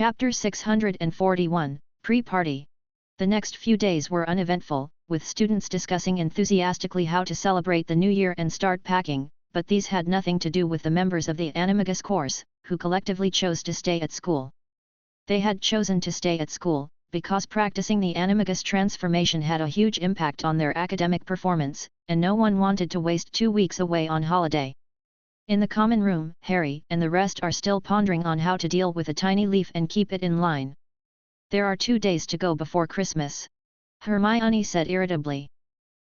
Chapter 641, Pre-Party. The next few days were uneventful, with students discussing enthusiastically how to celebrate the new year and start packing, but these had nothing to do with the members of the Animagus course, who collectively chose to stay at school. They had chosen to stay at school, because practicing the Animagus transformation had a huge impact on their academic performance, and no one wanted to waste 2 weeks away on holiday. In the common room, Harry and the rest are still pondering on how to deal with a tiny leaf and keep it in line. There are 2 days to go before Christmas, Hermione said irritably.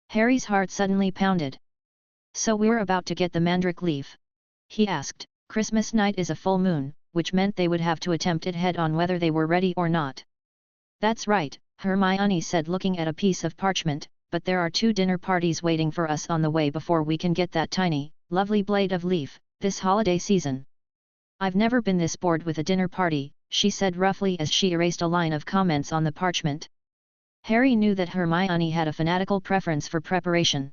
Harry's heart suddenly pounded. So we're about to get the mandrake leaf? He asked. Christmas night is a full moon, which meant they would have to attempt it head-on whether they were ready or not. That's right, Hermione said looking at a piece of parchment, but there are 2 dinner parties waiting for us on the way before we can get that tiny, lovely blade of leaf, this holiday season. I've never been this bored with a dinner party, she said roughly as she erased a line of comments on the parchment. Harry knew that Hermione had a fanatical preference for preparation.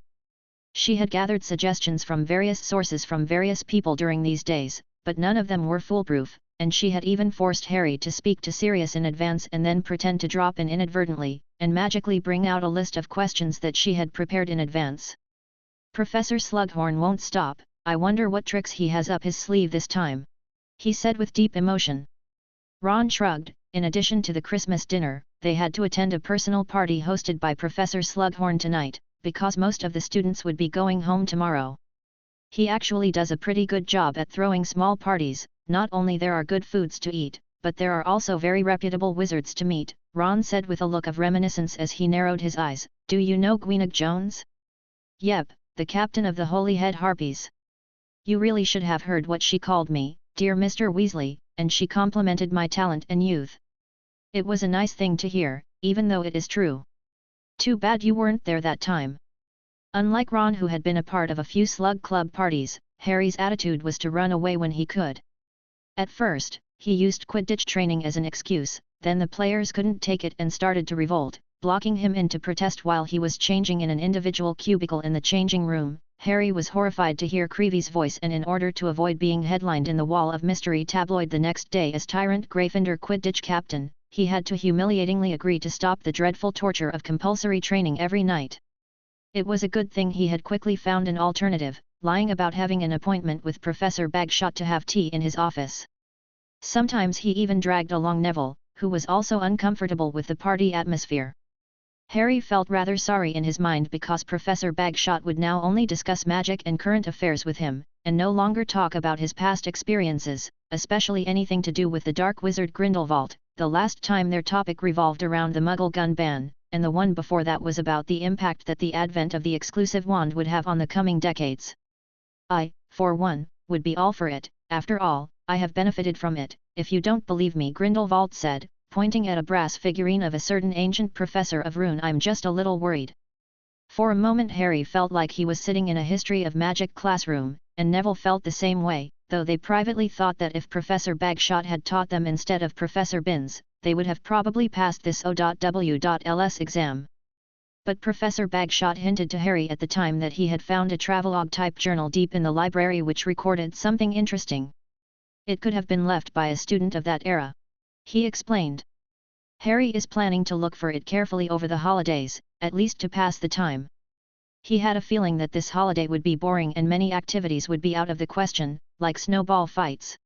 She had gathered suggestions from various sources from various people during these days, but none of them were foolproof, and she had even forced Harry to speak to Sirius in advance and then pretend to drop in inadvertently, and magically bring out a list of questions that she had prepared in advance. Professor Slughorn won't stop, I wonder what tricks he has up his sleeve this time, he said with deep emotion. Ron shrugged. In addition to the Christmas dinner, they had to attend a personal party hosted by Professor Slughorn tonight, because most of the students would be going home tomorrow. He actually does a pretty good job at throwing small parties. Not only there are good foods to eat, but there are also very reputable wizards to meet, Ron said with a look of reminiscence as he narrowed his eyes. Do you know Gwyneth Jones? Yep, the captain of the Holyhead Harpies. You really should have heard what she called me, dear Mr. Weasley, and she complimented my talent and youth. It was a nice thing to hear, even though it is true. Too bad you weren't there that time. Unlike Ron, who had been a part of a few Slug Club parties, Harry's attitude was to run away when he could. At first, he used Quidditch training as an excuse, then the players couldn't take it and started to revolt, blocking him in to protest while he was changing in an individual cubicle in the changing room. Harry was horrified to hear Creevy's voice, and in order to avoid being headlined in the Wall of Mystery tabloid the next day as Tyrant Gryffindor Quidditch captain, he had to humiliatingly agree to stop the dreadful torture of compulsory training every night. It was a good thing he had quickly found an alternative, lying about having an appointment with Professor Bagshot to have tea in his office. Sometimes he even dragged along Neville, who was also uncomfortable with the party atmosphere. Harry felt rather sorry in his mind because Professor Bagshot would now only discuss magic and current affairs with him, and no longer talk about his past experiences, especially anything to do with the dark wizard Grindelwald. The last time their topic revolved around the Muggle gun ban, and the one before that was about the impact that the advent of the exclusive wand would have on the coming decades. I, for one, would be all for it. After all, I have benefited from it. If you don't believe me, Grindelwald said, pointing at a brass figurine of a certain ancient professor of rune. I'm just a little worried. For a moment Harry felt like he was sitting in a history of magic classroom, and Neville felt the same way, though they privately thought that if Professor Bagshot had taught them instead of Professor Binns, they would have probably passed this O.W.Ls exam. But Professor Bagshot hinted to Harry at the time that he had found a travelogue-type journal deep in the library which recorded something interesting. It could have been left by a student of that era, he explained. Harry is planning to look for it carefully over the holidays, at least to pass the time. He had a feeling that this holiday would be boring and many activities would be out of the question, like snowball fights.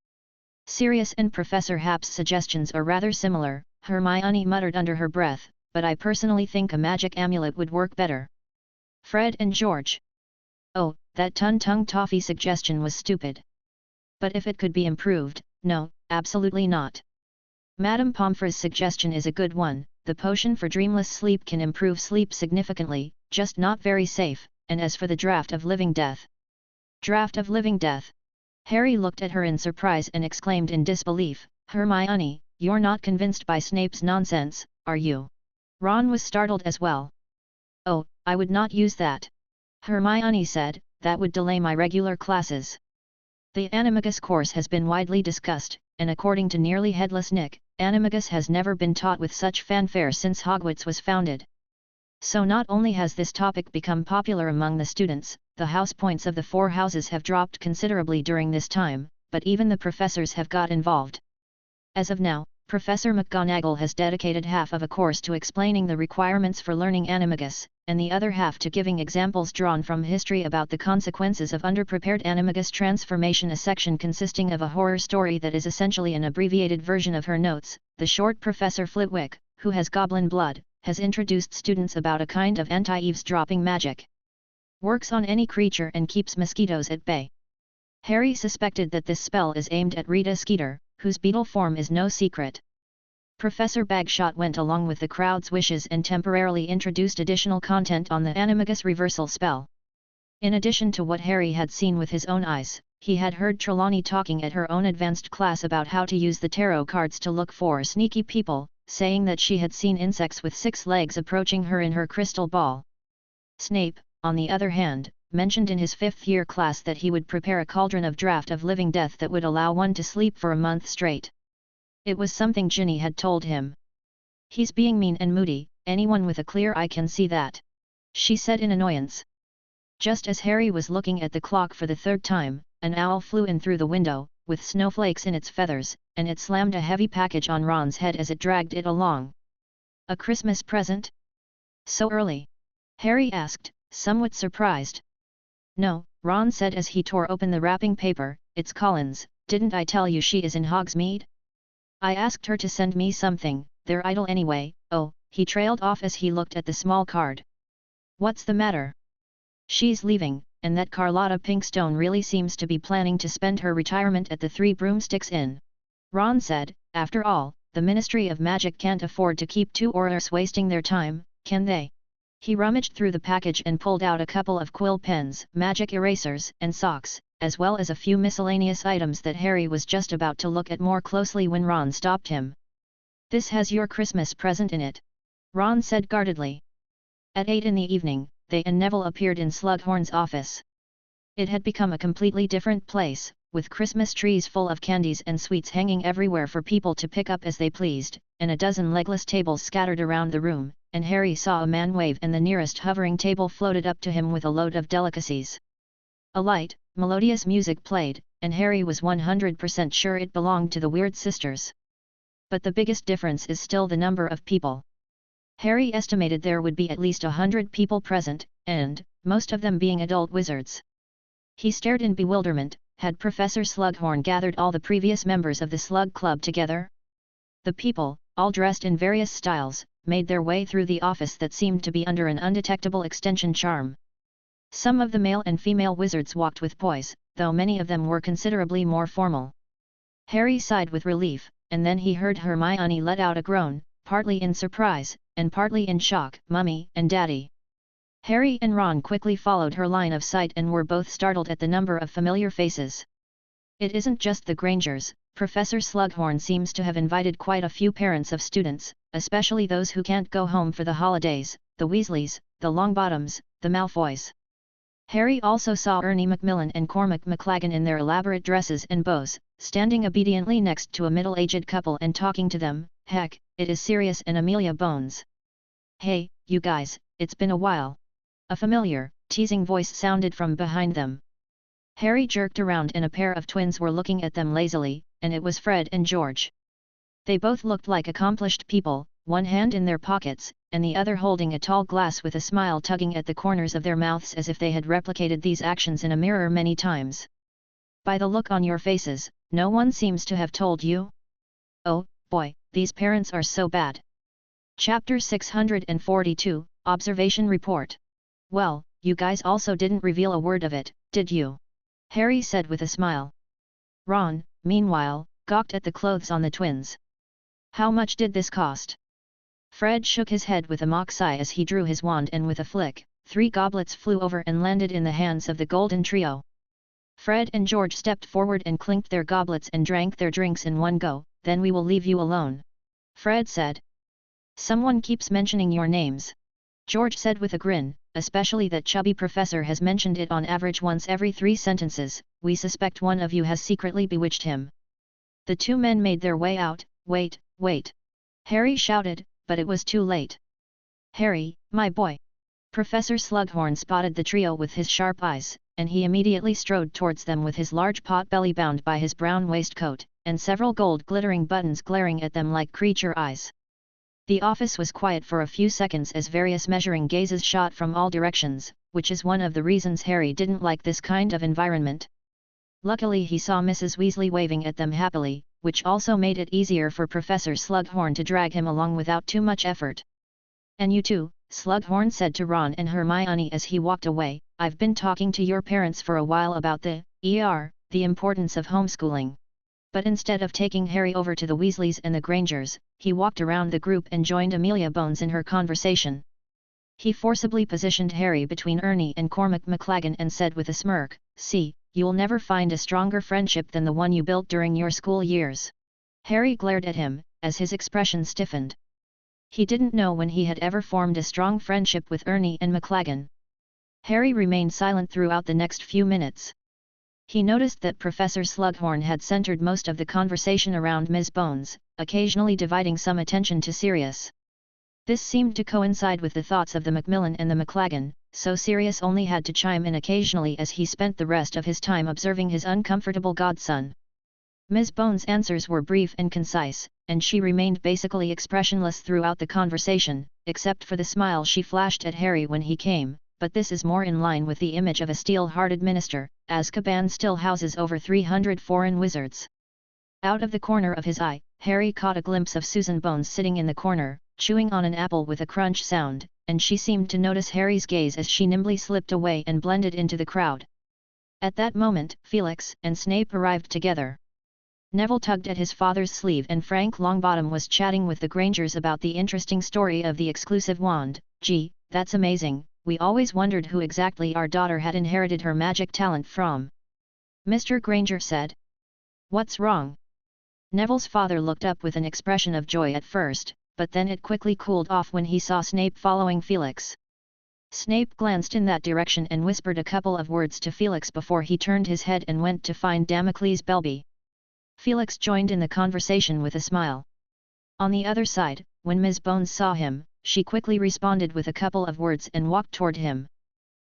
Sirius and Professor Happ's suggestions are rather similar, Hermione muttered under her breath, but I personally think a magic amulet would work better. Fred and George. Oh, that Tung Toffee suggestion was stupid. But if it could be improved, no, absolutely not. Madame Pomfrey's suggestion is a good one. The potion for dreamless sleep can improve sleep significantly, just not very safe. And as for the draft of living death. Draft of living death? Harry looked at her in surprise and exclaimed in disbelief, Hermione, you're not convinced by Snape's nonsense, are you? Ron was startled as well. Oh, I would not use that. Hermione said, that would delay my regular classes. The Animagus course has been widely discussed, and according to Nearly Headless Nick, Animagus has never been taught with such fanfare since Hogwarts was founded. So not only has this topic become popular among the students, the house points of the 4 houses have dropped considerably during this time, but even the professors have got involved. As of now, Professor McGonagall has dedicated half of a course to explaining the requirements for learning animagus, and the other half to giving examples drawn from history about the consequences of underprepared animagus transformation, a section consisting of a horror story that is essentially an abbreviated version of her notes. The short Professor Flitwick, who has goblin blood, has introduced students about a kind of anti-eavesdropping magic. Works on any creature and keeps mosquitoes at bay. Harry suspected that this spell is aimed at Rita Skeeter, whose beetle form is no secret. Professor Bagshot went along with the crowd's wishes and temporarily introduced additional content on the animagus reversal spell. In addition to what Harry had seen with his own eyes, he had heard Trelawney talking at her own advanced class about how to use the tarot cards to look for sneaky people, saying that she had seen insects with 6 legs approaching her in her crystal ball. Snape, on the other hand, mentioned in his 5th-year class that he would prepare a cauldron of draught of living death that would allow one to sleep for a month straight. It was something Ginny had told him. "He's being mean and moody, anyone with a clear eye can see that," she said in annoyance. Just as Harry was looking at the clock for the 3rd time, an owl flew in through the window, with snowflakes in its feathers, and it slammed a heavy package on Ron's head as it dragged it along. "A Christmas present? So early?" Harry asked, somewhat surprised. "No," Ron said as he tore open the wrapping paper, "it's Colin's. Didn't I tell you she is in Hogsmeade? I asked her to send me something, they're idle anyway." "Oh," he trailed off as he looked at the small card. "What's the matter?" "She's leaving, and that Carlotta Pinkstone really seems to be planning to spend her retirement at the Three Broomsticks Inn," Ron said. "After all, the Ministry of Magic can't afford to keep 2 Aurors wasting their time, can they?" He rummaged through the package and pulled out a couple of quill pens, magic erasers, and socks, as well as a few miscellaneous items that Harry was just about to look at more closely when Ron stopped him. "This has your Christmas present in it," Ron said guardedly. At 8 in the evening, they and Neville appeared in Slughorn's office. It had become a completely different place, with Christmas trees full of candies and sweets hanging everywhere for people to pick up as they pleased, and a dozen legless tables scattered around the room, and Harry saw a man wave and the nearest hovering table floated up to him with a load of delicacies. A light, melodious music played, and Harry was 100% sure it belonged to the Weird Sisters. But the biggest difference is still the number of people. Harry estimated there would be at least 100 people present, and, most of them being adult wizards. He stared in bewilderment. Had Professor Slughorn gathered all the previous members of the Slug Club together? The people, all dressed in various styles, made their way through the office that seemed to be under an undetectable extension charm. Some of the male and female wizards walked with poise, though many of them were considerably more formal. Harry sighed with relief, and then he heard Hermione let out a groan, partly in surprise, and partly in shock. "Mummy and Daddy." Harry and Ron quickly followed her line of sight and were both startled at the number of familiar faces. It isn't just the Grangers. Professor Slughorn seems to have invited quite a few parents of students, especially those who can't go home for the holidays, the Weasleys, the Longbottoms, the Malfoys. Harry also saw Ernie Macmillan and Cormac McLaggen in their elaborate dresses and bows, standing obediently next to a middle-aged couple and talking to them. "Heck, it is Sirius and Amelia Bones." "Hey, you guys, it's been a while." A familiar, teasing voice sounded from behind them. Harry jerked around and a pair of twins were looking at them lazily, and it was Fred and George. They both looked like accomplished people, one hand in their pockets, and the other holding a tall glass with a smile tugging at the corners of their mouths as if they had replicated these actions in a mirror many times. "By the look on your faces, no one seems to have told you?" "Oh, boy, these parents are so bad." Chapter 642, Observation Report. "Well, you guys also didn't reveal a word of it, did you?" Harry said with a smile. Ron, meanwhile, gawked at the clothes on the twins. "How much did this cost?" Fred shook his head with a mock sigh as he drew his wand and with a flick, 3 goblets flew over and landed in the hands of the Golden Trio. Fred and George stepped forward and clinked their goblets and drank their drinks in one go. "Then we will leave you alone," Fred said. "Someone keeps mentioning your names," George said with a grin, "especially that chubby professor has mentioned it on average once every 3 sentences. We suspect one of you has secretly bewitched him." The 2 men made their way out. Wait, Harry shouted, but it was too late. "Harry, my boy!" Professor Slughorn spotted the trio with his sharp eyes, and he immediately strode towards them with his large pot belly bound by his brown waistcoat, and several gold glittering buttons glaring at them like creature eyes. The office was quiet for a few seconds as various measuring gazes shot from all directions, which is one of the reasons Harry didn't like this kind of environment. Luckily he saw Mrs. Weasley waving at them happily, which also made it easier for Professor Slughorn to drag him along without too much effort. "And you too," Slughorn said to Ron and Hermione as he walked away, "I've been talking to your parents for a while about the importance of homeschooling." But instead of taking Harry over to the Weasleys and the Grangers, he walked around the group and joined Amelia Bones in her conversation. He forcibly positioned Harry between Ernie and Cormac McLaggen and said with a smirk, "See, you'll never find a stronger friendship than the one you built during your school years." Harry glared at him, as his expression stiffened. He didn't know when he had ever formed a strong friendship with Ernie and McLaggen. Harry remained silent throughout the next few minutes. He noticed that Professor Slughorn had centered most of the conversation around Ms. Bones, occasionally dividing some attention to Sirius. This seemed to coincide with the thoughts of the Macmillan and the McLaggen, so Sirius only had to chime in occasionally as he spent the rest of his time observing his uncomfortable godson. Ms. Bones' answers were brief and concise, and she remained basically expressionless throughout the conversation, except for the smile she flashed at Harry when he came, but this is more in line with the image of a steel-hearted minister. Azkaban still houses over 300 foreign wizards. Out of the corner of his eye, Harry caught a glimpse of Susan Bones sitting in the corner, chewing on an apple with a crunch sound, and she seemed to notice Harry's gaze as she nimbly slipped away and blended into the crowd. At that moment, Felix and Snape arrived together. Neville tugged at his father's sleeve and Frank Longbottom was chatting with the Grangers about the interesting story of the exclusive wand. "Gee, that's amazing, we always wondered who exactly our daughter had inherited her magic talent from," Mr. Granger said. "What's wrong?" Neville's father looked up with an expression of joy at first, but then it quickly cooled off when he saw Snape following Felix. Snape glanced in that direction and whispered a couple of words to Felix before he turned his head and went to find Damocles Belby. Felix joined in the conversation with a smile. On the other side, when Ms. Bones saw him, she quickly responded with a couple of words and walked toward him.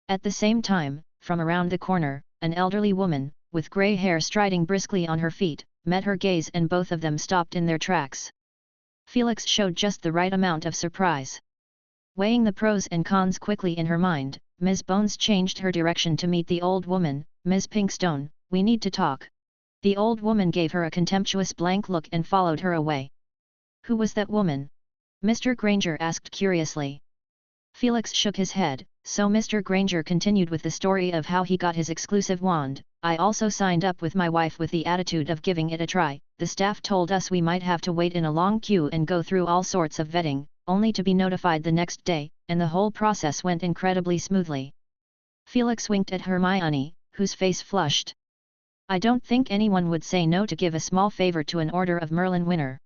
At the same time, from around the corner, an elderly woman, with grey hair striding briskly on her feet, met her gaze and both of them stopped in their tracks. Felix showed just the right amount of surprise. Weighing the pros and cons quickly in her mind, Ms. Bones changed her direction to meet the old woman. "Ms. Pinkstone, we need to talk." The old woman gave her a contemptuous blank look and followed her away. "Who was that woman?" Mr. Granger asked curiously. Felix shook his head, so Mr. Granger continued with the story of how he got his exclusive wand. "I also signed up with my wife with the attitude of giving it a try. The staff told us we might have to wait in a long queue and go through all sorts of vetting, only to be notified the next day, and the whole process went incredibly smoothly." Felix winked at Hermione, whose face flushed. "I don't think anyone would say no to give a small favor to an Order of Merlin winner."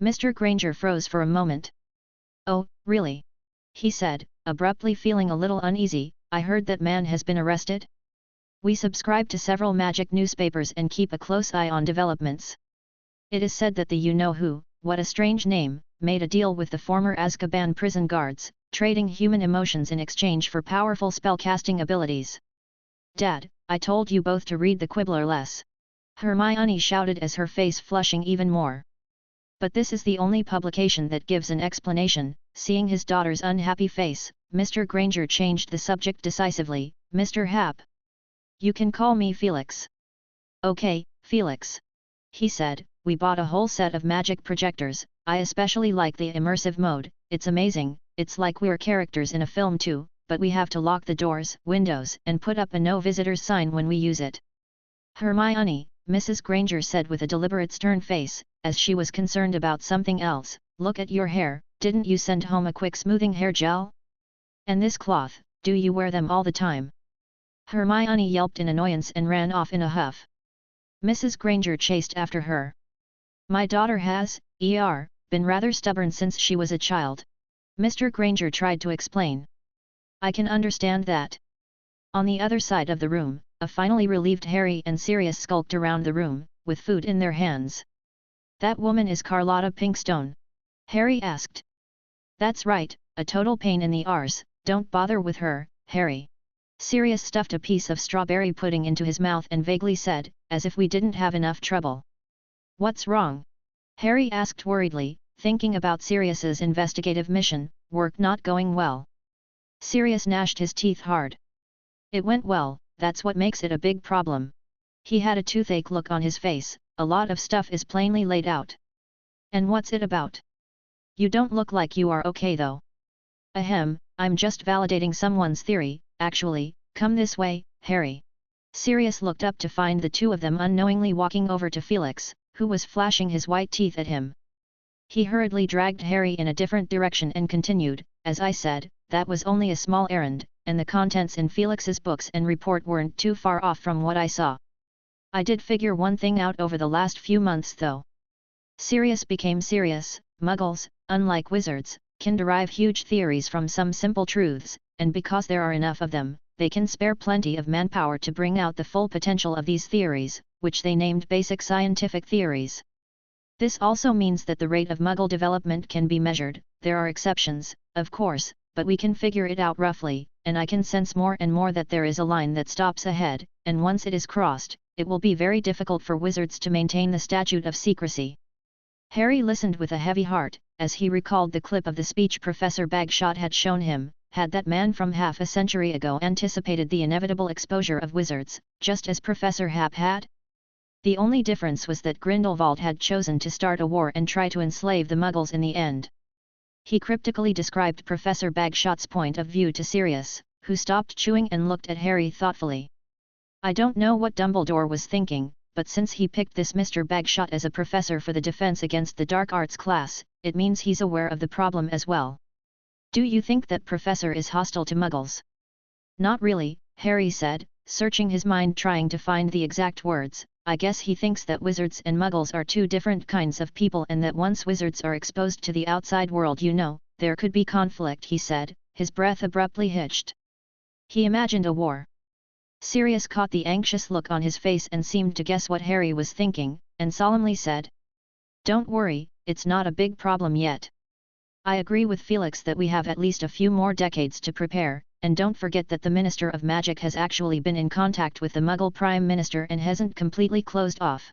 Mr. Granger froze for a moment. "Oh, really?" he said, abruptly feeling a little uneasy. "I heard that man has been arrested?" "We subscribe to several magic newspapers and keep a close eye on developments. It is said that the you-know-who, what a strange name, made a deal with the former Azkaban prison guards, trading human emotions in exchange for powerful spellcasting abilities." "Dad, I told you both to read the Quibbler less," Hermione shouted as her face flushing even more. "But this is the only publication that gives an explanation." Seeing his daughter's unhappy face, Mr. Granger changed the subject decisively. "Mr. Happ. You can call me Felix." "Okay, Felix," he said, "we bought a whole set of magic projectors. I especially like the immersive mode. It's amazing, it's like we're characters in a film too, but we have to lock the doors, windows, and put up a no visitors sign when we use it." "Hermione," Mrs. Granger said with a deliberate stern face, as she was concerned about something else, "look at your hair, didn't you send home a quick smoothing hair gel? And this cloth, do you wear them all the time?" Hermione yelped in annoyance and ran off in a huff. Mrs. Granger chased after her. "My daughter has, been rather stubborn since she was a child," Mr. Granger tried to explain. "I can understand that." On the other side of the room, a finally relieved Harry and Sirius skulked around the room, with food in their hands. "That woman is Carlotta Pinkstone?" Harry asked. "That's right, a total pain in the arse, don't bother with her, Harry." Sirius stuffed a piece of strawberry pudding into his mouth and vaguely said, "As if we didn't have enough trouble." What's wrong? Harry asked worriedly, thinking about Sirius's investigative mission, work not going well. Sirius gnashed his teeth hard. It went well, that's what makes it a big problem. He had a toothache look on his face, a lot of stuff is plainly laid out. And what's it about? You don't look like you are okay though. Ahem, I'm just validating someone's theory, actually, come this way, Harry. Sirius looked up to find the two of them unknowingly walking over to Felix, who was flashing his white teeth at him. He hurriedly dragged Harry in a different direction and continued, as I said, that was only a small errand, and the contents in Felix's books and report weren't too far off from what I saw. I did figure one thing out over the last few months though. Sirius became serious. Muggles, unlike wizards, can derive huge theories from some simple truths, and because there are enough of them, they can spare plenty of manpower to bring out the full potential of these theories, which they named basic scientific theories. This also means that the rate of Muggle development can be measured. There are exceptions, of course, but we can figure it out roughly, and I can sense more and more that there is a line that stops ahead, and once it is crossed, it will be very difficult for wizards to maintain the statute of secrecy. Harry listened with a heavy heart, as he recalled the clip of the speech Professor Bagshot had shown him. Had that man from half a century ago anticipated the inevitable exposure of wizards, just as Professor Hap had? The only difference was that Grindelwald had chosen to start a war and try to enslave the Muggles in the end. He cryptically described Professor Bagshot's point of view to Sirius, who stopped chewing and looked at Harry thoughtfully. I don't know what Dumbledore was thinking, but since he picked this Mr. Bagshot as a professor for the Defense Against the Dark Arts class, it means he's aware of the problem as well. Do you think that Professor is hostile to Muggles? Not really, Harry said, searching his mind trying to find the exact words. I guess he thinks that wizards and Muggles are two different kinds of people and that once wizards are exposed to the outside world, there could be conflict, he said, his breath abruptly hitched. He imagined a war. Sirius caught the anxious look on his face and seemed to guess what Harry was thinking, and solemnly said, "Don't worry, it's not a big problem yet. I agree with Felix that we have at least a few more decades to prepare, and don't forget that the Minister of Magic has actually been in contact with the Muggle Prime Minister and hasn't completely closed off."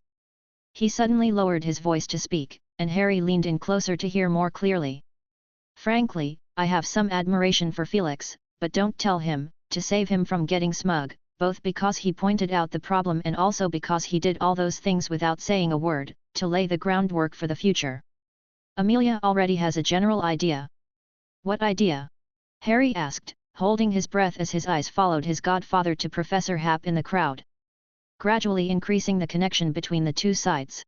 He suddenly lowered his voice to speak, and Harry leaned in closer to hear more clearly. "Frankly, I have some admiration for Felix, but don't tell him, to save him from getting smug, both because he pointed out the problem and also because he did all those things without saying a word, to lay the groundwork for the future. Amelia already has a general idea." "What idea?" Harry asked, holding his breath as his eyes followed his godfather to Professor Hap in the crowd. "Gradually increasing the connection between the two sides,"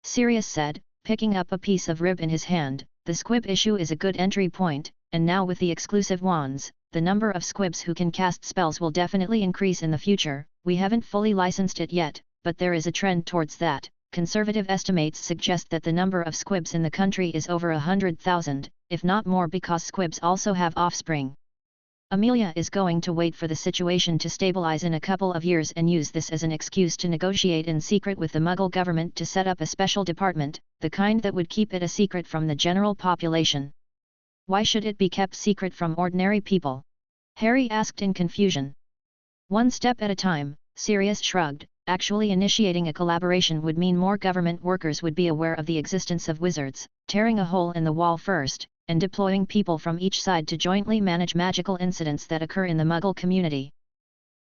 Sirius said, picking up a piece of rib in his hand. "The squib issue is a good entry point, and now with the exclusive wands, the number of squibs who can cast spells will definitely increase in the future. We haven't fully licensed it yet, but there is a trend towards that. Conservative estimates suggest that the number of squibs in the country is over 100,000, if not more, because squibs also have offspring. Amelia is going to wait for the situation to stabilize in a couple of years and use this as an excuse to negotiate in secret with the Muggle government to set up a special department, the kind that would keep it a secret from the general population." "Why should it be kept secret from ordinary people?" Harry asked in confusion. "One step at a time," Sirius shrugged. "Actually initiating a collaboration would mean more government workers would be aware of the existence of wizards, tearing a hole in the wall first, and deploying people from each side to jointly manage magical incidents that occur in the Muggle community.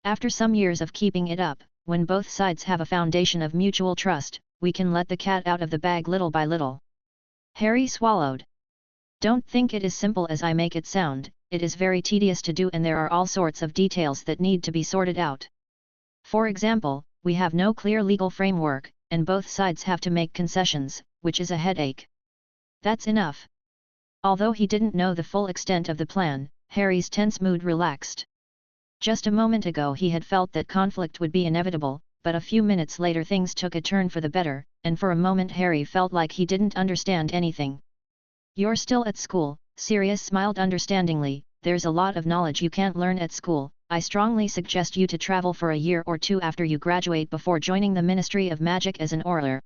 After some years of keeping it up, when both sides have a foundation of mutual trust, we can let the cat out of the bag little by little." Harry swallowed. "Don't think it is simple as I make it sound. It is very tedious to do and there are all sorts of details that need to be sorted out. For example, we have no clear legal framework, and both sides have to make concessions, which is a headache." "That's enough." Although he didn't know the full extent of the plan, Harry's tense mood relaxed. Just a moment ago he had felt that conflict would be inevitable, but a few minutes later things took a turn for the better, and for a moment Harry felt like he didn't understand anything. "You're still at school," Sirius smiled understandingly. "There's a lot of knowledge you can't learn at school. I strongly suggest you to travel for a year or two after you graduate before joining the Ministry of Magic as an Auror."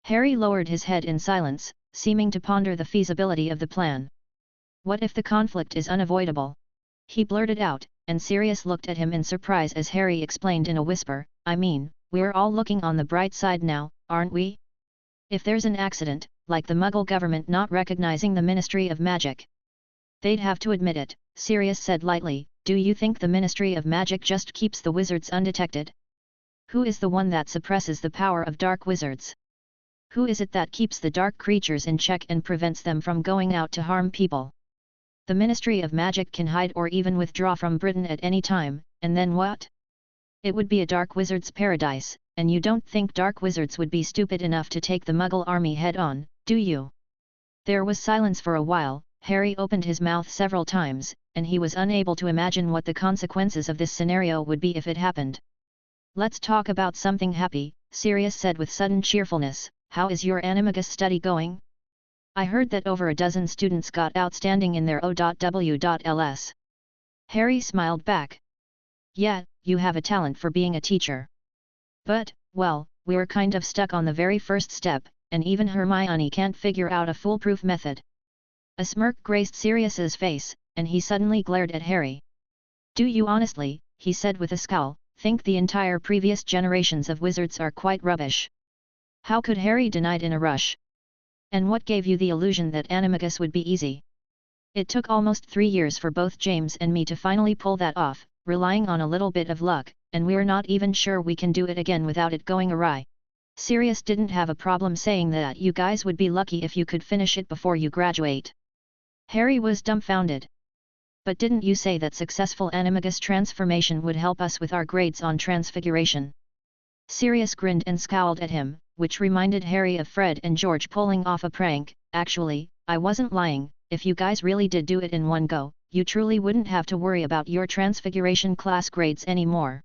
Harry lowered his head in silence, seeming to ponder the feasibility of the plan. "What if the conflict is unavoidable?" he blurted out, and Sirius looked at him in surprise as Harry explained in a whisper, "I mean, we're all looking on the bright side now, aren't we? If there's an accident, like the Muggle government not recognizing the Ministry of Magic, they'd have to admit it, Sirius said lightly. Do you think the Ministry of Magic just keeps the wizards undetected? Who is the one that suppresses the power of dark wizards? Who is it that keeps the dark creatures in check and prevents them from going out to harm people? The Ministry of Magic can hide or even withdraw from Britain at any time, and then what? It would be a dark wizard's paradise, and you don't think dark wizards would be stupid enough to take the Muggle army head-on, do you? There was silence for a while. Harry opened his mouth several times, and he was unable to imagine what the consequences of this scenario would be if it happened. Let's talk about something happy, Sirius said with sudden cheerfulness. How is your animagus study going? I heard that over a dozen students got outstanding in their O.W.Ls. Harry smiled back. Yeah, you have a talent for being a teacher. But, well, we're kind of stuck on the very first step, and even Hermione can't figure out a foolproof method. A smirk graced Sirius's face, and he suddenly glared at Harry. Do you honestly, he said with a scowl, think the entire previous generations of wizards are quite rubbish? How could Harry deny it in a rush? And what gave you the illusion that animagus would be easy? It took almost 3 years for both James and me to finally pull that off, relying on a little bit of luck, and we're not even sure we can do it again without it going awry. Sirius didn't have a problem saying that you guys would be lucky if you could finish it before you graduate. Harry was dumbfounded. But didn't you say that successful animagus transformation would help us with our grades on transfiguration? Sirius grinned and scowled at him, which reminded Harry of Fred and George pulling off a prank. Actually, I wasn't lying, if you guys really did do it in one go, you truly wouldn't have to worry about your transfiguration class grades anymore.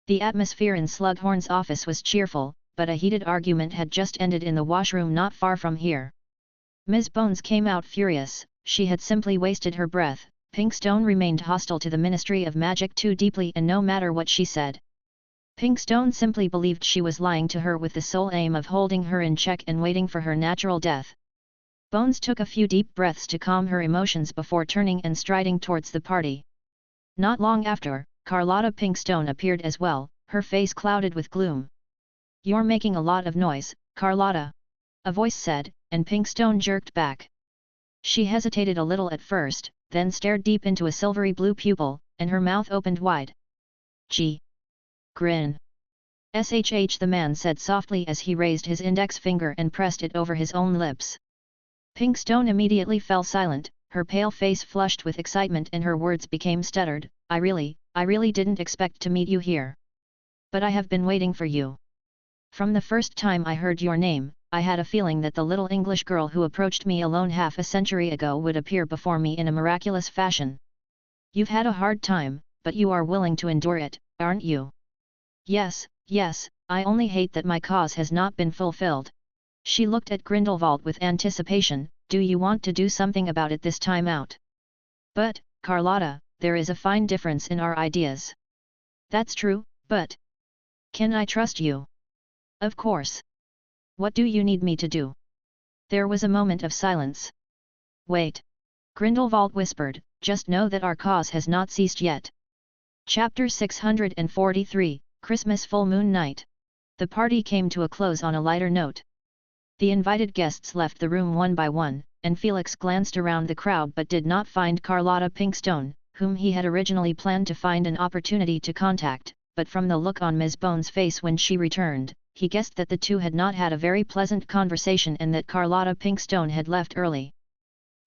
The atmosphere in Slughorn's office was cheerful, but a heated argument had just ended in the washroom not far from here. Ms. Bones came out furious. She had simply wasted her breath. Pinkstone remained hostile to the Ministry of Magic too deeply, and no matter what she said, Pinkstone simply believed she was lying to her with the sole aim of holding her in check and waiting for her natural death. Bones took a few deep breaths to calm her emotions before turning and striding towards the party. Not long after, Carlotta Pinkstone appeared as well, her face clouded with gloom. You're making a lot of noise, Carlotta, a voice said, and Pinkstone jerked back. She hesitated a little at first, then stared deep into a silvery blue pupil, and her mouth opened wide. Gee! Grin! SHH, the man said softly as he raised his index finger and pressed it over his own lips. Pinkstone immediately fell silent, her pale face flushed with excitement and her words became stuttered. I really didn't expect to meet you here. But I have been waiting for you. From the first time I heard your name, I had a feeling that the little English girl who approached me alone half a century ago would appear before me in a miraculous fashion. You've had a hard time, but you are willing to endure it, aren't you? Yes, I only hate that my cause has not been fulfilled. She looked at Grindelwald with anticipation. Do you want to do something about it this time out? But, Carlotta, there is a fine difference in our ideas. That's true, but... Can I trust you? Of course. What do you need me to do? There was a moment of silence. Wait. Grindelwald whispered, just know that our cause has not ceased yet. Chapter 643, Christmas Full Moon Night. The party came to a close on a lighter note. The invited guests left the room one by one, and Felix glanced around the crowd but did not find Carlotta Pinkstone, whom he had originally planned to find an opportunity to contact, but from the look on Ms. Bones' face when she returned, he guessed that the two had not had a very pleasant conversation and that Carlotta Pinkstone had left early.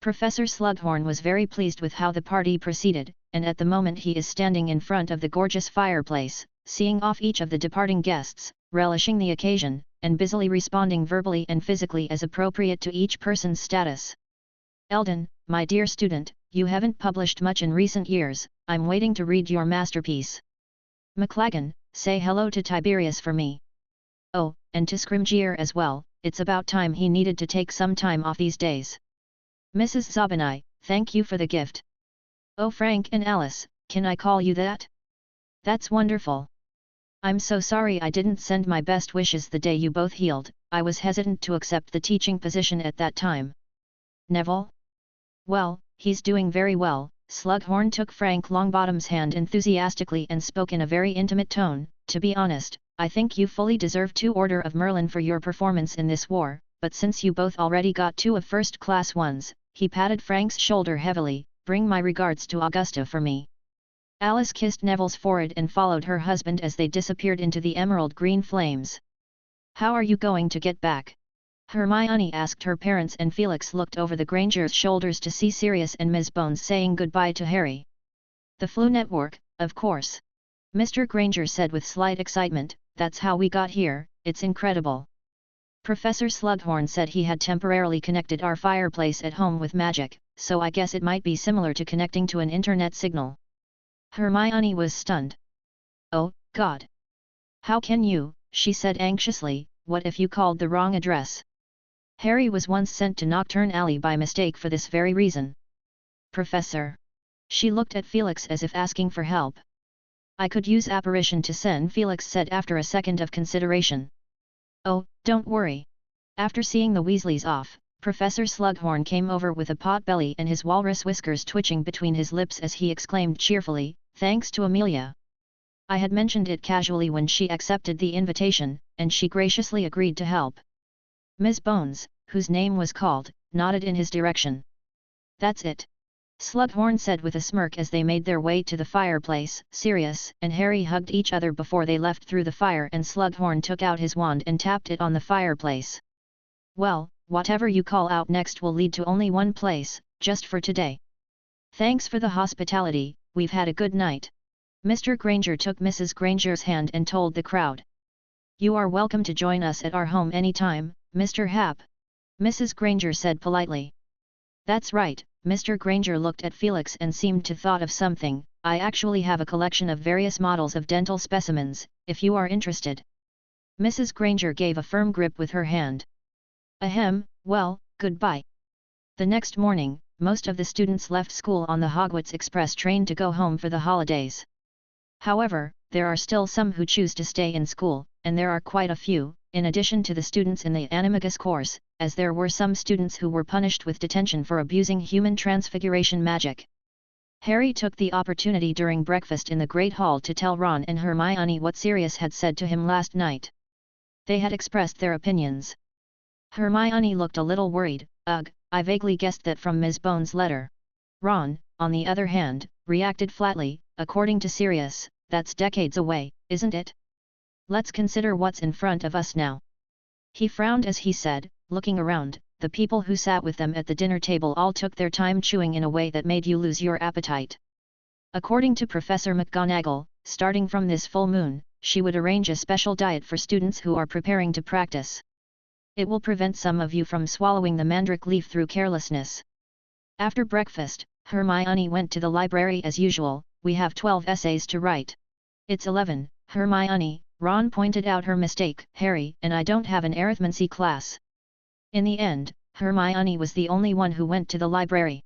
Professor Slughorn was very pleased with how the party proceeded, and at the moment he is standing in front of the gorgeous fireplace, seeing off each of the departing guests, relishing the occasion, and busily responding verbally and physically as appropriate to each person's status. Eldon, my dear student, you haven't published much in recent years, I'm waiting to read your masterpiece. McLaggen, say hello to Tiberius for me. Oh, and to Scrimgeour as well, it's about time he needed to take some time off these days. Mrs. Zobanai, thank you for the gift. Oh, Frank and Alice, can I call you that? That's wonderful. I'm so sorry I didn't send my best wishes the day you both healed, I was hesitant to accept the teaching position at that time. Neville? Well, he's doing very well. Slughorn took Frank Longbottom's hand enthusiastically and spoke in a very intimate tone. To be honest, I think you fully deserve 2 Order of Merlin for your performance in this war, but since you both already got 2 of first-class ones," he patted Frank's shoulder heavily, "bring my regards to Augusta for me." Alice kissed Neville's forehead and followed her husband as they disappeared into the emerald green flames. "How are you going to get back?" Hermione asked her parents, and Felix looked over the Grangers' shoulders to see Sirius and Ms. Bones saying goodbye to Harry. "The Flu Network, of course," Mr. Granger said with slight excitement, "that's how we got here, it's incredible." Professor Slughorn said he had temporarily connected our fireplace at home with magic, so I guess it might be similar to connecting to an internet signal. Hermione was stunned. "Oh, God! How can you?" she said anxiously, "what if you called the wrong address?" Harry was once sent to Nocturne Alley by mistake for this very reason. "Professor?" She looked at Felix as if asking for help. "I could use apparition to send," Felix said after a second of consideration. "Oh, don't worry." After seeing the Weasleys off, Professor Slughorn came over with a pot-belly and his walrus whiskers twitching between his lips as he exclaimed cheerfully, "Thanks to Amelia. I had mentioned it casually when she accepted the invitation, and she graciously agreed to help." Ms. Bones, whose name was called, nodded in his direction. "That's it," Slughorn said with a smirk as they made their way to the fireplace. Sirius and Harry hugged each other before they left through the fire, and Slughorn took out his wand and tapped it on the fireplace. "Well, whatever you call out next will lead to only one place, just for today. Thanks for the hospitality, we've had a good night." Mr. Granger took Mrs. Granger's hand and told the crowd. "You are welcome to join us at our home anytime, Mr. Happ," Mrs. Granger said politely. "That's right," Mr. Granger looked at Felix and seemed to thought of something. "I actually have a collection of various models of dental specimens, if you are interested." Mrs. Granger gave a firm grip with her hand. "Ahem, well, goodbye." The next morning, most of the students left school on the Hogwarts Express train to go home for the holidays. However, there are still some who choose to stay in school, and there are quite a few, in addition to the students in the Animagus course, as there were some students who were punished with detention for abusing human transfiguration magic. Harry took the opportunity during breakfast in the Great Hall to tell Ron and Hermione what Sirius had said to him last night. They had expressed their opinions. Hermione looked a little worried. "Ugh, I vaguely guessed that from Ms. Bones' letter." Ron, on the other hand, reacted flatly, "According to Sirius, that's decades away, isn't it? Let's consider what's in front of us now." He frowned as he said, looking around, "The people who sat with them at the dinner table all took their time chewing in a way that made you lose your appetite. According to Professor McGonagall, starting from this full moon, she would arrange a special diet for students who are preparing to practice. It will prevent some of you from swallowing the mandrake leaf through carelessness." After breakfast, Hermione went to the library as usual. "We have 12 essays to write." "It's 11, Hermione," Ron pointed out her mistake. "Harry and I don't have an arithmancy class." In the end, Hermione was the only one who went to the library.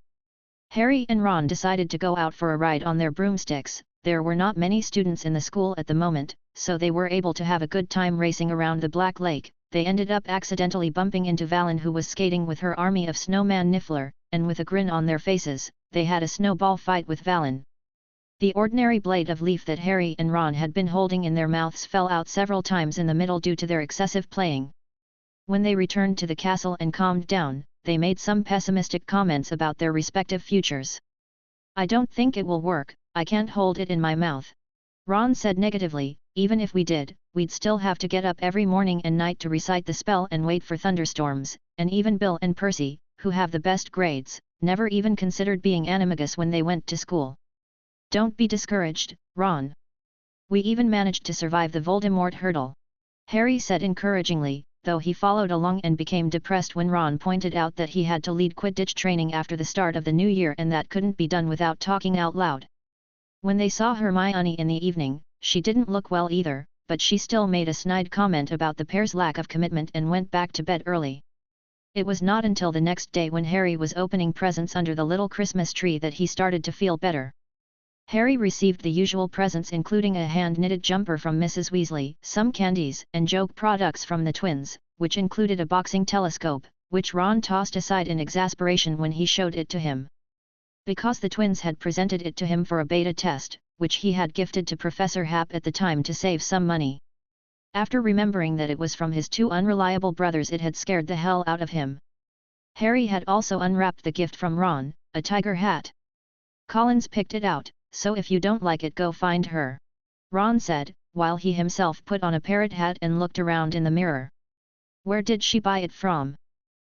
Harry and Ron decided to go out for a ride on their broomsticks. There were not many students in the school at the moment, so they were able to have a good time racing around the Black Lake. They ended up accidentally bumping into Valen, who was skating with her army of Snowman Niffler, and with a grin on their faces, they had a snowball fight with Valen. The ordinary blade of leaf that Harry and Ron had been holding in their mouths fell out several times in the middle due to their excessive playing. When they returned to the castle and calmed down, they made some pessimistic comments about their respective futures. "I don't think it will work, I can't hold it in my mouth," Ron said negatively. "Even if we did, we'd still have to get up every morning and night to recite the spell and wait for thunderstorms, and even Bill and Percy, who have the best grades, never even considered being animagus when they went to school." "Don't be discouraged, Ron. We even managed to survive the Voldemort hurdle," Harry said encouragingly, though he followed along and became depressed when Ron pointed out that he had to lead Quidditch training after the start of the new year and that couldn't be done without talking out loud. When they saw Hermione in the evening, she didn't look well either, but she still made a snide comment about the pair's lack of commitment and went back to bed early. It was not until the next day when Harry was opening presents under the little Christmas tree that he started to feel better. Harry received the usual presents, including a hand-knitted jumper from Mrs. Weasley, some candies and joke products from the twins, which included a boxing telescope, which Ron tossed aside in exasperation when he showed it to him. Because the twins had presented it to him for a beta test, which he had gifted to Professor Happ at the time to save some money. After remembering that it was from his two unreliable brothers, it had scared the hell out of him. Harry had also unwrapped the gift from Ron, a tiger hat. Collins picked it out, so if you don't like it, go find her, Ron said, while he himself put on a parrot hat and looked around in the mirror. Where did she buy it from?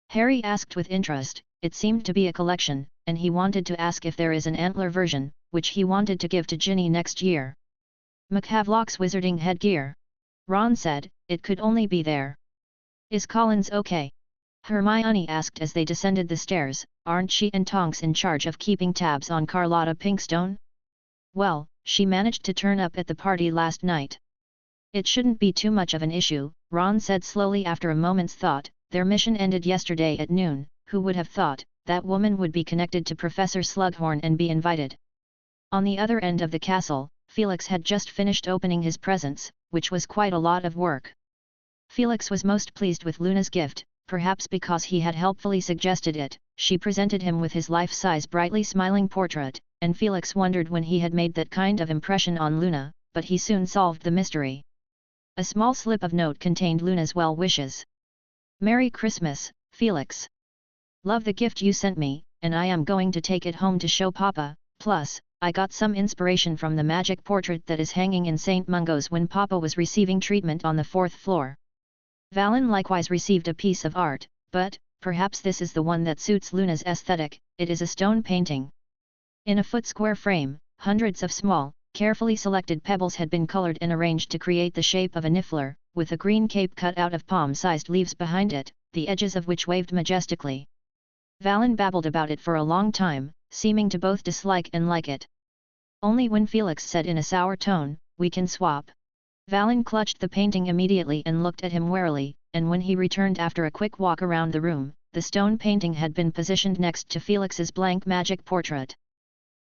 Harry asked with interest. It seemed to be a collection, and he wanted to ask if there is an antler version, which he wanted to give to Ginny next year. McHavelock's wizarding headgear, Ron said. It could only be there. Is Collins okay? Hermione asked as they descended the stairs. Aren't she and Tonks in charge of keeping tabs on Carlotta Pinkstone? Well, she managed to turn up at the party last night. It shouldn't be too much of an issue, Ron said slowly after a moment's thought. Their mission ended yesterday at noon. Who would have thought that woman would be connected to Professor Slughorn and be invited? On the other end of the castle, Felix had just finished opening his presents, which was quite a lot of work. Felix was most pleased with Luna's gift, perhaps because he had helpfully suggested it. She presented him with his life-size brightly smiling portrait, and Felix wondered when he had made that kind of impression on Luna, but he soon solved the mystery. A small slip of note contained Luna's well wishes. Merry Christmas, Felix. Love the gift you sent me, and I am going to take it home to show Papa. Plus, I got some inspiration from the magic portrait that is hanging in St. Mungo's when Papa was receiving treatment on the 4th floor. Valen likewise received a piece of art, but perhaps this is the one that suits Luna's aesthetic. It is a stone painting. In a foot-square frame, hundreds of small, carefully selected pebbles had been colored and arranged to create the shape of a niffler, with a green cape cut out of palm-sized leaves behind it, the edges of which waved majestically. Valen babbled about it for a long time, seeming to both dislike and like it. Only when Felix said in a sour tone, "We can swap." Valen clutched the painting immediately and looked at him warily, and when he returned after a quick walk around the room, the stone painting had been positioned next to Felix's blank magic portrait.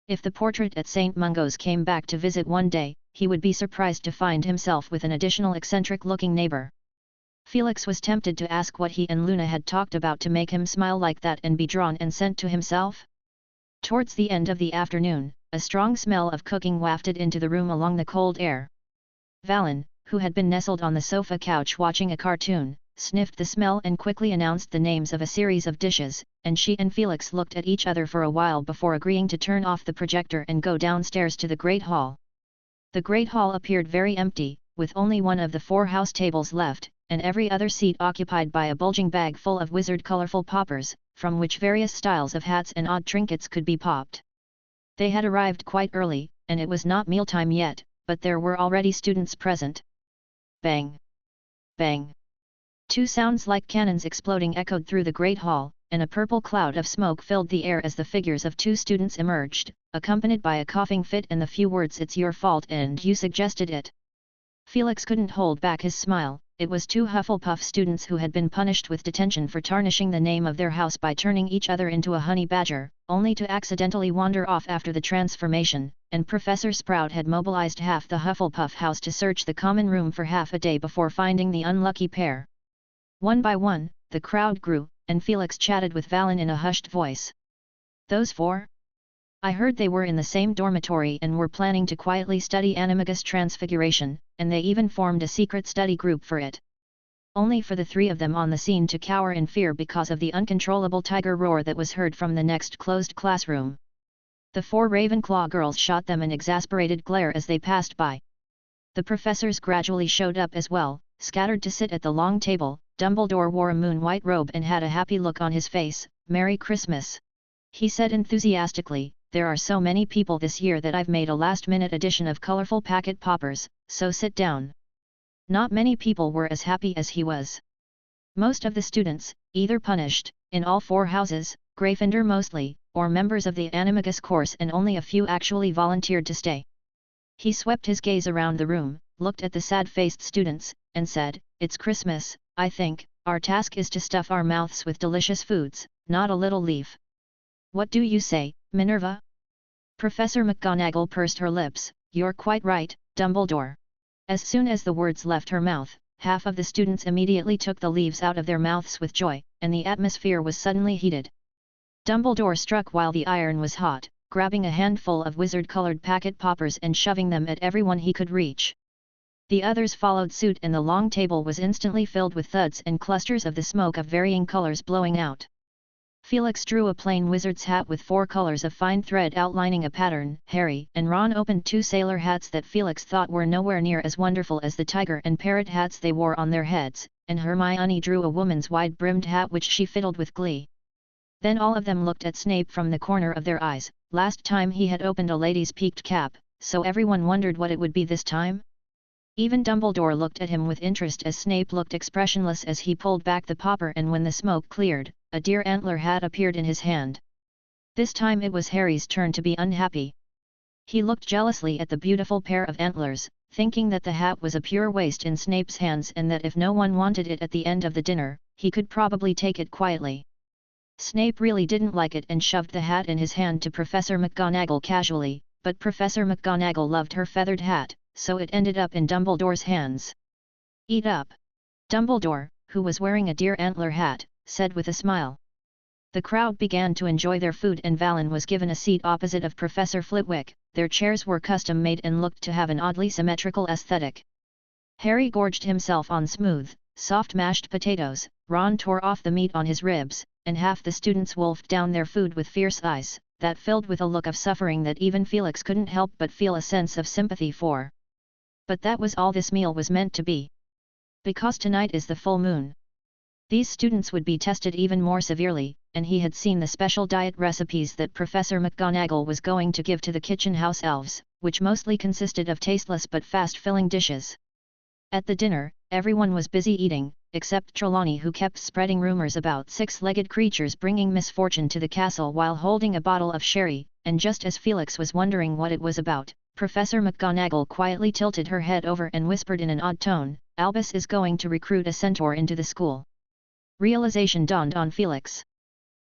If the portrait at St. Mungo's came back to visit one day, he would be surprised to find himself with an additional eccentric-looking neighbor. Felix was tempted to ask what he and Luna had talked about to make him smile like that and be drawn and sent to himself. Towards the end of the afternoon, a strong smell of cooking wafted into the room along the cold air. Valen, who had been nestled on the sofa couch watching a cartoon, sniffed the smell and quickly announced the names of a series of dishes, and she and Felix looked at each other for a while before agreeing to turn off the projector and go downstairs to the Great Hall. The Great Hall appeared very empty, with only one of the 4 house tables left, and every other seat occupied by a bulging bag full of wizard colorful poppers, from which various styles of hats and odd trinkets could be popped. They had arrived quite early, and it was not mealtime yet, but there were already students present. Bang! Bang! 2 sounds like cannons exploding echoed through the Great Hall, and a purple cloud of smoke filled the air as the figures of 2 students emerged, accompanied by a coughing fit and the few words, "It's your fault and you suggested it." Felix couldn't hold back his smile. It was 2 Hufflepuff students who had been punished with detention for tarnishing the name of their house by turning each other into a honey badger, only to accidentally wander off after the transformation, and Professor Sprout had mobilized half the Hufflepuff house to search the common room for half a day before finding the unlucky pair. One by one, the crowd grew, and Felix chatted with Valen in a hushed voice. "Those 4? I heard they were in the same dormitory and were planning to quietly study Animagus Transfiguration, and they even formed a secret study group for it. Only for the 3 of them on the scene to cower in fear because of the uncontrollable tiger roar that was heard from the next closed classroom. The 4 Ravenclaw girls shot them an exasperated glare as they passed by. The professors gradually showed up as well, scattered to sit at the long table. Dumbledore wore a moon-white robe and had a happy look on his face. "Merry Christmas," he said enthusiastically. "There are so many people this year that I've made a last-minute edition of colorful packet poppers, so sit down." Not many people were as happy as he was. Most of the students, either punished, in all 4 houses, Gryffindor mostly, or members of the Animagus course, and only a few actually volunteered to stay. He swept his gaze around the room, looked at the sad-faced students, and said, "It's Christmas, I think. Our task is to stuff our mouths with delicious foods, not a little leaf. What do you say, Minerva?" Professor McGonagall pursed her lips. "You're quite right, Dumbledore." As soon as the words left her mouth, half of the students immediately took the leaves out of their mouths with joy, and the atmosphere was suddenly heated. Dumbledore struck while the iron was hot, grabbing a handful of wizard-colored packet poppers and shoving them at everyone he could reach. The others followed suit and the long table was instantly filled with thuds and clusters of the smoke of varying colors blowing out. Felix drew a plain wizard's hat with 4 colors of fine thread outlining a pattern. Harry and Ron opened 2 sailor hats that Felix thought were nowhere near as wonderful as the tiger and parrot hats they wore on their heads, and Hermione drew a woman's wide-brimmed hat which she fiddled with glee. Then all of them looked at Snape from the corner of their eyes. Last time he had opened a lady's peaked cap, so everyone wondered what it would be this time. Even Dumbledore looked at him with interest as Snape looked expressionless as he pulled back the popper, and when the smoke cleared, a deer antler hat appeared in his hand. This time it was Harry's turn to be unhappy. He looked jealously at the beautiful pair of antlers, thinking that the hat was a pure waste in Snape's hands and that if no one wanted it at the end of the dinner, he could probably take it quietly. Snape really didn't like it and shoved the hat in his hand to Professor McGonagall casually, but Professor McGonagall loved her feathered hat, so it ended up in Dumbledore's hands. "Eat up!" Dumbledore, who was wearing a deer antler hat, said with a smile. The crowd began to enjoy their food and Valen was given a seat opposite of Professor Flitwick. Their chairs were custom-made and looked to have an oddly symmetrical aesthetic. Harry gorged himself on smooth, soft mashed potatoes, Ron tore off the meat on his ribs, and half the students wolfed down their food with fierce eyes, that filled with a look of suffering that even Felix couldn't help but feel a sense of sympathy for. But that was all this meal was meant to be. Because tonight is the full moon. These students would be tested even more severely, and he had seen the special diet recipes that Professor McGonagall was going to give to the kitchen house elves, which mostly consisted of tasteless but fast-filling dishes. At the dinner, everyone was busy eating, except Trelawney, who kept spreading rumors about 6-legged creatures bringing misfortune to the castle while holding a bottle of sherry, and just as Felix was wondering what it was about, Professor McGonagall quietly tilted her head over and whispered in an odd tone, "Albus is going to recruit a centaur into the school." Realization dawned on Felix.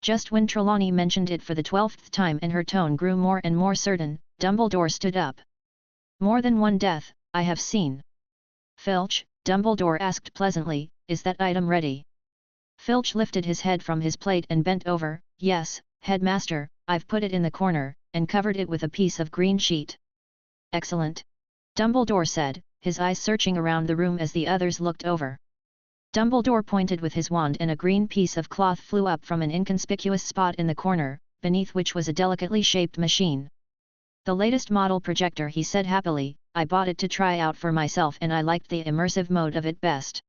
Just when Trelawney mentioned it for the 12th time and her tone grew more and more certain, Dumbledore stood up. "More than one death, I have seen." "Filch," Dumbledore asked pleasantly, "is that item ready?" Filch lifted his head from his plate and bent over. "Yes, Headmaster, I've put it in the corner, and covered it with a piece of green sheet." "Excellent," Dumbledore said, his eyes searching around the room as the others looked over. Dumbledore pointed with his wand and a green piece of cloth flew up from an inconspicuous spot in the corner, beneath which was a delicately shaped machine. "The latest model projector," he said happily. "I bought it to try out for myself and I liked the immersive mode of it best."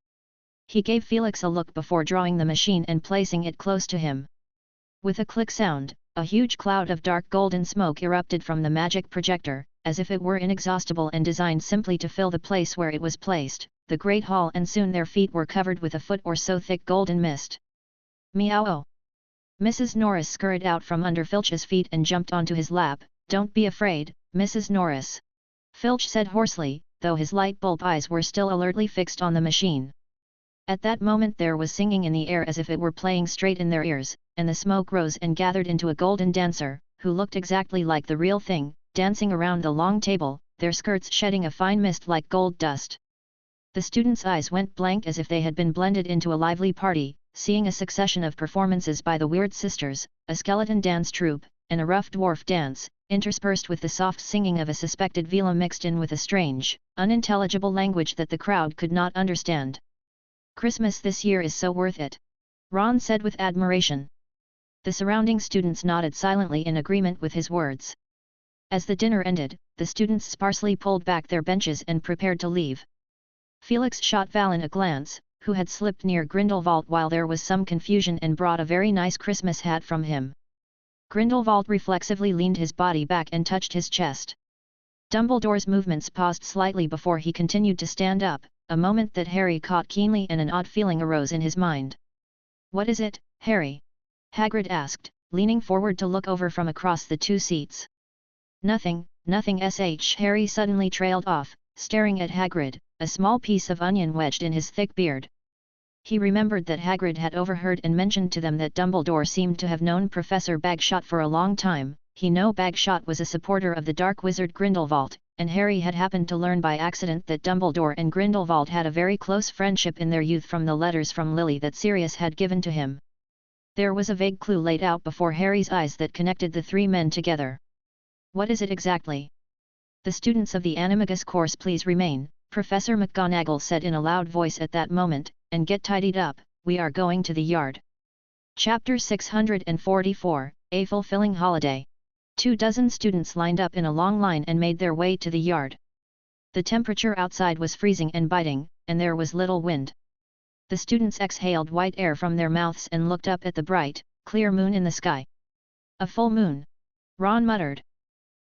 He gave Felix a look before drawing the machine and placing it close to him. With a click sound, a huge cloud of dark golden smoke erupted from the magic projector, as if it were inexhaustible and designed simply to fill the place where it was placed, the great hall, and soon their feet were covered with a foot or so thick golden mist. "Meow!" Mrs. Norris scurried out from under Filch's feet and jumped onto his lap. "Don't be afraid, Mrs. Norris," Filch said hoarsely, though his light bulb eyes were still alertly fixed on the machine. At that moment there was singing in the air as if it were playing straight in their ears, and the smoke rose and gathered into a golden dancer, who looked exactly like the real thing, dancing around the long table, their skirts shedding a fine mist like gold dust. The students' eyes went blank as if they had been blended into a lively party, seeing a succession of performances by the Weird Sisters, a skeleton dance troupe, and a rough dwarf dance, interspersed with the soft singing of a suspected vila mixed in with a strange, unintelligible language that the crowd could not understand. "Christmas this year is so worth it," Ron said with admiration. The surrounding students nodded silently in agreement with his words. As the dinner ended, the students sparsely pulled back their benches and prepared to leave. Felix shot Valen a glance, who had slipped near Grindelwald while there was some confusion and brought a very nice Christmas hat from him. Grindelwald reflexively leaned his body back and touched his chest. Dumbledore's movements paused slightly before he continued to stand up, a moment that Harry caught keenly, and an odd feeling arose in his mind. "What is it, Harry?" Hagrid asked, leaning forward to look over from across the 2 seats. Nothing, Harry suddenly trailed off, staring at Hagrid, a small piece of onion wedged in his thick beard. He remembered that Hagrid had overheard and mentioned to them that Dumbledore seemed to have known Professor Bagshot for a long time. He knew Bagshot was a supporter of the dark wizard Grindelwald, and Harry had happened to learn by accident that Dumbledore and Grindelwald had a very close friendship in their youth from the letters from Lily that Sirius had given to him. There was a vague clue laid out before Harry's eyes that connected the 3 men together. "What is it exactly?" "The students of the Animagus course please remain," Professor McGonagall said in a loud voice at that moment, and get tidied up, we are going to the yard. Chapter 644, A Fulfilling Holiday. 24 students lined up in a long line and made their way to the yard. The temperature outside was freezing and biting, and there was little wind. The students exhaled white air from their mouths and looked up at the bright, clear moon in the sky. A full moon, Ron muttered.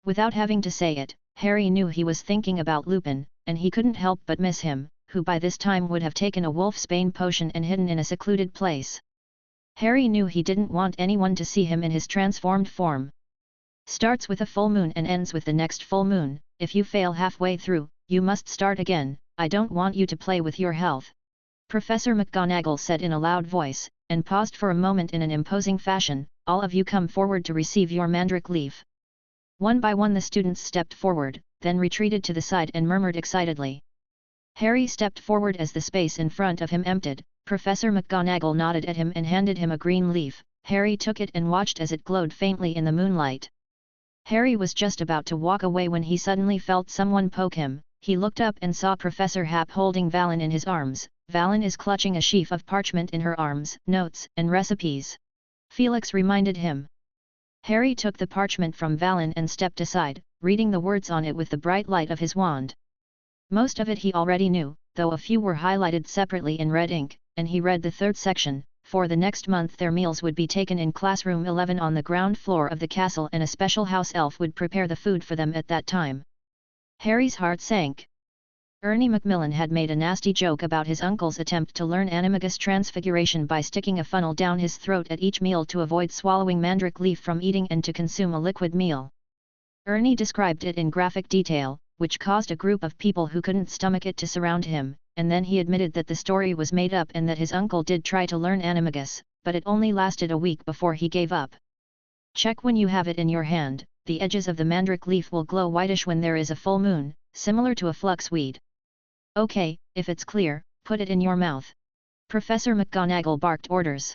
Without having to say it, Harry knew he was thinking about Lupin, and he couldn't help but miss him, who by this time would have taken a wolfsbane potion and hidden in a secluded place. Harry knew he didn't want anyone to see him in his transformed form. Starts with a full moon and ends with the next full moon. If you fail halfway through, you must start again. I don't want you to play with your health. Professor McGonagall said in a loud voice, and paused for a moment in an imposing fashion. All of you come forward to receive your mandrake leaf. One by one the students stepped forward, then retreated to the side and murmured excitedly. Harry stepped forward as the space in front of him emptied. Professor McGonagall nodded at him and handed him a green leaf. Harry took it and watched as it glowed faintly in the moonlight. Harry was just about to walk away when he suddenly felt someone poke him. He looked up and saw Professor Hap holding Valen in his arms. Valen is clutching a sheaf of parchment in her arms, notes and recipes. Felix reminded him. Harry took the parchment from Valen and stepped aside, reading the words on it with the bright light of his wand. Most of it he already knew, though a few were highlighted separately in red ink, and he read the third section. For the next month their meals would be taken in classroom 11 on the ground floor of the castle, and a special house elf would prepare the food for them at that time. Harry's heart sank. Ernie Macmillan had made a nasty joke about his uncle's attempt to learn animagus transfiguration by sticking a funnel down his throat at each meal to avoid swallowing mandrake leaf from eating and to consume a liquid meal. Ernie described it in graphic detail, which caused a group of people who couldn't stomach it to surround him, and then he admitted that the story was made up and that his uncle did try to learn animagus, but it only lasted a week before he gave up. Check when you have it in your hand. The edges of the mandrake leaf will glow whitish when there is a full moon, similar to a fluxweed. Okay, if it's clear, put it in your mouth. Professor McGonagall barked orders.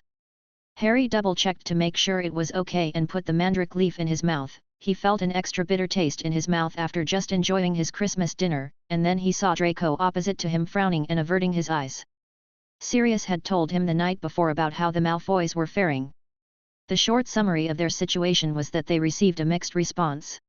Harry double-checked to make sure it was okay and put the mandrake leaf in his mouth. He felt an extra bitter taste in his mouth after just enjoying his Christmas dinner, and then he saw Draco opposite to him frowning and averting his eyes. Sirius had told him the night before about how the Malfoys were faring. The short summary of their situation was that they received a mixed response.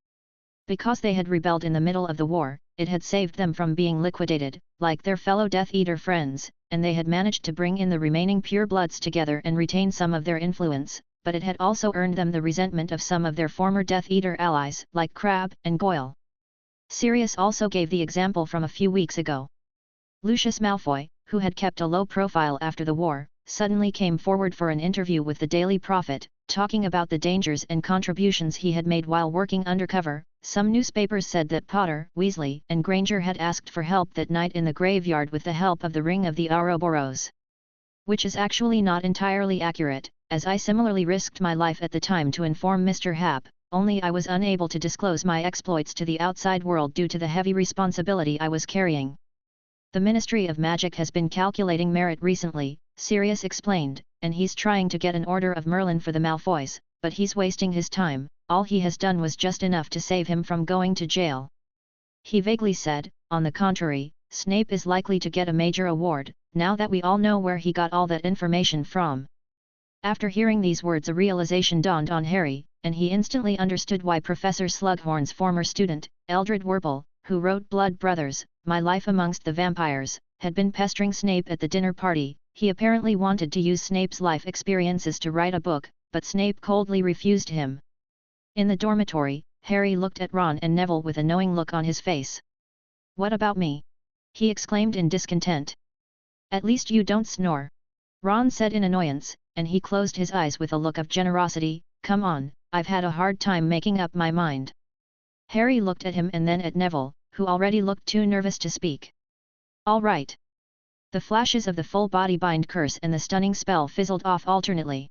Because they had rebelled in the middle of the war, it had saved them from being liquidated, like their fellow Death Eater friends, and they had managed to bring in the remaining purebloods together and retain some of their influence, but it had also earned them the resentment of some of their former Death Eater allies, like Crabbe and Goyle. Sirius also gave the example from a few weeks ago. Lucius Malfoy, who had kept a low profile after the war, suddenly came forward for an interview with the Daily Prophet, talking about the dangers and contributions he had made while working undercover. Some newspapers said that Potter, Weasley, and Granger had asked for help that night in the graveyard with the help of the Ring of the Ouroboros. Which is actually not entirely accurate, as I similarly risked my life at the time to inform Mr. Hap, only I was unable to disclose my exploits to the outside world due to the heavy responsibility I was carrying. The Ministry of Magic has been calculating merit recently, Sirius explained, and he's trying to get an Order of Merlin for the Malfoys, but he's wasting his time. All he has done was just enough to save him from going to jail. He vaguely said, on the contrary, Snape is likely to get a major award, now that we all know where he got all that information from. After hearing these words, a realization dawned on Harry, and he instantly understood why Professor Slughorn's former student, Eldred Werple, who wrote Blood Brothers, My Life Amongst the Vampires, had been pestering Snape at the dinner party. He apparently wanted to use Snape's life experiences to write a book, but Snape coldly refused him. In the dormitory, Harry looked at Ron and Neville with a knowing look on his face. What about me? He exclaimed in discontent. At least you don't snore. Ron said in annoyance, and he closed his eyes with a look of generosity. Come on, I've had a hard time making up my mind. Harry looked at him and then at Neville, who already looked too nervous to speak. All right. The flashes of the full-body bind curse and the stunning spell fizzled off alternately.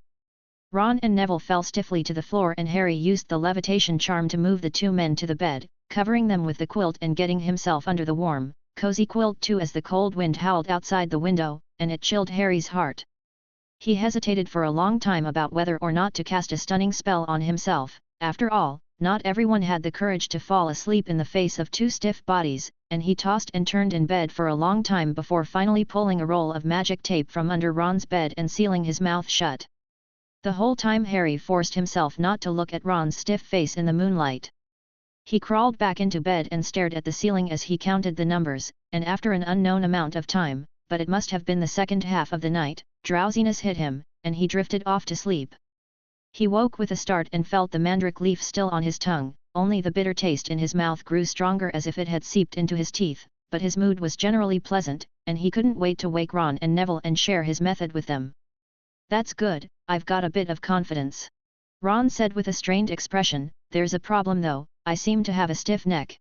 Ron and Neville fell stiffly to the floor, and Harry used the levitation charm to move the two men to the bed, covering them with the quilt and getting himself under the warm, cozy quilt too as the cold wind howled outside the window, and it chilled Harry's heart. He hesitated for a long time about whether or not to cast a stunning spell on himself. After all, not everyone had the courage to fall asleep in the face of two stiff bodies, and he tossed and turned in bed for a long time before finally pulling a roll of magic tape from under Ron's bed and sealing his mouth shut. The whole time Harry forced himself not to look at Ron's stiff face in the moonlight. He crawled back into bed and stared at the ceiling as he counted the numbers, and after an unknown amount of time, but it must have been the second half of the night, drowsiness hit him, and he drifted off to sleep. He woke with a start and felt the mandrake leaf still on his tongue, only the bitter taste in his mouth grew stronger as if it had seeped into his teeth, but his mood was generally pleasant, and he couldn't wait to wake Ron and Neville and share his method with them. "That's good, I've got a bit of confidence," Ron said with a strained expression. "There's a problem though, I seem to have a stiff neck."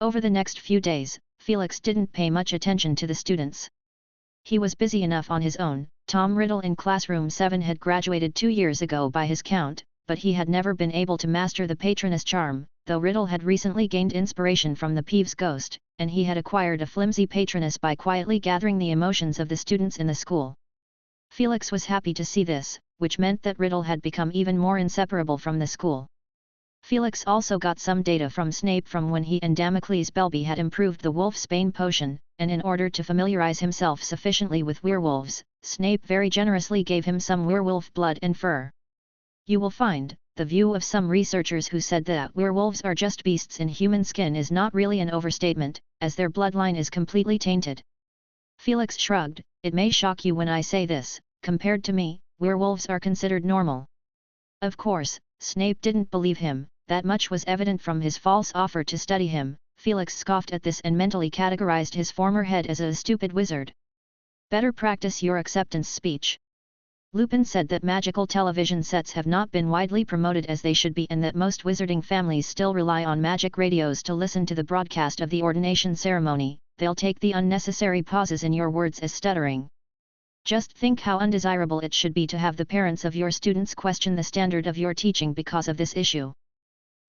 Over the next few days, Felix didn't pay much attention to the students. He was busy enough on his own. Tom Riddle in classroom 7 had graduated 2 years ago by his count, but he had never been able to master the patroness charm, though Riddle had recently gained inspiration from the Peeves ghost, and he had acquired a flimsy patroness by quietly gathering the emotions of the students in the school. Felix was happy to see this, which meant that Riddle had become even more inseparable from the school. Felix also got some data from Snape from when he and Damocles Belby had improved the Wolfsbane potion, and in order to familiarize himself sufficiently with werewolves, Snape very generously gave him some werewolf blood and fur. You will find, the view of some researchers who said that werewolves are just beasts in human skin is not really an overstatement, as their bloodline is completely tainted. Felix shrugged. "It may shock you when I say this, compared to me, werewolves are considered normal." Of course, Snape didn't believe him. That much was evident from his false offer to study him. Felix scoffed at this and mentally categorized his former head as a stupid wizard. "Better practice your acceptance speech." Lupin said that magical television sets have not been widely promoted as they should be, and that most wizarding families still rely on magic radios to listen to the broadcast of the ordination ceremony. They'll take the unnecessary pauses in your words as stuttering. Just think how undesirable it should be to have the parents of your students question the standard of your teaching because of this issue.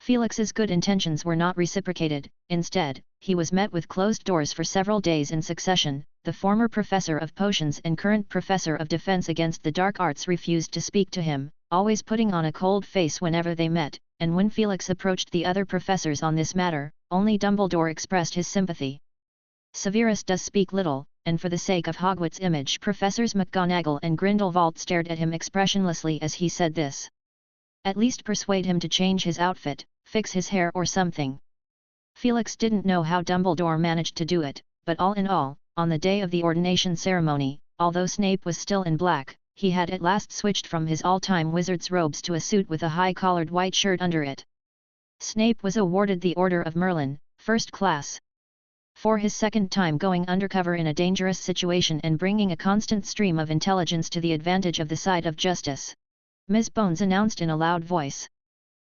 Felix's good intentions were not reciprocated. Instead, he was met with closed doors for several days in succession. The former professor of potions and current professor of defense against the dark arts refused to speak to him, always putting on a cold face whenever they met, and when Felix approached the other professors on this matter, only Dumbledore expressed his sympathy. Severus does speak little, and for the sake of Hogwarts' image, Professors McGonagall and Grindelwald stared at him expressionlessly as he said this. At least persuade him to change his outfit, fix his hair or something. Felix didn't know how Dumbledore managed to do it, but all in all, on the day of the ordination ceremony, although Snape was still in black, he had at last switched from his all-time wizard's robes to a suit with a high-collared white shirt under it. Snape was awarded the Order of Merlin, First Class. For his second time going undercover in a dangerous situation and bringing a constant stream of intelligence to the advantage of the side of justice. Ms. Bones announced in a loud voice.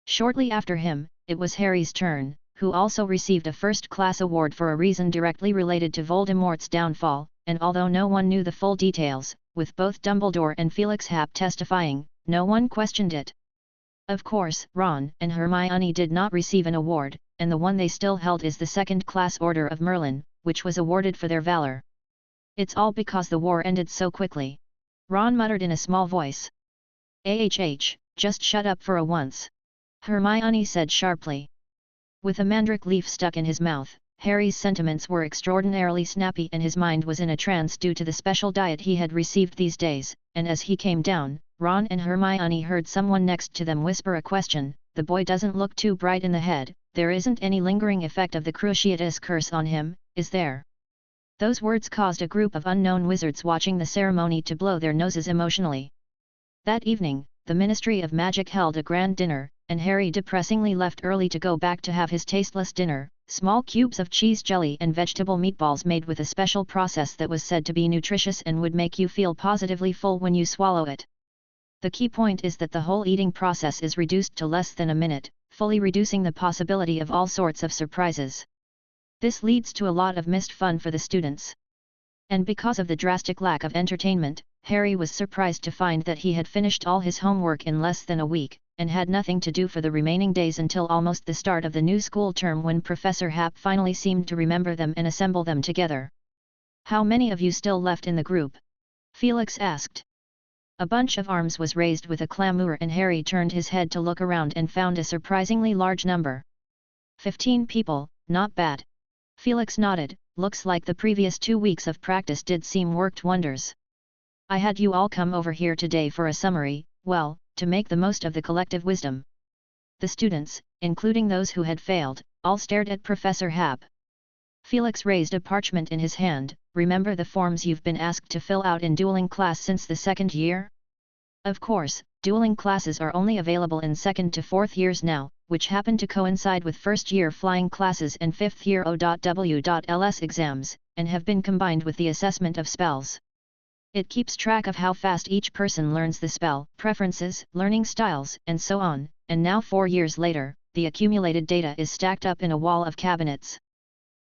Shortly after him, it was Harry's turn, who also received a first-class award for a reason directly related to Voldemort's downfall, and although no one knew the full details, with both Dumbledore and Felix Happ testifying, no one questioned it. Of course, Ron and Hermione did not receive an award, and the one they still held is the second-class Order of Merlin, which was awarded for their valor. "It's all because the war ended so quickly," Ron muttered in a small voice. Just shut up for a once," Hermione said sharply. With a mandrake leaf stuck in his mouth, Harry's sentiments were extraordinarily snappy and his mind was in a trance due to the special diet he had received these days, and as he came down, Ron and Hermione heard someone next to them whisper a question. "The boy doesn't look too bright in the head, there isn't any lingering effect of the Cruciatus curse on him, is there?" Those words caused a group of unknown wizards watching the ceremony to blow their noses emotionally. That evening, the Ministry of Magic held a grand dinner, and Harry depressingly left early to go back to have his tasteless dinner, small cubes of cheese jelly and vegetable meatballs made with a special process that was said to be nutritious and would make you feel positively full when you swallow it. The key point is that the whole eating process is reduced to less than a minute, fully reducing the possibility of all sorts of surprises. This leads to a lot of missed fun for the students. And because of the drastic lack of entertainment, Harry was surprised to find that he had finished all his homework in less than a week, and had nothing to do for the remaining days until almost the start of the new school term when Professor Happ finally seemed to remember them and assemble them together. "How many of you still left in the group?" Felix asked. A bunch of arms was raised with a clamour, and Harry turned his head to look around and found a surprisingly large number. 15 people, not bad. Felix nodded. Looks like the previous 2 weeks of practice did seem worked wonders. I had you all come over here today for a summary, well, to make the most of the collective wisdom. The students, including those who had failed, all stared at Professor Hap. Felix raised a parchment in his hand. Remember the forms you've been asked to fill out in dueling class since the 2nd year? Of course, dueling classes are only available in 2nd to 4th years now, which happen to coincide with 1st year flying classes and 5th year OWLS exams, and have been combined with the assessment of spells. It keeps track of how fast each person learns the spell, preferences, learning styles, and so on, and now 4 years later, the accumulated data is stacked up in a wall of cabinets.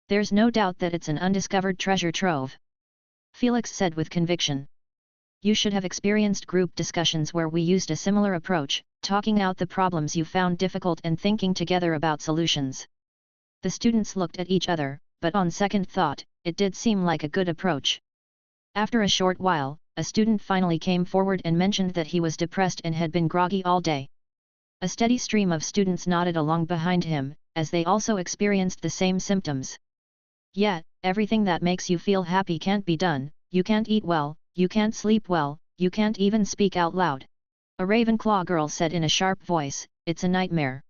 There's no doubt that it's an undiscovered treasure trove. Felix said with conviction. You should have experienced group discussions where we used a similar approach, talking out the problems you found difficult and thinking together about solutions. The students looked at each other, but on second thought, it did seem like a good approach. After a short while, a student finally came forward and mentioned that he was depressed and had been groggy all day. A steady stream of students nodded along behind him, as they also experienced the same symptoms. Yeah, everything that makes you feel happy can't be done. You can't eat well, you can't sleep well, you can't even speak out loud. A Ravenclaw girl said in a sharp voice, it's a nightmare.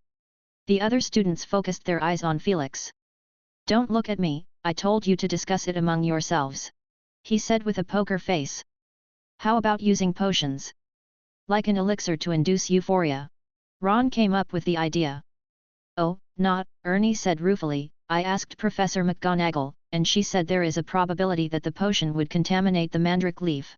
The other students focused their eyes on Felix. Don't look at me, I told you to discuss it among yourselves. He said with a poker face. How about using potions? Like an elixir to induce euphoria. Ron came up with the idea. Oh, not, Ernie said ruefully, I asked Professor McGonagall, and she said there is a probability that the potion would contaminate the mandrake leaf.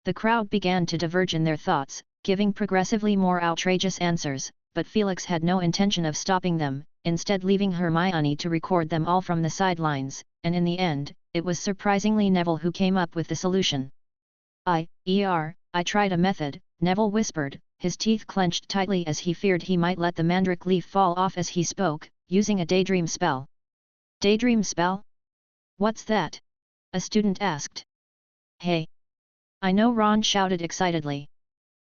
The crowd began to diverge in their thoughts, giving progressively more outrageous answers, but Felix had no intention of stopping them, instead leaving Hermione to record them all from the sidelines, and in the end, it was surprisingly Neville who came up with the solution. I tried a method, Neville whispered, his teeth clenched tightly as he feared he might let the mandrake leaf fall off as he spoke, using a daydream spell. Daydream spell? What's that? A student asked. Hey! I know, Ron shouted excitedly.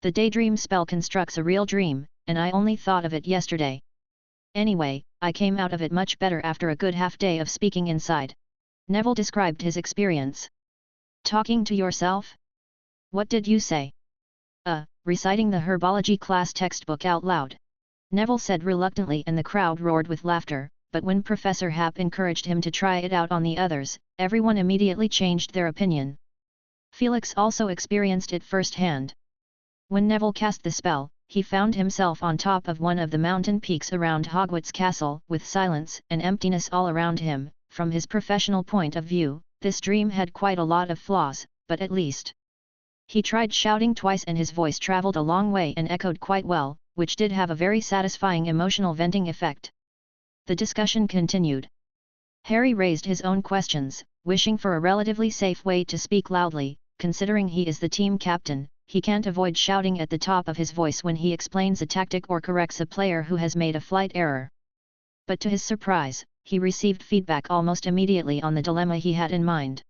The daydream spell constructs a real dream, and I only thought of it yesterday. Anyway, I came out of it much better after a good half day of speaking inside. Neville described his experience. Talking to yourself? What did you say? Reciting the herbology class textbook out loud. Neville said reluctantly, and the crowd roared with laughter, but when Professor Hap encouraged him to try it out on the others, everyone immediately changed their opinion. Felix also experienced it firsthand. When Neville cast the spell, he found himself on top of one of the mountain peaks around Hogwarts Castle, with silence and emptiness all around him. From his professional point of view, this dream had quite a lot of flaws, but at least. He tried shouting twice and his voice travelled a long way and echoed quite well, which did have a very satisfying emotional venting effect. The discussion continued. Harry raised his own questions, wishing for a relatively safe way to speak loudly. Considering he is the team captain, he can't avoid shouting at the top of his voice when he explains a tactic or corrects a player who has made a flight error. But to his surprise, he received feedback almost immediately on the dilemma he had in mind.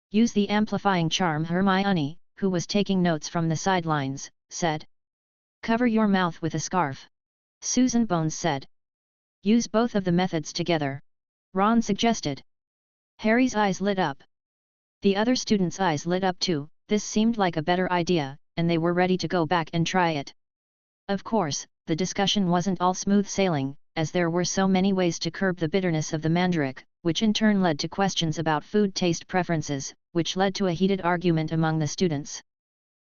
Use the amplifying charm, Hermione, who was taking notes from the sidelines, said. Cover your mouth with a scarf. Susan Bones said. Use both of the methods together. Ron suggested. Harry's eyes lit up. The other students' eyes lit up too. This seemed like a better idea, and they were ready to go back and try it. Of course, the discussion wasn't all smooth sailing, as there were so many ways to curb the bitterness of the mandrake, which in turn led to questions about food taste preferences, which led to a heated argument among the students.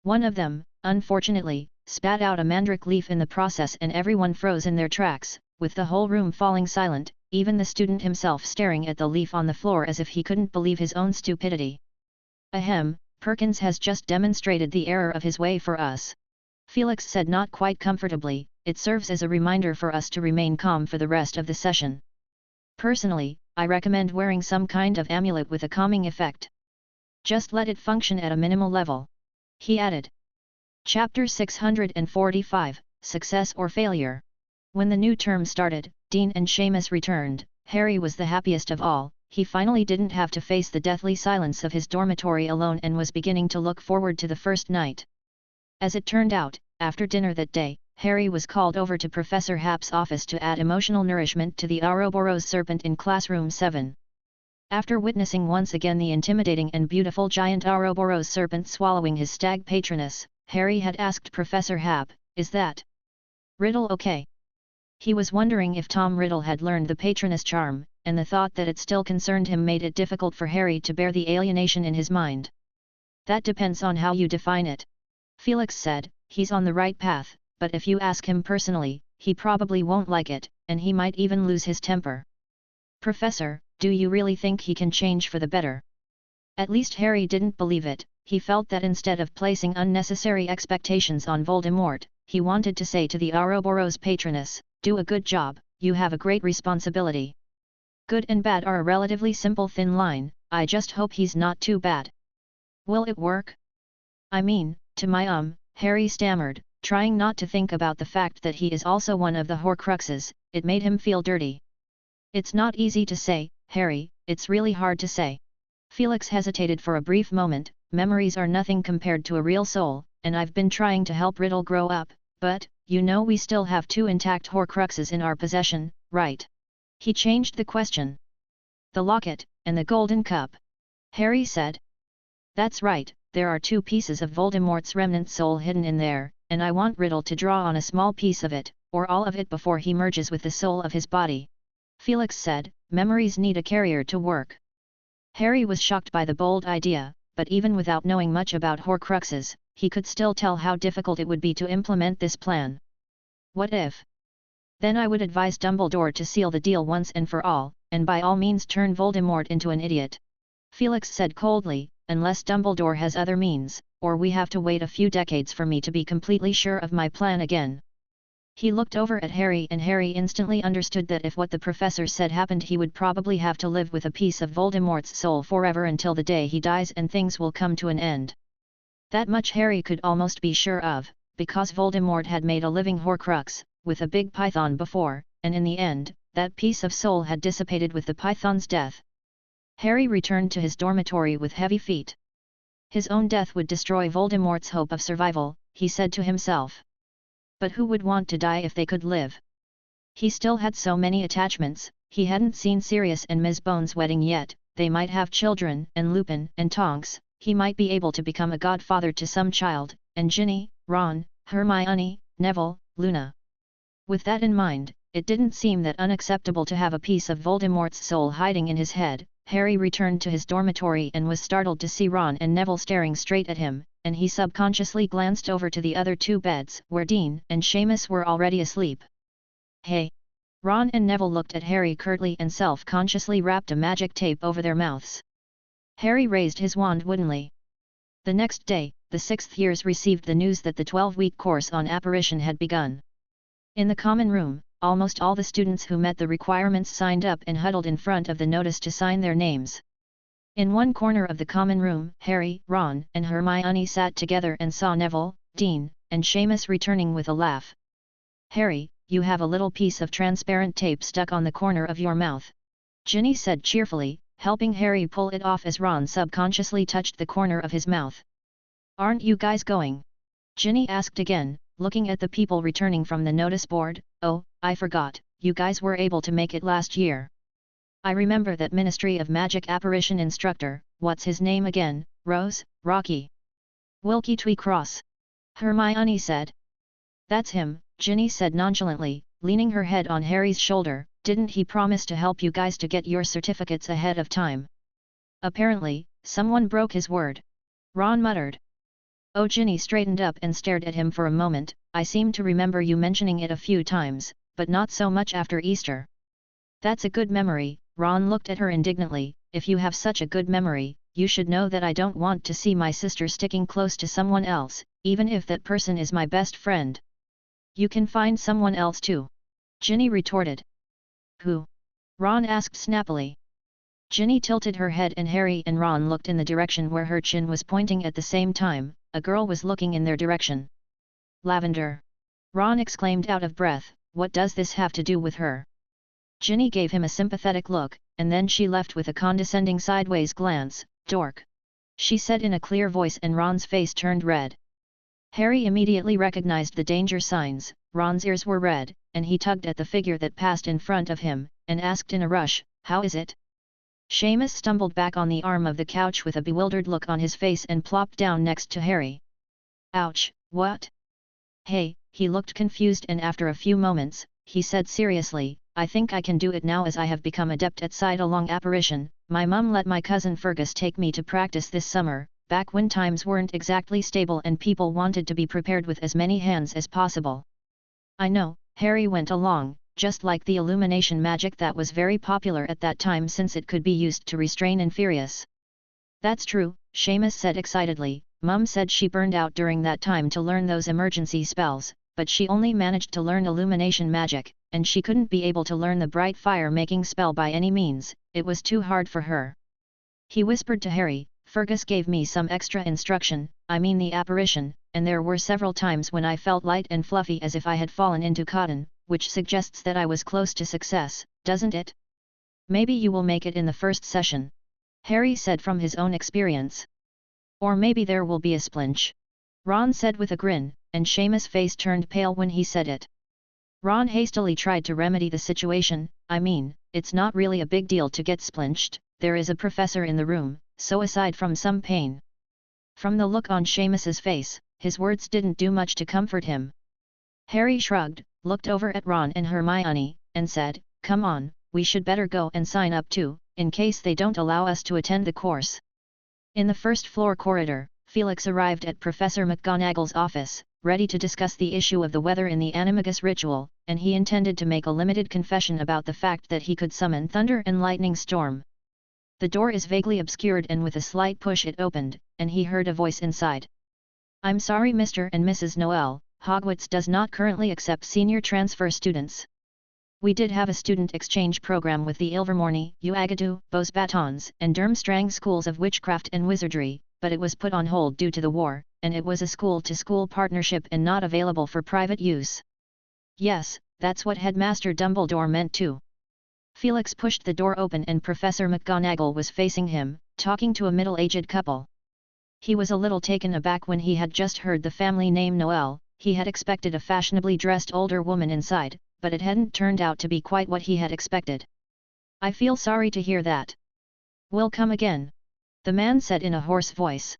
One of them, unfortunately, spat out a mandrake leaf in the process and everyone froze in their tracks, with the whole room falling silent, even the student himself staring at the leaf on the floor as if he couldn't believe his own stupidity. Ahem, Perkins has just demonstrated the error of his way for us. Felix said not quite comfortably, it serves as a reminder for us to remain calm for the rest of the session. Personally, I recommend wearing some kind of amulet with a calming effect. Just let it function at a minimal level. He added. Chapter 645, Success or Failure. When the new term started, Dean and Seamus returned. Harry was the happiest of all. He finally didn't have to face the deathly silence of his dormitory alone and was beginning to look forward to the first night. As it turned out, after dinner that day, Harry was called over to Professor Happ's office to add emotional nourishment to the Ouroboros serpent in classroom 7. After witnessing once again the intimidating and beautiful giant Ouroboros serpent swallowing his stag patroness, Harry had asked Professor Happ, "Is that riddle okay?" He was wondering if Tom Riddle had learned the patroness charm, and the thought that it still concerned him made it difficult for Harry to bear the alienation in his mind. "That depends on how you define it," Felix said. "He's on the right path, but if you ask him personally, he probably won't like it, and he might even lose his temper." "Professor, do you really think he can change for the better?" At least Harry didn't believe it. He felt that instead of placing unnecessary expectations on Voldemort, he wanted to say to the Ouroboros patroness, "Do a good job, you have a great responsibility." Good and bad are a relatively simple thin line. I just hope he's not too bad. "Will it work?" "I mean, to my Harry stammered, trying not to think about the fact that he is also one of the Horcruxes. It made him feel dirty. "It's not easy to say, Harry, it's really hard to say." Felix hesitated for a brief moment. "Memories are nothing compared to a real soul, and I've been trying to help Riddle grow up, but, you know, we still have 2 intact Horcruxes in our possession, right?" He changed the question. "The locket, and the golden cup," Harry said. "That's right, there are 2 pieces of Voldemort's remnant soul hidden in there, and I want Riddle to draw on a small piece of it, or all of it before he merges with the soul of his body." Felix said, "Memories need a carrier to work." Harry was shocked by the bold idea, but even without knowing much about Horcruxes, he could still tell how difficult it would be to implement this plan. "What if? Then I would advise Dumbledore to seal the deal once and for all, and by all means turn Voldemort into an idiot," Felix said coldly, "unless Dumbledore has other means, or we have to wait a few decades for me to be completely sure of my plan again." He looked over at Harry, and Harry instantly understood that if what the professor said happened, he would probably have to live with a piece of Voldemort's soul forever until the day he dies, and things will come to an end. That much Harry could almost be sure of, because Voldemort had made a living Horcrux, with a big python before, and in the end, that piece of soul had dissipated with the python's death. Harry returned to his dormitory with heavy feet. His own death would destroy Voldemort's hope of survival, he said to himself. But who would want to die if they could live? He still had so many attachments. He hadn't seen Sirius and Ms. Bones' wedding yet. They might have children, and Lupin and Tonks. He might be able to become a godfather to some child, and Ginny, Ron, Hermione, Neville, Luna. With that in mind, it didn't seem that unacceptable to have a piece of Voldemort's soul hiding in his head. Harry returned to his dormitory and was startled to see Ron and Neville staring straight at him, and he subconsciously glanced over to the other 2 beds, where Dean and Seamus were already asleep. "Hey!" Ron and Neville looked at Harry curtly and self-consciously wrapped a magic tape over their mouths. Harry raised his wand woodenly. The next day, the 6th years received the news that the 12-week course on apparition had begun. In the common room, almost all the students who met the requirements signed up and huddled in front of the notice to sign their names. In one corner of the common room, Harry, Ron, and Hermione sat together and saw Neville, Dean, and Seamus returning with a laugh. "Harry, you have a little piece of transparent tape stuck on the corner of your mouth," Ginny said cheerfully, helping Harry pull it off as Ron subconsciously touched the corner of his mouth. "Aren't you guys going?" Ginny asked again, looking at the people returning from the notice board. "Oh, I forgot, you guys were able to make it last year. I remember that Ministry of Magic apparition instructor, what's his name again, Rocky Wilkie Twycross," Hermione said. "That's him," Ginny said nonchalantly, leaning her head on Harry's shoulder. "Didn't he promise to help you guys to get your certificates ahead of time?" "Apparently, someone broke his word," Ron muttered. "Oh." Ginny straightened up and stared at him for a moment. "I seem to remember you mentioning it a few times, but not so much after Easter." "That's a good memory," Ron looked at her indignantly. "If you have such a good memory, you should know that I don't want to see my sister sticking close to someone else, even if that person is my best friend." "You can find someone else too," Ginny retorted. "Who?" Ron asked snappily. Ginny tilted her head and Harry and Ron looked in the direction where her chin was pointing at the same time. A girl was looking in their direction. "Lavender!" Ron exclaimed out of breath. "What does this have to do with her?" Ginny gave him a sympathetic look, and then she left with a condescending sideways glance. "Dork!" she said in a clear voice, and Ron's face turned red. Harry immediately recognized the danger signs. Ron's ears were red, and he tugged at the figure that passed in front of him, and asked in a rush, "How is it?" Seamus stumbled back on the arm of the couch with a bewildered look on his face and plopped down next to Harry. "Ouch, what?" "Hey," he looked confused, and after a few moments, he said seriously, "I think I can do it now as I have become adept at sight-along apparition. My mum let my cousin Fergus take me to practice this summer, back when times weren't exactly stable and people wanted to be prepared with as many hands as possible." "I know," Harry went along, "just like the illumination magic that was very popular at that time since it could be used to restrain inferius." "That's true," Seamus said excitedly. "Mum said she burned out during that time to learn those emergency spells, but she only managed to learn illumination magic, and she couldn't be able to learn the bright fire-making spell by any means, it was too hard for her." He whispered to Harry, "Fergus gave me some extra instruction, I mean the apparition, and there were several times when I felt light and fluffy as if I had fallen into cotton, which suggests that I was close to success, doesn't it? Maybe you will make it in the first session," Harry said from his own experience. "Or maybe there will be a splinch," Ron said with a grin, and Seamus' face turned pale when he said it. Ron hastily tried to remedy the situation. "I mean, it's not really a big deal to get splinched, there is a professor in the room, so aside from some pain." From the look on Seamus's face, his words didn't do much to comfort him. Harry shrugged, looked over at Ron and Hermione, and said, "Come on, we should better go and sign up too, in case they don't allow us to attend the course." In the first-floor corridor, Felix arrived at Professor McGonagall's office, ready to discuss the issue of the weather in the animagus ritual, and he intended to make a limited confession about the fact that he could summon thunder and lightning storm. The door is vaguely obscured, and with a slight push it opened, and he heard a voice inside. "I'm sorry, Mr. and Mrs. Noel, Hogwarts does not currently accept senior transfer students. We did have a student exchange program with the Ilvermorny, Uagadou, Beauxbatons, and Durmstrang schools of witchcraft and wizardry, but it was put on hold due to the war, and it was a school-to-school partnership and not available for private use." "Yes, that's what Headmaster Dumbledore meant too." Felix pushed the door open and Professor McGonagall was facing him, talking to a middle-aged couple. He was a little taken aback when he had just heard the family name Noel. He had expected a fashionably dressed older woman inside, but it hadn't turned out to be quite what he had expected. "I feel sorry to hear that. We'll come again," the man said in a hoarse voice.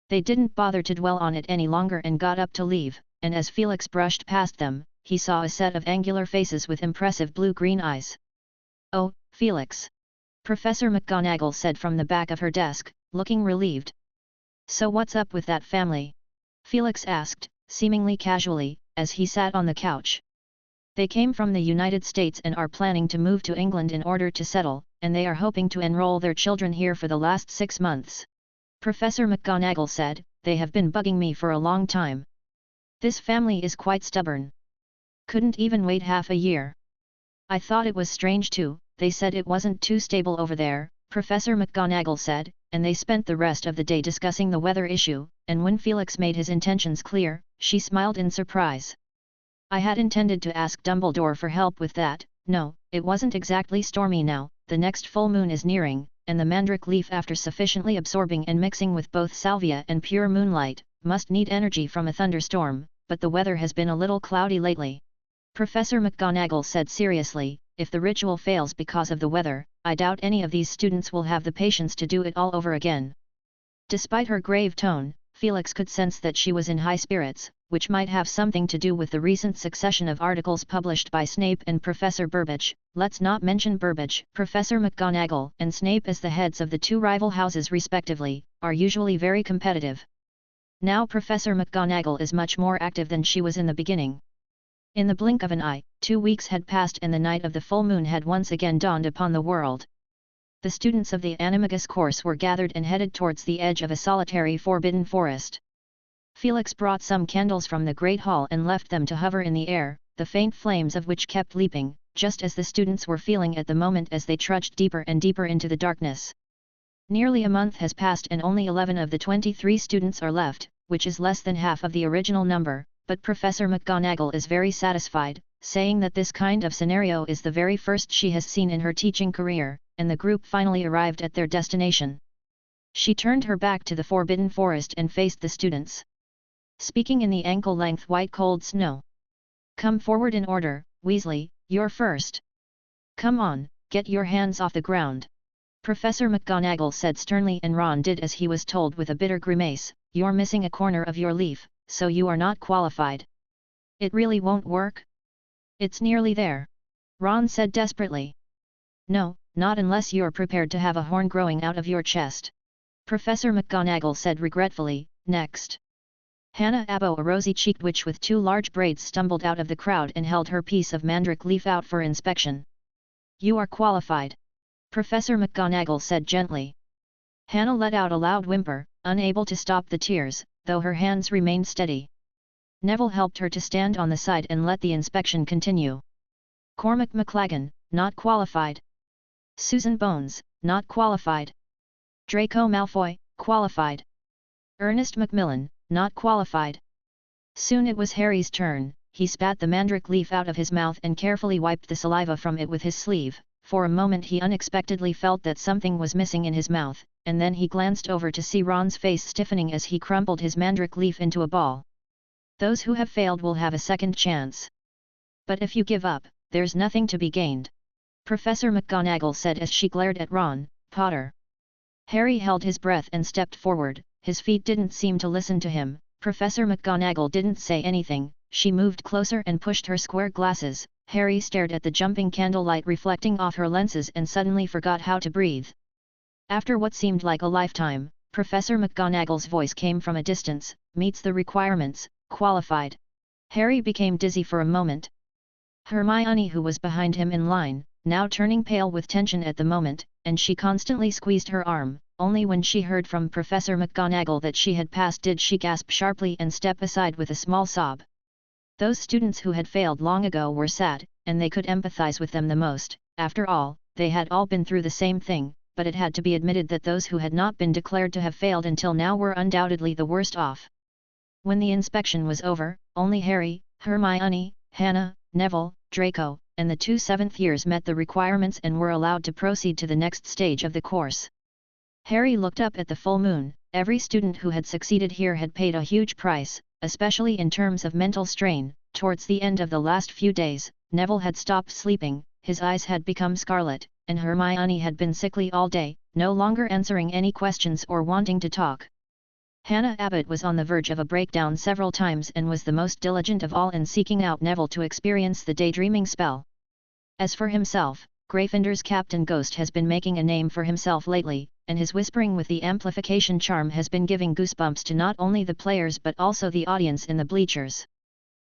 They didn't bother to dwell on it any longer and got up to leave, and as Felix brushed past them, he saw a set of angular faces with impressive blue-green eyes. "Oh, Felix," Professor McGonagall said from the back of her desk, looking relieved. "So what's up with that family?" Felix asked, seemingly casually, as he sat on the couch. "They came from the United States and are planning to move to England in order to settle, and they are hoping to enroll their children here for the last 6 months. Professor McGonagall said, "They have been bugging me for a long time. This family is quite stubborn. Couldn't even wait half a year. I thought it was strange too, they said it wasn't too stable over there," Professor McGonagall said, and they spent the rest of the day discussing the weather issue, and when Felix made his intentions clear, she smiled in surprise. "I had intended to ask Dumbledore for help with that. No, it wasn't exactly stormy now, the next full moon is nearing, and the mandrake leaf after sufficiently absorbing and mixing with both salvia and pure moonlight, must need energy from a thunderstorm, but the weather has been a little cloudy lately." Professor McGonagall said seriously, "If the ritual fails because of the weather, I doubt any of these students will have the patience to do it all over again." Despite her grave tone, Felix could sense that she was in high spirits, which might have something to do with the recent succession of articles published by Snape and Professor Burbage. Let's not mention Burbage. Professor McGonagall and Snape, as the heads of the two rival houses respectively, are usually very competitive. Now Professor McGonagall is much more active than she was in the beginning. In the blink of an eye, 2 weeks had passed and the night of the full moon had once again dawned upon the world. The students of the Animagus course were gathered and headed towards the edge of a solitary forbidden forest. Felix brought some candles from the Great Hall and left them to hover in the air, the faint flames of which kept leaping, just as the students were feeling at the moment as they trudged deeper and deeper into the darkness. Nearly a month has passed and only 11 of the 23 students are left, which is less than half of the original number, but Professor McGonagall is very satisfied, saying that this kind of scenario is the very first she has seen in her teaching career, and the group finally arrived at their destination. She turned her back to the Forbidden Forest and faced the students. speaking in the ankle-length white cold snow. "Come forward in order, Weasley, you're first. Come on, get your hands off the ground," Professor McGonagall said sternly, and Ron did as he was told with a bitter grimace. "You're missing a corner of your leaf, so you are not qualified." "It really won't work?" "It's nearly there," Ron said desperately. "No, not unless you're prepared to have a horn growing out of your chest," Professor McGonagall said regretfully. "Next." Hannah Abo, a rosy-cheeked witch with 2 large braids, stumbled out of the crowd and held her piece of mandrake leaf out for inspection. "You are qualified," Professor McGonagall said gently. Hannah let out a loud whimper, unable to stop the tears, though her hands remained steady. Neville helped her to stand on the side and let the inspection continue. "Cormac McLaggen, not qualified. Susan Bones, not qualified. Draco Malfoy, qualified. Ernest Macmillan, not qualified." Soon it was Harry's turn. He spat the mandrake leaf out of his mouth and carefully wiped the saliva from it with his sleeve. For a moment he unexpectedly felt that something was missing in his mouth, and then he glanced over to see Ron's face stiffening as he crumpled his mandrake leaf into a ball. "Those who have failed will have a second chance. But if you give up, there's nothing to be gained," Professor McGonagall said as she glared at Ron. "Potter." Harry held his breath and stepped forward. His feet didn't seem to listen to him. Professor McGonagall didn't say anything. She moved closer and pushed her square glasses. Harry stared at the jumping candlelight reflecting off her lenses and suddenly forgot how to breathe. After what seemed like a lifetime, Professor McGonagall's voice came from a distance. "Meets the requirements, qualified." Harry became dizzy for a moment. Hermione, who was behind him in line, now turning pale with tension at the moment, and she constantly squeezed her arm. Only when she heard from Professor McGonagall that she had passed did she gasp sharply and step aside with a small sob. Those students who had failed long ago were sad, and they could empathize with them the most. After all, they had all been through the same thing, but it had to be admitted that those who had not been declared to have failed until now were undoubtedly the worst off. When the inspection was over, only Harry, Hermione, Hannah, Neville, Draco, and the 2 7th years met the requirements and were allowed to proceed to the next stage of the course. Harry looked up at the full moon. Every student who had succeeded here had paid a huge price, especially in terms of mental strain. Towards the end of the last few days, Neville had stopped sleeping, his eyes had become scarlet, and Hermione had been sickly all day, no longer answering any questions or wanting to talk. Hannah Abbott was on the verge of a breakdown several times and was the most diligent of all in seeking out Neville to experience the daydreaming spell. As for himself, Gryffindor's Captain Ghost has been making a name for himself lately, and his whispering with the amplification charm has been giving goosebumps to not only the players but also the audience in the bleachers.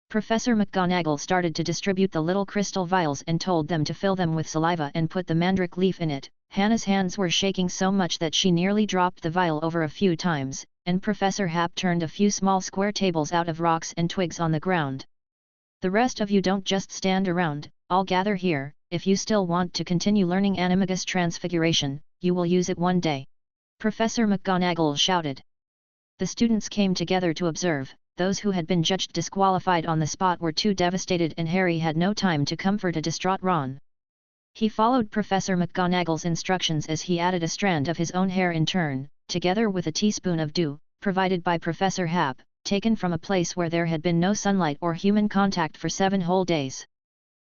Professor McGonagall started to distribute the little crystal vials and told them to fill them with saliva and put the mandrake leaf in it. Hannah's hands were shaking so much that she nearly dropped the vial over a few times, and Professor Hap turned a few small square tables out of rocks and twigs on the ground. "The rest of you don't just stand around, all gather here. If you still want to continue learning Animagus Transfiguration, you will use it one day," Professor McGonagall shouted. The students came together to observe. Those who had been judged disqualified on the spot were too devastated, and Harry had no time to comfort a distraught Ron. He followed Professor McGonagall's instructions as he added a strand of his own hair in turn, together with a teaspoon of dew, provided by Professor Hap, taken from a place where there had been no sunlight or human contact for 7 whole days.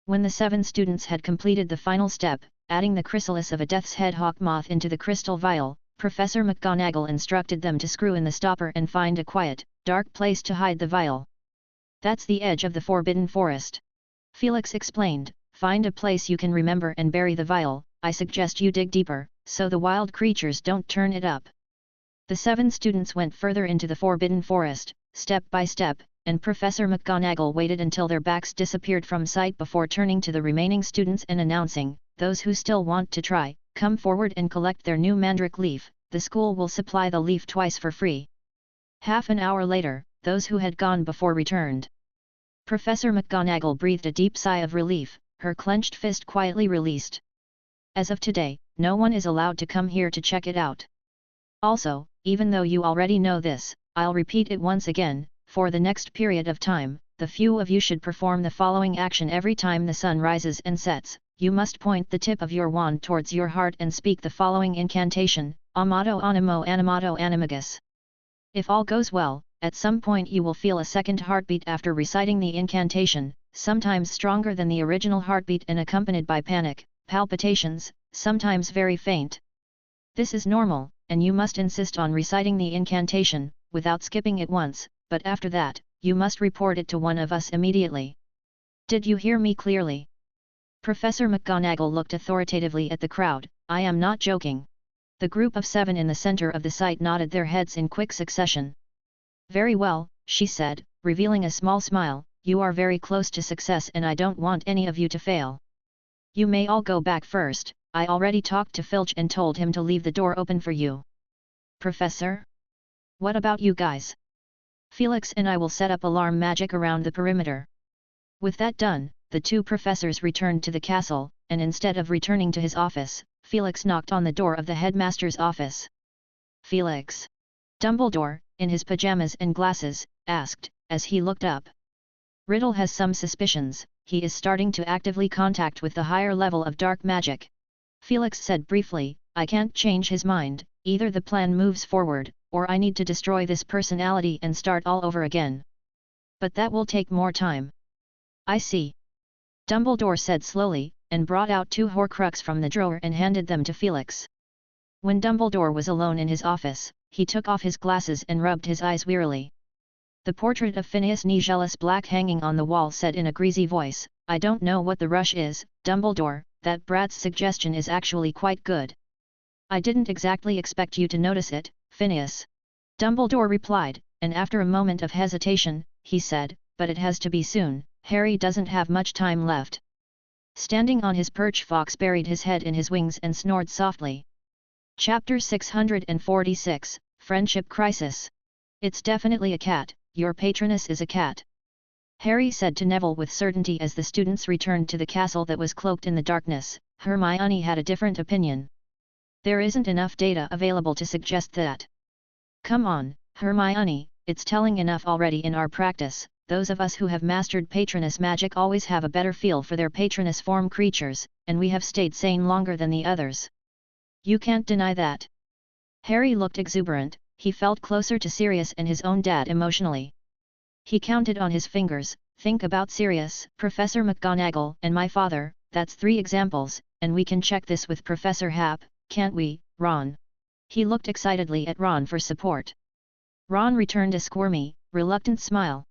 When the 7 students had completed the final step, adding the chrysalis of a death's head hawk moth into the crystal vial, Professor McGonagall instructed them to screw in the stopper and find a quiet, dark place to hide the vial. "That's the edge of the Forbidden Forest," Felix explained. "Find a place you can remember and bury the vial. I suggest you dig deeper, so the wild creatures don't turn it up." The 7 students went further into the Forbidden Forest, step by step, and Professor McGonagall waited until their backs disappeared from sight before turning to the remaining students and announcing, "Those who still want to try, come forward and collect their new mandrake leaf. The school will supply the leaf twice for free." Half an hour later, those who had gone before returned. Professor McGonagall breathed a deep sigh of relief, her clenched fist quietly released. "As of today, no one is allowed to come here to check it out. Also, even though you already know this, I'll repeat it once again. For the next period of time, the few of you should perform the following action every time the sun rises and sets. You must point the tip of your wand towards your heart and speak the following incantation, Amato Animo Animato Animagus. If all goes well, At some point you will feel a second heartbeat after reciting the incantation, sometimes stronger than the original heartbeat and accompanied by panic, palpitations, sometimes very faint. This is normal, and you must insist on reciting the incantation, without skipping it once, but after that, you must report it to one of us immediately. Did you hear me clearly? Professor McGonagall looked authoritatively at the crowd. I am not joking. The group of 7 in the center of the site nodded their heads in quick succession. Very well, she said, revealing a small smile, you are very close to success and I don't want any of you to fail. You may all go back first, I already talked to Filch and told him to leave the door open for you. Professor? What about you guys? Felix and I will set up alarm magic around the perimeter. With that done, the 2 professors returned to the castle, and instead of returning to his office, Felix knocked on the door of the headmaster's office. Felix? Dumbledore, in his pajamas and glasses, asked, as he looked up. Riddle has some suspicions, he is starting to actively contact with the higher level of dark magic. Felix said briefly, I can't change his mind, either the plan moves forward, or I need to destroy this personality and start all over again. But that will take more time. I see. Dumbledore said slowly, and brought out 2 Horcrux from the drawer and handed them to Felix. When Dumbledore was alone in his office, he took off his glasses and rubbed his eyes wearily. The portrait of Phineas Nigellus Black hanging on the wall said in a greasy voice, I don't know what the rush is, Dumbledore, that brat's suggestion is actually quite good. I didn't exactly expect you to notice it, Phineas. Dumbledore replied, and after a moment of hesitation, he said, but it has to be soon, Harry doesn't have much time left. Standing on his perch, Fawkes buried his head in his wings and snored softly. Chapter 646, Friendship Crisis. It's definitely a cat, your patroness is a cat. Harry said to Neville with certainty as the students returned to the castle that was cloaked in the darkness. Hermione had a different opinion. There isn't enough data available to suggest that. Come on, Hermione, it's telling enough already in our practice. Those of us who have mastered patroness magic always have a better feel for their patroness form creatures, and we have stayed sane longer than the others. You can't deny that. Harry looked exuberant, he felt closer to Sirius and his own dad emotionally. He counted on his fingers, think about Sirius, Professor McGonagall, and my father, that's 3 examples, and we can check this with Professor Hap, can't we, Ron? He looked excitedly at Ron for support. Ron returned a squirmy, reluctant smile.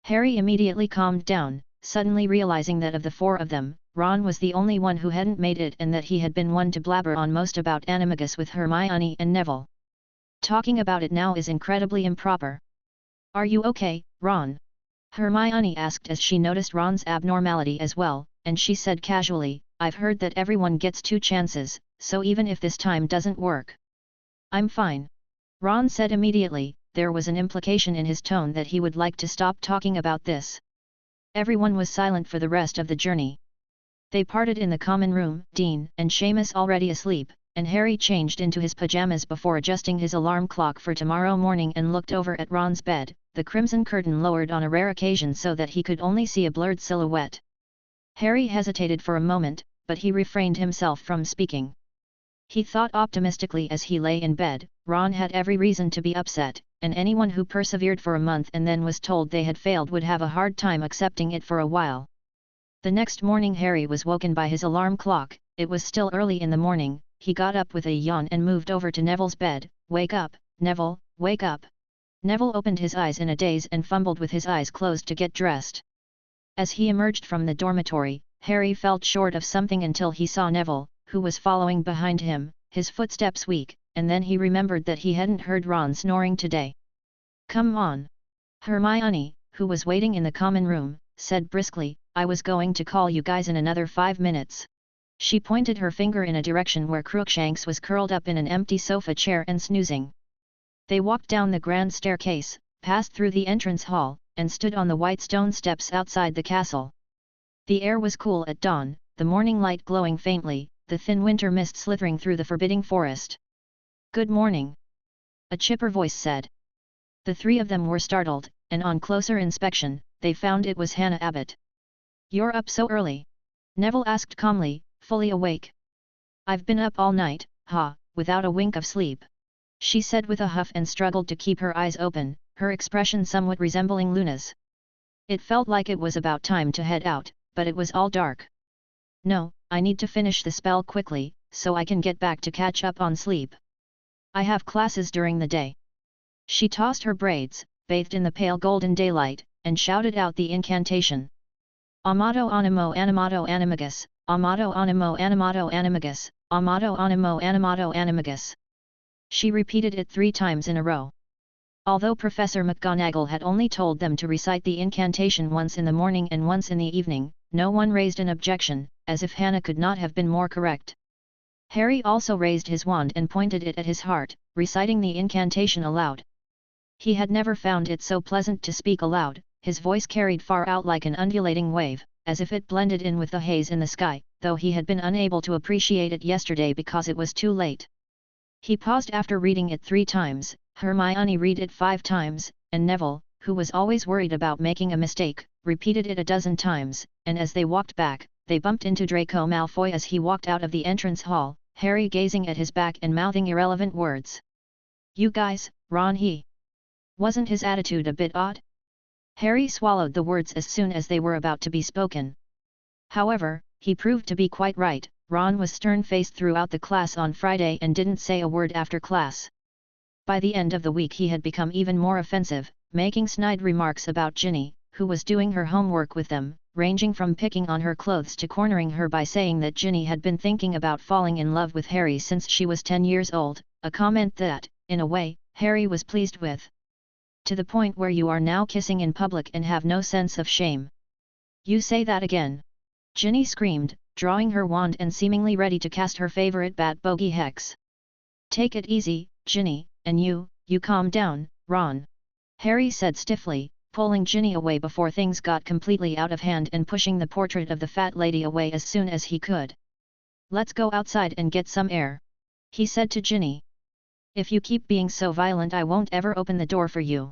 Harry immediately calmed down, suddenly realizing that of the 4 of them, Ron was the only one who hadn't made it and that he had been one to blabber on most about Animagus with Hermione and Neville. Talking about it now is incredibly improper. Are you okay, Ron? Hermione asked as she noticed Ron's abnormality as well, and she said casually, I've heard that everyone gets 2 chances, so even if this time doesn't work. I'm fine. Ron said immediately, there was an implication in his tone that he would like to stop talking about this. Everyone was silent for the rest of the journey. They parted in the common room, Dean and Seamus already asleep, and Harry changed into his pajamas before adjusting his alarm clock for tomorrow morning and looked over at Ron's bed, the crimson curtain lowered on a rare occasion so that he could only see a blurred silhouette. Harry hesitated for a moment, but he refrained himself from speaking. He thought optimistically as he lay in bed, Ron had every reason to be upset, and anyone who persevered for a month and then was told they had failed would have a hard time accepting it for a while. The next morning Harry was woken by his alarm clock. It was still early in the morning. He got up with a yawn and moved over to Neville's bed. Wake up, Neville, wake up. Neville opened his eyes in a daze and fumbled with his eyes closed to get dressed. As he emerged from the dormitory, Harry felt short of something until he saw Neville, who was following behind him, his footsteps weak, and then he remembered that he hadn't heard Ron snoring today. Come on. Hermione, who was waiting in the common room, said briskly, I was going to call you guys in another 5 minutes. She pointed her finger in a direction where Crookshanks was curled up in an empty sofa chair and snoozing. They walked down the grand staircase, passed through the entrance hall, and stood on the white stone steps outside the castle. The air was cool at dawn, the morning light glowing faintly, the thin winter mist slithering through the forbidding forest. Good morning. A chipper voice said. The 3 of them were startled, and on closer inspection, they found it was Hannah Abbott. You're up so early? Neville asked calmly, fully awake. I've been up all night, without a wink of sleep. She said with a huff and struggled to keep her eyes open, her expression somewhat resembling Luna's. It felt like it was about time to head out, but it was all dark. No, I need to finish the spell quickly, so I can get back to catch up on sleep. I have classes during the day. She tossed her braids, bathed in the pale golden daylight, and shouted out the incantation. Amato animo animato animagus, Amato animo animato animagus, Amato animo animato animagus. She repeated it 3 times in a row. Although Professor McGonagall had only told them to recite the incantation once in the morning and once in the evening, no one raised an objection, as if Hannah could not have been more correct. Harry also raised his wand and pointed it at his heart, reciting the incantation aloud. He had never found it so pleasant to speak aloud, his voice carried far out like an undulating wave, as if it blended in with the haze in the sky, though he had been unable to appreciate it yesterday because it was too late. He paused after reading it 3 times, Hermione read it 5 times, and Neville, who was always worried about making a mistake, repeated it a dozen times, and as they walked back, they bumped into Draco Malfoy as he walked out of the entrance hall, Harry gazing at his back and mouthing irrelevant words. "You guys, Ron he." Wasn't his attitude a bit odd? Harry swallowed the words as soon as they were about to be spoken. However, he proved to be quite right. Ron was stern-faced throughout the class on Friday and didn't say a word after class. By the end of the week he had become even more offensive, making snide remarks about Ginny, who was doing her homework with them, ranging from picking on her clothes to cornering her by saying that Ginny had been thinking about falling in love with Harry since she was 10 years old, a comment that, in a way, Harry was pleased with. To the point where you are now kissing in public and have no sense of shame. You say that again? Ginny screamed, drawing her wand and seemingly ready to cast her favorite bat bogey hex. Take it easy, Ginny, and you calm down, Ron. Harry said stiffly, pulling Ginny away before things got completely out of hand and pushing the portrait of the fat lady away as soon as he could. Let's go outside and get some air, he said to Ginny. If you keep being so violent I won't ever open the door for you.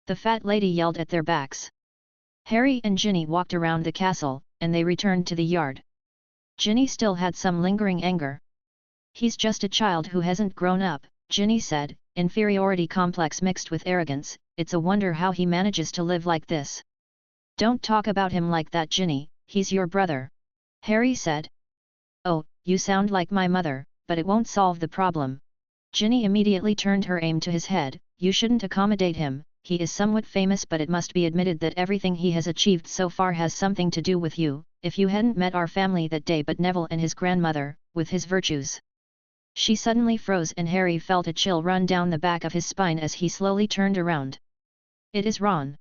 The fat lady yelled at their backs. Harry and Ginny walked around the castle, and they returned to the yard. Ginny still had some lingering anger. He's just a child who hasn't grown up, Ginny said, inferiority complex mixed with arrogance, it's a wonder how he manages to live like this. Don't talk about him like that, Ginny, he's your brother. Harry said. Oh, you sound like my mother, but it won't solve the problem. Ginny immediately turned her aim to his head. You shouldn't accommodate him, he is somewhat famous, but it must be admitted that everything he has achieved so far has something to do with you. If you hadn't met our family that day but Neville and his grandmother, with his virtues. She suddenly froze and Harry felt a chill run down the back of his spine as he slowly turned around. It is Ron.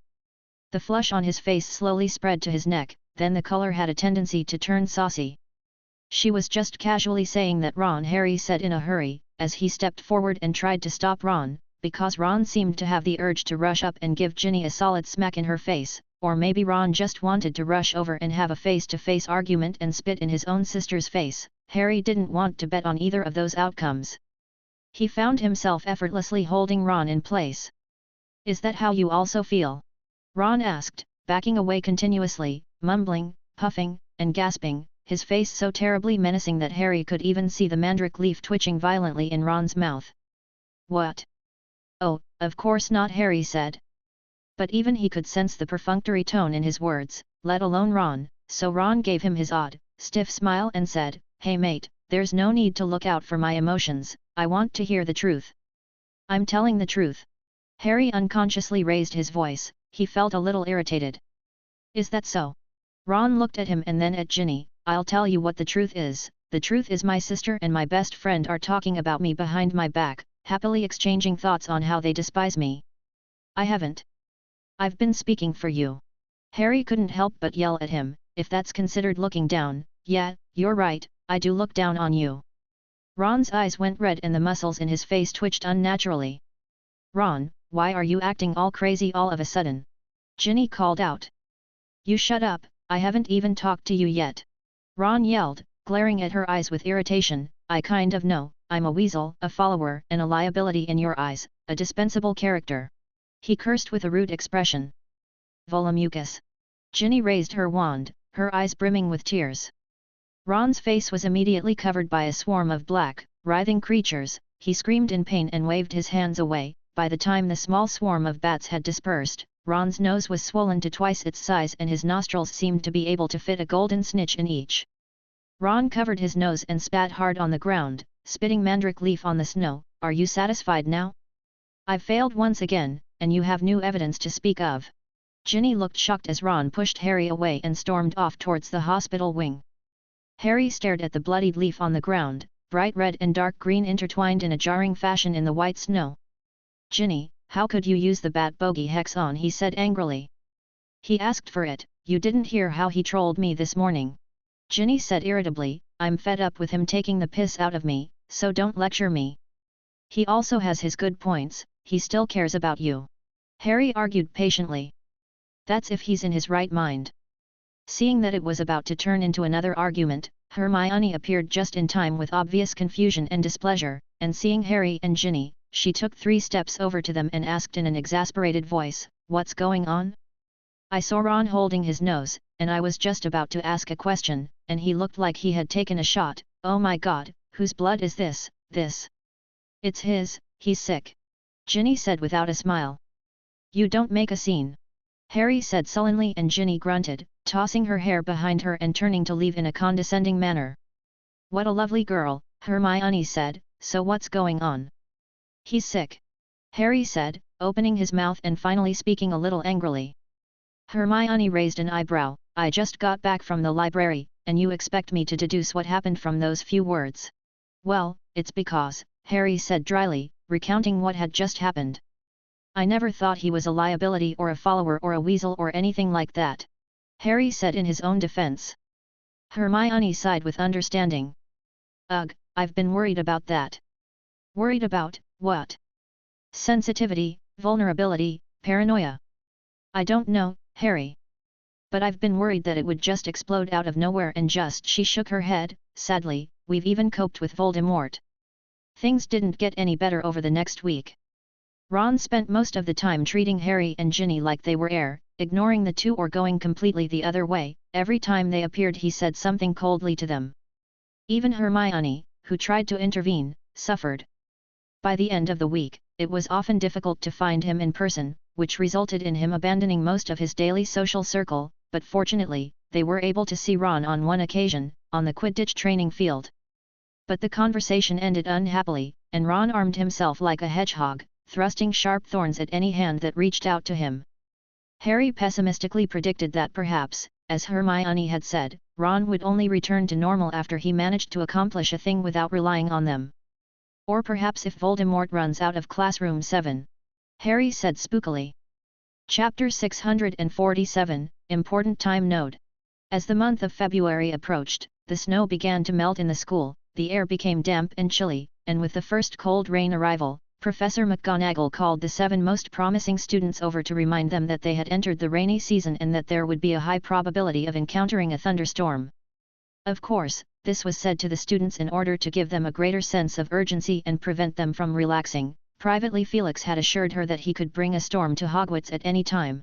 The flush on his face slowly spread to his neck, then the color had a tendency to turn saucy. She was just casually saying that, Ron, Harry said in a hurry, as he stepped forward and tried to stop Ron, because Ron seemed to have the urge to rush up and give Ginny a solid smack in her face, or maybe Ron just wanted to rush over and have a face-to-face argument and spit in his own sister's face. Harry didn't want to bet on either of those outcomes. He found himself effortlessly holding Ron in place. Is that how you also feel? Ron asked, backing away continuously, mumbling, puffing, and gasping, his face so terribly menacing that Harry could even see the mandrake leaf twitching violently in Ron's mouth. What? Oh, of course not, Harry said. But even he could sense the perfunctory tone in his words, let alone Ron, so Ron gave him his odd, stiff smile and said, Hey mate, there's no need to look out for my emotions, I want to hear the truth. I'm telling the truth. Harry unconsciously raised his voice, he felt a little irritated. Is that so? Ron looked at him and then at Ginny. I'll tell you what the truth is. The truth is my sister and my best friend are talking about me behind my back, happily exchanging thoughts on how they despise me. I haven't. I've been speaking for you. Harry couldn't help but yell at him, if that's considered looking down. Yeah, you're right, I do look down on you. Ron's eyes went red and the muscles in his face twitched unnaturally. Ron, why are you acting all crazy all of a sudden? Ginny called out. You shut up, I haven't even talked to you yet. Ron yelled, glaring at her eyes with irritation. I kind of know, I'm a weasel, a follower, and a liability in your eyes, a dispensable character. He cursed with a rude expression. Volumucus. Ginny raised her wand, her eyes brimming with tears. Ron's face was immediately covered by a swarm of black, writhing creatures. He screamed in pain and waved his hands away, by the time the small swarm of bats had dispersed, Ron's nose was swollen to twice its size and his nostrils seemed to be able to fit a golden snitch in each. Ron covered his nose and spat hard on the ground, spitting mandrake leaf on the snow. "Are you satisfied now? I've failed once again, and you have new evidence to speak of." Ginny looked shocked as Ron pushed Harry away and stormed off towards the hospital wing. Harry stared at the bloodied leaf on the ground, bright red and dark green intertwined in a jarring fashion in the white snow. "Ginny, how could you use the bat bogey hex on?" he said angrily. "He asked for it, you didn't hear how he trolled me this morning." Ginny said irritably, "I'm fed up with him taking the piss out of me, so don't lecture me. He also has his good points, he still cares about you." Harry argued patiently. "That's if he's in his right mind." Seeing that it was about to turn into another argument, Hermione appeared just in time with obvious confusion and displeasure, and seeing Harry and Ginny, she took 3 steps over to them and asked in an exasperated voice, "What's going on?" "I saw Ron holding his nose, and I was just about to ask a question, and he looked like he had taken a shot. Oh my god, whose blood is this? It's his, he's sick," Ginny said without a smile. "You don't make a scene," Harry said sullenly, and Ginny grunted, tossing her hair behind her and turning to leave in a condescending manner. "What a lovely girl," Hermione said, "so what's going on?" "He's sick," Harry said, opening his mouth and finally speaking a little angrily. Hermione raised an eyebrow. "I just got back from the library, and you expect me to deduce what happened from those few words?" "Well, it's because," Harry said dryly, recounting what had just happened. "I never thought he was a liability or a follower or a weasel or anything like that," Harry said in his own defense. Hermione sighed with understanding. "Ugh, I've been worried about that." "Worried about, what?" "Sensitivity, vulnerability, paranoia." "I don't know, Harry. But I've been worried that it would just explode out of nowhere and just..." She shook her head, sadly. "We've even coped with Voldemort." Things didn't get any better over the next week. Ron spent most of the time treating Harry and Ginny like they were air, ignoring the two or going completely the other way. Every time they appeared he said something coldly to them. Even Hermione, who tried to intervene, suffered. By the end of the week, it was often difficult to find him in person, which resulted in him abandoning most of his daily social circle, but fortunately, they were able to see Ron on one occasion, on the Quidditch training field. But the conversation ended unhappily, and Ron armed himself like a hedgehog, thrusting sharp thorns at any hand that reached out to him. Harry pessimistically predicted that perhaps, as Hermione had said, Ron would only return to normal after he managed to accomplish a thing without relying on them. Or perhaps if Voldemort runs out of Classroom 7. Harry said spookily. Chapter 647, Important Time Node. As the month of February approached, the snow began to melt in the school, the air became damp and chilly, and with the first cold rain arrival, Professor McGonagall called the 7 most promising students over to remind them that they had entered the rainy season and that there would be a high probability of encountering a thunderstorm. Of course, this was said to the students in order to give them a greater sense of urgency and prevent them from relaxing. Privately, Felix had assured her that he could bring a storm to Hogwarts at any time.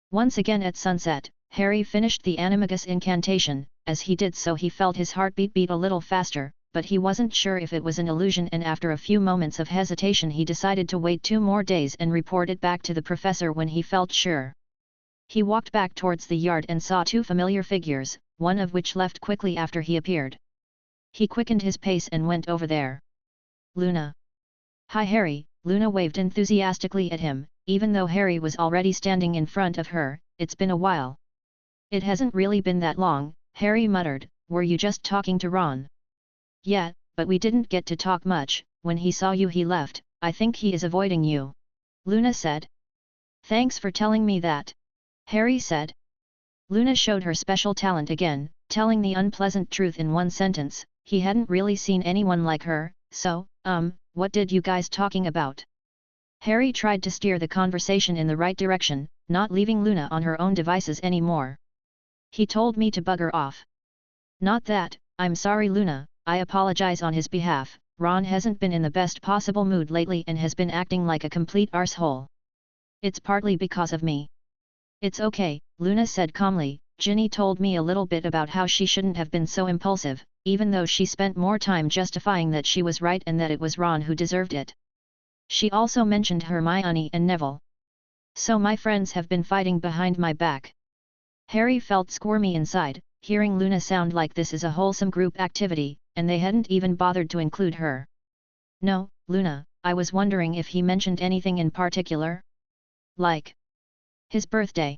Once again at sunset, Harry finished the animagus incantation. As he did so he felt his heartbeat beat a little faster, but he wasn't sure if it was an illusion, and after a few moments of hesitation he decided to wait 2 more days and report it back to the professor when he felt sure. He walked back towards the yard and saw 2 familiar figures, one of which left quickly after he appeared. He quickened his pace and went over there. "Luna." "Hi Harry," Luna waved enthusiastically at him, even though Harry was already standing in front of her. "It's been a while." "It hasn't really been that long," Harry muttered. "Were you just talking to Ron?" "Yeah, but we didn't get to talk much. When he saw you he left. I think he is avoiding you," Luna said. "Thanks for telling me that," Harry said. Luna showed her special talent again, telling the unpleasant truth in one sentence. He hadn't really seen anyone like her. "So, what did you guys talking about?" Harry tried to steer the conversation in the right direction, not leaving Luna on her own devices anymore. "He told me to bugger off." "Not that, I'm sorry Luna, I apologize on his behalf. Ron hasn't been in the best possible mood lately and has been acting like a complete arsehole. It's partly because of me." "It's okay," Luna said calmly. "Ginny told me a little bit about how she shouldn't have been so impulsive, even though she spent more time justifying that she was right and that it was Ron who deserved it. She also mentioned Hermione and Neville. So my friends have been fighting behind my back. Harry felt squirmy inside, hearing Luna sound like this is a wholesome group activity, and they hadn't even bothered to include her. No, Luna, I was wondering if he mentioned anything in particular? Like his birthday.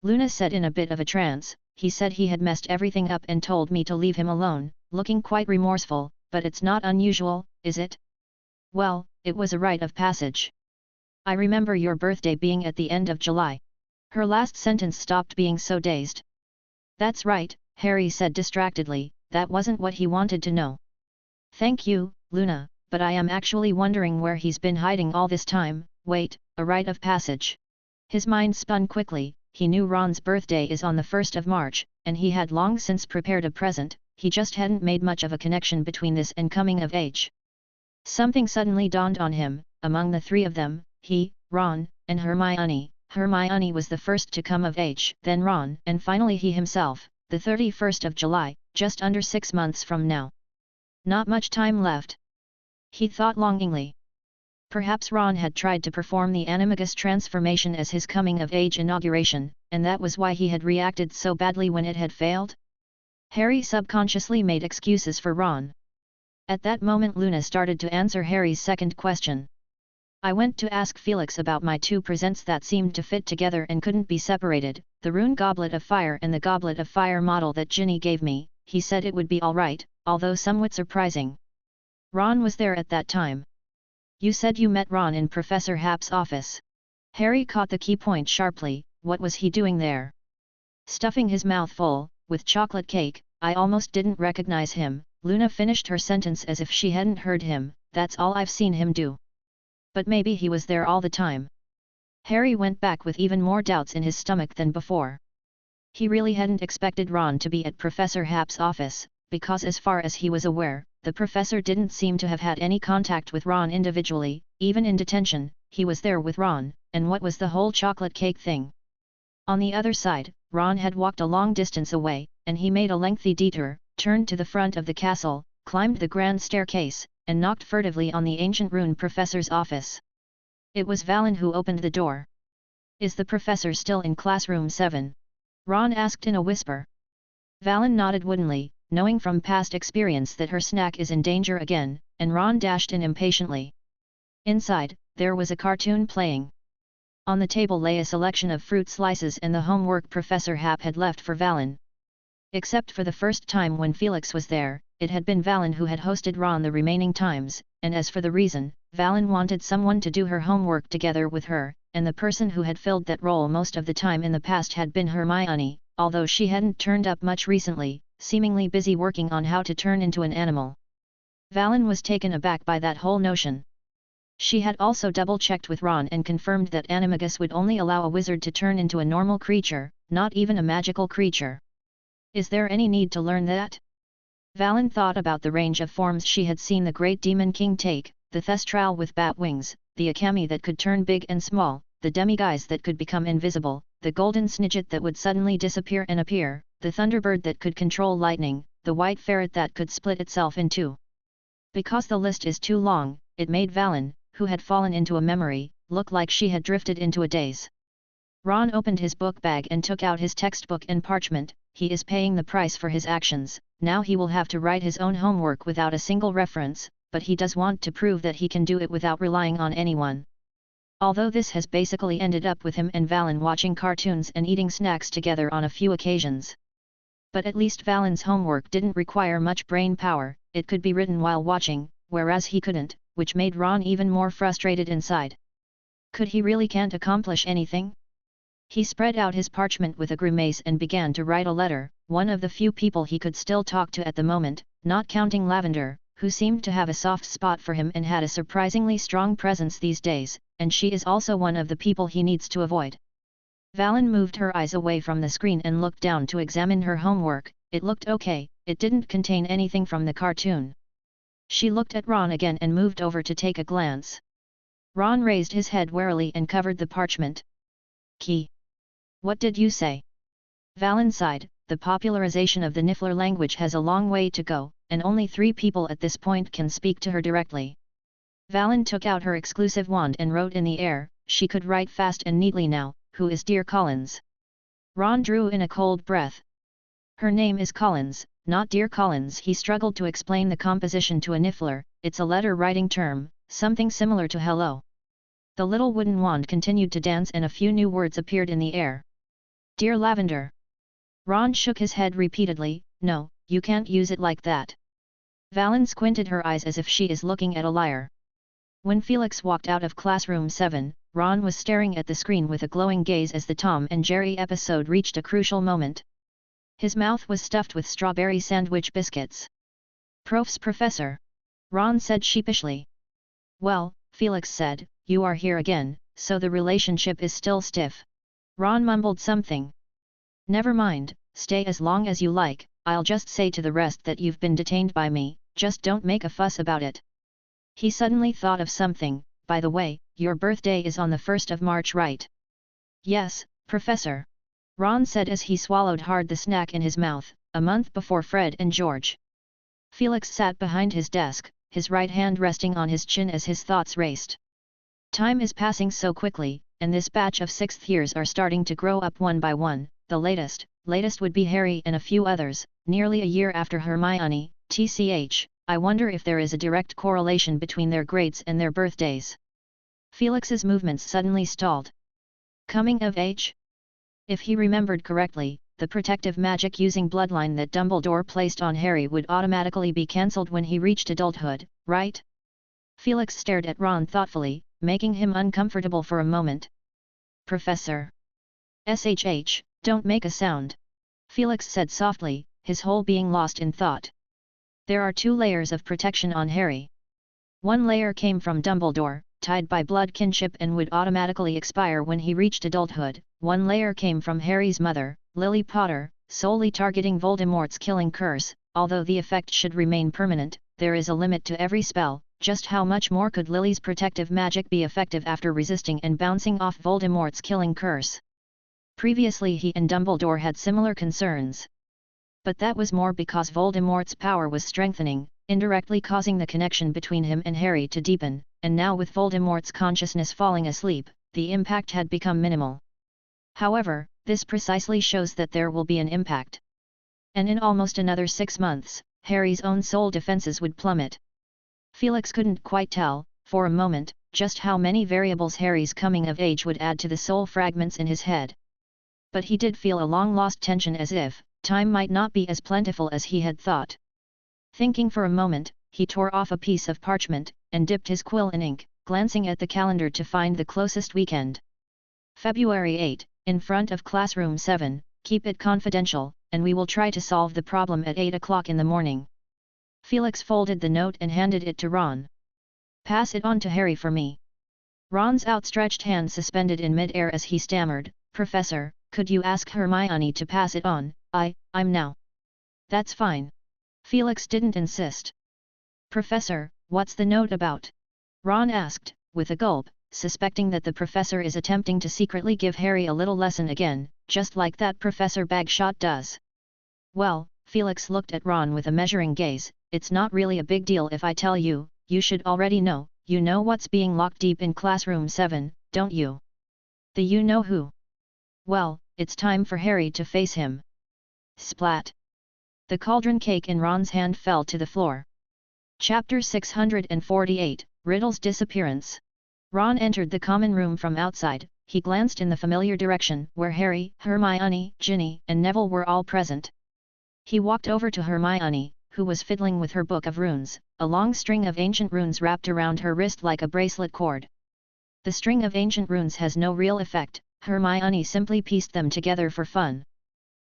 Luna said in a bit of a trance. He said he had messed everything up and told me to leave him alone, looking quite remorseful, but it's not unusual, is it? Well, it was a rite of passage. I remember your birthday being at the end of July. Her last sentence stopped being so dazed. That's right, Harry said distractedly, that wasn't what he wanted to know. Thank you, Luna, but I am actually wondering where he's been hiding all this time. Wait, a rite of passage. His mind spun quickly. He knew Ron's birthday is on the 1st of March, and he had long since prepared a present, he just hadn't made much of a connection between this and coming of age. Something suddenly dawned on him. Among the three of them, he, Ron, and Hermione. Hermione was the first to come of age, then Ron, and finally he himself, the 31st of July, just under 6 months from now. Not much time left. He thought longingly. Perhaps Ron had tried to perform the animagus transformation as his coming-of-age inauguration, and that was why he had reacted so badly when it had failed? Harry subconsciously made excuses for Ron. At that moment Luna started to answer Harry's second question. I went to ask Felix about my two presents that seemed to fit together and couldn't be separated, the rune Goblet of Fire and the Goblet of Fire model that Ginny gave me. He said it would be alright, although somewhat surprising. Ron was there at that time. You said you met Ron in Professor Happ's office. Harry caught the key point sharply. What was he doing there? Stuffing his mouth full, with chocolate cake. I almost didn't recognize him. Luna finished her sentence as if she hadn't heard him. That's all I've seen him do. But maybe he was there all the time. Harry went back with even more doubts in his stomach than before. He really hadn't expected Ron to be at Professor Happ's office, because as far as he was aware, the professor didn't seem to have had any contact with Ron individually. Even in detention, he was there with Ron, and what was the whole chocolate cake thing? On the other side, Ron had walked a long distance away, and he made a lengthy detour, turned to the front of the castle, climbed the grand staircase, and knocked furtively on the ancient rune professor's office. It was Valen who opened the door. Is the professor still in classroom 7? Ron asked in a whisper. Valen nodded woodenly, knowing from past experience that her snack is in danger again, and Ron dashed in impatiently. Inside, there was a cartoon playing. On the table lay a selection of fruit slices and the homework Professor Happ had left for Valen. Except for the first time when Felix was there, it had been Valen who had hosted Ron the remaining times, and as for the reason, Valen wanted someone to do her homework together with her, and the person who had filled that role most of the time in the past had been Hermione, although she hadn't turned up much recently, seemingly busy working on how to turn into an animal. Valen was taken aback by that whole notion. She had also double-checked with Ron and confirmed that animagus would only allow a wizard to turn into a normal creature, not even a magical creature. Is there any need to learn that? Valen thought about the range of forms she had seen the Great Demon King take, the Thestral with bat wings, the Akami that could turn big and small, the demiguise that could become invisible, the golden snidget that would suddenly disappear and appear, the thunderbird that could control lightning, the white ferret that could split itself in two. Because the list is too long, it made Valen, who had fallen into a memory, look like she had drifted into a daze. Ron opened his book bag and took out his textbook and parchment. He is paying the price for his actions. Now he will have to write his own homework without a single reference, but he does want to prove that he can do it without relying on anyone. Although this has basically ended up with him and Valen watching cartoons and eating snacks together on a few occasions. But at least Valen's homework didn't require much brain power, it could be written while watching, whereas he couldn't, which made Ron even more frustrated inside. Could he really can't accomplish anything? He spread out his parchment with a grimace and began to write a letter, one of the few people he could still talk to at the moment, not counting Lavender, who seemed to have a soft spot for him and had a surprisingly strong presence these days, and she is also one of the people he needs to avoid. Valen moved her eyes away from the screen and looked down to examine her homework. It looked okay, it didn't contain anything from the cartoon. She looked at Ron again and moved over to take a glance. Ron raised his head warily and covered the parchment. Key. What did you say? Valen sighed. The popularization of the Niffler language has a long way to go, and only 3 people at this point can speak to her directly. Valen took out her exclusive wand and wrote in the air. She could write fast and neatly now. Who is dear Collins? Ron drew in a cold breath. Her name is Collins, not dear Collins. He struggled to explain the composition to a Niffler. It's a letter writing term, something similar to hello. The little wooden wand continued to dance and a few new words appeared in the air. Dear Lavender. Ron shook his head repeatedly. No, you can't use it like that. Valen squinted her eyes as if she is looking at a liar. When Felix walked out of classroom 7, Ron was staring at the screen with a glowing gaze as the Tom and Jerry episode reached a crucial moment. His mouth was stuffed with strawberry sandwich biscuits. Professor. Ron said sheepishly. Well, Felix said, you are here again, so the relationship is still stiff. Ron mumbled something. Never mind, stay as long as you like, I'll just say to the rest that you've been detained by me, just don't make a fuss about it. He suddenly thought of something. By the way, your birthday is on the 1st of March, right? Yes, Professor. Ron said as he swallowed hard the snack in his mouth, a month before Fred and George. Felix sat behind his desk, his right hand resting on his chin as his thoughts raced. Time is passing so quickly, and this batch of 6th years are starting to grow up one by one. The latest would be Harry and a few others, nearly a year after Hermione, tch. I wonder if there is a direct correlation between their grades and their birthdays. Felix's movements suddenly stalled. Coming of age? If he remembered correctly, the protective magic using bloodline that Dumbledore placed on Harry would automatically be cancelled when he reached adulthood, right? Felix stared at Ron thoughtfully, making him uncomfortable for a moment. Professor. SHH, don't make a sound. Felix said softly, his whole being lost in thought. There are 2 layers of protection on Harry. One layer came from Dumbledore, tied by blood kinship and would automatically expire when he reached adulthood. One layer came from Harry's mother, Lily Potter, solely targeting Voldemort's killing curse. Although the effect should remain permanent, there is a limit to every spell. Just how much more could Lily's protective magic be effective after resisting and bouncing off Voldemort's killing curse? Previously he and Dumbledore had similar concerns. But that was more because Voldemort's power was strengthening, indirectly causing the connection between him and Harry to deepen, and now with Voldemort's consciousness falling asleep, the impact had become minimal. However, this precisely shows that there will be an impact. And in almost another 6 months, Harry's own soul defenses would plummet. Felix couldn't quite tell, for a moment, just how many variables Harry's coming of age would add to the soul fragments in his head. But he did feel a long-lost tension as if time might not be as plentiful as he had thought. Thinking for a moment, he tore off a piece of parchment, and dipped his quill in ink, glancing at the calendar to find the closest weekend. February 8, in front of classroom 7, keep it confidential, and we will try to solve the problem at 8 o'clock in the morning. Felix folded the note and handed it to Ron. Pass it on to Harry for me. Ron's outstretched hand suspended in mid-air as he stammered, Professor, could you ask Hermione to pass it on? I'm now. That's fine. Felix didn't insist. Professor, what's the note about? Ron asked, with a gulp, suspecting that the professor is attempting to secretly give Harry a little lesson again, just like that Professor Bagshot does. Well, Felix looked at Ron with a measuring gaze, it's not really a big deal if I tell you, you should already know, you know what's being locked deep in classroom 7, don't you? The you-know-who. Well, it's time for Harry to face him. Splat! The cauldron cake in Ron's hand fell to the floor. Chapter 648, Riddle's Disappearance. Ron entered the common room from outside. He glanced in the familiar direction where Harry, Hermione, Ginny, and Neville were all present. He walked over to Hermione, who was fiddling with her book of runes, a long string of ancient runes wrapped around her wrist like a bracelet cord. The string of ancient runes has no real effect, Hermione simply pieced them together for fun.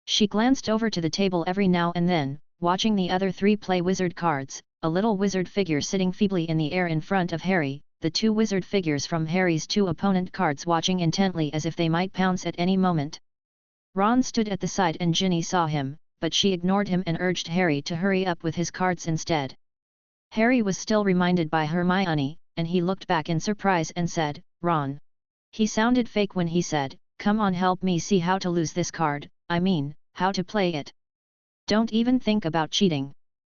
She glanced over to the table every now and then, watching the other 3 play wizard cards, a little wizard figure sitting feebly in the air in front of Harry, the 2 wizard figures from Harry's 2 opponent cards watching intently as if they might pounce at any moment. Ron stood at the side and Ginny saw him, but she ignored him and urged Harry to hurry up with his cards instead. Harry was still reminded by Hermione, and he looked back in surprise and said, Ron. He sounded fake when he said, come on, help me see how to lose this card, I mean, how to play it. Don't even think about cheating.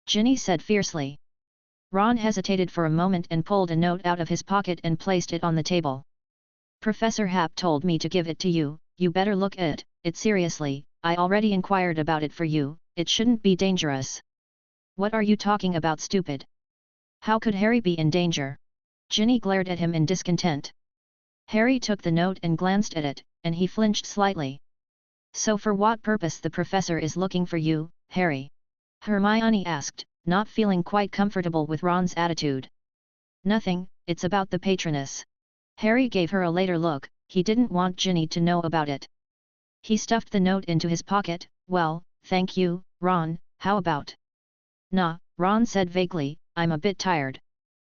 Ginny said fiercely. Ron hesitated for a moment and pulled a note out of his pocket and placed it on the table. Professor Hap told me to give it to you, you better look at it seriously, I already inquired about it for you, it shouldn't be dangerous. What are you talking about, stupid? How could Harry be in danger? Ginny glared at him in discontent. Harry took the note and glanced at it, and he flinched slightly. So for what purpose the professor is looking for you, Harry? Hermione asked, not feeling quite comfortable with Ron's attitude. Nothing, it's about the patroness. Harry gave her a later look, he didn't want Ginny to know about it. He stuffed the note into his pocket. Well, thank you, Ron, how about? Nah, Ron said vaguely, I'm a bit tired.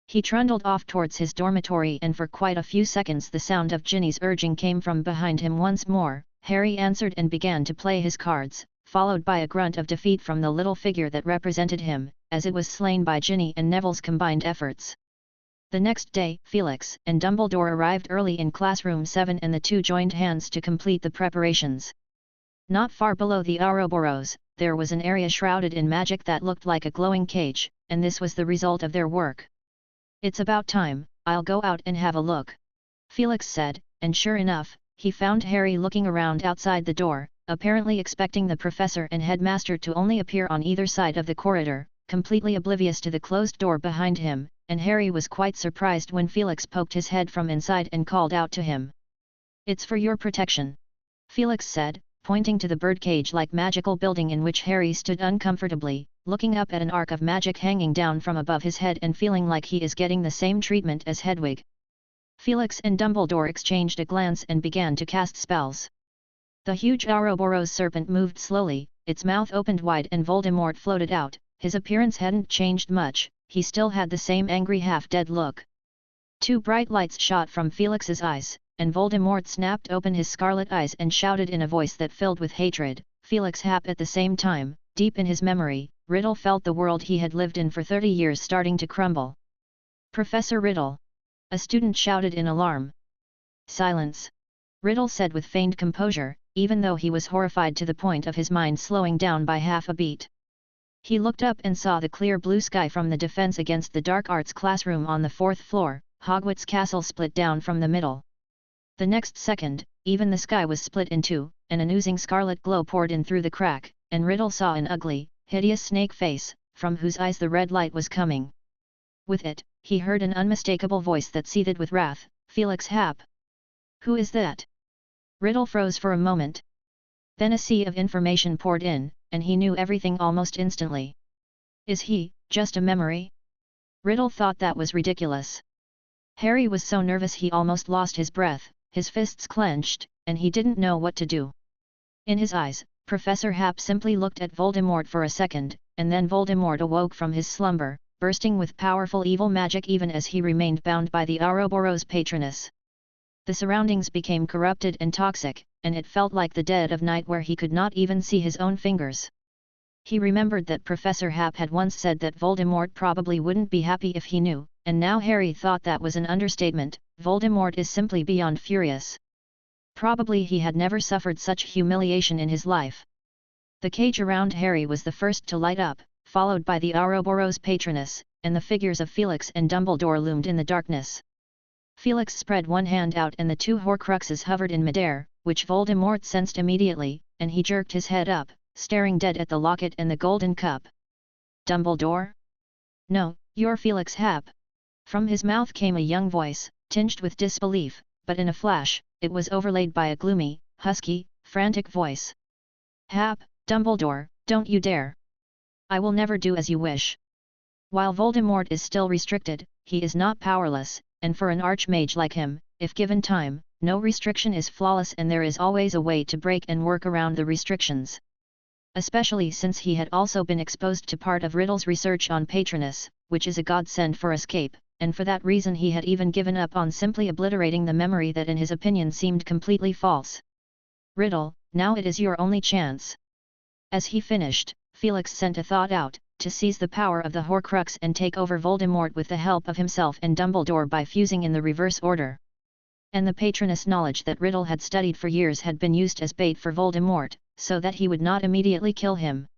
He trundled off towards his dormitory, and for quite a few seconds the sound of Ginny's urging came from behind him once more. Harry answered and began to play his cards, followed by a grunt of defeat from the little figure that represented him, as it was slain by Ginny and Neville's combined efforts. The next day, Felix and Dumbledore arrived early in classroom 7 and the two joined hands to complete the preparations. Not far below the Ouroboros, there was an area shrouded in magic that looked like a glowing cage, and this was the result of their work. It's about time, I'll go out and have a look. Felix said, and sure enough, he found Harry looking around outside the door, apparently expecting the professor and headmaster to only appear on either side of the corridor, completely oblivious to the closed door behind him, and Harry was quite surprised when Felix poked his head from inside and called out to him. It's for your protection. Felix said, pointing to the birdcage-like magical building in which Harry stood uncomfortably, looking up at an arc of magic hanging down from above his head and feeling like he is getting the same treatment as Hedwig. Felix and Dumbledore exchanged a glance and began to cast spells. The huge Ouroboros serpent moved slowly, its mouth opened wide and Voldemort floated out. His appearance hadn't changed much, he still had the same angry half-dead look. Two bright lights shot from Felix's eyes, and Voldemort snapped open his scarlet eyes and shouted in a voice that filled with hatred, Felix Hap. At the same time, deep in his memory, Riddle felt the world he had lived in for 30 years starting to crumble. Professor Riddle! A student shouted in alarm. Silence! Riddle said with feigned composure, even though he was horrified to the point of his mind slowing down by half a beat. He looked up and saw the clear blue sky from the Defense Against the Dark Arts classroom on the 4th floor. Hogwarts Castle split down from the middle. The next second, even the sky was split in two, and an oozing scarlet glow poured in through the crack, and Riddle saw an ugly, hideous snake face, from whose eyes the red light was coming. With it, he heard an unmistakable voice that seethed with wrath, Felix Hap. Who is that? Riddle froze for a moment. Then a sea of information poured in, and he knew everything almost instantly. Is he just a memory? Riddle thought that was ridiculous. Harry was so nervous he almost lost his breath, his fists clenched, and he didn't know what to do. In his eyes, Professor Hap simply looked at Voldemort for a second, and then Voldemort awoke from his slumber, bursting with powerful evil magic even as he remained bound by the Ouroboros patroness. The surroundings became corrupted and toxic, and it felt like the dead of night where he could not even see his own fingers. He remembered that Professor Hap had once said that Voldemort probably wouldn't be happy if he knew, and now Harry thought that was an understatement. Voldemort is simply beyond furious. Probably he had never suffered such humiliation in his life. The cage around Harry was the first to light up, followed by the Ouroboros patroness, and the figures of Felix and Dumbledore loomed in the darkness. Felix spread one hand out and the two Horcruxes hovered in midair, which Voldemort sensed immediately, and he jerked his head up, staring dead at the locket and the golden cup. Dumbledore? No, you're Felix Hap. From his mouth came a young voice, tinged with disbelief, but in a flash, it was overlaid by a gloomy, husky, frantic voice. Hap, Dumbledore, don't you dare! I will never do as you wish. While Voldemort is still restricted, he is not powerless, and for an archmage like him, if given time, no restriction is flawless and there is always a way to break and work around the restrictions. Especially since he had also been exposed to part of Riddle's research on Patronus, which is a godsend for escape, and for that reason he had even given up on simply obliterating the memory that in his opinion seemed completely false. Riddle, now it is your only chance. As he finished, Felix sent a thought out, to seize the power of the Horcrux and take over Voldemort with the help of himself and Dumbledore by fusing in the reverse order. And the Patronus knowledge that Riddle had studied for years had been used as bait for Voldemort, so that he would not immediately kill him.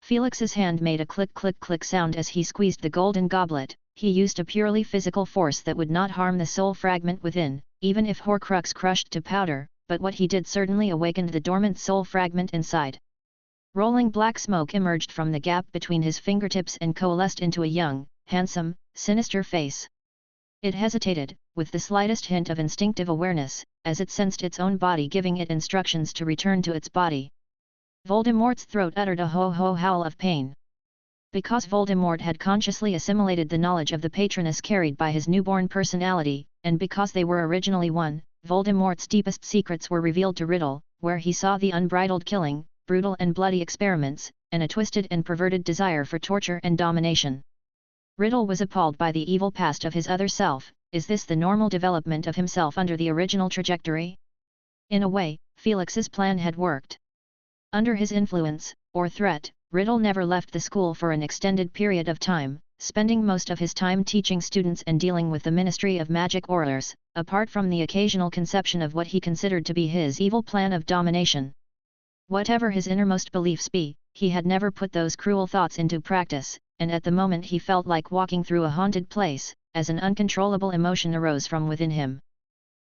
Felix's hand made a click-click-click sound as he squeezed the golden goblet. He used a purely physical force that would not harm the soul fragment within, even if Horcrux crushed to powder, but what he did certainly awakened the dormant soul fragment inside. Rolling black smoke emerged from the gap between his fingertips and coalesced into a young, handsome, sinister face. It hesitated, with the slightest hint of instinctive awareness, as it sensed its own body giving it instructions to return to its body. Voldemort's throat uttered a ho-ho howl of pain. Because Voldemort had consciously assimilated the knowledge of the Patronus carried by his newborn personality, and because they were originally one, Voldemort's deepest secrets were revealed to Riddle, where he saw the unbridled killing, brutal and bloody experiments, and a twisted and perverted desire for torture and domination. Riddle was appalled by the evil past of his other self. Is this the normal development of himself under the original trajectory? In a way, Felix's plan had worked. Under his influence, or threat, Riddle never left the school for an extended period of time, spending most of his time teaching students and dealing with the Ministry of Magic Horrors, apart from the occasional conception of what he considered to be his evil plan of domination. Whatever his innermost beliefs be, he had never put those cruel thoughts into practice, and at the moment he felt like walking through a haunted place, as an uncontrollable emotion arose from within him.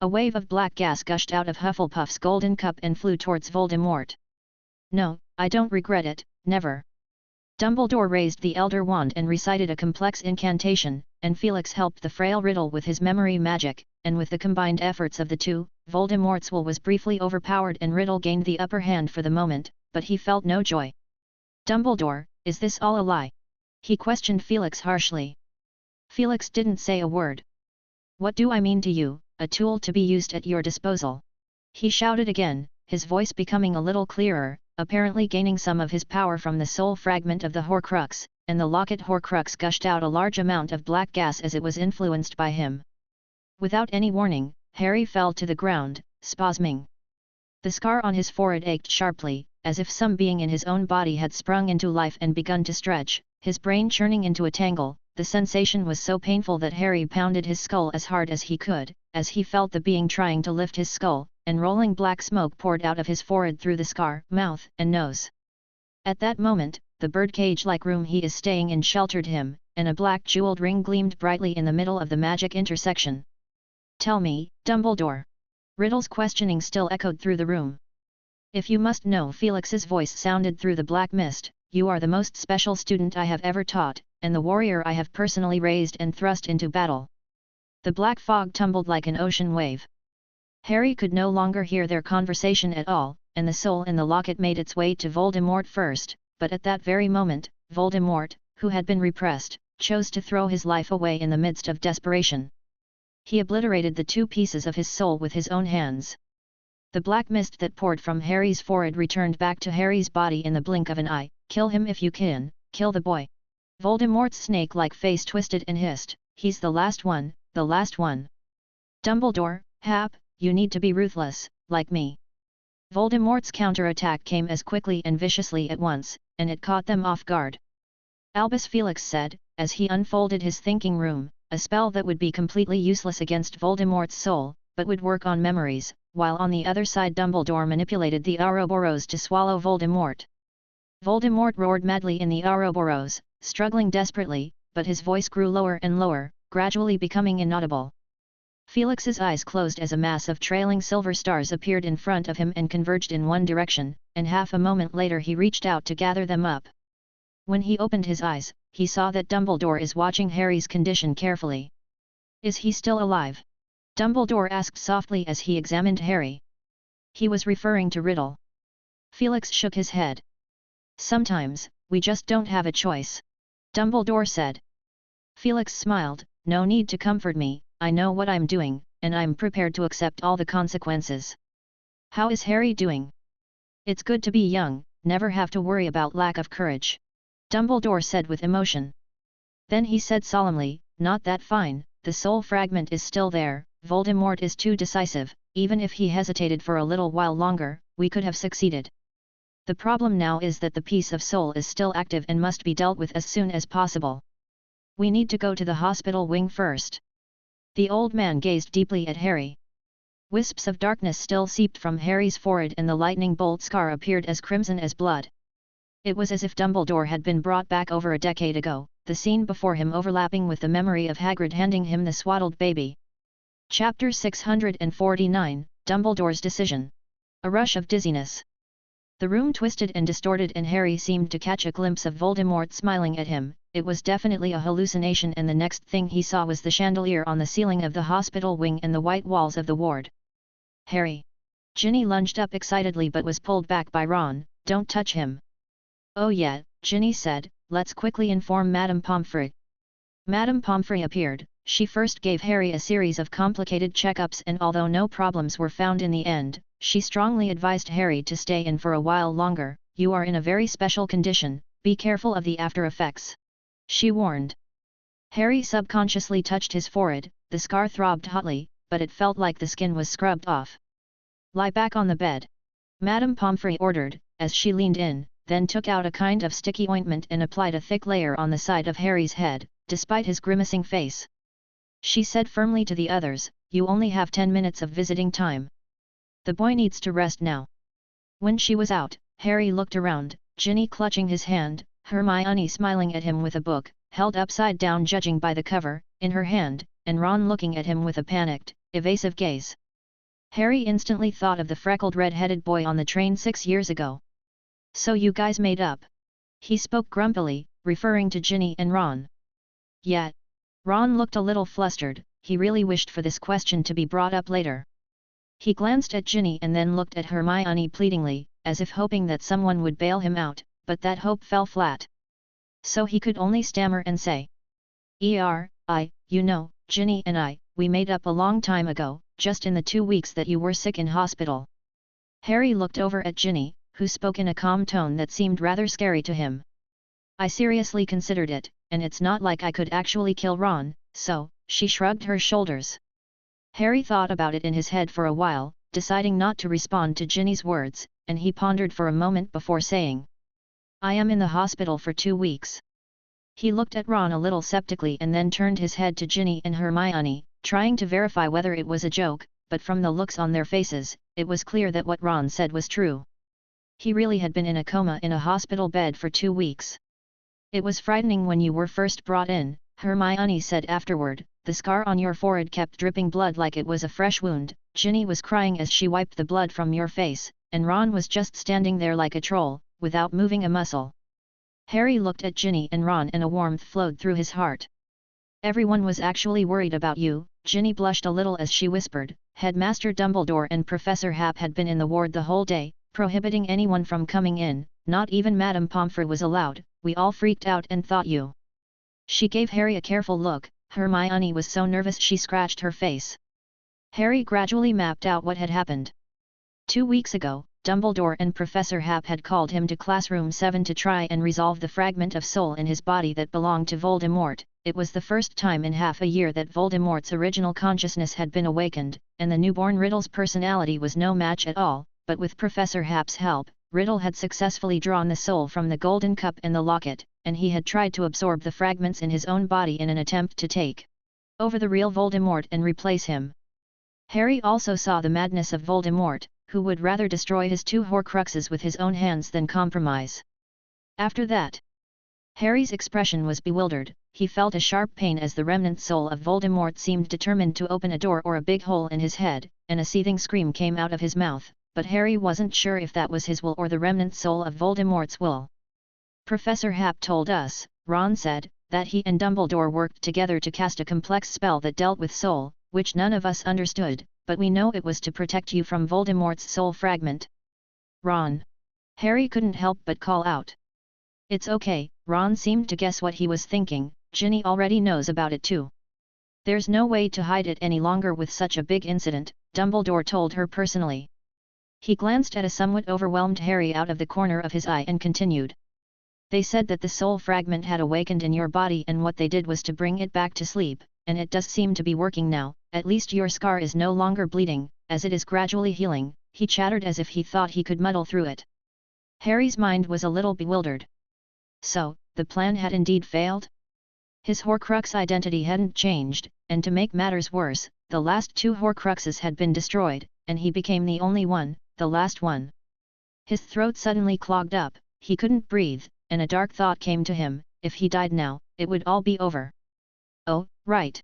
A wave of black gas gushed out of Hufflepuff's golden cup and flew towards Voldemort. No, I don't regret it, never. Dumbledore raised the Elder Wand and recited a complex incantation, and Felix helped the frail Riddle with his memory magic, and with the combined efforts of the two, Voldemort's will was briefly overpowered and Riddle gained the upper hand for the moment, but he felt no joy. Dumbledore, is this all a lie? He questioned Felix harshly. Felix didn't say a word. What do I mean to you, a tool to be used at your disposal? He shouted again, his voice becoming a little clearer, apparently gaining some of his power from the soul fragment of the Horcrux, and the locket Horcrux gushed out a large amount of black gas as it was influenced by him. Without any warning, Harry fell to the ground, spasming. The scar on his forehead ached sharply, as if some being in his own body had sprung into life and begun to stretch, his brain churning into a tangle. The sensation was so painful that Harry pounded his skull as hard as he could, as he felt the being trying to lift his skull, and rolling black smoke poured out of his forehead through the scar, mouth, and nose. At that moment, the birdcage-like room he is staying in sheltered him, and a black jeweled ring gleamed brightly in the middle of the magic intersection. Tell me, Dumbledore. Riddle's questioning still echoed through the room. If you must know, Felix's voice sounded through the black mist, you are the most special student I have ever taught, and the warrior I have personally raised and thrust into battle. The black fog tumbled like an ocean wave. Harry could no longer hear their conversation at all, and the soul in the locket made its way to Voldemort first, but at that very moment, Voldemort, who had been repressed, chose to throw his life away in the midst of desperation. He obliterated the two pieces of his soul with his own hands. The black mist that poured from Harry's forehead returned back to Harry's body in the blink of an eye. Kill him if you can, kill the boy. Voldemort's snake-like face twisted and hissed, he's the last one, the last one. Dumbledore, Hap, you need to be ruthless, like me. Voldemort's counterattack came as quickly and viciously at once, and it caught them off guard. Albus Felix said, as he unfolded his thinking room, a spell that would be completely useless against Voldemort's soul, but would work on memories, while on the other side Dumbledore manipulated the Ouroboros to swallow Voldemort. Voldemort roared madly in the Ouroboros, struggling desperately, but his voice grew lower and lower, gradually becoming inaudible. Felix's eyes closed as a mass of trailing silver stars appeared in front of him and converged in one direction, and half a moment later he reached out to gather them up. When he opened his eyes, he saw that Dumbledore is watching Harry's condition carefully. Is he still alive? Dumbledore asked softly as he examined Harry. He was referring to Riddle. Felix shook his head. Sometimes, we just don't have a choice. Dumbledore said. Felix smiled, no need to comfort me, I know what I'm doing, and I'm prepared to accept all the consequences. How is Harry doing? It's good to be young, never have to worry about lack of courage. Dumbledore said with emotion. Then he said solemnly, not that fine, the soul fragment is still there, Voldemort is too decisive, even if he hesitated for a little while longer, we could have succeeded. The problem now is that the piece of soul is still active and must be dealt with as soon as possible. We need to go to the hospital wing first. The old man gazed deeply at Harry. Wisps of darkness still seeped from Harry's forehead and the lightning bolt scar appeared as crimson as blood. It was as if Dumbledore had been brought back over a decade ago, the scene before him overlapping with the memory of Hagrid handing him the swaddled baby. Chapter 649, Dumbledore's Decision. A rush of dizziness. The room twisted and distorted and Harry seemed to catch a glimpse of Voldemort smiling at him. It was definitely a hallucination, and the next thing he saw was the chandelier on the ceiling of the hospital wing and the white walls of the ward. Harry! Ginny lunged up excitedly but was pulled back by Ron. Don't touch him. Oh yeah, Ginny said, let's quickly inform Madame Pomfrey. Madame Pomfrey appeared. She first gave Harry a series of complicated checkups, and although no problems were found in the end, she strongly advised Harry to stay in for a while longer. You are in a very special condition, be careful of the after effects, she warned. Harry subconsciously touched his forehead. The scar throbbed hotly, but it felt like the skin was scrubbed off. Lie back on the bed, Madame Pomfrey ordered, as she leaned in, then took out a kind of sticky ointment and applied a thick layer on the side of Harry's head, despite his grimacing face. She said firmly to the others, you only have 10 minutes of visiting time. The boy needs to rest now. When she was out, Harry looked around, Ginny clutching his hand, Hermione smiling at him with a book, held upside down judging by the cover, in her hand, and Ron looking at him with a panicked, evasive gaze. Harry instantly thought of the freckled red-headed boy on the train 6 years ago. So you guys made up? He spoke grumpily, referring to Ginny and Ron. Yeah. Ron looked a little flustered. He really wished for this question to be brought up later. He glanced at Ginny and then looked at Hermione pleadingly, as if hoping that someone would bail him out, but that hope fell flat. So he could only stammer and say, you know, Ginny and I, we made up a long time ago, just in the 2 weeks that you were sick in hospital. Harry looked over at Ginny, who spoke in a calm tone that seemed rather scary to him. I seriously considered it, and it's not like I could actually kill Ron, so, she shrugged her shoulders. Harry thought about it in his head for a while, deciding not to respond to Ginny's words, and he pondered for a moment before saying, I am in the hospital for 2 weeks. He looked at Ron a little skeptically and then turned his head to Ginny and Hermione, trying to verify whether it was a joke, but from the looks on their faces, it was clear that what Ron said was true. He really had been in a coma in a hospital bed for 2 weeks. It was frightening when you were first brought in, Hermione said afterward. The scar on your forehead kept dripping blood like it was a fresh wound. Ginny was crying as she wiped the blood from your face, and Ron was just standing there like a troll, without moving a muscle. Harry looked at Ginny and Ron and a warmth flowed through his heart. Everyone was actually worried about you. Ginny blushed a little as she whispered, Headmaster Dumbledore and Professor Hap had been in the ward the whole day, prohibiting anyone from coming in, not even Madame Pomfrey was allowed. We all freaked out and thought you. She gave Harry a careful look. Hermione was so nervous she scratched her face. Harry gradually mapped out what had happened. 2 weeks ago, Dumbledore and Professor Hap had called him to Classroom 7 to try and resolve the fragment of soul in his body that belonged to Voldemort. It was the first time in half a year that Voldemort's original consciousness had been awakened, and the newborn Riddle's personality was no match at all, but with Professor Hap's help, Riddle had successfully drawn the soul from the golden cup and the locket, and he had tried to absorb the fragments in his own body in an attempt to take over the real Voldemort and replace him. Harry also saw the madness of Voldemort, who would rather destroy his 2 Horcruxes with his own hands than compromise. After that, Harry's expression was bewildered. He felt a sharp pain as the remnant soul of Voldemort seemed determined to open a door or a big hole in his head, and a seething scream came out of his mouth, but Harry wasn't sure if that was his will or the remnant soul of Voldemort's will. Professor Hap told us, Ron said, that he and Dumbledore worked together to cast a complex spell that dealt with soul, which none of us understood, but we know it was to protect you from Voldemort's soul fragment. Ron. Harry couldn't help but call out. It's okay, Ron seemed to guess what he was thinking. Ginny already knows about it too. There's no way to hide it any longer with such a big incident, Dumbledore told her personally. He glanced at a somewhat overwhelmed Harry out of the corner of his eye and continued. They said that the soul fragment had awakened in your body and what they did was to bring it back to sleep, and it does seem to be working now. At least your scar is no longer bleeding, as it is gradually healing, he chattered as if he thought he could muddle through it. Harry's mind was a little bewildered. So, the plan had indeed failed? His Horcrux identity hadn't changed, and to make matters worse, the last 2 Horcruxes had been destroyed, and he became the only one, the last one. His throat suddenly clogged up, he couldn't breathe, and a dark thought came to him: if he died now, it would all be over. Oh, right.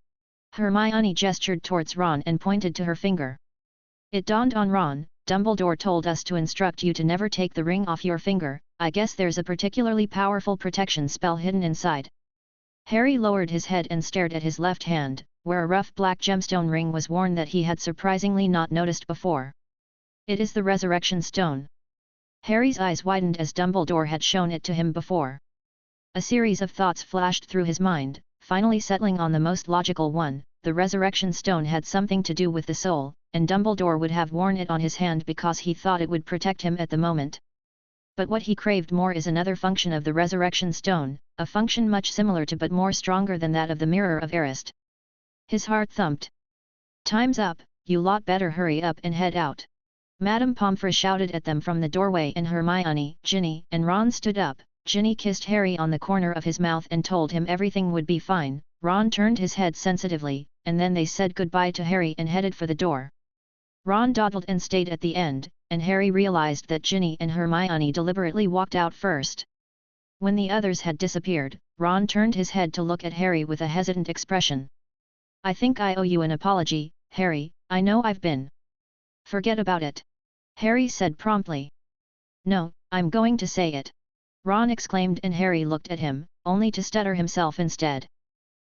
Hermione gestured towards Ron and pointed to her finger. It dawned on Ron: Dumbledore told us to instruct you to never take the ring off your finger. I guess there's a particularly powerful protection spell hidden inside. Harry lowered his head and stared at his left hand, where a rough black gemstone ring was worn that he had surprisingly not noticed before. It is the Resurrection Stone. Harry's eyes widened as Dumbledore had shown it to him before. A series of thoughts flashed through his mind, finally settling on the most logical one: the Resurrection Stone had something to do with the soul, and Dumbledore would have worn it on his hand because he thought it would protect him at the moment. But what he craved more is another function of the Resurrection Stone, a function much similar to but more stronger than that of the Mirror of Erised. His heart thumped. Time's up, you lot better hurry up and head out. Madame Pomfrey shouted at them from the doorway, and Hermione, Ginny, and Ron stood up. Ginny kissed Harry on the corner of his mouth and told him everything would be fine. Ron turned his head sensitively, and then they said goodbye to Harry and headed for the door. Ron dawdled and stayed at the end, and Harry realized that Ginny and Hermione deliberately walked out first. When the others had disappeared, Ron turned his head to look at Harry with a hesitant expression. I think I owe you an apology, Harry. I know I've been. Forget about it. Harry said promptly. No, I'm going to say it. Ron exclaimed, and Harry looked at him, only to stutter himself instead.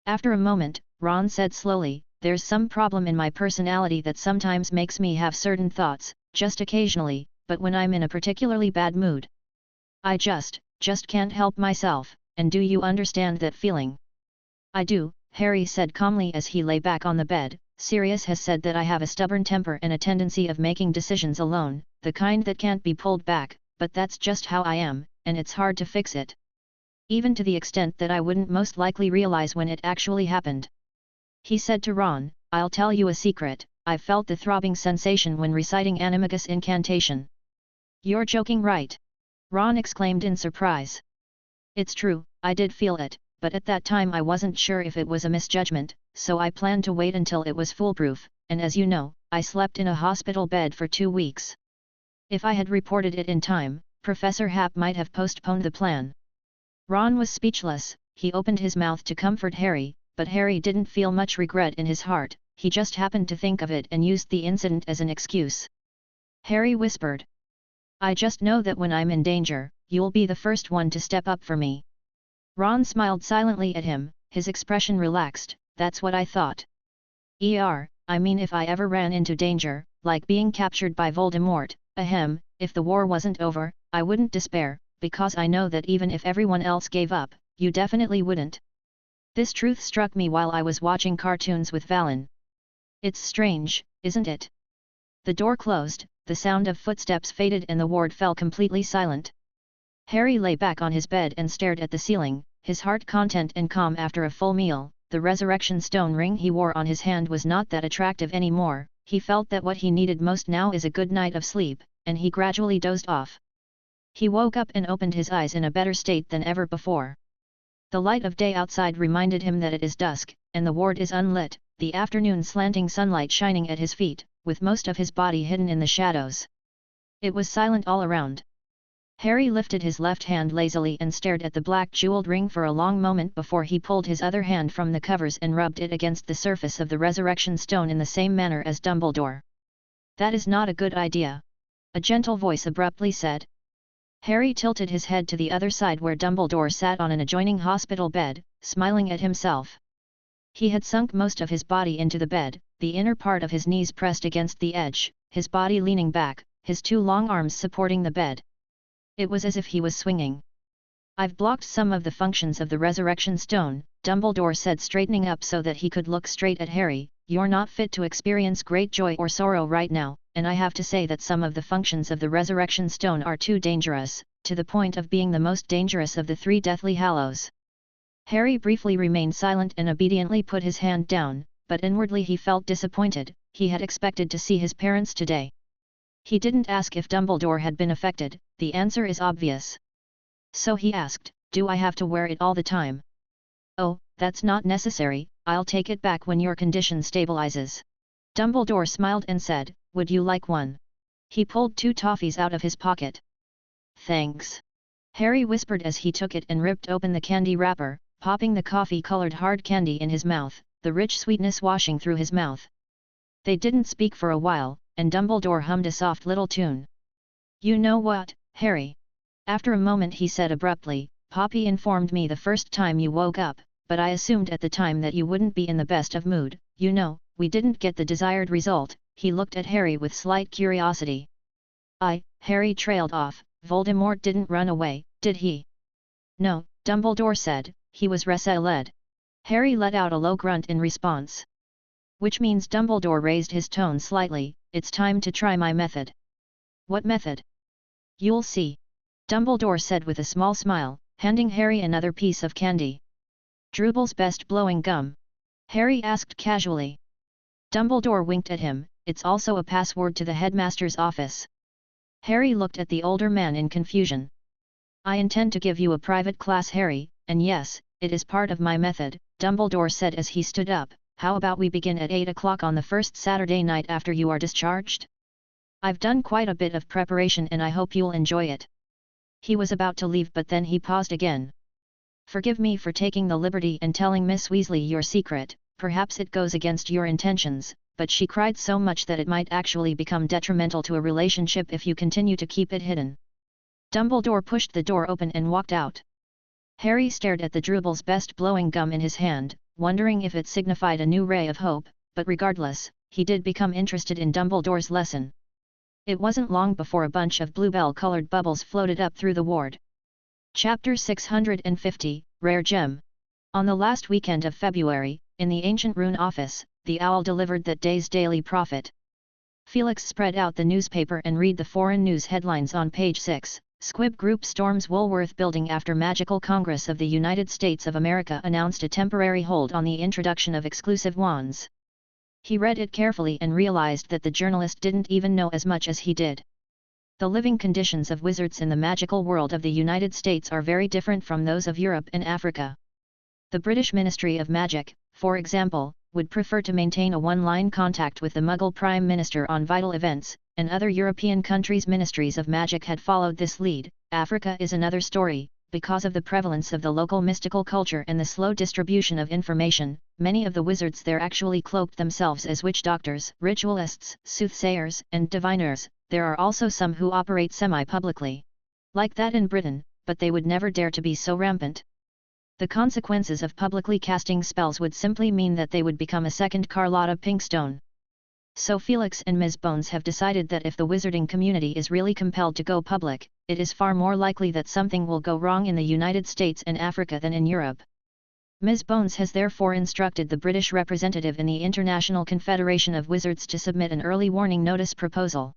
After a moment, Ron said slowly, there's some problem in my personality that sometimes makes me have certain thoughts, just occasionally, but when I'm in a particularly bad mood, I just can't help myself, and do you understand that feeling? I do, Harry said calmly as he lay back on the bed. Sirius has said that I have a stubborn temper and a tendency of making decisions alone, the kind that can't be pulled back, but that's just how I am, and it's hard to fix it. Even to the extent that I wouldn't most likely realize when it actually happened. He said to Ron, I'll tell you a secret, I felt the throbbing sensation when reciting Animagus incantation. You're joking, right? Ron exclaimed in surprise. It's true, I did feel it, but at that time I wasn't sure if it was a misjudgment, so I planned to wait until it was foolproof, and as you know, I slept in a hospital bed for 2 weeks. If I had reported it in time, Professor Happ might have postponed the plan. Ron was speechless. He opened his mouth to comfort Harry, but Harry didn't feel much regret in his heart. He just happened to think of it and used the incident as an excuse. Harry whispered. I just know that when I'm in danger, you'll be the first one to step up for me. Ron smiled silently at him, his expression relaxed. That's what I thought. I mean, if I ever ran into danger, like being captured by Voldemort, if the war wasn't over, I wouldn't despair, because I know that even if everyone else gave up, you definitely wouldn't. This truth struck me while I was watching cartoons with Valen. It's strange, isn't it? The door closed, the sound of footsteps faded, and the ward fell completely silent. Harry lay back on his bed and stared at the ceiling, his heart content and calm after a full meal. The Resurrection Stone ring he wore on his hand was not that attractive anymore. He felt that what he needed most now is a good night of sleep, and he gradually dozed off. He woke up and opened his eyes in a better state than ever before. The light of day outside reminded him that it is dusk, and the ward is unlit, the afternoon slanting sunlight shining at his feet, with most of his body hidden in the shadows. It was silent all around. Harry lifted his left hand lazily and stared at the black jeweled ring for a long moment before he pulled his other hand from the covers and rubbed it against the surface of the Resurrection Stone in the same manner as Dumbledore. That is not a good idea. A gentle voice abruptly said. Harry tilted his head to the other side where Dumbledore sat on an adjoining hospital bed, smiling at himself. He had sunk most of his body into the bed, the inner part of his knees pressed against the edge, his body leaning back, his 2 long arms supporting the bed. It was as if he was swinging. I've blocked some of the functions of the Resurrection Stone, Dumbledore said, straightening up so that he could look straight at Harry. You're not fit to experience great joy or sorrow right now, and I have to say that some of the functions of the Resurrection Stone are too dangerous, to the point of being the most dangerous of the 3 Deathly Hallows. Harry briefly remained silent and obediently put his hand down, but inwardly he felt disappointed. He had expected to see his parents today. He didn't ask if Dumbledore had been affected, the answer is obvious. So he asked, do I have to wear it all the time? Oh, that's not necessary, I'll take it back when your condition stabilizes. Dumbledore smiled and said, would you like one? He pulled 2 toffees out of his pocket. Thanks. Harry whispered as he took it and ripped open the candy wrapper, popping the coffee-colored hard candy in his mouth, the rich sweetness washing through his mouth. They didn't speak for a while, and Dumbledore hummed a soft little tune. "You know what, Harry?" After a moment he said abruptly, "Poppy informed me the first time you woke up, but I assumed at the time that you wouldn't be in the best of mood. You know, we didn't get the desired result." He looked at Harry with slight curiosity. Harry trailed off. "Voldemort didn't run away, did he?" "No," Dumbledore said, "he was reset-led." Harry let out a low grunt in response. "Which means," Dumbledore raised his tone slightly, "it's time to try my method." "What method?" "You'll see," Dumbledore said with a small smile, handing Harry another piece of candy. "Drooble's best blowing gum?" Harry asked casually. Dumbledore winked at him. "It's also a password to the headmaster's office." Harry looked at the older man in confusion. "I intend to give you a private class, Harry, and yes, it is part of my method," Dumbledore said as he stood up. "How about we begin at 8 o'clock on the first Saturday night after you are discharged? I've done quite a bit of preparation and I hope you'll enjoy it." He was about to leave but then he paused again. "Forgive me for taking the liberty and telling Miss Weasley your secret, perhaps it goes against your intentions, but she cried so much that it might actually become detrimental to a relationship if you continue to keep it hidden." Dumbledore pushed the door open and walked out. Harry stared at the Drooble's best blowing gum in his hand, wondering if it signified a new ray of hope, but regardless, he did become interested in Dumbledore's lesson. It wasn't long before a bunch of bluebell-colored bubbles floated up through the ward. Chapter 650, Rare Gem. On the last weekend of February, in the Ancient Rune office, the owl delivered that day's daily prophet. Felix spread out the newspaper and read the foreign news headlines on page 6. Squib Group storms Woolworth Building after Magical Congress of the United States of America announced a temporary hold on the introduction of exclusive wands. He read it carefully and realized that the journalist didn't even know as much as he did. The living conditions of wizards in the magical world of the United States are very different from those of Europe and Africa. The British Ministry of Magic, for example, would prefer to maintain a one-line contact with the Muggle Prime Minister on vital events, and other European countries' ministries of magic had followed this lead. Africa is another story. Because of the prevalence of the local mystical culture and the slow distribution of information, many of the wizards there actually cloaked themselves as witch doctors, ritualists, soothsayers, and diviners. There are also some who operate semi-publicly. Like that in Britain, but they would never dare to be so rampant. The consequences of publicly casting spells would simply mean that they would become a second Carlotta Pinkstone. So Felix and Ms. Bones have decided that if the wizarding community is really compelled to go public, it is far more likely that something will go wrong in the United States and Africa than in Europe. Ms. Bones has therefore instructed the British representative in the International Confederation of Wizards to submit an early warning notice proposal.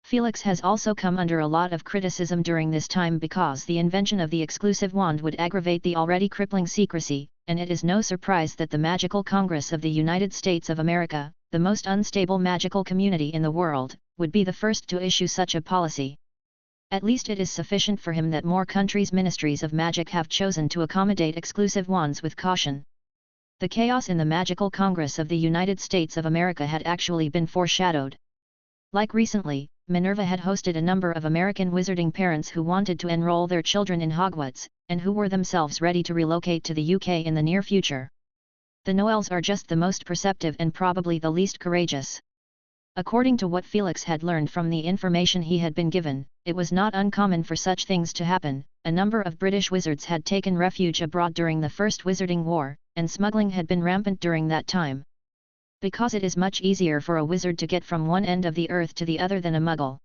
Felix has also come under a lot of criticism during this time because the invention of the exclusive wand would aggravate the already crippling secrecy, and it is no surprise that the Magical Congress of the United States of America, the most unstable magical community in the world, would be the first to issue such a policy. At least it is sufficient for him that more countries' ministries of magic have chosen to accommodate exclusive wands with caution. The chaos in the Magical Congress of the United States of America had actually been foreshadowed. Like recently, Minerva had hosted a number of American wizarding parents who wanted to enroll their children in Hogwarts, and who were themselves ready to relocate to the UK in the near future. The Noels are just the most perceptive and probably the least courageous. According to what Felix had learned from the information he had been given, it was not uncommon for such things to happen. A number of British wizards had taken refuge abroad during the First Wizarding War, and smuggling had been rampant during that time. Because it is much easier for a wizard to get from one end of the earth to the other than a Muggle.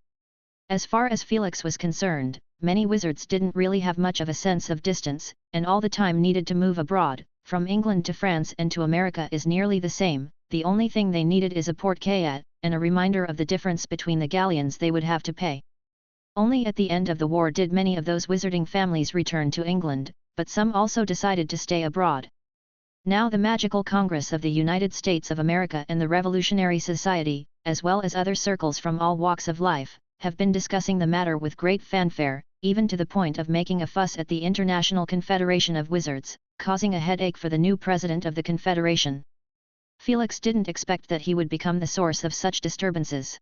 As far as Felix was concerned, many wizards didn't really have much of a sense of distance, and all the time needed to move abroad. From England to France and to America is nearly the same. The only thing they needed is a porte-carte, and a reminder of the difference between the galleons they would have to pay. Only at the end of the war did many of those wizarding families return to England, but some also decided to stay abroad. Now the Magical Congress of the United States of America and the Revolutionary Society, as well as other circles from all walks of life, have been discussing the matter with great fanfare, even to the point of making a fuss at the International Confederation of Wizards, causing a headache for the new president of the Confederation. Felix didn't expect that he would become the source of such disturbances.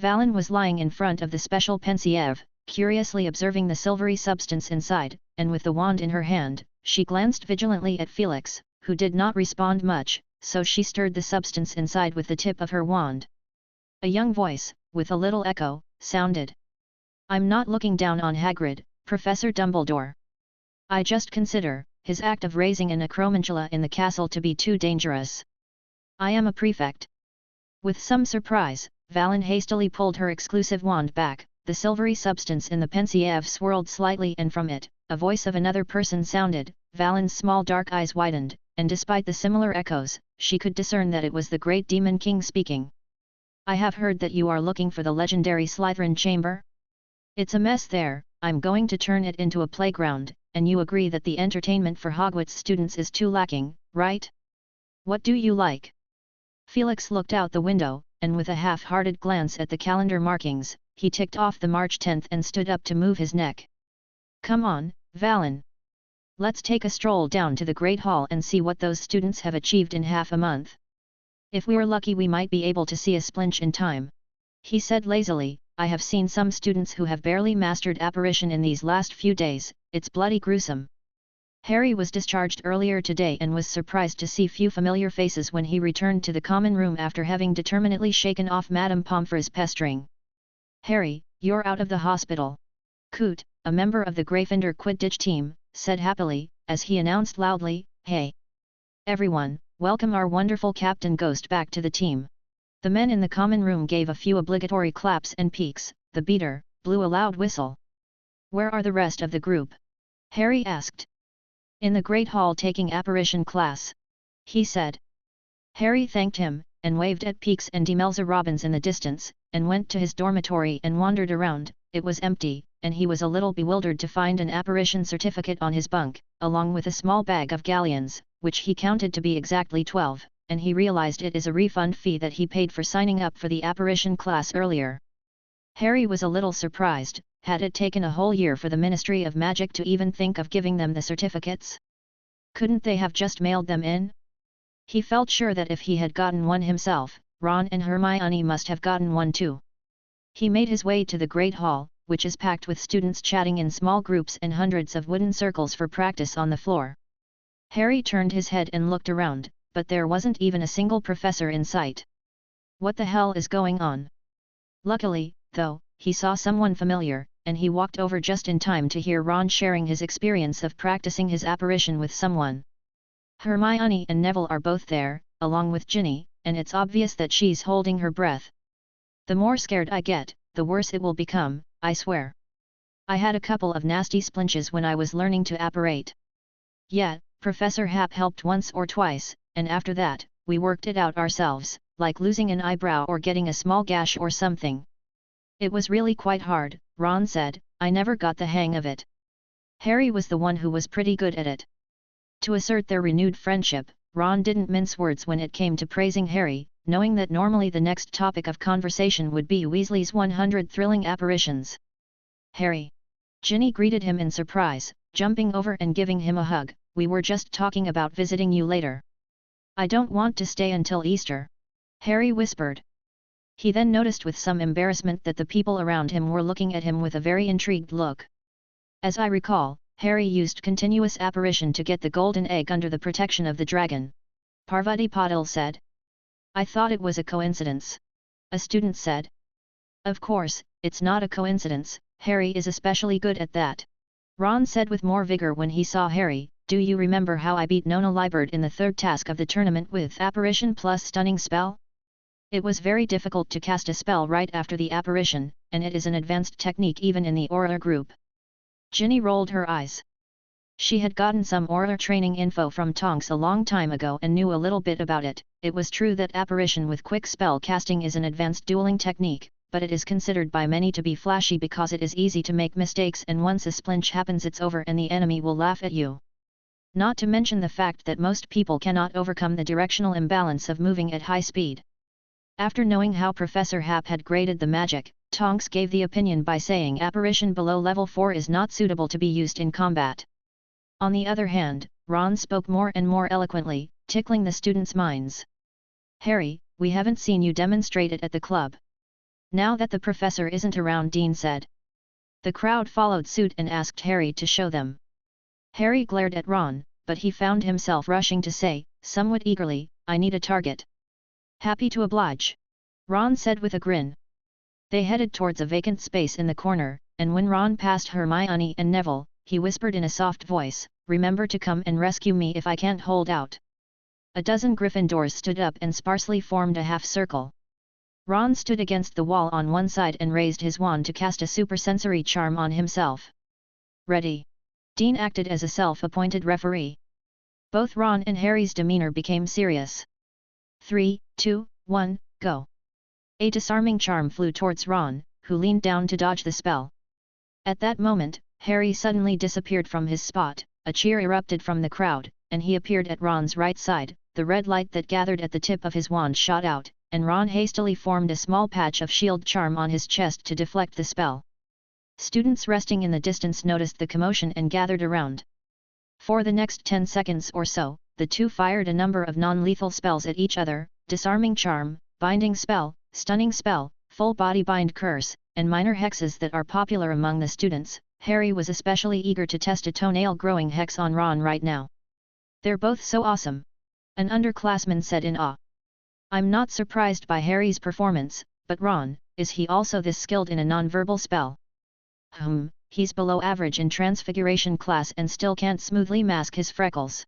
Valen was lying in front of the special pensieve, curiously observing the silvery substance inside, and with the wand in her hand, she glanced vigilantly at Felix, who did not respond much, so she stirred the substance inside with the tip of her wand. A young voice, with a little echo, sounded. "I'm not looking down on Hagrid, Professor Dumbledore. I just consider his act of raising an acromantula in the castle to be too dangerous. I am a prefect." With some surprise, Valen hastily pulled her exclusive wand back. The silvery substance in the pensieve swirled slightly, and from it, a voice of another person sounded. Valen's small dark eyes widened, and despite the similar echoes, she could discern that it was the great Demon King speaking. "I have heard that you are looking for the legendary Slytherin chamber? It's a mess there. I'm going to turn it into a playground, and you agree that the entertainment for Hogwarts students is too lacking, right? What do you like?" Felix looked out the window, and with a half-hearted glance at the calendar markings, he ticked off the March 10th and stood up to move his neck. "Come on, Valen. Let's take a stroll down to the Great Hall and see what those students have achieved in half a month. If we're lucky we might be able to see a splinch in time," he said lazily. "I have seen some students who have barely mastered apparition in these last few days. It's bloody gruesome." Harry was discharged earlier today and was surprised to see few familiar faces when he returned to the common room after having determinedly shaken off Madame Pomfrey's pestering. "Harry, you're out of the hospital." Coot, a member of the Gryffindor Quidditch team, said happily, as he announced loudly, "Hey! Everyone, welcome our wonderful Captain Ghost back to the team." The men in the common room gave a few obligatory claps and peeks. The beater blew a loud whistle. "Where are the rest of the group?" Harry asked. "In the Great Hall taking apparition class," he said. Harry thanked him, and waved at Peeks and Demelza Robbins in the distance, and went to his dormitory and wandered around. It was empty, and he was a little bewildered to find an apparition certificate on his bunk, along with a small bag of galleons, which he counted to be exactly 12, and he realized it is a refund fee that he paid for signing up for the apparition class earlier. Harry was a little surprised. Had it taken a whole year for the Ministry of Magic to even think of giving them the certificates? Couldn't they have just mailed them in? He felt sure that if he had gotten one himself, Ron and Hermione must have gotten one too. He made his way to the Great Hall, which is packed with students chatting in small groups and hundreds of wooden circles for practice on the floor. Harry turned his head and looked around, but there wasn't even a single professor in sight. What the hell is going on? Luckily, though, he saw someone familiar, and he walked over just in time to hear Ron sharing his experience of practicing his apparition with someone. Hermione and Neville are both there, along with Ginny, and it's obvious that she's holding her breath. "The more scared I get, the worse it will become, I swear. I had a couple of nasty splinches when I was learning to apparate. Yeah, Professor Hap helped once or twice, and after that, we worked it out ourselves, like losing an eyebrow or getting a small gash or something. It was really quite hard," Ron said. "I never got the hang of it." Harry was the one who was pretty good at it. To assert their renewed friendship, Ron didn't mince words when it came to praising Harry, knowing that normally the next topic of conversation would be Weasley's 100 thrilling apparitions. "Harry!" Ginny greeted him in surprise, jumping over and giving him a hug. "We were just talking about visiting you later." "I don't want to stay until Easter," Harry whispered. He then noticed with some embarrassment that the people around him were looking at him with a very intrigued look. "As I recall, Harry used continuous apparition to get the golden egg under the protection of the dragon," Parvati Patil said. "I thought it was a coincidence," a student said. "Of course, it's not a coincidence, Harry is especially good at that," Ron said with more vigor when he saw Harry. "Do you remember how I beat Nona Libert in the third task of the tournament with apparition plus stunning spell? It was very difficult to cast a spell right after the apparition, and it is an advanced technique even in the Auror group." Ginny rolled her eyes. She had gotten some Auror training info from Tonks a long time ago and knew a little bit about it. It was true that apparition with quick spell casting is an advanced dueling technique, but it is considered by many to be flashy because it is easy to make mistakes, and once a splinch happens it's over and the enemy will laugh at you. Not to mention the fact that most people cannot overcome the directional imbalance of moving at high speed. After knowing how Professor Hap had graded the magic, Tonks gave the opinion by saying apparition below level 4 is not suitable to be used in combat. On the other hand, Ron spoke more and more eloquently, tickling the students' minds. "Harry, we haven't seen you demonstrate it at the club." "Now that the professor isn't around," Dean said. The crowd followed suit and asked Harry to show them. Harry glared at Ron, but he found himself rushing to say, somewhat eagerly, I need a target. Happy to oblige. Ron said with a grin. They headed towards a vacant space in the corner, and when Ron passed Hermione and Neville, he whispered in a soft voice, remember to come and rescue me if I can't hold out. A dozen Gryffindors stood up and sparsely formed a half-circle. Ron stood against the wall on one side and raised his wand to cast a supersensory charm on himself. Ready. Dean acted as a self-appointed referee. Both Ron and Harry's demeanor became serious. 3, 2, 1, go. A disarming charm flew towards Ron, who leaned down to dodge the spell. At that moment, Harry suddenly disappeared from his spot, a cheer erupted from the crowd, and he appeared at Ron's right side. The red light that gathered at the tip of his wand shot out, and Ron hastily formed a small patch of shield charm on his chest to deflect the spell. Students resting in the distance noticed the commotion and gathered around. For the next 10 seconds or so, the two fired a number of non-lethal spells at each other, disarming charm, binding spell, stunning spell, full body bind curse, and minor hexes that are popular among the students. Harry was especially eager to test a toenail-growing hex on Ron right now. They're both so awesome. An underclassman said in awe. I'm not surprised by Harry's performance, but Ron, is he also this skilled in a non-verbal spell? He's below average in transfiguration class and still can't smoothly mask his freckles.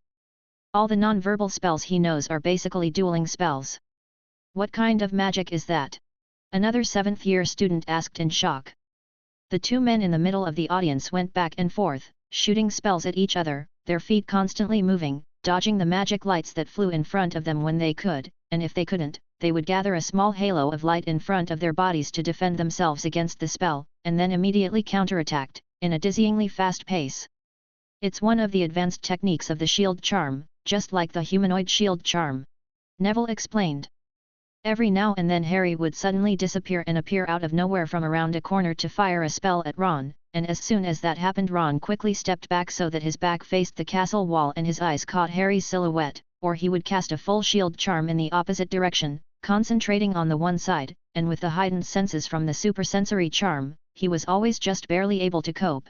All the non-verbal spells he knows are basically dueling spells. What kind of magic is that? Another 7th-year student asked in shock. The two men in the middle of the audience went back and forth, shooting spells at each other, their feet constantly moving, dodging the magic lights that flew in front of them when they could, and if they couldn't, they would gather a small halo of light in front of their bodies to defend themselves against the spell, and then immediately counterattacked, in a dizzyingly fast pace. It's one of the advanced techniques of the shield charm, just like the humanoid shield charm. Neville explained. Every now and then Harry would suddenly disappear and appear out of nowhere from around a corner to fire a spell at Ron, and as soon as that happened Ron quickly stepped back so that his back faced the castle wall and his eyes caught Harry's silhouette, or he would cast a full shield charm in the opposite direction, concentrating on the one side, and with the heightened senses from the supersensory charm, he was always just barely able to cope.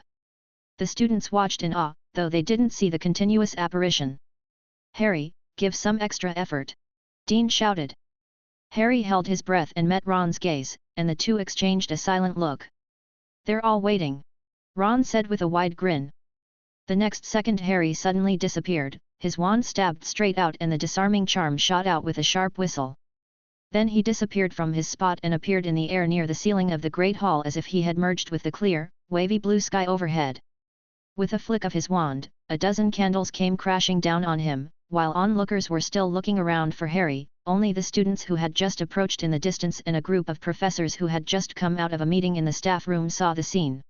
The students watched in awe, though they didn't see the continuous apparition. Harry, give some extra effort. Dean shouted. Harry held his breath and met Ron's gaze, and the two exchanged a silent look. They're all waiting. Ron said with a wide grin. The next second Harry suddenly disappeared, his wand stabbed straight out and the disarming charm shot out with a sharp whistle. Then he disappeared from his spot and appeared in the air near the ceiling of the Great Hall as if he had merged with the clear, wavy blue sky overhead. With a flick of his wand, a dozen candles came crashing down on him, while onlookers were still looking around for Harry. Only the students who had just approached in the distance and a group of professors who had just come out of a meeting in the staff room saw the scene.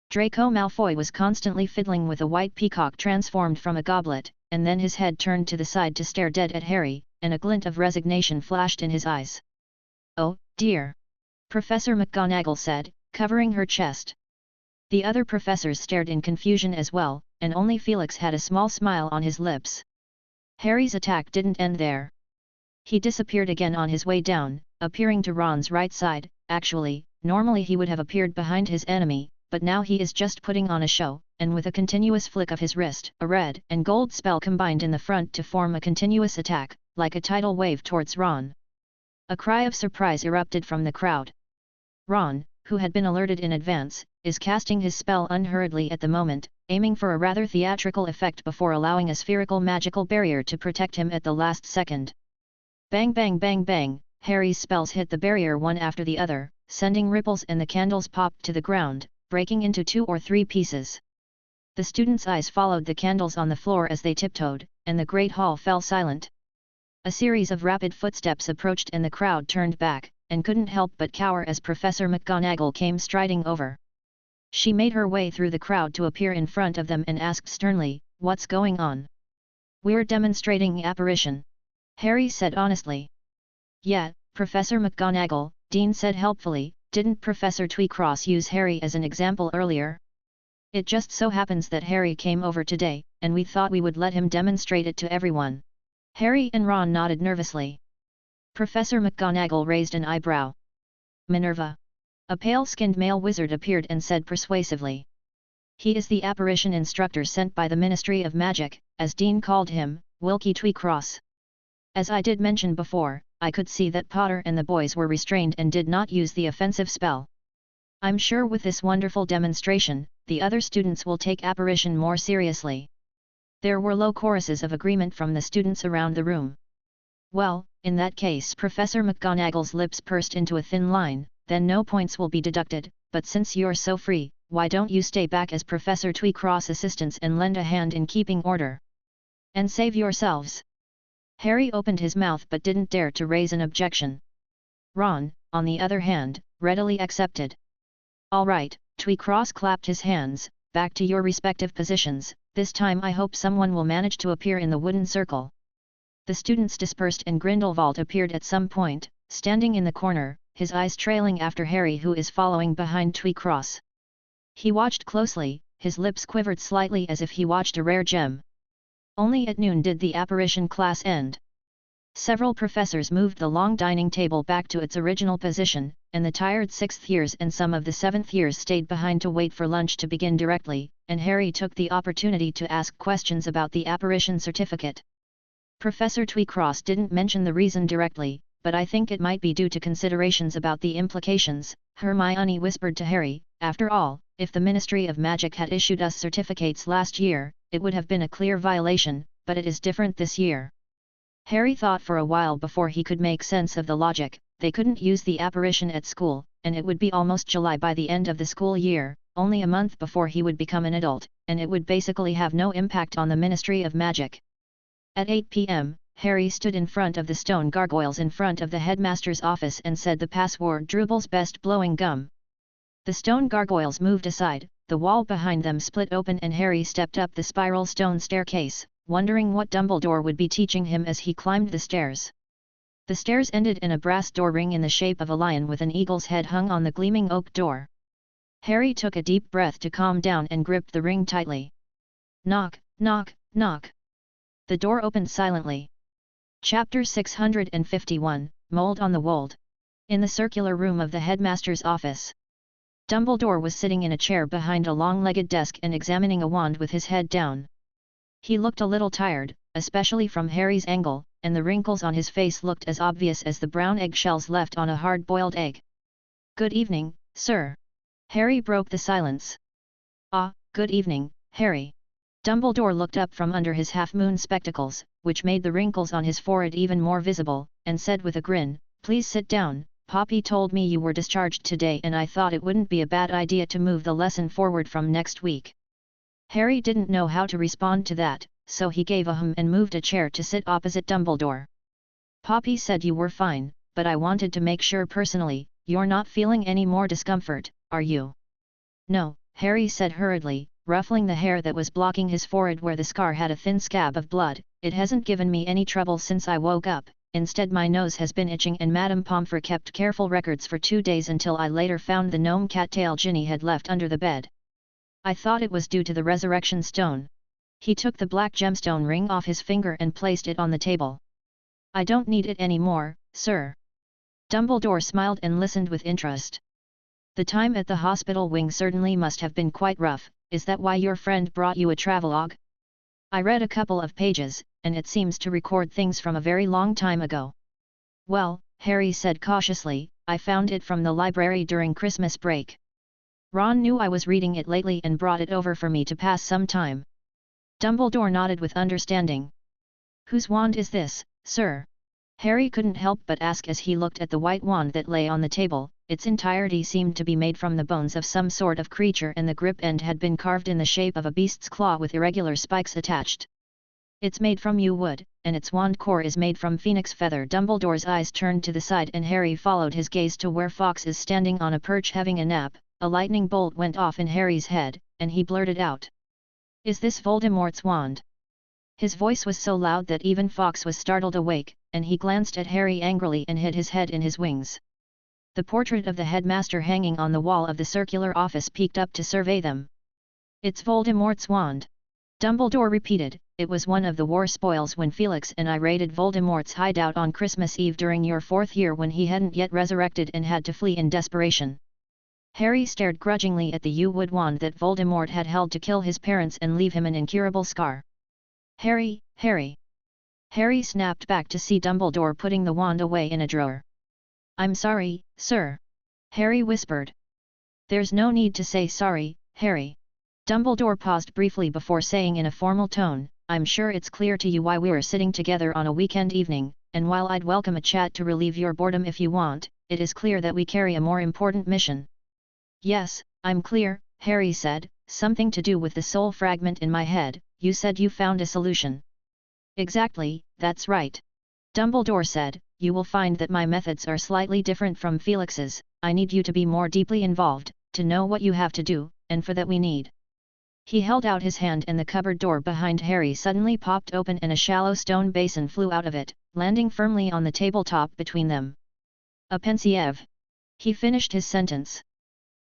Draco Malfoy was constantly fiddling with a white peacock transformed from a goblet, and then his head turned to the side to stare dead at Harry, and a glint of resignation flashed in his eyes. Oh, dear! Professor McGonagall said, covering her chest. The other professors stared in confusion as well, and only Felix had a small smile on his lips. Harry's attack didn't end there. He disappeared again on his way down, appearing to Ron's right side. Actually, normally he would have appeared behind his enemy, but now he is just putting on a show, and with a continuous flick of his wrist, a red and gold spell combined in the front to form a continuous attack, like a tidal wave towards Ron. A cry of surprise erupted from the crowd. Ron, who had been alerted in advance, is casting his spell unhurriedly at the moment, aiming for a rather theatrical effect before allowing a spherical magical barrier to protect him at the last second. Bang bang bang bang, Harry's spells hit the barrier one after the other, sending ripples and the candles popped to the ground, breaking into 2 or 3 pieces. The students' eyes followed the candles on the floor as they tiptoed, and the great hall fell silent. A series of rapid footsteps approached and the crowd turned back, and couldn't help but cower as Professor McGonagall came striding over. She made her way through the crowd to appear in front of them and asked sternly, "What's going on?" "We're demonstrating apparition," Harry said honestly. "Yeah, Professor McGonagall," Dean said helpfully, "didn't Professor Twycross use Harry as an example earlier? It just so happens that Harry came over today, and we thought we would let him demonstrate it to everyone." Harry and Ron nodded nervously. Professor McGonagall raised an eyebrow. "Minerva. A pale-skinned male wizard appeared and said persuasively. He is the apparition instructor sent by the Ministry of Magic, as Dean called him, Wilkie Tweecross. As I did mention before, I could see that Potter and the boys were restrained and did not use the offensive spell. I'm sure with this wonderful demonstration, the other students will take apparition more seriously. There were low choruses of agreement from the students around the room. Well, in that case Professor McGonagall's lips pursed into a thin line, then no points will be deducted, but since you're so free, why don't you stay back as Professor Tweecross' assistants and lend a hand in keeping order? And save yourselves. Harry opened his mouth but didn't dare to raise an objection. Ron, on the other hand, readily accepted. All right, Tweecross clapped his hands, back to your respective positions, this time I hope someone will manage to appear in the wooden circle. The students dispersed and Grindelwald appeared at some point, standing in the corner, his eyes trailing after Harry who is following behind Tweecross. He watched closely, his lips quivered slightly as if he watched a rare gem. Only at noon did the apparition class end. Several professors moved the long dining table back to its original position, and the tired 6th years and some of the 7th years stayed behind to wait for lunch to begin directly, and Harry took the opportunity to ask questions about the apparition certificate. Professor Tweecross didn't mention the reason directly, but I think it might be due to considerations about the implications, Hermione whispered to Harry. After all, if the Ministry of Magic had issued us certificates last year, it would have been a clear violation, but it is different this year. Harry thought for a while before he could make sense of the logic. They couldn't use the apparition at school, and it would be almost July by the end of the school year, only a month before he would become an adult, and it would basically have no impact on the Ministry of Magic. At 8 p.m., Harry stood in front of the stone gargoyles in front of the headmaster's office and said the password Drooble's best blowing gum. The stone gargoyles moved aside, the wall behind them split open and Harry stepped up the spiral stone staircase, wondering what Dumbledore would be teaching him as he climbed the stairs. The stairs ended in a brass door ring in the shape of a lion with an eagle's head hung on the gleaming oak door. Harry took a deep breath to calm down and gripped the ring tightly. Knock, knock, knock. The door opened silently. Chapter 651, Mold on the Wold. In the circular room of the headmaster's office. Dumbledore was sitting in a chair behind a long-legged desk and examining a wand with his head down. He looked a little tired, especially from Harry's angle, and the wrinkles on his face looked as obvious as the brown eggshells left on a hard-boiled egg. Good evening, sir. Harry broke the silence. Ah, good evening, Harry. Dumbledore looked up from under his half-moon spectacles, which made the wrinkles on his forehead even more visible, and said with a grin, "Please sit down. Poppy told me you were discharged today and I thought it wouldn't be a bad idea to move the lesson forward from next week." Harry didn't know how to respond to that, so he gave a hum and moved a chair to sit opposite Dumbledore. "Poppy said you were fine, but I wanted to make sure personally, you're not feeling any more discomfort, are you?" "No," Harry said hurriedly, ruffling the hair that was blocking his forehead where the scar had a thin scab of blood. "It hasn't given me any trouble since I woke up, instead my nose has been itching and Madame Pomfrey kept careful records for 2 days until I later found the gnome cattail Ginny had left under the bed. I thought it was due to the resurrection stone." He took the black gemstone ring off his finger and placed it on the table. "I don't need it anymore, sir." Dumbledore smiled and listened with interest. "The time at the hospital wing certainly must have been quite rough. Is that why your friend brought you a travelogue?" "I read a couple of pages, and it seems to record things from a very long time ago." "Well," Harry said cautiously, "I found it from the library during Christmas break. Ron knew I was reading it lately and brought it over for me to pass some time." Dumbledore nodded with understanding. "Whose wand is this, sir?" Harry couldn't help but ask as he looked at the white wand that lay on the table. Its entirety seemed to be made from the bones of some sort of creature and the grip end had been carved in the shape of a beast's claw with irregular spikes attached. "It's made from yew wood, and its wand core is made from phoenix feather." Dumbledore's eyes turned to the side and Harry followed his gaze to where Fox is standing on a perch having a nap. A lightning bolt went off in Harry's head, and he blurted out, "Is this Voldemort's wand?" His voice was so loud that even Fox was startled awake, and he glanced at Harry angrily and hid his head in his wings. The portrait of the headmaster hanging on the wall of the circular office peeked up to survey them. "It's Voldemort's wand," Dumbledore repeated. "It was one of the war spoils when Felix and I raided Voldemort's hideout on Christmas Eve during your 4th year when he hadn't yet resurrected and had to flee in desperation. Harry stared grudgingly at the U-wood wand that Voldemort had held to kill his parents and leave him an incurable scar. Harry, Harry! Harry snapped back to see Dumbledore putting the wand away in a drawer. I'm sorry, sir. Harry whispered. There's no need to say sorry, Harry. Dumbledore paused briefly before saying in a formal tone, I'm sure it's clear to you why we're sitting together on a weekend evening, and while I'd welcome a chat to relieve your boredom if you want, it is clear that we carry a more important mission. Yes, I'm clear, Harry said, something to do with the soul fragment in my head. You said you found a solution. Exactly, that's right. Dumbledore said, you will find that my methods are slightly different from Felix's. I need you to be more deeply involved, to know what you have to do, and for that we need. He held out his hand and the cupboard door behind Harry suddenly popped open and a shallow stone basin flew out of it, landing firmly on the tabletop between them. A pensieve. He finished his sentence.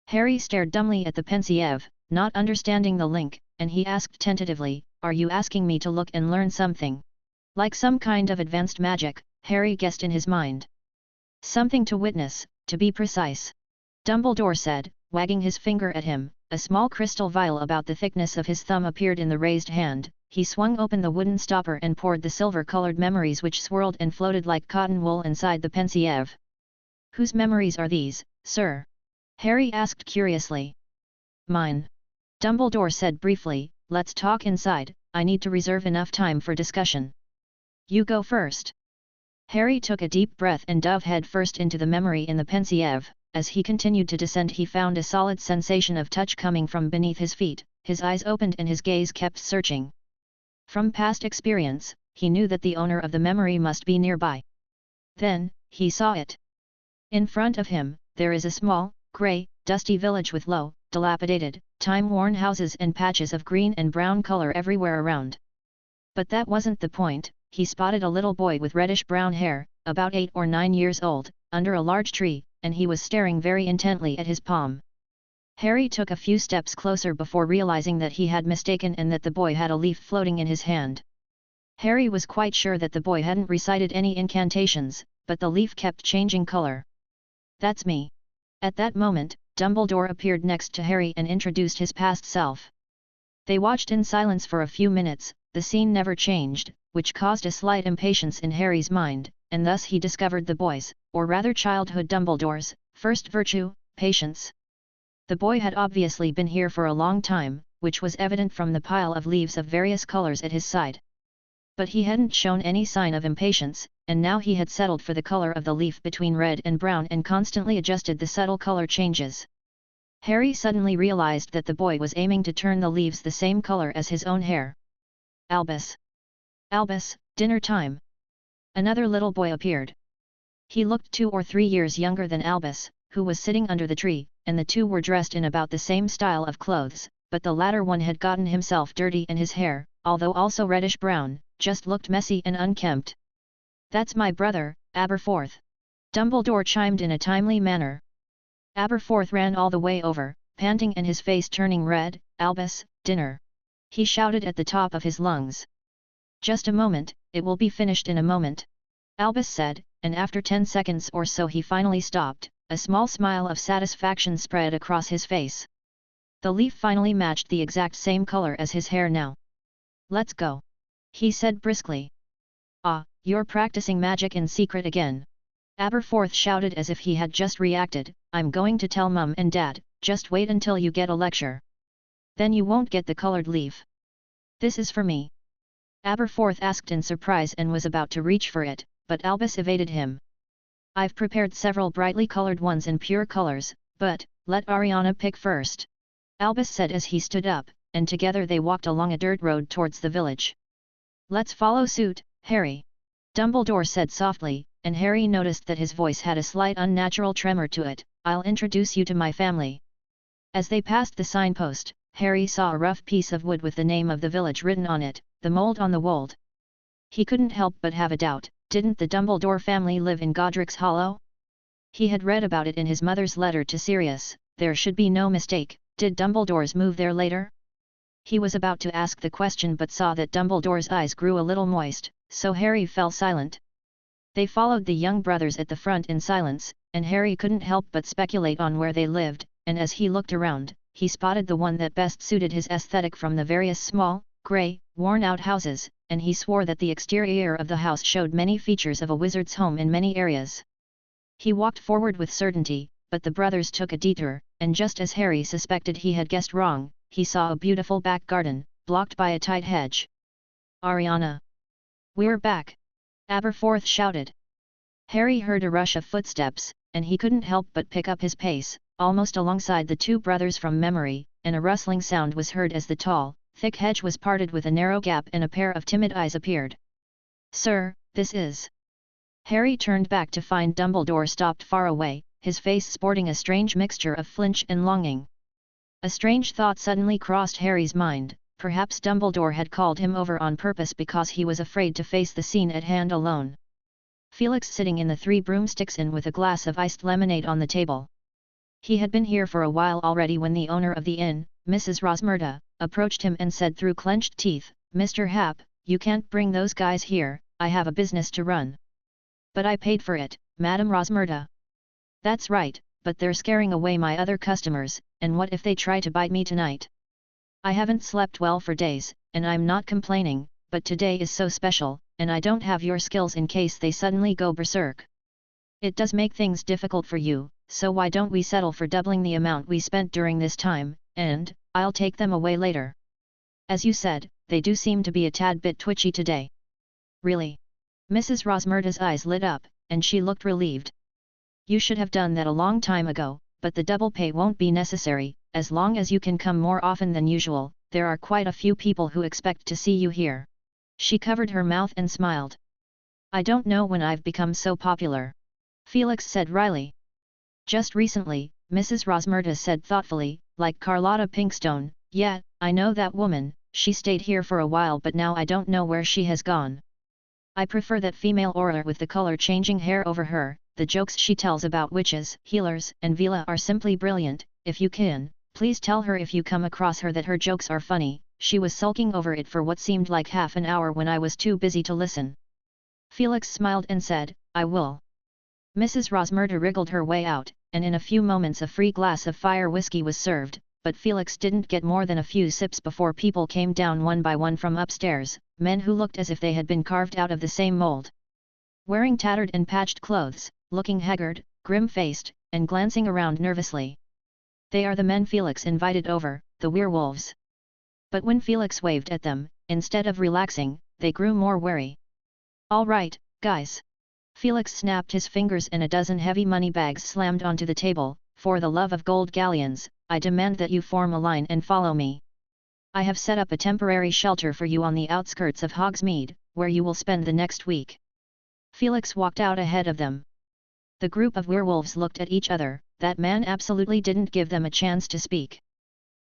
Harry stared dumbly at the pensieve, not understanding the link, and he asked tentatively, are you asking me to look and learn something? Like some kind of advanced magic, Harry guessed in his mind. Something to witness, to be precise. Dumbledore said, wagging his finger at him. A small crystal vial about the thickness of his thumb appeared in the raised hand. He swung open the wooden stopper and poured the silver-colored memories which swirled and floated like cotton wool inside the pensieve. Whose memories are these, sir? Harry asked curiously. Mine. Dumbledore said briefly, let's talk inside, I need to reserve enough time for discussion. You go first. Harry took a deep breath and dove head first into the memory in the pensieve. As he continued to descend he found a solid sensation of touch coming from beneath his feet, his eyes opened and his gaze kept searching. From past experience, he knew that the owner of the memory must be nearby. Then, he saw it. In front of him, there is a small, grey, dusty village with low, dilapidated, time-worn houses and patches of green and brown color everywhere around. But that wasn't the point. He spotted a little boy with reddish-brown hair, about 8 or 9 years old, under a large tree, and he was staring very intently at his palm. Harry took a few steps closer before realizing that he had mistaken and that the boy had a leaf floating in his hand. Harry was quite sure that the boy hadn't recited any incantations, but the leaf kept changing color. That's me. At that moment, Dumbledore appeared next to Harry and introduced his past self. They watched in silence for a few minutes. The scene never changed, which caused a slight impatience in Harry's mind, and thus he discovered the boy's, or rather childhood Dumbledore's, first virtue, patience. The boy had obviously been here for a long time, which was evident from the pile of leaves of various colors at his side. But he hadn't shown any sign of impatience, and now he had settled for the color of the leaf between red and brown and constantly adjusted the subtle color changes. Harry suddenly realized that the boy was aiming to turn the leaves the same color as his own hair. Albus! Albus, dinner time! Another little boy appeared. He looked 2 or 3 years younger than Albus, who was sitting under the tree, and the two were dressed in about the same style of clothes, but the latter one had gotten himself dirty and his hair, although also reddish-brown, just looked messy and unkempt. That's my brother, Aberforth. Dumbledore chimed in a timely manner. Aberforth ran all the way over, panting and his face turning red. Albus, dinner! He shouted at the top of his lungs. Just a moment, it will be finished in a moment. Albus said, and after 10 seconds or so he finally stopped. A small smile of satisfaction spread across his face. The leaf finally matched the exact same color as his hair now. Let's go. He said briskly. Ah, you're practicing magic in secret again. Aberforth shouted as if he had just reacted, I'm going to tell Mum and Dad, just wait until you get a lecture. Then you won't get the colored leaf. This is for me. Aberforth asked in surprise and was about to reach for it, but Albus evaded him. I've prepared several brightly colored ones in pure colors, but, let Ariana pick first. Albus said as he stood up, and together they walked along a dirt road towards the village. Let's follow suit, Harry. Dumbledore said softly, and Harry noticed that his voice had a slight unnatural tremor to it. I'll introduce you to my family. As they passed the signpost, Harry saw a rough piece of wood with the name of the village written on it, the mold on the wold. He couldn't help but have a doubt. Didn't the Dumbledore family live in Godric's Hollow? He had read about it in his mother's letter to Sirius. There should be no mistake. Did Dumbledore's move there later? He was about to ask the question but saw that Dumbledore's eyes grew a little moist, so Harry fell silent. They followed the young brothers at the front in silence, and Harry couldn't help but speculate on where they lived, and as he looked around, he spotted the one that best suited his aesthetic from the various small, grey, worn-out houses, and he swore that the exterior of the house showed many features of a wizard's home in many areas. He walked forward with certainty, but the brothers took a detour, and just as Harry suspected he had guessed wrong, he saw a beautiful back garden, blocked by a tight hedge. "Ariana! We're back!" Aberforth shouted. Harry heard a rush of footsteps, and he couldn't help but pick up his pace, almost alongside the two brothers from memory, and a rustling sound was heard as the tall, thick hedge was parted with a narrow gap and a pair of timid eyes appeared. "Sir, this is..." Harry turned back to find Dumbledore stopped far away, his face sporting a strange mixture of flinch and longing. A strange thought suddenly crossed Harry's mind, perhaps Dumbledore had called him over on purpose because he was afraid to face the scene at hand alone. Felix sitting in the Three Broomsticks Inn with a glass of iced lemonade on the table. He had been here for a while already when the owner of the inn, Mrs. Rosmerta, approached him and said through clenched teeth, "Mr. Happ, you can't bring those guys here, I have a business to run." "But I paid for it, Madame Rosmerta." "That's right, but they're scaring away my other customers, and what if they try to bite me tonight? I haven't slept well for days, and I'm not complaining, but today is so special, and I don't have your skills in case they suddenly go berserk. It does make things difficult for you, so why don't we settle for doubling the amount we spent during this time, and I'll take them away later. As you said, they do seem to be a tad bit twitchy today." "Really?" Mrs. Rosmerta's eyes lit up, and she looked relieved. "You should have done that a long time ago, but the double pay won't be necessary, as long as you can come more often than usual, there are quite a few people who expect to see you here." She covered her mouth and smiled. "I don't know when I've become so popular," Felix said wryly. "Just recently," Mrs. Rosmerta said thoughtfully, "like Carlotta Pinkstone. Yeah, I know that woman, she stayed here for a while but now I don't know where she has gone. I prefer that female aura with the color-changing hair over her, the jokes she tells about witches, healers and Vila are simply brilliant. If you can, please tell her if you come across her that her jokes are funny." She was sulking over it for what seemed like half an hour when I was too busy to listen. Felix smiled and said, "I will." Mrs. Rosmerta wriggled her way out, and in a few moments a free glass of fire whiskey was served, but Felix didn't get more than a few sips before people came down one by one from upstairs, men who looked as if they had been carved out of the same mold. Wearing tattered and patched clothes, looking haggard, grim-faced, and glancing around nervously. They are the men Felix invited over, the werewolves. But when Felix waved at them, instead of relaxing, they grew more wary. "All right, guys." Felix snapped his fingers and a dozen heavy money bags slammed onto the table. "For the love of gold galleons, I demand that you form a line and follow me. I have set up a temporary shelter for you on the outskirts of Hogsmeade, where you will spend the next week." Felix walked out ahead of them. The group of werewolves looked at each other. That man absolutely didn't give them a chance to speak.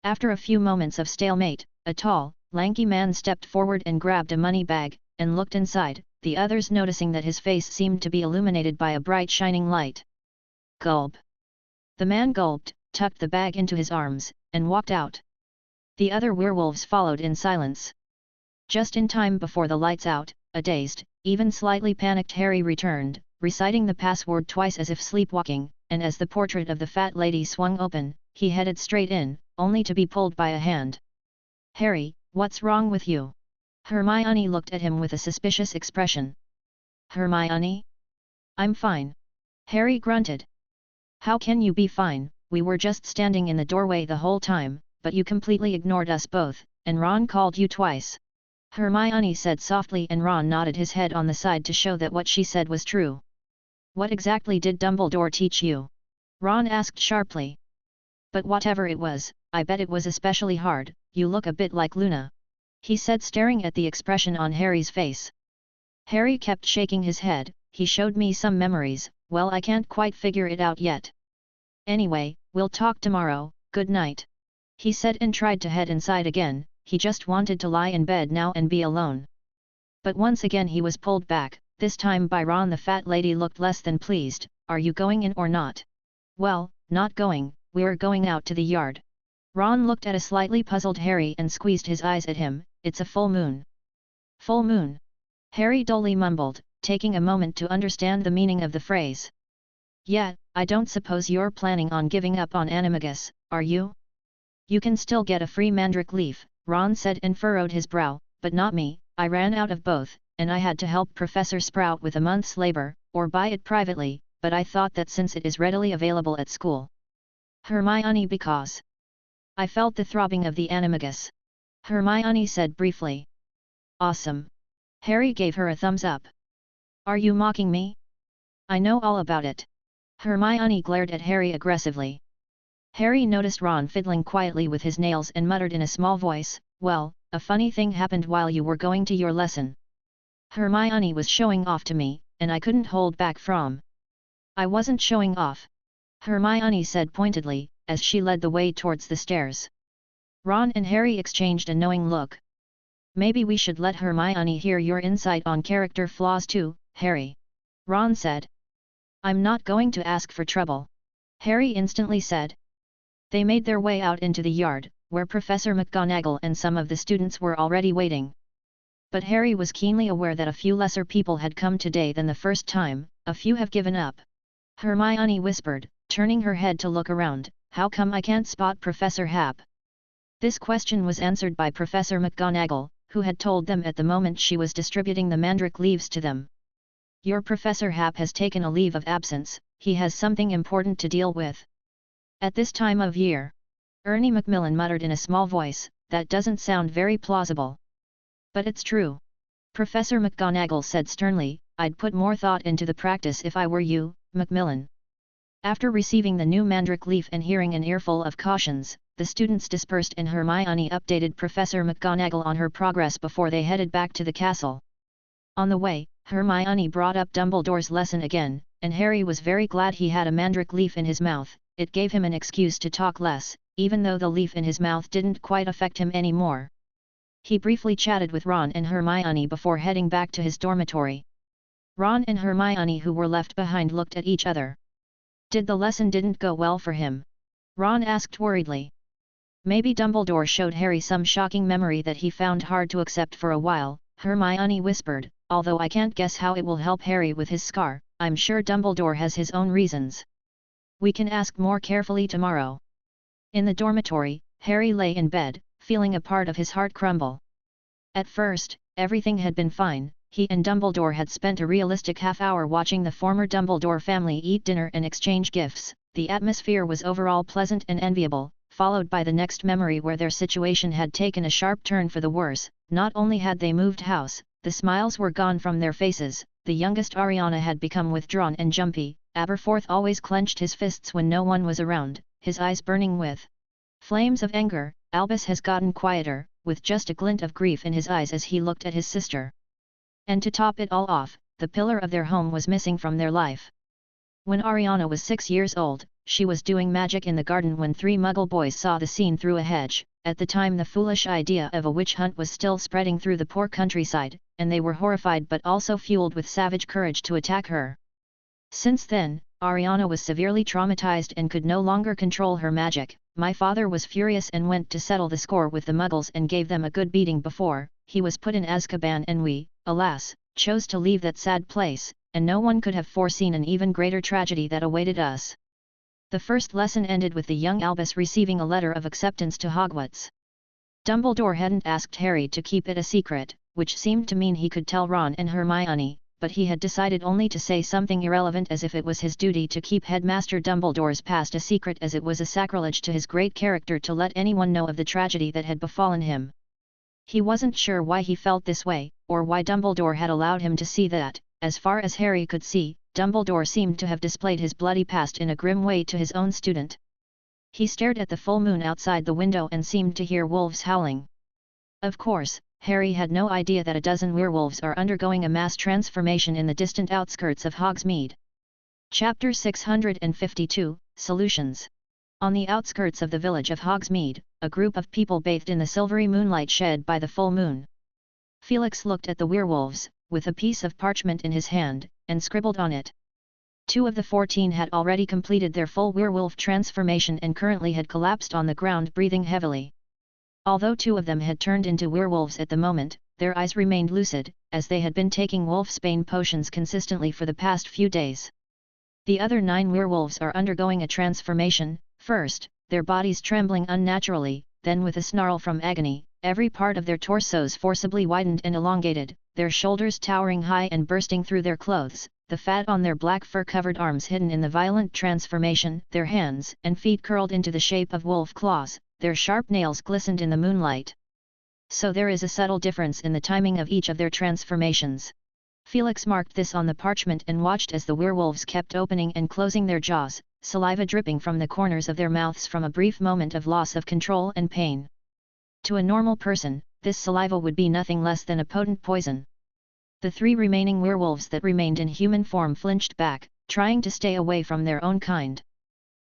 After a few moments of stalemate, a tall, lanky man stepped forward and grabbed a money bag, and looked inside, the others noticing that his face seemed to be illuminated by a bright shining light. Gulp. The man gulped, tucked the bag into his arms, and walked out. The other werewolves followed in silence. Just in time before the lights out, a dazed, even slightly panicked Harry returned, reciting the password twice as if sleepwalking, and as the portrait of the fat lady swung open, he headed straight in, only to be pulled by a hand. "Harry, what's wrong with you?" Hermione looked at him with a suspicious expression. "Hermione? I'm fine." Harry grunted. "How can you be fine? We were just standing in the doorway the whole time, but you completely ignored us both, and Ron called you twice." Hermione said softly, and Ron nodded his head on the side to show that what she said was true. "What exactly did Dumbledore teach you?" Ron asked sharply. "But whatever it was, I bet it was especially hard. You look a bit like Luna," he said, staring at the expression on Harry's face. Harry kept shaking his head. "He showed me some memories, well, I can't quite figure it out yet. Anyway, we'll talk tomorrow, good night," he said, and tried to head inside again. He just wanted to lie in bed now and be alone. But once again he was pulled back, this time by Ron. The fat lady looked less than pleased. "Are you going in or not?" "Well, not going, we're going out to the yard." Ron looked at a slightly puzzled Harry and squeezed his eyes at him. "It's a full moon." "Full moon?" Harry dully mumbled, taking a moment to understand the meaning of the phrase. Yeah, I don't suppose you're planning on giving up on animagus, are you? You can still get a free mandrake leaf, Ron said and furrowed his brow, but not me, I ran out of both, and I had to help Professor Sprout with a month's labor, or buy it privately, but I thought that since it is readily available at school. Hermione, because I felt the throbbing of the animagus. Hermione said briefly. Awesome. Harry gave her a thumbs up. Are you mocking me? I know all about it. Hermione glared at Harry aggressively. Harry noticed Ron fiddling quietly with his nails and muttered in a small voice, well, a funny thing happened while you were going to your lesson. Hermione was showing off to me, and I couldn't hold back from. I wasn't showing off. Hermione said pointedly, as she led the way towards the stairs. Ron and Harry exchanged a knowing look. Maybe we should let Hermione hear your insight on character flaws too, Harry. Ron said. I'm not going to ask for trouble. Harry instantly said. They made their way out into the yard, where Professor McGonagall and some of the students were already waiting. But Harry was keenly aware that a few lesser people had come today than the first time, a few have given up. Hermione whispered, turning her head to look around, how come I can't spot Professor Hap? This question was answered by Professor McGonagall, who had told them at the moment she was distributing the mandrake leaves to them. Your Professor Hap has taken a leave of absence, he has something important to deal with. At this time of year. Ernie Macmillan muttered in a small voice, that doesn't sound very plausible. But it's true. Professor McGonagall said sternly, I'd put more thought into the practice if I were you, Macmillan. After receiving the new mandrake leaf and hearing an earful of cautions, the students dispersed and Hermione updated Professor McGonagall on her progress before they headed back to the castle. On the way, Hermione brought up Dumbledore's lesson again, and Harry was very glad he had a mandrake leaf in his mouth. It gave him an excuse to talk less, even though the leaf in his mouth didn't quite affect him anymore. He briefly chatted with Ron and Hermione before heading back to his dormitory. Ron and Hermione, who were left behind, looked at each other. Did the lesson didn't go well for him? Ron asked worriedly. Maybe Dumbledore showed Harry some shocking memory that he found hard to accept for a while, Hermione whispered, although I can't guess how it will help Harry with his scar, I'm sure Dumbledore has his own reasons. We can ask more carefully tomorrow. In the dormitory, Harry lay in bed, feeling a part of his heart crumble. At first, everything had been fine, he and Dumbledore had spent a realistic half-hour watching the former Dumbledore family eat dinner and exchange gifts, the atmosphere was overall pleasant and enviable, followed by the next memory where their situation had taken a sharp turn for the worse. Not only had they moved house, the smiles were gone from their faces, the youngest Ariana had become withdrawn and jumpy, Aberforth always clenched his fists when no one was around, his eyes burning with flames of anger. Albus has gotten quieter, with just a glint of grief in his eyes as he looked at his sister. And to top it all off, the pillar of their home was missing from their life. When Ariana was 6 years old, she was doing magic in the garden when 3 Muggle boys saw the scene through a hedge. At the time the foolish idea of a witch hunt was still spreading through the poor countryside, and they were horrified but also fueled with savage courage to attack her. Since then, Ariana was severely traumatized and could no longer control her magic. My father was furious and went to settle the score with the Muggles and gave them a good beating before he was put in Azkaban, and we, alas, chose to leave that sad place, and no one could have foreseen an even greater tragedy that awaited us. The first lesson ended with the young Albus receiving a letter of acceptance to Hogwarts. Dumbledore hadn't asked Harry to keep it a secret, which seemed to mean he could tell Ron and Hermione, but he had decided only to say something irrelevant as if it was his duty to keep Headmaster Dumbledore's past a secret, as it was a sacrilege to his great character to let anyone know of the tragedy that had befallen him. He wasn't sure why he felt this way, or why Dumbledore had allowed him to see that. As far as Harry could see, Dumbledore seemed to have displayed his bloody past in a grim way to his own student. He stared at the full moon outside the window and seemed to hear wolves howling. Of course, Harry had no idea that a dozen werewolves are undergoing a mass transformation in the distant outskirts of Hogsmeade. Chapter 652, Solutions. On the outskirts of the village of Hogsmeade, a group of people bathed in the silvery moonlight shed by the full moon. Felix looked at the werewolves, with a piece of parchment in his hand, and scribbled on it. 2 of the 14 had already completed their full werewolf transformation and currently had collapsed on the ground breathing heavily. Although 2 of them had turned into werewolves at the moment, their eyes remained lucid, as they had been taking wolfsbane potions consistently for the past few days. The other 9 werewolves are undergoing a transformation, first, their bodies trembling unnaturally, then with a snarl from agony, every part of their torsos forcibly widened and elongated, their shoulders towering high and bursting through their clothes, the fat on their black fur-covered arms hidden in the violent transformation, their hands and feet curled into the shape of wolf claws, their sharp nails glistened in the moonlight. So there is a subtle difference in the timing of each of their transformations. Felix marked this on the parchment and watched as the werewolves kept opening and closing their jaws, saliva dripping from the corners of their mouths from a brief moment of loss of control and pain. To a normal person, this saliva would be nothing less than a potent poison. The 3 remaining werewolves that remained in human form flinched back, trying to stay away from their own kind.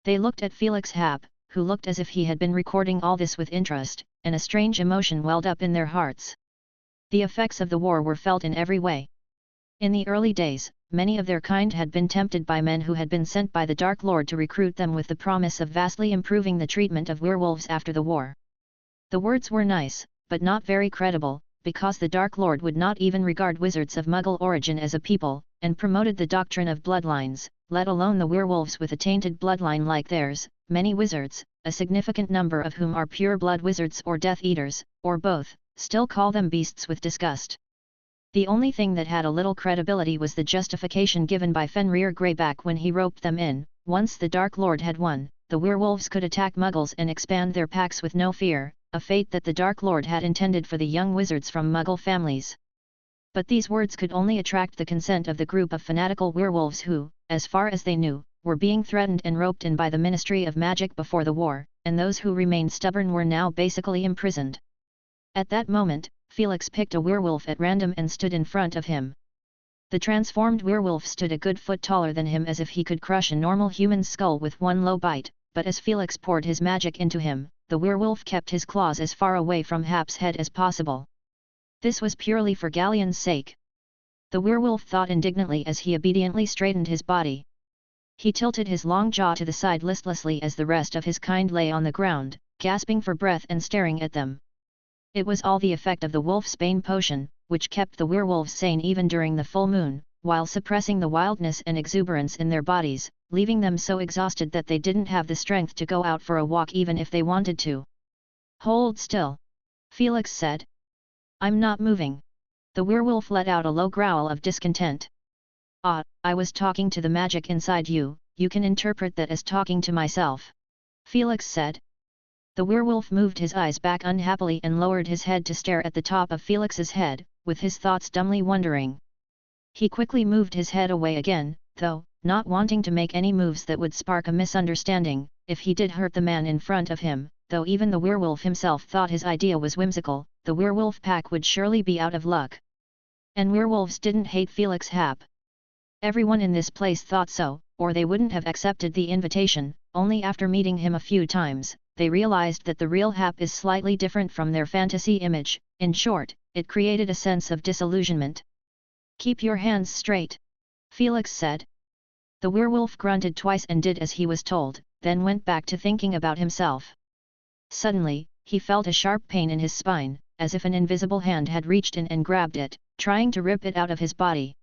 They looked at Felix Hap, who looked as if he had been recording all this with interest, and a strange emotion welled up in their hearts. The effects of the war were felt in every way. In the early days, many of their kind had been tempted by men who had been sent by the Dark Lord to recruit them with the promise of vastly improving the treatment of werewolves after the war. The words were nice, but not very credible, because the Dark Lord would not even regard wizards of Muggle origin as a people, and promoted the doctrine of bloodlines, let alone the werewolves with a tainted bloodline like theirs. Many wizards, a significant number of whom are pure-blood wizards or Death Eaters, or both, still call them beasts with disgust. The only thing that had a little credibility was the justification given by Fenrir Greyback when he roped them in. Once the Dark Lord had won, the werewolves could attack Muggles and expand their packs with no fear, a fate that the Dark Lord had intended for the young wizards from Muggle families. But these words could only attract the consent of the group of fanatical werewolves who, as far as they knew, were being threatened and roped in by the Ministry of Magic before the war, and those who remained stubborn were now basically imprisoned. At that moment, Felix picked a werewolf at random and stood in front of him. The transformed werewolf stood a good foot taller than him as if he could crush a normal human's skull with one low bite, but as Felix poured his magic into him, the werewolf kept his claws as far away from Hap's head as possible. This was purely for Galleon's sake. The werewolf thought indignantly as he obediently straightened his body. He tilted his long jaw to the side listlessly as the rest of his kind lay on the ground, gasping for breath and staring at them. It was all the effect of the wolfsbane potion, which kept the werewolves sane even during the full moon, while suppressing the wildness and exuberance in their bodies, leaving them so exhausted that they didn't have the strength to go out for a walk even if they wanted to. "Hold still," Felix said. "I'm not moving." The werewolf let out a low growl of discontent. "Ah, I was talking to the magic inside you, you can interpret that as talking to myself," Felix said. The werewolf moved his eyes back unhappily and lowered his head to stare at the top of Felix's head, with his thoughts dumbly wondering. He quickly moved his head away again, though, not wanting to make any moves that would spark a misunderstanding, if he did hurt the man in front of him. Though even the werewolf himself thought his idea was whimsical, the werewolf pack would surely be out of luck. And werewolves didn't hate Felix Hap. Everyone in this place thought so, or they wouldn't have accepted the invitation. Only after meeting him a few times, they realized that the real Hap is slightly different from their fantasy image. In short, it created a sense of disillusionment. "Keep your hands straight," Felix said. The werewolf grunted twice and did as he was told, then went back to thinking about himself. Suddenly, he felt a sharp pain in his spine, as if an invisible hand had reached in and grabbed it, trying to rip it out of his body.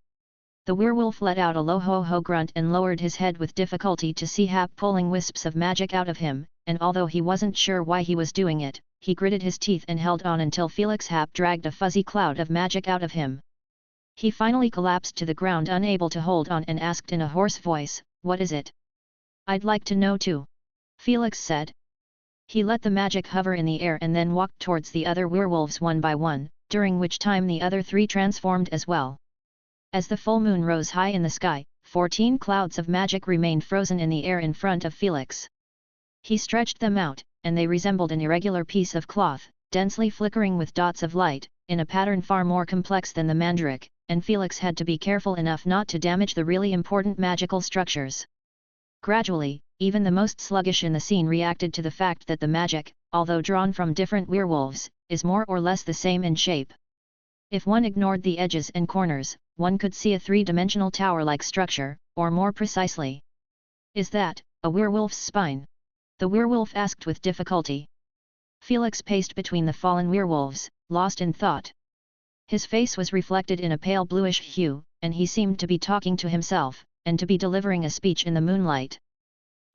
The werewolf let out a low ho-ho grunt and lowered his head with difficulty to see Hap pulling wisps of magic out of him, and although he wasn't sure why he was doing it, he gritted his teeth and held on until Felix Hap dragged a fuzzy cloud of magic out of him. He finally collapsed to the ground unable to hold on and asked in a hoarse voice, "What is it?" "I'd like to know too," Felix said. He let the magic hover in the air and then walked towards the other werewolves one by one, during which time the other 3 transformed as well. As the full moon rose high in the sky, 14 clouds of magic remained frozen in the air in front of Felix. He stretched them out, and they resembled an irregular piece of cloth, densely flickering with dots of light, in a pattern far more complex than the mandrake, and Felix had to be careful enough not to damage the really important magical structures. Gradually, even the most sluggish in the scene reacted to the fact that the magic, although drawn from different werewolves, is more or less the same in shape. If one ignored the edges and corners, one could see a 3-dimensional tower-like structure, or more precisely. "Is that a werewolf's spine?" the werewolf asked with difficulty. Felix paced between the fallen werewolves, lost in thought. His face was reflected in a pale bluish hue, and he seemed to be talking to himself, and to be delivering a speech in the moonlight.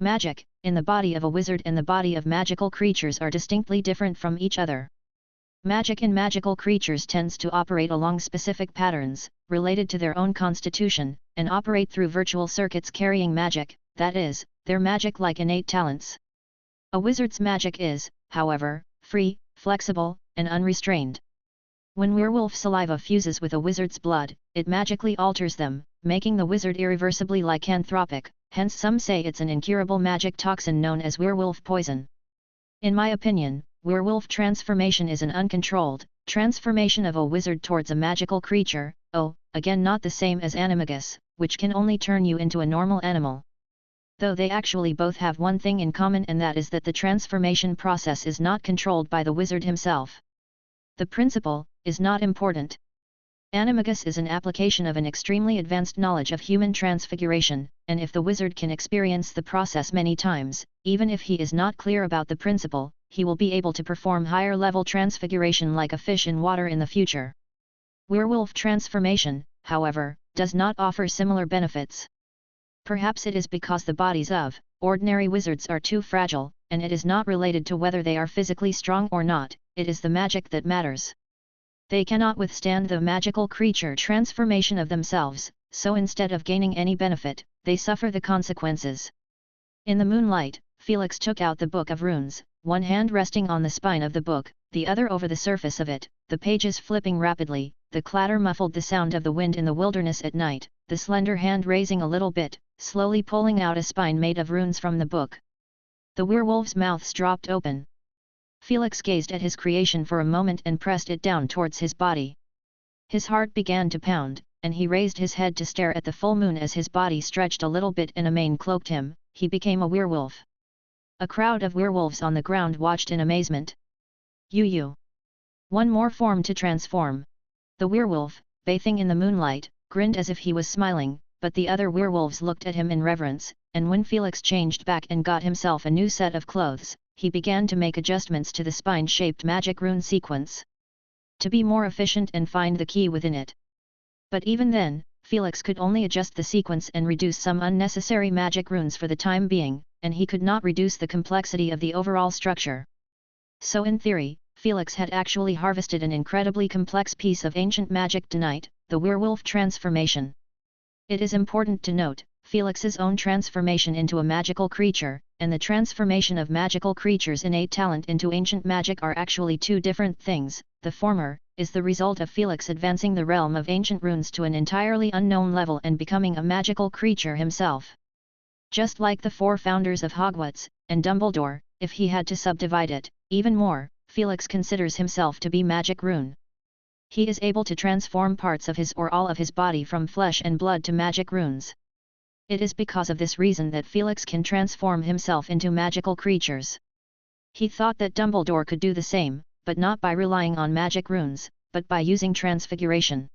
Magic, in the body of a wizard and the body of magical creatures are distinctly different from each other. Magic in magical creatures tends to operate along specific patterns, related to their own constitution, and operate through virtual circuits carrying magic, that is, their magic-like innate talents. A wizard's magic is, however, free, flexible, and unrestrained. When werewolf saliva fuses with a wizard's blood, it magically alters them, making the wizard irreversibly lycanthropic, hence some say it's an incurable magic toxin known as werewolf poison. In my opinion, werewolf transformation is an uncontrolled transformation of a wizard towards a magical creature, again not the same as animagus, which can only turn you into a normal animal. Though they actually both have one thing in common, and that is that the transformation process is not controlled by the wizard himself. The principle is not important. Animagus is an application of an extremely advanced knowledge of human transfiguration, and if the wizard can experience the process many times, even if he is not clear about the principle, he will be able to perform higher level transfiguration like a fish in water in the future. Werewolf transformation, however, does not offer similar benefits. Perhaps it is because the bodies of ordinary wizards are too fragile, and it is not related to whether they are physically strong or not, it is the magic that matters. They cannot withstand the magical creature transformation of themselves, so instead of gaining any benefit, they suffer the consequences. In the moonlight, Felix took out the book of runes, one hand resting on the spine of the book, the other over the surface of it, the pages flipping rapidly, the clatter muffled the sound of the wind in the wilderness at night, the slender hand raising a little bit, slowly pulling out a spine made of runes from the book. The werewolf's mouths dropped open. Felix gazed at his creation for a moment and pressed it down towards his body. His heart began to pound, and he raised his head to stare at the full moon as his body stretched a little bit and a mane cloaked him. He became a werewolf. A crowd of werewolves on the ground watched in amazement. You. One more form to transform. The werewolf, bathing in the moonlight, grinned as if he was smiling, but the other werewolves looked at him in reverence, and when Felix changed back and got himself a new set of clothes, he began to make adjustments to the spine-shaped magic rune sequence. To be more efficient and find the key within it. But even then, Felix could only adjust the sequence and reduce some unnecessary magic runes for the time being, and he could not reduce the complexity of the overall structure. So in theory, Felix had actually harvested an incredibly complex piece of ancient magic tonight, the werewolf transformation. It is important to note, Felix's own transformation into a magical creature, and the transformation of magical creatures' innate talent into ancient magic are actually two different things. The former is the result of Felix advancing the realm of ancient runes to an entirely unknown level and becoming a magical creature himself. Just like the four founders of Hogwarts, and Dumbledore, if he had to subdivide it, even more, Felix considers himself to be magic rune. He is able to transform parts of his or all of his body from flesh and blood to magic runes. It is because of this reason that Felix can transform himself into magical creatures. He thought that Dumbledore could do the same, but not by relying on magic runes, but by using transfiguration.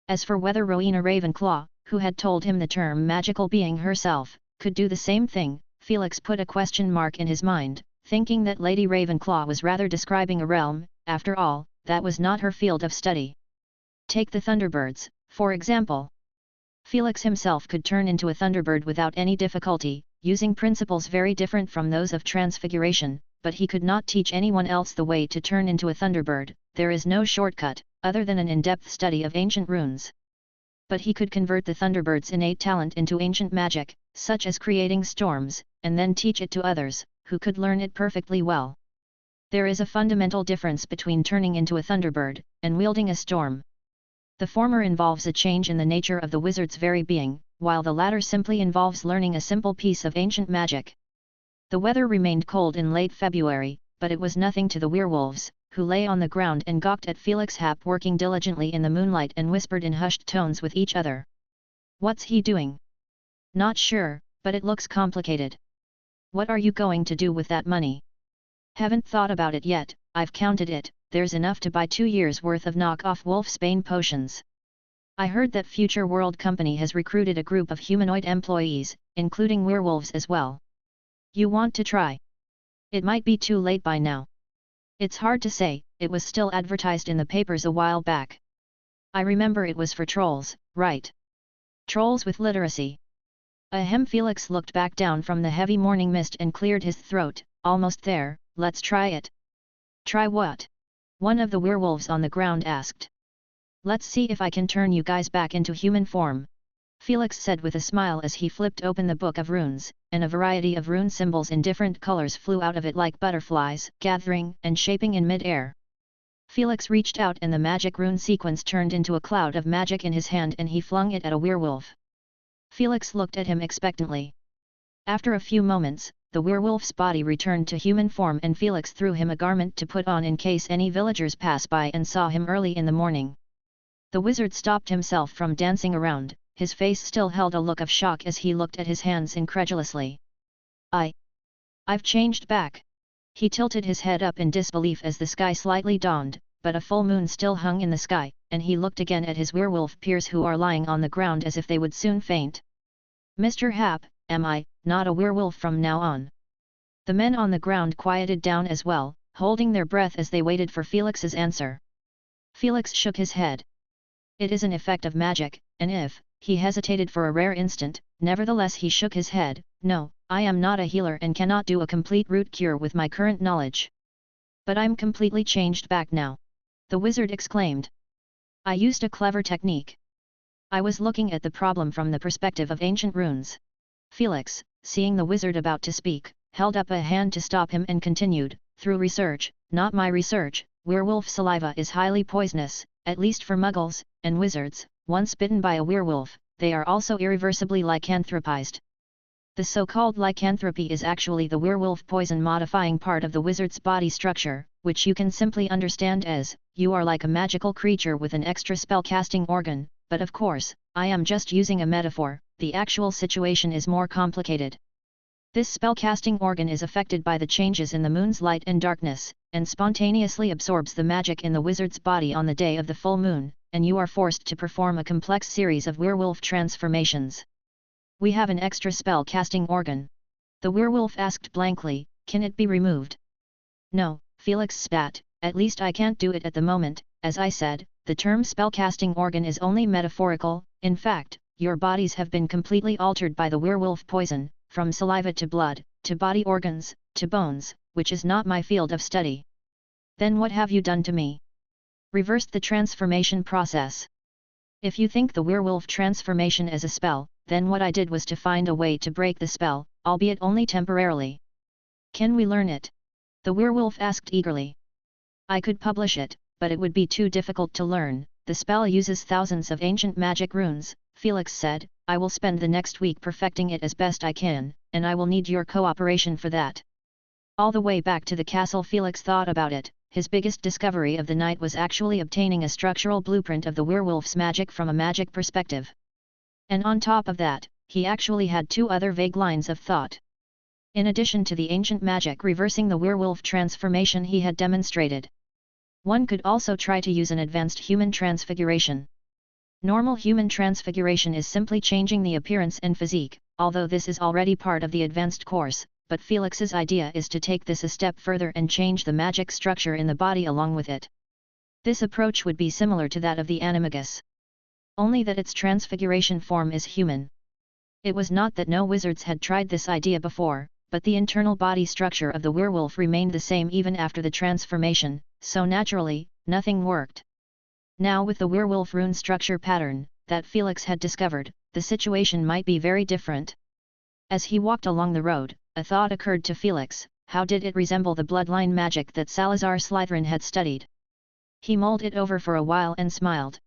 As for whether Rowena Ravenclaw, who had told him the term magical being herself, could do the same thing, Felix put a question mark in his mind, thinking that Lady Ravenclaw was rather describing a realm. After all, that was not her field of study. Take the Thunderbirds, for example. Felix himself could turn into a Thunderbird without any difficulty, using principles very different from those of transfiguration, but he could not teach anyone else the way to turn into a Thunderbird. There is no shortcut, other than an in-depth study of ancient runes. But he could convert the Thunderbird's innate talent into ancient magic, such as creating storms, and then teach it to others, who could learn it perfectly well. There is a fundamental difference between turning into a Thunderbird, and wielding a storm. The former involves a change in the nature of the wizard's very being, while the latter simply involves learning a simple piece of ancient magic. The weather remained cold in late February, but it was nothing to the werewolves, who lay on the ground and gawked at Felix Hap working diligently in the moonlight and whispered in hushed tones with each other. "What's he doing?" "Not sure, but it looks complicated." "What are you going to do with that money?" "Haven't thought about it yet, I've counted it, there's enough to buy 2 years' worth of knock-off Wolfsbane potions. I heard that Future World Company has recruited a group of humanoid employees, including werewolves as well. You want to try? It might be too late by now. It's hard to say, it was still advertised in the papers a while back. I remember it was for trolls, right? Trolls with literacy. Ahem. Felix looked back down from the heavy morning mist and cleared his throat. Almost there, let's try it. Try what? One of the werewolves on the ground asked. Let's see if I can turn you guys back into human form. Felix said with a smile as he flipped open the book of runes, and a variety of rune symbols in different colors flew out of it like butterflies, gathering and shaping in mid-air. Felix reached out and the magic rune sequence turned into a cloud of magic in his hand and he flung it at a werewolf. Felix looked at him expectantly. After a few moments, the werewolf's body returned to human form and Felix threw him a garment to put on in case any villagers passed by and saw him early in the morning. The wizard stopped himself from dancing around. His face still held a look of shock as he looked at his hands incredulously. I've changed back. He tilted his head up in disbelief as the sky slightly dawned, but a full moon still hung in the sky, and he looked again at his werewolf peers who are lying on the ground as if they would soon faint. Mr. Hap, am I not a werewolf from now on? The men on the ground quieted down as well, holding their breath as they waited for Felix's answer. Felix shook his head. It is an effect of magic, and if, he hesitated for a rare instant, nevertheless he shook his head. No, I am not a healer and cannot do a complete root cure with my current knowledge. But I'm completely changed back now. The wizard exclaimed. I used a clever technique. I was looking at the problem from the perspective of ancient runes. Felix, seeing the wizard about to speak, held up a hand to stop him and continued, through research, not my research, werewolf saliva is highly poisonous, at least for muggles, and wizards. Once bitten by a werewolf, they are also irreversibly lycanthropized. The so-called lycanthropy is actually the werewolf poison modifying part of the wizard's body structure, which you can simply understand as, you are like a magical creature with an extra spell-casting organ, but of course, I am just using a metaphor, the actual situation is more complicated. This spell-casting organ is affected by the changes in the moon's light and darkness, and spontaneously absorbs the magic in the wizard's body on the day of the full moon, and you are forced to perform a complex series of werewolf transformations. We have an extra spell-casting organ. The werewolf asked blankly, can it be removed? No, Felix spat, at least I can't do it at the moment. As I said, the term spell-casting organ is only metaphorical. In fact, your bodies have been completely altered by the werewolf poison, from saliva to blood, to body organs, to bones, which is not my field of study. Then what have you done to me? Reversed the transformation process. If you think the werewolf transformation as a spell, then what I did was to find a way to break the spell, albeit only temporarily. Can we learn it? The werewolf asked eagerly. I could publish it, but it would be too difficult to learn. The spell uses thousands of ancient magic runes, Felix said. I will spend the next week perfecting it as best I can, and I will need your cooperation for that. All the way back to the castle Felix thought about it. His biggest discovery of the night was actually obtaining a structural blueprint of the werewolf's magic from a magic perspective. And on top of that, he actually had two other vague lines of thought. In addition to the ancient magic reversing the werewolf transformation he had demonstrated, one could also try to use an advanced human transfiguration. Normal human transfiguration is simply changing the appearance and physique, although this is already part of the advanced course. But Felix's idea is to take this a step further and change the magic structure in the body along with it. This approach would be similar to that of the animagus. Only that its transfiguration form is human. It was not that no wizards had tried this idea before, but the internal body structure of the werewolf remained the same even after the transformation, so naturally, nothing worked. Now with the werewolf rune structure pattern, that Felix had discovered, the situation might be very different. As he walked along the road, a thought occurred to Felix. How did it resemble the bloodline magic that Salazar Slytherin had studied? He mulled it over for a while and smiled.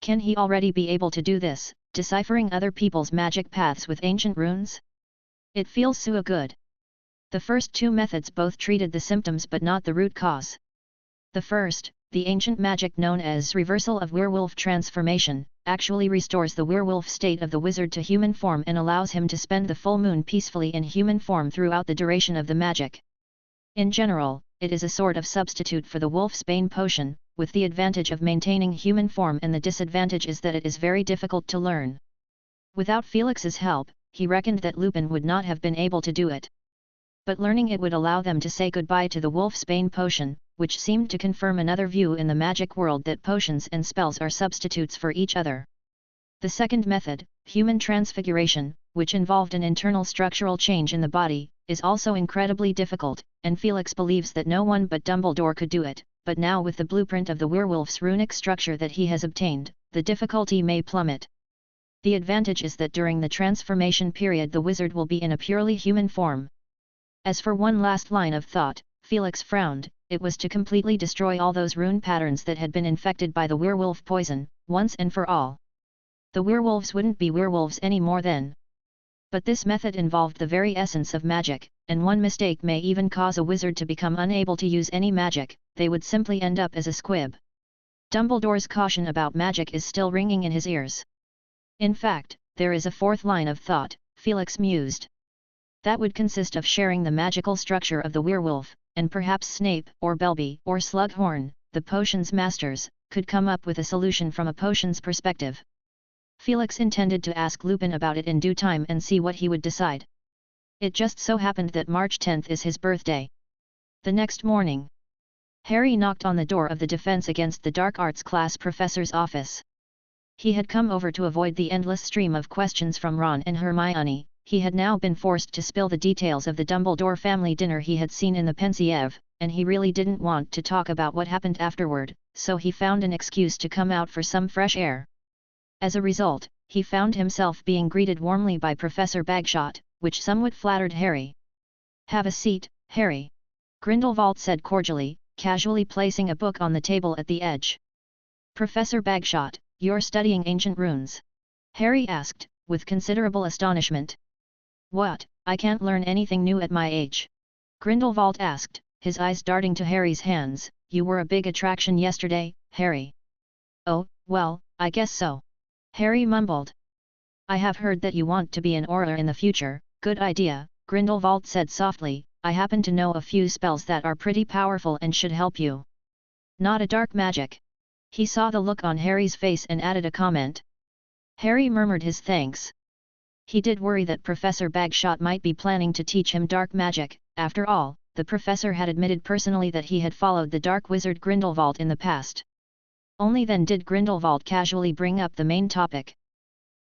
Can he already be able to do this, deciphering other people's magic paths with ancient runes? It feels so good. The first two methods both treated the symptoms but not the root cause. The first, the ancient magic known as reversal of werewolf transformation, actually restores the werewolf state of the wizard to human form and allows him to spend the full moon peacefully in human form throughout the duration of the magic. In general, it is a sort of substitute for the wolfsbane potion, with the advantage of maintaining human form and the disadvantage is that it is very difficult to learn. Without Felix's help, he reckoned that Lupin would not have been able to do it. But learning it would allow them to say goodbye to the wolfsbane potion, which seemed to confirm another view in the magic world that potions and spells are substitutes for each other. The second method, human transfiguration, which involved an internal structural change in the body, is also incredibly difficult, and Felix believes that no one but Dumbledore could do it, but now with the blueprint of the werewolf's runic structure that he has obtained, the difficulty may plummet. The advantage is that during the transformation period the wizard will be in a purely human form. As for one last line of thought, Felix frowned. It was to completely destroy all those rune patterns that had been infected by the werewolf poison, once and for all. The werewolves wouldn't be werewolves any more then. But this method involved the very essence of magic, and one mistake may even cause a wizard to become unable to use any magic. They would simply end up as a squib. Dumbledore's caution about magic is still ringing in his ears. In fact, there is a fourth line of thought, Felix mused. That would consist of sharing the magical structure of the werewolf, and perhaps Snape, or Belby, or Slughorn, the potions masters, could come up with a solution from a potions perspective. Felix intended to ask Lupin about it in due time and see what he would decide. It just so happened that March 10th is his birthday. The next morning, Harry knocked on the door of the Defense Against the Dark Arts class professor's office. He had come over to avoid the endless stream of questions from Ron and Hermione. He had now been forced to spill the details of the Dumbledore family dinner he had seen in the Pensieve, and he really didn't want to talk about what happened afterward, so he found an excuse to come out for some fresh air. As a result, he found himself being greeted warmly by Professor Bagshot, which somewhat flattered Harry. "Have a seat, Harry," Grindelwald said cordially, casually placing a book on the table at the edge. "Professor Bagshot, you're studying ancient runes?" Harry asked, with considerable astonishment. "What, I can't learn anything new at my age?" Grindelwald asked, his eyes darting to Harry's hands. "You were a big attraction yesterday, Harry." "Oh, well, I guess so," Harry mumbled. "I have heard that you want to be an Auror in the future." "Good idea," Grindelwald said softly. "I happen to know a few spells that are pretty powerful and should help you." "Not a dark magic?" He saw the look on Harry's face and added a comment. Harry murmured his thanks. He did worry that Professor Bagshot might be planning to teach him dark magic. After all, the professor had admitted personally that he had followed the dark wizard Grindelwald in the past. Only then did Grindelwald casually bring up the main topic.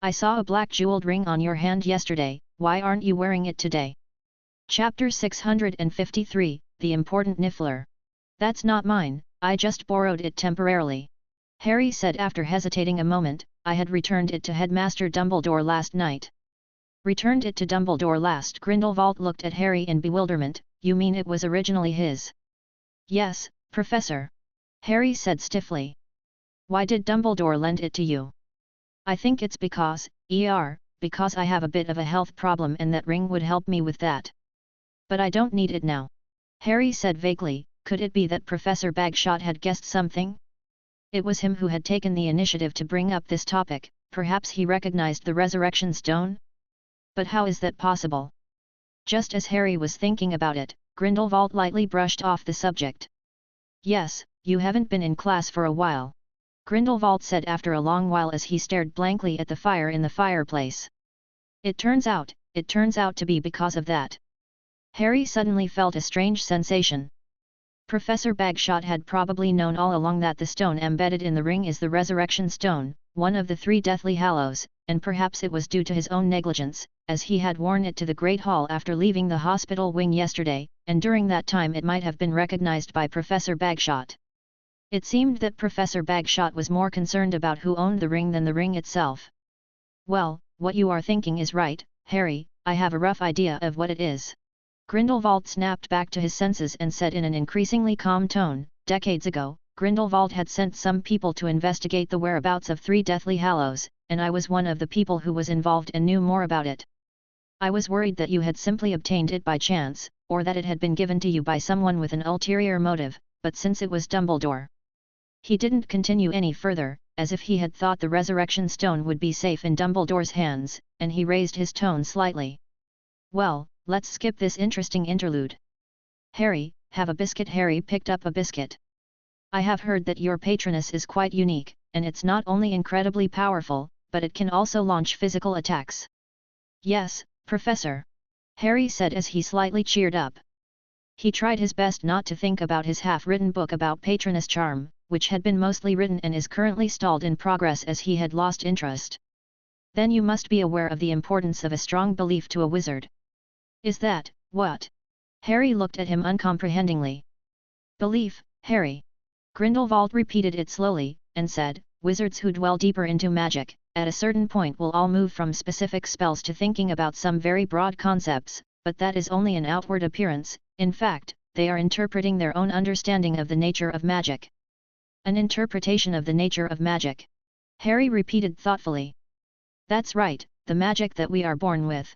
"I saw a black jeweled ring on your hand yesterday, why aren't you wearing it today?" Chapter 653, The Important Niffler. "That's not mine, I just borrowed it temporarily," Harry said after hesitating a moment. "I had returned it to Headmaster Dumbledore last night." "Returned it to Dumbledore last?" Grindelwald looked at Harry in bewilderment. "You mean it was originally his?" "Yes, Professor," Harry said stiffly. "Why did Dumbledore lend it to you?" "I think it's because I have a bit of a health problem and that ring would help me with that." "But I don't need it now," Harry said vaguely. Could it be that Professor Bagshot had guessed something? It was him who had taken the initiative to bring up this topic. Perhaps he recognized the Resurrection Stone? But how is that possible? Just as Harry was thinking about it, Grindelwald lightly brushed off the subject. "Yes, you haven't been in class for a while," Grindelwald said after a long while as he stared blankly at the fire in the fireplace. It turns out to be because of that." Harry suddenly felt a strange sensation. Professor Bagshot had probably known all along that the stone embedded in the ring is the Resurrection Stone, one of the 3 Deathly Hallows, and perhaps it was due to his own negligence, as he had worn it to the Great Hall after leaving the hospital wing yesterday, and during that time it might have been recognized by Professor Bagshot. It seemed that Professor Bagshot was more concerned about who owned the ring than the ring itself. "Well, what you are thinking is right, Harry, I have a rough idea of what it is." Grindelwald snapped back to his senses and said in an increasingly calm tone, "Decades ago, Grindelwald had sent some people to investigate the whereabouts of 3 Deathly Hallows, and I was one of the people who was involved and knew more about it. I was worried that you had simply obtained it by chance, or that it had been given to you by someone with an ulterior motive, but since it was Dumbledore..." He didn't continue any further, as if he had thought the Resurrection Stone would be safe in Dumbledore's hands, and he raised his tone slightly. "Well, let's skip this interesting interlude. Harry, have a biscuit." Harry picked up a biscuit. "I have heard that your Patronus is quite unique, and it's not only incredibly powerful, but it can also launch physical attacks." "Yes, Professor," Harry said as he slightly cheered up. He tried his best not to think about his half-written book about Patronus Charm, which had been mostly written and is currently stalled in progress as he had lost interest. Then you must be aware of the importance of a strong belief to a wizard. Is that, what? Harry looked at him uncomprehendingly. Belief, Harry. Grindelwald repeated it slowly, and said, wizards who dwell deeper into magic, at a certain point will all move from specific spells to thinking about some very broad concepts, but that is only an outward appearance. In fact, they are interpreting their own understanding of the nature of magic. An interpretation of the nature of magic. Harry repeated thoughtfully. That's right, the magic that we are born with.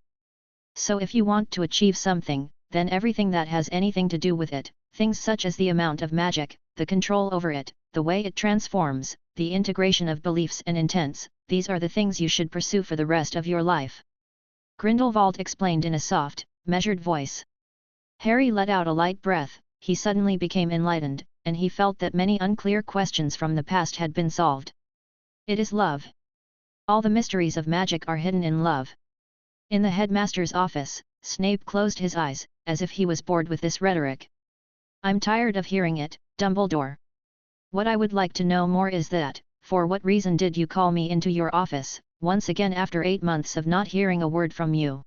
So if you want to achieve something, then everything that has anything to do with it, things such as the amount of magic, the control over it, the way it transforms, the integration of beliefs and intents, these are the things you should pursue for the rest of your life. Grindelwald explained in a soft, measured voice. Harry let out a light breath. He suddenly became enlightened, and he felt that many unclear questions from the past had been solved. It is love. All the mysteries of magic are hidden in love. In the headmaster's office, Snape closed his eyes, as if he was bored with this rhetoric. I'm tired of hearing it, Dumbledore. What I would like to know more is that, for what reason did you call me into your office, once again after 8 months of not hearing a word from you?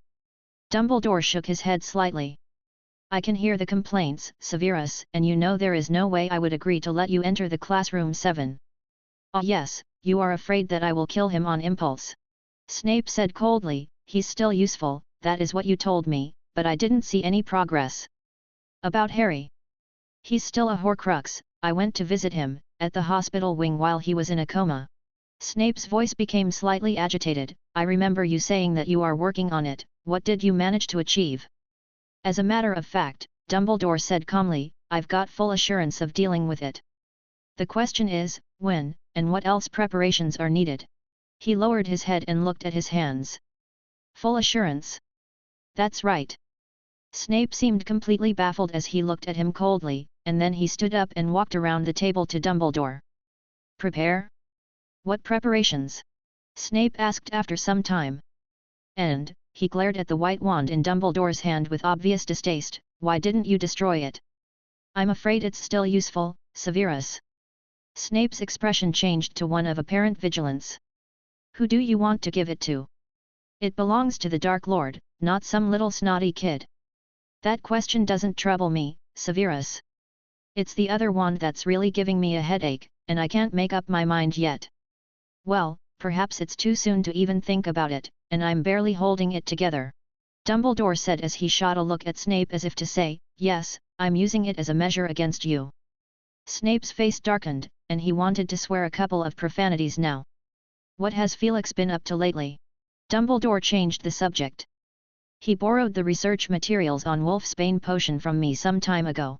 Dumbledore shook his head slightly. I can hear the complaints, Severus, and you know there is no way I would agree to let you enter the classroom 7. Ah yes, you are afraid that I will kill him on impulse. Snape said coldly, he's still useful, that is what you told me, but I didn't see any progress. About Harry. He's still a Horcrux. I went to visit him, at the hospital wing while he was in a coma. Snape's voice became slightly agitated. I remember you saying that you are working on it. What did you manage to achieve? As a matter of fact, Dumbledore said calmly, I've got full assurance of dealing with it. The question is, when, and what else preparations are needed? He lowered his head and looked at his hands. Full assurance. That's right. Snape seemed completely baffled as he looked at him coldly, and then he stood up and walked around the table to Dumbledore. Prepare? What preparations? Snape asked after some time. And, he glared at the white wand in Dumbledore's hand with obvious distaste, why didn't you destroy it? I'm afraid it's still useful, Severus. Snape's expression changed to one of apparent vigilance. Who do you want to give it to? It belongs to the Dark Lord, not some little snotty kid. That question doesn't trouble me, Severus. It's the other wand that's really giving me a headache, and I can't make up my mind yet. Well, perhaps it's too soon to even think about it, and I'm barely holding it together. Dumbledore said as he shot a look at Snape as if to say, yes, I'm using it as a measure against you. Snape's face darkened, and he wanted to swear a couple of profanities now. What has Felix been up to lately? Dumbledore changed the subject. He borrowed the research materials on Wolfsbane potion from me some time ago.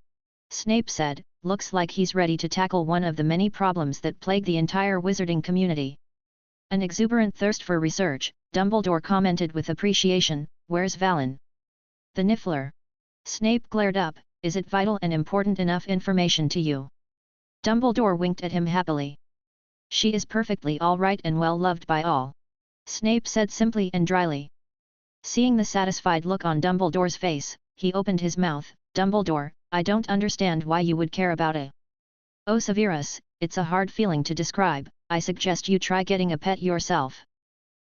Snape said, looks like he's ready to tackle one of the many problems that plague the entire wizarding community. An exuberant thirst for research, Dumbledore commented with appreciation, where's Valen? The Niffler. Snape glared up, is it vital and important enough information to you? Dumbledore winked at him happily. She is perfectly all right and well loved by all. Snape said simply and dryly. Seeing the satisfied look on Dumbledore's face, he opened his mouth, Dumbledore, I don't understand why you would care about a. Oh Severus, it's a hard feeling to describe, I suggest you try getting a pet yourself.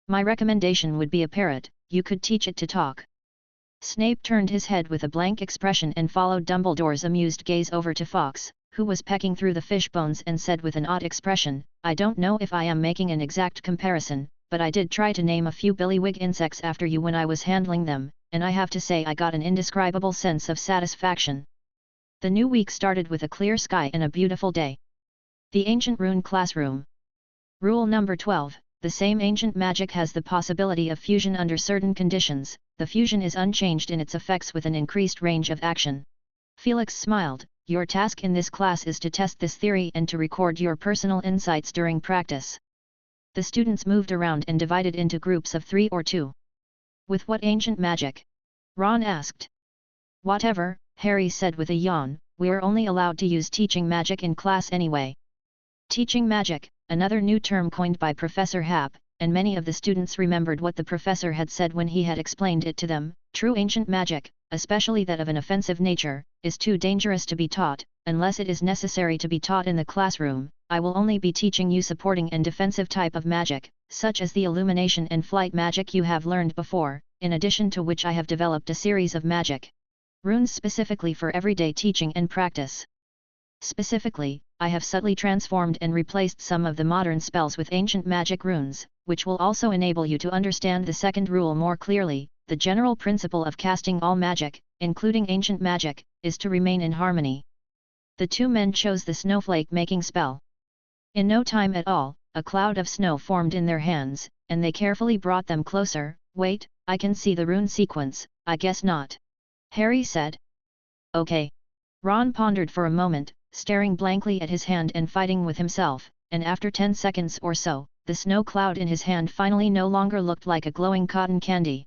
My recommendation would be a parrot, you could teach it to talk. Snape turned his head with a blank expression and followed Dumbledore's amused gaze over to Fawkes, who was pecking through the fish bones and said with an odd expression, I don't know if I am making an exact comparison, but I did try to name a few billywig insects after you when I was handling them, and I have to say I got an indescribable sense of satisfaction. The new week started with a clear sky and a beautiful day. The Ancient Rune Classroom. Rule number 12, the same ancient magic has the possibility of fusion under certain conditions, the fusion is unchanged in its effects with an increased range of action. Felix smiled, your task in this class is to test this theory and to record your personal insights during practice. The students moved around and divided into groups of 3 or 2. With what ancient magic? Ron asked. Whatever, Harry said with a yawn, we're only allowed to use teaching magic in class anyway. Teaching magic, another new term coined by Professor Happ, and many of the students remembered what the professor had said when he had explained it to them, true ancient magic, especially that of an offensive nature, is too dangerous to be taught, unless it is necessary to be taught in the classroom. I will only be teaching you supporting and defensive type of magic, such as the illumination and flight magic you have learned before, in addition to which I have developed a series of magic runes specifically for everyday teaching and practice. Specifically, I have subtly transformed and replaced some of the modern spells with ancient magic runes, which will also enable you to understand the second rule more clearly. The general principle of casting all magic, including ancient magic, is to remain in harmony. The two men chose the snowflake-making spell. In no time at all, a cloud of snow formed in their hands, and they carefully brought them closer. Wait, I can see the rune sequence. I guess not. Harry said. Okay. Ron pondered for a moment, staring blankly at his hand and fighting with himself, and after 10 seconds or so, the snow cloud in his hand finally no longer looked like a glowing cotton candy.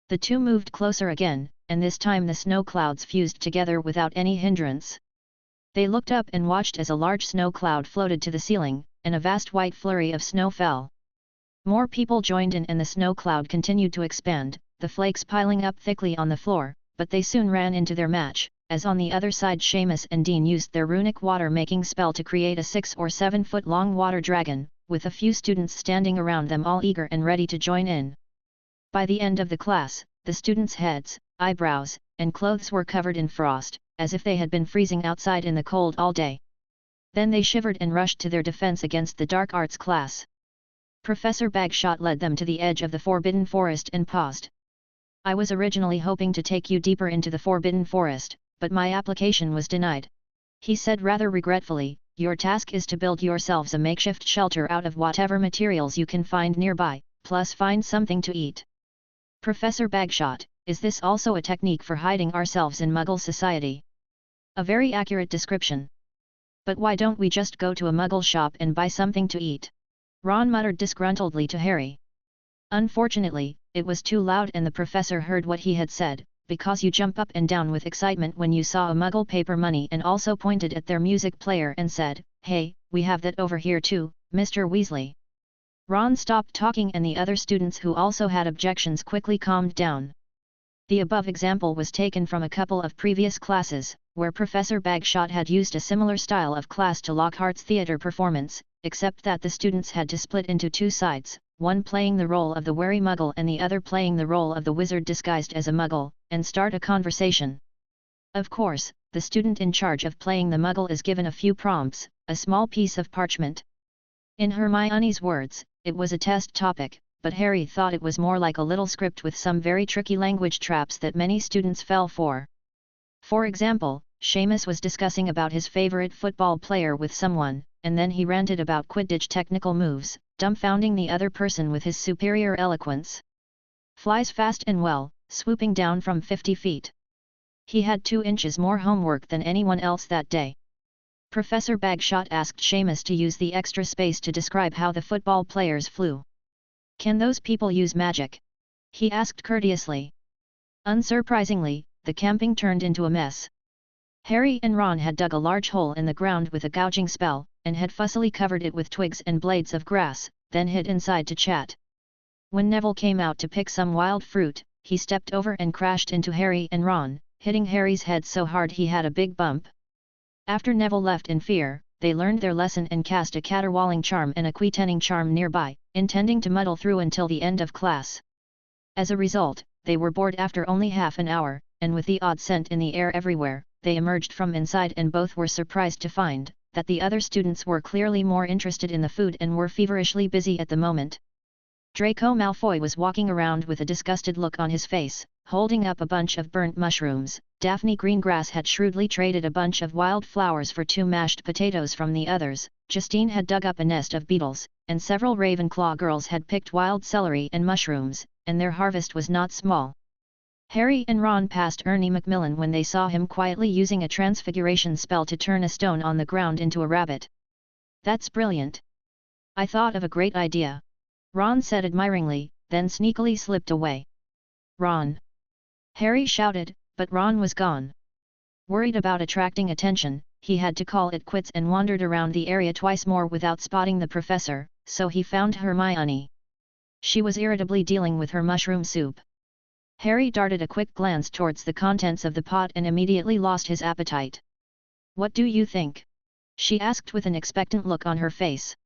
The two moved closer again, and this time the snow clouds fused together without any hindrance. They looked up and watched as a large snow cloud floated to the ceiling, and a vast white flurry of snow fell. More people joined in and the snow cloud continued to expand, the flakes piling up thickly on the floor, but they soon ran into their match, as on the other side Seamus and Dean used their runic water-making spell to create a 6 or 7 foot long water dragon, with a few students standing around them all eager and ready to join in. By the end of the class, the students' heads, eyebrows, and clothes were covered in frost, as if they had been freezing outside in the cold all day. Then they shivered and rushed to their defense against the dark arts class. Professor Bagshot led them to the edge of the Forbidden Forest and paused. I was originally hoping to take you deeper into the Forbidden Forest, but my application was denied. He said rather regretfully, your task is to build yourselves a makeshift shelter out of whatever materials you can find nearby, plus find something to eat. Professor Bagshot, is this also a technique for hiding ourselves in Muggle society? A very accurate description. But why don't we just go to a Muggle shop and buy something to eat? Ron muttered disgruntledly to Harry. Unfortunately, it was too loud and the professor heard what he had said, because you jump up and down with excitement when you saw a Muggle paper money and also pointed at their music player and said, hey, we have that over here too, Mr. Weasley. Ron stopped talking and the other students who also had objections quickly calmed down. The above example was taken from a couple of previous classes, where Professor Bagshot had used a similar style of class to Lockhart's theatre performance, except that the students had to split into two sides, one playing the role of the wary Muggle and the other playing the role of the wizard disguised as a Muggle, and start a conversation. Of course, the student in charge of playing the Muggle is given a few prompts, a small piece of parchment. In Hermione's words, it was a test topic, but Harry thought it was more like a little script with some very tricky language traps that many students fell for. For example, Seamus was discussing about his favorite football player with someone, and then he ranted about Quidditch technical moves, dumbfounding the other person with his superior eloquence. Flies fast and well, swooping down from 50 feet. He had 2 inches more homework than anyone else that day. Professor Bagshot asked Seamus to use the extra space to describe how the football players flew. Can those people use magic? He asked courteously. Unsurprisingly, the camping turned into a mess. Harry and Ron had dug a large hole in the ground with a gouging spell, and had fussily covered it with twigs and blades of grass, then hid inside to chat. When Neville came out to pick some wild fruit, he stepped over and crashed into Harry and Ron, hitting Harry's head so hard he had a big bump. After Neville left in fear, they learned their lesson and cast a caterwauling charm and a quietening charm nearby, intending to muddle through until the end of class. As a result, they were bored after only half an hour, and with the odd scent in the air everywhere, they emerged from inside and both were surprised to find that the other students were clearly more interested in the food and were feverishly busy at the moment. Draco Malfoy was walking around with a disgusted look on his face, holding up a bunch of burnt mushrooms. Daphne Greengrass had shrewdly traded a bunch of wild flowers for 2 mashed potatoes from the others, Justine had dug up a nest of beetles, and several Ravenclaw girls had picked wild celery and mushrooms, and their harvest was not small. Harry and Ron passed Ernie Macmillan when they saw him quietly using a transfiguration spell to turn a stone on the ground into a rabbit. That's brilliant. I thought of a great idea. Ron said admiringly, then sneakily slipped away. Ron! Harry shouted, but Ron was gone. Worried about attracting attention, he had to call it quits and wandered around the area twice more without spotting the professor, so he found Hermione. She was irritably dealing with her mushroom soup. Harry darted a quick glance towards the contents of the pot and immediately lost his appetite. What do you think? She asked with an expectant look on her face.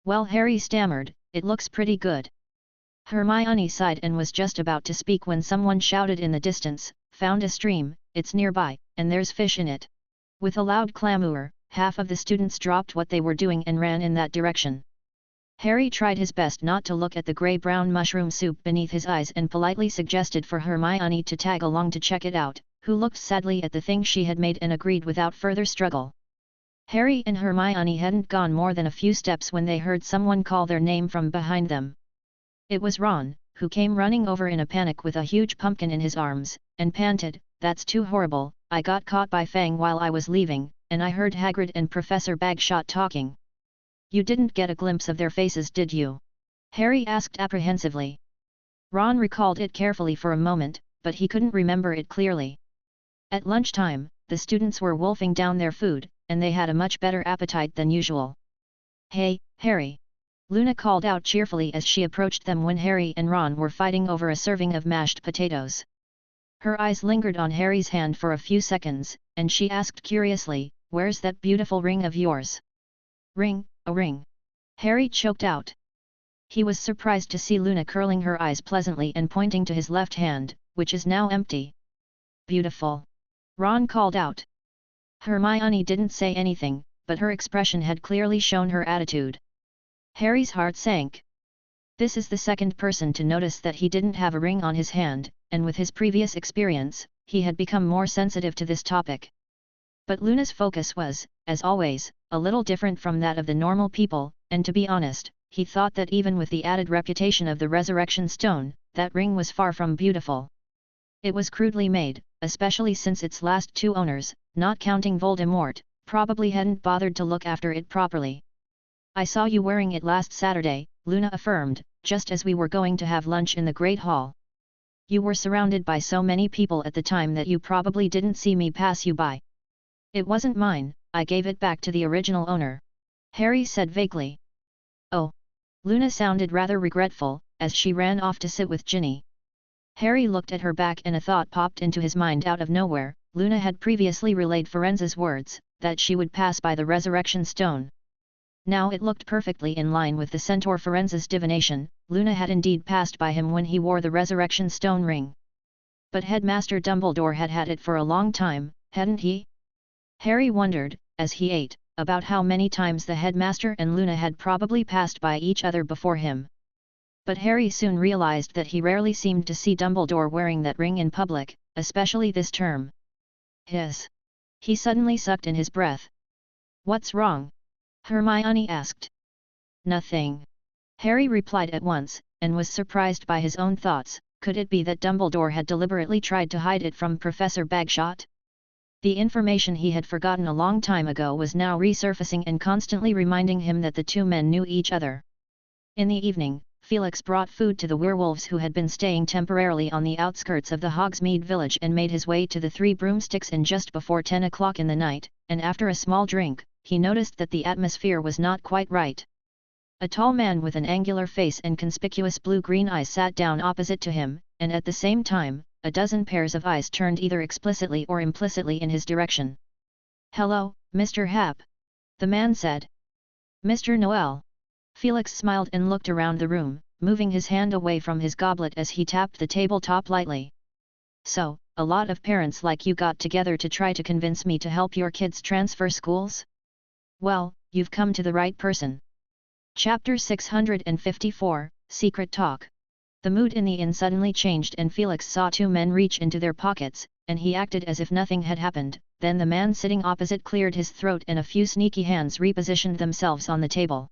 Well, Harry stammered, it looks pretty good." Hermione sighed and was just about to speak when someone shouted in the distance, "Found a stream, it's nearby, and there's fish in it." With a loud clamour, half of the students dropped what they were doing and ran in that direction. Harry tried his best not to look at the grey-brown mushroom soup beneath his eyes and politely suggested for Hermione to tag along to check it out, who looked sadly at the thing she had made and agreed without further struggle. Harry and Hermione hadn't gone more than a few steps when they heard someone call their name from behind them. It was Ron, who came running over in a panic with a huge pumpkin in his arms, and panted, "That's too horrible, I got caught by Fang while I was leaving, and I heard Hagrid and Professor Bagshot talking." "You didn't get a glimpse of their faces, did you?" Harry asked apprehensively. Ron recalled it carefully for a moment, but he couldn't remember it clearly. At lunchtime, the students were wolfing down their food, and they had a much better appetite than usual. "Hey, Harry!" Luna called out cheerfully as she approached them when Harry and Ron were fighting over a serving of mashed potatoes. Her eyes lingered on Harry's hand for a few seconds, and she asked curiously, "Where's that beautiful ring of yours?" "Ring, a ring?" Harry choked out. He was surprised to see Luna curling her eyes pleasantly and pointing to his left hand, which is now empty. "Beautiful!" Ron called out. Hermione didn't say anything, but her expression had clearly shown her attitude. Harry's heart sank. This is the second person to notice that he didn't have a ring on his hand, and with his previous experience, he had become more sensitive to this topic. But Luna's focus was, as always, a little different from that of the normal people, and to be honest, he thought that even with the added reputation of the Resurrection Stone, that ring was far from beautiful. It was crudely made, especially since its last two owners, not counting Voldemort, probably hadn't bothered to look after it properly. "I saw you wearing it last Saturday," Luna affirmed, "just as we were going to have lunch in the Great Hall. You were surrounded by so many people at the time that you probably didn't see me pass you by." "It wasn't mine, I gave it back to the original owner," Harry said vaguely. "Oh." Luna sounded rather regretful, as she ran off to sit with Ginny. Harry looked at her back and a thought popped into his mind out of nowhere. Luna had previously relayed Firenze's words, that she would pass by the Resurrection Stone. Now it looked perfectly in line with the Centaur Firenze's divination. Luna had indeed passed by him when he wore the Resurrection Stone ring. But Headmaster Dumbledore had had it for a long time, hadn't he? Harry wondered, as he ate, about how many times the headmaster and Luna had probably passed by each other before him. But Harry soon realized that he rarely seemed to see Dumbledore wearing that ring in public, especially this term. Hiss! He suddenly sucked in his breath. "What's wrong?" Hermione asked. "Nothing," Harry replied at once, and was surprised by his own thoughts. Could it be that Dumbledore had deliberately tried to hide it from Professor Bagshot? The information he had forgotten a long time ago was now resurfacing and constantly reminding him that the two men knew each other. In the evening, Felix brought food to the werewolves who had been staying temporarily on the outskirts of the Hogsmeade village and made his way to the Three Broomsticks Inn just before 10 o'clock in the night, and after a small drink, he noticed that the atmosphere was not quite right. A tall man with an angular face and conspicuous blue-green eyes sat down opposite to him, and at the same time, a dozen pairs of eyes turned either explicitly or implicitly in his direction. "Hello, Mr. Hap," the man said. "Mr. Noel." Felix smiled and looked around the room, moving his hand away from his goblet as he tapped the tabletop lightly. "So, a lot of parents like you got together to try to convince me to help your kids transfer schools? Well, you've come to the right person." Chapter 654, Secret Talk. The mood in the inn suddenly changed and Felix saw two men reach into their pockets, and he acted as if nothing had happened. Then the man sitting opposite cleared his throat and a few sneaky hands repositioned themselves on the table.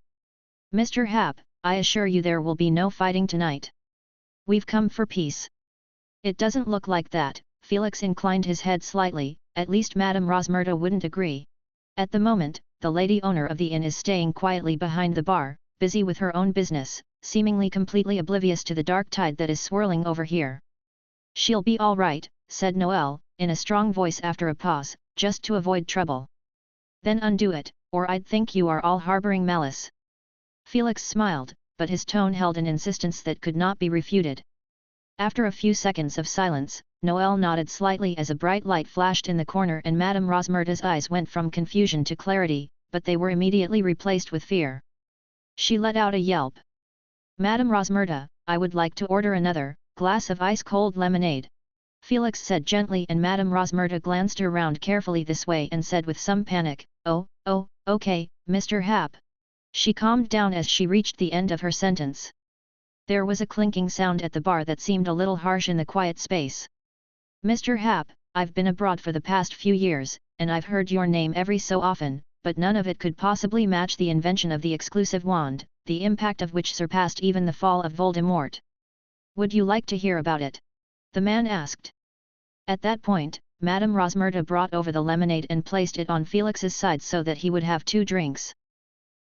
"Mr. Hap, I assure you there will be no fighting tonight. We've come for peace." "It doesn't look like that," Felix inclined his head slightly, "at least Madame Rosmerta wouldn't agree. At the moment, the lady owner of the inn is staying quietly behind the bar, busy with her own business, seemingly completely oblivious to the dark tide that is swirling over here." "She'll be all right," said Noel, in a strong voice after a pause, "just to avoid trouble." "Then undo it, or I'd think you are all harboring malice." Felix smiled, but his tone held an insistence that could not be refuted. After a few seconds of silence, Noel nodded slightly as a bright light flashed in the corner and Madame Rosmerta's eyes went from confusion to clarity, but they were immediately replaced with fear. She let out a yelp. Madame Rosmerta, I would like to order another glass of ice-cold lemonade. Felix said gently, and Madame Rosmerta glanced around carefully this way and said with some panic, "Oh, okay, Mr. Happ." She calmed down as she reached the end of her sentence. There was a clinking sound at the bar that seemed a little harsh in the quiet space. "Mr. Happ, I've been abroad for the past few years, and I've heard your name every so often, but none of it could possibly match the invention of the exclusive wand, the impact of which surpassed even the fall of Voldemort. Would you like to hear about it?" the man asked. At that point, Madame Rosmerta brought over the lemonade and placed it on Felix's side so that he would have 2 drinks.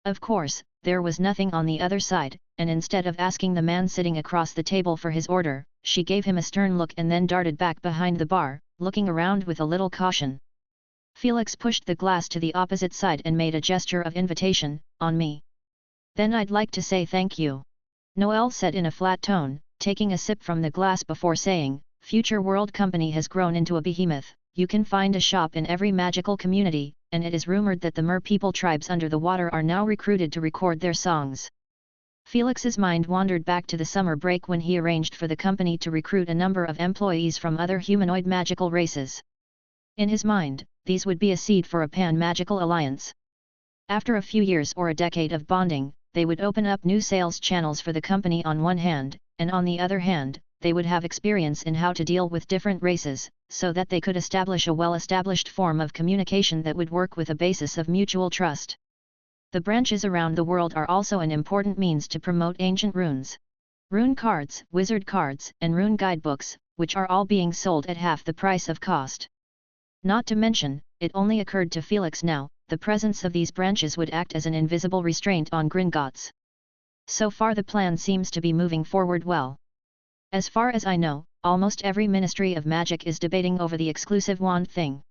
Of course, there was nothing on the other side, and instead of asking the man sitting across the table for his order, she gave him a stern look and then darted back behind the bar, looking around with a little caution. Felix pushed the glass to the opposite side and made a gesture of invitation, "On me." "Then I'd like to say thank you," Noel said in a flat tone, taking a sip from the glass before saying, "Future World Company has grown into a behemoth. You can find a shop in every magical community, and it is rumored that the mer people tribes under the water are now recruited to record their songs." Felix's mind wandered back to the summer break when he arranged for the company to recruit a number of employees from other humanoid magical races. In his mind, these would be a seed for a pan-magical alliance. After a few years or a decade of bonding, they would open up new sales channels for the company on one hand, and on the other hand, they would have experience in how to deal with different races, so that they could establish a well-established form of communication that would work with a basis of mutual trust. The branches around the world are also an important means to promote ancient runes. Rune cards, wizard cards, and rune guidebooks, which are all being sold at half the price of cost. Not to mention, it only occurred to Felix now, the presence of these branches would act as an invisible restraint on Gringotts. So far the plan seems to be moving forward well. As far as I know, almost every Ministry of Magic is debating over the exclusive wand thing.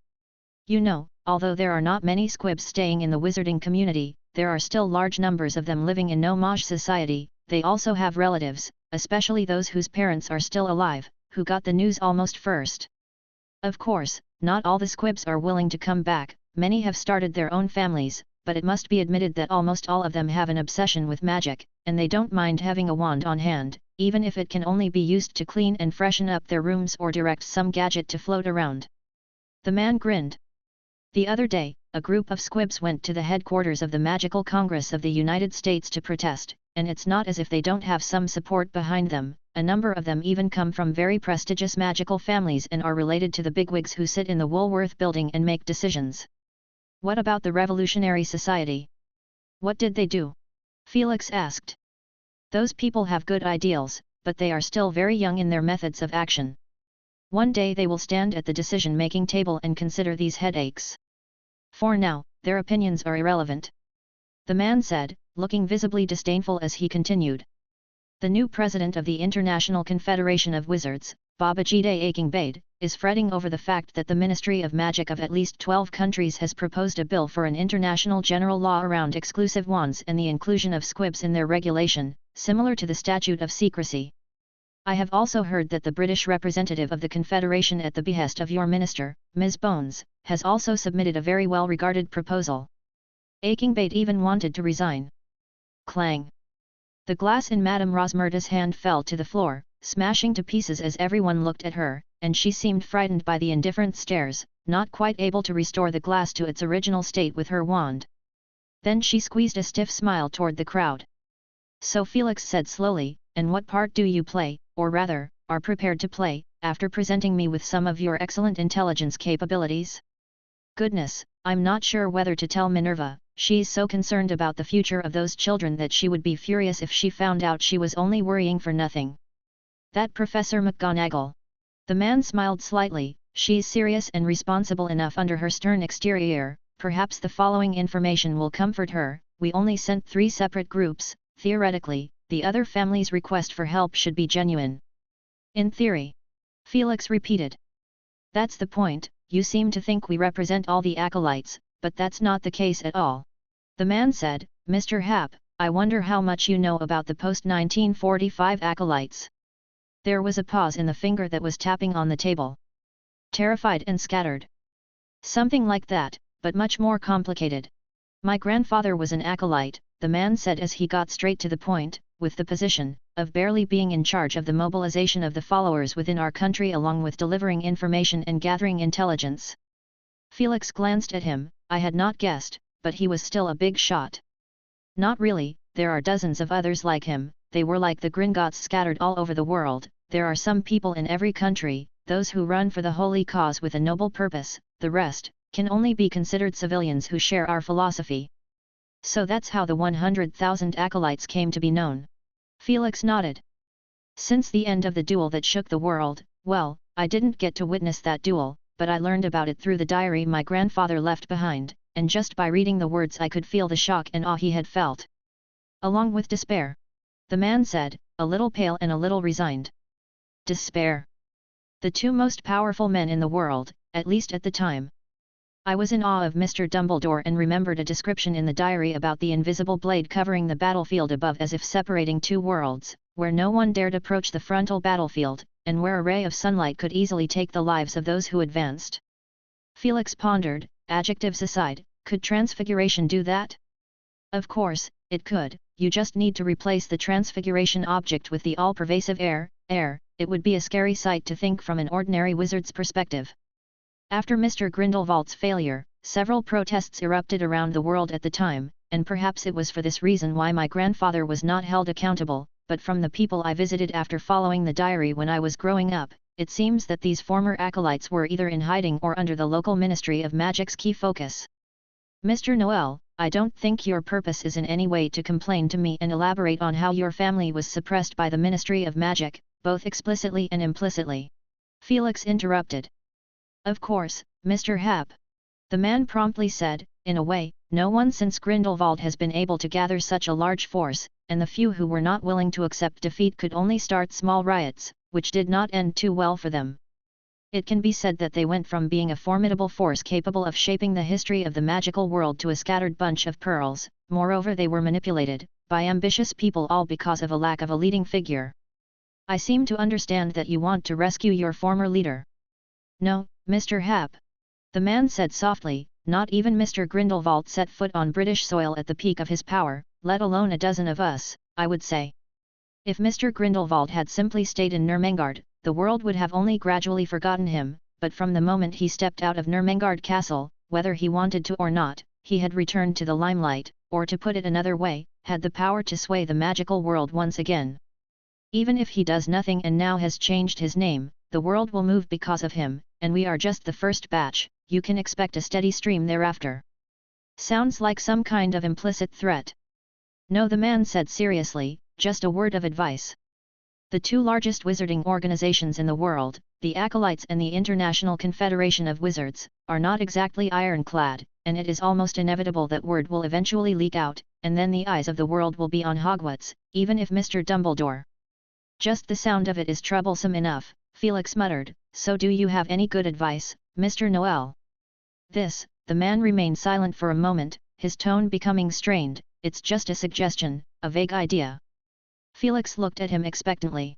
You know, although there are not many squibs staying in the wizarding community, there are still large numbers of them living in no-maj society. They also have relatives, especially those whose parents are still alive, who got the news almost first. Of course, not all the squibs are willing to come back, many have started their own families, but it must be admitted that almost all of them have an obsession with magic, and they don't mind having a wand on hand, even if it can only be used to clean and freshen up their rooms or direct some gadget to float around. The man grinned. The other day, a group of squibs went to the headquarters of the Magical Congress of the United States to protest, and it's not as if they don't have some support behind them. A number of them even come from very prestigious magical families and are related to the bigwigs who sit in the Woolworth building and make decisions. What about the Revolutionary Society? What did they do? Felix asked. Those people have good ideals, but they are still very young in their methods of action. One day they will stand at the decision-making table and consider these headaches. For now, their opinions are irrelevant. The man said, looking visibly disdainful as he continued. The new president of the International Confederation of Wizards, Babajide Akingbade, is fretting over the fact that the Ministry of Magic of at least 12 countries has proposed a bill for an international general law around exclusive wands and the inclusion of squibs in their regulation, similar to the Statute of Secrecy. I have also heard that the British representative of the Confederation at the behest of your minister, Ms. Bones, has also submitted a very well-regarded proposal. Akingbade even wanted to resign. Clang! The glass in Madame Rosmerta's hand fell to the floor, smashing to pieces as everyone looked at her, and she seemed frightened by the indifferent stares, not quite able to restore the glass to its original state with her wand. Then she squeezed a stiff smile toward the crowd. So Felix said slowly, "And what part do you play, or rather, are prepared to play, after presenting me with some of your excellent intelligence capabilities?" Goodness, I'm not sure whether to tell Minerva. She's so concerned about the future of those children that she would be furious if she found out she was only worrying for nothing. That Professor McGonagall. The man smiled slightly. She's serious and responsible enough under her stern exterior. Perhaps the following information will comfort her. We only sent 3 separate groups. Theoretically, the other family's request for help should be genuine. In theory. Felix repeated. That's the point. You seem to think we represent all the acolytes, but that's not the case at all. The man said, "Mr. Happ, I wonder how much you know about the post-1945 acolytes." There was a pause in the finger that was tapping on the table. Terrified and scattered. Something like that, but much more complicated. My grandfather was an acolyte, the man said as he got straight to the point. with the position of barely being in charge of the mobilization of the followers within our country along with delivering information and gathering intelligence. Felix glanced at him. I had not guessed, but he was still a big shot. Not really, there are dozens of others like him. They were like the Gringotts scattered all over the world. There are some people in every country, those who run for the holy cause with a noble purpose, the rest can only be considered civilians who share our philosophy. So that's how the 100,000 acolytes came to be known. Felix nodded. Since the end of the duel that shook the world, well, I didn't get to witness that duel, but I learned about it through the diary my grandfather left behind, and just by reading the words I could feel the shock and awe he had felt. Along with despair. The man said, a little pale and a little resigned. Despair. The two most powerful men in the world, at least at the time. I was in awe of Mr. Dumbledore and remembered a description in the diary about the invisible blade covering the battlefield above as if separating two worlds, where no one dared approach the frontal battlefield, and where a ray of sunlight could easily take the lives of those who advanced. Felix pondered, adjectives aside, could transfiguration do that? Of course, it could. You just need to replace the transfiguration object with the all-pervasive air. It would be a scary sight to think from an ordinary wizard's perspective. After Mr. Grindelwald's failure, several protests erupted around the world at the time, and perhaps it was for this reason why my grandfather was not held accountable, but from the people I visited after following the diary when I was growing up, it seems that these former acolytes were either in hiding or under the local Ministry of Magic's key focus. Mr. Noel, I don't think your purpose is in any way to complain to me and elaborate on how your family was suppressed by the Ministry of Magic, both explicitly and implicitly. Felix interrupted. Of course, Mr. Hap. The man promptly said, in a way, no one since Grindelwald has been able to gather such a large force, and the few who were not willing to accept defeat could only start small riots, which did not end too well for them. It can be said that they went from being a formidable force capable of shaping the history of the magical world to a scattered bunch of pearls. Moreover, they were manipulated by ambitious people, all because of a lack of a leading figure. I seem to understand that you want to rescue your former leader. No, Mr. Hap. The man said softly, not even Mr. Grindelwald set foot on British soil at the peak of his power, let alone a dozen of us, I would say. If Mr. Grindelwald had simply stayed in Nurmengard, the world would have only gradually forgotten him, but from the moment he stepped out of Nurmengard Castle, whether he wanted to or not, he had returned to the limelight, or to put it another way, had the power to sway the magical world once again. Even if he does nothing and now has changed his name, the world will move because of him, and we are just the first batch. You can expect a steady stream thereafter. Sounds like some kind of implicit threat. No, the man said seriously, just a word of advice. The two largest wizarding organizations in the world, the Acolytes and the International Confederation of Wizards, are not exactly ironclad, and it is almost inevitable that word will eventually leak out, and then the eyes of the world will be on Hogwarts, even if Mr. Dumbledore. Just the sound of it is troublesome enough, Felix muttered, so do you have any good advice, Mr. Noel? The man remained silent for a moment, his tone becoming strained. It's just a suggestion, a vague idea. Felix looked at him expectantly.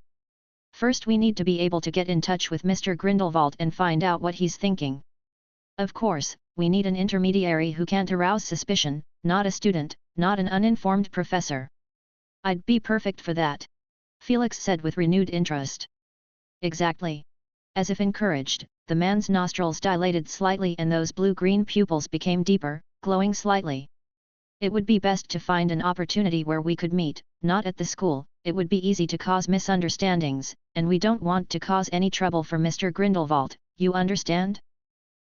First we need to be able to get in touch with Mr. Grindelwald and find out what he's thinking. Of course, we need an intermediary who can't arouse suspicion, not a student, not an uninformed professor. I'd be perfect for that. Felix said with renewed interest. Exactly. As if encouraged, the man's nostrils dilated slightly and those blue-green pupils became deeper, glowing slightly. It would be best to find an opportunity where we could meet, not at the school. It would be easy to cause misunderstandings, and we don't want to cause any trouble for Mr. Grindelwald, you understand?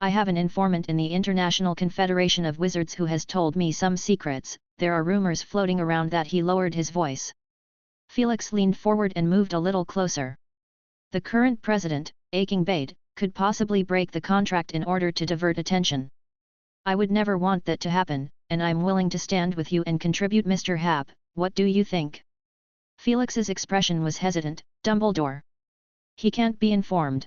I have an informant in the International Confederation of Wizards who has told me some secrets. There are rumors floating around that. He lowered his voice. Felix leaned forward and moved a little closer. The current president, Akingbade, could possibly break the contract in order to divert attention. I would never want that to happen, and I'm willing to stand with you and contribute. Mr. Hap, what do you think? Felix's expression was hesitant. Dumbledore. He can't be informed.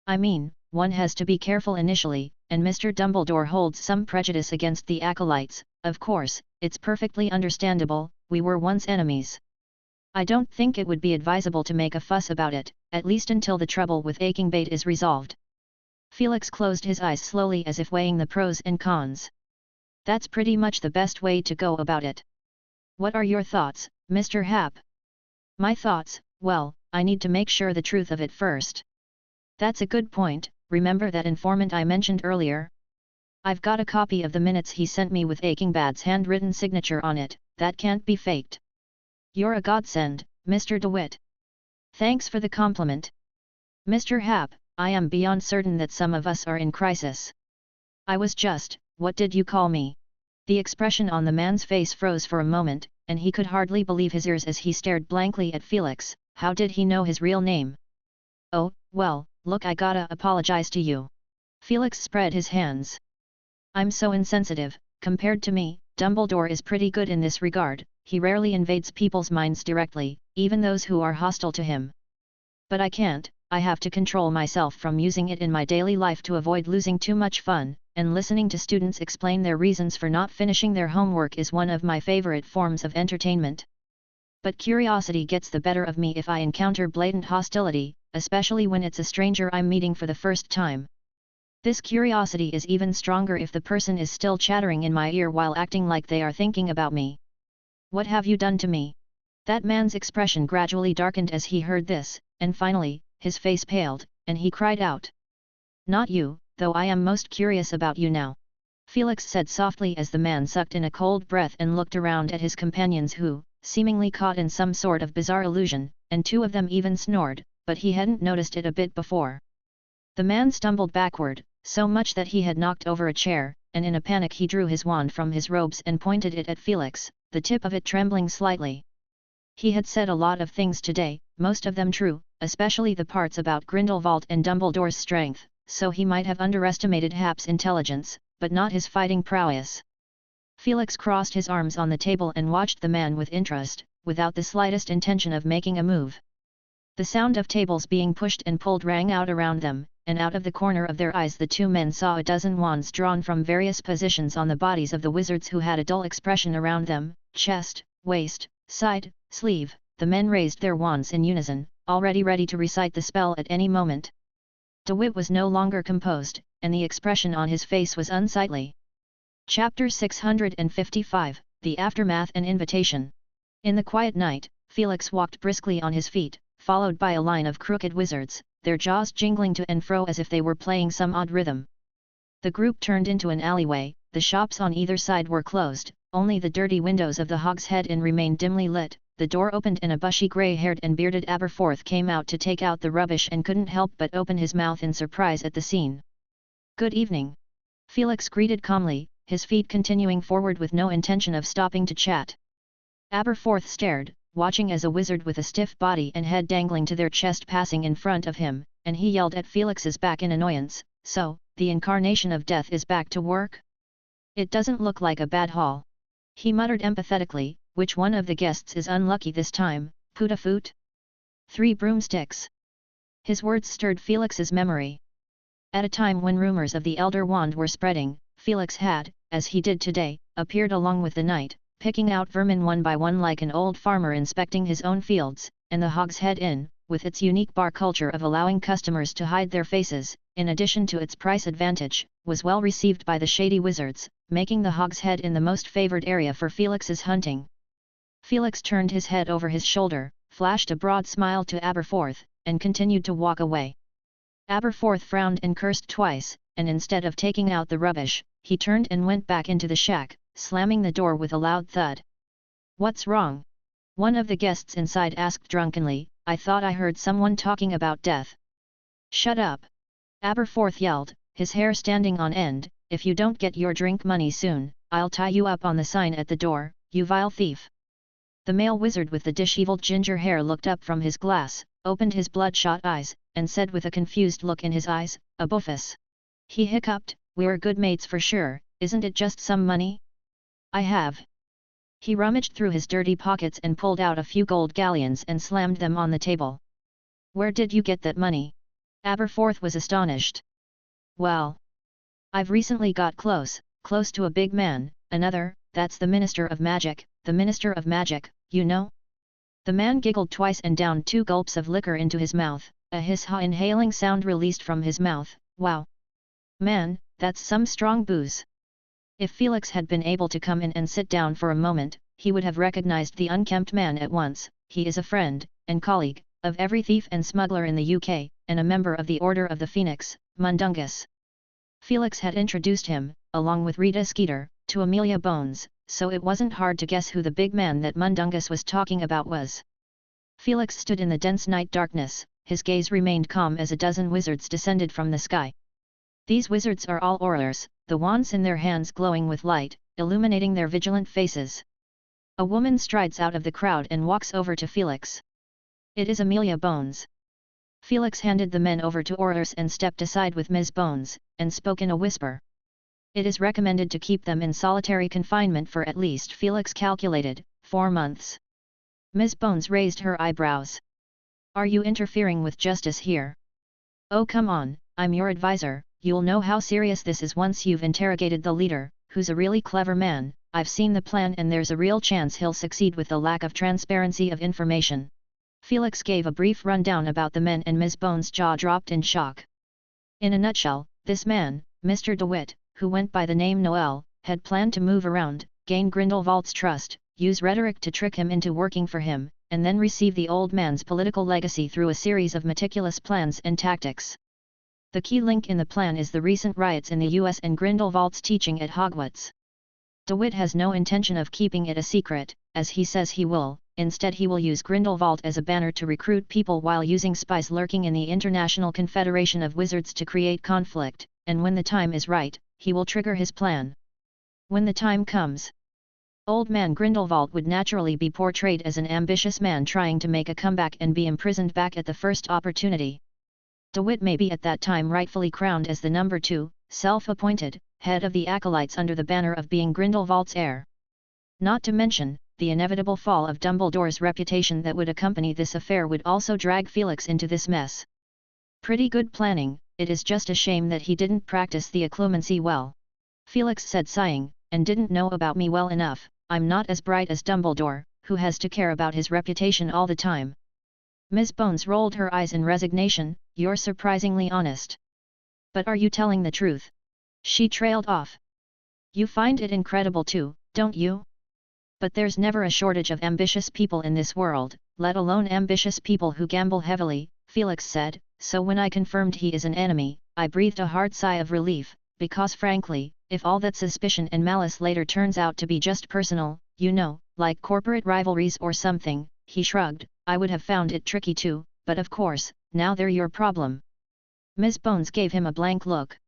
I mean, one has to be careful initially, and Mr. Dumbledore holds some prejudice against the acolytes. Of course, it's perfectly understandable, we were once enemies. I don't think it would be advisable to make a fuss about it, at least until the trouble with Akingbade is resolved. Felix closed his eyes slowly as if weighing the pros and cons. That's pretty much the best way to go about it. What are your thoughts, Mr. Hap? My thoughts, well, I need to make sure the truth of it first. That's a good point. Remember that informant I mentioned earlier? I've got a copy of the minutes he sent me with Akingbad's handwritten signature on it. That can't be faked. You're a godsend, Mr. DeWitt. Thanks for the compliment. Mr. Hap, I am beyond certain that some of us are in crisis. I was just, what did you call me? The expression on the man's face froze for a moment, and he could hardly believe his ears as he stared blankly at Felix. How did he know his real name? Oh, well, look, I gotta apologize to you. Felix spread his hands. I'm so insensitive. Compared to me, Dumbledore is pretty good in this regard. He rarely invades people's minds directly, even those who are hostile to him. But I can't. I have to control myself from using it in my daily life to avoid losing too much fun, and listening to students explain their reasons for not finishing their homework is one of my favorite forms of entertainment. But curiosity gets the better of me if I encounter blatant hostility, especially when it's a stranger I'm meeting for the first time. This curiosity is even stronger if the person is still chattering in my ear while acting like they are thinking about me. What have you done to me? That man's expression gradually darkened as he heard this, and finally, his face paled, and he cried out. Not you, though I am most curious about you now. Felix said softly as the man sucked in a cold breath and looked around at his companions who, seemingly caught in some sort of bizarre illusion, and two of them even snored, but he hadn't noticed it a bit before. The man stumbled backward, so much that he had knocked over a chair, and in a panic he drew his wand from his robes and pointed it at Felix, the tip of it trembling slightly. He had said a lot of things today, most of them true, especially the parts about Grindelwald and Dumbledore's strength, so he might have underestimated Hap's intelligence, but not his fighting prowess. Felix crossed his arms on the table and watched the man with interest, without the slightest intention of making a move. The sound of tables being pushed and pulled rang out around them, and out of the corner of their eyes the two men saw a dozen wands drawn from various positions on the bodies of the wizards who had a dull expression around them, chest, waist, side, sleeve. The men raised their wands in unison, already ready to recite the spell at any moment. DeWitt was no longer composed, and the expression on his face was unsightly. Chapter 655, The Aftermath and Invitation. In the quiet night, Felix walked briskly on his feet, followed by a line of crooked wizards, their jaws jingling to and fro as if they were playing some odd rhythm. The group turned into an alleyway. The shops on either side were closed, only the dirty windows of the Hogshead Inn remained dimly lit. The door opened and a bushy grey-haired and bearded Aberforth came out to take out the rubbish and couldn't help but open his mouth in surprise at the scene. Good evening. Felix greeted calmly, his feet continuing forward with no intention of stopping to chat. Aberforth stared, watching as a wizard with a stiff body and head dangling to their chest passing in front of him, and he yelled at Felix's back in annoyance, So, the incarnation of death is back to work? It doesn't look like a bad haul. He muttered empathetically, which one of the guests is unlucky this time, Pootafoot? 3 broomsticks. His words stirred Felix's memory. At a time when rumors of the Elder Wand were spreading, Felix had, as he did today, appeared along with the knight, picking out vermin one by one like an old farmer inspecting his own fields, and the Hogshead Inn, with its unique bar culture of allowing customers to hide their faces, in addition to its price advantage, was well received by the shady wizards, making the Hogshead Inn the most favored area for Felix's hunting. Felix turned his head over his shoulder, flashed a broad smile to Aberforth, and continued to walk away. Aberforth frowned and cursed twice, and instead of taking out the rubbish, he turned and went back into the shack, slamming the door with a loud thud. What's wrong? One of the guests inside asked drunkenly. I thought I heard someone talking about death. Shut up! Aberforth yelled, his hair standing on end. If you don't get your drink money soon, I'll tie you up on the sign at the door, you vile thief! The male wizard with the disheveled ginger hair looked up from his glass, opened his bloodshot eyes, and said with a confused look in his eyes, a buffus. He hiccuped, We're good mates for sure, isn't it just some money? I have. He rummaged through his dirty pockets and pulled out a few gold galleons and slammed them on the table. Where did you get that money? Aberforth was astonished. Well, I've recently got close to a big man, another, that's the Minister of Magic, the Minister of Magic, you know? The man giggled twice and downed 2 gulps of liquor into his mouth, a hiss-ha inhaling sound released from his mouth. Wow! Man, that's some strong booze. If Felix had been able to come in and sit down for a moment, he would have recognized the unkempt man at once. He is a friend and colleague of every thief and smuggler in the UK, and a member of the Order of the Phoenix, Mundungus. Felix had introduced him, along with Rita Skeeter, to Amelia Bones, so it wasn't hard to guess who the big man that Mundungus was talking about was. Felix stood in the dense night darkness, his gaze remained calm as a dozen wizards descended from the sky. These wizards are all Aurors, the wands in their hands glowing with light, illuminating their vigilant faces. A woman strides out of the crowd and walks over to Felix. It is Amelia Bones. Felix handed the men over to Aurors and stepped aside with Ms. Bones, and spoke in a whisper. It is recommended to keep them in solitary confinement for at least, Felix calculated, 4 months. Ms. Bones raised her eyebrows. Are you interfering with justice here? Oh come on, I'm your advisor, you'll know how serious this is once you've interrogated the leader, who's a really clever man. I've seen the plan and there's a real chance he'll succeed with the lack of transparency of information. Felix gave a brief rundown about the men and Ms. Bones' jaw dropped in shock. In a nutshell, this man, Mr. DeWitt, who went by the name Noel, had planned to move around, gain Grindelwald's trust, use rhetoric to trick him into working for him, and then receive the old man's political legacy through a series of meticulous plans and tactics. The key link in the plan is the recent riots in the US and Grindelwald's teaching at Hogwarts. DeWitt has no intention of keeping it a secret, as he says he will. Instead he will use Grindelwald as a banner to recruit people while using spies lurking in the International Confederation of Wizards to create conflict, and when the time is right, he will trigger his plan. When the time comes, Old Man Grindelwald would naturally be portrayed as an ambitious man trying to make a comeback and be imprisoned back at the first opportunity. DeWitt may be at that time rightfully crowned as the number 2, self-appointed, head of the acolytes under the banner of being Grindelwald's heir. Not to mention, the inevitable fall of Dumbledore's reputation that would accompany this affair would also drag Felix into this mess. Pretty good planning, it is just a shame that he didn't practice the occlumency well. Felix said sighing, and didn't know about me well enough. I'm not as bright as Dumbledore, who has to care about his reputation all the time. Ms. Bones rolled her eyes in resignation. You're surprisingly honest. But are you telling the truth? She trailed off. You find it incredible too, don't you? But there's never a shortage of ambitious people in this world, let alone ambitious people who gamble heavily, Felix said, so when I confirmed he is an enemy, I breathed a hard sigh of relief, because frankly, if all that suspicion and malice later turns out to be just personal, you know, like corporate rivalries or something, he shrugged, I would have found it tricky too, but of course, now they're your problem. Ms. Bones gave him a blank look.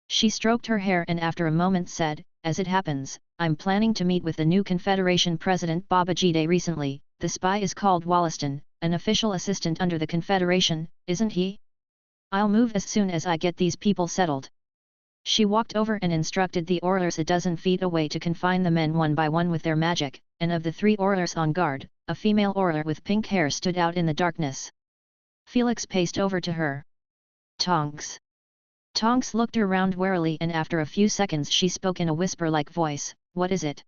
She stroked her hair and after a moment said, as it happens, I'm planning to meet with the new Confederation President Babajide recently. The spy is called Wollaston, an official assistant under the Confederation, isn't he? I'll move as soon as I get these people settled. She walked over and instructed the Aurors a dozen feet away to confine the men one by one with their magic, and of the 3 Aurors on guard, a female Auror with pink hair stood out in the darkness. Felix paced over to her. Tonks. Tonks looked around warily and after a few seconds she spoke in a whisper-like voice, what is it?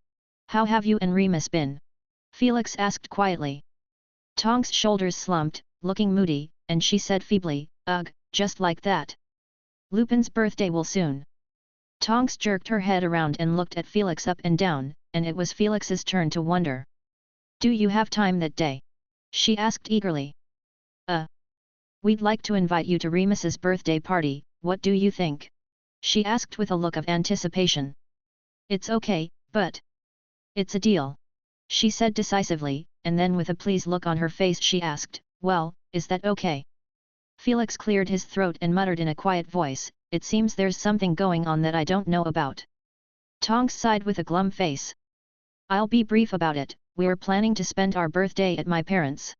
How have you and Remus been? Felix asked quietly. Tonks' shoulders slumped, looking moody, and she said feebly, ugh, just like that. Lupin's birthday will soon. Tonks jerked her head around and looked at Felix up and down, and it was Felix's turn to wonder. Do you have time that day? She asked eagerly. We'd like to invite you to Remus's birthday party, what do you think? She asked with a look of anticipation. It's okay, but... It's a deal. She said decisively, and then with a pleased look on her face she asked, well, is that okay? Felix cleared his throat and muttered in a quiet voice, it seems there's something going on that I don't know about. Tonks sighed with a glum face. I'll be brief about it, we're planning to spend our birthday at my parents'.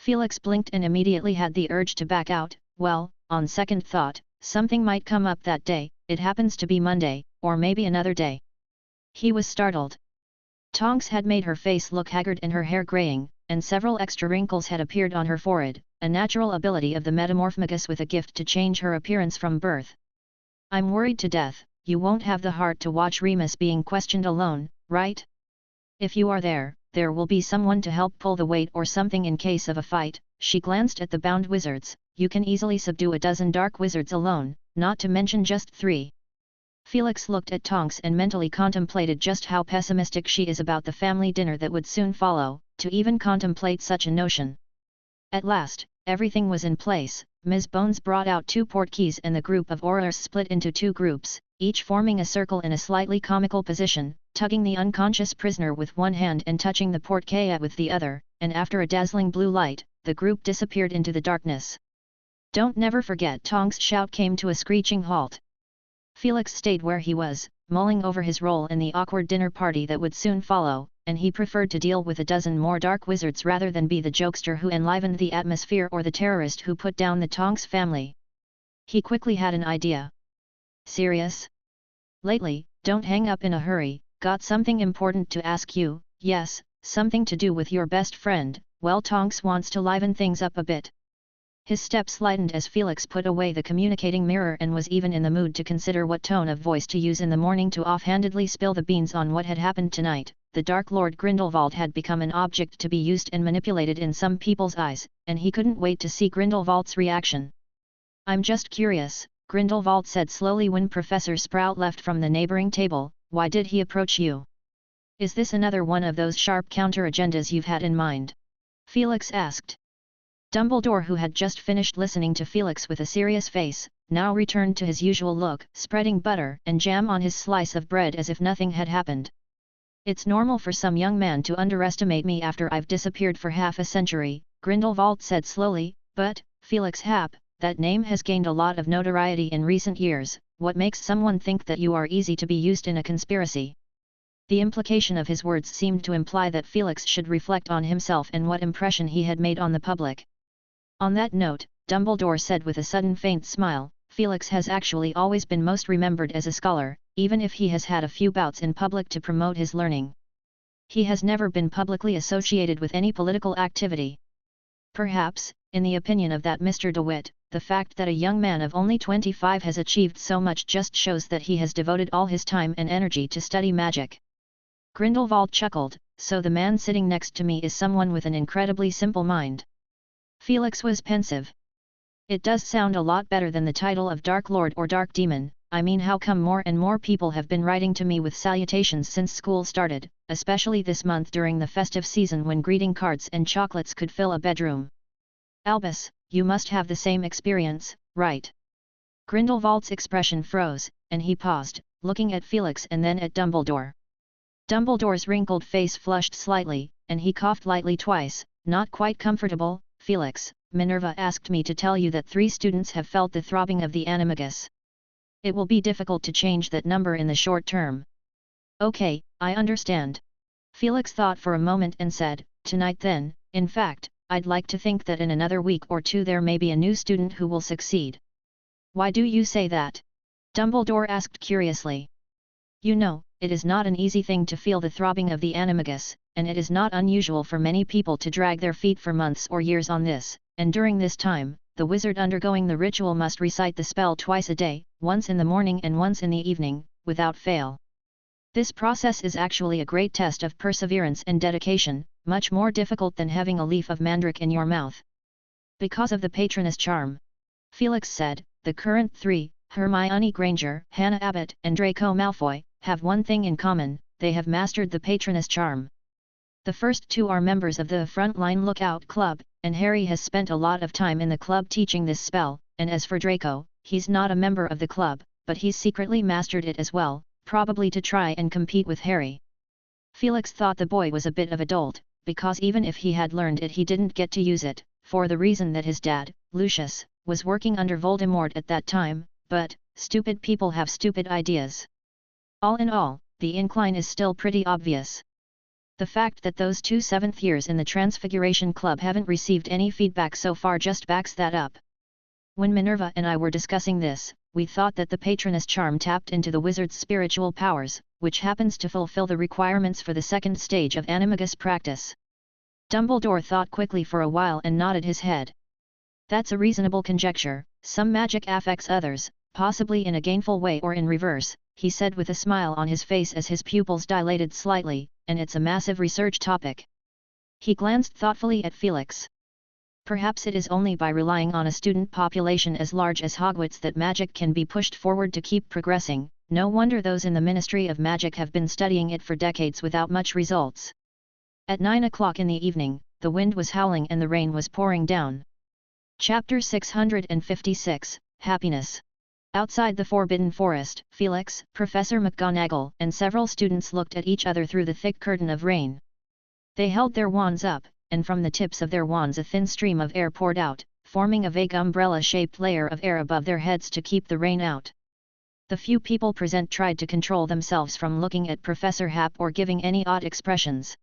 Felix blinked and immediately had the urge to back out, well, on second thought, something might come up that day, it happens to be Monday, or maybe another day. He was startled. Tonks had made her face look haggard and her hair graying, and several extra wrinkles had appeared on her forehead, a natural ability of the metamorphomagus with a gift to change her appearance from birth. I'm worried to death, you won't have the heart to watch Remus being questioned alone, right? If you are there will be someone to help pull the weight or something in case of a fight. She glanced at the bound wizards, you can easily subdue a dozen dark wizards alone, not to mention just 3. Felix looked at Tonks and mentally contemplated just how pessimistic she is about the family dinner that would soon follow, to even contemplate such a notion. At last, everything was in place. Ms. Bones brought out 2 portkeys and the group of Aurors split into 2 groups, each forming a circle in a slightly comical position, tugging the unconscious prisoner with one hand and touching the portkey with the other, and after a dazzling blue light, the group disappeared into the darkness. "Don't never forget!" Tonks' shout came to a screeching halt. Felix stayed where he was, mulling over his role in the awkward dinner party that would soon follow, and he preferred to deal with a dozen more dark wizards rather than be the jokester who enlivened the atmosphere or the terrorist who put down the Tonks family. He quickly had an idea. "Serious? Lately, don't hang up in a hurry, got something important to ask you." "Yes, something to do with your best friend." "Well, Tonks wants to liven things up a bit." His steps lightened as Felix put away the communicating mirror and was even in the mood to consider what tone of voice to use in the morning to offhandedly spill the beans on what had happened tonight. The Dark Lord Grindelwald had become an object to be used and manipulated in some people's eyes, and he couldn't wait to see Grindelwald's reaction. "I'm just curious," Grindelwald said slowly when Professor Sprout left from the neighboring table. "Why did he approach you? Is this another one of those sharp counter-agendas you've had in mind?" Felix asked. Dumbledore, who had just finished listening to Felix with a serious face, now returned to his usual look, spreading butter and jam on his slice of bread as if nothing had happened. "It's normal for some young man to underestimate me after I've disappeared for half a century," Grindelwald said slowly, "but, Felix Happ, that name has gained a lot of notoriety in recent years. What makes someone think that you are easy to be used in a conspiracy?" The implication of his words seemed to imply that Felix should reflect on himself and what impression he had made on the public. "On that note," Dumbledore said with a sudden faint smile, "Felix has actually always been most remembered as a scholar, even if he has had a few bouts in public to promote his learning. He has never been publicly associated with any political activity. Perhaps, in the opinion of that Mr. DeWitt, the fact that a young man of only 25 has achieved so much just shows that he has devoted all his time and energy to study magic." Grindelwald chuckled, "So the man sitting next to me is someone with an incredibly simple mind." Felix was pensive. "It does sound a lot better than the title of Dark Lord or Dark Demon. I mean, how come more and more people have been writing to me with salutations since school started, especially this month during the festive season when greeting cards and chocolates could fill a bedroom? Albus, you must have the same experience, right?" Grindelwald's expression froze, and he paused, looking at Felix and then at Dumbledore. Dumbledore's wrinkled face flushed slightly, and he coughed lightly twice. "Not quite comfortable, Felix. Minerva asked me to tell you that 3 students have felt the throbbing of the animagus. It will be difficult to change that number in the short term." "Okay, I understand." Felix thought for a moment and said, "Tonight then, in fact, I'd like to think that in another week or 2 there may be a new student who will succeed." "Why do you say that?" Dumbledore asked curiously. "You know, it is not an easy thing to feel the throbbing of the animagus, and it is not unusual for many people to drag their feet for months or years on this, and during this time, the wizard undergoing the ritual must recite the spell twice a day, once in the morning and once in the evening, without fail. This process is actually a great test of perseverance and dedication, much more difficult than having a leaf of mandrake in your mouth." "Because of the patroness charm," Felix said, "the current 3, Hermione Granger, Hannah Abbott and Draco Malfoy, have one thing in common: they have mastered the patroness charm. The first 2 are members of the Frontline Lookout Club, and Harry has spent a lot of time in the club teaching this spell, and as for Draco, he's not a member of the club, but he's secretly mastered it as well, probably to try and compete with Harry." Felix thought the boy was a bit of a dolt, because even if he had learned it he didn't get to use it, for the reason that his dad, Lucius, was working under Voldemort at that time, but, stupid people have stupid ideas. All in all, the incline is still pretty obvious. The fact that those 2 7th years in the Transfiguration Club haven't received any feedback so far just backs that up. When Minerva and I were discussing this, we thought that the patroness charm tapped into the wizard's spiritual powers, which happens to fulfill the requirements for the 2nd stage of animagus practice." Dumbledore thought quickly for a while and nodded his head. "That's a reasonable conjecture. Some magic affects others, possibly in a gainful way or in reverse," he said with a smile on his face as his pupils dilated slightly, "and it's a massive research topic." He glanced thoughtfully at Felix. "Perhaps it is only by relying on a student population as large as Hogwarts that magic can be pushed forward to keep progressing, no wonder those in the Ministry of Magic have been studying it for decades without much results. At 9 o'clock in the evening, the wind was howling and the rain was pouring down. Chapter 656, Happiness. Outside the Forbidden Forest, Felix, Professor McGonagall, and several students looked at each other through the thick curtain of rain. They held their wands up, and from the tips of their wands a thin stream of air poured out, forming a vague umbrella-shaped layer of air above their heads to keep the rain out. The few people present tried to control themselves from looking at Professor Hap or giving any odd expressions.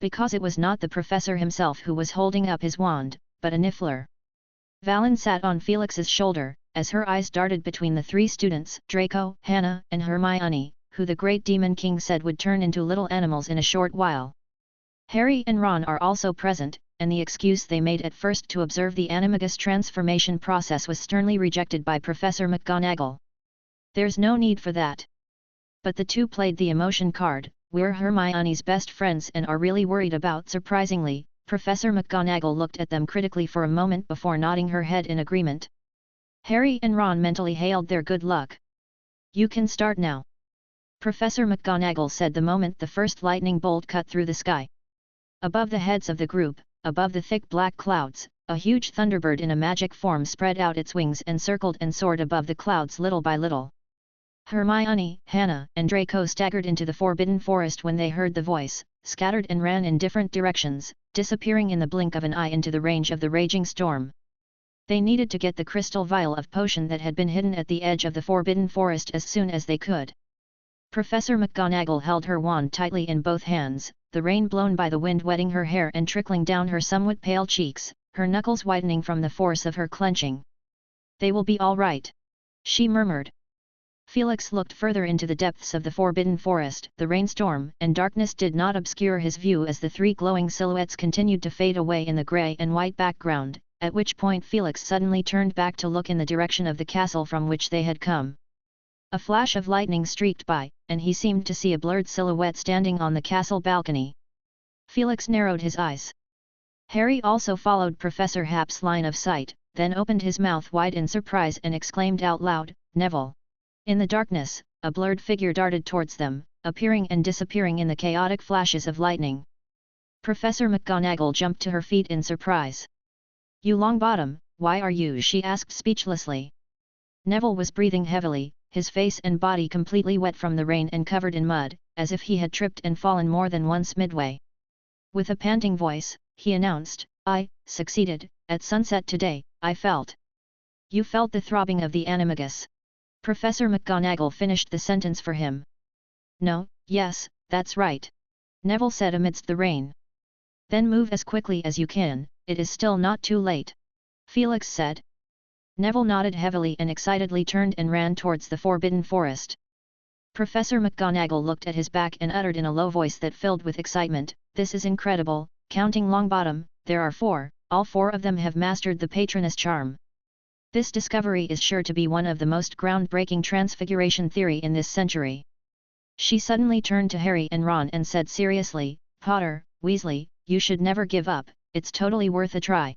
Because it was not the professor himself who was holding up his wand, but a Niffler. Valen sat on Felix's shoulder, as her eyes darted between the three students, Draco, Hannah, and Hermione, who the great Demon King said would turn into little animals in a short while. Harry and Ron are also present, and the excuse they made at first to observe the animagus transformation process was sternly rejected by Professor McGonagall. There's no need for that. But the two played the emotion card. We're Hermione's best friends and are really worried about. Surprisingly, Professor McGonagall looked at them critically for a moment before nodding her head in agreement. Harry and Ron mentally hailed their good luck. You can start now, Professor McGonagall said the moment the first lightning bolt cut through the sky. Above the heads of the group, above the thick black clouds, a huge thunderbird in a magic form spread out its wings and circled and soared above the clouds little by little. Hermione, Hannah, and Draco staggered into the Forbidden Forest when they heard the voice, scattered and ran in different directions, disappearing in the blink of an eye into the range of the raging storm. They needed to get the crystal vial of potion that had been hidden at the edge of the Forbidden Forest as soon as they could. Professor McGonagall held her wand tightly in both hands, the rain blown by the wind wetting her hair and trickling down her somewhat pale cheeks, her knuckles whitening from the force of her clenching. They will be all right, she murmured. Felix looked further into the depths of the Forbidden Forest. The rainstorm and darkness did not obscure his view as the three glowing silhouettes continued to fade away in the grey and white background, at which point Felix suddenly turned back to look in the direction of the castle from which they had come. A flash of lightning streaked by, and he seemed to see a blurred silhouette standing on the castle balcony. Felix narrowed his eyes. Harry also followed Professor Hap's line of sight, then opened his mouth wide in surprise and exclaimed out loud, "Neville!" In the darkness, a blurred figure darted towards them, appearing and disappearing in the chaotic flashes of lightning. Professor McGonagall jumped to her feet in surprise. "You Longbottom, why are you?" she asked speechlessly. Neville was breathing heavily, his face and body completely wet from the rain and covered in mud, as if he had tripped and fallen more than once midway. With a panting voice, he announced, "I succeeded, at sunset today, I felt." "You felt the throbbing of the animagus?" Professor McGonagall finished the sentence for him. "No, yes, that's right," Neville said amidst the rain. "Then move as quickly as you can, it is still not too late," Felix said. Neville nodded heavily and excitedly turned and ran towards the Forbidden Forest. Professor McGonagall looked at his back and uttered in a low voice that filled with excitement, "This is incredible, counting Longbottom, there are 4, all 4 of them have mastered the Patronus charm. This discovery is sure to be one of the most groundbreaking transfiguration theory in this century." She suddenly turned to Harry and Ron and said seriously, "Potter, Weasley, you should never give up, it's totally worth a try.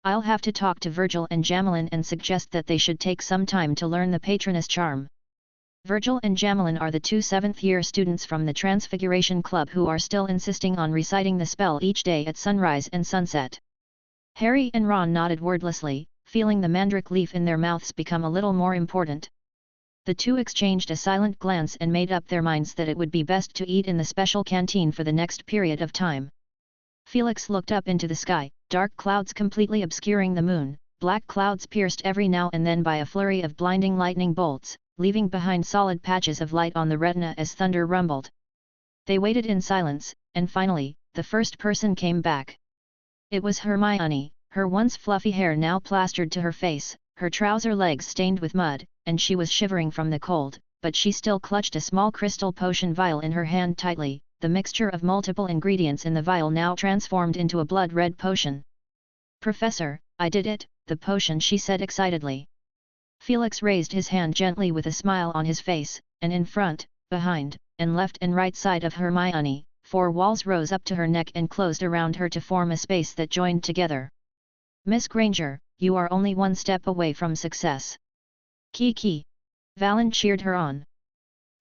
I'll have to talk to Virgil and Jamelin and suggest that they should take some time to learn the Patronus charm." Virgil and Jamelin are the 2 7th-year students from the Transfiguration Club who are still insisting on reciting the spell each day at sunrise and sunset. Harry and Ron nodded wordlessly, feeling the mandrake leaf in their mouths become a little more important. The two exchanged a silent glance and made up their minds that it would be best to eat in the special canteen for the next period of time. Felix looked up into the sky, dark clouds completely obscuring the moon, black clouds pierced every now and then by a flurry of blinding lightning bolts, leaving behind solid patches of light on the retina as thunder rumbled. They waited in silence, and finally, the first person came back. It was Hermione, her once fluffy hair now plastered to her face, her trouser legs stained with mud, and she was shivering from the cold, but she still clutched a small crystal potion vial in her hand tightly, the mixture of multiple ingredients in the vial now transformed into a blood-red potion. "Professor, I did it, the potion," she said excitedly. Felix raised his hand gently with a smile on his face, and in front, behind, and left and right side of Hermione, 4 walls rose up to her neck and closed around her to form a space that joined together. "Miss Granger, you are only 1 step away from success." "Kiki!" Valen cheered her on.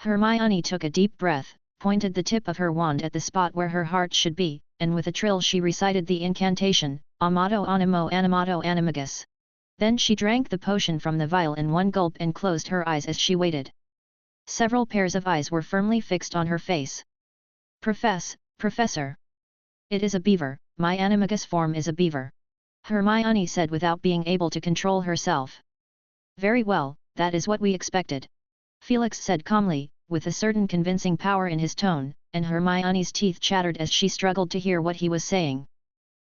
Hermione took a deep breath, pointed the tip of her wand at the spot where her heart should be, and with a trill she recited the incantation, Amato Animo Animato Animagus. Then she drank the potion from the vial in one gulp and closed her eyes as she waited. Several pairs of eyes were firmly fixed on her face. Professor. It is a beaver, my animagus form is a beaver. Hermione said without being able to control herself. Very well, that is what we expected. Felix said calmly, with a certain convincing power in his tone, and Hermione's teeth chattered as she struggled to hear what he was saying.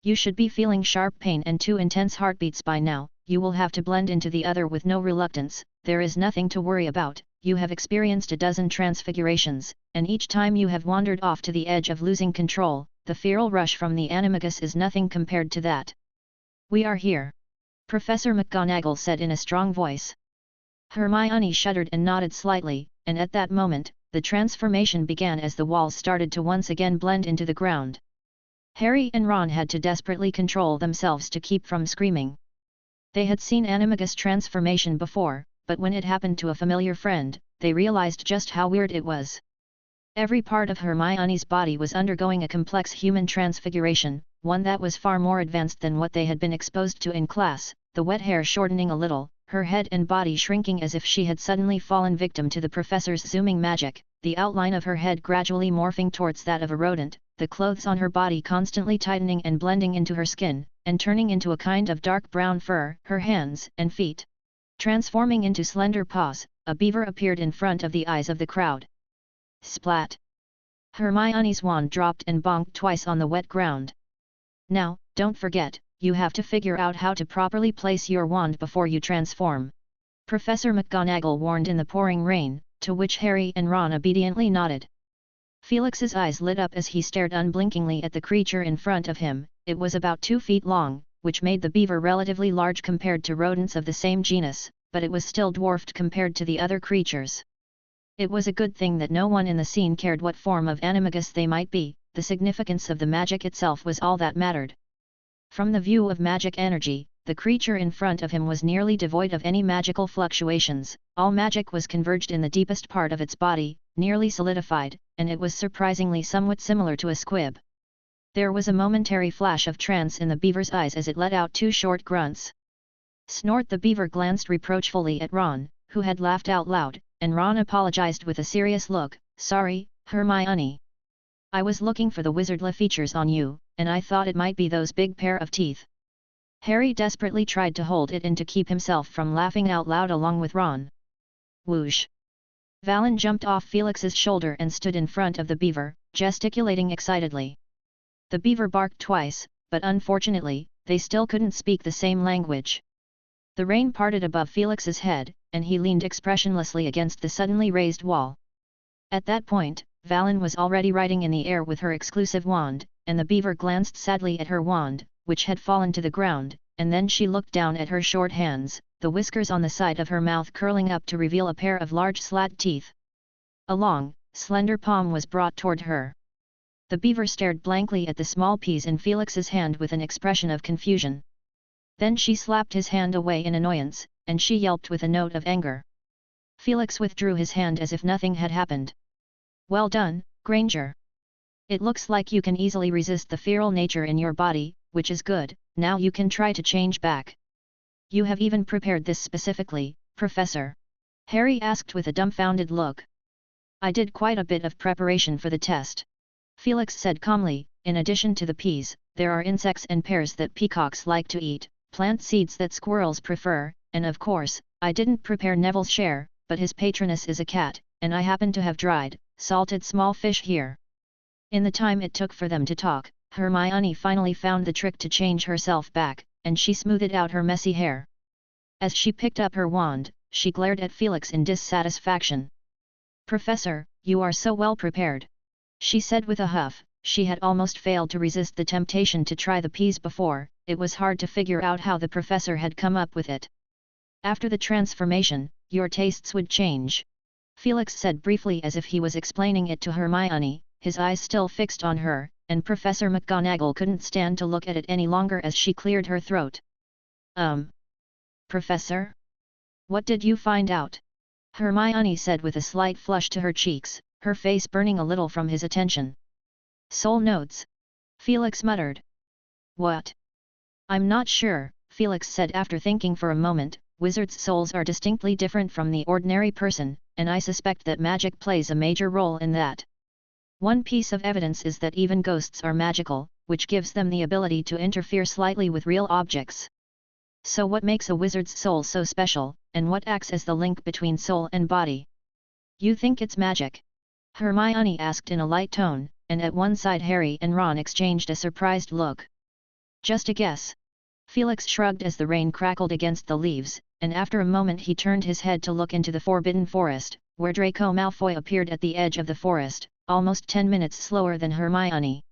You should be feeling sharp pain and 2 intense heartbeats by now. You will have to blend into the other with no reluctance. There is nothing to worry about. You have experienced a dozen transfigurations, and each time you have wandered off to the edge of losing control. The feral rush from the animagus is nothing compared to that. We are here. Professor McGonagall said in a strong voice. Hermione shuddered and nodded slightly, and at that moment, the transformation began as the walls started to once again blend into the ground. Harry and Ron had to desperately control themselves to keep from screaming. They had seen animagus transformation before, but when it happened to a familiar friend, they realized just how weird it was. Every part of Hermione's body was undergoing a complex human transfiguration, one that was far more advanced than what they had been exposed to in class, the wet hair shortening a little, her head and body shrinking as if she had suddenly fallen victim to the professor's zooming magic, the outline of her head gradually morphing towards that of a rodent, the clothes on her body constantly tightening and blending into her skin, and turning into a kind of dark brown fur, her hands and feet transforming into slender paws. A beaver appeared in front of the eyes of the crowd. Splat! Hermione's wand dropped and bonked twice on the wet ground. Now, don't forget, you have to figure out how to properly place your wand before you transform. Professor McGonagall warned in the pouring rain, to which Harry and Ron obediently nodded. Felix's eyes lit up as he stared unblinkingly at the creature in front of him. It was about 2 feet long, which made the beaver relatively large compared to rodents of the same genus, but it was still dwarfed compared to the other creatures. It was a good thing that no one in the scene cared what form of animagus they might be. The significance of the magic itself was all that mattered. From the view of magic energy, the creature in front of him was nearly devoid of any magical fluctuations. All magic was converged in the deepest part of its body, nearly solidified, and it was surprisingly somewhat similar to a squib. There was a momentary flash of trance in the beaver's eyes as it let out 2 short grunts. Snort! The beaver glanced reproachfully at Ron, who had laughed out loud, and Ron apologized with a serious look. Sorry, Hermione. I was looking for the wizardly features on you, and I thought it might be those big pair of teeth. Harry desperately tried to hold it in to keep himself from laughing out loud along with Ron. Whoosh! Valen jumped off Felix's shoulder and stood in front of the beaver, gesticulating excitedly. The beaver barked twice, but unfortunately, they still couldn't speak the same language. The rain parted above Felix's head, and he leaned expressionlessly against the suddenly raised wall. At that point, Valen was already riding in the air with her exclusive wand, and the beaver glanced sadly at her wand, which had fallen to the ground, and then she looked down at her short hands, the whiskers on the side of her mouth curling up to reveal a pair of large slat teeth. A long, slender palm was brought toward her. The beaver stared blankly at the small piece in Felix's hand with an expression of confusion. Then she slapped his hand away in annoyance, and she yelped with a note of anger. Felix withdrew his hand as if nothing had happened. Well done, Granger. It looks like you can easily resist the feral nature in your body, which is good. Now you can try to change back. You have even prepared this specifically, Professor? Harry asked with a dumbfounded look. I did quite a bit of preparation for the test. Felix said calmly. In addition to the peas, there are insects and pears that peacocks like to eat, plant seeds that squirrels prefer, and of course, I didn't prepare Neville's share, but his patroness is a cat, and I happen to have dried, salted small fish here. In the time it took for them to talk, Hermione finally found the trick to change herself back, and she smoothed out her messy hair. As she picked up her wand, she glared at Felix in dissatisfaction. Professor, you are so well prepared, she said with a huff. She had almost failed to resist the temptation to try the peas before. It was hard to figure out how the professor had come up with it. After the transformation, your tastes would change, Felix said briefly as if he was explaining it to Hermione, his eyes still fixed on her, and Professor McGonagall couldn't stand to look at it any longer as she cleared her throat. Professor? What did you find out? Hermione said with a slight flush to her cheeks, her face burning a little from his attention. Soul nodes? Felix muttered. What? I'm not sure, Felix said after thinking for a moment. Wizards' souls are distinctly different from the ordinary person, and I suspect that magic plays a major role in that. One piece of evidence is that even ghosts are magical, which gives them the ability to interfere slightly with real objects. So what makes a wizard's soul so special, and what acts as the link between soul and body? You think it's magic? Hermione asked in a light tone, and at one side Harry and Ron exchanged a surprised look. Just a guess. Felix shrugged as the rain crackled against the leaves, and after a moment he turned his head to look into the Forbidden Forest, where Draco Malfoy appeared at the edge of the forest, almost 10 minutes slower than Hermione.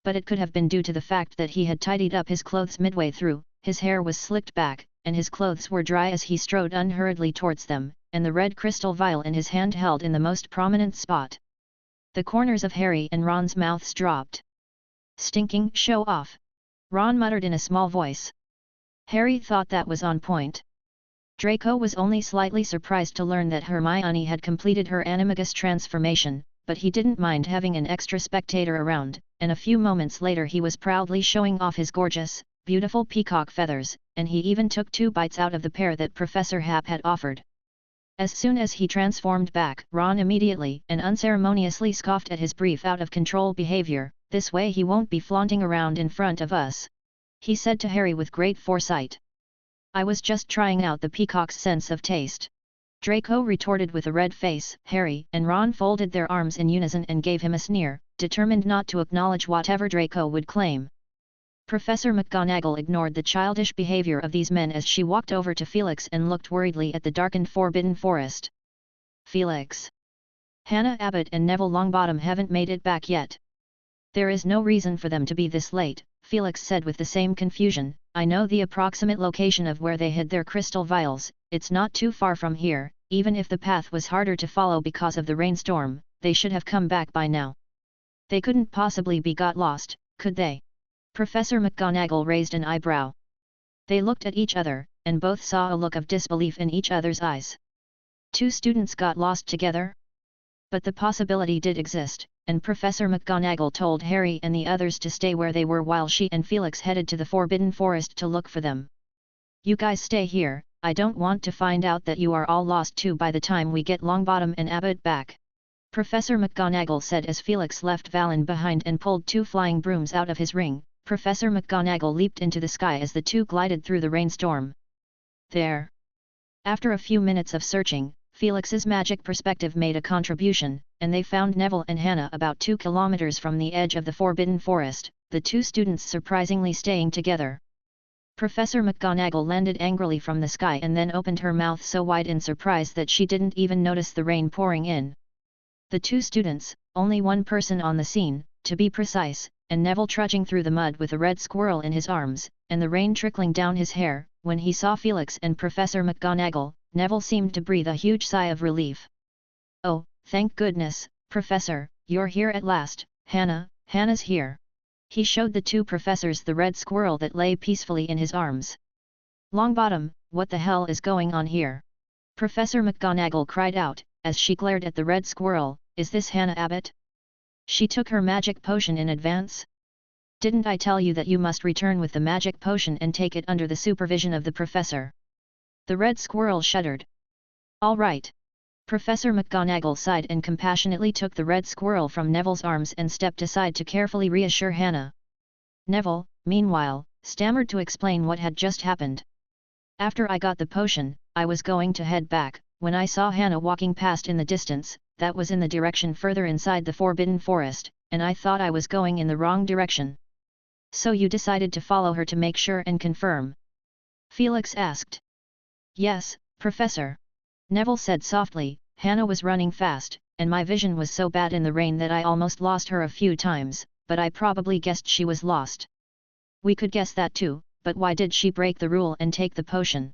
But it could have been due to the fact that he had tidied up his clothes midway through, his hair was slicked back, and his clothes were dry as he strode unhurriedly towards them, and the red crystal vial in his hand held in the most prominent spot. The corners of Harry and Ron's mouths dropped. Stinking show-off! Ron muttered in a small voice. Harry thought that was on point. Draco was only slightly surprised to learn that Hermione had completed her animagus transformation, but he didn't mind having an extra spectator around, and a few moments later he was proudly showing off his gorgeous, beautiful peacock feathers, and he even took 2 bites out of the pair that Professor Hap had offered. As soon as he transformed back, Ron immediately and unceremoniously scoffed at his brief out-of-control behavior. This way he won't be flaunting around in front of us, he said to Harry with great foresight. I was just trying out the peacock's sense of taste. Draco retorted with a red face. Harry and Ron folded their arms in unison and gave him a sneer, determined not to acknowledge whatever Draco would claim. Professor McGonagall ignored the childish behavior of these men as she walked over to Felix and looked worriedly at the darkened Forbidden Forest. Felix. Hannah Abbott and Neville Longbottom haven't made it back yet. There is no reason for them to be this late, Felix said with the same confusion. I know the approximate location of where they hid their crystal vials, it's not too far from here. Even if the path was harder to follow because of the rainstorm, they should have come back by now. They couldn't possibly be got lost, could they? Professor McGonagall raised an eyebrow. They looked at each other, and both saw a look of disbelief in each other's eyes. 2 students got lost together? But the possibility did exist, and Professor McGonagall told Harry and the others to stay where they were while she and Felix headed to the Forbidden Forest to look for them. You guys stay here, I don't want to find out that you are all lost too by the time we get Longbottom and Abbott back. Professor McGonagall said as Felix left Valen behind and pulled 2 flying brooms out of his ring. Professor McGonagall leaped into the sky as the 2 glided through the rainstorm. There. After a few minutes of searching, Felix's magic perspective made a contribution, and they found Neville and Hannah about 2 kilometers from the edge of the Forbidden Forest, the 2 students surprisingly staying together. Professor McGonagall landed angrily from the sky and then opened her mouth so wide in surprise that she didn't even notice the rain pouring in. The 2 students, only one person on the scene, to be precise, and Neville trudging through the mud with a red squirrel in his arms, and the rain trickling down his hair. When he saw Felix and Professor McGonagall, Neville seemed to breathe a huge sigh of relief. Oh, thank goodness, Professor, you're here at last. Hannah's here. He showed the 2 professors the red squirrel that lay peacefully in his arms. Longbottom, what the hell is going on here? Professor McGonagall cried out, as she glared at the red squirrel. Is this Hannah Abbott? She took her magic potion in advance? Didn't I tell you that you must return with the magic potion and take it under the supervision of the professor? The red squirrel shuddered. All right. Professor McGonagall sighed and compassionately took the red squirrel from Neville's arms and stepped aside to carefully reassure Hannah. Neville, meanwhile, stammered to explain what had just happened. After I got the potion, I was going to head back, when I saw Hannah walking past in the distance. That was in the direction further inside the Forbidden Forest, and I thought I was going in the wrong direction. So you decided to follow her to make sure and confirm? Felix asked. Yes, Professor. Neville said softly. Hannah was running fast, and my vision was so bad in the rain that I almost lost her a few times, but I probably guessed she was lost. We could guess that too, but why did she break the rule and take the potion?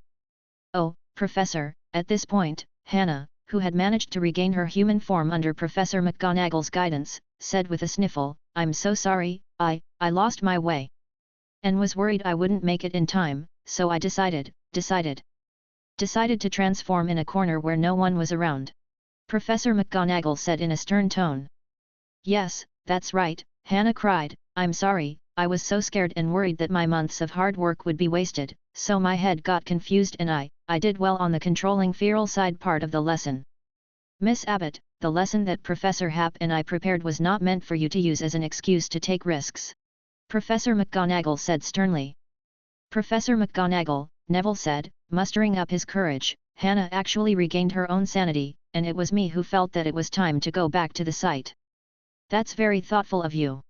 Oh, Professor, at this point, Hannah, who had managed to regain her human form under Professor McGonagall's guidance, said with a sniffle, I'm so sorry, I lost my way. And was worried I wouldn't make it in time, so I decided. decided to transform in a corner where no one was around. Professor McGonagall said in a stern tone. Yes, that's right, Hannah cried, I'm sorry, I was so scared and worried that my months of hard work would be wasted, so my head got confused and I did well on the controlling feral side part of the lesson. Miss Abbott, the lesson that Professor Happ and I prepared was not meant for you to use as an excuse to take risks. Professor McGonagall said sternly. Professor McGonagall, Neville said, mustering up his courage, Hannah actually regained her own sanity, and it was me who felt that it was time to go back to the site. That's very thoughtful of you.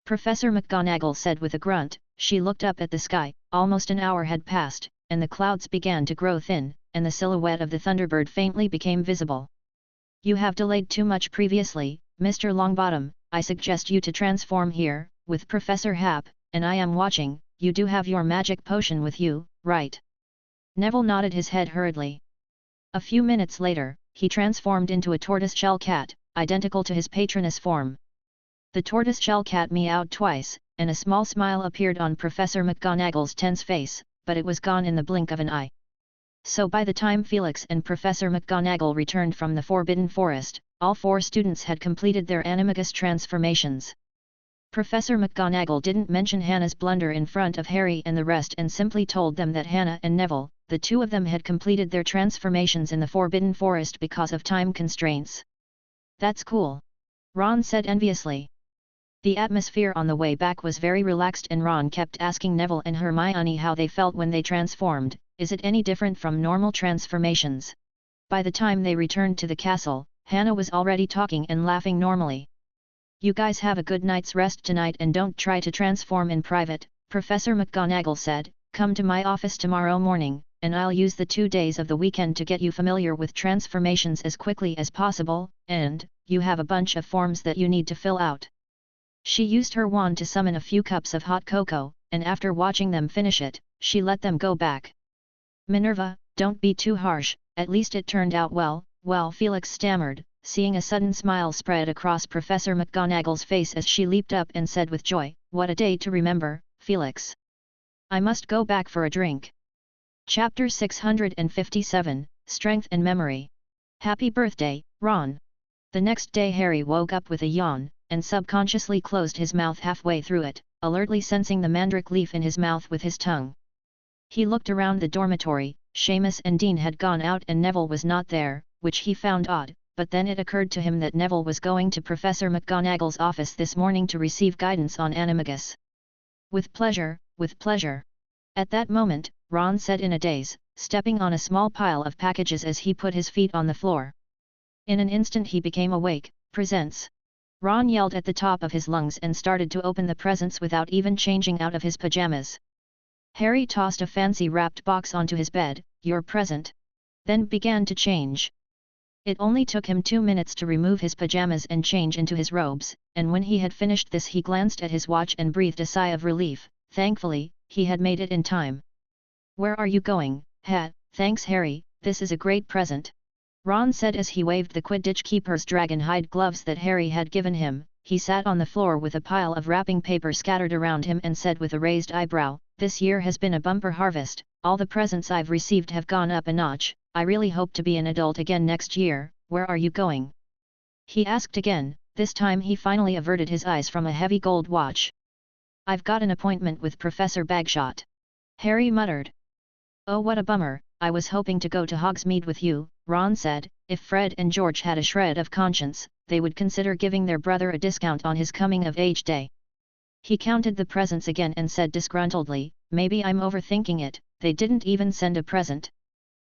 Professor McGonagall said with a grunt. She looked up at the sky. Almost an hour had passed, and the clouds began to grow thin, and the silhouette of the Thunderbird faintly became visible. You have delayed too much previously, Mr. Longbottom. I suggest you to transform here, with Professor Happ, and I am watching. You do have your magic potion with you, right? Neville nodded his head hurriedly. A few minutes later, he transformed into a tortoise-shell cat, identical to his patroness form. The tortoise-shell cat meowed twice, and a small smile appeared on Professor McGonagall's tense face, but it was gone in the blink of an eye. So by the time Felix and Professor McGonagall returned from the Forbidden Forest, all 4 students had completed their animagus transformations. Professor McGonagall didn't mention Hannah's blunder in front of Harry and the rest and simply told them that Hannah and Neville, the 2 of them had completed their transformations in the Forbidden Forest because of time constraints. That's cool. Ron said enviously. The atmosphere on the way back was very relaxed and Ron kept asking Neville and Hermione how they felt when they transformed. Is it any different from normal transformations? By the time they returned to the castle, Hannah was already talking and laughing normally. You guys have a good night's rest tonight and don't try to transform in private, Professor McGonagall said. Come to my office tomorrow morning, and I'll use the 2 days of the weekend to get you familiar with transformations as quickly as possible, and, you have a bunch of forms that you need to fill out. She used her wand to summon a few cups of hot cocoa, and after watching them finish it, she let them go back. Minerva, don't be too harsh, at least it turned out well, Felix stammered, seeing a sudden smile spread across Professor McGonagall's face as she leaped up and said with joy, what a day to remember, Felix. I must go back for a drink. Chapter 657, Strength and Memory. Happy birthday, Ron. The next day Harry woke up with a yawn, and subconsciously closed his mouth halfway through it, alertly sensing the mandrake leaf in his mouth with his tongue. He looked around the dormitory. Seamus and Dean had gone out and Neville was not there, which he found odd, but then it occurred to him that Neville was going to Professor McGonagall's office this morning to receive guidance on animagus. With pleasure, with pleasure. At that moment, Ron said in a daze, stepping on a small pile of packages as he put his feet on the floor. In an instant he became awake. Presents. Ron yelled at the top of his lungs and started to open the presents without even changing out of his pajamas. Harry tossed a fancy wrapped box onto his bed. Your present. Then began to change. It only took him 2 minutes to remove his pajamas and change into his robes, and when he had finished this he glanced at his watch and breathed a sigh of relief. Thankfully, he had made it in time. Where are you going? Thanks Harry, this is a great present. Ron said as he waved the Quidditch keeper's dragon-hide gloves that Harry had given him. He sat on the floor with a pile of wrapping paper scattered around him and said with a raised eyebrow, this year has been a bumper harvest, all the presents I've received have gone up a notch. I really hope to be an adult again next year. Where are you going? He asked again. This time he finally averted his eyes from a heavy gold watch. I've got an appointment with Professor Bagshot. Harry muttered. Oh what a bummer, I was hoping to go to Hogsmeade with you, Ron said. If Fred and George had a shred of conscience, they would consider giving their brother a discount on his coming-of-age day. He counted the presents again and said disgruntledly, maybe I'm overthinking it, they didn't even send a present.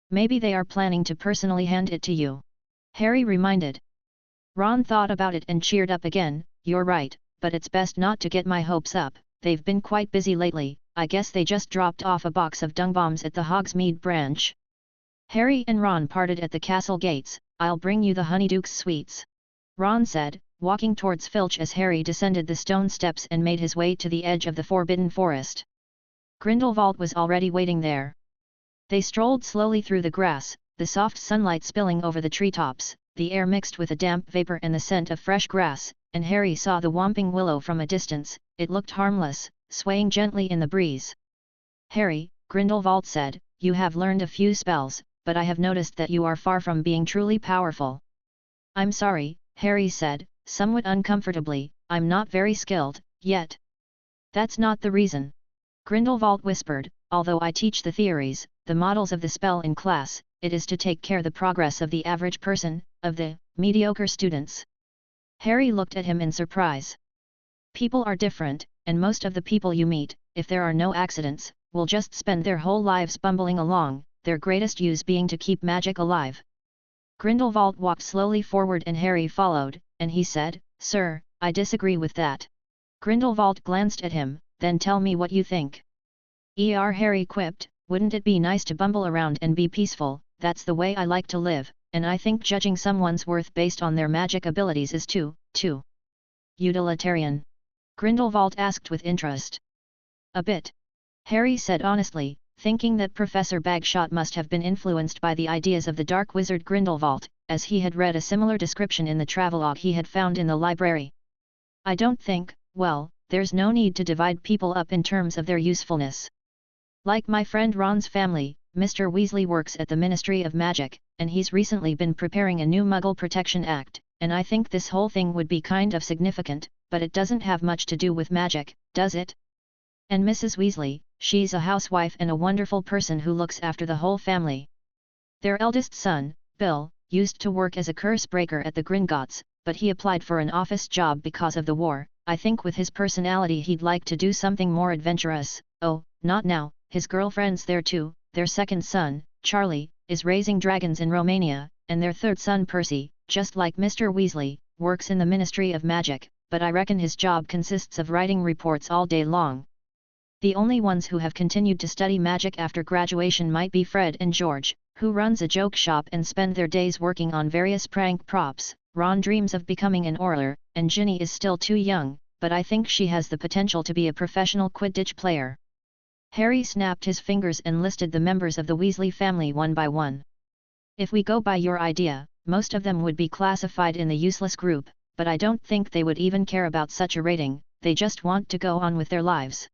Maybe they are planning to personally hand it to you. Harry reminded. Ron thought about it and cheered up again. You're right, but it's best not to get my hopes up, they've been quite busy lately. I guess they just dropped off a box of dung bombs at the Hogsmeade branch. Harry and Ron parted at the castle gates. I'll bring you the Honeydukes sweets. Ron said, walking towards Filch as Harry descended the stone steps and made his way to the edge of the Forbidden Forest. Grindelwald was already waiting there. They strolled slowly through the grass, the soft sunlight spilling over the treetops, the air mixed with a damp vapor and the scent of fresh grass, and Harry saw the whomping willow from a distance. It looked harmless, swaying gently in the breeze. Harry, Grindelwald said, you have learned a few spells, but I have noticed that you are far from being truly powerful. I'm sorry, Harry said, somewhat uncomfortably, I'm not very skilled, yet. That's not the reason. Grindelwald whispered, although I teach the theories, the models of the spell in class, it is to take care the progress of the average person, of the mediocre students. Harry looked at him in surprise. People are different, and most of the people you meet, if there are no accidents, will just spend their whole lives bumbling along, their greatest use being to keep magic alive. Grindelwald walked slowly forward and Harry followed, and he said, Sir, I disagree with that. Grindelwald glanced at him, then tell me what you think. Harry quipped, wouldn't it be nice to bumble around and be peaceful, that's the way I like to live, and I think judging someone's worth based on their magic abilities is too utilitarian. Grindelwald asked with interest. A bit. Harry said honestly, thinking that Professor Bagshot must have been influenced by the ideas of the dark wizard Grindelwald, as he had read a similar description in the travelogue he had found in the library. I don't think, well, there's no need to divide people up in terms of their usefulness. Like my friend Ron's family, Mr. Weasley works at the Ministry of Magic, and he's recently been preparing a new Muggle Protection Act, and I think this whole thing would be kind of significant, but it doesn't have much to do with magic, does it? And Mrs. Weasley, she's a housewife and a wonderful person who looks after the whole family. Their eldest son, Bill, used to work as a curse breaker at the Gringotts, but he applied for an office job because of the war. I think with his personality he'd like to do something more adventurous. Oh, not now, his girlfriend's there too. Their second son, Charlie, is raising dragons in Romania, and their third son Percy, just like Mr. Weasley, works in the Ministry of Magic, but I reckon his job consists of writing reports all day long. The only ones who have continued to study magic after graduation might be Fred and George, who runs a joke shop and spend their days working on various prank props. Ron dreams of becoming an oiler, and Ginny is still too young, but I think she has the potential to be a professional Quidditch player. Harry snapped his fingers and listed the members of the Weasley family one by one. If we go by your idea, most of them would be classified in the useless group, but I don't think they would even care about such a rating, they just want to go on with their lives.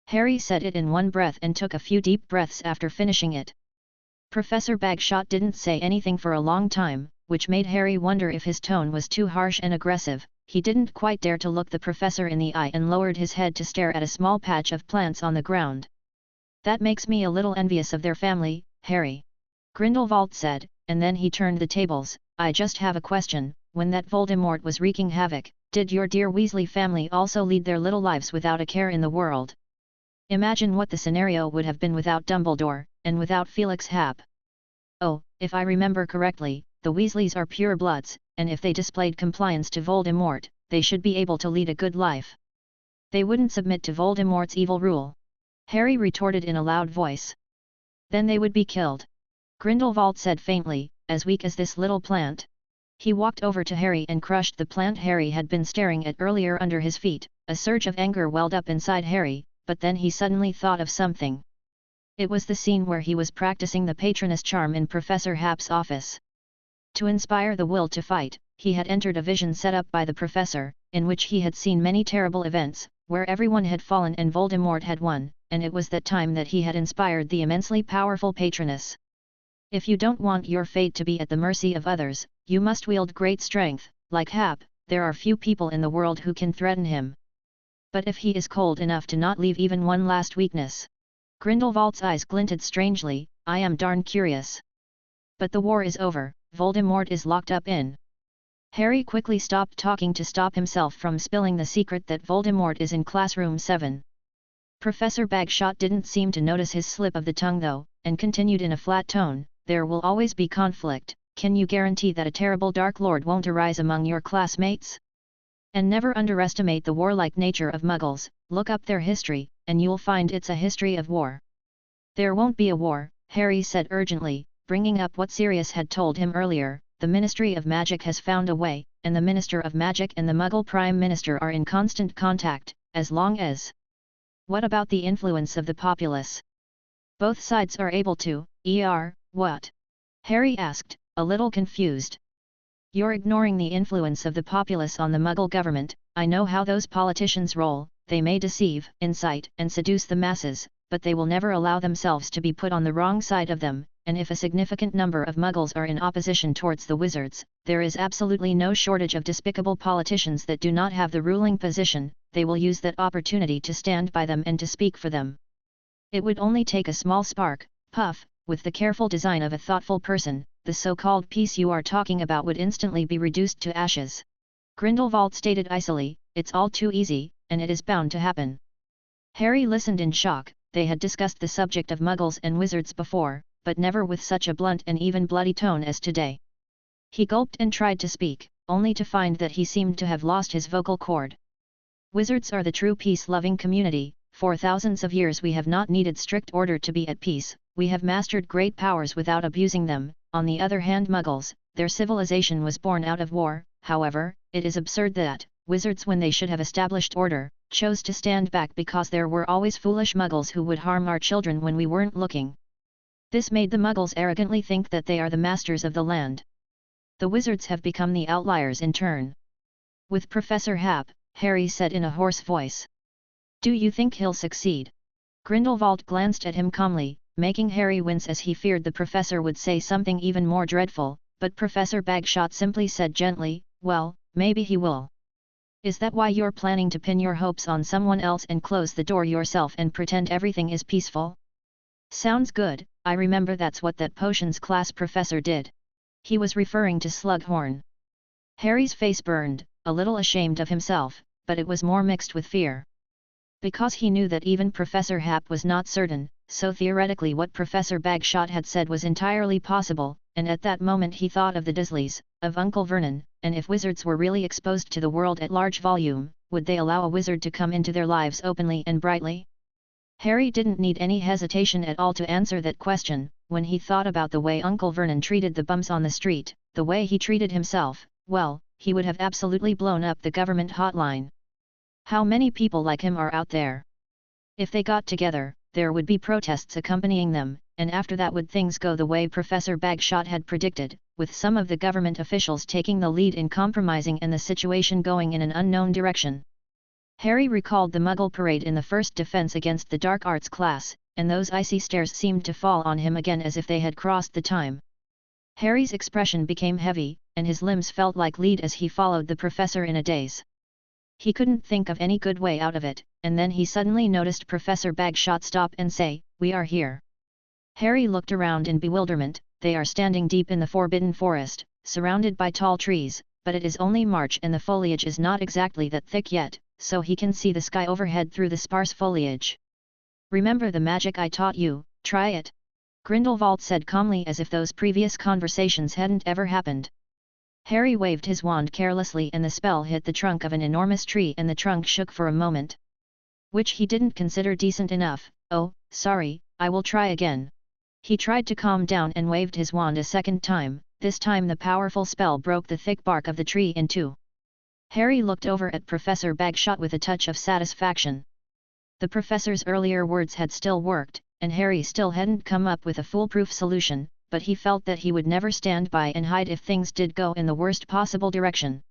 Harry said it in one breath and took a few deep breaths after finishing it. Professor Bagshot didn't say anything for a long time, which made Harry wonder if his tone was too harsh and aggressive. He didn't quite dare to look the professor in the eye and lowered his head to stare at a small patch of plants on the ground. That makes me a little envious of their family, Harry. Grindelwald said, and then he turned the tables. I just have a question, when that Voldemort was wreaking havoc, did your dear Weasley family also lead their little lives without a care in the world? Imagine what the scenario would have been without Dumbledore, and without Felix Happ. Oh, if I remember correctly, the Weasleys are pure bloods, and if they displayed compliance to Voldemort, they should be able to lead a good life. They wouldn't submit to Voldemort's evil rule. Harry retorted in a loud voice. Then they would be killed. Grindelwald said faintly, as weak as this little plant. He walked over to Harry and crushed the plant Harry had been staring at earlier under his feet. A surge of anger welled up inside Harry, but then he suddenly thought of something. It was the scene where he was practicing the Patronus charm in Professor Happ's office. To inspire the will to fight, he had entered a vision set up by the professor, in which he had seen many terrible events, where everyone had fallen and Voldemort had won, and it was that time that he had inspired the immensely powerful Patronus. If you don't want your fate to be at the mercy of others, you must wield great strength. Like Happ, there are few people in the world who can threaten him. But if he is cold enough to not leave even one last weakness. Grindelwald's eyes glinted strangely. I am darn curious. But the war is over, Voldemort is locked up in. Harry quickly stopped talking to stop himself from spilling the secret that Voldemort is in classroom 7. Professor Bagshot didn't seem to notice his slip of the tongue though, and continued in a flat tone, there will always be conflict. Can you guarantee that a terrible Dark Lord won't arise among your classmates? And never underestimate the warlike nature of Muggles. Look up their history, and you'll find it's a history of war. There won't be a war, Harry said urgently, bringing up what Sirius had told him earlier. The Ministry of Magic has found a way, and the Minister of Magic and the Muggle Prime Minister are in constant contact, as long as... What about the influence of the populace? Both sides are able to, what? Harry asked, a little confused. You're ignoring the influence of the populace on the Muggle government. I know how those politicians roll. They may deceive, incite and seduce the masses, but they will never allow themselves to be put on the wrong side of them. and if a significant number of Muggles are in opposition towards the wizards, there is absolutely no shortage of despicable politicians that do not have the ruling position. They will use that opportunity to stand by them and to speak for them. It would only take a small spark, puff, with the careful design of a thoughtful person, the so-called peace you are talking about would instantly be reduced to ashes. Grindelwald stated icily, "It's all too easy, and it is bound to happen." Harry listened in shock. They had discussed the subject of Muggles and wizards before, but never with such a blunt and even bloody tone as today. He gulped and tried to speak, only to find that he seemed to have lost his vocal cord. "Wizards are the true peace-loving community. For thousands of years we have not needed strict order to be at peace, we have mastered great powers without abusing them. On the other hand, Muggles, their civilization was born out of war. However, it is absurd that wizards, when they should have established order, chose to stand back because there were always foolish Muggles who would harm our children when we weren't looking. This made the Muggles arrogantly think that they are the masters of the land. The wizards have become the outliers in turn." With Professor Hap, Harry said in a hoarse voice. "Do you think he'll succeed?" Grindelwald glanced at him calmly, making Harry wince as he feared the professor would say something even more dreadful, but Professor Bagshot simply said gently, "Well, maybe he will." "Is that why you're planning to pin your hopes on someone else and close the door yourself and pretend everything is peaceful?" "Sounds good. I remember that's what that potions class professor did." He was referring to Slughorn. Harry's face burned, a little ashamed of himself, but it was more mixed with fear. Because he knew that even Professor Hap was not certain, so theoretically what Professor Bagshot had said was entirely possible, and at that moment he thought of the Dursleys, of Uncle Vernon, and if wizards were really exposed to the world at large volume, would they allow a wizard to come into their lives openly and brightly? Harry didn't need any hesitation at all to answer that question. When he thought about the way Uncle Vernon treated the bums on the street, the way he treated himself, well, he would have absolutely blown up the government hotline. How many people like him are out there? If they got together, there would be protests accompanying them, and after that would things go the way Professor Bagshot had predicted, with some of the government officials taking the lead in compromising and the situation going in an unknown direction. Harry recalled the Muggle parade in the first Defense Against the Dark Arts class, and those icy stares seemed to fall on him again as if they had crossed the time. Harry's expression became heavy, and his limbs felt like lead as he followed the professor in a daze. He couldn't think of any good way out of it, and then he suddenly noticed Professor Bagshot stop and say, "We are here." Harry looked around in bewilderment. They are standing deep in the Forbidden Forest, surrounded by tall trees, but it is only March and the foliage is not exactly that thick yet, so he can see the sky overhead through the sparse foliage. "Remember the magic I taught you, try it," Grindelwald said calmly as if those previous conversations hadn't ever happened. Harry waved his wand carelessly and the spell hit the trunk of an enormous tree and the trunk shook for a moment. Which he didn't consider decent enough. "Oh, sorry, I will try again." He tried to calm down and waved his wand a second time. This time the powerful spell broke the thick bark of the tree in two. Harry looked over at Professor Bagshot with a touch of satisfaction. The professor's earlier words had still worked, and Harry still hadn't come up with a foolproof solution, but he felt that he would never stand by and hide if things did go in the worst possible direction.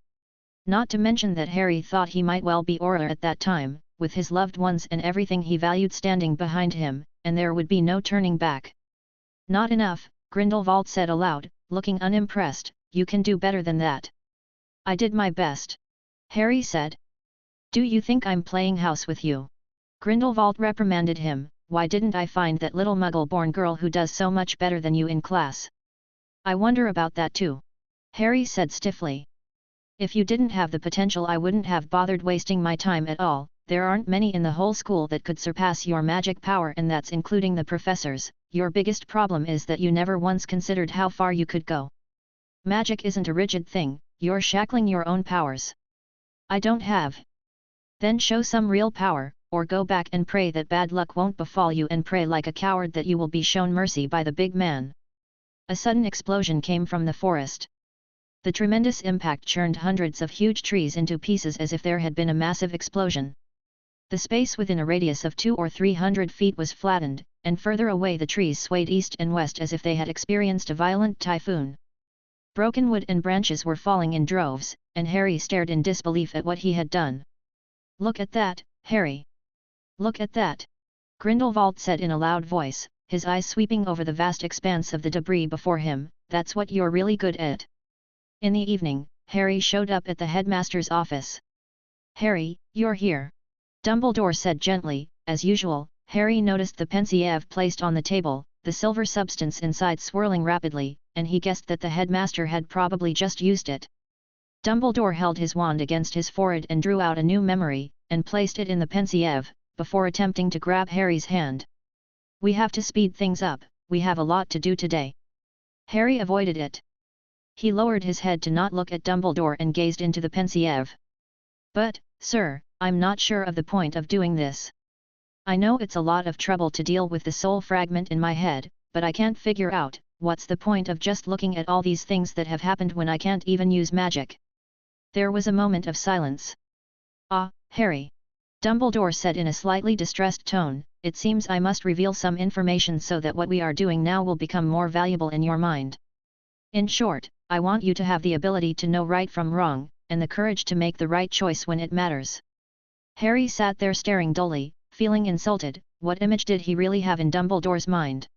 Not to mention that Harry thought he might well be Auror at that time, with his loved ones and everything he valued standing behind him, and there would be no turning back. "Not enough," Grindelwald said aloud, looking unimpressed. "You can do better than that." "I did my best," Harry said. "Do you think I'm playing house with you?" Grindelwald reprimanded him. "Why didn't I find that little Muggle-born girl who does so much better than you in class?" "I wonder about that too," Harry said stiffly. "If you didn't have the potential I wouldn't have bothered wasting my time at all. There aren't many in the whole school that could surpass your magic power, and that's including the professors. Your biggest problem is that you never once considered how far you could go. Magic isn't a rigid thing, you're shackling your own powers." "I don't have." "Then show some real power, or go back and pray that bad luck won't befall you and pray like a coward that you will be shown mercy by the big man." A sudden explosion came from the forest. The tremendous impact churned hundreds of huge trees into pieces as if there had been a massive explosion. The space within a radius of 200 or 300 feet was flattened, and further away the trees swayed east and west as if they had experienced a violent typhoon. Broken wood and branches were falling in droves, and Harry stared in disbelief at what he had done. "Look at that, Harry! Look at that!" Grindelwald said in a loud voice, his eyes sweeping over the vast expanse of the debris before him. That's what you're really good at. In the evening, Harry showed up at the headmaster's office. Harry, you're here. Dumbledore said gently. As usual, Harry noticed the pensieve placed on the table, the silver substance inside swirling rapidly, and he guessed that the headmaster had probably just used it. Dumbledore held his wand against his forehead and drew out a new memory, and placed it in the pensieve, before attempting to grab Harry's hand. We have to speed things up, we have a lot to do today. Harry avoided it. He lowered his head to not look at Dumbledore and gazed into the pensieve. But, sir, I'm not sure of the point of doing this. I know it's a lot of trouble to deal with the soul fragment in my head, but I can't figure out, what's the point of just looking at all these things that have happened when I can't even use magic? There was a moment of silence. Ah, Harry. Dumbledore said in a slightly distressed tone, it seems I must reveal some information so that what we are doing now will become more valuable in your mind. In short, I want you to have the ability to know right from wrong, and the courage to make the right choice when it matters. Harry sat there staring dully, feeling insulted. What image did he really have in Dumbledore's mind?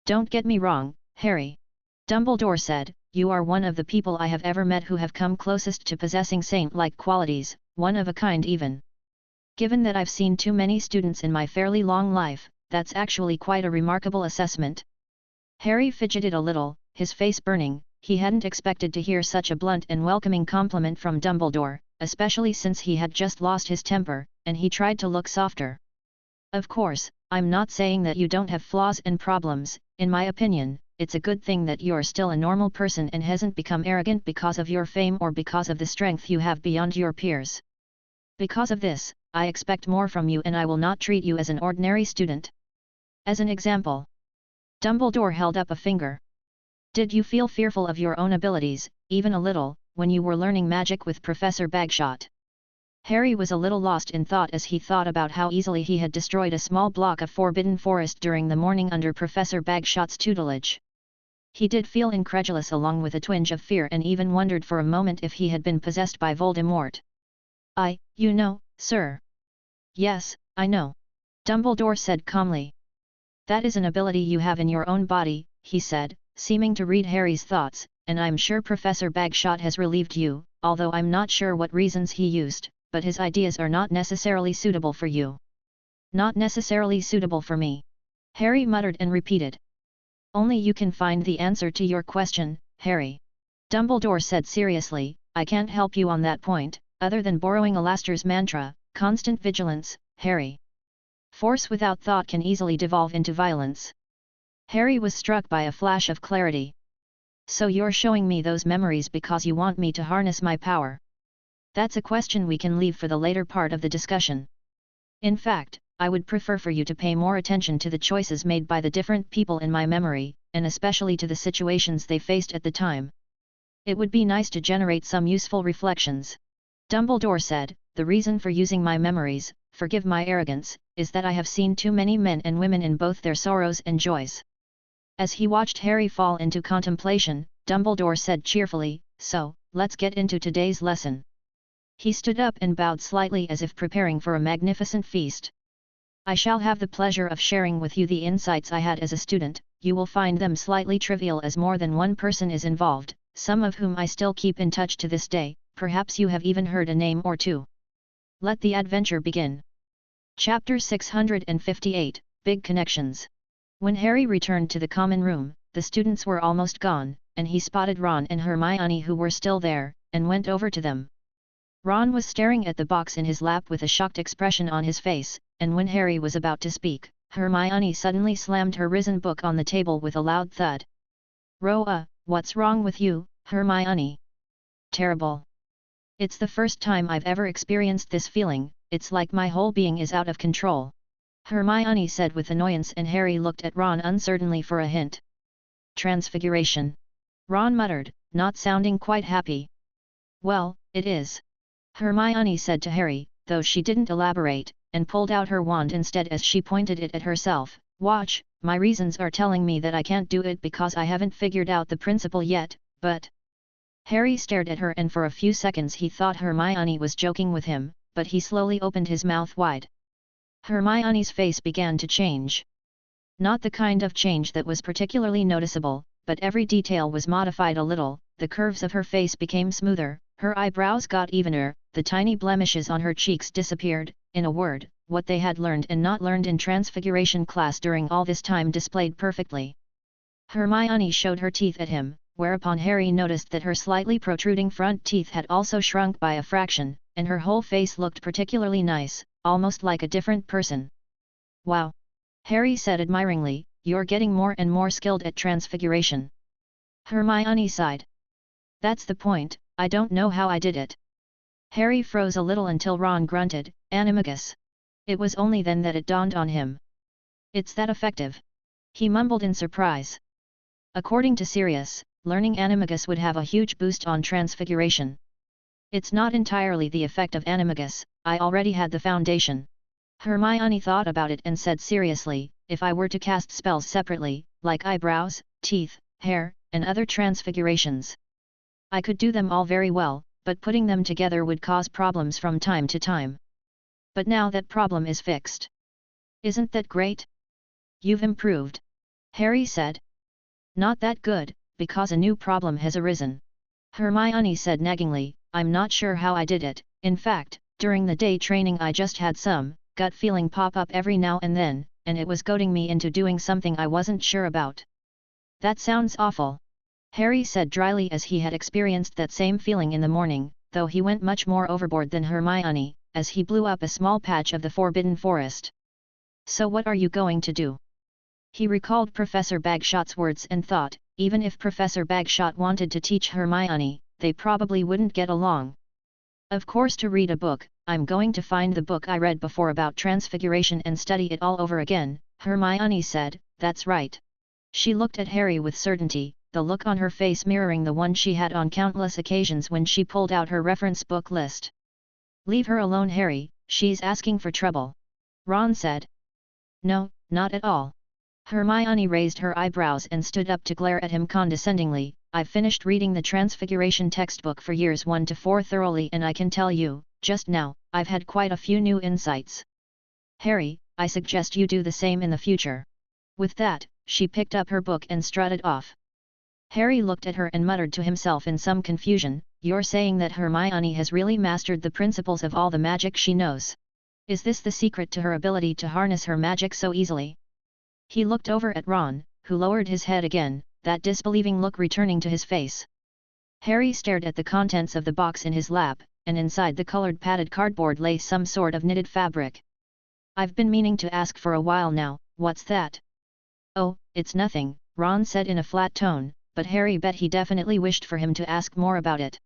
Don't get me wrong, Harry. Dumbledore said, you are one of the people I have ever met who have come closest to possessing saint-like qualities, one of a kind even. Given that I've seen too many students in my fairly long life, that's actually quite a remarkable assessment. Harry fidgeted a little, his face burning. He hadn't expected to hear such a blunt and welcoming compliment from Dumbledore, especially since he had just lost his temper, and he tried to look softer. Of course, I'm not saying that you don't have flaws and problems. In my opinion, it's a good thing that you're still a normal person and hasn't become arrogant because of your fame or because of the strength you have beyond your peers. Because of this, I expect more from you and I will not treat you as an ordinary student. As an example. Dumbledore held up a finger. Did you feel fearful of your own abilities, even a little, when you were learning magic with Professor Bagshot? Harry was a little lost in thought as he thought about how easily he had destroyed a small block of forbidden forest during the morning under Professor Bagshot's tutelage. He did feel incredulous along with a twinge of fear and even wondered for a moment if he had been possessed by Voldemort. You know, sir. Yes, I know. Dumbledore said calmly. That is an ability you have in your own body, he said, seeming to read Harry's thoughts, and I'm sure Professor Bagshot has relieved you, although I'm not sure what reasons he used, but his ideas are not necessarily suitable for you. Not necessarily suitable for me. Harry muttered and repeated. Only you can find the answer to your question, Harry. Dumbledore said seriously, I can't help you on that point, other than borrowing Alastor's mantra, constant vigilance, Harry. Force without thought can easily devolve into violence. Harry was struck by a flash of clarity. So you're showing me those memories because you want me to harness my power? That's a question we can leave for the later part of the discussion. In fact, I would prefer for you to pay more attention to the choices made by the different people in my memory, and especially to the situations they faced at the time. It would be nice to generate some useful reflections. Dumbledore said, the reason for using my memories, forgive my arrogance, is that I have seen too many men and women in both their sorrows and joys. As he watched Harry fall into contemplation, Dumbledore said cheerfully, so, let's get into today's lesson. He stood up and bowed slightly as if preparing for a magnificent feast. I shall have the pleasure of sharing with you the insights I had as a student. You will find them slightly trivial as more than one person is involved, some of whom I still keep in touch to this day. Perhaps you have even heard a name or two. Let the adventure begin. Chapter 658, Big Connections. When Harry returned to the common room, the students were almost gone, and he spotted Ron and Hermione who were still there, and went over to them. Ron was staring at the box in his lap with a shocked expression on his face, and when Harry was about to speak, Hermione suddenly slammed her risen book on the table with a loud thud. What's wrong with you, Hermione? Terrible. It's the first time I've ever experienced this feeling, it's like my whole being is out of control. Hermione said with annoyance, and Harry looked at Ron uncertainly for a hint. Transfiguration. Ron muttered, not sounding quite happy. Well, it is. Hermione said to Harry, though she didn't elaborate, and pulled out her wand instead as she pointed it at herself. Watch, my reasons are telling me that I can't do it because I haven't figured out the principle yet, but... Harry stared at her and for a few seconds he thought Hermione was joking with him, but he slowly opened his mouth wide. Hermione's face began to change. Not the kind of change that was particularly noticeable, but every detail was modified a little. The curves of her face became smoother, her eyebrows got evener, the tiny blemishes on her cheeks disappeared. In a word, what they had learned and not learned in Transfiguration class during all this time displayed perfectly. Hermione showed her teeth at him, whereupon Harry noticed that her slightly protruding front teeth had also shrunk by a fraction, and her whole face looked particularly nice, almost like a different person. "Wow!" Harry said admiringly, "you're getting more and more skilled at Transfiguration." Hermione sighed. "That's the point, I don't know how I did it." Harry froze a little until Ron grunted, "Animagus." It was only then that it dawned on him. "It's that effective," he mumbled in surprise. According to Sirius, learning Animagus would have a huge boost on Transfiguration. "It's not entirely the effect of Animagus, I already had the foundation." Hermione thought about it and said seriously, "If I were to cast spells separately, like eyebrows, teeth, hair, and other transfigurations, I could do them all very well, but putting them together would cause problems from time to time. But now that problem is fixed. Isn't that great?" "You've improved," Harry said. "Not that good, because a new problem has arisen." Hermione said naggingly, "I'm not sure how I did it. In fact, during the day training I just had some gut feeling pop up every now and then, and it was goading me into doing something I wasn't sure about." "That sounds awful," Harry said dryly, as he had experienced that same feeling in the morning, though he went much more overboard than Hermione, as he blew up a small patch of the Forbidden Forest. "So what are you going to do?" He recalled Professor Bagshot's words and thought, even if Professor Bagshot wanted to teach Hermione, they probably wouldn't get along. "Of course, to read a book, I'm going to find the book I read before about Transfiguration and study it all over again," Hermione said. "That's right." She looked at Harry with certainty, the look on her face mirroring the one she had on countless occasions when she pulled out her reference book list. "Leave her alone, Harry, she's asking for trouble," Ron said. "No, not at all." Hermione raised her eyebrows and stood up to glare at him condescendingly. "I've finished reading the Transfiguration textbook for years 1 to 4 thoroughly, and I can tell you, just now, I've had quite a few new insights. Harry, I suggest you do the same in the future." With that, she picked up her book and strutted off. Harry looked at her and muttered to himself in some confusion, "You're saying that Hermione has really mastered the principles of all the magic she knows? Is this the secret to her ability to harness her magic so easily?" He looked over at Ron, who lowered his head again, that disbelieving look returning to his face. Harry stared at the contents of the box in his lap, and inside the colored padded cardboard lay some sort of knitted fabric. "I've been meaning to ask for a while now, what's that?" "Oh, it's nothing," Ron said in a flat tone, but Harry bet he definitely wished for him to ask more about it.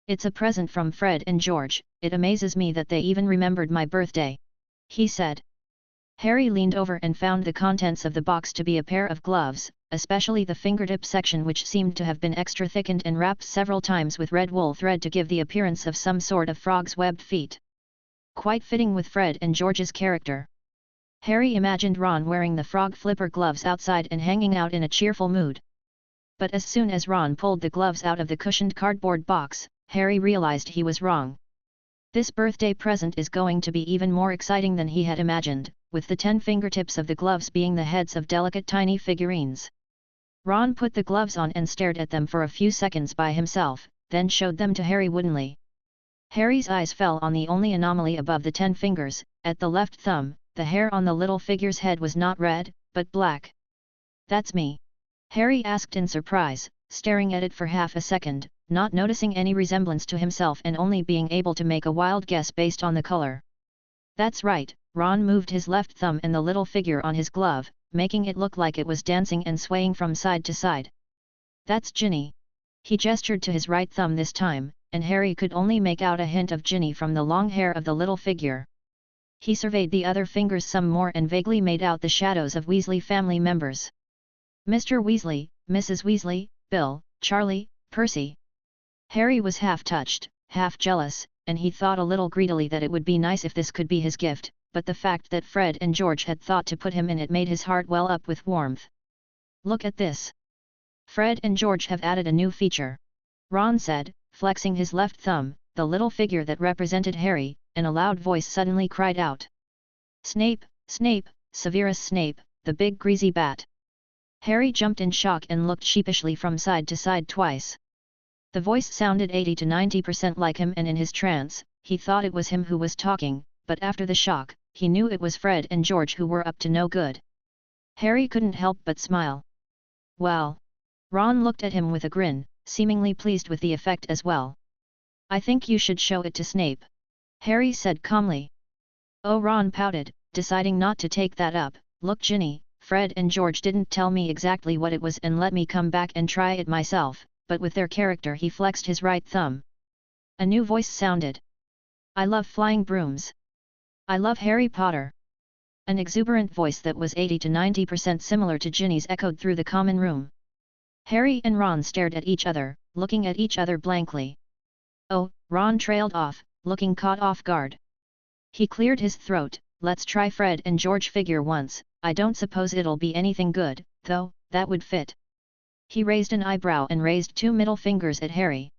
"It's a present from Fred and George. It amazes me that they even remembered my birthday," he said. Harry leaned over and found the contents of the box to be a pair of gloves, especially the fingertip section, which seemed to have been extra thickened and wrapped several times with red wool thread to give the appearance of some sort of frog's webbed feet. Quite fitting with Fred and George's character. Harry imagined Ron wearing the frog flipper gloves outside and hanging out in a cheerful mood. But as soon as Ron pulled the gloves out of the cushioned cardboard box, Harry realized he was wrong. This birthday present is going to be even more exciting than he had imagined, with the 10 fingertips of the gloves being the heads of delicate tiny figurines. Ron put the gloves on and stared at them for a few seconds by himself, then showed them to Harry woodenly. Harry's eyes fell on the only anomaly above the 10 fingers, at the left thumb. The hair on the little figure's head was not red, but black. "That's me?" Harry asked in surprise, staring at it for half a second, not noticing any resemblance to himself and only being able to make a wild guess based on the color. "That's right." Ron moved his left thumb and the little figure on his glove, making it look like it was dancing and swaying from side to side. "That's Ginny." He gestured to his right thumb this time, and Harry could only make out a hint of Ginny from the long hair of the little figure. He surveyed the other fingers some more and vaguely made out the shadows of Weasley family members. Mr. Weasley, Mrs. Weasley, Bill, Charlie, Percy. Harry was half touched, half jealous, and he thought a little greedily that it would be nice if this could be his gift, but the fact that Fred and George had thought to put him in it made his heart well up with warmth. "Look at this. Fred and George have added a new feature," Ron said, flexing his left thumb. The little figure that represented Harry, in a loud voice suddenly cried out. "Snape, Snape, Severus Snape, the big greasy bat. Harry jumped in shock and looked sheepishly from side to side twice. The voice sounded 80 to 90% like him, and in his trance, he thought it was him who was talking, but after the shock, he knew it was Fred and George who were up to no good. Harry couldn't help but smile. Well. Ron looked at him with a grin, seemingly pleased with the effect as well. I think you should show it to Snape. Harry said calmly. Oh, Ron pouted, deciding not to take that up. Look, Ginny, Fred and George didn't tell me exactly what it was and let me come back and try it myself, but with their character he flexed his right thumb. A new voice sounded. I love flying brooms. I love Harry Potter. An exuberant voice that was 80 to 90% similar to Ginny's echoed through the common room. Harry and Ron stared at each other, looking at each other blankly. Oh, Ron trailed off, looking caught off guard. He cleared his throat. Let's try Fred and George figure once. I don't suppose it'll be anything good, though, that would fit. He raised an eyebrow and raised two middle fingers at Harry.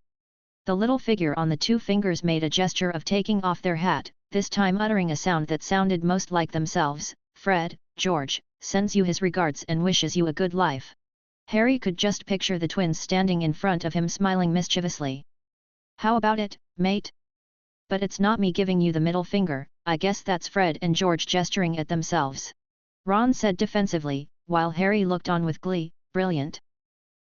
The little figure on the two fingers made a gesture of taking off their hat, this time uttering a sound that sounded most like themselves. Fred, George, sends you his regards and wishes you a good life. Harry could just picture the twins standing in front of him smiling mischievously. How about it, mate? But it's not me giving you the middle finger, I guess that's Fred and George gesturing at themselves. Ron said defensively, while Harry looked on with glee. Brilliant.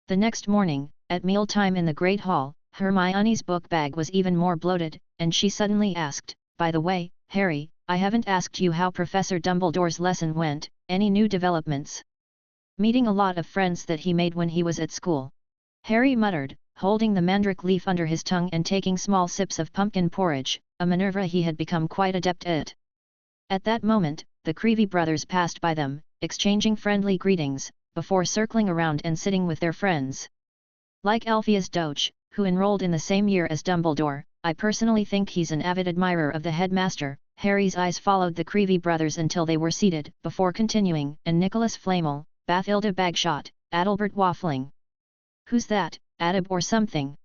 The next morning, at mealtime in the Great Hall, Hermione's book bag was even more bloated, and she suddenly asked, by the way, Harry, I haven't asked you how Professor Dumbledore's lesson went, any new developments? Meeting a lot of friends that he made when he was at school. Harry muttered, holding the mandrake leaf under his tongue and taking small sips of pumpkin porridge, a maneuver he had become quite adept at. At that moment, the Creevy brothers passed by them, exchanging friendly greetings, before circling around and sitting with their friends. Like Alpheus Doge, who enrolled in the same year as Dumbledore, I personally think he's an avid admirer of the headmaster. Harry's eyes followed the Creevy brothers until they were seated, before continuing, and Nicholas Flamel, Bathilda Bagshot, Adalbert Waffling. Who's that, Adab or something?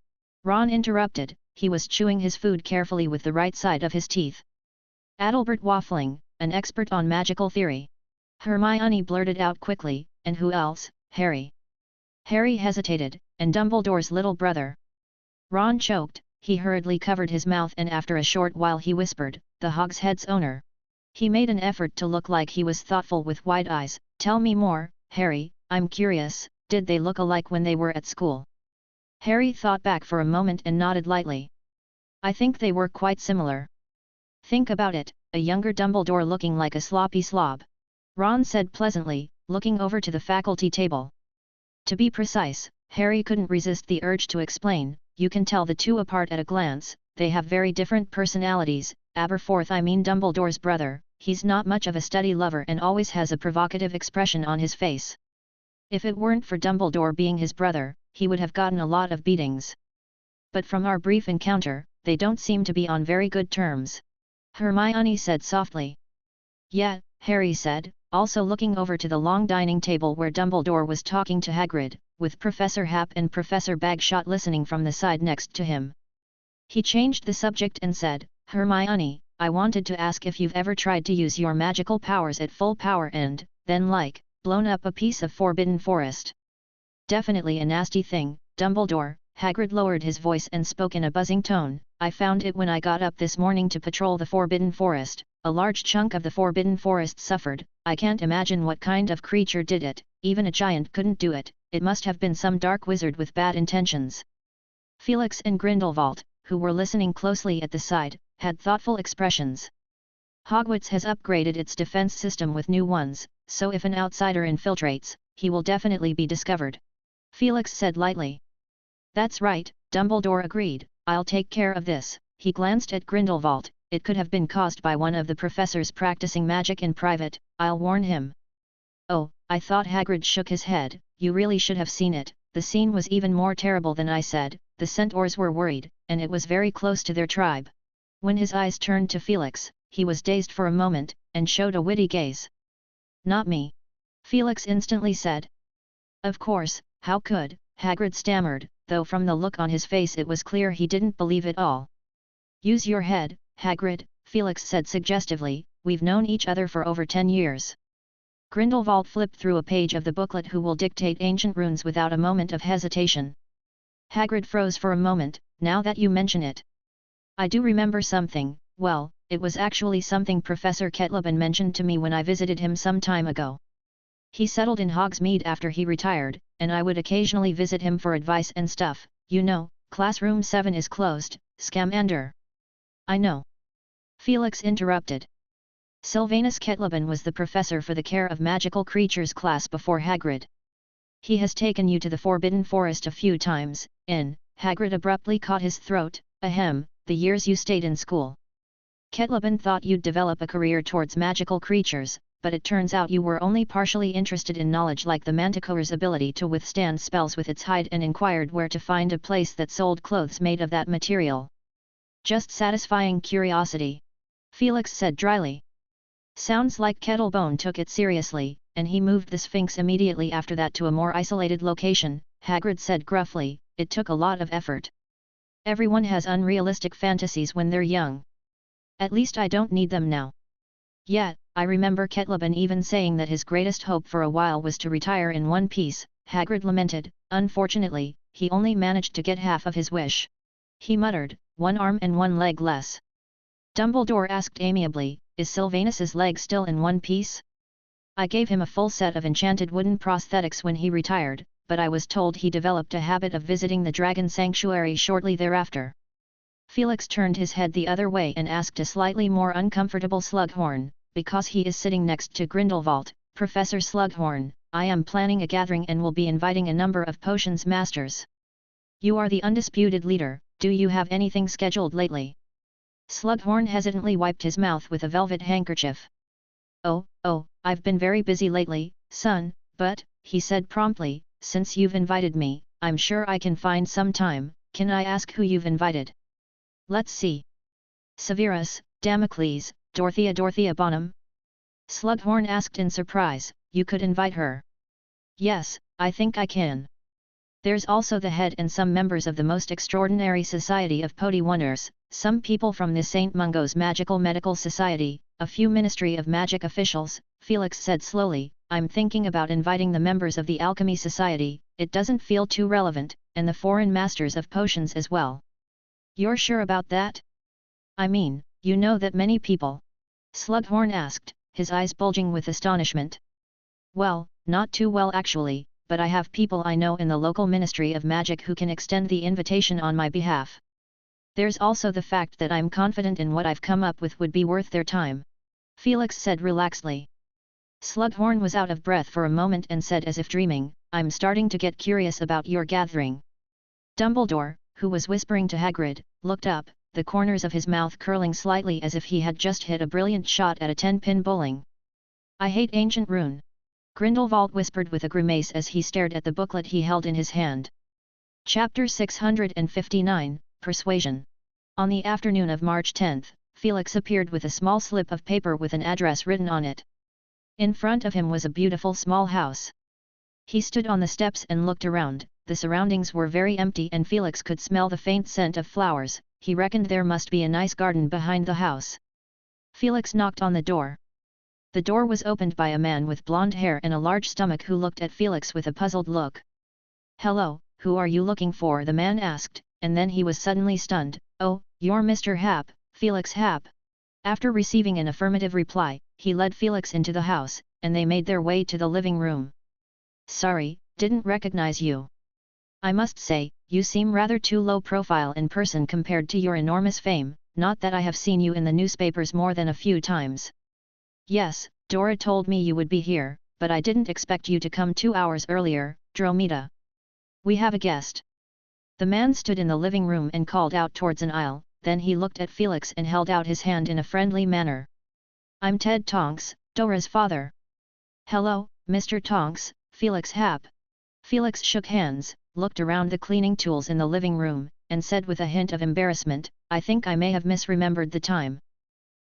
Ron interrupted, he was chewing his food carefully with the right side of his teeth. Adalbert Waffling, an expert on magical theory. Hermione blurted out quickly, and who else, Harry? Harry hesitated, and Dumbledore's little brother. Ron choked, he hurriedly covered his mouth and after a short while he whispered, the Hogshead's owner. He made an effort to look like he was thoughtful with wide eyes. Tell me more, Harry, I'm curious, did they look alike when they were at school? Harry thought back for a moment and nodded lightly. I think they were quite similar. Think about it, a younger Dumbledore looking like a sloppy slob. Ron said pleasantly, looking over to the faculty table. To be precise, Harry couldn't resist the urge to explain, you can tell the two apart at a glance, they have very different personalities. Aberforth, I mean Dumbledore's brother, he's not much of a study lover and always has a provocative expression on his face. If it weren't for Dumbledore being his brother, he would have gotten a lot of beatings. But from our brief encounter, they don't seem to be on very good terms. Hermione said softly. Yeah, Harry said, also looking over to the long dining table where Dumbledore was talking to Hagrid, with Professor Hap and Professor Bagshot listening from the side next to him. He changed the subject and said, Hermione, I wanted to ask if you've ever tried to use your magical powers at full power and, then blown up a piece of Forbidden Forest. Definitely a nasty thing, Dumbledore. Hagrid lowered his voice and spoke in a buzzing tone, I found it when I got up this morning to patrol the Forbidden Forest. A large chunk of the Forbidden Forest suffered. I can't imagine what kind of creature did it, even a giant couldn't do it, it must have been some dark wizard with bad intentions. Felix and Grindelwald, who were listening closely at the side, had thoughtful expressions. Hogwarts has upgraded its defense system with new ones, so if an outsider infiltrates, he will definitely be discovered. Felix said lightly. That's right, Dumbledore agreed, I'll take care of this. He glanced at Grindelwald, it could have been caused by one of the professors practicing magic in private, I'll warn him. Oh, I thought. Hagrid shook his head, you really should have seen it, the scene was even more terrible than I said, the centaurs were worried, and it was very close to their tribe. When his eyes turned to Felix, he was dazed for a moment, and showed a witty gaze. Not me. Felix instantly said. Of course, how could, Hagrid stammered, though from the look on his face it was clear he didn't believe it all. Use your head, Hagrid, Felix said suggestively, we've known each other for over 10 years. Grindelwald flipped through a page of the booklet. Who will dictate ancient runes without a moment of hesitation? Hagrid froze for a moment. Now that you mention it, I do remember something. Well, it was actually something Professor Kettleben mentioned to me when I visited him some time ago. He settled in Hogsmeade after he retired, and I would occasionally visit him for advice and stuff. You know, Classroom 7 is closed, Scamander. I know. Felix interrupted. Sylvanus Kettleben was the professor for the care of magical creatures class before Hagrid. He has taken you to the Forbidden Forest a few times. Hagrid abruptly caught his throat. Ahem, the years you stayed in school. Kettleben thought you'd develop a career towards magical creatures, but it turns out you were only partially interested in knowledge like the Manticore's ability to withstand spells with its hide, and inquired where to find a place that sold clothes made of that material. Just satisfying curiosity, Felix said dryly. Sounds like Kettlebone took it seriously, and he moved the Sphinx immediately after that to a more isolated location. Hagrid said gruffly, it took a lot of effort. Everyone has unrealistic fantasies when they're young. At least I don't need them now. Yet, I remember Kettleben even saying that his greatest hope for a while was to retire in one piece. Hagrid lamented. Unfortunately, he only managed to get half of his wish. He muttered, one arm and one leg less. Dumbledore asked amiably, is Sylvanus's leg still in one piece? I gave him a full set of enchanted wooden prosthetics when he retired, but I was told he developed a habit of visiting the Dragon Sanctuary shortly thereafter. Felix turned his head the other way and asked a slightly more uncomfortable Slughorn, because he is sitting next to Grindelwald. Professor Slughorn, I am planning a gathering and will be inviting a number of potions masters. You are the undisputed leader. Do you have anything scheduled lately? Slughorn hesitantly wiped his mouth with a velvet handkerchief. Oh, I've been very busy lately, son, but, he said promptly, since you've invited me, I'm sure I can find some time. Can I ask who you've invited? Let's see. Severus, Damocles, Dorothea Bonham? Slughorn asked in surprise. You could invite her? Yes, I think I can. There's also the head and some members of the most extraordinary society of Podiwhunters, some people from the St. Mungo's Magical Medical Society, a few Ministry of Magic officials. Felix said slowly, I'm thinking about inviting the members of the Alchemy Society. It doesn't feel too relevant, and the foreign masters of potions as well. You're sure about that? I mean, you know that many people? Slughorn asked, his eyes bulging with astonishment. Well, not too well actually, but I have people I know in the local Ministry of Magic who can extend the invitation on my behalf. There's also the fact that I'm confident in what I've come up with would be worth their time. Felix said relaxedly. Slughorn was out of breath for a moment and said as if dreaming, I'm starting to get curious about your gathering. Dumbledore, who was whispering to Hagrid, looked up, the corners of his mouth curling slightly as if he had just hit a brilliant shot at a 10-pin bowling. I hate ancient rune. Grindelwald whispered with a grimace as he stared at the booklet he held in his hand. Chapter 659, Persuasion. On the afternoon of March 10, Felix appeared with a small slip of paper with an address written on it. In front of him was a beautiful small house. He stood on the steps and looked around. The surroundings were very empty and Felix could smell the faint scent of flowers. He reckoned there must be a nice garden behind the house. Felix knocked on the door. The door was opened by a man with blonde hair and a large stomach who looked at Felix with a puzzled look. Hello, who are you looking for? The man asked, and then he was suddenly stunned. Oh, you're Mr. Happ, Felix Happ. After receiving an affirmative reply, he led Felix into the house, and they made their way to the living room. Sorry, didn't recognize you. I must say, you seem rather too low profile in person compared to your enormous fame, not that I have seen you in the newspapers more than a few times. Yes, Dora told me you would be here, but I didn't expect you to come 2 hours earlier, Dromeda. We have a guest. The man stood in the living room and called out towards an aisle, then he looked at Felix and held out his hand in a friendly manner. I'm Ted Tonks, Dora's father. Hello, Mr. Tonks, Felix Happ. Felix shook hands, looked around the cleaning tools in the living room, and said with a hint of embarrassment, I think I may have misremembered the time.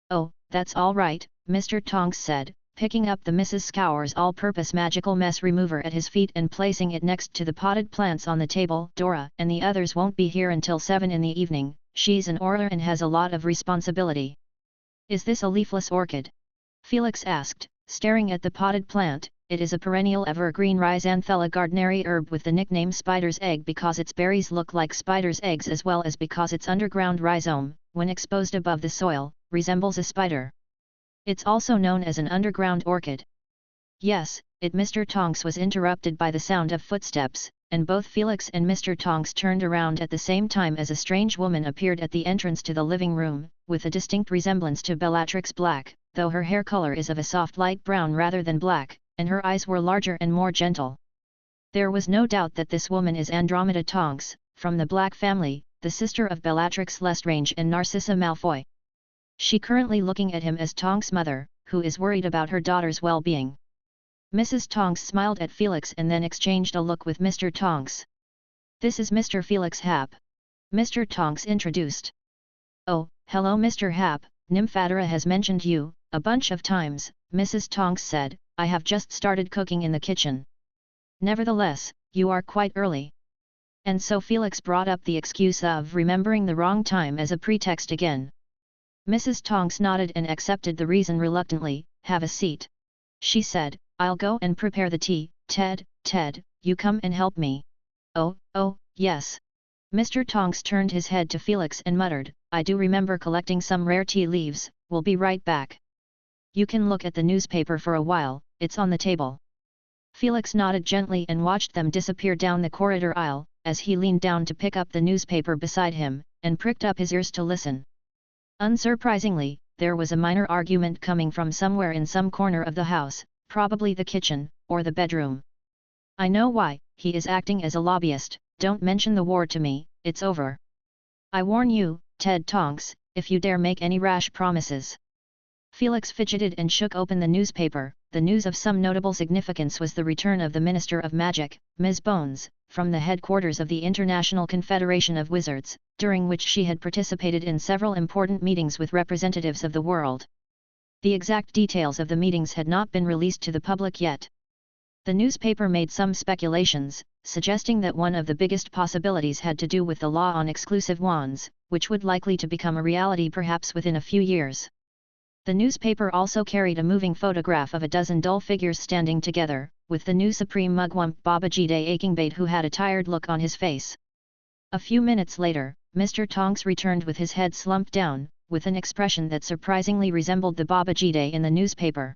Oh, that's all right, Mr. Tonks said, picking up the Mrs. Scour's all-purpose magical mess remover at his feet and placing it next to the potted plants on the table. Dora and the others won't be here until 7 in the evening. She's an Auror and has a lot of responsibility. Is this a leafless orchid? Felix asked, staring at the potted plant. It is a perennial evergreen rhizanthella gardneri herb with the nickname spider's egg because its berries look like spider's eggs as well as because its underground rhizome, when exposed above the soil, resembles a spider. It's also known as an underground orchid. Yes, Mr. Tonks was interrupted by the sound of footsteps, and both Felix and Mr. Tonks turned around at the same time as a strange woman appeared at the entrance to the living room, with a distinct resemblance to Bellatrix Black, though her hair color is of a soft light brown rather than black, and her eyes were larger and more gentle. There was no doubt that this woman is Andromeda Tonks, from the Black family, the sister of Bellatrix Lestrange and Narcissa Malfoy. She currently looking at him as Tonks' mother, who is worried about her daughter's well-being. Mrs. Tonks smiled at Felix and then exchanged a look with Mr. Tonks. "This is Mr. Felix Happ," Mr. Tonks introduced. "Oh, hello Mr. Happ, Nymphadora has mentioned you a bunch of times," Mrs. Tonks said. "I have just started cooking in the kitchen." "Nevertheless, you are quite early." And so Felix brought up the excuse of remembering the wrong time as a pretext again. Mrs. Tonks nodded and accepted the reason reluctantly. "Have a seat," she said. "I'll go and prepare the tea. Ted, you come and help me." Oh, yes." Mr. Tonks turned his head to Felix and muttered, "I do remember collecting some rare tea leaves, we'll be right back. You can look at the newspaper for a while, it's on the table." Felix nodded gently and watched them disappear down the corridor aisle, as he leaned down to pick up the newspaper beside him, and pricked up his ears to listen. Unsurprisingly, there was a minor argument coming from somewhere in some corner of the house, probably the kitchen, or the bedroom. "I know why, he is acting as a lobbyist. Don't mention the war to me, it's over. I warn you, Ted Tonks, if you dare make any rash promises." Felix fidgeted and shook open the newspaper. The news of some notable significance was the return of the Minister of Magic, Ms. Bones, from the headquarters of the International Confederation of Wizards, during which she had participated in several important meetings with representatives of the world. The exact details of the meetings had not been released to the public yet. The newspaper made some speculations, suggesting that one of the biggest possibilities had to do with the law on exclusive wands, which would likely to become a reality perhaps within a few years. The newspaper also carried a moving photograph of a dozen dull figures standing together, with the new Supreme Mugwump Babajide Akingbate who had a tired look on his face. A few minutes later, Mr. Tonks returned with his head slumped down, with an expression that surprisingly resembled the Babajide in the newspaper.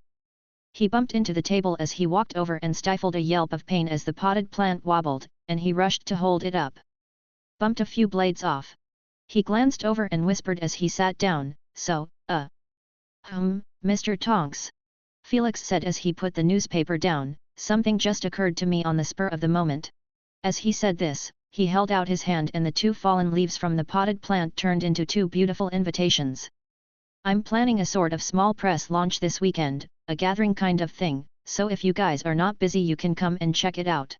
He bumped into the table as he walked over and stifled a yelp of pain as the potted plant wobbled, and he rushed to hold it up. "Bumped a few blades off." He glanced over and whispered as he sat down, Mr. Tonks," Felix said as he put the newspaper down, "something just occurred to me on the spur of the moment." As he said this, he held out his hand and the two fallen leaves from the potted plant turned into two beautiful invitations. "I'm planning a sort of small press launch this weekend, a gathering kind of thing, so if you guys are not busy you can come and check it out."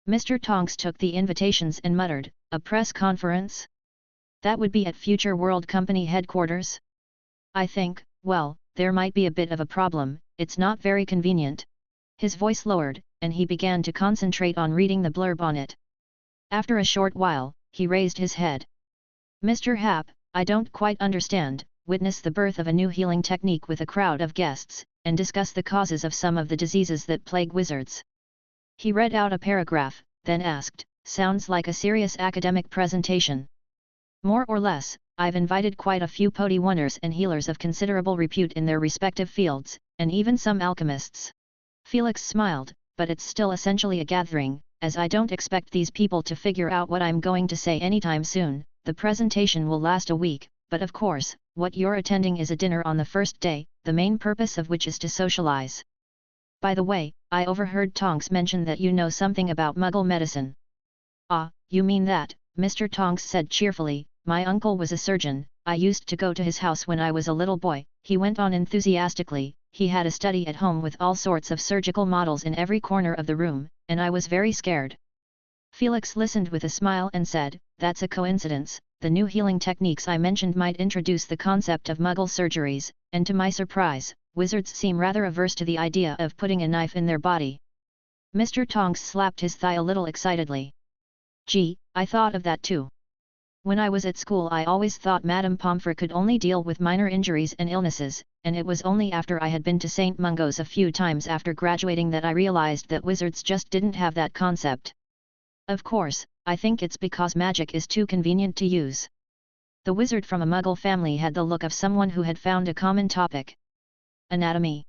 Mr. Tonks took the invitations and muttered, "A press conference? That would be at Future World Company headquarters? I think, well, there might be a bit of a problem, it's not very convenient." His voice lowered, and he began to concentrate on reading the blurb on it. After a short while, he raised his head. "Mr. Happ, I don't quite understand. Witness the birth of a new healing technique with a crowd of guests, and discuss the causes of some of the diseases that plague wizards." He read out a paragraph, then asked, "Sounds like a serious academic presentation." "More or less. I've invited quite a few Podiwunners and healers of considerable repute in their respective fields, and even some alchemists." Felix smiled, "But it's still essentially a gathering, as I don't expect these people to figure out what I'm going to say anytime soon. The presentation will last a week, but of course, what you're attending is a dinner on the first day, the main purpose of which is to socialize. By the way, I overheard Tonks mention that you know something about Muggle medicine." "Ah, you mean that," Mr. Tonks said cheerfully. "My uncle was a surgeon, I used to go to his house when I was a little boy," he went on enthusiastically. "He had a study at home with all sorts of surgical models in every corner of the room, and I was very scared." Felix listened with a smile and said, "That's a coincidence. The new healing techniques I mentioned might introduce the concept of Muggle surgeries, and to my surprise, wizards seem rather averse to the idea of putting a knife in their body." Mr. Tonks slapped his thigh a little excitedly. "Gee, I thought of that too. When I was at school I always thought Madame Pomfrey could only deal with minor injuries and illnesses, and it was only after I had been to St. Mungo's a few times after graduating that I realized that wizards just didn't have that concept. Of course, I think it's because magic is too convenient to use. The wizard from a Muggle family had the look of someone who had found a common topic. Anatomy.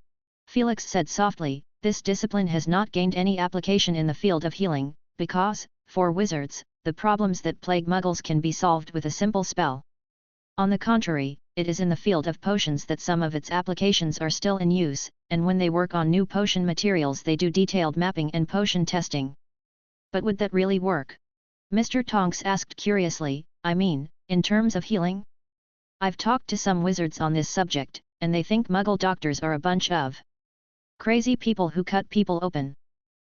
Felix said softly, this discipline has not gained any application in the field of healing, because, for wizards, the problems that plague Muggles can be solved with a simple spell. On the contrary, it is in the field of potions that some of its applications are still in use, and when they work on new potion materials they do detailed mapping and potion testing. But would that really work? Mr. Tonks asked curiously, I mean, in terms of healing? I've talked to some wizards on this subject, and they think Muggle doctors are a bunch of crazy people who cut people open.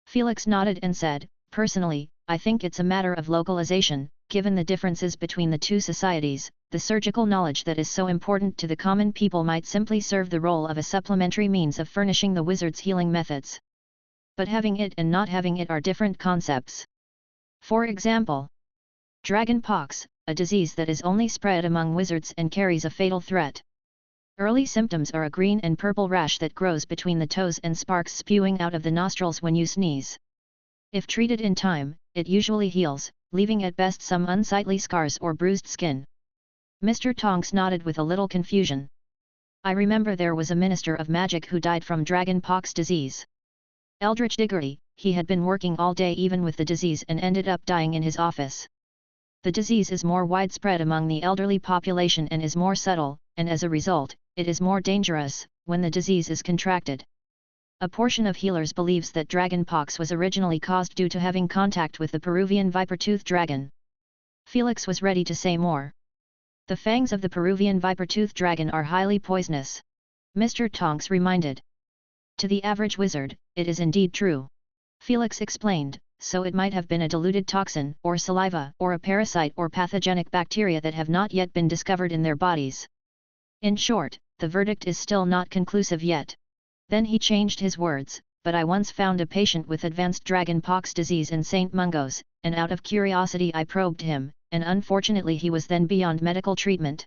Felix nodded and said, personally, I think it's a matter of localization, given the differences between the two societies. The surgical knowledge that is so important to the common people might simply serve the role of a supplementary means of furnishing the wizard's healing methods. But having it and not having it are different concepts. For example, dragon pox, a disease that is only spread among wizards and carries a fatal threat. Early symptoms are a green and purple rash that grows between the toes and sparks spewing out of the nostrils when you sneeze. If treated in time, it usually heals, leaving at best some unsightly scars or bruised skin. Mr. Tonks nodded with a little confusion. I remember there was a minister of magic who died from dragon pox disease. Eldritch Diggory, he had been working all day even with the disease and ended up dying in his office. The disease is more widespread among the elderly population and is more subtle, and as a result, it is more dangerous when the disease is contracted. A portion of healers believes that dragon pox was originally caused due to having contact with the Peruvian viper-toothed dragon. Felix was ready to say more. The fangs of the Peruvian viper-toothed dragon are highly poisonous. Mr. Tonks reminded. To the average wizard, it is indeed true. Felix explained, so it might have been a diluted toxin, or saliva, or a parasite or pathogenic bacteria that have not yet been discovered in their bodies. In short, the verdict is still not conclusive yet. Then he changed his words, but I once found a patient with advanced dragon pox disease in St. Mungo's, and out of curiosity I probed him, and unfortunately he was then beyond medical treatment.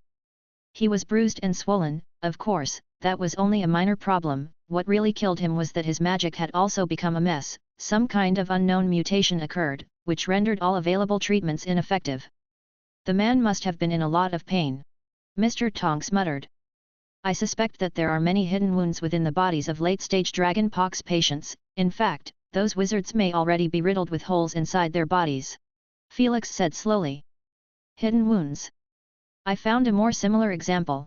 He was bruised and swollen, of course, that was only a minor problem. What really killed him was that his magic had also become a mess, some kind of unknown mutation occurred, which rendered all available treatments ineffective. The man must have been in a lot of pain. Mr. Tonks muttered. I suspect that there are many hidden wounds within the bodies of late-stage dragon pox patients. In fact, those wizards may already be riddled with holes inside their bodies. Felix said slowly. Hidden wounds. I found a more similar example.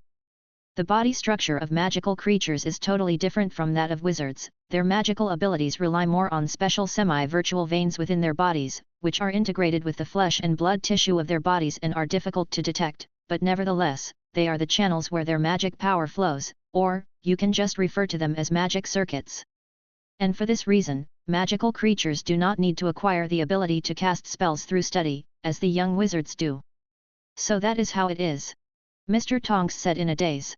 The body structure of magical creatures is totally different from that of wizards. Their magical abilities rely more on special semi-virtual veins within their bodies, which are integrated with the flesh and blood tissue of their bodies and are difficult to detect, but nevertheless, they are the channels where their magic power flows, or, you can just refer to them as magic circuits. And for this reason, magical creatures do not need to acquire the ability to cast spells through study, as the young wizards do. So that is how it is. Mr. Tonks said in a daze.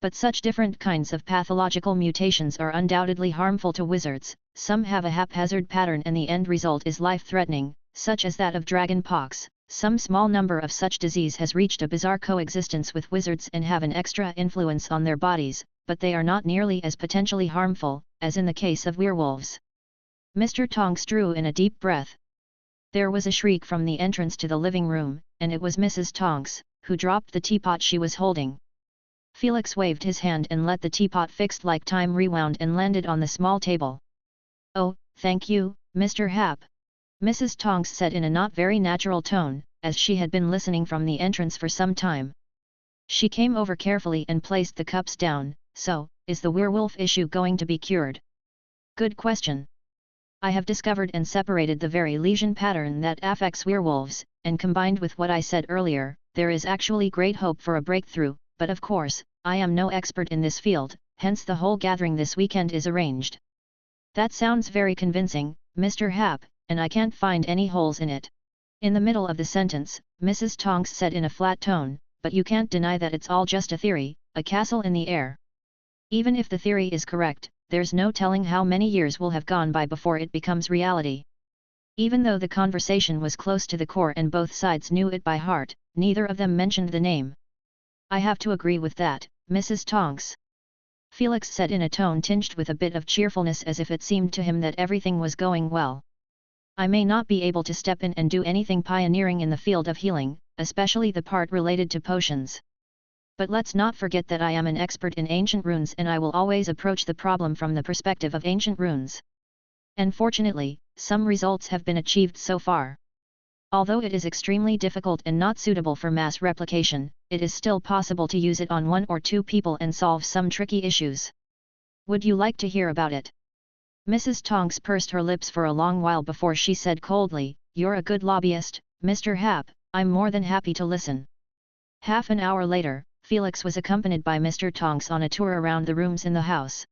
But such different kinds of pathological mutations are undoubtedly harmful to wizards. Some have a haphazard pattern and the end result is life-threatening, such as that of dragon pox. Some small number of such disease has reached a bizarre coexistence with wizards and have an extra influence on their bodies, but they are not nearly as potentially harmful, as in the case of werewolves. Mr. Tonks drew in a deep breath. There was a shriek from the entrance to the living room, and it was Mrs. Tonks, who dropped the teapot she was holding. Felix waved his hand and let the teapot fixed like time rewound and landed on the small table. Oh, thank you, Mr. Happ. Mrs. Tonks said in a not very natural tone, as she had been listening from the entrance for some time. She came over carefully and placed the cups down. So, is the werewolf issue going to be cured? Good question. I have discovered and separated the very lesion pattern that affects werewolves, and combined with what I said earlier, there is actually great hope for a breakthrough, but of course, I am no expert in this field, hence the whole gathering this weekend is arranged. That sounds very convincing, Mr. Happ, and I can't find any holes in it. In the middle of the sentence, Mrs. Tonks said in a flat tone, but you can't deny that it's all just a theory, a castle in the air. Even if the theory is correct, there's no telling how many years will have gone by before it becomes reality. Even though the conversation was close to the core and both sides knew it by heart, neither of them mentioned the name. I have to agree with that, Mrs. Tonks, Felix said in a tone tinged with a bit of cheerfulness, as if it seemed to him that everything was going well. I may not be able to step in and do anything pioneering in the field of healing, especially the part related to potions. But let's not forget that I am an expert in ancient runes, and I will always approach the problem from the perspective of ancient runes. And fortunately, some results have been achieved so far. Although it is extremely difficult and not suitable for mass replication, it is still possible to use it on 1 or 2 people and solve some tricky issues. Would you like to hear about it? Mrs. Tonks pursed her lips for a long while before she said coldly, "You're a good lobbyist, Mr. Happ, I'm more than happy to listen." Half an hour later, Felix was accompanied by Mr. Tonks on a tour around the rooms in the house.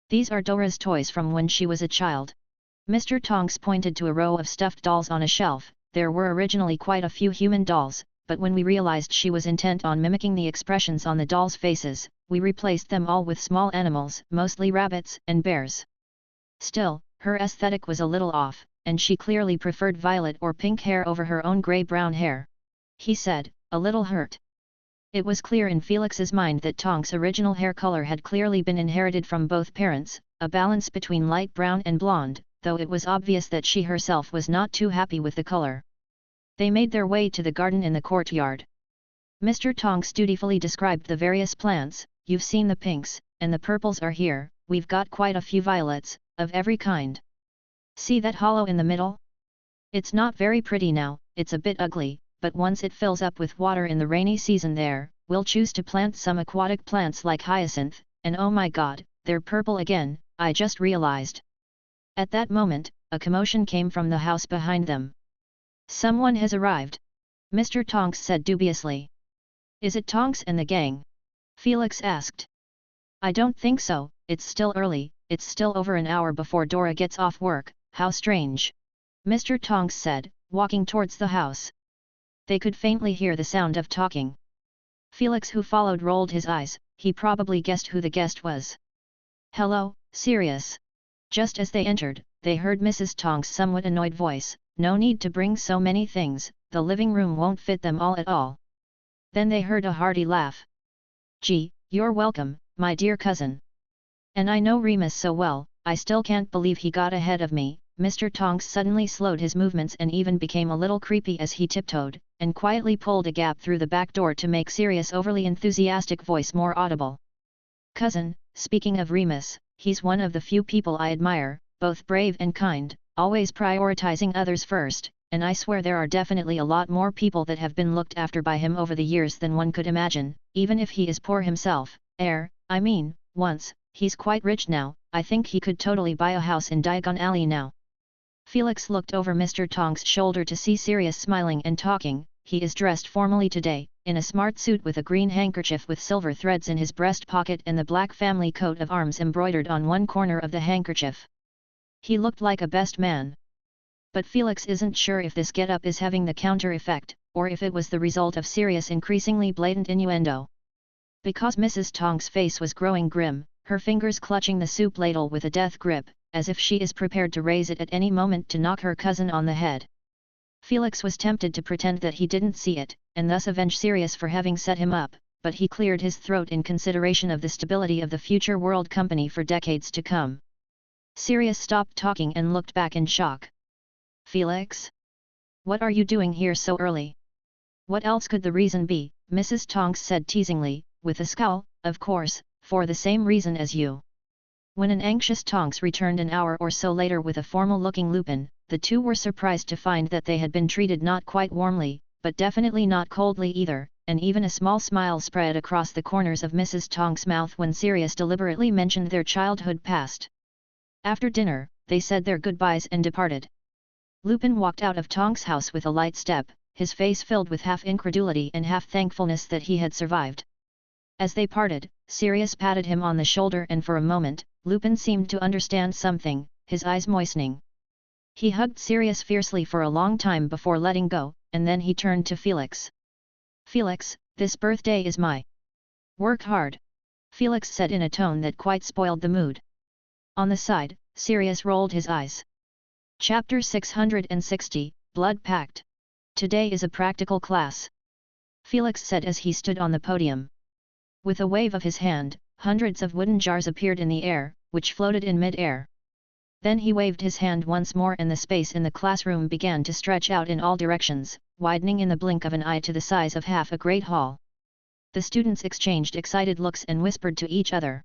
"These are Dora's toys from when she was a child." Mr. Tonks pointed to a row of stuffed dolls on a shelf. There were originally quite a few human dolls, but when we realized she was intent on mimicking the expressions on the dolls' faces, we replaced them all with small animals, mostly rabbits and bears. Still, her aesthetic was a little off, and she clearly preferred violet or pink hair over her own grey-brown hair, he said, a little hurt. It was clear in Felix's mind that Tonks' original hair color had clearly been inherited from both parents, a balance between light brown and blonde, though it was obvious that she herself was not too happy with the color. They made their way to the garden in the courtyard. Mr. Tonks dutifully described the various plants. "You've seen the pinks, and the purples are here, we've got quite a few violets, of every kind. See that hollow in the middle? It's not very pretty now, it's a bit ugly, but once it fills up with water in the rainy season we'll choose to plant some aquatic plants like hyacinth, and oh my god, they're purple again, I just realized." At that moment, a commotion came from the house behind them. "Someone has arrived," Mr. Tonks said dubiously. "Is it Tonks and the gang?" Felix asked. "I don't think so, it's still early, it's still over an hour before Dora gets off work, how strange," Mr. Tonks said, walking towards the house. They could faintly hear the sound of talking. Felix, who followed, rolled his eyes. He probably guessed who the guest was. "Hello, Sirius." Just as they entered, they heard Mrs. Tonks' somewhat annoyed voice, "No need to bring so many things, the living room won't fit them all at all." Then they heard a hearty laugh. "Gee, you're welcome, my dear cousin. And I know Remus so well, I still can't believe he got ahead of me." Mr. Tonks suddenly slowed his movements and even became a little creepy as he tiptoed, and quietly pulled a gap through the back door to make Sirius' overly enthusiastic voice more audible. "Cousin, speaking of Remus, he's one of the few people I admire, both brave and kind, always prioritizing others first, and I swear there are definitely a lot more people that have been looked after by him over the years than one could imagine, even if he is poor himself. Once, he's quite rich now, I think he could totally buy a house in Diagon Alley now." Felix looked over Mr. Tonks' shoulder to see Sirius smiling and talking. "He is dressed formally today, in a smart suit with a green handkerchief with silver threads in his breast pocket and the black family coat of arms embroidered on one corner of the handkerchief. He looked like a best man." But Felix isn't sure if this get-up is having the counter effect, or if it was the result of Sirius' increasingly blatant innuendo. Because Mrs. Tonks' face was growing grim, her fingers clutching the soup ladle with a death grip, as if she is prepared to raise it at any moment to knock her cousin on the head. Felix was tempted to pretend that he didn't see it, and thus avenge Sirius for having set him up, but he cleared his throat in consideration of the stability of the future world company for decades to come. Sirius stopped talking and looked back in shock. "Felix? What are you doing here so early?" "What else could the reason be?" Mrs. Tonks said teasingly, with a scowl. "Of course, for the same reason as you." When an anxious Tonks returned an hour or so later with a formal-looking Lupin, the two were surprised to find that they had been treated not quite warmly, but definitely not coldly either, and even a small smile spread across the corners of Mrs. Tonks' mouth when Sirius deliberately mentioned their childhood past. After dinner, they said their goodbyes and departed. Lupin walked out of Tonks' house with a light step, his face filled with half incredulity and half thankfulness that he had survived. As they parted, Sirius patted him on the shoulder, and for a moment, Lupin seemed to understand something, his eyes moistening. He hugged Sirius fiercely for a long time before letting go, and then he turned to Felix. "Felix, this birthday is my work hard," Felix said in a tone that quite spoiled the mood. On the side, Sirius rolled his eyes. Chapter 660, Blood Pact. Today is a practical class. Felix said as he stood on the podium. With a wave of his hand, hundreds of wooden jars appeared in the air, which floated in mid-air. Then he waved his hand once more and the space in the classroom began to stretch out in all directions, widening in the blink of an eye to the size of half a great hall. The students exchanged excited looks and whispered to each other.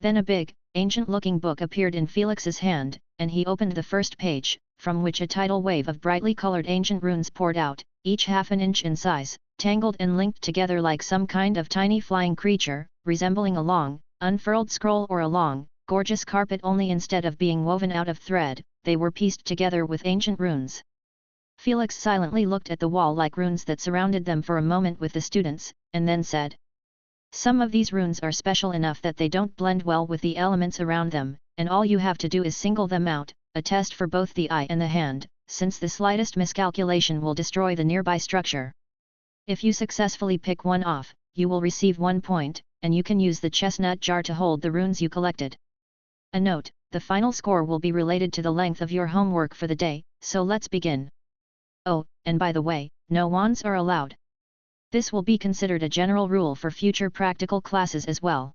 Then a big, ancient-looking book appeared in Felix's hand, and he opened the first page, from which a tidal wave of brightly colored ancient runes poured out, each half an inch in size, tangled and linked together like some kind of tiny flying creature, resembling a long, unfurled scroll or a long, gorgeous carpet, only instead of being woven out of thread, they were pieced together with ancient runes. Felix silently looked at the wall-like runes that surrounded them for a moment with the students, and then said, "Some of these runes are special enough that they don't blend well with the elements around them, and all you have to do is single them out, a test for both the eye and the hand, since the slightest miscalculation will destroy the nearby structure. If you successfully pick one off, you will receive 1 point, and you can use the chestnut jar to hold the runes you collected. A note, the final score will be related to the length of your homework for the day, so let's begin. Oh, and by the way, no wands are allowed. This will be considered a general rule for future practical classes as well."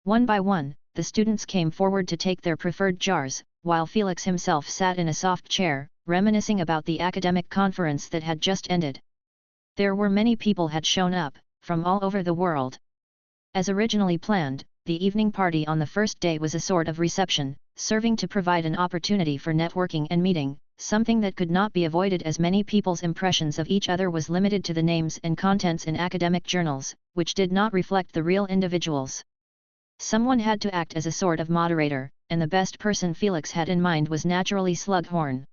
One by one, the students came forward to take their preferred jars, while Felix himself sat in a soft chair, reminiscing about the academic conference that had just ended. There were many people had shown up, from all over the world. As originally planned, the evening party on the first day was a sort of reception, serving to provide an opportunity for networking and meeting, something that could not be avoided as many people's impressions of each other was limited to the names and contents in academic journals, which did not reflect the real individuals. Someone had to act as a sort of moderator, and the best person Felix had in mind was naturally Slughorn.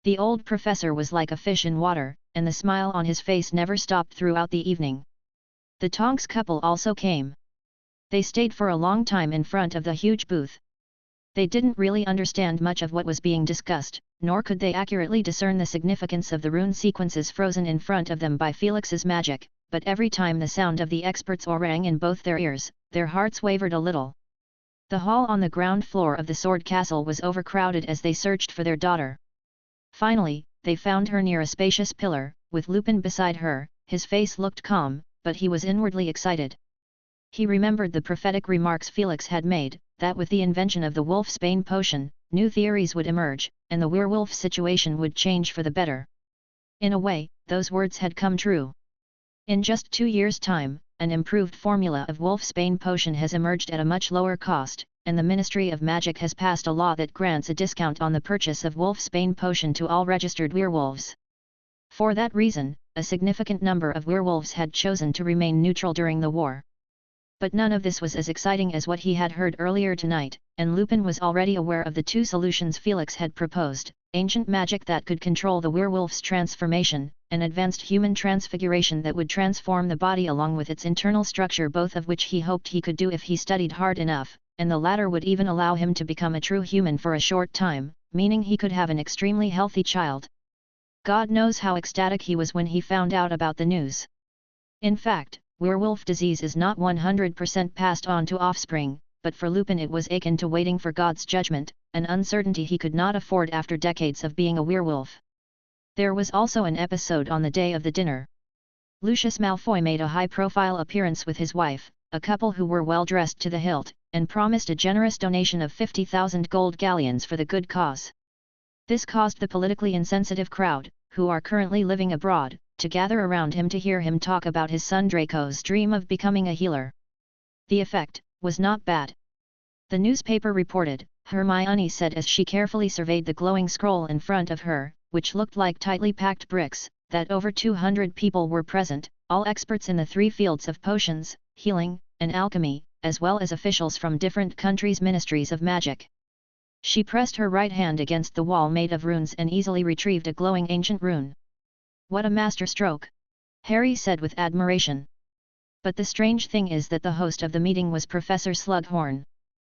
The old professor was like a fish in water, and the smile on his face never stopped throughout the evening. The Tonks couple also came. They stayed for a long time in front of the huge booth. They didn't really understand much of what was being discussed, nor could they accurately discern the significance of the rune sequences frozen in front of them by Felix's magic, but every time the sound of the experts rang in both their ears, their hearts wavered a little. The hall on the ground floor of the Sword Castle was overcrowded as they searched for their daughter. Finally, they found her near a spacious pillar, with Lupin beside her. His face looked calm, but he was inwardly excited. He remembered the prophetic remarks Felix had made, that with the invention of the wolfsbane potion, new theories would emerge, and the werewolf situation would change for the better. In a way, those words had come true. In just 2 years' time, an improved formula of wolfsbane potion has emerged at a much lower cost, and the Ministry of Magic has passed a law that grants a discount on the purchase of wolfsbane potion to all registered werewolves. For that reason, a significant number of werewolves had chosen to remain neutral during the war. But none of this was as exciting as what he had heard earlier tonight, and Lupin was already aware of the 2 solutions Felix had proposed: ancient magic that could control the werewolf's transformation, and advanced human transfiguration that would transform the body along with its internal structure, both of which he hoped he could do if he studied hard enough, and the latter would even allow him to become a true human for a short time, meaning he could have an extremely healthy child. God knows how ecstatic he was when he found out about the news. In fact, werewolf disease is not 100% passed on to offspring, but for Lupin it was akin to waiting for God's judgment, an uncertainty he could not afford after decades of being a werewolf. There was also an episode on the day of the dinner. Lucius Malfoy made a high-profile appearance with his wife, a couple who were well-dressed to the hilt, and promised a generous donation of 50,000 gold galleons for the good cause. This caused the politically insensitive crowd, who are currently living abroad, to gather around him to hear him talk about his son Draco's dream of becoming a healer. The effect was not bad. The newspaper reported, Hermione said as she carefully surveyed the glowing scroll in front of her, which looked like tightly packed bricks, that over 200 people were present, all experts in the 3 fields of potions, healing, and alchemy, as well as officials from different countries' ministries of magic. She pressed her right hand against the wall made of runes and easily retrieved a glowing ancient rune. "What a masterstroke!" Harry said with admiration. "But the strange thing is that the host of the meeting was Professor Slughorn,"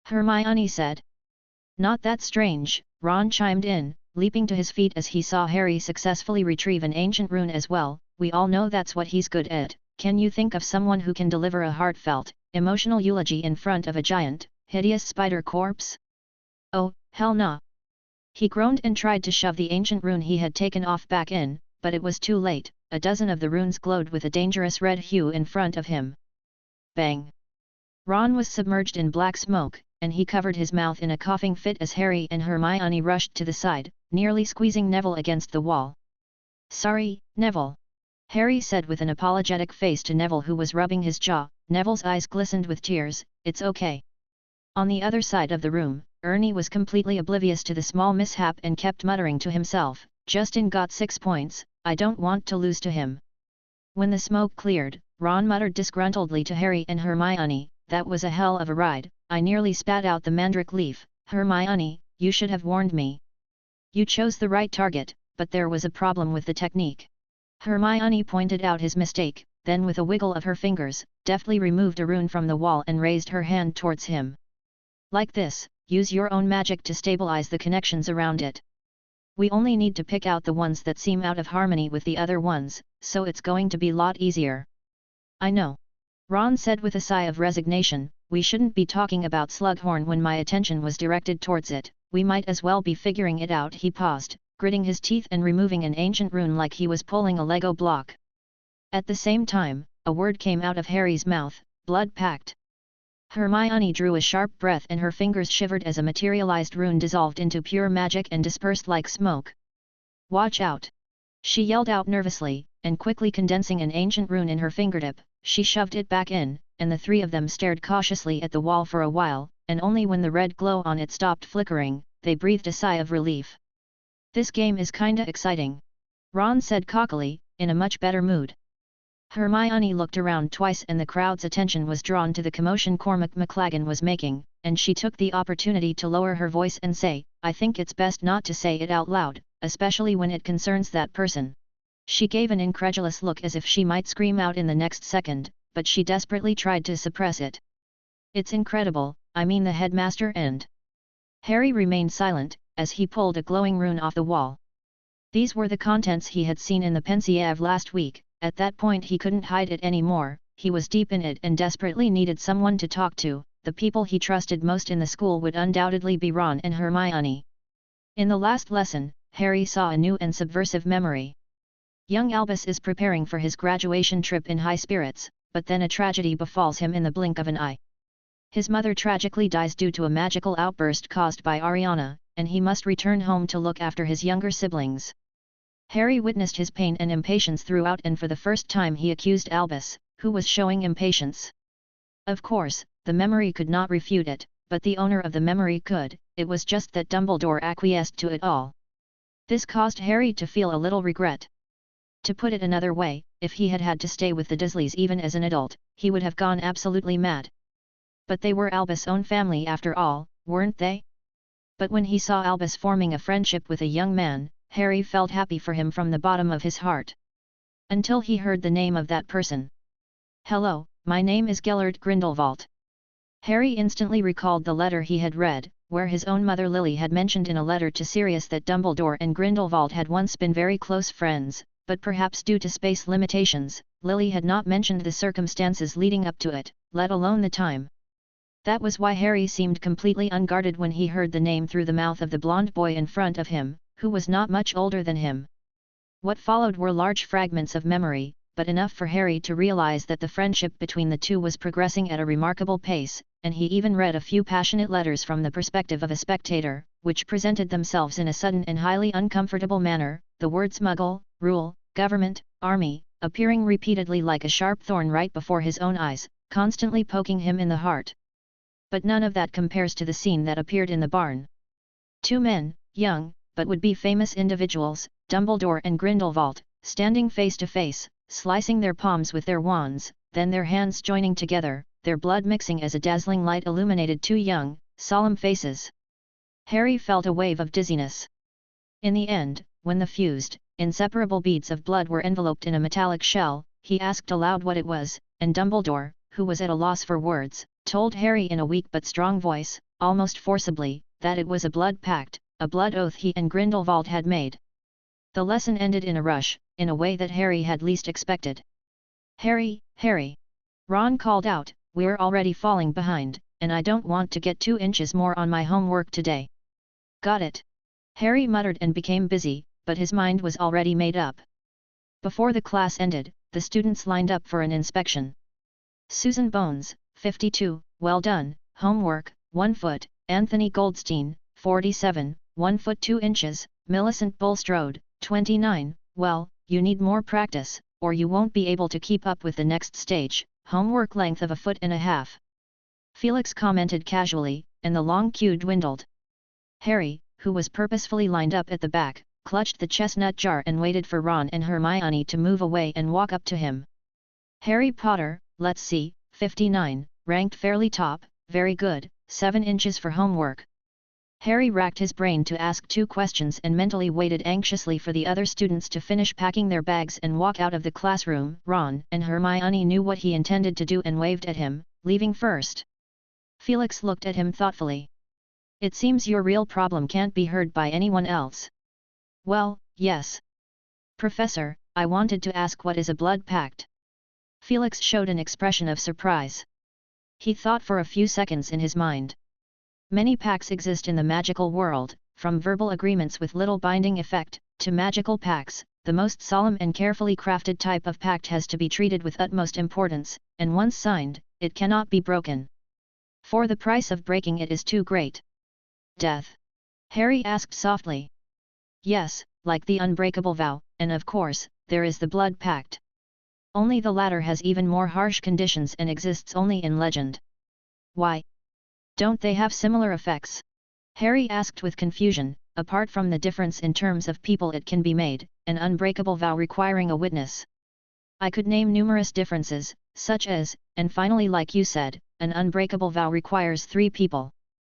Hermione said. "Not that strange," Ron chimed in, leaping to his feet as he saw Harry successfully retrieve an ancient rune as well. "We all know that's what he's good at. Can you think of someone who can deliver a heartfelt, emotional eulogy in front of a giant, hideous spider corpse?" "Oh, hell nah!" He groaned and tried to shove the ancient rune he had taken off back in, but it was too late. a dozen of the runes glowed with a dangerous red hue in front of him. Bang! Ron was submerged in black smoke, and he covered his mouth in a coughing fit as Harry and Hermione rushed to the side, nearly squeezing Neville against the wall. "Sorry, Neville," Harry said with an apologetic face to Neville, who was rubbing his jaw. Neville's eyes glistened with tears. "It's okay." On the other side of the room, Ernie was completely oblivious to the small mishap and kept muttering to himself, "Justin got 6 points, I don't want to lose to him." When the smoke cleared, Ron muttered disgruntledly to Harry and Hermione, "That was a hell of a ride, I nearly spat out the mandrake leaf. Hermione, you should have warned me. You chose the right target, but there was a problem with the technique." Hermione pointed out his mistake, then with a wiggle of her fingers, deftly removed a rune from the wall and raised her hand towards him. "Like this, use your own magic to stabilize the connections around it. We only need to pick out the ones that seem out of harmony with the other ones, so it's going to be a lot easier." "I know," Ron said with a sigh of resignation. "We shouldn't be talking about Slughorn when my attention was directed towards it, we might as well be figuring it out." He paused, gritting his teeth and removing an ancient rune like he was pulling a Lego block. At the same time, a word came out of Harry's mouth: "Blood Pact." Hermione drew a sharp breath and her fingers shivered as a materialized rune dissolved into pure magic and dispersed like smoke. "Watch out!" she yelled out nervously, and quickly condensing an ancient rune in her fingertip, she shoved it back in, and the three of them stared cautiously at the wall for a while, and only when the red glow on it stopped flickering, they breathed a sigh of relief. "This game is kinda exciting," Ron said cockily, in a much better mood. Hermione looked around twice and the crowd's attention was drawn to the commotion Cormac McLaggen was making, and she took the opportunity to lower her voice and say, "I think it's best not to say it out loud, especially when it concerns that person." She gave an incredulous look as if she might scream out in the next second, but she desperately tried to suppress it. "It's incredible, I mean the headmaster and—" Harry remained silent, as he pulled a glowing rune off the wall. These were the contents he had seen in the Pensieve last week. At that point he couldn't hide it anymore, he was deep in it and desperately needed someone to talk to. The people he trusted most in the school would undoubtedly be Ron and Hermione. In the last lesson, Harry saw a new and subversive memory. Young Albus is preparing for his graduation trip in high spirits, but then a tragedy befalls him in the blink of an eye. His mother tragically dies due to a magical outburst caused by Ariana, and he must return home to look after his younger siblings. Harry witnessed his pain and impatience throughout, and for the first time he accused Albus, who was showing impatience. Of course, the memory could not refute it, but the owner of the memory could. It was just that Dumbledore acquiesced to it all. This caused Harry to feel a little regret. To put it another way, if he had had to stay with the Dursleys even as an adult, he would have gone absolutely mad. But they were Albus' own family after all, weren't they? But when he saw Albus forming a friendship with a young man, Harry felt happy for him from the bottom of his heart. Until he heard the name of that person. "Hello, my name is Gellert Grindelwald." Harry instantly recalled the letter he had read, where his own mother Lily had mentioned in a letter to Sirius that Dumbledore and Grindelwald had once been very close friends, but perhaps due to space limitations, Lily had not mentioned the circumstances leading up to it, let alone the time. That was why Harry seemed completely unguarded when he heard the name through the mouth of the blonde boy in front of him, who was not much older than him. What followed were large fragments of memory, but enough for Harry to realize that the friendship between the two was progressing at a remarkable pace, and he even read a few passionate letters from the perspective of a spectator, which presented themselves in a sudden and highly uncomfortable manner, the words Muggle, rule, government, army, appearing repeatedly like a sharp thorn right before his own eyes, constantly poking him in the heart. But none of that compares to the scene that appeared in the barn. Two men, young, but would-be famous individuals, Dumbledore and Grindelwald, standing face to face, slicing their palms with their wands, then their hands joining together, their blood mixing as a dazzling light illuminated two young, solemn faces. Harry felt a wave of dizziness. In the end, when the fused, inseparable beads of blood were enveloped in a metallic shell, he asked aloud what it was, and Dumbledore, who was at a loss for words, told Harry in a weak but strong voice, almost forcibly, that it was a blood pact, a blood oath he and Grindelwald had made. The lesson ended in a rush, in a way that Harry had least expected. "Harry, Harry!" Ron called out, "We're already falling behind, and I don't want to get 2 inches more on my homework today." "Got it!" Harry muttered and became busy, but his mind was already made up. Before the class ended, the students lined up for an inspection. Susan Bones, 52, well done, homework, 1 foot, Anthony Goldstein, 47, 1 foot 2 inches, Millicent Bulstrode, 29, well, you need more practice, or you won't be able to keep up with the next stage, homework length of 1.5 feet. Felix commented casually, and the long queue dwindled. Harry, who was purposefully lined up at the back, clutched the chestnut jar and waited for Ron and Hermione to move away and walk up to him. Harry Potter, let's see, 59, ranked fairly top, very good, 7 inches for homework. Harry racked his brain to ask 2 questions and mentally waited anxiously for the other students to finish packing their bags and walk out of the classroom. Ron and Hermione knew what he intended to do and waved at him, leaving first. Felix looked at him thoughtfully. It seems your real problem can't be heard by anyone else. Well, yes. Professor, I wanted to ask what is a blood pact? Felix showed an expression of surprise. He thought for a few seconds in his mind. Many pacts exist in the magical world, from verbal agreements with little binding effect, to magical pacts. The most solemn and carefully crafted type of pact has to be treated with utmost importance, and once signed, it cannot be broken. For the price of breaking it is too great. Death? Harry asked softly. Yes, like the unbreakable vow, and of course, there is the blood pact. Only the latter has even more harsh conditions and exists only in legend. Why? Don't they have similar effects? Harry asked with confusion. Apart from the difference in terms of people it can be made, an unbreakable vow requiring a witness. I could name numerous differences, such as, and finally like you said, an unbreakable vow requires 3 people.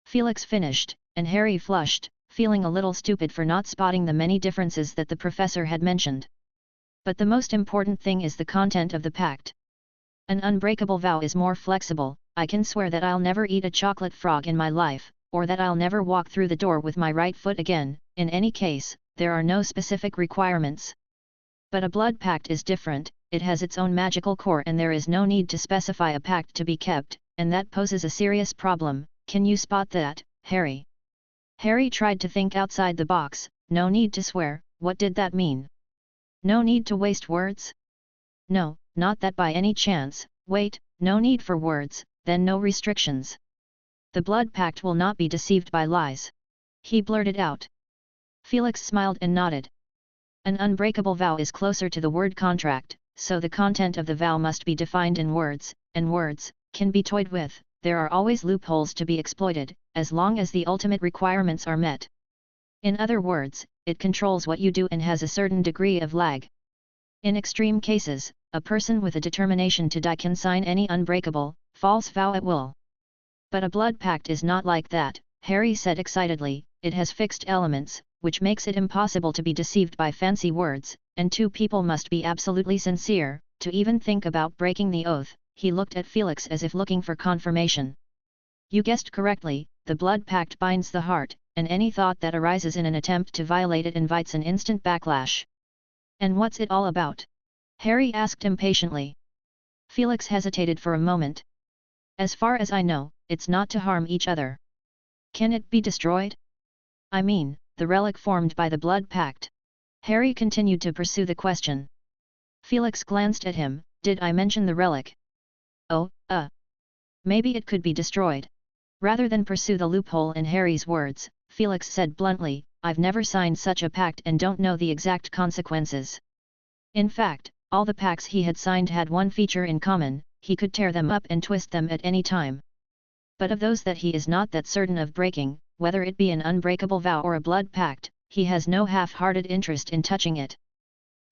Felix finished, and Harry flushed, feeling a little stupid for not spotting the many differences that the professor had mentioned. But the most important thing is the content of the pact. An unbreakable vow is more flexible. I can swear that I'll never eat a chocolate frog in my life, or that I'll never walk through the door with my right foot again. In any case, there are no specific requirements. But a blood pact is different, it has its own magical core and there is no need to specify a pact to be kept, and that poses a serious problem. Can you spot that, Harry? Harry tried to think outside the box. No need to swear, what did that mean? No need to waste words? No, not that by any chance. Wait, no need for words, then no restrictions. The blood pact will not be deceived by lies. He blurted out. Felix smiled and nodded. An unbreakable vow is closer to the word contract, so the content of the vow must be defined in words, and words can be toyed with. There are always loopholes to be exploited, as long as the ultimate requirements are met. In other words, it controls what you do and has a certain degree of lag. In extreme cases, a person with a determination to die can sign any unbreakable, false vow at will. But a blood pact is not like that, Harry said excitedly. It has fixed elements, which makes it impossible to be deceived by fancy words, and 2 people must be absolutely sincere, to even think about breaking the oath. He looked at Felix as if looking for confirmation. You guessed correctly, the blood pact binds the heart, and any thought that arises in an attempt to violate it invites an instant backlash. And what's it all about? Harry asked impatiently. Felix hesitated for a moment. As far as I know, it's not to harm each other. Can it be destroyed? I mean, the relic formed by the blood pact. Harry continued to pursue the question. Felix glanced at him. Did I mention the relic? Oh, maybe it could be destroyed. Rather than pursue the loophole in Harry's words, Felix said bluntly, I've never signed such a pact and don't know the exact consequences. In fact, all the pacts he had signed had one feature in common: he could tear them up and twist them at any time. But of those that he is not that certain of breaking, whether it be an unbreakable vow or a blood pact, he has no half-hearted interest in touching it.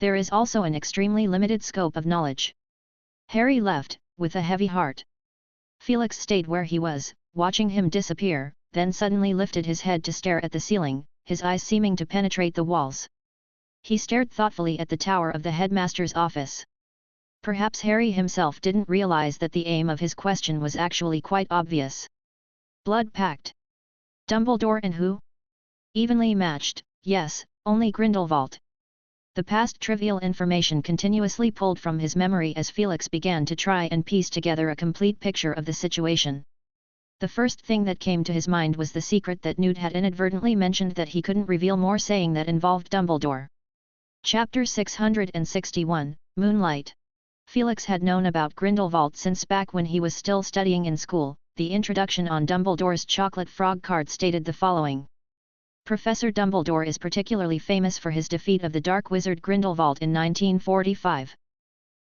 There is also an extremely limited scope of knowledge. Harry left, with a heavy heart. Felix stayed where he was, watching him disappear, then suddenly lifted his head to stare at the ceiling, his eyes seeming to penetrate the walls. He stared thoughtfully at the tower of the headmaster's office. Perhaps Harry himself didn't realize that the aim of his question was actually quite obvious. Blood pact. Dumbledore and who? Evenly matched, yes, only Grindelwald. The past trivial information continuously pulled from his memory as Felix began to try and piece together a complete picture of the situation. The first thing that came to his mind was the secret that Newt had inadvertently mentioned that he couldn't reveal more, saying that involved Dumbledore. Chapter 661, Moonlight. Felix had known about Grindelwald since back when he was still studying in school. The introduction on Dumbledore's chocolate frog card stated the following. Professor Dumbledore is particularly famous for his defeat of the dark wizard Grindelwald in 1945.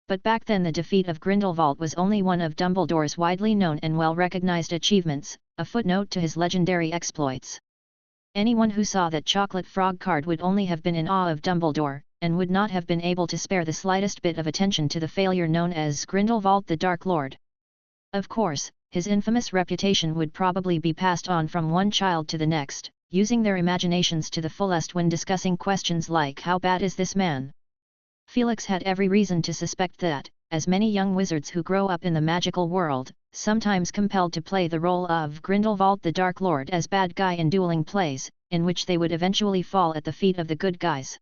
But back then the defeat of Grindelwald was only one of Dumbledore's widely known and well-recognized achievements, a footnote to his legendary exploits. Anyone who saw that chocolate frog card would only have been in awe of Dumbledore, and would not have been able to spare the slightest bit of attention to the failure known as Grindelwald the Dark Lord. Of course, his infamous reputation would probably be passed on from one child to the next, using their imaginations to the fullest when discussing questions like how bad is this man? Felix had every reason to suspect that, as many young wizards who grow up in the magical world, sometimes compelled to play the role of Grindelwald the Dark Lord as bad guy in dueling plays, in which they would eventually fall at the feet of the good guys.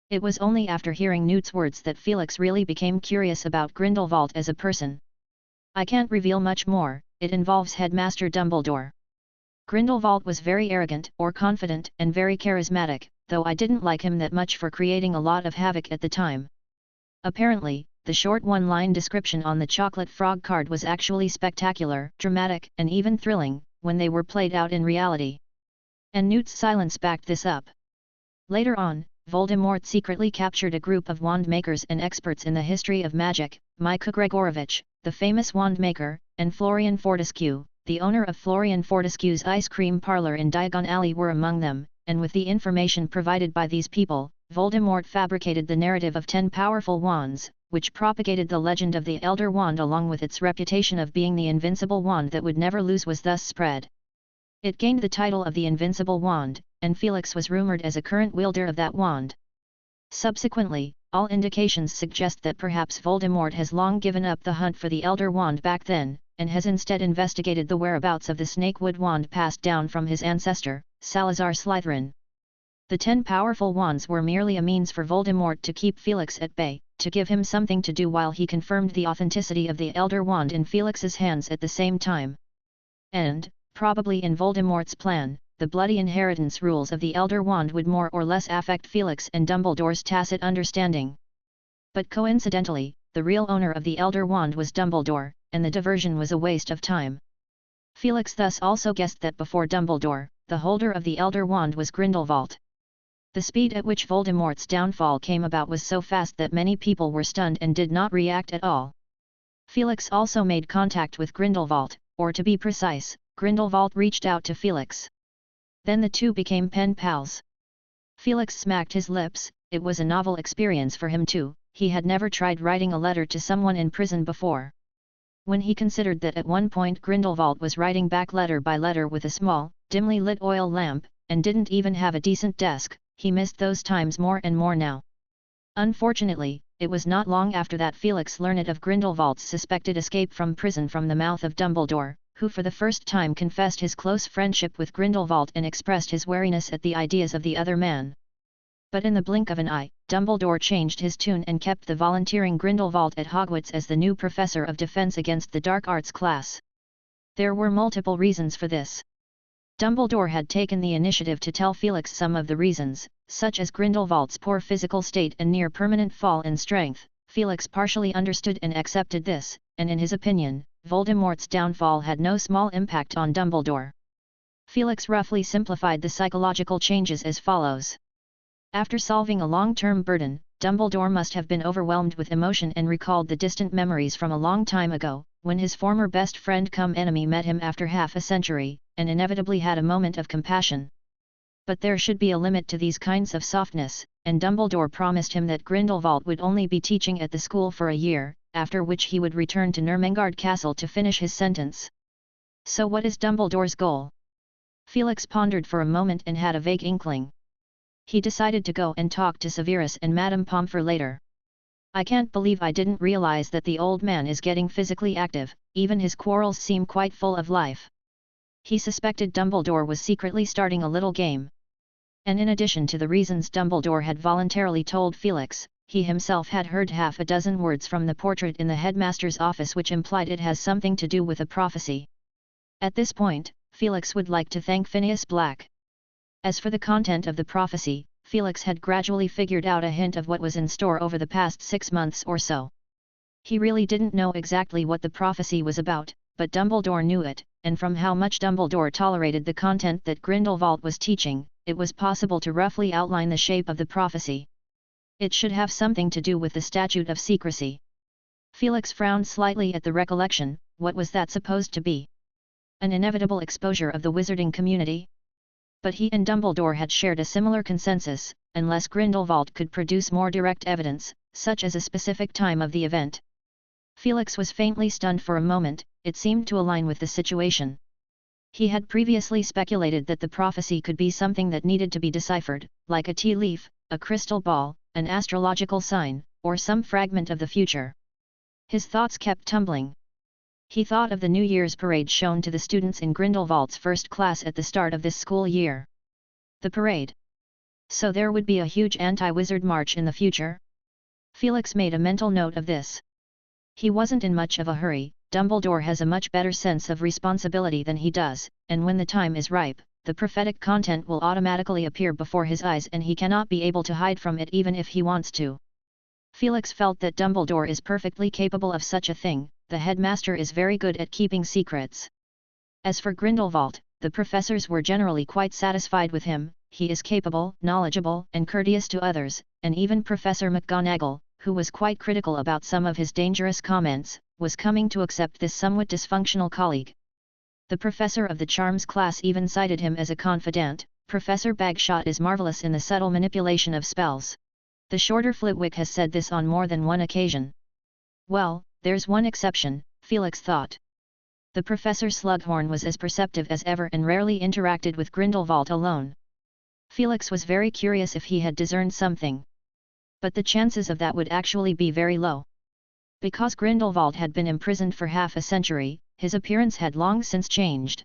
It was only after hearing Newt's words that Felix really became curious about Grindelwald as a person. I can't reveal much more, it involves Headmaster Dumbledore. Grindelwald was very arrogant or confident and very charismatic, though I didn't like him that much for creating a lot of havoc at the time. Apparently, the short one-line description on the chocolate frog card was actually spectacular, dramatic, and even thrilling, when they were played out in reality. And Newt's silence backed this up. Later on, Voldemort secretly captured a group of wand makers and experts in the history of magic, Mika Gregorovitch, the famous wand maker, and Florian Fortescue, the owner of Florian Fortescue's ice cream parlor in Diagon Alley were among them, and with the information provided by these people, Voldemort fabricated the narrative of 10 powerful wands, which propagated the legend of the Elder Wand along with its reputation of being the invincible wand that would never lose was thus spread. It gained the title of the Invincible Wand, and Felix was rumored as a current wielder of that wand. Subsequently, all indications suggest that perhaps Voldemort has long given up the hunt for the Elder Wand back then, and has instead investigated the whereabouts of the Snakewood Wand passed down from his ancestor, Salazar Slytherin. The 10 powerful wands were merely a means for Voldemort to keep Felix at bay, to give him something to do while he confirmed the authenticity of the Elder Wand in Felix's hands at the same time. And, probably in Voldemort's plan, the bloody inheritance rules of the Elder Wand would more or less affect Felix and Dumbledore's tacit understanding. But coincidentally, the real owner of the Elder Wand was Dumbledore, and the diversion was a waste of time. Felix thus also guessed that before Dumbledore, the holder of the Elder Wand was Grindelwald. The speed at which Voldemort's downfall came about was so fast that many people were stunned and did not react at all. Felix also made contact with Grindelwald, or to be precise, Grindelwald reached out to Felix. Then the two became pen pals. Felix smacked his lips. It was a novel experience for him too. He had never tried writing a letter to someone in prison before. When he considered that at one point Grindelwald was writing back letter by letter with a small, dimly lit oil lamp, and didn't even have a decent desk, he missed those times more and more now. Unfortunately, it was not long after that Felix learned of Grindelwald's suspected escape from prison from the mouth of Dumbledore, who for the first time confessed his close friendship with Grindelwald and expressed his wariness at the ideas of the other man. But in the blink of an eye, Dumbledore changed his tune and kept the volunteering Grindelwald at Hogwarts as the new professor of defense against the dark arts class. There were multiple reasons for this. Dumbledore had taken the initiative to tell Felix some of the reasons, such as Grindelwald's poor physical state and near-permanent fall in strength. Felix partially understood and accepted this, and in his opinion, Voldemort's downfall had no small impact on Dumbledore. Felix roughly simplified the psychological changes as follows. After solving a long-term burden, Dumbledore must have been overwhelmed with emotion and recalled the distant memories from a long time ago, when his former best friend cum enemy met him after half a century, and inevitably had a moment of compassion. But there should be a limit to these kinds of softness, and Dumbledore promised him that Grindelwald would only be teaching at the school for a year, after which he would return to Nurmengard Castle to finish his sentence. So what is Dumbledore's goal? Felix pondered for a moment and had a vague inkling. He decided to go and talk to Severus and Madame Pomfrey later. I can't believe I didn't realize that the old man is getting physically active, even his quarrels seem quite full of life. He suspected Dumbledore was secretly starting a little game. And in addition to the reasons Dumbledore had voluntarily told Felix, he himself had heard half a dozen words from the portrait in the headmaster's office which implied it has something to do with a prophecy. At this point, Felix would like to thank Phineas Black. As for the content of the prophecy, Felix had gradually figured out a hint of what was in store over the past 6 months or so. He really didn't know exactly what the prophecy was about, but Dumbledore knew it, and from how much Dumbledore tolerated the content that Grindelwald was teaching, it was possible to roughly outline the shape of the prophecy. It should have something to do with the Statute of Secrecy. Felix frowned slightly at the recollection. What was that supposed to be? An inevitable exposure of the wizarding community? But he and Dumbledore had shared a similar consensus, unless Grindelwald could produce more direct evidence, such as a specific time of the event. Felix was faintly stunned for a moment. It seemed to align with the situation. He had previously speculated that the prophecy could be something that needed to be deciphered, like a tea leaf, a crystal ball, an astrological sign, or some fragment of the future. His thoughts kept tumbling. He thought of the New Year's parade shown to the students in Grindelwald's first class at the start of this school year. The parade. So there would be a huge anti-wizard march in the future? Felix made a mental note of this. He wasn't in much of a hurry. Dumbledore has a much better sense of responsibility than he does, and when the time is ripe, the prophetic content will automatically appear before his eyes and he cannot be able to hide from it even if he wants to. Felix felt that Dumbledore is perfectly capable of such a thing. The headmaster is very good at keeping secrets. As for Grindelwald, the professors were generally quite satisfied with him. He is capable, knowledgeable, and courteous to others, and even Professor McGonagall, who was quite critical about some of his dangerous comments, was coming to accept this somewhat dysfunctional colleague. The professor of the charms class even cited him as a confidant. Professor Bagshot is marvelous in the subtle manipulation of spells. The shorter Flitwick has said this on more than one occasion. Well, there's one exception, Felix thought. The Professor Slughorn was as perceptive as ever and rarely interacted with Grindelwald alone. Felix was very curious if he had discerned something. But the chances of that would actually be very low. Because Grindelwald had been imprisoned for half a century, his appearance had long since changed.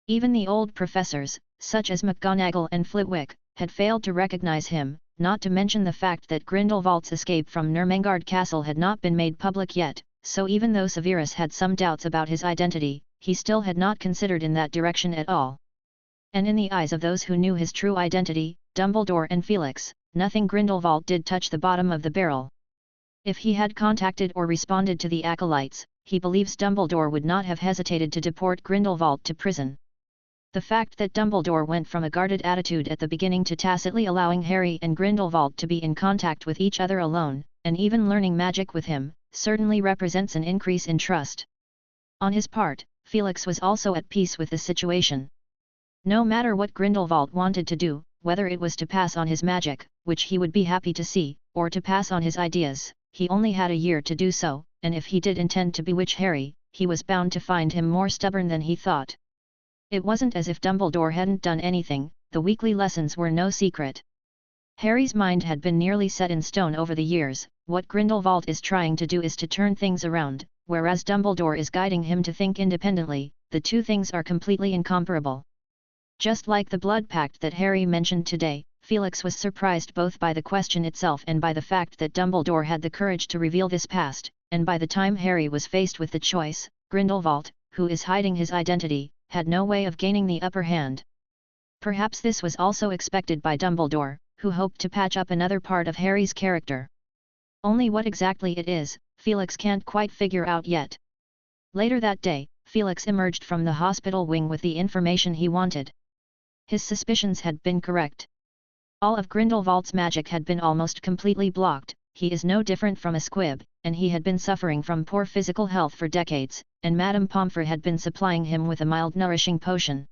Even the old professors, such as McGonagall and Flitwick, had failed to recognize him, not to mention the fact that Grindelwald's escape from Nurmengard Castle had not been made public yet, so even though Severus had some doubts about his identity, he still had not considered in that direction at all. And in the eyes of those who knew his true identity, Dumbledore and Felix, nothing Grindelwald did touch the bottom of the barrel. If he had contacted or responded to the acolytes, he believes Dumbledore would not have hesitated to deport Grindelwald to prison. The fact that Dumbledore went from a guarded attitude at the beginning to tacitly allowing Harry and Grindelwald to be in contact with each other alone, and even learning magic with him, certainly represents an increase in trust. On his part, Felix was also at peace with the situation. No matter what Grindelwald wanted to do, whether it was to pass on his magic, which he would be happy to see, or to pass on his ideas, he only had a year to do so, and if he did intend to bewitch Harry, he was bound to find him more stubborn than he thought. It wasn't as if Dumbledore hadn't done anything. The weekly lessons were no secret. Harry's mind had been nearly set in stone over the years. What Grindelwald is trying to do is to turn things around, whereas Dumbledore is guiding him to think independently. The two things are completely incomparable. Just like the blood pact that Harry mentioned today, Felix was surprised both by the question itself and by the fact that Dumbledore had the courage to reveal this past, and by the time Harry was faced with the choice, Grindelwald, who is hiding his identity, had no way of gaining the upper hand. Perhaps this was also expected by Dumbledore, who hoped to patch up another part of Harry's character. Only what exactly it is, Felix can't quite figure out yet. Later that day, Felix emerged from the hospital wing with the information he wanted. His suspicions had been correct. All of Grindelwald's magic had been almost completely blocked. He is no different from a squib, and he had been suffering from poor physical health for decades, and Madame Pomfrey had been supplying him with a mild nourishing potion.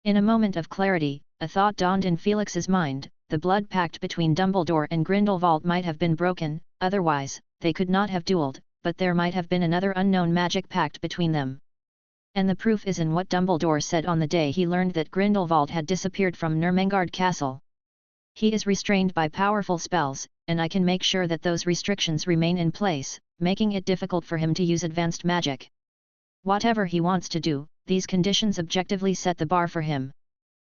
In a moment of clarity, a thought dawned in Felix's mind. The blood pact between Dumbledore and Grindelwald might have been broken, otherwise, they could not have duelled, but there might have been another unknown magic pact between them. And the proof is in what Dumbledore said on the day he learned that Grindelwald had disappeared from Nurmengard Castle. He is restrained by powerful spells, and I can make sure that those restrictions remain in place, making it difficult for him to use advanced magic. Whatever he wants to do, these conditions objectively set the bar for him.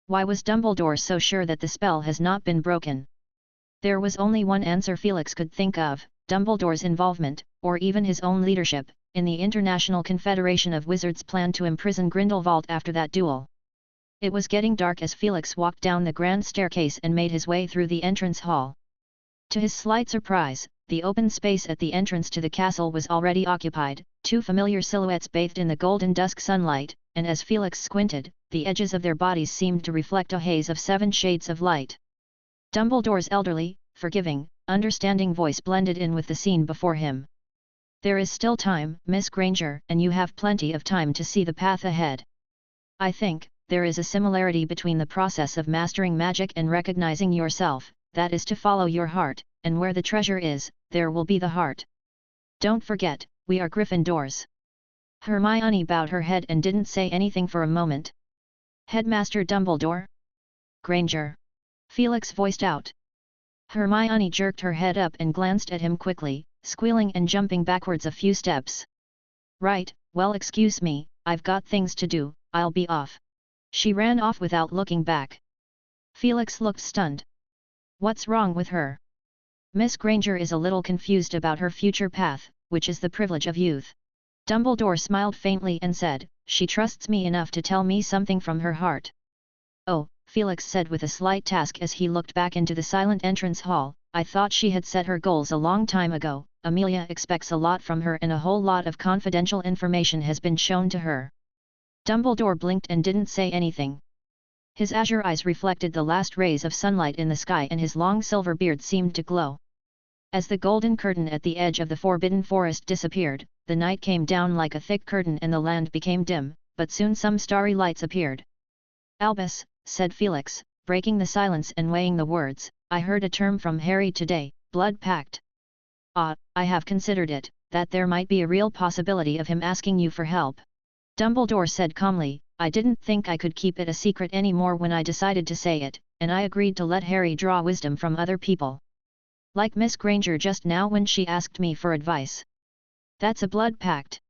Why was Dumbledore so sure that the spell has not been broken? There was only one answer Felix could think of: Dumbledore's involvement, or even his own leadership, in the International Confederation of Wizards' plan to imprison Grindelwald after that duel. It was getting dark as Felix walked down the grand staircase and made his way through the entrance hall. To his slight surprise, the open space at the entrance to the castle was already occupied, two familiar silhouettes bathed in the golden dusk sunlight, and as Felix squinted, the edges of their bodies seemed to reflect a haze of 7 shades of light. Dumbledore's elderly, forgiving, understanding voice blended in with the scene before him. "There is still time, Miss Granger, and you have plenty of time to see the path ahead. I think there is a similarity between the process of mastering magic and recognizing yourself, that is to follow your heart, and where the treasure is, there will be the heart. Don't forget, we are Gryffindors." Hermione bowed her head and didn't say anything for a moment. "Headmaster Dumbledore?" "Granger," Felix voiced out. Hermione jerked her head up and glanced at him quickly, squealing and jumping backwards a few steps. "Right, well excuse me, I've got things to do, I'll be off." She ran off without looking back. Felix looked stunned. What's wrong with her? Miss Granger is a little confused about her future path, which is the privilege of youth. Dumbledore smiled faintly and said, "She trusts me enough to tell me something from her heart." "Oh," Felix said with a slight task as he looked back into the silent entrance hall, "I thought she had set her goals a long time ago. Amelia expects a lot from her and a whole lot of confidential information has been shown to her." Dumbledore blinked and didn't say anything. His azure eyes reflected the last rays of sunlight in the sky and his long silver beard seemed to glow. As the golden curtain at the edge of the Forbidden Forest disappeared, the night came down like a thick curtain and the land became dim, but soon some starry lights appeared. "Albus," said Felix, breaking the silence and weighing the words, "I heard a term from Harry today, blood pact. Ah, I have considered it, that there might be a real possibility of him asking you for help." Dumbledore said calmly, "I didn't think I could keep it a secret any more when I decided to say it, and I agreed to let Harry draw wisdom from other people. Like Miss Granger just now when she asked me for advice." "That's a blood pact,"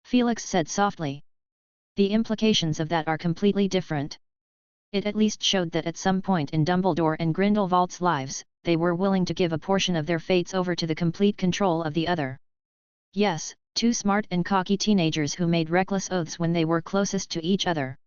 Felix said softly. "The implications of that are completely different." It at least showed that at some point in Dumbledore and Grindelwald's lives, they were willing to give a portion of their fates over to the complete control of the other. Yes, two smart and cocky teenagers who made reckless oaths when they were closest to each other.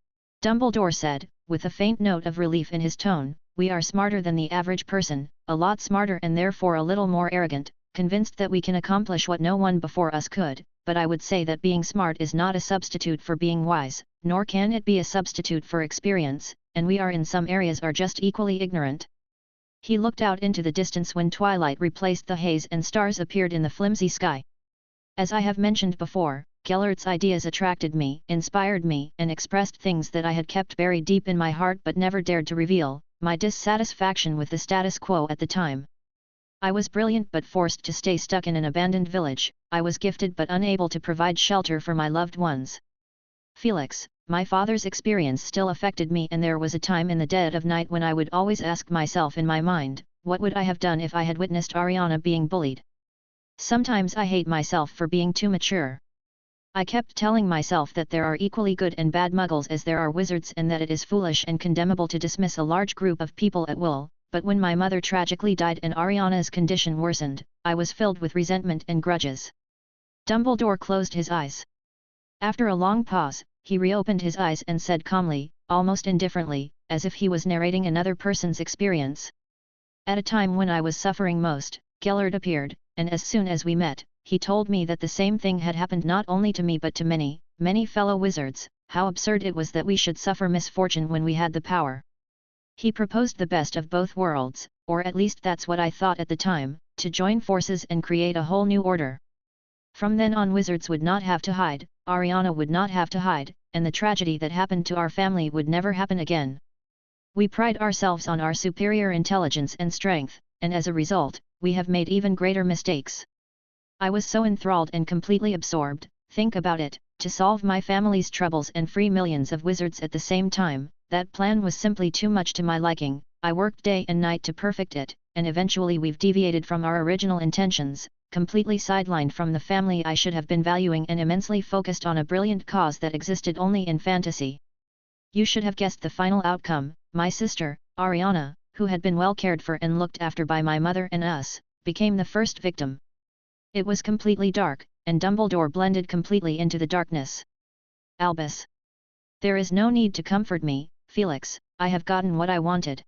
Dumbledore said, with a faint note of relief in his tone, "We are smarter than the average person, a lot smarter and therefore a little more arrogant, convinced that we can accomplish what no one before us could, but I would say that being smart is not a substitute for being wise, nor can it be a substitute for experience, and we are in some areas are just equally ignorant." He looked out into the distance when twilight replaced the haze and stars appeared in the flimsy sky. "As I have mentioned before, Gellert's ideas attracted me, inspired me, and expressed things that I had kept buried deep in my heart but never dared to reveal, my dissatisfaction with the status quo at the time. I was brilliant but forced to stay stuck in an abandoned village, I was gifted but unable to provide shelter for my loved ones. Felix, my father's experience still affected me and there was a time in the dead of night when I would always ask myself in my mind, what would I have done if I had witnessed Ariana being bullied? Sometimes I hate myself for being too mature. I kept telling myself that there are equally good and bad muggles as there are wizards and that it is foolish and condemnable to dismiss a large group of people at will, but when my mother tragically died and Ariana's condition worsened, I was filled with resentment and grudges." Dumbledore closed his eyes. After a long pause, he reopened his eyes and said calmly, almost indifferently, as if he was narrating another person's experience. "At a time when I was suffering most, Gellert appeared, and as soon as we met, he told me that the same thing had happened not only to me but to many, many fellow wizards, how absurd it was that we should suffer misfortune when we had the power. He proposed the best of both worlds, or at least that's what I thought at the time, to join forces and create a whole new order. From then on wizards would not have to hide, Ariana would not have to hide, and the tragedy that happened to our family would never happen again. We pride ourselves on our superior intelligence and strength, and as a result, we have made even greater mistakes. I was so enthralled and completely absorbed, think about it, to solve my family's troubles and free millions of wizards at the same time, that plan was simply too much to my liking, I worked day and night to perfect it, and eventually we've deviated from our original intentions, completely sidelined from the family I should have been valuing and immensely focused on a brilliant cause that existed only in fantasy. You should have guessed the final outcome, my sister, Ariana, who had been well cared for and looked after by my mother and us, became the first victim." It was completely dark, and Dumbledore blended completely into the darkness. "Albus. There is no need to comfort me, Felix, I have gotten what I wanted.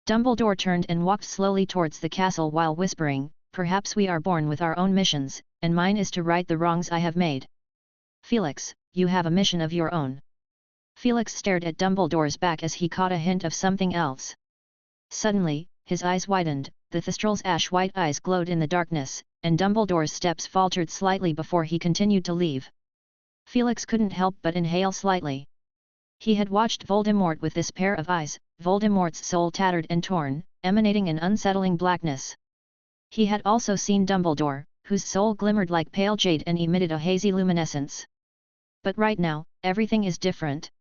Dumbledore turned and walked slowly towards the castle while whispering, perhaps we are born with our own missions, and mine is to right the wrongs I have made. Felix, you have a mission of your own. Felix stared at Dumbledore's back as he caught a hint of something else. Suddenly, his eyes widened, the Thestral's ash-white eyes glowed in the darkness, and Dumbledore's steps faltered slightly before he continued to leave. Felix couldn't help but inhale slightly. He had watched Voldemort with this pair of eyes, Voldemort's soul tattered and torn, emanating an unsettling blackness. He had also seen Dumbledore, whose soul glimmered like pale jade and emitted a hazy luminescence. But right now, everything is different.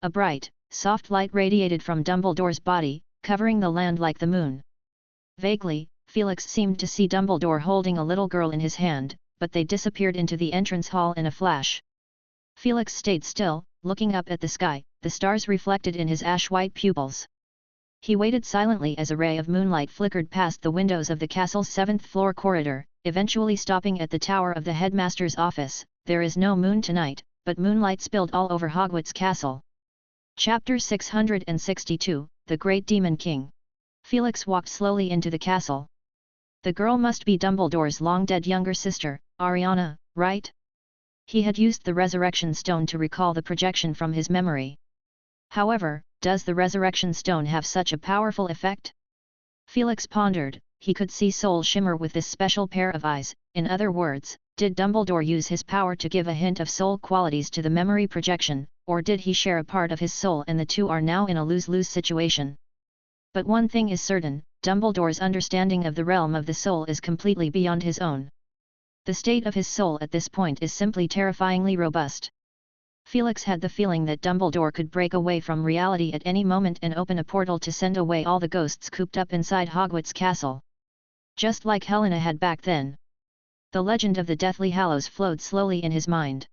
A bright, soft light radiated from Dumbledore's body, covering the land like the moon. Vaguely, Felix seemed to see Dumbledore holding a little girl in his hand, but they disappeared into the entrance hall in a flash. Felix stayed still, looking up at the sky, the stars reflected in his ash-white pupils. He waited silently as a ray of moonlight flickered past the windows of the castle's 7th-floor corridor, eventually stopping at the tower of the headmaster's office. There is no moon tonight, but moonlight spilled all over Hogwarts Castle. Chapter 662, The Great Demon King. Felix walked slowly into the castle. The girl must be Dumbledore's long-dead younger sister, Ariana, right? He had used the resurrection stone to recall the projection from his memory. However, does the resurrection stone have such a powerful effect? Felix pondered. He could see soul shimmer with this special pair of eyes. In other words, did Dumbledore use his power to give a hint of soul qualities to the memory projection, or did he share a part of his soul and the two are now in a lose-lose situation? But one thing is certain, Dumbledore's understanding of the realm of the soul is completely beyond his own. The state of his soul at this point is simply terrifyingly robust. Felix had the feeling that Dumbledore could break away from reality at any moment and open a portal to send away all the ghosts cooped up inside Hogwarts Castle. Just like Helena had back then. The legend of the Deathly Hallows flowed slowly in his mind.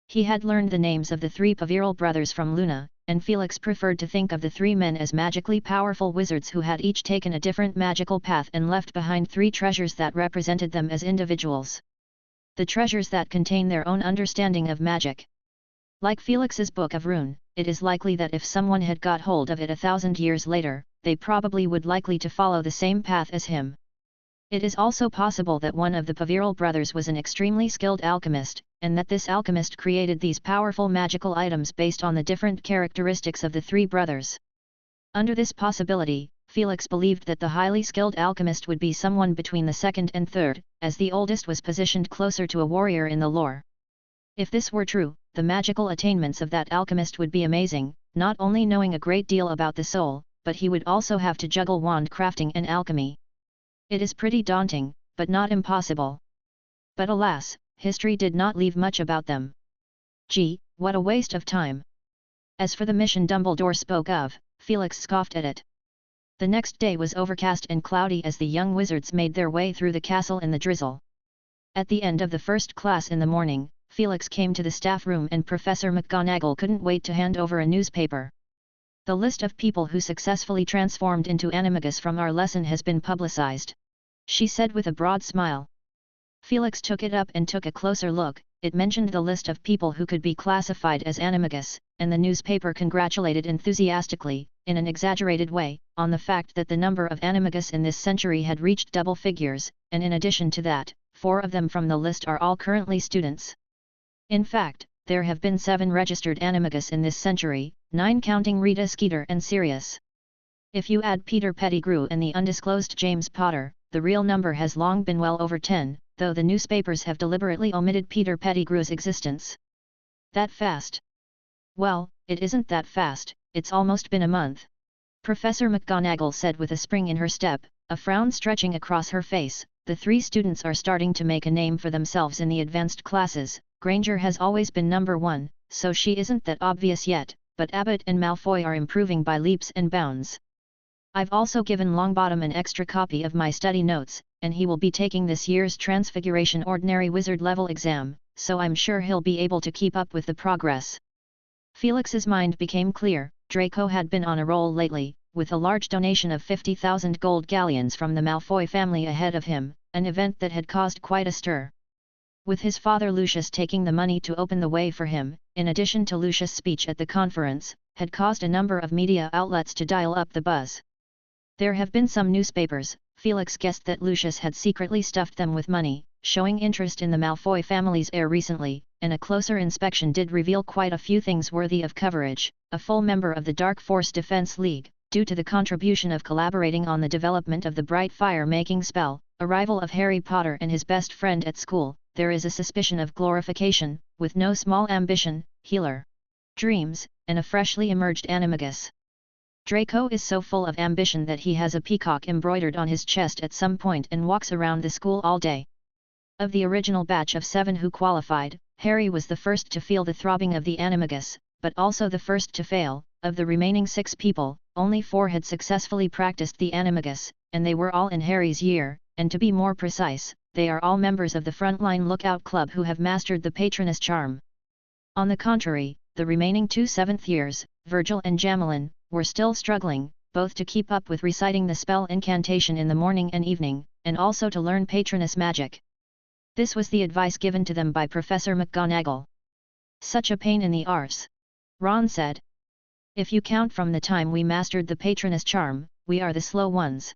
He had learned the names of the 3 Peveril brothers from Luna, and Felix preferred to think of the 3 men as magically powerful wizards who had each taken a different magical path and left behind 3 treasures that represented them as individuals. The treasures that contain their own understanding of magic. Like Felix's Book of Rune, it is likely that if someone had got hold of it 1,000 years later, they probably would likely to follow the same path as him. It is also possible that one of the Peveril brothers was an extremely skilled alchemist, and that this alchemist created these powerful magical items based on the different characteristics of the 3 brothers. Under this possibility, Felix believed that the highly skilled alchemist would be someone between the 2nd and 3rd, as the oldest was positioned closer to a warrior in the lore. If this were true, the magical attainments of that alchemist would be amazing, not only knowing a great deal about the soul, but he would also have to juggle wand crafting and alchemy. It is pretty daunting, but not impossible. But alas, history did not leave much about them. Gee, what a waste of time. As for the mission Dumbledore spoke of, Felix scoffed at it. The next day was overcast and cloudy as the young wizards made their way through the castle in the drizzle. At the end of the first class in the morning, Felix came to the staff room and Professor McGonagall couldn't wait to hand over a newspaper. The list of people who successfully transformed into animagus from our lesson has been publicized, she said with a broad smile. Felix took it up and took a closer look. It mentioned the list of people who could be classified as animagus, and the newspaper congratulated enthusiastically, in an exaggerated way, on the fact that the number of animagus in this century had reached double figures, and in addition to that, 4 of them from the list are all currently students. In fact, there have been 7 registered animagus in this century, 9 counting Rita Skeeter and Sirius. If you add Peter Pettigrew and the undisclosed James Potter, the real number has long been well over 10, though the newspapers have deliberately omitted Peter Pettigrew's existence. That fast? Well, it isn't that fast, it's almost been a month. Professor McGonagall said with a spring in her step, a frown stretching across her face. The 3 students are starting to make a name for themselves in the advanced classes. Granger has always been number 1, so she isn't that obvious yet, but Abbott and Malfoy are improving by leaps and bounds. I've also given Longbottom an extra copy of my study notes, and he will be taking this year's Transfiguration Ordinary Wizard level exam, so I'm sure he'll be able to keep up with the progress. Felix's mind became clear. Draco had been on a roll lately, with a large donation of 50,000 gold galleons from the Malfoy family ahead of him, an event that had caused quite a stir. With his father Lucius taking the money to open the way for him, in addition to Lucius' speech at the conference, had caused a number of media outlets to dial up the buzz. There have been some newspapers. Felix guessed that Lucius had secretly stuffed them with money, showing interest in the Malfoy family's heir recently, and a closer inspection did reveal quite a few things worthy of coverage. A full member of the Dark Force Defense League, due to the contribution of collaborating on the development of the Bright Fire-making spell, a rival of Harry Potter and his best friend at school, there is a suspicion of glorification, with no small ambition, healer dreams, and a freshly emerged animagus. Draco is so full of ambition that he has a peacock embroidered on his chest at some point and walks around the school all day. Of the original batch of 7 who qualified, Harry was the first to feel the throbbing of the animagus, but also the first to fail. Of the remaining 6 people, only 4 had successfully practiced the animagus, and they were all in Harry's year, and to be more precise, they are all members of the Frontline Lookout Club who have mastered the Patronus charm. On the contrary, the remaining 2 7th years, Virgil and Jamelin, were still struggling, both to keep up with reciting the spell incantation in the morning and evening, and also to learn Patronus magic. This was the advice given to them by Professor McGonagall. Such a pain in the arse. Ron said. If you count from the time we mastered the Patronus charm, we are the slow ones.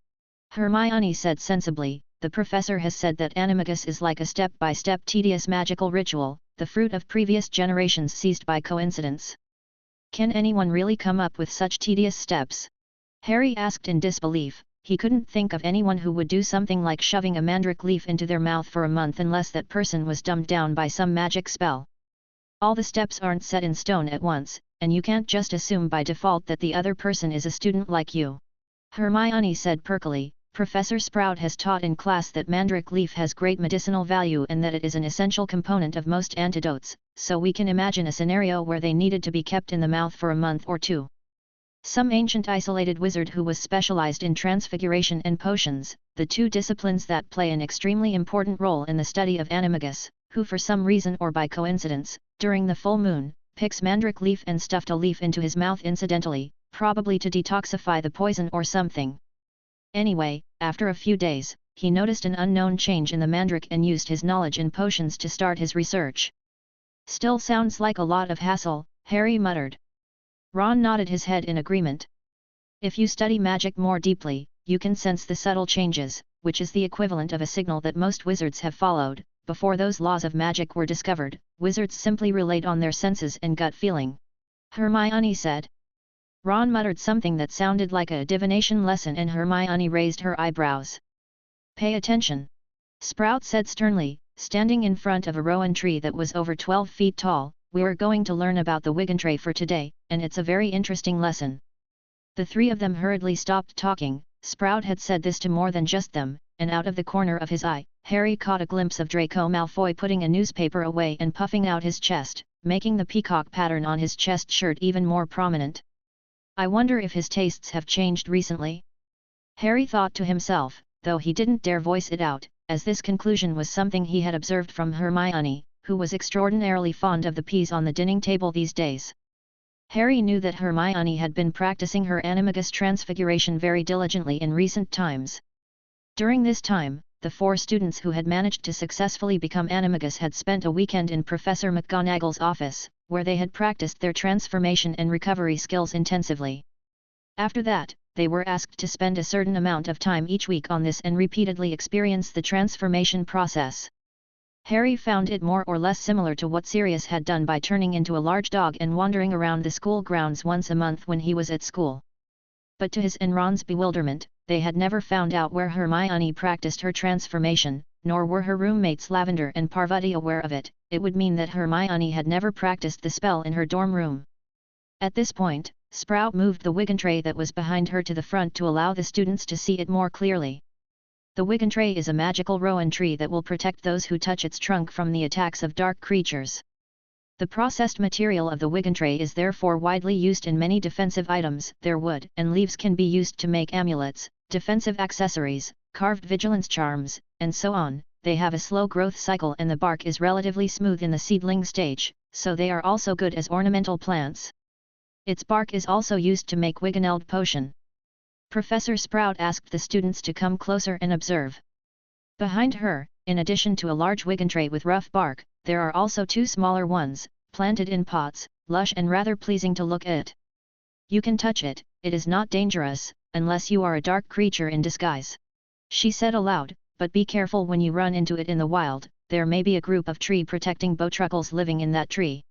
Hermione said sensibly, the professor has said that animagus is like a step-by-step tedious magical ritual, the fruit of previous generations seized by coincidence. Can anyone really come up with such tedious steps? Harry asked in disbelief. He couldn't think of anyone who would do something like shoving a mandrake leaf into their mouth for a month unless that person was dumbed down by some magic spell. All the steps aren't set in stone at once, and you can't just assume by default that the other person is a student like you. Hermione said perkily, Professor Sprout has taught in class that mandrake leaf has great medicinal value and that it is an essential component of most antidotes, so we can imagine a scenario where they needed to be kept in the mouth for a month or 2. Some ancient isolated wizard who was specialized in transfiguration and potions, the 2 disciplines that play an extremely important role in the study of animagus, who for some reason or by coincidence, during the full moon, picks mandrake leaf and stuffed a leaf into his mouth incidentally, probably to detoxify the poison or something. Anyway, after a few days, he noticed an unknown change in the mandrake and used his knowledge in potions to start his research. Still sounds like a lot of hassle, Harry muttered. Ron nodded his head in agreement. If you study magic more deeply, you can sense the subtle changes, which is the equivalent of a signal that most wizards have followed. Before those laws of magic were discovered, wizards simply relied on their senses and gut feeling. Hermione said. Ron muttered something that sounded like a divination lesson and Hermione raised her eyebrows. Pay attention. Sprout said sternly, standing in front of a rowan tree that was over 12 feet tall, we're going to learn about the Wiggentree for today, and it's a very interesting lesson. The 3 of them hurriedly stopped talking. Sprout had said this to more than just them, and out of the corner of his eye, Harry caught a glimpse of Draco Malfoy putting a newspaper away and puffing out his chest, making the peacock pattern on his chest shirt even more prominent. I wonder if his tastes have changed recently? Harry thought to himself, though he didn't dare voice it out, as this conclusion was something he had observed from Hermione, who was extraordinarily fond of the peas on the dining table these days. Harry knew that Hermione had been practicing her animagus transfiguration very diligently in recent times. During this time, the 4 students who had managed to successfully become animagus had spent a weekend in Professor McGonagall's office, where they had practiced their transformation and recovery skills intensively. After that, they were asked to spend a certain amount of time each week on this and repeatedly experience the transformation process. Harry found it more or less similar to what Sirius had done by turning into a large dog and wandering around the school grounds once a month when he was at school. But to his and Ron's bewilderment, they had never found out where Hermione practiced her transformation, nor were her roommates Lavender and Parvati aware of it. It would mean that Hermione had never practiced the spell in her dorm room. At this point, Sprout moved the Wiggentree that was behind her to the front to allow the students to see it more clearly. The Wiggentree is a magical rowan tree that will protect those who touch its trunk from the attacks of dark creatures. The processed material of the Wiggentree is therefore widely used in many defensive items. Their wood and leaves can be used to make amulets, defensive accessories, carved vigilance charms, and so on. They have a slow growth cycle and the bark is relatively smooth in the seedling stage, so they are also good as ornamental plants. Its bark is also used to make Wiggeneld potion. Professor Sprout asked the students to come closer and observe. Behind her, in addition to a large Wiggentree with rough bark, there are also 2 smaller ones, planted in pots, lush and rather pleasing to look at. You can touch it, it is not dangerous, unless you are a dark creature in disguise. She said aloud, but be careful when you run into it in the wild, there may be a group of tree protecting botruckles living in that tree.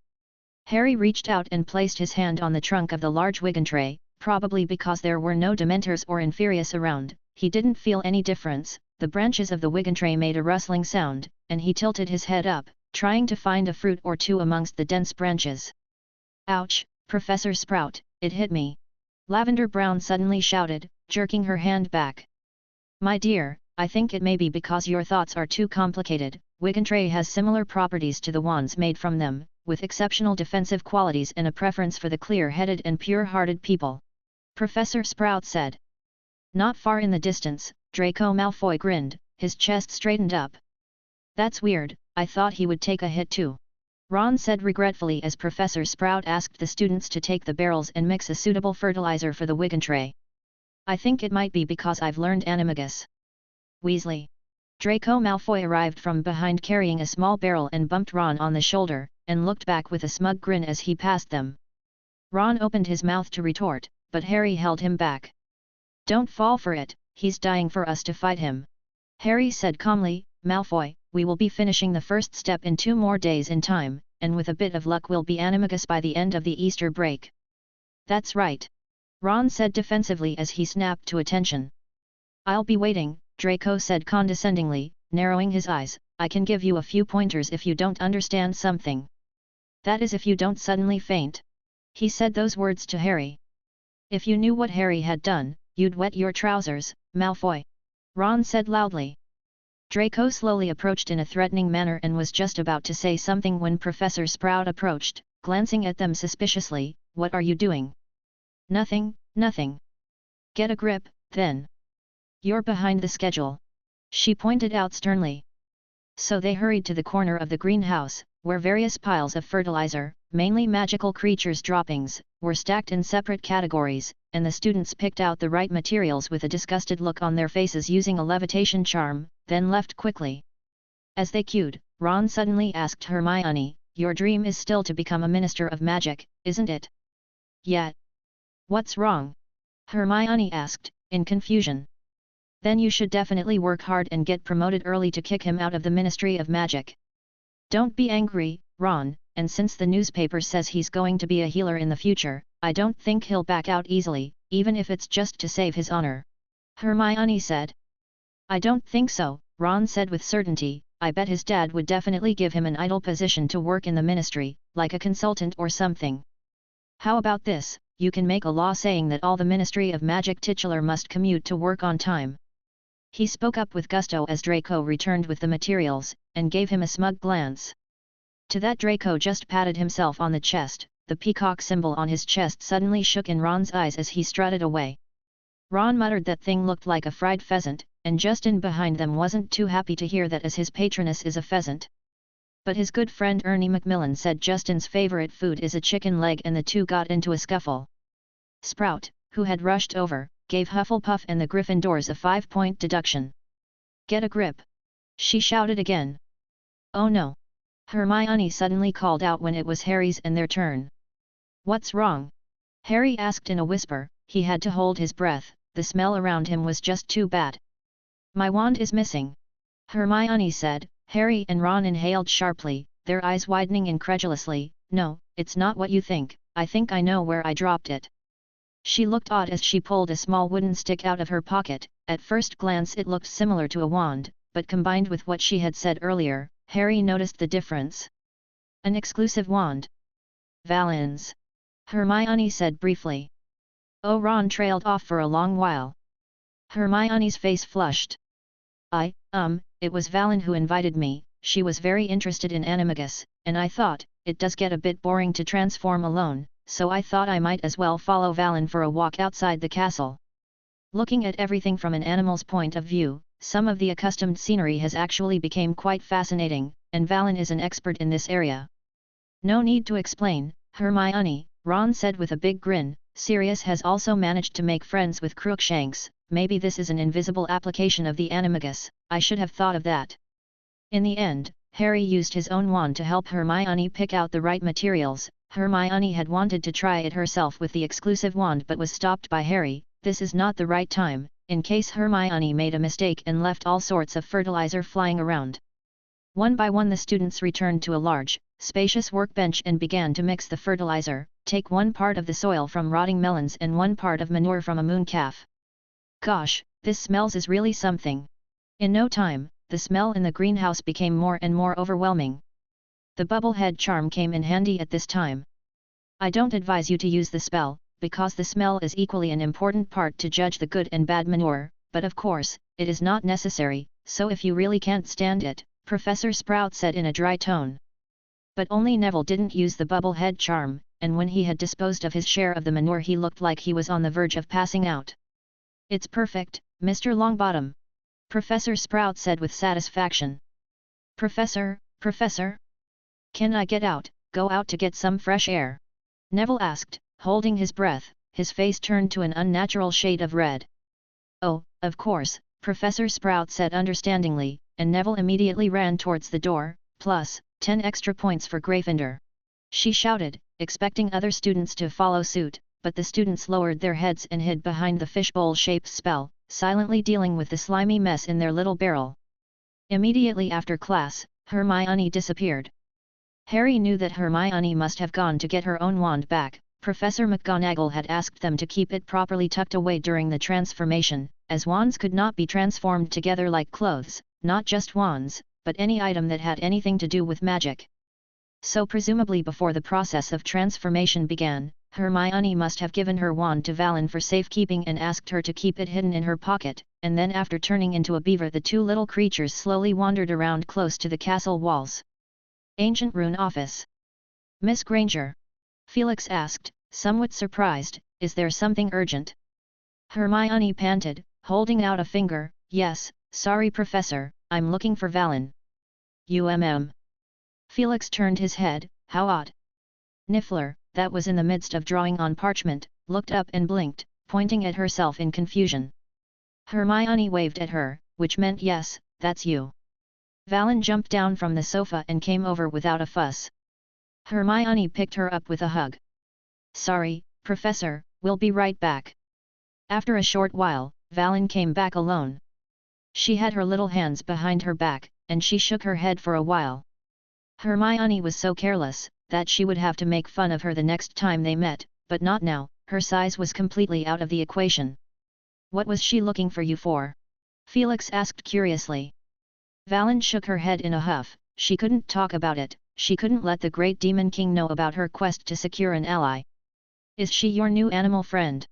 Harry reached out and placed his hand on the trunk of the large Wiggentree, probably because there were no Dementors or Inferius around, he didn't feel any difference, the branches of the Wiggentree made a rustling sound, and he tilted his head up, trying to find a fruit or two amongst the dense branches. Ouch, Professor Sprout, it hit me! Lavender Brown suddenly shouted, jerking her hand back. My dear, I think it may be because your thoughts are too complicated. Wiggentree has similar properties to the wands made from them, with exceptional defensive qualities and a preference for the clear-headed and pure-hearted people. Professor Sprout said. Not far in the distance, Draco Malfoy grinned, his chest straightened up. That's weird, I thought he would take a hit too. Ron said regretfully as Professor Sprout asked the students to take the barrels and mix a suitable fertilizer for the Wiggentree. I think it might be because I've learned Animagus. Weasley. Draco Malfoy arrived from behind carrying a small barrel and bumped Ron on the shoulder, and looked back with a smug grin as he passed them. Ron opened his mouth to retort, but Harry held him back. Don't fall for it, he's dying for us to fight him. Harry said calmly, Malfoy, we will be finishing the first step in 2 more days in time, and with a bit of luck we'll be Animagus by the end of the Easter break. That's right. Ron said defensively as he snapped to attention. I'll be waiting, Draco said condescendingly, narrowing his eyes, I can give you a few pointers if you don't understand something. That is if you don't suddenly faint. He said those words to Harry. If you knew what Harry had done, you'd wet your trousers, Malfoy. Ron said loudly. Draco slowly approached in a threatening manner and was just about to say something when Professor Sprout approached, glancing at them suspiciously. What are you doing? Nothing, nothing. Get a grip, then. You're behind the schedule. She pointed out sternly. So they hurried to the corner of the greenhouse, where various piles of fertilizer, mainly magical creatures' droppings, were stacked in separate categories, and the students picked out the right materials with a disgusted look on their faces using a levitation charm, then left quickly. As they queued, Ron suddenly asked Hermione, your dream is still to become a Minister of Magic, isn't it? Yeah. What's wrong? Hermione asked, in confusion. Then you should definitely work hard and get promoted early to kick him out of the Ministry of Magic. Don't be angry, Ron, and since the newspaper says he's going to be a healer in the future, I don't think he'll back out easily, even if it's just to save his honor. Hermione said. I don't think so, Ron said with certainty, I bet his dad would definitely give him an idle position to work in the ministry, like a consultant or something. How about this, you can make a law saying that all the Ministry of Magic titular must commute to work on time. He spoke up with gusto as Draco returned with the materials, and gave him a smug glance. To that Draco just patted himself on the chest, the peacock symbol on his chest suddenly shook in Ron's eyes as he strutted away. Ron muttered that thing looked like a fried pheasant, and Justin behind them wasn't too happy to hear that as his patroness is a pheasant. But his good friend Ernie Macmillan said Justin's favorite food is a chicken leg and the two got into a scuffle. Sprout, who had rushed over, gave Hufflepuff and the Gryffindors a 5-point deduction. Get a grip! She shouted again. Oh no! Hermione suddenly called out when it was Harry's and their turn. What's wrong? Harry asked in a whisper, he had to hold his breath, the smell around him was just too bad. My wand is missing. Hermione said. Harry and Ron inhaled sharply, their eyes widening incredulously. No, it's not what you think, I think I know where I dropped it. She looked odd as she pulled a small wooden stick out of her pocket. At first glance it looked similar to a wand, but combined with what she had said earlier, Harry noticed the difference. An exclusive wand. Valin's. Hermione said briefly. Oh, Ron trailed off for a long while. Hermione's face flushed. It was Valin who invited me, she was very interested in Animagus, and I thought, it does get a bit boring to transform alone, so I thought I might as well follow Valin for a walk outside the castle. Looking at everything from an animal's point of view, some of the accustomed scenery has actually become quite fascinating, and Valin is an expert in this area. No need to explain, Hermione, Ron said with a big grin. Sirius has also managed to make friends with Crookshanks, maybe this is an invisible application of the Animagus, I should have thought of that. In the end, Harry used his own wand to help Hermione pick out the right materials. Hermione had wanted to try it herself with the exclusive wand but was stopped by Harry. This is not the right time, in case Hermione made a mistake and left all sorts of fertilizer flying around. One by one the students returned to a large, spacious workbench and began to mix the fertilizer. Take 1 part of the soil from rotting melons and 1 part of manure from a mooncalf. Gosh, this smells is really something. In no time, the smell in the greenhouse became more and more overwhelming. The bubblehead charm came in handy at this time. I don't advise you to use the spell, because the smell is equally an important part to judge the good and bad manure, but of course, it is not necessary, so if you really can't stand it, Professor Sprout said in a dry tone. But only Neville didn't use the bubblehead charm, and when he had disposed of his share of the manure he looked like he was on the verge of passing out. It's perfect, Mr. Longbottom, Professor Sprout said with satisfaction. Professor, can I get out, go out to get some fresh air? Neville asked, holding his breath, his face turned to an unnatural shade of red. Oh, of course, Professor Sprout said understandingly, and Neville immediately ran towards the door, plus 10 extra points for Gryffindor. She shouted, expecting other students to follow suit, but the students lowered their heads and hid behind the fishbowl-shaped spell, silently dealing with the slimy mess in their little barrel. Immediately after class, Hermione disappeared. Harry knew that Hermione must have gone to get her own wand back. Professor McGonagall had asked them to keep it properly tucked away during the transformation, as wands could not be transformed together like clothes, not just wands, but any item that had anything to do with magic. So presumably before the process of transformation began, Hermione must have given her wand to Valen for safekeeping and asked her to keep it hidden in her pocket, and then after turning into a beaver the 2 little creatures slowly wandered around close to the castle walls. Ancient Rune Office. Miss Granger? Felix asked, somewhat surprised, is there something urgent? Hermione panted, holding out a finger, yes, sorry Professor, I'm looking for Valen. Felix turned his head, how odd. Niffler, that was in the midst of drawing on parchment, looked up and blinked, pointing at herself in confusion. Hermione waved at her, which meant yes, that's you. Valen jumped down from the sofa and came over without a fuss. Hermione picked her up with a hug. Sorry, Professor, we'll be right back. After a short while, Valen came back alone. She had her little hands behind her back, and she shook her head for a while. Hermione was so careless, that she would have to make fun of her the next time they met, but not now, her size was completely out of the equation. What was she looking for you for? Felix asked curiously. Valen shook her head in a huff, she couldn't talk about it, she couldn't let the great Demon King know about her quest to secure an ally. Is she your new animal friend?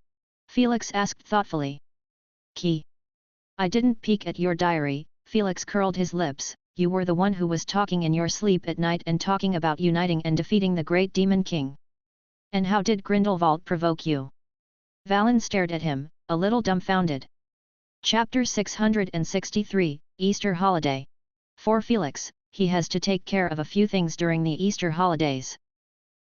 Felix asked thoughtfully. Key. I didn't peek at your diary, Felix curled his lips, you were the one who was talking in your sleep at night and talking about uniting and defeating the great Demon King. And how did Grindelwald provoke you? Valen stared at him, a little dumbfounded. Chapter 663, Easter Holiday. For Felix, he has to take care of a few things during the Easter holidays.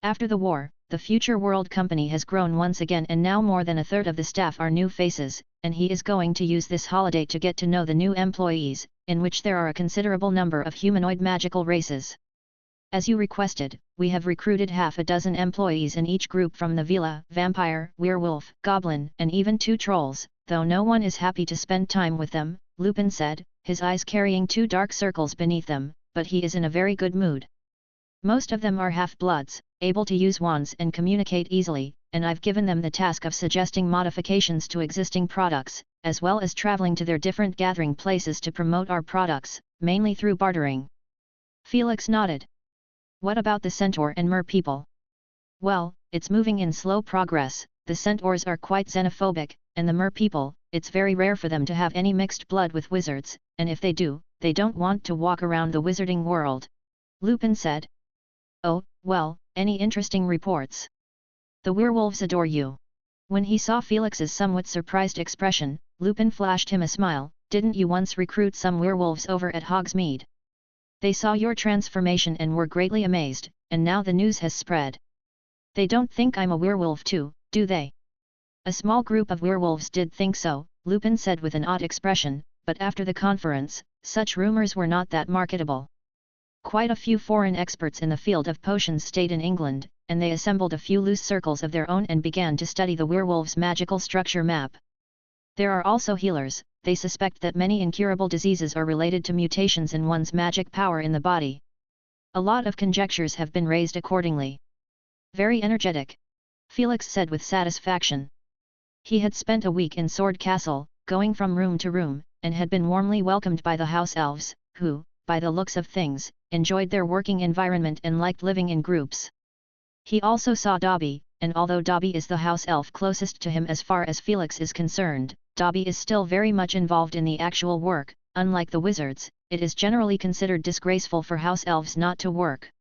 After the war, the Future World Company has grown once again and now more than a third of the staff are new faces, and he is going to use this holiday to get to know the new employees, in which there are a considerable number of humanoid magical races. As you requested, we have recruited half a dozen employees in each group from the Vila, vampire, werewolf, goblin, and even 2 trolls, though no one is happy to spend time with them, Lupin said, his eyes carrying 2 dark circles beneath them, but he is in a very good mood. Most of them are half-bloods, able to use wands and communicate easily, and I've given them the task of suggesting modifications to existing products, as well as traveling to their different gathering places to promote our products, mainly through bartering. Felix nodded. What about the centaur and mer people? Well, it's moving in slow progress, the centaurs are quite xenophobic, and the mer people, it's very rare for them to have any mixed blood with wizards, and if they do, they don't want to walk around the wizarding world. Lupin said. Oh, well, any interesting reports? The werewolves adore you. When he saw Felix's somewhat surprised expression, Lupin flashed him a smile, didn't you once recruit some werewolves over at Hogsmeade? They saw your transformation and were greatly amazed, and now the news has spread. They don't think I'm a werewolf too, do they? A small group of werewolves did think so, Lupin said with an odd expression, but after the conference, such rumors were not that marketable. Quite a few foreign experts in the field of potions stayed in England, and they assembled a few loose circles of their own and began to study the werewolf's magical structure map. There are also healers. They suspect that many incurable diseases are related to mutations in one's magic power in the body. A lot of conjectures have been raised accordingly. Very energetic, Felix said with satisfaction. He had spent a week in Sword Castle, going from room to room, and had been warmly welcomed by the house elves, who, by the looks of things, enjoyed their working environment and liked living in groups. He also saw Dobby, and although Dobby is the house elf closest to him as far as Felix is concerned, Dobby is still very much involved in the actual work. Unlike the wizards, it is generally considered disgraceful for house elves not to work.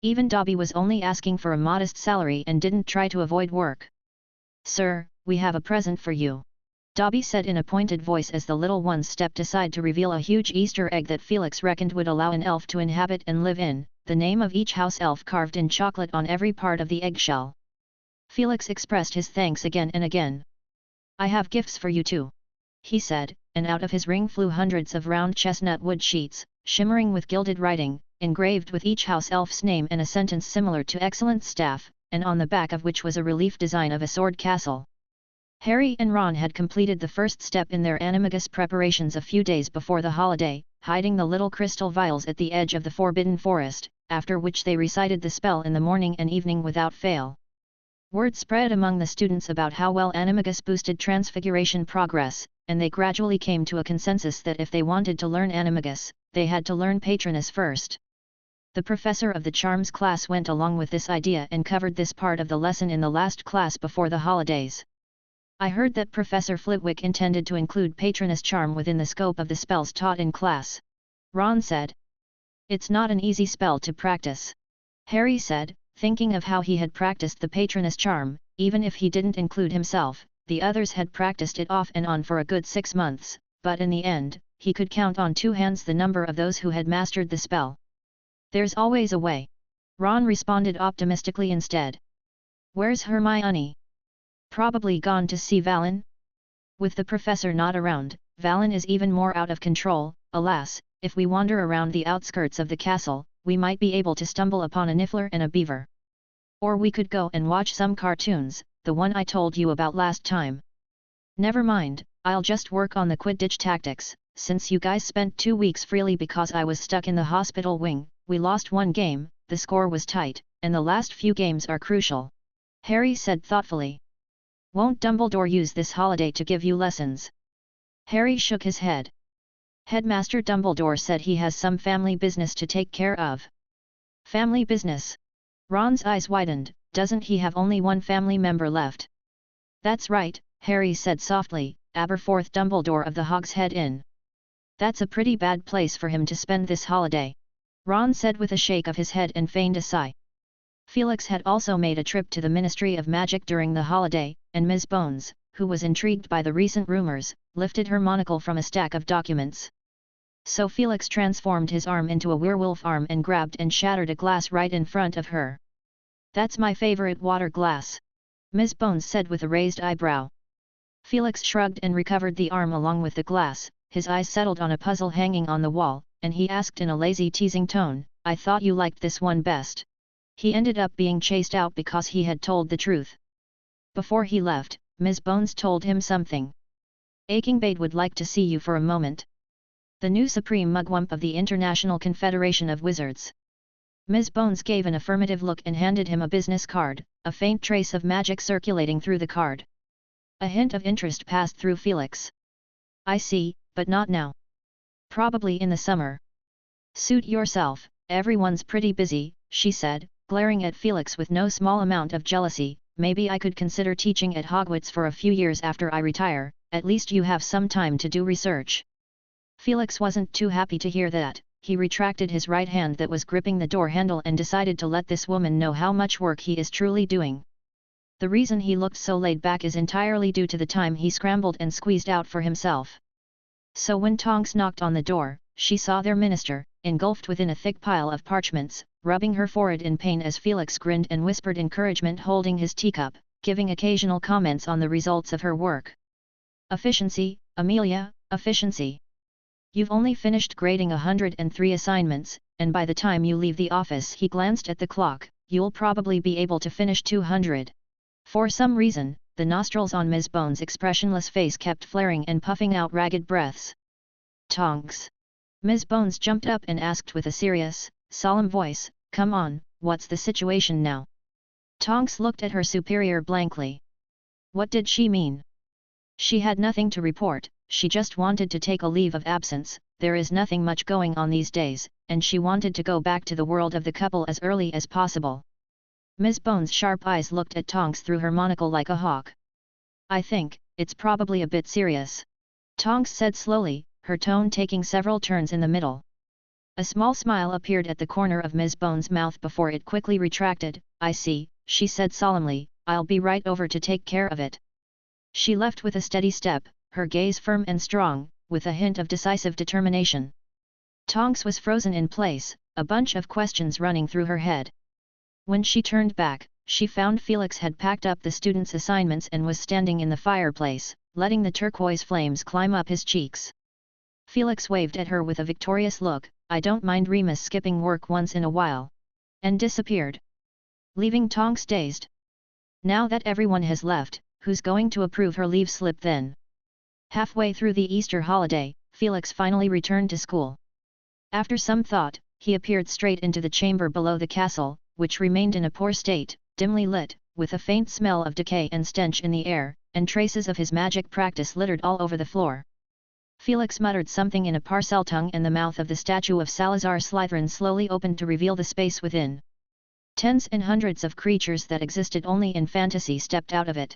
Even Dobby was only asking for a modest salary and didn't try to avoid work. "Sir, we have a present for you," Dobby said in a pointed voice as the little ones stepped aside to reveal a huge Easter egg that Felix reckoned would allow an elf to inhabit and live in, the name of each house elf carved in chocolate on every part of the eggshell. Felix expressed his thanks again and again. "I have gifts for you too," he said, and out of his ring flew hundreds of round chestnut wood sheets, shimmering with gilded writing, engraved with each house elf's name and a sentence similar to "Excellent Staff," and on the back of which was a relief design of a sword castle. Harry and Ron had completed the first step in their animagus preparations a few days before the holiday, hiding the little crystal vials at the edge of the Forbidden Forest, after which they recited the spell in the morning and evening without fail. Word spread among the students about how well animagus boosted transfiguration progress, and they gradually came to a consensus that if they wanted to learn animagus, they had to learn Patronus first. The professor of the charms class went along with this idea and covered this part of the lesson in the last class before the holidays. "I heard that Professor Flitwick intended to include Patronus charm within the scope of the spells taught in class," Ron said. "It's not an easy spell to practice," Harry said, thinking of how he had practiced the Patronus charm. Even if he didn't include himself, the others had practiced it off and on for a good 6 months, but in the end, he could count on 2 hands the number of those who had mastered the spell. "There's always a way," Ron responded optimistically instead. "Where's Hermione?" "Probably gone to see Valen?" "With the professor not around, Valen is even more out of control. Alas, if we wander around the outskirts of the castle, we might be able to stumble upon a niffler and a beaver. Or we could go and watch some cartoons, the one I told you about last time." "Never mind, I'll just work on the Quidditch tactics. Since you guys spent 2 weeks freely because I was stuck in the hospital wing, we lost 1 game, the score was tight, and the last few games are crucial," Harry said thoughtfully. "Won't Dumbledore use this holiday to give you lessons?" Harry shook his head. "Headmaster Dumbledore said he has some family business to take care of." "Family business?" Ron's eyes widened. "Doesn't he have only one family member left?" "That's right," Harry said softly, "Aberforth Dumbledore of the Hogshead Inn. That's a pretty bad place for him to spend this holiday," Ron said with a shake of his head and feigned a sigh. Felix had also made a trip to the Ministry of Magic during the holiday, and Ms. Bones, who was intrigued by the recent rumors, lifted her monocle from a stack of documents. So Felix transformed his arm into a werewolf arm and grabbed and shattered a glass right in front of her. "That's my favorite water glass," Ms. Bones said with a raised eyebrow. Felix shrugged and recovered the arm along with the glass. His eyes settled on a puzzle hanging on the wall, and he asked in a lazy teasing tone, "I thought you liked this one best." He ended up being chased out because he had told the truth. Before he left, Ms. Bones told him something. "Akingbade would like to see you for a moment." The new Supreme Mugwump of the International Confederation of Wizards. Ms. Bones gave an affirmative look and handed him a business card, a faint trace of magic circulating through the card. A hint of interest passed through Felix. "I see, but not now. Probably in the summer." "Suit yourself, everyone's pretty busy," she said, glaring at Felix with no small amount of jealousy. "Maybe I could consider teaching at Hogwarts for a few years after I retire, at least you have some time to do research." Felix wasn't too happy to hear that. He retracted his right hand that was gripping the door handle and decided to let this woman know how much work he is truly doing. The reason he looked so laid back is entirely due to the time he scrambled and squeezed out for himself. So when Tonks knocked on the door, she saw their minister, engulfed within a thick pile of parchments, rubbing her forehead in pain as Felix grinned and whispered encouragement holding his teacup, giving occasional comments on the results of her work. "Efficiency, Amelia, efficiency. You've only finished grading 103 assignments, and by the time you leave the office," he glanced at the clock, you'll probably be able to finish 200. For some reason, the nostrils on Ms. Bones' expressionless face kept flaring and puffing out ragged breaths. Tonks. Ms. Bones jumped up and asked with a serious, solemn voice, "Come on, what's the situation now?" Tonks looked at her superior blankly. What did she mean? She had nothing to report, she just wanted to take a leave of absence. There is nothing much going on these days, and she wanted to go back to the world of the couple as early as possible. Ms. Bones' sharp eyes looked at Tonks through her monocle like a hawk. "I think, it's probably a bit serious," Tonks said slowly, her tone taking several turns in the middle. A small smile appeared at the corner of Ms. Bones' mouth before it quickly retracted. "I see," she said solemnly, "I'll be right over to take care of it." She left with a steady step, her gaze firm and strong, with a hint of decisive determination. Tonks was frozen in place, a bunch of questions running through her head. When she turned back, she found Felix had packed up the students' assignments and was standing in the fireplace, letting the turquoise flames climb up his cheeks. Felix waved at her with a victorious look, "I don't mind Remus skipping work once in a while," and disappeared, leaving Tonks dazed. Now that everyone has left, who's going to approve her leave slip then? Halfway through the Easter holiday, Felix finally returned to school. After some thought, he appeared straight into the chamber below the castle, which remained in a poor state, dimly lit, with a faint smell of decay and stench in the air, and traces of his magic practice littered all over the floor. Felix muttered something in a parcel tongue and the mouth of the statue of Salazar Slytherin slowly opened to reveal the space within. Tens and hundreds of creatures that existed only in fantasy stepped out of it.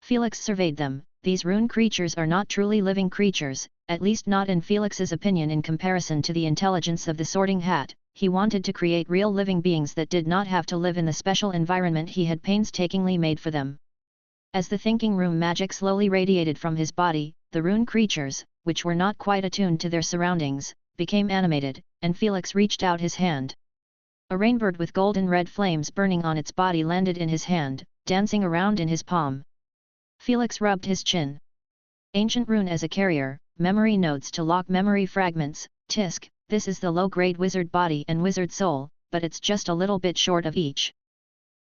Felix surveyed them. These rune creatures are not truly living creatures, at least not in Felix's opinion. In comparison to the intelligence of the Sorting Hat, he wanted to create real living beings that did not have to live in the special environment he had painstakingly made for them. As the thinking room magic slowly radiated from his body, the rune creatures, which were not quite attuned to their surroundings, became animated, and Felix reached out his hand. A rainbird with golden red flames burning on its body landed in his hand, dancing around in his palm. Felix rubbed his chin. Ancient rune as a carrier, memory nodes to lock memory fragments, tisk, this is the low-grade wizard body and wizard soul, but it's just a little bit short of each.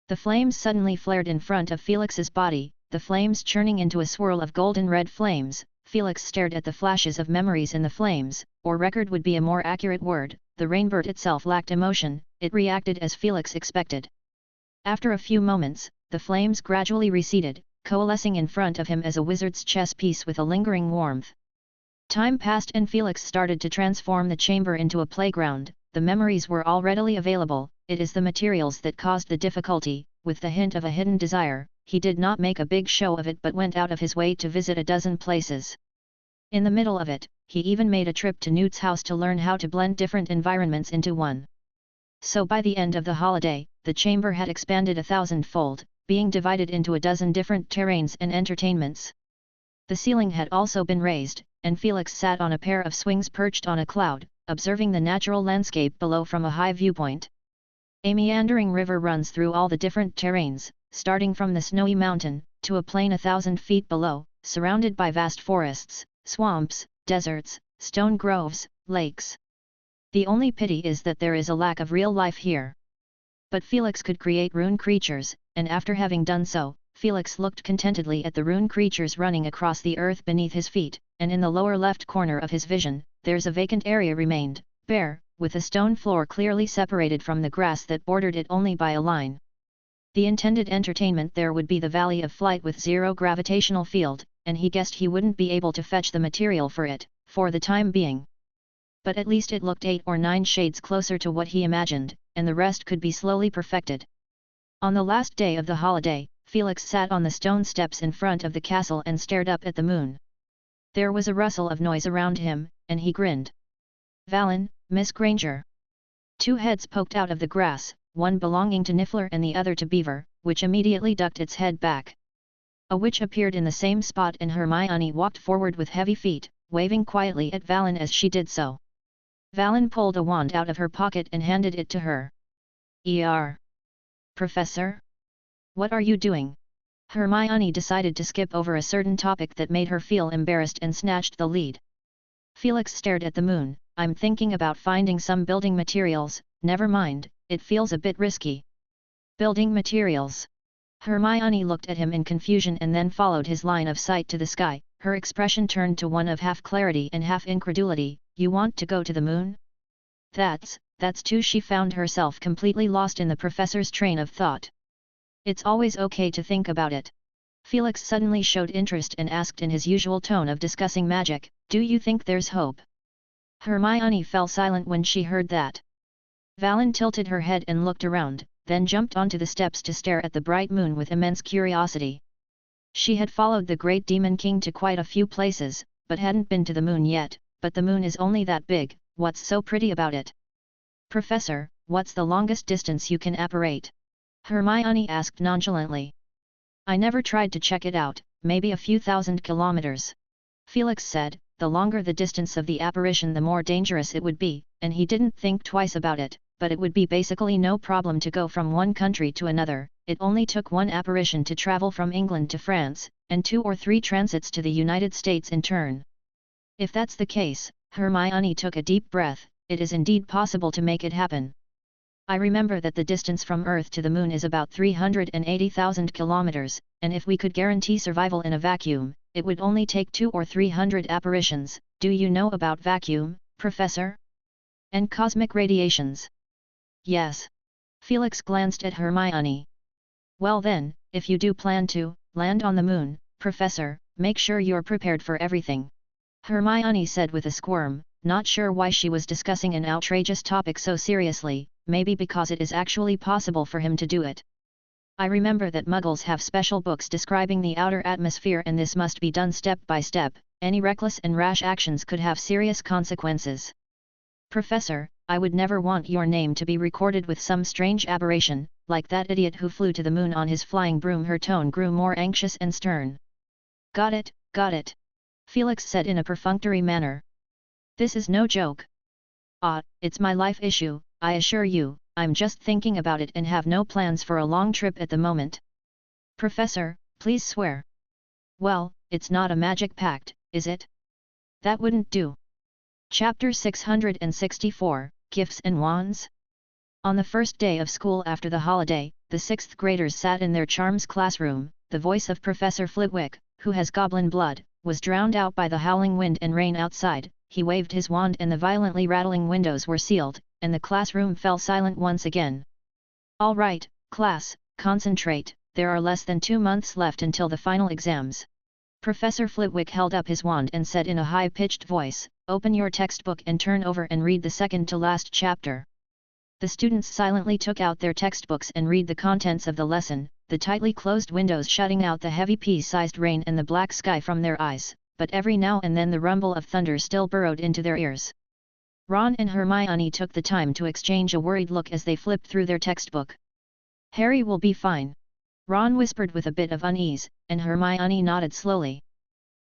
The flames suddenly flared in front of Felix's body, the flames churning into a swirl of golden red flames. Felix stared at the flashes of memories in the flames, or record would be a more accurate word. The rainbird itself lacked emotion, it reacted as Felix expected. After a few moments, the flames gradually receded, coalescing in front of him as a wizard's chess piece with a lingering warmth. Time passed and Felix started to transform the chamber into a playground. The memories were all readily available, it is the materials that caused the difficulty. With the hint of a hidden desire, he did not make a big show of it but went out of his way to visit a dozen places. In the middle of it, he even made a trip to Newt's house to learn how to blend different environments into one. So by the end of the holiday, the chamber had expanded 1,000-fold, being divided into a dozen different terrains and entertainments. The ceiling had also been raised, and Felix sat on a pair of swings perched on a cloud, observing the natural landscape below from a high viewpoint. A meandering river runs through all the different terrains, starting from the snowy mountain, to a plain 1,000 feet below, surrounded by vast forests, swamps, deserts, stone groves, lakes. The only pity is that there is a lack of real life here. But Felix could create rune creatures, and after having done so, Felix looked contentedly at the rune creatures running across the earth beneath his feet, and in the lower left corner of his vision, there's a vacant area remained, bare, with a stone floor clearly separated from the grass that bordered it only by a line. The intended entertainment there would be the Valley of Flight with zero gravitational field, and he guessed he wouldn't be able to fetch the material for it, for the time being. But at least it looked 8 or 9 shades closer to what he imagined, and the rest could be slowly perfected. On the last day of the holiday, Felix sat on the stone steps in front of the castle and stared up at the moon. There was a rustle of noise around him, and he grinned. "Valen, Miss Granger." 2 heads poked out of the grass, one belonging to Niffler and the other to Beaver, which immediately ducked its head back. A witch appeared in the same spot and Hermione walked forward with heavy feet, waving quietly at Valen as she did so. Valen pulled a wand out of her pocket and handed it to her. Professor? What are you doing?" Hermione decided to skip over a certain topic that made her feel embarrassed and snatched the lead. Felix stared at the moon. "I'm thinking about finding some building materials." "Never mind, it feels a bit risky." Building materials. Hermione looked at him in confusion and then followed his line of sight to the sky. Her expression turned to one of half clarity and half incredulity. You want to go to the moon? That's too. She found herself completely lost in the professor's train of thought. It's always okay to think about it. Felix suddenly showed interest and asked in his usual tone of discussing magic, do you think there's hope? Hermione fell silent when she heard that. Valen tilted her head and looked around, then jumped onto the steps to stare at the bright moon with immense curiosity. She had followed the great Demon King to quite a few places, but hadn't been to the moon yet. But the moon is only that big, what's so pretty about it? Professor, what's the longest distance you can apparate? Hermione asked nonchalantly. I never tried to check it out, maybe a few thousand kilometers. Felix said, the longer the distance of the apparition the more dangerous it would be, and he didn't think twice about it, but it would be basically no problem to go from one country to another. It only took one apparition to travel from England to France, and 2 or 3 transits to the United States in turn. If that's the case, Hermione took a deep breath, it is indeed possible to make it happen. I remember that the distance from Earth to the moon is about 380,000 kilometers, and if we could guarantee survival in a vacuum, it would only take 200 or 300 apparitions. Do you know about vacuum, Professor? And cosmic radiations? Yes. Felix glanced at Hermione. Well then, if you do plan to land on the moon, Professor, make sure you're prepared for everything. Hermione said with a squirm, not sure why she was discussing an outrageous topic so seriously, maybe because it is actually possible for him to do it. I remember that Muggles have special books describing the outer atmosphere and this must be done step by step. Any reckless and rash actions could have serious consequences. Professor, I would never want your name to be recorded with some strange aberration, like that idiot who flew to the moon on his flying broom. Her tone grew more anxious and stern. Got it, Felix said in a perfunctory manner. This is no joke. It's my life issue, I assure you. I'm just thinking about it and have no plans for a long trip at the moment. Professor, please swear. Well, it's not a magic pact, is it? That wouldn't do. Chapter 664, Gifts and Wands? On the first day of school after the holiday, the 6th graders sat in their charms classroom. The voice of Professor Flitwick, who has goblin blood, was drowned out by the howling wind and rain outside. He waved his wand and the violently rattling windows were sealed, and the classroom fell silent once again. All right, class, concentrate, there are less than 2 months left until the final exams. Professor Flitwick held up his wand and said in a high-pitched voice, open your textbook and turn over and read the second to last chapter. The students silently took out their textbooks and read the contents of the lesson, the tightly closed windows shutting out the heavy pea-sized rain and the black sky from their eyes, but every now and then the rumble of thunder still burrowed into their ears. Ron and Hermione took the time to exchange a worried look as they flipped through their textbook. Harry will be fine. Ron whispered with a bit of unease, and Hermione nodded slowly.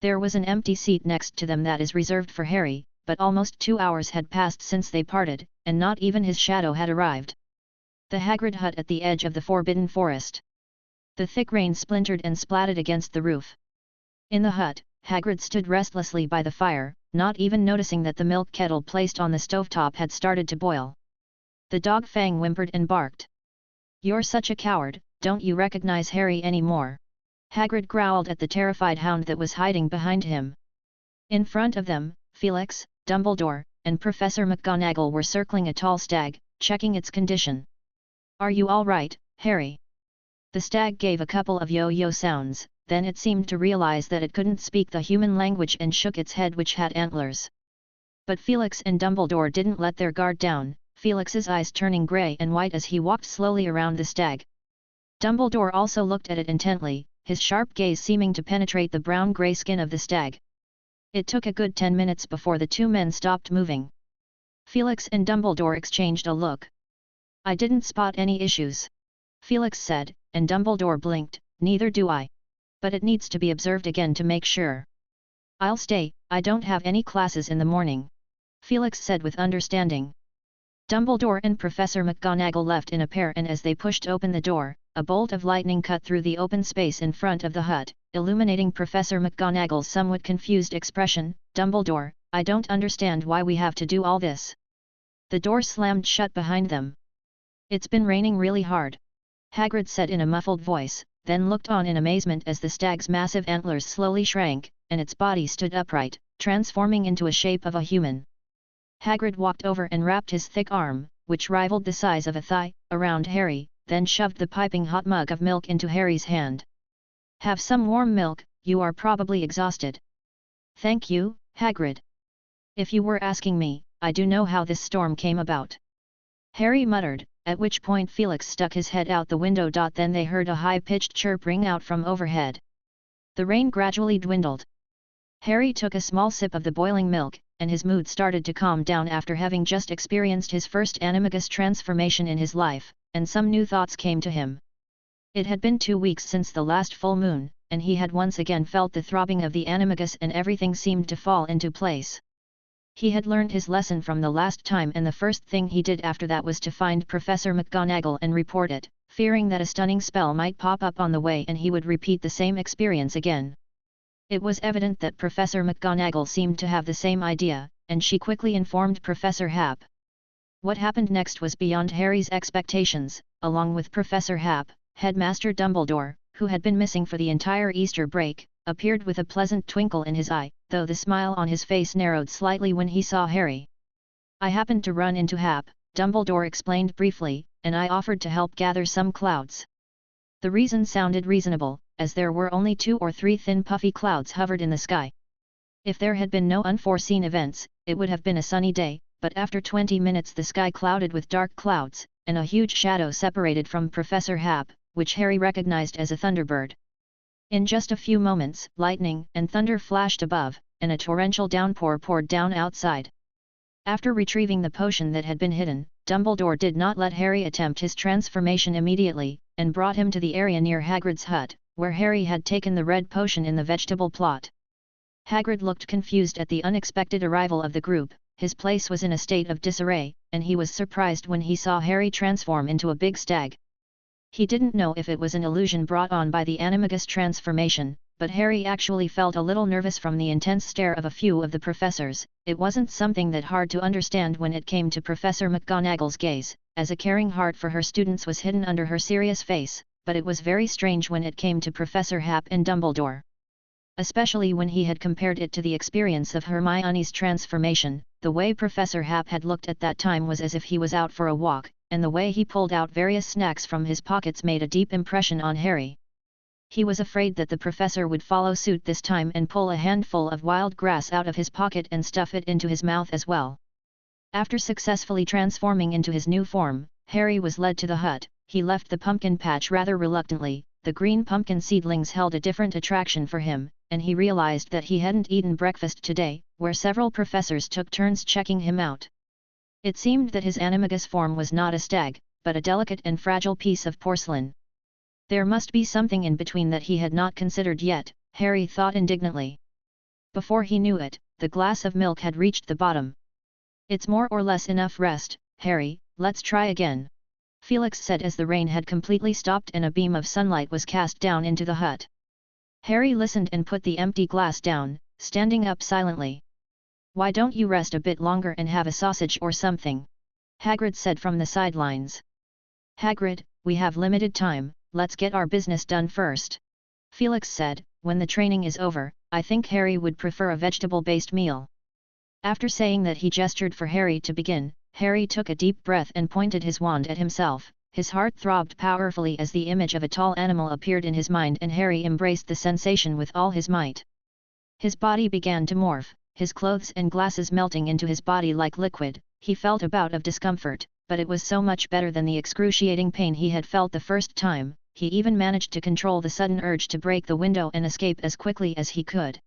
There was an empty seat next to them that is reserved for Harry, but almost 2 hours had passed since they parted, and not even his shadow had arrived. The Hagrid hut at the edge of the Forbidden Forest. The thick rain splintered and splattered against the roof. In the hut, Hagrid stood restlessly by the fire, not even noticing that the milk kettle placed on the stovetop had started to boil. The dog Fang whimpered and barked. You're such a coward, don't you recognize Harry anymore? Hagrid growled at the terrified hound that was hiding behind him. In front of them, Felix, Dumbledore, and Professor McGonagall were circling a tall stag, checking its condition. Are you all right, Harry? The stag gave a couple of yo-yo sounds, then it seemed to realize that it couldn't speak the human language and shook its head, which had antlers. But Felix and Dumbledore didn't let their guard down, Felix's eyes turning grey and white as he walked slowly around the stag. Dumbledore also looked at it intently, his sharp gaze seeming to penetrate the brown-grey skin of the stag. It took a good 10 minutes before the 2 men stopped moving. Felix and Dumbledore exchanged a look. I didn't spot any issues. Felix said, and Dumbledore blinked, neither do I. But it needs to be observed again to make sure. I'll stay, I don't have any classes in the morning. Felix said with understanding. Dumbledore and Professor McGonagall left in a pair, and as they pushed open the door, a bolt of lightning cut through the open space in front of the hut, illuminating Professor McGonagall's somewhat confused expression. Dumbledore, I don't understand why we have to do all this. The door slammed shut behind them. It's been raining really hard. Hagrid said in a muffled voice, then looked on in amazement as the stag's massive antlers slowly shrank, and its body stood upright, transforming into a shape of a human. Hagrid walked over and wrapped his thick arm, which rivaled the size of a thigh, around Harry, then shoved the piping hot mug of milk into Harry's hand. "Have some warm milk, you are probably exhausted." "Thank you, Hagrid. If you were asking me, I do know how this storm came about," Harry muttered, at which point Felix stuck his head out the window. Then they heard a high-pitched chirp ring out from overhead. The rain gradually dwindled. Harry took a small sip of the boiling milk, and his mood started to calm down after having just experienced his first animagus transformation in his life, and some new thoughts came to him. It had been 2 weeks since the last full moon, and he had once again felt the throbbing of the animagus, and everything seemed to fall into place. He had learned his lesson from the last time, and the first thing he did after that was to find Professor McGonagall and report it, fearing that a stunning spell might pop up on the way and he would repeat the same experience again. It was evident that Professor McGonagall seemed to have the same idea, and she quickly informed Professor Hap. What happened next was beyond Harry's expectations. Along with Professor Hap, Headmaster Dumbledore, who had been missing for the entire Easter break, appeared with a pleasant twinkle in his eye, though the smile on his face narrowed slightly when he saw Harry. "I happened to run into Hap," Dumbledore explained briefly, "and I offered to help gather some clouds." The reason sounded reasonable, as there were only 2 or 3 thin puffy clouds hovered in the sky. If there had been no unforeseen events, it would have been a sunny day, but after 20 minutes the sky clouded with dark clouds, and a huge shadow separated from Professor Hap, which Harry recognized as a thunderbird. In just a few moments, lightning and thunder flashed above, and a torrential downpour poured down outside. After retrieving the potion that had been hidden, Dumbledore did not let Harry attempt his transformation immediately, and brought him to the area near Hagrid's hut, where Harry had taken the red potion in the vegetable plot. Hagrid looked confused at the unexpected arrival of the group. His place was in a state of disarray, and he was surprised when he saw Harry transform into a big stag. He didn't know if it was an illusion brought on by the animagus transformation, but Harry actually felt a little nervous from the intense stare of a few of the professors. It wasn't something that hard to understand when it came to Professor McGonagall's gaze, as a caring heart for her students was hidden under her serious face, but it was very strange when it came to Professor Hap and Dumbledore. Especially when he had compared it to the experience of Hermione's transformation. The way Professor Hap had looked at that time was as if he was out for a walk, and the way he pulled out various snacks from his pockets made a deep impression on Harry. He was afraid that the professor would follow suit this time and pull a handful of wild grass out of his pocket and stuff it into his mouth as well. After successfully transforming into his new form, Harry was led to the hut. He left the pumpkin patch rather reluctantly. The green pumpkin seedlings held a different attraction for him, and he realized that he hadn't eaten breakfast today, where several professors took turns checking him out. It seemed that his animagus form was not a stag, but a delicate and fragile piece of porcelain. There must be something in between that he had not considered yet, Harry thought indignantly. Before he knew it, the glass of milk had reached the bottom. "It's more or less enough rest, Harry, let's try again," Felix said as the rain had completely stopped and a beam of sunlight was cast down into the hut. Harry listened and put the empty glass down, standing up silently. "Why don't you rest a bit longer and have a sausage or something?" Hagrid said from the sidelines. "Hagrid, we have limited time, let's get our business done first," Felix said. "When the training is over, I think Harry would prefer a vegetable-based meal." After saying that he gestured for Harry to begin. Harry took a deep breath and pointed his wand at himself. His heart throbbed powerfully as the image of a tall animal appeared in his mind, and Harry embraced the sensation with all his might. His body began to morph, his clothes and glasses melting into his body like liquid. He felt a bout of discomfort, but it was so much better than the excruciating pain he had felt the first time. He even managed to control the sudden urge to break the window and escape as quickly as he could.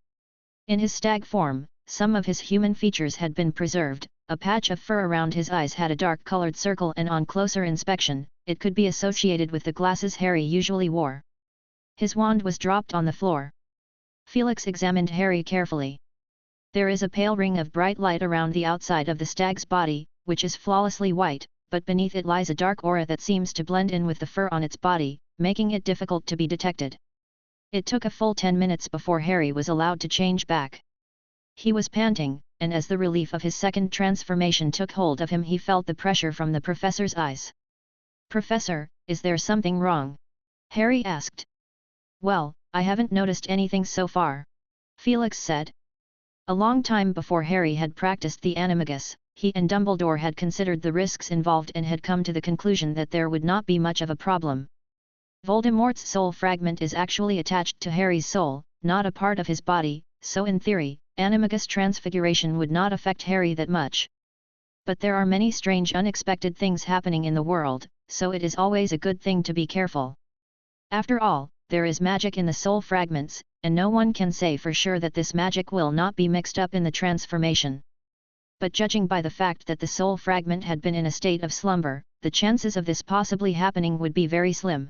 In his stag form, some of his human features had been preserved. A patch of fur around his eyes had a dark-colored circle, and on closer inspection, it could be associated with the glasses Harry usually wore. His wand was dropped on the floor. Felix examined Harry carefully. There is a pale ring of bright light around the outside of the stag's body, which is flawlessly white, but beneath it lies a dark aura that seems to blend in with the fur on its body, making it difficult to be detected. It took a full 10 minutes before Harry was allowed to change back. He was panting, and as the relief of his second transformation took hold of him, he felt the pressure from the professor's eyes. "Professor, Is there something wrong? Harry asked. Well, I haven't noticed anything so far. Felix said. A long time before Harry had practiced the animagus, he and Dumbledore had considered the risks involved and had come to the conclusion that there would not be much of a problem. Voldemort's soul fragment is actually attached to Harry's soul, not a part of his body, so in theory, animagus transfiguration would not affect Harry that much. But there are many strange unexpected things happening in the world, so it is always a good thing to be careful. After all, there is magic in the soul fragments, and no one can say for sure that this magic will not be mixed up in the transformation. But judging by the fact that the soul fragment had been in a state of slumber, the chances of this possibly happening would be very slim.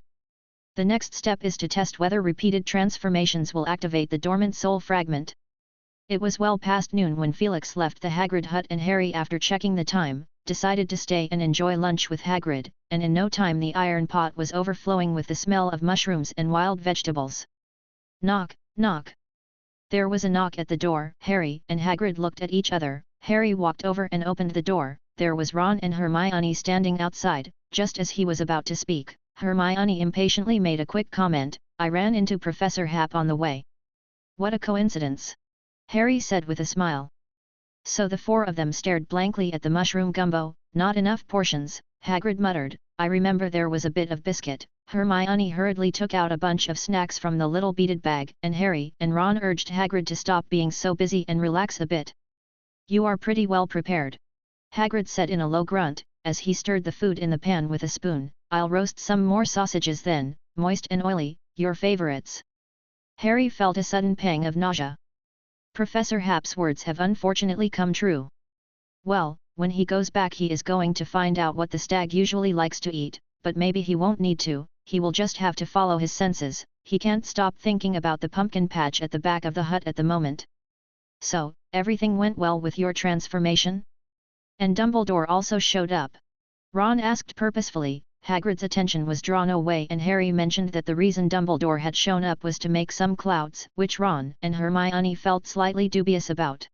The next step is to test whether repeated transformations will activate the dormant soul fragment. It was well past noon when Felix left the Hagrid hut, and Harry, after checking the time, decided to stay and enjoy lunch with Hagrid, and in no time the iron pot was overflowing with the smell of mushrooms and wild vegetables. Knock, knock. There was a knock at the door. Harry and Hagrid looked at each other. Harry walked over and opened the door. There was Ron and Hermione standing outside. Just as he was about to speak, Hermione impatiently made a quick comment. I ran into Professor Hap on the way. What a coincidence! Harry said with a smile. So the four of them stared blankly at the mushroom gumbo. Not enough portions, Hagrid muttered. I remember there was a bit of biscuit. Hermione hurriedly took out a bunch of snacks from the little beaded bag, and Harry and Ron urged Hagrid to stop being so busy and relax a bit. You are pretty well prepared, Hagrid said in a low grunt, as he stirred the food in the pan with a spoon. I'll roast some more sausages then, moist and oily, your favorites. Harry felt a sudden pang of nausea. Professor Hap's words have unfortunately come true. Well, when he goes back he is going to find out what the stag usually likes to eat, but maybe he won't need to, he will just have to follow his senses. He can't stop thinking about the pumpkin patch at the back of the hut at the moment. So, everything went well with your transformation? And Dumbledore also showed up? Ron asked purposefully. Hagrid's attention was drawn away, and Harry mentioned that the reason Dumbledore had shown up was to make some clouds, which Ron and Hermione felt slightly dubious about.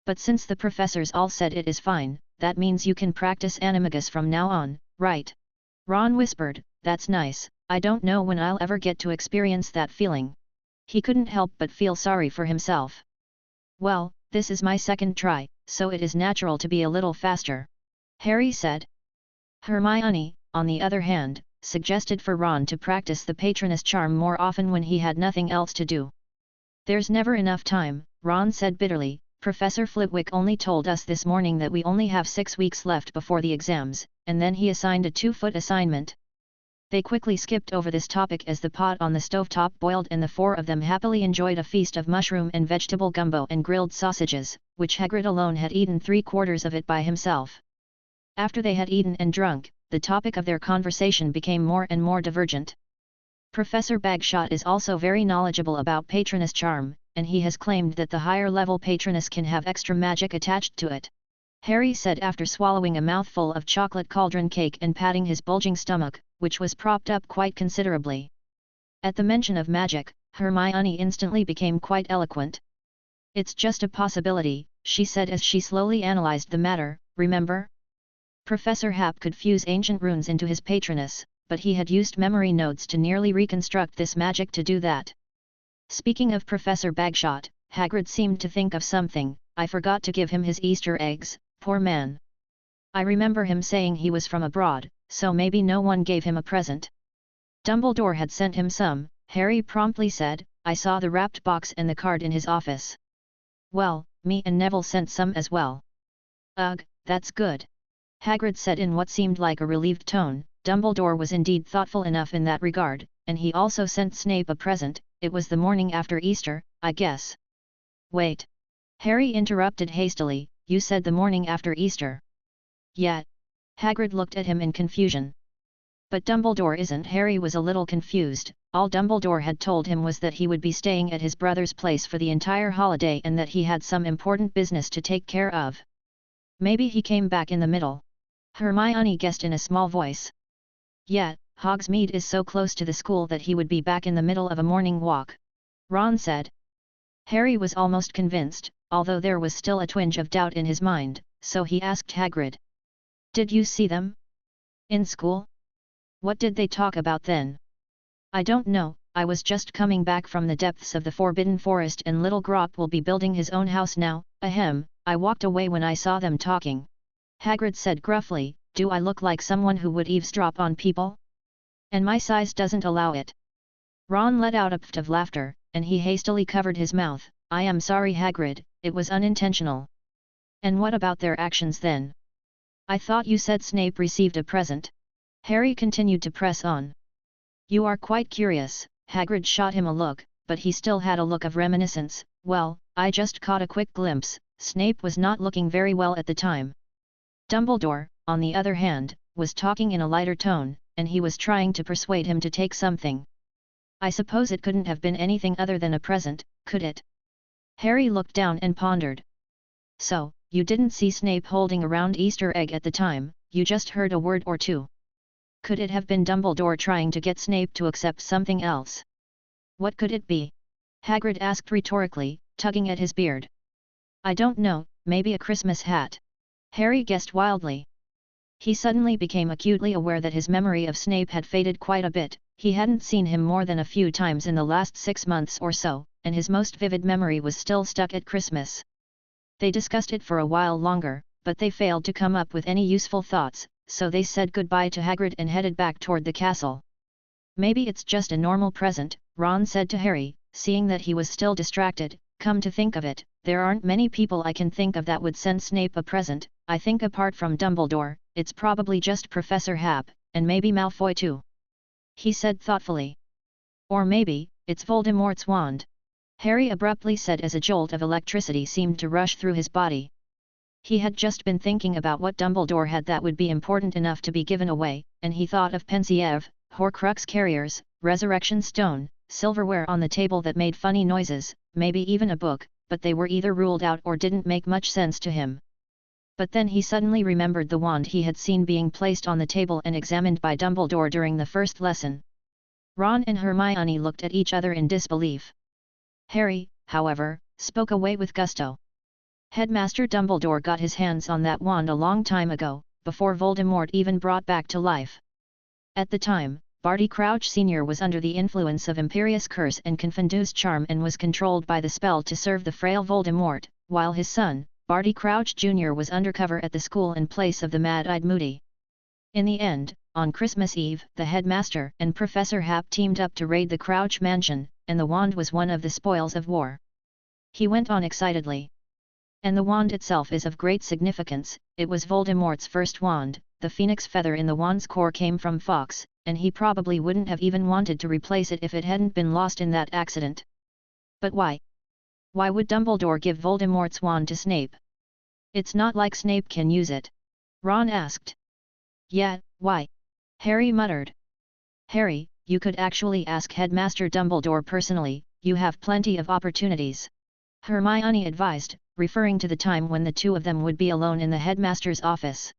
But since the professors all said it is fine, that means you can practice animagus from now on, right? Ron whispered, that's nice. I don't know when I'll ever get to experience that feeling. He couldn't help but feel sorry for himself. Well, this is my second try, so it is natural to be a little faster, Harry said. Hermione, on the other hand, suggested for Ron to practice the Patronus charm more often when he had nothing else to do. There's never enough time, Ron said bitterly. Professor Flitwick only told us this morning that we only have 6 weeks left before the exams, and then he assigned a 2-foot assignment. They quickly skipped over this topic as the pot on the stovetop boiled, and the four of them happily enjoyed a feast of mushroom and vegetable gumbo and grilled sausages, which Hagrid alone had eaten 3/4 of it by himself. After they had eaten and drunk, the topic of their conversation became more and more divergent. Professor Bagshot is also very knowledgeable about Patronus charm, and he has claimed that the higher-level Patronus can have extra magic attached to it, Harry said after swallowing a mouthful of chocolate cauldron cake and patting his bulging stomach, which was propped up quite considerably. At the mention of magic, Hermione instantly became quite eloquent. It's just a possibility, she said as she slowly analyzed the matter. Remember? Professor Hap could fuse ancient runes into his Patronus, but he had used memory nodes to nearly reconstruct this magic to do that. Speaking of Professor Bagshot, Hagrid seemed to think of something. I forgot to give him his Easter eggs, poor man. I remember him saying he was from abroad, so maybe no one gave him a present. Dumbledore had sent him some, Harry promptly said. I saw the wrapped box and the card in his office. Well, me and Neville sent some as well. Ugh, that's good, Hagrid said in what seemed like a relieved tone. Dumbledore was indeed thoughtful enough in that regard, and he also sent Snape a present. It was the morning after Easter, I guess. Wait. Harry interrupted hastily, you said the morning after Easter. Yeah. Hagrid looked at him in confusion. But Dumbledore isn't. Harry was a little confused. All Dumbledore had told him was that he would be staying at his brother's place for the entire holiday and that he had some important business to take care of. Maybe he came back in the middle, Hermione guessed in a small voice. Yeah, Hogsmeade is so close to the school that he would be back in the middle of a morning walk, Ron said. Harry was almost convinced, although there was still a twinge of doubt in his mind, so he asked Hagrid. Did you see them? In school? What did they talk about then? I don't know, I was just coming back from the depths of the Forbidden Forest and little Grop will be building his own house now, ahem, I walked away when I saw them talking. Hagrid said gruffly, do I look like someone who would eavesdrop on people? And my size doesn't allow it. Ron let out a pft of laughter, and he hastily covered his mouth. I am sorry Hagrid, it was unintentional. And what about their actions then? I thought you said Snape received a present. Harry continued to press on. You are quite curious, Hagrid shot him a look, but he still had a look of reminiscence. Well, I just caught a quick glimpse, Snape was not looking very well at the time. Dumbledore, on the other hand, was talking in a lighter tone, and he was trying to persuade him to take something. I suppose it couldn't have been anything other than a present, could it? Harry looked down and pondered. So, you didn't see Snape holding a round Easter egg at the time, you just heard a word or two. Could it have been Dumbledore trying to get Snape to accept something else? What could it be? Hagrid asked rhetorically, tugging at his beard. I don't know, maybe a Christmas hat. Harry guessed wildly. He suddenly became acutely aware that his memory of Snape had faded quite a bit. He hadn't seen him more than a few times in the last 6 months or so, and his most vivid memory was still stuck at Christmas. They discussed it for a while longer, but they failed to come up with any useful thoughts, so they said goodbye to Hagrid and headed back toward the castle. Maybe it's just a normal present, Ron said to Harry, seeing that he was still distracted. Come to think of it, there aren't many people I can think of that would send Snape a present. I think apart from Dumbledore, it's probably just Professor Hap, and maybe Malfoy too. He said thoughtfully. Or maybe, it's Voldemort's wand. Harry abruptly said as a jolt of electricity seemed to rush through his body. He had just been thinking about what Dumbledore had that would be important enough to be given away, and he thought of Pensieve, Horcrux carriers, Resurrection Stone, silverware on the table that made funny noises, maybe even a book, but they were either ruled out or didn't make much sense to him. But then he suddenly remembered the wand he had seen being placed on the table and examined by Dumbledore during the first lesson. Ron and Hermione looked at each other in disbelief. Harry, however, spoke away with gusto. Headmaster Dumbledore got his hands on that wand a long time ago, before Voldemort even brought back to life. At the time, Barty Crouch Sr. was under the influence of Imperius Curse and Confundus Charm and was controlled by the spell to serve the frail Voldemort, while his son, Barty Crouch Jr. was undercover at the school in place of the mad-eyed Moody. In the end, on Christmas Eve, the headmaster and Professor Hap teamed up to raid the Crouch mansion, and the wand was one of the spoils of war. He went on excitedly. And the wand itself is of great significance. It was Voldemort's first wand, the phoenix feather in the wand's core came from Fawkes, and he probably wouldn't have even wanted to replace it if it hadn't been lost in that accident. But why? Why would Dumbledore give Voldemort's wand to Snape? It's not like Snape can use it. Ron asked. Yeah, why? Harry muttered. Harry, you could actually ask Headmaster Dumbledore personally, you have plenty of opportunities. Hermione advised, referring to the time when the two of them would be alone in the headmaster's office.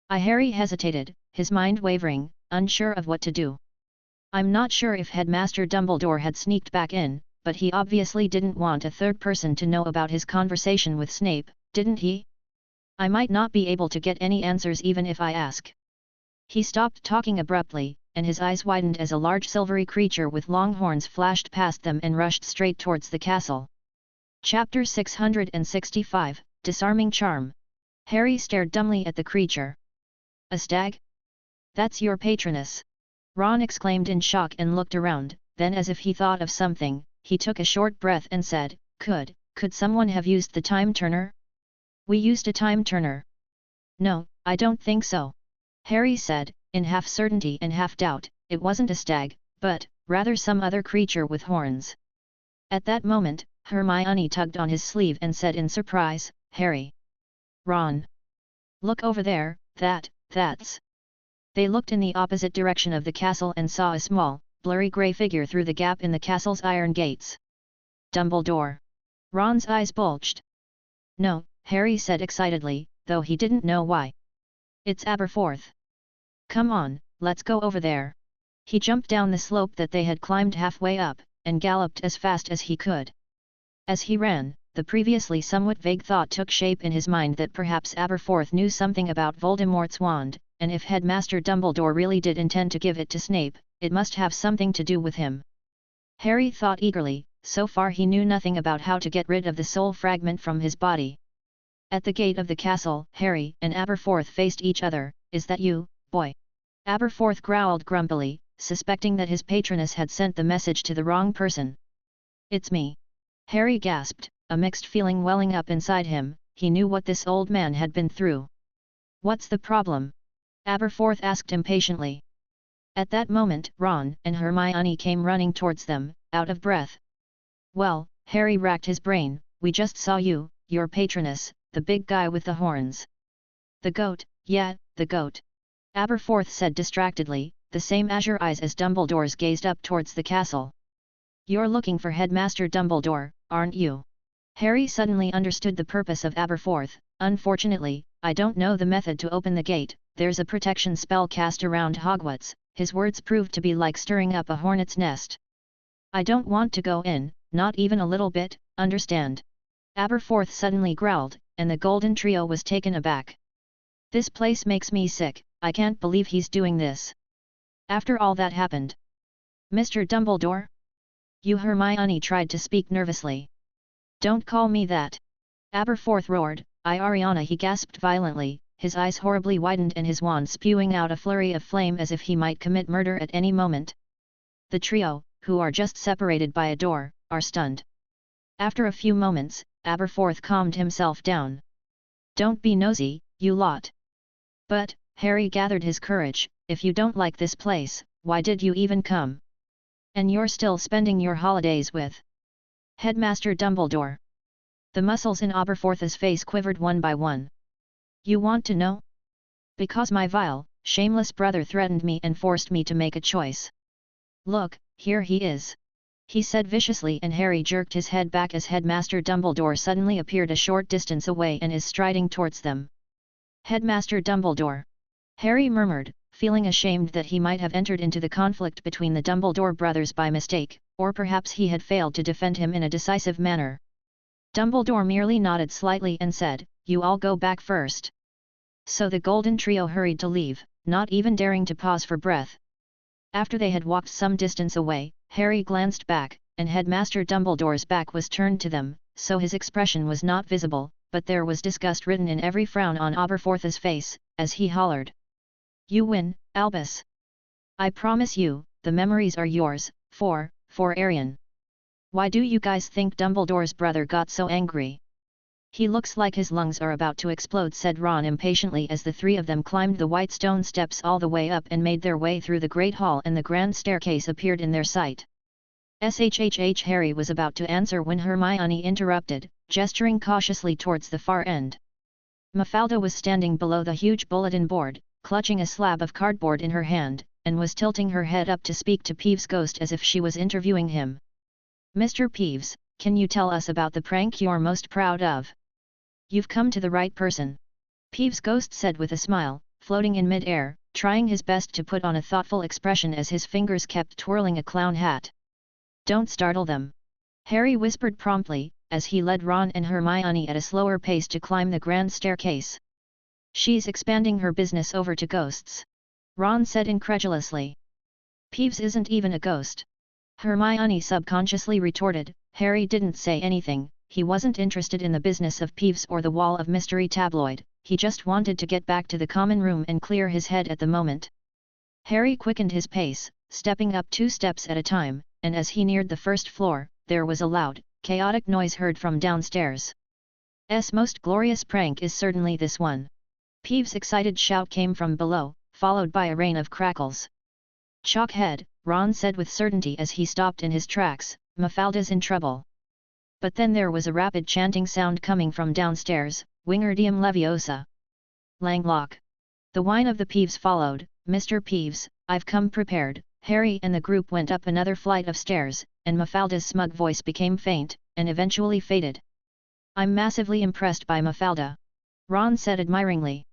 Harry hesitated, his mind wavering, unsure of what to do. I'm not sure if Headmaster Dumbledore had sneaked back in, but he obviously didn't want a third person to know about his conversation with Snape, didn't he? I might not be able to get any answers even if I ask. He stopped talking abruptly, and his eyes widened as a large silvery creature with long horns flashed past them and rushed straight towards the castle. Chapter 665, Disarming Charm. Harry stared dumbly at the creature. A stag? That's your patroness! Ron exclaimed in shock and looked around, then as if he thought of something, he took a short breath and said, Could someone have used the time turner? We used a time turner. No, I don't think so. Harry said, in half certainty and half doubt, it wasn't a stag, but, rather some other creature with horns. At that moment, Hermione tugged on his sleeve and said in surprise, Harry. Ron. Look over there, that's. They looked in the opposite direction of the castle and saw a small, blurry grey figure through the gap in the castle's iron gates. Dumbledore. Ron's eyes bulged. No, Harry said excitedly, though he didn't know why. It's Aberforth. Come on, let's go over there. He jumped down the slope that they had climbed halfway up, and galloped as fast as he could. As he ran, the previously somewhat vague thought took shape in his mind that perhaps Aberforth knew something about Voldemort's wand, and if Headmaster Dumbledore really did intend to give it to Snape, it must have something to do with him. Harry thought eagerly. So far he knew nothing about how to get rid of the soul fragment from his body. At the gate of the castle, Harry and Aberforth faced each other. "Is that you, boy?" Aberforth growled grumpily, suspecting that his patroness had sent the message to the wrong person. "It's me." Harry gasped, a mixed feeling welling up inside him. He knew what this old man had been through. "What's the problem?" Aberforth asked impatiently. At that moment, Ron and Hermione came running towards them, out of breath. "Well," Harry racked his brain, "we just saw you, your patroness, the big guy with the horns." "The goat, yeah, the goat," Aberforth said distractedly, the same azure eyes as Dumbledore's gazed up towards the castle. "You're looking for Headmaster Dumbledore, aren't you?" Harry suddenly understood the purpose of Aberforth. "Unfortunately, I don't know the method to open the gate. There's a protection spell cast around Hogwarts." His words proved to be like stirring up a hornet's nest. "I don't want to go in, not even a little bit, understand?" Aberforth suddenly growled, and the Golden Trio was taken aback. "This place makes me sick, I can't believe he's doing this. After all that happened." "Mr. Dumbledore?" Hermione tried to speak nervously. "Don't call me that!" Aberforth roared. Ariana, he gasped violently, his eyes horribly widened and his wand spewing out a flurry of flame as if he might commit murder at any moment. The trio, who are just separated by a door, are stunned. After a few moments, Aberforth calmed himself down. "Don't be nosy, you lot." "But," Harry gathered his courage, "if you don't like this place, why did you even come? And you're still spending your holidays with Headmaster Dumbledore." The muscles in Aberforth's face quivered one by one. "You want to know?" "Because my vile, shameless brother threatened me and forced me to make a choice. Look, here he is," he said viciously, and Harry jerked his head back as Headmaster Dumbledore suddenly appeared a short distance away and is striding towards them. "Headmaster Dumbledore!" Harry murmured, feeling ashamed that he might have entered into the conflict between the Dumbledore brothers by mistake, or perhaps he had failed to defend him in a decisive manner. Dumbledore merely nodded slightly and said, "You all go back first." So the Golden Trio hurried to leave, not even daring to pause for breath. After they had walked some distance away, Harry glanced back, and Headmaster Dumbledore's back was turned to them, so his expression was not visible, but there was disgust written in every frown on Aberforth's face, as he hollered. "You win, Albus. I promise you, the memories are yours, for Arian. Why do you guys think Dumbledore's brother got so angry?" "He looks like his lungs are about to explode," said Ron impatiently as the three of them climbed the white stone steps all the way up and made their way through the Great Hall and the grand staircase appeared in their sight. "Shhh!" Harry was about to answer when Hermione interrupted, gesturing cautiously towards the far end. Mafalda was standing below the huge bulletin board, clutching a slab of cardboard in her hand, and was tilting her head up to speak to Peeves' ghost as if she was interviewing him. "Mr. Peeves, can you tell us about the prank you're most proud of?" "You've come to the right person," Peeves' ghost said with a smile, floating in mid-air, trying his best to put on a thoughtful expression as his fingers kept twirling a clown hat. "Don't startle them," Harry whispered promptly, as he led Ron and Hermione at a slower pace to climb the grand staircase. "She's expanding her business over to ghosts," Ron said incredulously. "Peeves isn't even a ghost," Hermione subconsciously retorted. Harry didn't say anything. He wasn't interested in the business of Peeves or the Wall of Mystery tabloid, he just wanted to get back to the common room and clear his head at the moment. Harry quickened his pace, stepping up 2 steps at a time, and as he neared the first floor, there was a loud, chaotic noise heard from downstairs. "'S most glorious prank is certainly this one." Peeves' excited shout came from below, followed by a rain of crackles. "Chalkhead," Ron said with certainty as he stopped in his tracks, "Mafalda's in trouble." But then there was a rapid chanting sound coming from downstairs, Wingardium Leviosa. "Langlock." The whine of the Peeves followed. "Mr. Peeves, I've come prepared." Harry and the group went up another flight of stairs, and Mafalda's smug voice became faint, and eventually faded. "I'm massively impressed by Mafalda," Ron said admiringly.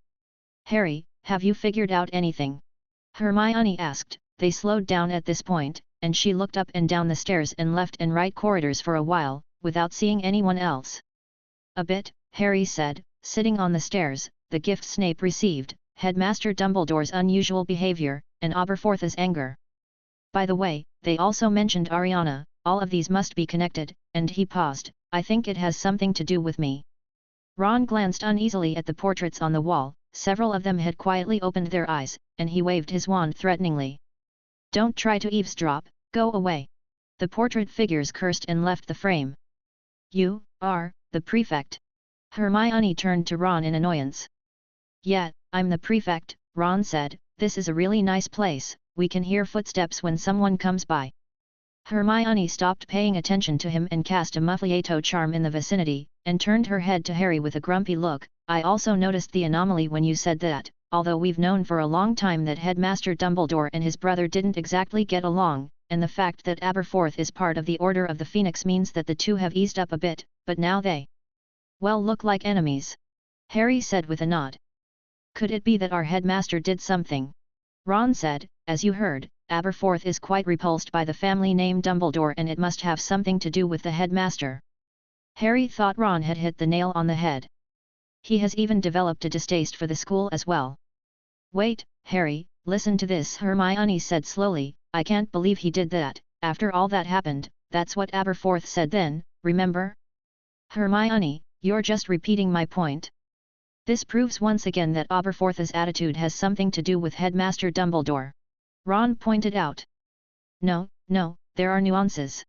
"Harry, have you figured out anything?" Hermione asked. They slowed down at this point, and she looked up and down the stairs and left and right corridors for a while, without seeing anyone else. "A bit," Harry said, sitting on the stairs. "The gift Snape received, Headmaster Dumbledore's unusual behavior, and Aberforth's anger. By the way, they also mentioned Ariana. All of these must be connected, and he paused. I think it has something to do with me. Ron glanced uneasily at the portraits on the wall. Several of them had quietly opened their eyes, and he waved his wand threateningly. Don't try to eavesdrop, go away. The portrait figures cursed and left the frame. You are the prefect. Hermione turned to Ron in annoyance. Yeah, I'm the prefect, Ron said. This is a really nice place, we can hear footsteps when someone comes by. Hermione stopped paying attention to him and cast a Muffliato charm in the vicinity, and turned her head to Harry with a grumpy look. I also noticed the anomaly when you said that, although we've known for a long time that Headmaster Dumbledore and his brother didn't exactly get along, and the fact that Aberforth is part of the Order of the Phoenix means that the two have eased up a bit, but now they, well, look like enemies. Harry said with a nod. Could it be that our headmaster did something? Ron said, as you heard, Aberforth is quite repulsed by the family name Dumbledore and it must have something to do with the headmaster. Harry thought Ron had hit the nail on the head. He has even developed a distaste for the school as well. Wait, Harry, listen to this, Hermione said slowly. I can't believe he did that. After all that happened, that's what Aberforth said then, remember? Hermione, you're just repeating my point. This proves once again that Aberforth's attitude has something to do with Headmaster Dumbledore. Ron pointed out. No, there are nuances.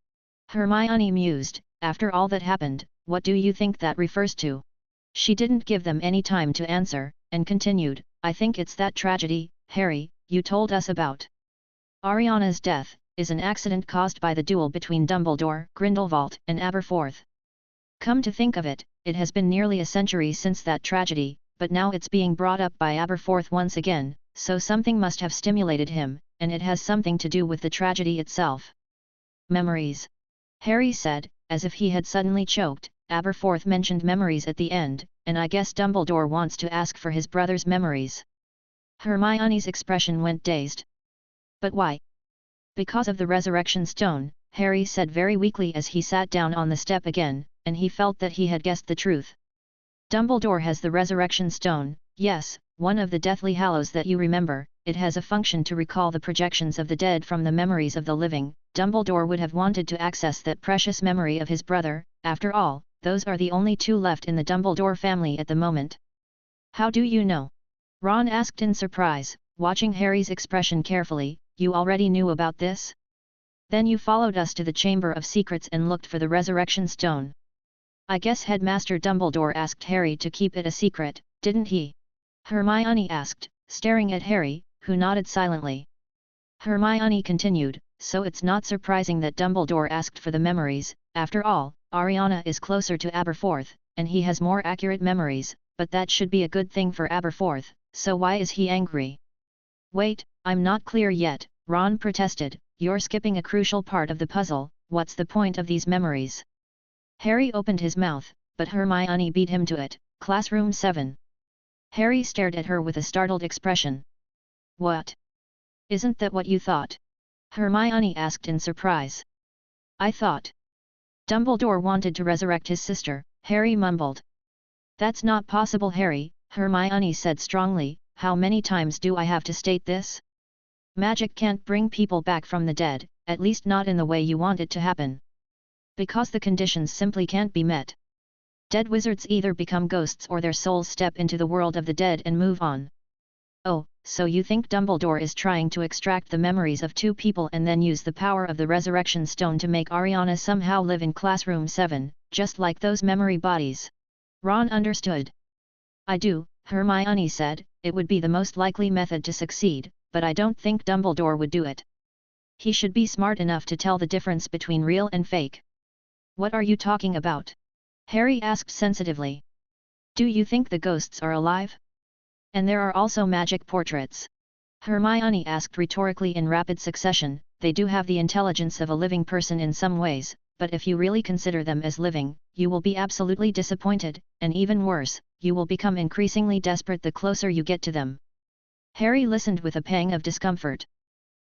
Hermione mused. After all that happened, what do you think that refers to? She didn't give them any time to answer, and continued, I think it's that tragedy, Harry, you told us about. Ariana's death is an accident caused by the duel between Dumbledore, Grindelwald, and Aberforth. Come to think of it, it has been nearly a century since that tragedy, but now it's being brought up by Aberforth once again, so something must have stimulated him, and it has something to do with the tragedy itself. Memories. Harry said, as if he had suddenly choked. Aberforth mentioned memories at the end, and I guess Dumbledore wants to ask for his brother's memories. Hermione's expression went dazed. But why? Because of the Resurrection Stone, Harry said very weakly as he sat down on the step again, and he felt that he had guessed the truth. Dumbledore has the Resurrection Stone, yes, one of the Deathly Hallows that you remember. It has a function to recall the projections of the dead from the memories of the living. Dumbledore would have wanted to access that precious memory of his brother. After all, those are the only two left in the Dumbledore family at the moment. How do you know? Ron asked in surprise, watching Harry's expression carefully. You already knew about this? Then you followed us to the Chamber of Secrets and looked for the Resurrection Stone. I guess Headmaster Dumbledore asked Harry to keep it a secret, didn't he? Hermione asked, staring at Harry, who nodded silently. Hermione continued, so it's not surprising that Dumbledore asked for the memories. After all, Ariana is closer to Aberforth, and he has more accurate memories, but that should be a good thing for Aberforth, so why is he angry? Wait, I'm not clear yet, Ron protested, you're skipping a crucial part of the puzzle. What's the point of these memories? Harry opened his mouth, but Hermione beat him to it. Classroom 7. Harry stared at her with a startled expression. What? Isn't that what you thought? Hermione asked in surprise. I thought Dumbledore wanted to resurrect his sister, Harry mumbled. That's not possible, Harry, Hermione said strongly. How many times do I have to state this? Magic can't bring people back from the dead, at least not in the way you want it to happen. Because the conditions simply can't be met. Dead wizards either become ghosts or their souls step into the world of the dead and move on. Oh, so you think Dumbledore is trying to extract the memories of two people and then use the power of the Resurrection Stone to make Ariana somehow live in Classroom 7, just like those memory bodies? Ron understood. I do, Hermione said, it would be the most likely method to succeed, but I don't think Dumbledore would do it. He should be smart enough to tell the difference between real and fake. What are you talking about? Harry asked sensitively. Do you think the ghosts are alive? And there are also magic portraits. Hermione asked rhetorically in rapid succession. They do have the intelligence of a living person in some ways, but if you really consider them as living, you will be absolutely disappointed, and even worse, you will become increasingly desperate the closer you get to them. Harry listened with a pang of discomfort.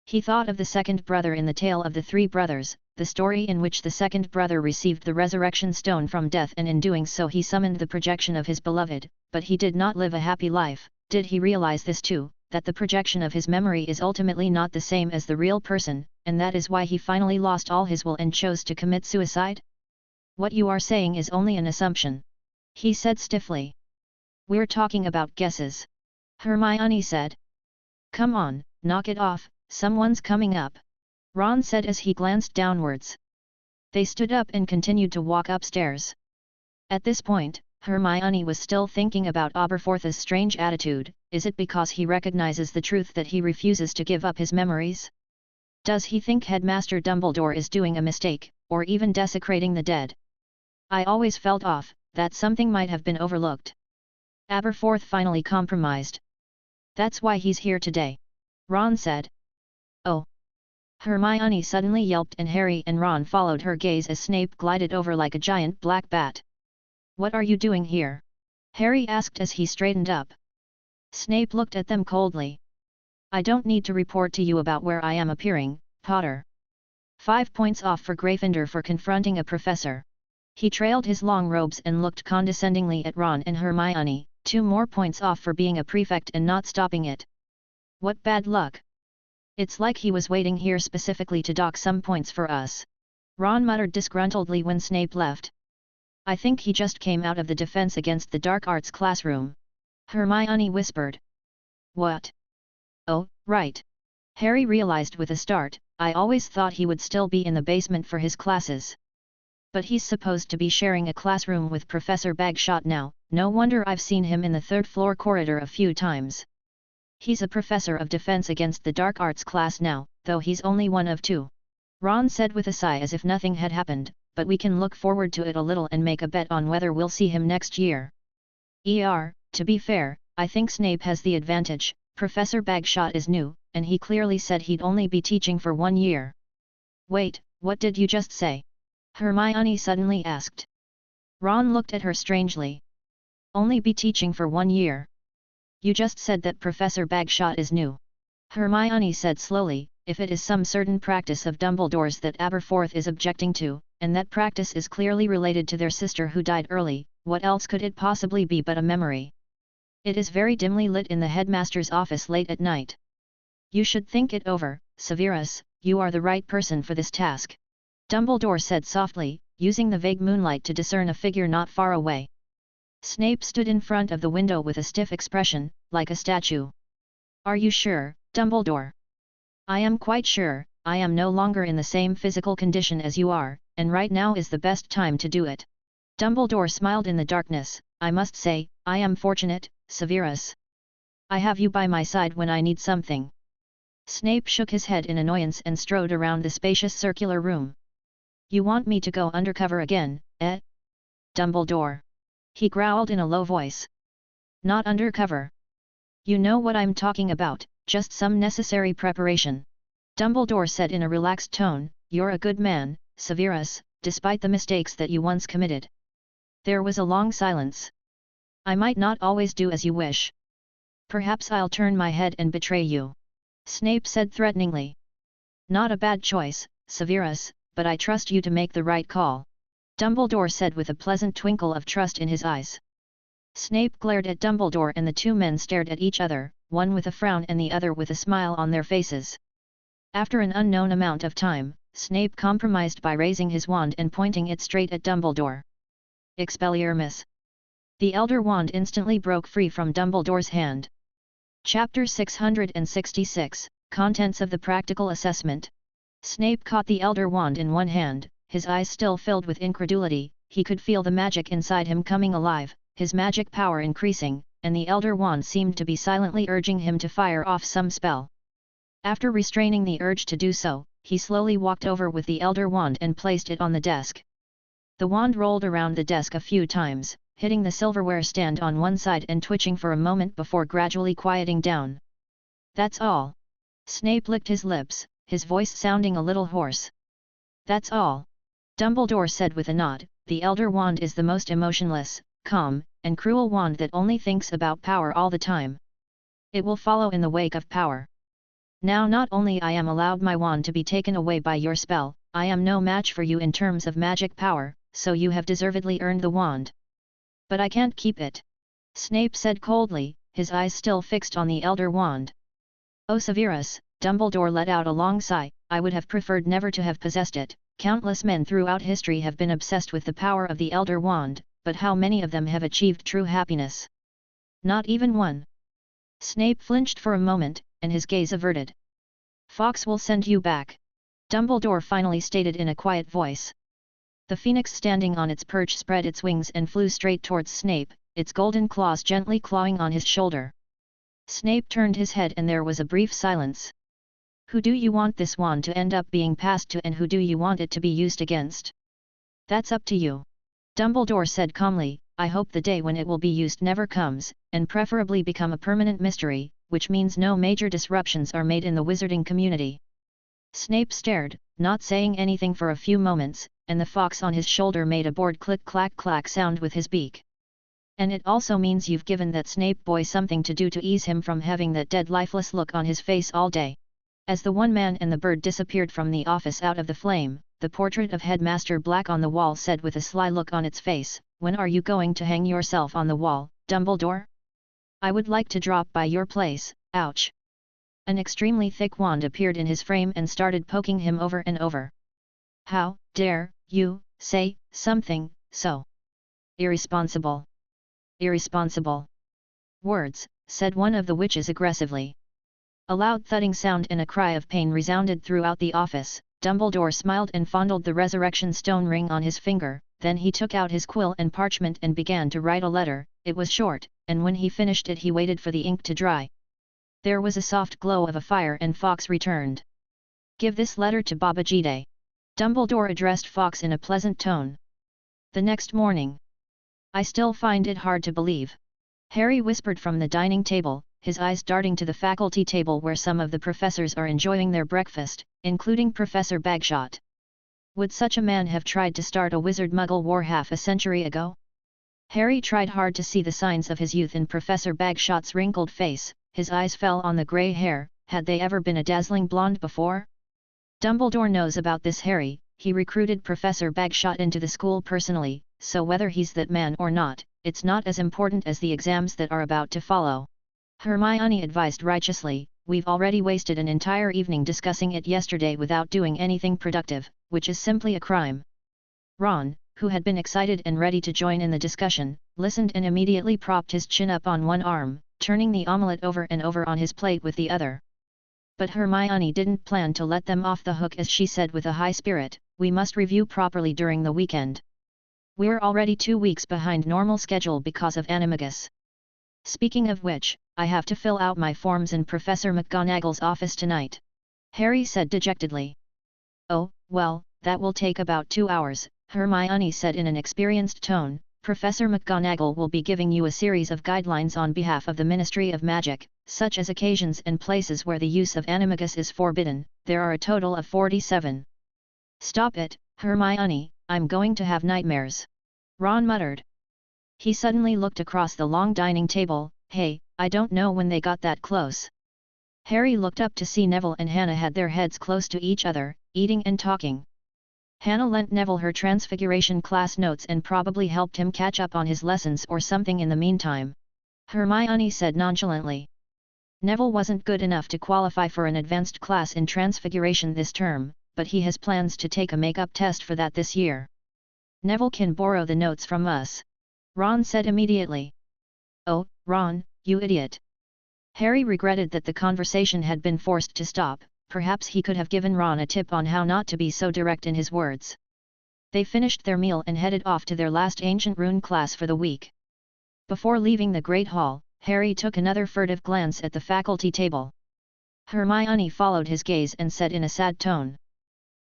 He thought of the second brother in the tale of the three brothers, the story in which the second brother received the Resurrection Stone from death and in doing so he summoned the projection of his beloved, but he did not live a happy life. Did he realize this too, that the projection of his memory is ultimately not the same as the real person, and that is why he finally lost all his will and chose to commit suicide? What you are saying is only an assumption, he said stiffly. We're talking about guesses, Hermione said. Come on, knock it off, someone's coming up, Ron said as he glanced downwards. They stood up and continued to walk upstairs. At this point, Hermione was still thinking about Aberforth's strange attitude. Is it because he recognizes the truth that he refuses to give up his memories? Does he think Headmaster Dumbledore is doing a mistake, or even desecrating the dead? I always felt off, that something might have been overlooked. Aberforth finally compromised. That's why he's here today, Ron said. Oh! Hermione suddenly yelped and Harry and Ron followed her gaze as Snape glided over like a giant black bat. What are you doing here? Harry asked as he straightened up. Snape looked at them coldly. I don't need to report to you about where I am appearing, Potter. 5 points off for Gryffindor for confronting a professor. He trailed his long robes and looked condescendingly at Ron and Hermione, 2 more points off for being a prefect and not stopping it. What bad luck. It's like he was waiting here specifically to dock some points for us, Ron muttered disgruntledly when Snape left. I think he just came out of the Defense Against the Dark Arts classroom, Hermione whispered. What? Oh, right. Harry realized with a start. I always thought he would still be in the basement for his classes. But he's supposed to be sharing a classroom with Professor Bagshot now, no wonder I've seen him in the 3rd floor corridor a few times. He's a professor of Defense Against the Dark Arts class now, though he's only one of 2. Ron said with a sigh as if nothing had happened, but we can look forward to it a little and make a bet on whether we'll see him next year. To be fair, I think Snape has the advantage. Professor Bagshot is new, and he clearly said he'd only be teaching for 1 year. Wait, what did you just say? Hermione suddenly asked. Ron looked at her strangely. Only be teaching for 1 year. You just said that Professor Bagshot is new. Hermione said slowly, if it is some certain practice of Dumbledore's that Aberforth is objecting to, and that practice is clearly related to their sister who died early, what else could it possibly be but a memory? It is very dimly lit in the headmaster's office late at night. You should think it over, Severus, you are the right person for this task, Dumbledore said softly, using the vague moonlight to discern a figure not far away. Snape stood in front of the window with a stiff expression, like a statue. Are you sure, Dumbledore? I am quite sure. I am no longer in the same physical condition as you are, and right now is the best time to do it. Dumbledore smiled in the darkness. I must say, I am fortunate, Severus. I have you by my side when I need something. Snape shook his head in annoyance and strode around the spacious circular room. You want me to go undercover again, eh? Dumbledore. He growled in a low voice. Not undercover. You know what I'm talking about, just some necessary preparation. Dumbledore said in a relaxed tone, you're a good man, Severus, despite the mistakes that you once committed. There was a long silence. I might not always do as you wish. Perhaps I'll turn my head and betray you. Snape said threateningly. Not a bad choice, Severus, but I trust you to make the right call. Dumbledore said with a pleasant twinkle of trust in his eyes. Snape glared at Dumbledore and the 2 men stared at each other, one with a frown and the other with a smile on their faces. After an unknown amount of time, Snape compromised by raising his wand and pointing it straight at Dumbledore. Expelliarmus. The Elder Wand instantly broke free from Dumbledore's hand. Chapter 666, Contents of the Practical Assessment. Snape caught the Elder Wand in one hand, his eyes still filled with incredulity. He could feel the magic inside him coming alive, his magic power increasing, and the Elder Wand seemed to be silently urging him to fire off some spell. After restraining the urge to do so, he slowly walked over with the Elder Wand and placed it on the desk. The wand rolled around the desk a few times, hitting the silverware stand on one side and twitching for a moment before gradually quieting down. That's all. Snape licked his lips, his voice sounding a little hoarse. That's all. Dumbledore said with a nod, the Elder Wand is the most emotionless, calm, and cruel wand that only thinks about power all the time. It will follow in the wake of power. Now not only I am allowed my wand to be taken away by your spell, I am no match for you in terms of magic power, so you have deservedly earned the wand. But I can't keep it. Snape said coldly, his eyes still fixed on the Elder Wand. "Oh Severus," Dumbledore let out a long sigh, "I would have preferred never to have possessed it. Countless men throughout history have been obsessed with the power of the Elder Wand, but how many of them have achieved true happiness? Not even one." Snape flinched for a moment, and his gaze averted. "Fawkes will send you back," Dumbledore finally stated in a quiet voice. The phoenix standing on its perch spread its wings and flew straight towards Snape, its golden claws gently clawing on his shoulder. Snape turned his head and there was a brief silence. "Who do you want this wand to end up being passed to, and who do you want it to be used against?" "That's up to you," Dumbledore said calmly. "I hope the day when it will be used never comes, and preferably become a permanent mystery, which means no major disruptions are made in the wizarding community." Snape stared, not saying anything for a few moments, and the fox on his shoulder made a bored click-clack-clack sound with his beak. "And it also means you've given that Snape boy something to do to ease him from having that dead lifeless look on his face all day." As the one man and the bird disappeared from the office out of the flame, the portrait of Headmaster Black on the wall said with a sly look on its face, "When are you going to hang yourself on the wall, Dumbledore? I would like to drop by your place, ouch." An extremely thick wand appeared in his frame and started poking him over and over. "How dare you say something so irresponsible? Irresponsible words," said one of the witches aggressively. A loud thudding sound and a cry of pain resounded throughout the office. Dumbledore smiled and fondled the resurrection stone ring on his finger, then he took out his quill and parchment and began to write a letter. It was short, and when he finished it he waited for the ink to dry. There was a soft glow of a fire and Fawkes returned. "Give this letter to Babajide," Dumbledore addressed Fawkes in a pleasant tone. The next morning. "I still find it hard to believe," Harry whispered from the dining table, his eyes darting to the faculty table where some of the professors are enjoying their breakfast, including Professor Bagshot. "Would such a man have tried to start a wizard-muggle war half a century ago?" Harry tried hard to see the signs of his youth in Professor Bagshot's wrinkled face. His eyes fell on the grey hair. Had they ever been a dazzling blonde before? "Dumbledore knows about this, Harry. He recruited Professor Bagshot into the school personally, so whether he's that man or not, it's not as important as the exams that are about to follow." Hermione advised righteously, "We've already wasted an entire evening discussing it yesterday without doing anything productive, which is simply a crime." Ron, who had been excited and ready to join in the discussion, listened and immediately propped his chin up on one arm, turning the omelette over and over on his plate with the other. But Hermione didn't plan to let them off the hook as she said with a high spirit, "We must review properly during the weekend. We're already 2 weeks behind normal schedule because of Animagus. Speaking of which, I have to fill out my forms in Professor McGonagall's office tonight," Harry said dejectedly. "Oh, well, that will take about 2 hours, Hermione said in an experienced tone. "Professor McGonagall will be giving you a series of guidelines on behalf of the Ministry of Magic, such as occasions and places where the use of Animagus is forbidden. There are a total of 47. "Stop it, Hermione, I'm going to have nightmares," Ron muttered. He suddenly looked across the long dining table. "Hey, I don't know when they got that close." Harry looked up to see Neville and Hannah had their heads close to each other, eating and talking. Hannah lent Neville her Transfiguration class notes and probably helped him catch up on his lessons or something in the meantime. Hermione said nonchalantly. "Neville wasn't good enough to qualify for an advanced class in Transfiguration this term, but he has plans to take a make-up test for that this year. Neville can borrow the notes from us," Ron said immediately. "Oh, Ron, you idiot." Harry regretted that the conversation had been forced to stop. Perhaps he could have given Ron a tip on how not to be so direct in his words. They finished their meal and headed off to their last Ancient Rune class for the week. Before leaving the Great Hall, Harry took another furtive glance at the faculty table. Hermione followed his gaze and said in a sad tone.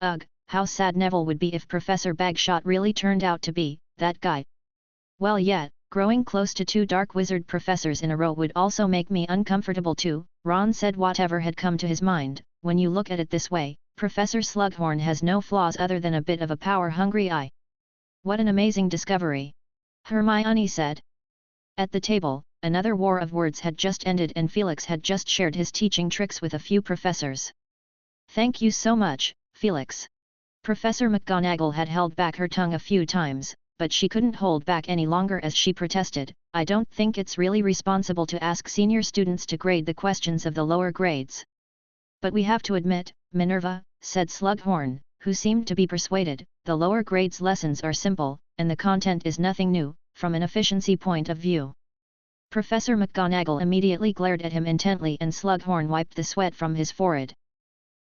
"Ugh, how sad Neville would be if Professor Bagshot really turned out to be that guy." "Well, yet, growing close to 2 dark wizard professors in a row would also make me uncomfortable too," Ron said whatever had come to his mind. "When you look at it this way, Professor Slughorn has no flaws other than a bit of a power-hungry eye." "What an amazing discovery," Hermione said. At the table, another war of words had just ended and Felix had just shared his teaching tricks with a few professors. "Thank you so much, Felix." Professor McGonagall had held back her tongue a few times, but she couldn't hold back any longer as she protested, "I don't think it's really responsible to ask senior students to grade the questions of the lower grades." "But we have to admit, Minerva," said Slughorn, who seemed to be persuaded, "the lower grades lessons are simple, and the content is nothing new, from an efficiency point of view." Professor McGonagall immediately glared at him intently and Slughorn wiped the sweat from his forehead.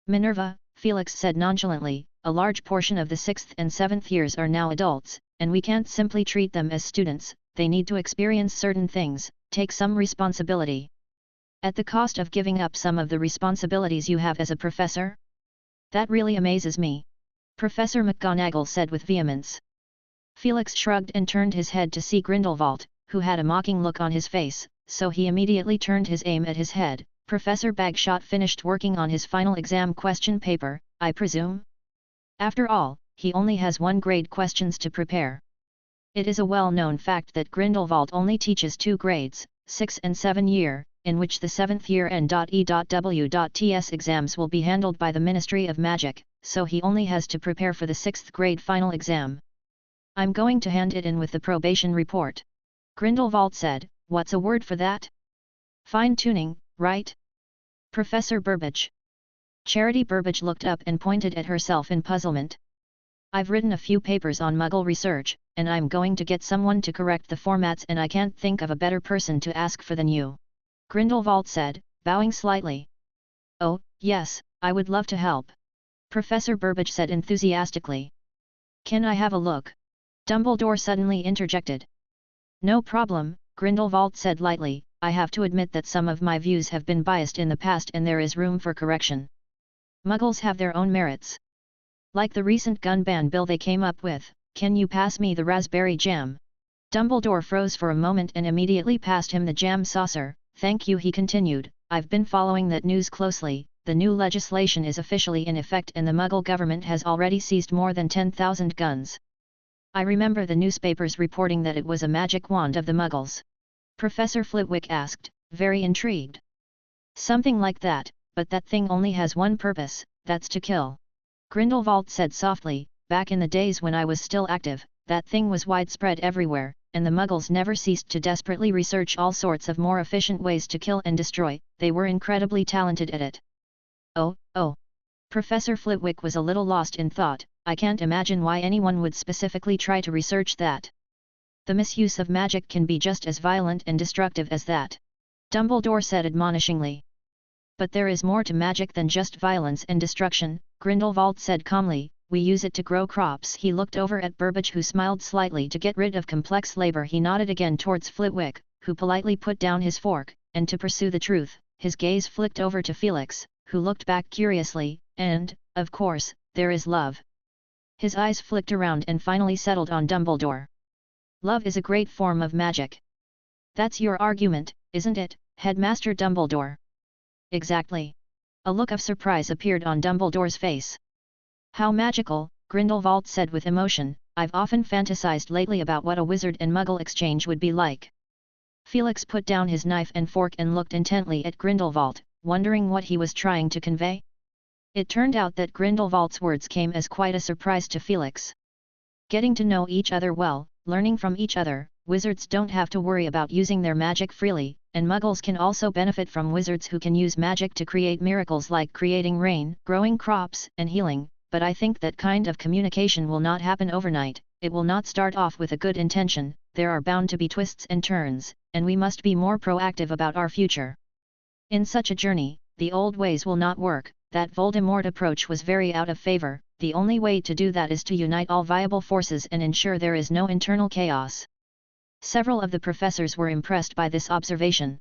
"Minerva," Felix said nonchalantly, "a large portion of the 6th and 7th years are now adults, and we can't simply treat them as students, they need to experience certain things, take some responsibility." "At the cost of giving up some of the responsibilities you have as a professor? That really amazes me," Professor McGonagall said with vehemence. Felix shrugged and turned his head to see Grindelwald, who had a mocking look on his face, so he immediately turned his aim at his head. "Professor Bagshot finished working on his final exam question paper, I presume? After all, he only has 1 grade questions to prepare." It is a well-known fact that Grindelwald only teaches 2 grades, 6 and 7 year, in which the 7th year N.E.W.Ts exams will be handled by the Ministry of Magic, so he only has to prepare for the 6th grade final exam. "I'm going to hand it in with the probation report," Grindelwald said. "What's a word for that? Fine-tuning, right? Professor Burbage." Charity Burbage looked up and pointed at herself in puzzlement. "I've written a few papers on Muggle research, and I'm going to get someone to correct the formats and I can't think of a better person to ask for than you," Grindelwald said, bowing slightly. "Oh, yes, I would love to help," Professor Burbage said enthusiastically. "Can I have a look?" Dumbledore suddenly interjected. "No problem," Grindelwald said lightly, "I have to admit that some of my views have been biased in the past and there is room for correction. Muggles have their own merits. Like the recent gun ban bill they came up with, can you pass me the raspberry jam?" Dumbledore froze for a moment and immediately passed him the jam saucer. "Thank you," he continued, "I've been following that news closely. The new legislation is officially in effect and the Muggle government has already seized more than 10,000 guns. I remember the newspapers reporting that it was a magic wand of the Muggles." Professor Flitwick asked, very intrigued. "Something like that, but that thing only has one purpose, that's to kill." Grindelwald said softly, "Back in the days when I was still active, that thing was widespread everywhere, and the Muggles never ceased to desperately research all sorts of more efficient ways to kill and destroy, they were incredibly talented at it." Oh. Professor Flitwick was a little lost in thought. "I can't imagine why anyone would specifically try to research that. The misuse of magic can be just as violent and destructive as that," Dumbledore said admonishingly. "But there is more to magic than just violence and destruction," Grindelwald said calmly, "we use it to grow crops." He looked over at Burbage who smiled slightly. To get rid of complex labor he nodded again towards Flitwick, who politely put down his fork, and to pursue the truth, his gaze flicked over to Felix, who looked back curiously, "And, of course, there is love." His eyes flicked around and finally settled on Dumbledore. "Love is a great form of magic. That's your argument, isn't it, Headmaster Dumbledore?" "Exactly." A look of surprise appeared on Dumbledore's face. "How magical," Grindelwald said with emotion, "I've often fantasized lately about what a wizard and Muggle exchange would be like." Felix put down his knife and fork and looked intently at Grindelwald, wondering what he was trying to convey. It turned out that Grindelwald's words came as quite a surprise to Felix. Getting to know each other well, learning from each other, wizards don't have to worry about using their magic freely, and Muggles can also benefit from wizards who can use magic to create miracles like creating rain, growing crops, and healing, but I think that kind of communication will not happen overnight, it will not start off with a good intention, there are bound to be twists and turns, and we must be more proactive about our future. In such a journey, the old ways will not work. That Voldemort approach was very out of favor, the only way to do that is to unite all viable forces and ensure there is no internal chaos." Several of the professors were impressed by this observation.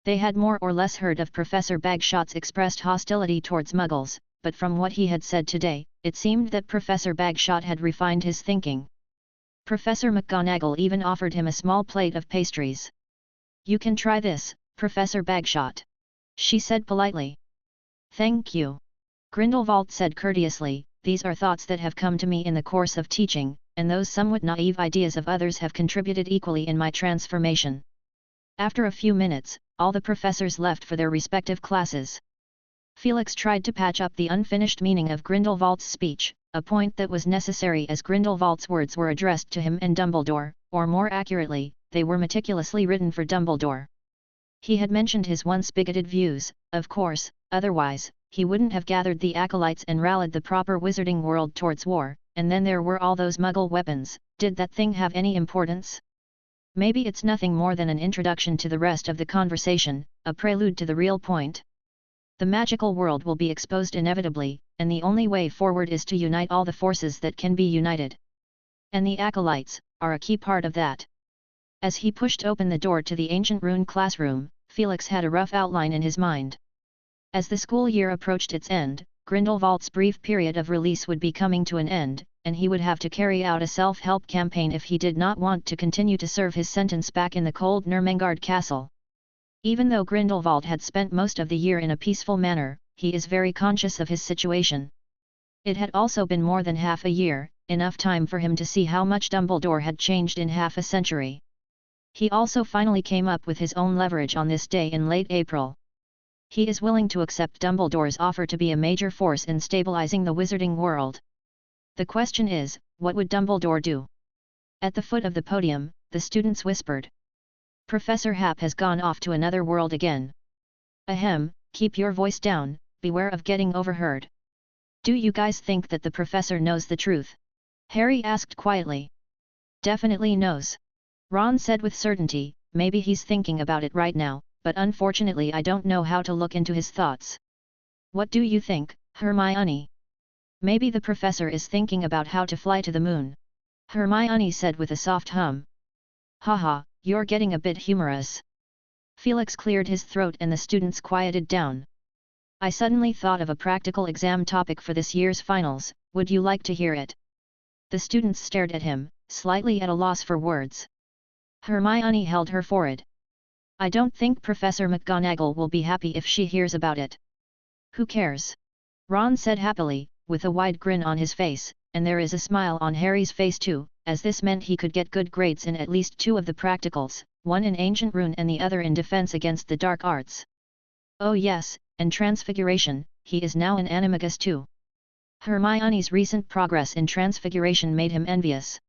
They had more or less heard of Professor Bagshot's expressed hostility towards Muggles, but from what he had said today, it seemed that Professor Bagshot had refined his thinking. Professor McGonagall even offered him a small plate of pastries. "You can try this, Professor Bagshot," she said politely. "Thank you," Grindelwald said courteously, "these are thoughts that have come to me in the course of teaching, and those somewhat naive ideas of others have contributed equally in my transformation." After a few minutes, all the professors left for their respective classes. Felix tried to patch up the unfinished meaning of Grindelwald's speech, a point that was necessary as Grindelwald's words were addressed to him and Dumbledore, or more accurately, they were meticulously written for Dumbledore. He had mentioned his once bigoted views, of course, otherwise, he wouldn't have gathered the acolytes and rallied the proper wizarding world towards war, and then there were all those Muggle weapons. Did that thing have any importance? Maybe it's nothing more than an introduction to the rest of the conversation, a prelude to the real point. The magical world will be exposed inevitably, and the only way forward is to unite all the forces that can be united. And the acolytes are a key part of that. As he pushed open the door to the ancient rune classroom, Felix had a rough outline in his mind. As the school year approached its end, Grindelwald's brief period of release would be coming to an end, and he would have to carry out a self-help campaign if he did not want to continue to serve his sentence back in the cold Nurmengard castle. Even though Grindelwald had spent most of the year in a peaceful manner, he is very conscious of his situation. It had also been more than half a year, enough time for him to see how much Dumbledore had changed in half a century. He also finally came up with his own leverage on this day in late April. He is willing to accept Dumbledore's offer to be a major force in stabilizing the wizarding world. The question is, what would Dumbledore do? At the foot of the podium, the students whispered. Professor Hap has gone off to another world again. Ahem, keep your voice down, beware of getting overheard. Do you guys think that the professor knows the truth? Harry asked quietly. Definitely knows. Ron said with certainty, maybe he's thinking about it right now, but unfortunately I don't know how to look into his thoughts. What do you think, Hermione? Maybe the professor is thinking about how to fly to the moon. Hermione said with a soft hum. Haha, you're getting a bit humorous. Felix cleared his throat and the students quieted down. I suddenly thought of a practical exam topic for this year's finals, would you like to hear it? The students stared at him, slightly at a loss for words. Hermione held her forehead. I don't think Professor McGonagall will be happy if she hears about it. Who cares? Ron said happily, with a wide grin on his face, and there is a smile on Harry's face too, as this meant he could get good grades in at least 2 of the practicals, one in Ancient Rune and the other in Defense Against the Dark Arts. Oh yes, and Transfiguration, he is now an animagus too. Hermione's recent progress in Transfiguration made him envious.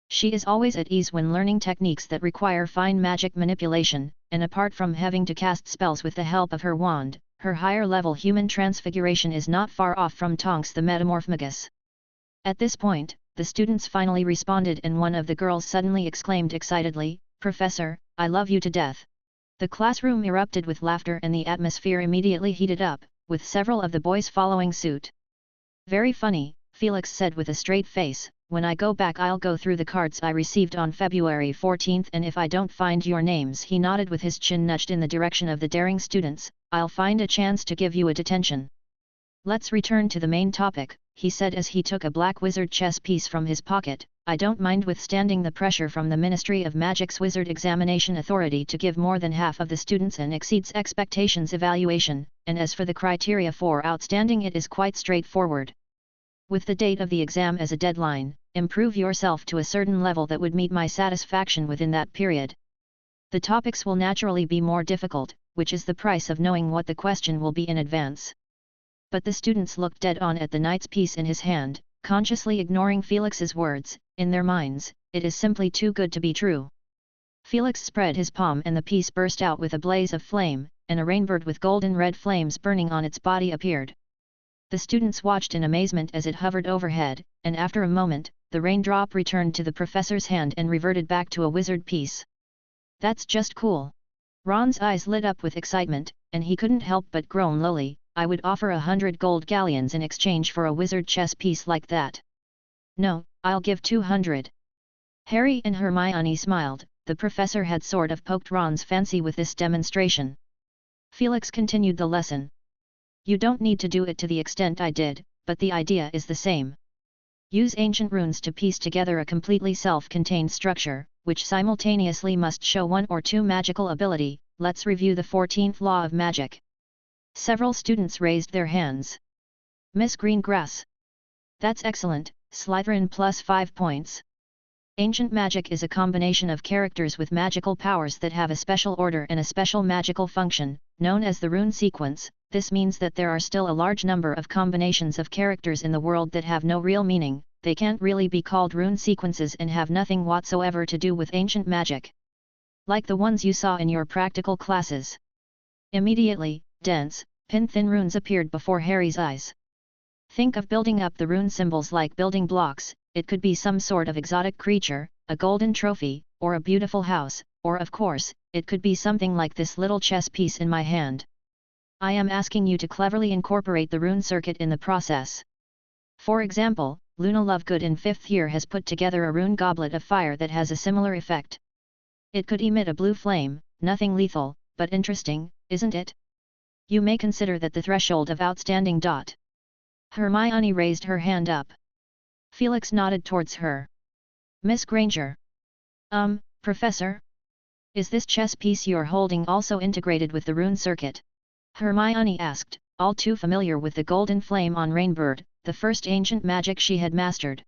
She is always at ease when learning techniques that require fine magic manipulation, and apart from having to cast spells with the help of her wand, her higher-level human transfiguration is not far off from Tonks the Metamorphmagus. At this point, the students finally responded and one of the girls suddenly exclaimed excitedly, Professor, I love you to death. The classroom erupted with laughter and the atmosphere immediately heated up, with several of the boys following suit. Very funny, Felix said with a straight face, when I go back I'll go through the cards I received on February 14th and if I don't find your names, he nodded with his chin nudged in the direction of the daring students, I'll find a chance to give you a detention. Let's return to the main topic, he said as he took a black wizard chess piece from his pocket. I don't mind withstanding the pressure from the Ministry of Magic's Wizard Examination Authority to give more than half of the students an exceeds expectations evaluation, and as for the criteria for outstanding it is quite straightforward. With the date of the exam as a deadline, improve yourself to a certain level that would meet my satisfaction within that period. The topics will naturally be more difficult, which is the price of knowing what the question will be in advance. But the students looked dead on at the knight's piece in his hand, consciously ignoring Felix's words. In their minds, it is simply too good to be true. Felix spread his palm and the piece burst out with a blaze of flame, and a rainbird with golden red flames burning on its body appeared. The students watched in amazement as it hovered overhead, and after a moment, the raindrop returned to the professor's hand and reverted back to a wizard piece. That's just cool. Ron's eyes lit up with excitement, and he couldn't help but groan lowly, I would offer 100 gold galleons in exchange for a wizard chess piece like that. No, I'll give 200. Harry and Hermione smiled, the professor had sort of poked Ron's fancy with this demonstration. Felix continued the lesson. You don't need to do it to the extent I did, but the idea is the same. Use ancient runes to piece together a completely self-contained structure, which simultaneously must show 1 or 2 magical ability. Let's review the 14th law of magic. Several students raised their hands. Miss Greengrass. That's excellent, Slytherin plus 5 points. Ancient magic is a combination of characters with magical powers that have a special order and a special magical function, known as the rune sequence. This means that there are still a large number of combinations of characters in the world that have no real meaning. They can't really be called rune sequences and have nothing whatsoever to do with ancient magic. Like the ones you saw in your practical classes. Immediately, dense, pin-thin runes appeared before Harry's eyes. Think of building up the rune symbols like building blocks. It could be some sort of exotic creature, a golden trophy, or a beautiful house, or of course, it could be something like this little chess piece in my hand. I am asking you to cleverly incorporate the rune circuit in the process. For example, Luna Lovegood in 5th year has put together a rune goblet of fire that has a similar effect. It could emit a blue flame, nothing lethal, but interesting, isn't it? You may consider that the threshold of outstanding. Hermione raised her hand up. Felix nodded towards her. Miss Granger. Professor? Is this chess piece you're holding also integrated with the rune circuit? Hermione asked, all too familiar with the golden flame on Rainbird, the first ancient magic she had mastered.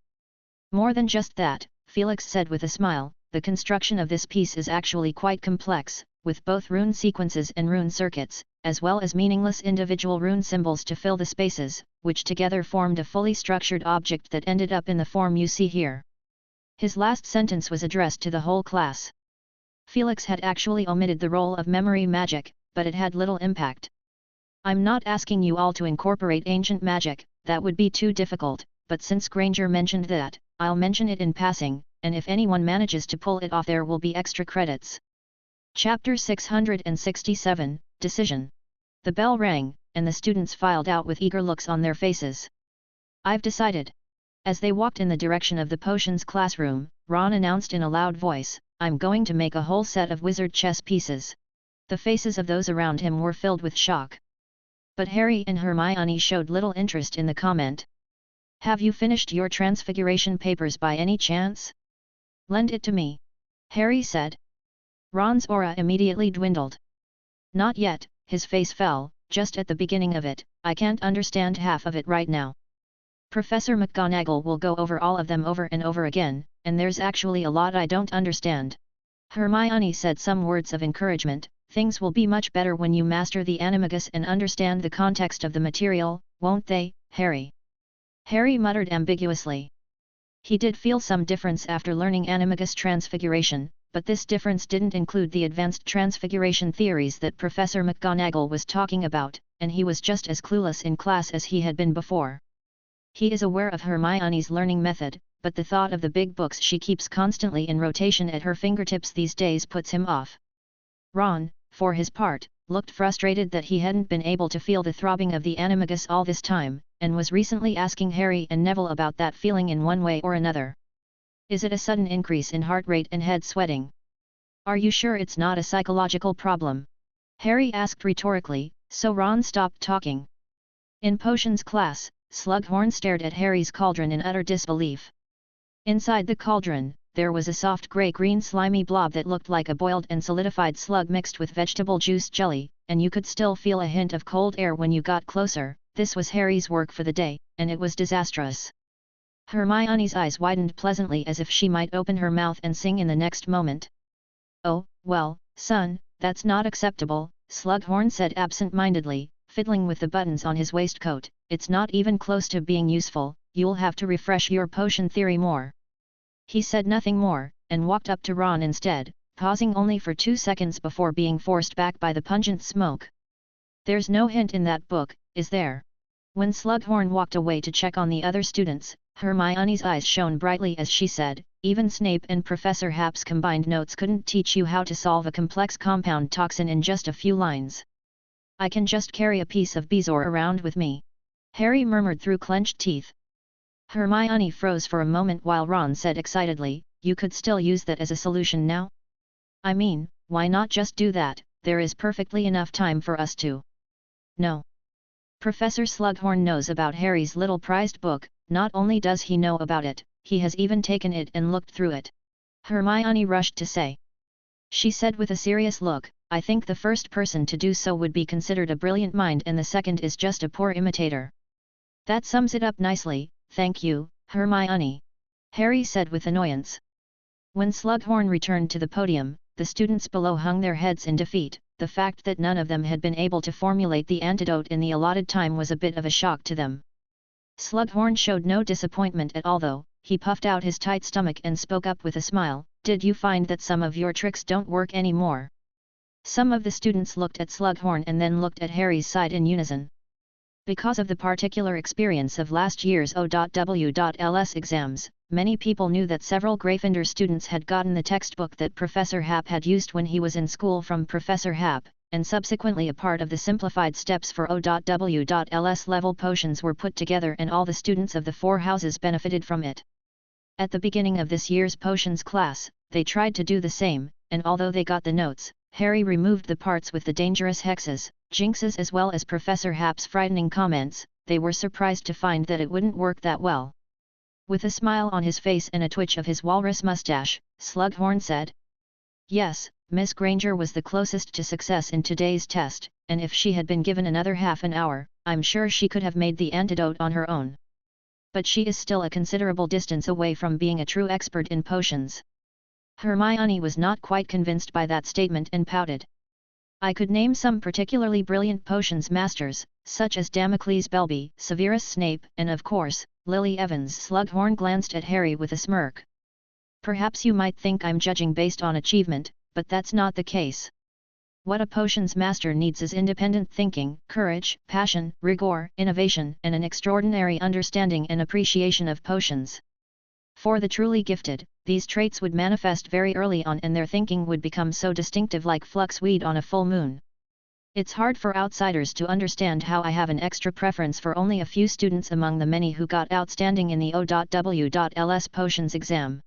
More than just that, Felix said with a smile, the construction of this piece is actually quite complex, with both rune sequences and rune circuits, as well as meaningless individual rune symbols to fill the spaces, which together formed a fully structured object that ended up in the form you see here. His last sentence was addressed to the whole class. Felix had actually omitted the role of memory magic, but it had little impact. I'm not asking you all to incorporate ancient magic, that would be too difficult, but since Granger mentioned that, I'll mention it in passing, and if anyone manages to pull it off there will be extra credits. Chapter 667, Decision. The bell rang, and the students filed out with eager looks on their faces. I've decided. As they walked in the direction of the potions classroom, Ron announced in a loud voice, I'm going to make a whole set of wizard chess pieces. The faces of those around him were filled with shock. But Harry and Hermione showed little interest in the comment. Have you finished your transfiguration papers by any chance? Lend it to me. Harry said. Ron's aura immediately dwindled. Not yet, his face fell, just at the beginning of it, I can't understand half of it right now. Professor McGonagall will go over all of them over and over again, and there's actually a lot I don't understand. Hermione said some words of encouragement. Things will be much better when you master the animagus and understand the context of the material, won't they, Harry? Harry muttered ambiguously. He did feel some difference after learning animagus transfiguration, but this difference didn't include the advanced transfiguration theories that Professor McGonagall was talking about, and he was just as clueless in class as he had been before. He is aware of Hermione's learning method, but the thought of the big books she keeps constantly in rotation at her fingertips these days puts him off. Ron, for his part, looked frustrated that he hadn't been able to feel the throbbing of the animagus all this time, and was recently asking Harry and Neville about that feeling in one way or another. Is it a sudden increase in heart rate and head sweating? Are you sure it's not a psychological problem? Harry asked rhetorically, so Ron stopped talking. In potions class, Slughorn stared at Harry's cauldron in utter disbelief. Inside the cauldron, there was a soft grey-green slimy blob that looked like a boiled and solidified slug mixed with vegetable juice jelly, and you could still feel a hint of cold air when you got closer. This was Harry's work for the day, and it was disastrous. Hermione's eyes widened pleasantly as if she might open her mouth and sing in the next moment. Oh, well, son, that's not acceptable, Slughorn said absent-mindedly, fiddling with the buttons on his waistcoat. It's not even close to being useful, you'll have to refresh your potion theory more. He said nothing more, and walked up to Ron instead, pausing only for 2 seconds before being forced back by the pungent smoke. There's no hint in that book, is there? When Slughorn walked away to check on the other students, Hermione's eyes shone brightly as she said, even Snape and Professor Happ's combined notes couldn't teach you how to solve a complex compound toxin in just a few lines. I can just carry a piece of bezoar around with me. Harry murmured through clenched teeth. Hermione froze for a moment while Ron said excitedly, you could still use that as a solution now? I mean, why not just do that, there is perfectly enough time for us to. No. Professor Slughorn knows about Harry's little prized book, not only does he know about it, he has even taken it and looked through it. Hermione rushed to say. She said with a serious look, I think the first person to do so would be considered a brilliant mind and the second is just a poor imitator. That sums it up nicely, thank you, Hermione. Harry said with annoyance. When Slughorn returned to the podium, the students below hung their heads in defeat, the fact that none of them had been able to formulate the antidote in the allotted time was a bit of a shock to them. Slughorn showed no disappointment at all though. He puffed out his tight stomach and spoke up with a smile, "Did you find that some of your tricks don't work anymore?" Some of the students looked at Slughorn and then looked at Harry's side in unison. Because of the particular experience of last year's O.W.Ls exams, many people knew that several Gryffindor students had gotten the textbook that Professor Happ had used when he was in school from Professor Happ, and subsequently a part of the simplified steps for O.W.Ls level potions were put together and all the students of the four houses benefited from it. At the beginning of this year's potions class, they tried to do the same, and although they got the notes, Harry removed the parts with the dangerous hexes, jinxes as well as Professor Happ's frightening comments. They were surprised to find that it wouldn't work that well. With a smile on his face and a twitch of his walrus mustache, Slughorn said, "Yes, Miss Granger was the closest to success in today's test, and if she had been given another half an hour, I'm sure she could have made the antidote on her own. But she is still a considerable distance away from being a true expert in potions." Hermione was not quite convinced by that statement and pouted. "I could name some particularly brilliant potions masters, such as Damocles Belby, Severus Snape, and of course, Lily Evans." Slughorn glanced at Harry with a smirk. "Perhaps you might think I'm judging based on achievement, but that's not the case. What a potions master needs is independent thinking, courage, passion, rigor, innovation, and an extraordinary understanding and appreciation of potions. For the truly gifted, these traits would manifest very early on and their thinking would become so distinctive like fluxweed on a full moon. It's hard for outsiders to understand how I have an extra preference for only a few students among the many who got outstanding in the O.W.Ls potions exam.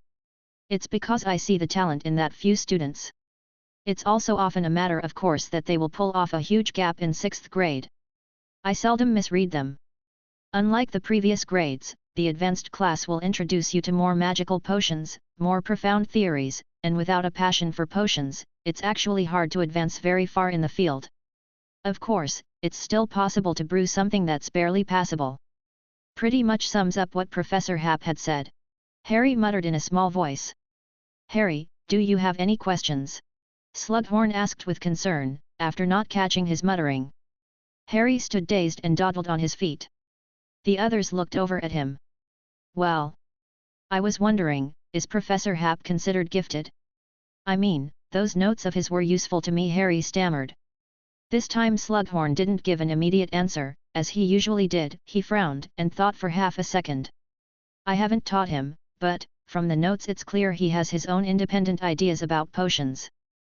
It's because I see the talent in that few students. It's also often a matter of course that they will pull off a huge gap in 6th grade. I seldom misread them. Unlike the previous grades, the advanced class will introduce you to more magical potions, more profound theories, and without a passion for potions, it's actually hard to advance very far in the field. Of course, it's still possible to brew something that's barely passable." Pretty much sums up what Professor Happ had said. Harry muttered in a small voice. "Harry, do you have any questions?" Slughorn asked with concern, after not catching his muttering. Harry stood dazed and dawdled on his feet. The others looked over at him. "Well, I was wondering, is Professor Happ considered gifted? I mean, those notes of his were useful to me," Harry stammered. This time Slughorn didn't give an immediate answer, as he usually did. He frowned and thought for half a second. "I haven't taught him, but, from the notes it's clear he has his own independent ideas about potions."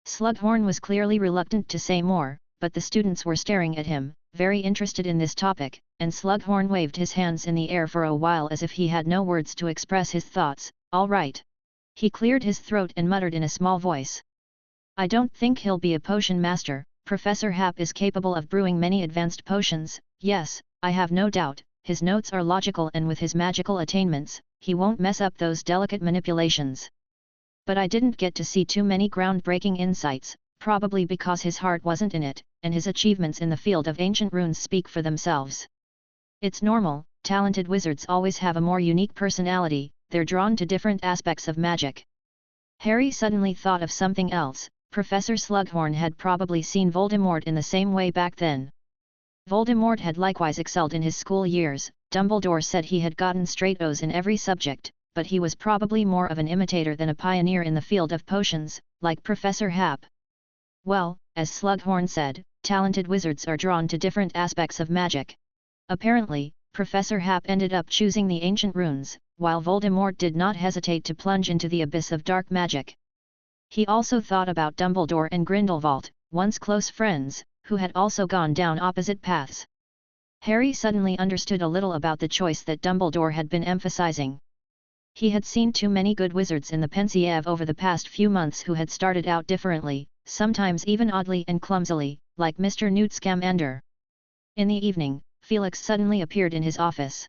Slughorn was clearly reluctant to say more, but the students were staring at him, very interested in this topic, and Slughorn waved his hands in the air for a while as if he had no words to express his thoughts. "All right." He cleared his throat and muttered in a small voice. "I don't think he'll be a potion master. Professor Happ is capable of brewing many advanced potions, yes, I have no doubt. His notes are logical and with his magical attainments, he won't mess up those delicate manipulations. But I didn't get to see too many groundbreaking insights, probably because his heart wasn't in it, and his achievements in the field of ancient runes speak for themselves. It's normal, talented wizards always have a more unique personality, they're drawn to different aspects of magic." Harry suddenly thought of something else. Professor Slughorn had probably seen Voldemort in the same way back then. Voldemort had likewise excelled in his school years. Dumbledore said he had gotten straight O's in every subject, but he was probably more of an imitator than a pioneer in the field of potions, like Professor Happ. Well, as Slughorn said, talented wizards are drawn to different aspects of magic. Apparently, Professor Happ ended up choosing the ancient runes, while Voldemort did not hesitate to plunge into the abyss of dark magic. He also thought about Dumbledore and Grindelwald, once close friends, who had also gone down opposite paths. Harry suddenly understood a little about the choice that Dumbledore had been emphasizing. He had seen too many good wizards in the Pensieve over the past few months who had started out differently, sometimes even oddly and clumsily, like Mr. Newt Scamander. In the evening, Felix suddenly appeared in his office.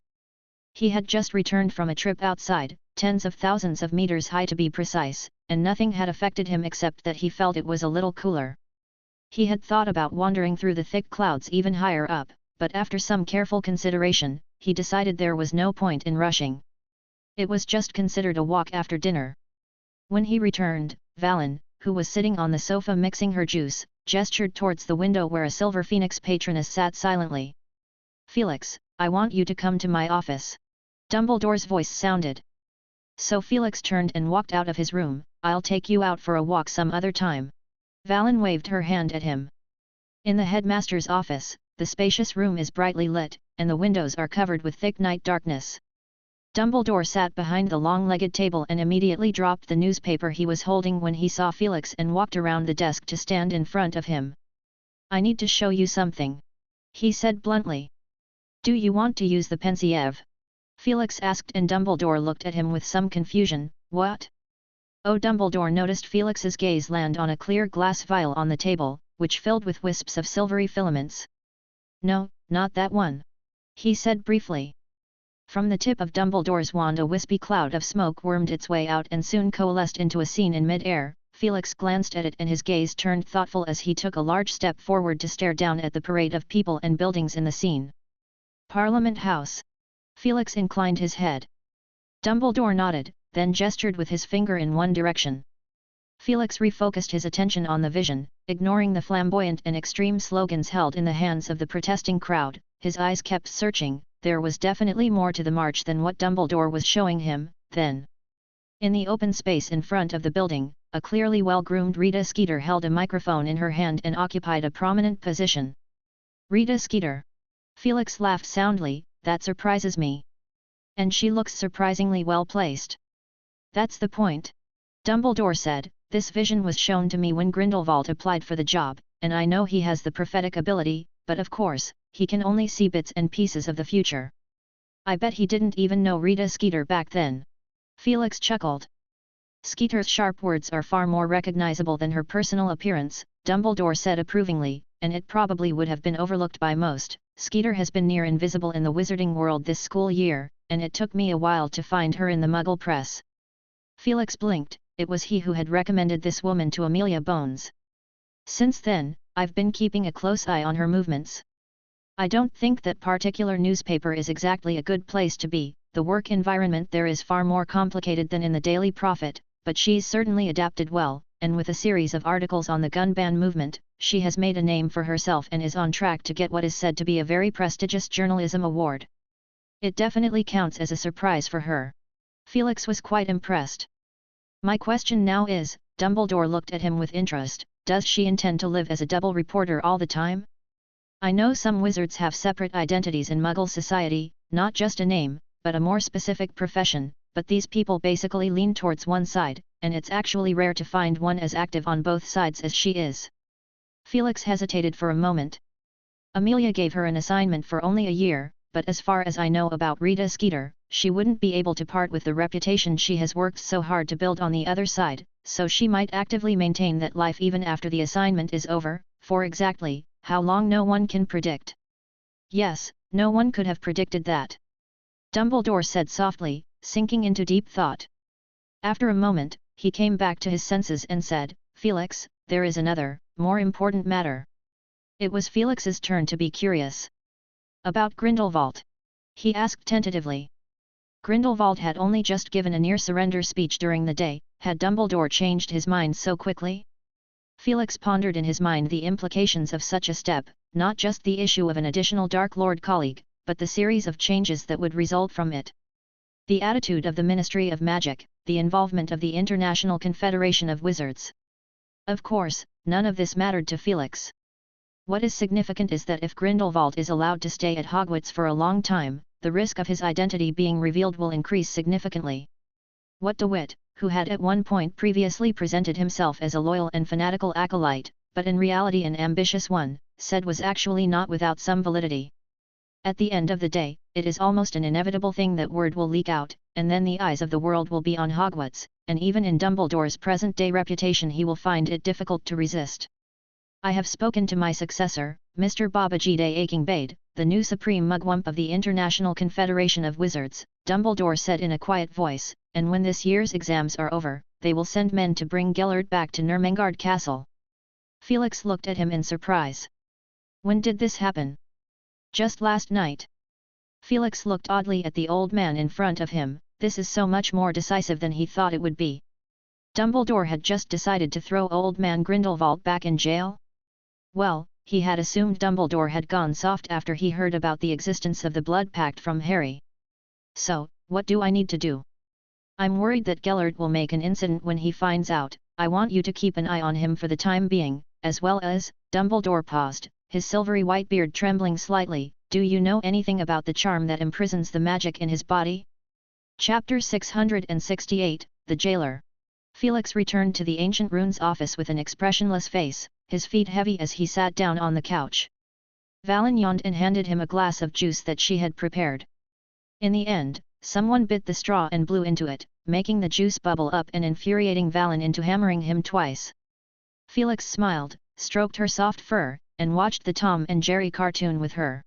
He had just returned from a trip outside, tens of thousands of meters high to be precise, and nothing had affected him except that he felt it was a little cooler. He had thought about wandering through the thick clouds even higher up, but after some careful consideration, he decided there was no point in rushing. It was just considered a walk after dinner. When he returned, Valen, who was sitting on the sofa mixing her juice, gestured towards the window where a Silver Phoenix patroness sat silently. "Felix, I want you to come to my office." Dumbledore's voice sounded. So Felix turned and walked out of his room. "I'll take you out for a walk some other time." Valen waved her hand at him. In the headmaster's office, the spacious room is brightly lit, and the windows are covered with thick night darkness. Dumbledore sat behind the long-legged table and immediately dropped the newspaper he was holding when he saw Felix and walked around the desk to stand in front of him. "I need to show you something," he said bluntly. "Do you want to use the pensieve?" Felix asked, and Dumbledore looked at him with some confusion. "What?" Oh, Dumbledore noticed Felix's gaze land on a clear glass vial on the table, which filled with wisps of silvery filaments. "No, not that one," he said briefly. From the tip of Dumbledore's wand a wispy cloud of smoke wormed its way out and soon coalesced into a scene in mid-air. Felix glanced at it and his gaze turned thoughtful as he took a large step forward to stare down at the parade of people and buildings in the scene. "Parliament House." Felix inclined his head. Dumbledore nodded, then gestured with his finger in one direction. Felix refocused his attention on the vision, ignoring the flamboyant and extreme slogans held in the hands of the protesting crowd. His eyes kept searching. There was definitely more to the march than what Dumbledore was showing him, then. In the open space in front of the building, a clearly well-groomed Rita Skeeter held a microphone in her hand and occupied a prominent position. "Rita Skeeter." Felix laughed soundly. "That surprises me. And she looks surprisingly well-placed." "That's the point," Dumbledore said. "This vision was shown to me when Grindelwald applied for the job, and I know he has the prophetic ability, but of course, he can only see bits and pieces of the future. I bet he didn't even know Rita Skeeter back then." Felix chuckled. "Skeeter's sharp words are far more recognizable than her personal appearance," Dumbledore said approvingly, "and it probably would have been overlooked by most. Skeeter has been near invisible in the wizarding world this school year, and it took me a while to find her in the Muggle press." Felix blinked. It was he who had recommended this woman to Amelia Bones. "Since then, I've been keeping a close eye on her movements. I don't think that particular newspaper is exactly a good place to be. The work environment there is far more complicated than in the Daily Prophet, but she's certainly adapted well, and with a series of articles on the gun ban movement, she has made a name for herself and is on track to get what is said to be a very prestigious journalism award. It definitely counts as a surprise for her." Felix was quite impressed. "My question now is," Dumbledore looked at him with interest, "does she intend to live as a double reporter all the time? I know some wizards have separate identities in Muggle society, not just a name, but a more specific profession, but these people basically lean towards one side, and it's actually rare to find one as active on both sides as she is." Felix hesitated for a moment. "Amelia gave her an assignment for only a year, but as far as I know about Rita Skeeter, she wouldn't be able to part with the reputation she has worked so hard to build on the other side, so she might actively maintain that life even after the assignment is over. For exactly how long no one can predict." "Yes, no one could have predicted that," Dumbledore said softly, sinking into deep thought. After a moment, he came back to his senses and said, "Felix, there is another, more important matter." It was Felix's turn to be curious. "About Grindelwald?" he asked tentatively. Grindelwald had only just given a near-surrender speech during the day. Had Dumbledore changed his mind so quickly? Felix pondered in his mind the implications of such a step, not just the issue of an additional Dark Lord colleague, but the series of changes that would result from it. The attitude of the Ministry of Magic, the involvement of the International Confederation of Wizards. Of course, none of this mattered to Felix. What is significant is that if Grindelwald is allowed to stay at Hogwarts for a long time, the risk of his identity being revealed will increase significantly. What DeWitt, who had at one point previously presented himself as a loyal and fanatical acolyte, but in reality an ambitious one, said was actually not without some validity. At the end of the day, it is almost an inevitable thing that word will leak out, and then the eyes of the world will be on Hogwarts, and even in Dumbledore's present-day reputation he will find it difficult to resist. "I have spoken to my successor, Mr. Babajide Akingbade, the new Supreme Mugwump of the International Confederation of Wizards," Dumbledore said in a quiet voice, "and when this year's exams are over, they will send men to bring Gellert back to Nurmengard Castle." Felix looked at him in surprise. "When did this happen?" "Just last night." Felix looked oddly at the old man in front of him. This is so much more decisive than he thought it would be. Dumbledore had just decided to throw old man Grindelwald back in jail? Well, he had assumed Dumbledore had gone soft after he heard about the existence of the blood pact from Harry. So, what do I need to do? I'm worried that Gellert will make an incident when he finds out. I want you to keep an eye on him for the time being, as well as, Dumbledore paused, his silvery white beard trembling slightly. Do you know anything about the charm that imprisons the magic in his body? Chapter 668, The Jailer. Felix returned to the Ancient Runes office with an expressionless face, his feet heavy as he sat down on the couch. Valen yawned and handed him a glass of juice that she had prepared. In the end, someone bit the straw and blew into it, making the juice bubble up and infuriating Valen into hammering him twice. Felix smiled, stroked her soft fur, and watched the Tom and Jerry cartoon with her.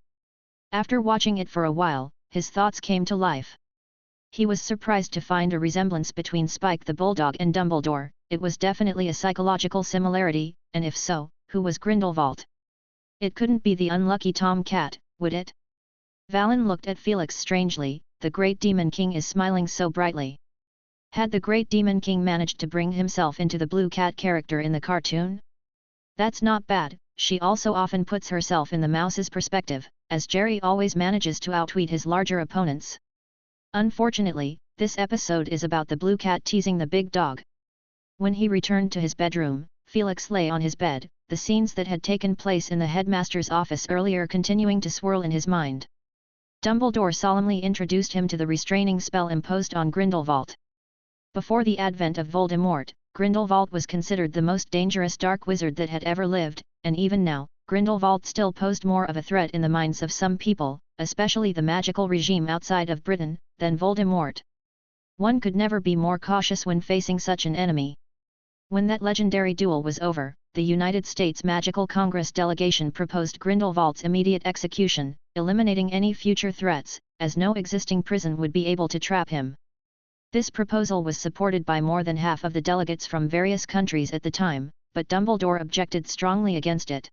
After watching it for a while, his thoughts came to life. He was surprised to find a resemblance between Spike the Bulldog and Dumbledore. It was definitely a psychological similarity, and if so, who was Grindelwald? It couldn't be the unlucky Tom Cat, would it? Valen looked at Felix strangely. The Great Demon King is smiling so brightly. Had the Great Demon King managed to bring himself into the Blue Cat character in the cartoon? That's not bad. She also often puts herself in the mouse's perspective, as Jerry always manages to outwit his larger opponents. Unfortunately, this episode is about the Blue Cat teasing the big dog. When he returned to his bedroom, Felix lay on his bed, the scenes that had taken place in the headmaster's office earlier continuing to swirl in his mind. Dumbledore solemnly introduced him to the restraining spell imposed on Grindelwald. Before the advent of Voldemort, Grindelwald was considered the most dangerous dark wizard that had ever lived, and even now, Grindelwald still posed more of a threat in the minds of some people, especially the magical regime outside of Britain, than Voldemort. One could never be more cautious when facing such an enemy. When that legendary duel was over, the United States Magical Congress delegation proposed Grindelwald's immediate execution, eliminating any future threats, as no existing prison would be able to trap him. This proposal was supported by more than half of the delegates from various countries at the time, but Dumbledore objected strongly against it.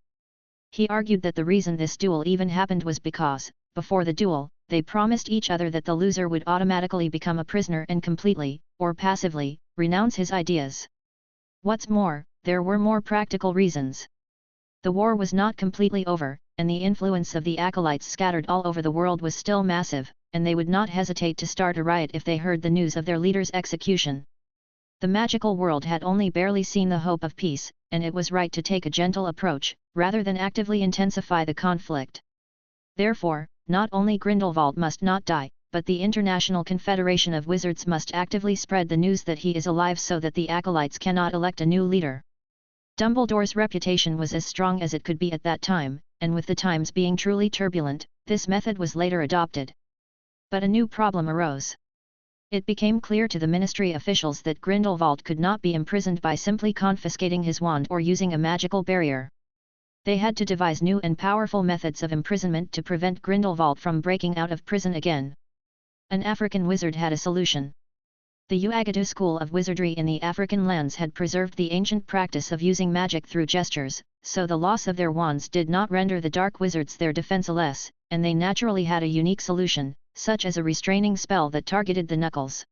He argued that the reason this duel even happened was because, before the duel, they promised each other that the loser would automatically become a prisoner and completely, or passively, renounce his ideas. What's more, there were more practical reasons. The war was not completely over, and the influence of the acolytes scattered all over the world was still massive, and they would not hesitate to start a riot if they heard the news of their leader's execution. The magical world had only barely seen the hope of peace, and it was right to take a gentle approach, rather than actively intensify the conflict. Therefore, not only Grindelwald must not die, but the International Confederation of Wizards must actively spread the news that he is alive so that the acolytes cannot elect a new leader. Dumbledore's reputation was as strong as it could be at that time, and with the times being truly turbulent, this method was later adopted. But a new problem arose. It became clear to the ministry officials that Grindelwald could not be imprisoned by simply confiscating his wand or using a magical barrier. They had to devise new and powerful methods of imprisonment to prevent Grindelwald from breaking out of prison again. An African wizard had a solution. The Uagatu school of wizardry in the African lands had preserved the ancient practice of using magic through gestures, so the loss of their wands did not render the dark wizards their defenseless, and they naturally had a unique solution, such as a restraining spell that targeted the knuckles.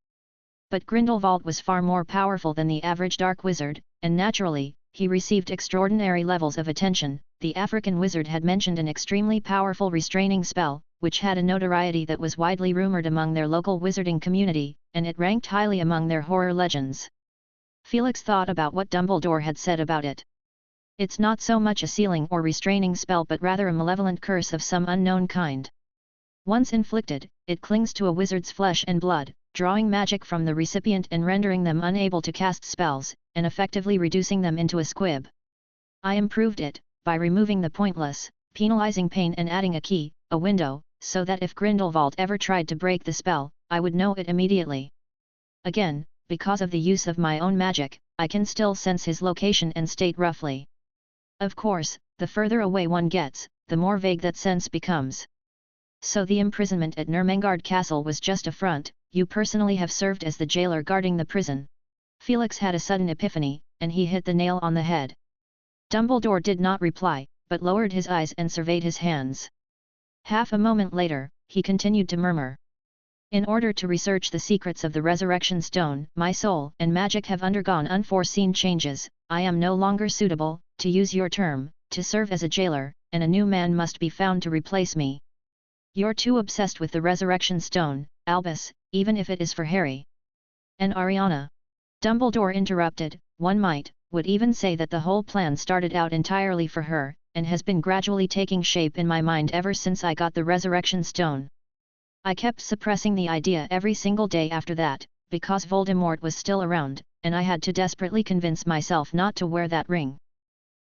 But Grindelwald was far more powerful than the average dark wizard, and naturally, he received extraordinary levels of attention. The African wizard had mentioned an extremely powerful restraining spell, which had a notoriety that was widely rumored among their local wizarding community, and it ranked highly among their horror legends. Felix thought about what Dumbledore had said about it. It's not so much a sealing or restraining spell but rather a malevolent curse of some unknown kind. Once inflicted, it clings to a wizard's flesh and blood, drawing magic from the recipient and rendering them unable to cast spells, and effectively reducing them into a squib. I improved it, by removing the pointless, penalizing pain and adding a key, a window, so that if Grindelwald ever tried to break the spell, I would know it immediately. Again, because of the use of my own magic, I can still sense his location and state roughly. Of course, the further away one gets, the more vague that sense becomes. So the imprisonment at Nurmengard Castle was just a front. You personally have served as the jailer guarding the prison. Felix had a sudden epiphany, and he hit the nail on the head. Dumbledore did not reply, but lowered his eyes and surveyed his hands. Half a moment later, he continued to murmur. In order to research the secrets of the Resurrection Stone, my soul and magic have undergone unforeseen changes. I am no longer suitable, to use your term, to serve as a jailer, and a new man must be found to replace me. You're too obsessed with the Resurrection Stone, Albus, even if it is for Harry and Ariana. Dumbledore interrupted. One would even say that the whole plan started out entirely for her, and has been gradually taking shape in my mind ever since I got the Resurrection Stone. I kept suppressing the idea every single day after that, because Voldemort was still around, and I had to desperately convince myself not to wear that ring.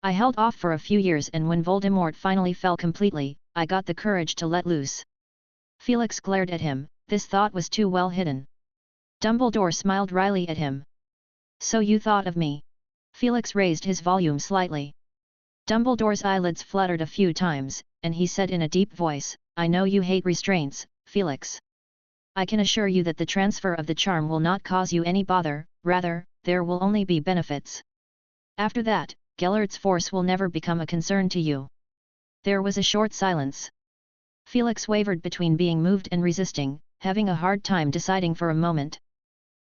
I held off for a few years, and when Voldemort finally fell completely, I got the courage to let loose. Felix glared at him. This thought was too well hidden. Dumbledore smiled wryly at him. So you thought of me? Felix raised his volume slightly. Dumbledore's eyelids fluttered a few times, and he said in a deep voice, I know you hate restraints, Felix. I can assure you that the transfer of the charm will not cause you any bother, rather, there will only be benefits. After that, Gellert's force will never become a concern to you. There was a short silence. Felix wavered between being moved and resisting, having a hard time deciding for a moment.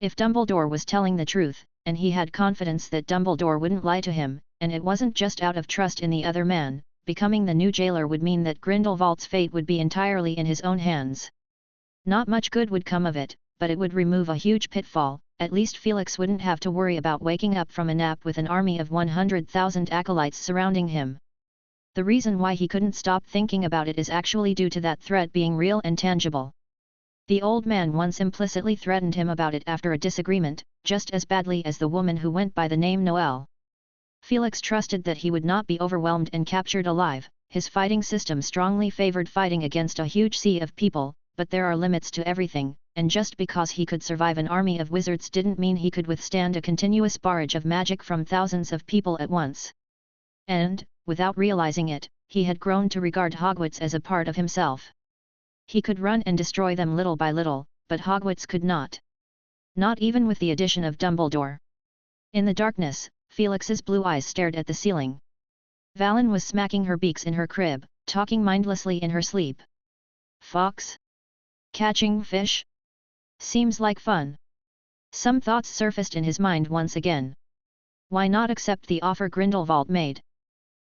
If Dumbledore was telling the truth, and he had confidence that Dumbledore wouldn't lie to him, and it wasn't just out of trust in the other man, becoming the new jailer would mean that Grindelwald's fate would be entirely in his own hands. Not much good would come of it, but it would remove a huge pitfall. At least Felix wouldn't have to worry about waking up from a nap with an army of 100,000 acolytes surrounding him. The reason why he couldn't stop thinking about it is actually due to that threat being real and tangible. The old man once implicitly threatened him about it after a disagreement, just as badly as the woman who went by the name Noelle. Felix trusted that he would not be overwhelmed and captured alive. His fighting system strongly favored fighting against a huge sea of people, but there are limits to everything, and just because he could survive an army of wizards didn't mean he could withstand a continuous barrage of magic from thousands of people at once. And, without realizing it, he had grown to regard Hogwarts as a part of himself. He could run and destroy them little by little, but Hogwarts could not. Not even with the addition of Dumbledore. In the darkness, Felix's blue eyes stared at the ceiling. Valen was smacking her beaks in her crib, talking mindlessly in her sleep. Fox? Catching fish? Seems like fun. Some thoughts surfaced in his mind once again. Why not accept the offer Grindelwald made?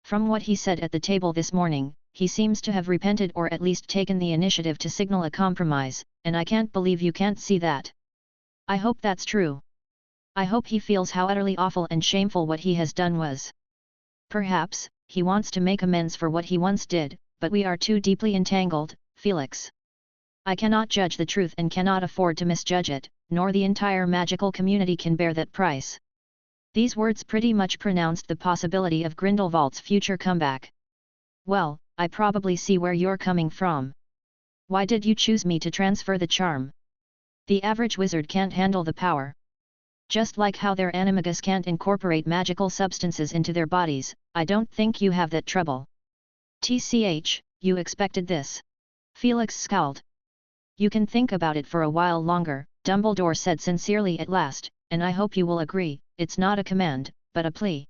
From what he said at the table this morning, he seems to have repented or at least taken the initiative to signal a compromise, and I can't believe you can't see that. I hope that's true. I hope he feels how utterly awful and shameful what he has done was. Perhaps, he wants to make amends for what he once did, but we are too deeply entangled, Felix. I cannot judge the truth and cannot afford to misjudge it, nor the entire magical community can bear that price. These words pretty much pronounced the possibility of Grindelwald's future comeback. Well, I probably see where you're coming from. Why did you choose me to transfer the charm? The average wizard can't handle the power. Just like how their animagus can't incorporate magical substances into their bodies, I don't think you have that trouble. TCH, you expected this. Felix scowled. You can think about it for a while longer, Dumbledore said sincerely at last, and I hope you will agree, it's not a command, but a plea.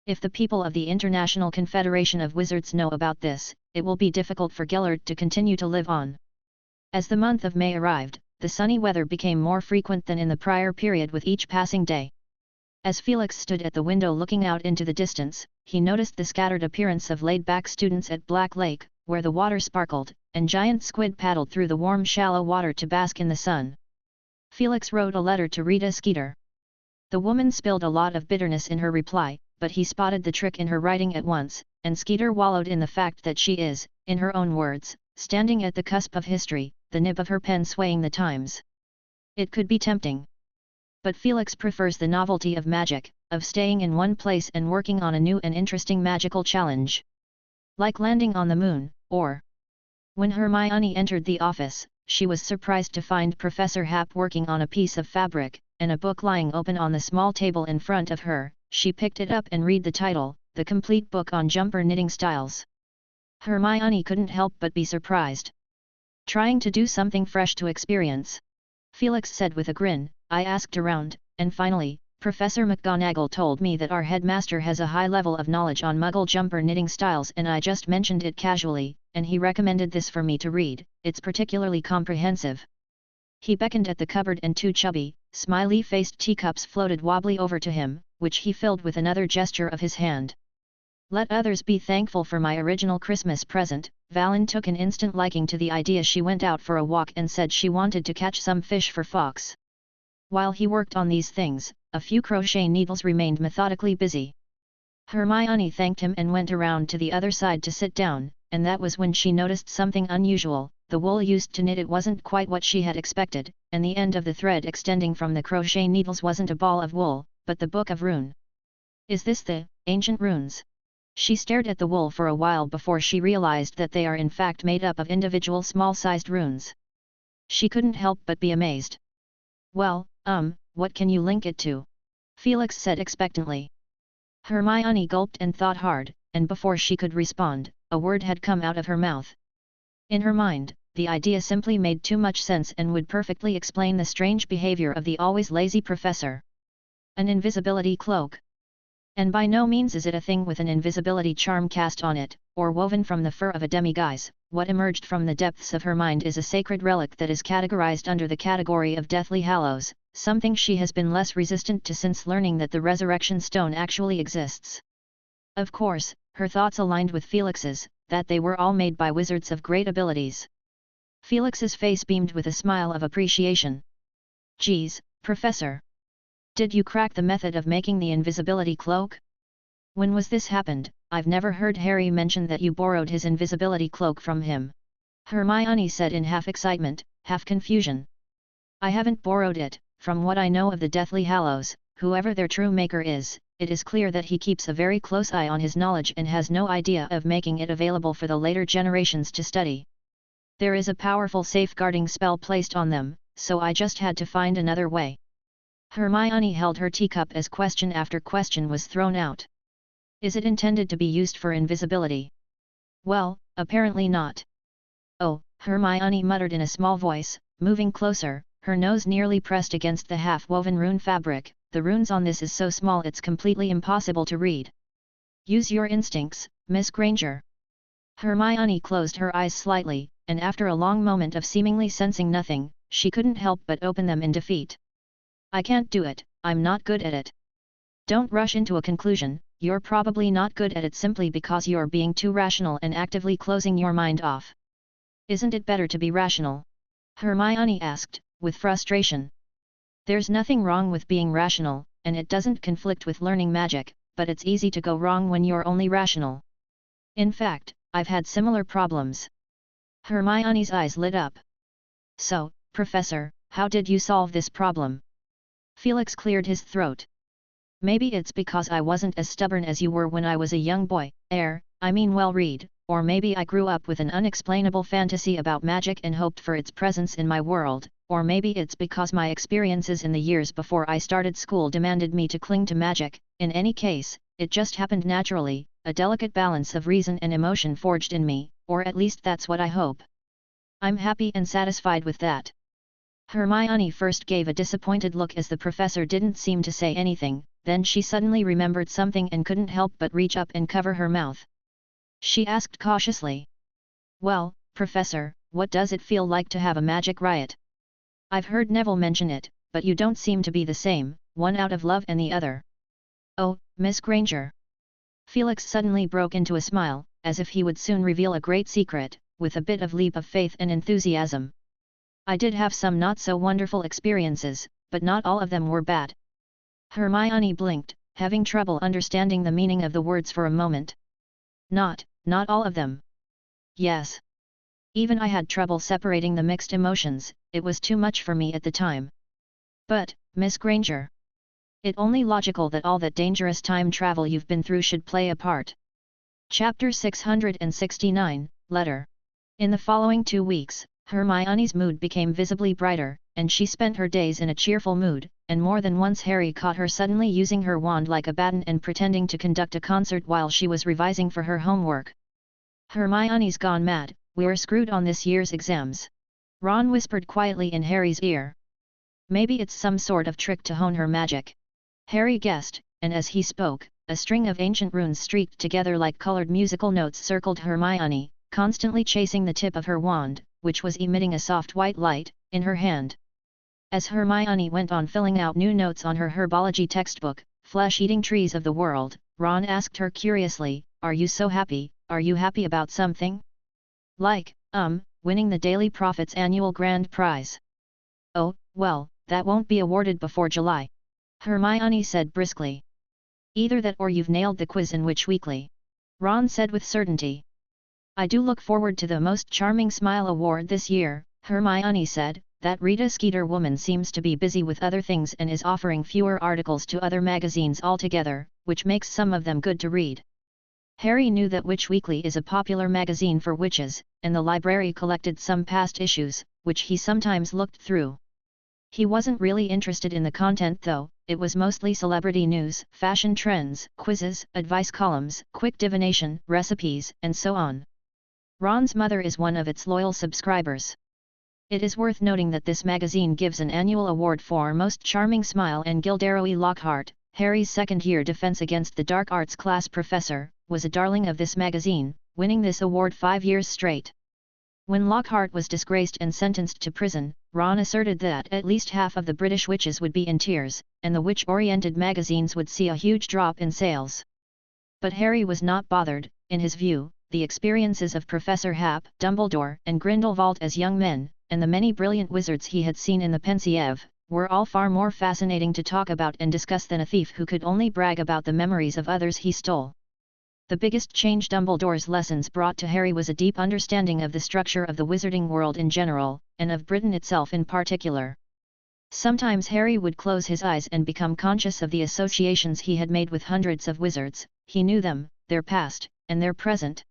If the people of the International Confederation of Wizards know about this, it will be difficult for Gellert to continue to live on. As the month of May arrived, the sunny weather became more frequent than in the prior period with each passing day. As Felix stood at the window looking out into the distance, he noticed the scattered appearance of laid-back students at Black Lake, where the water sparkled, and giant squid paddled through the warm shallow water to bask in the sun. Felix wrote a letter to Rita Skeeter. The woman spilled a lot of bitterness in her reply, but he spotted the trick in her writing at once, and Skeeter wallowed in the fact that she is, in her own words, standing at the cusp of history, the nib of her pen swaying the times. It could be tempting. But Felix prefers the novelty of magic, of staying in one place and working on a new and interesting magical challenge. Like landing on the moon, or... When Hermione entered the office, she was surprised to find Professor Happ working on a piece of fabric, and a book lying open on the small table in front of her. She picked it up and read the title, The Complete Book on Jumper Knitting Styles. Hermione couldn't help but be surprised. Trying to do something fresh to experience. Felix said with a grin, I asked around, and finally, Professor McGonagall told me that our headmaster has a high level of knowledge on Muggle jumper knitting styles and I just mentioned it casually, and he recommended this for me to read, it's particularly comprehensive. He beckoned at the cupboard and 2 chubby, smiley-faced teacups floated wobbly over to him, which he filled with another gesture of his hand. Let others be thankful for my original Christmas present. Valen took an instant liking to the idea. She went out for a walk and said she wanted to catch some fish for Fox. While he worked on these things, a few crochet needles remained methodically busy. Hermione thanked him and went around to the other side to sit down, and that was when she noticed something unusual. The wool used to knit it wasn't quite what she had expected, and the end of the thread extending from the crochet needles wasn't a ball of wool, but the book of rune. Is this the ancient runes? She stared at the wool for a while before she realized that they are in fact made up of individual small-sized runes. She couldn't help but be amazed. Well, what can you link it to? Felix said expectantly. Hermione gulped and thought hard, and before she could respond, a word had come out of her mouth. In her mind, the idea simply made too much sense and would perfectly explain the strange behavior of the always lazy professor. An invisibility cloak. And by no means is it a thing with an invisibility charm cast on it, or woven from the fur of a demiguise. What emerged from the depths of her mind is a sacred relic that is categorized under the category of Deathly Hallows, something she has been less resistant to since learning that the Resurrection Stone actually exists. Of course, her thoughts aligned with Felix's, that they were all made by wizards of great abilities. Felix's face beamed with a smile of appreciation. Geez, Professor! Did you crack the method of making the invisibility cloak? When was this happened? I've never heard Harry mention that you borrowed his invisibility cloak from him. Hermione said in half excitement, half confusion. I haven't borrowed it. From what I know of the Deathly Hallows, whoever their true maker is, it is clear that he keeps a very close eye on his knowledge and has no idea of making it available for the later generations to study. There is a powerful safeguarding spell placed on them, so I just had to find another way. Hermione held her teacup as question after question was thrown out. Is it intended to be used for invisibility? Well, apparently not. Oh, Hermione muttered in a small voice, moving closer, her nose nearly pressed against the half-woven rune fabric. The runes on this is so small it's completely impossible to read. Use your instincts, Miss Granger. Hermione closed her eyes slightly, and after a long moment of seemingly sensing nothing, she couldn't help but open them in defeat. I can't do it, I'm not good at it. Don't rush into a conclusion. You're probably not good at it simply because you're being too rational and actively closing your mind off. Isn't it better to be rational? Hermione asked, with frustration. There's nothing wrong with being rational, and it doesn't conflict with learning magic, but it's easy to go wrong when you're only rational. In fact, I've had similar problems. Hermione's eyes lit up. So, Professor, how did you solve this problem? Felix cleared his throat. Maybe it's because I wasn't as stubborn as you were when I was a young boy, well-read, or maybe I grew up with an unexplainable fantasy about magic and hoped for its presence in my world, or maybe it's because my experiences in the years before I started school demanded me to cling to magic. In any case, it just happened naturally, a delicate balance of reason and emotion forged in me, or at least that's what I hope. I'm happy and satisfied with that. Hermione first gave a disappointed look as the professor didn't seem to say anything, then she suddenly remembered something and couldn't help but reach up and cover her mouth. She asked cautiously. Well, Professor, what does it feel like to have a magic riot? I've heard Neville mention it, but you don't seem to be the same, one out of love and the other. Oh, Miss Granger. Felix suddenly broke into a smile, as if he would soon reveal a great secret, with a bit of leap of faith and enthusiasm. I did have some not-so-wonderful experiences, but not all of them were bad. Hermione blinked, having trouble understanding the meaning of the words for a moment. Not all of them. Yes. Even I had trouble separating the mixed emotions, it was too much for me at the time. But, Miss Granger, it's only logical that all that dangerous time travel you've been through should play a part. Chapter 669, Letter. In the following 2 weeks, Hermione's mood became visibly brighter, and she spent her days in a cheerful mood, and more than once Harry caught her suddenly using her wand like a baton and pretending to conduct a concert while she was revising for her homework. Hermione's gone mad, we're screwed on this year's exams. Ron whispered quietly in Harry's ear. Maybe it's some sort of trick to hone her magic. Harry guessed, and as he spoke, a string of ancient runes streaked together like colored musical notes circled Hermione, constantly chasing the tip of her wand, which was emitting a soft white light, in her hand. As Hermione went on filling out new notes on her herbology textbook, Flesh-Eating Trees of the World, Ron asked her curiously, "Are you so happy? Are you happy about something? Like, winning the Daily Prophet's annual grand prize." "Oh, well, that won't be awarded before July," Hermione said briskly. "Either that or you've nailed the quiz in Witch Weekly," Ron said with certainty. "I do look forward to the Most Charming Smile award this year," Hermione said. "That Rita Skeeter woman seems to be busy with other things and is offering fewer articles to other magazines altogether, which makes some of them good to read." Harry knew that Witch Weekly is a popular magazine for witches, and the library collected some past issues, which he sometimes looked through. He wasn't really interested in the content though, it was mostly celebrity news, fashion trends, quizzes, advice columns, quick divination, recipes, and so on. Ron's mother is one of its loyal subscribers. It is worth noting that this magazine gives an annual award for Most Charming Smile, and Gilderoy Lockhart, Harry's second-year Defense Against the Dark Arts class professor, was a darling of this magazine, winning this award 5 years straight. When Lockhart was disgraced and sentenced to prison, Ron asserted that at least half of the British witches would be in tears, and the witch-oriented magazines would see a huge drop in sales. But Harry was not bothered. In his view, the experiences of Professor Hap, Dumbledore, and Grindelwald as young men, and the many brilliant wizards he had seen in the Pensieve, were all far more fascinating to talk about and discuss than a thief who could only brag about the memories of others he stole. The biggest change Dumbledore's lessons brought to Harry was a deep understanding of the structure of the wizarding world in general, and of Britain itself in particular. Sometimes Harry would close his eyes and become conscious of the associations he had made with hundreds of wizards. He knew them, their past, and their present.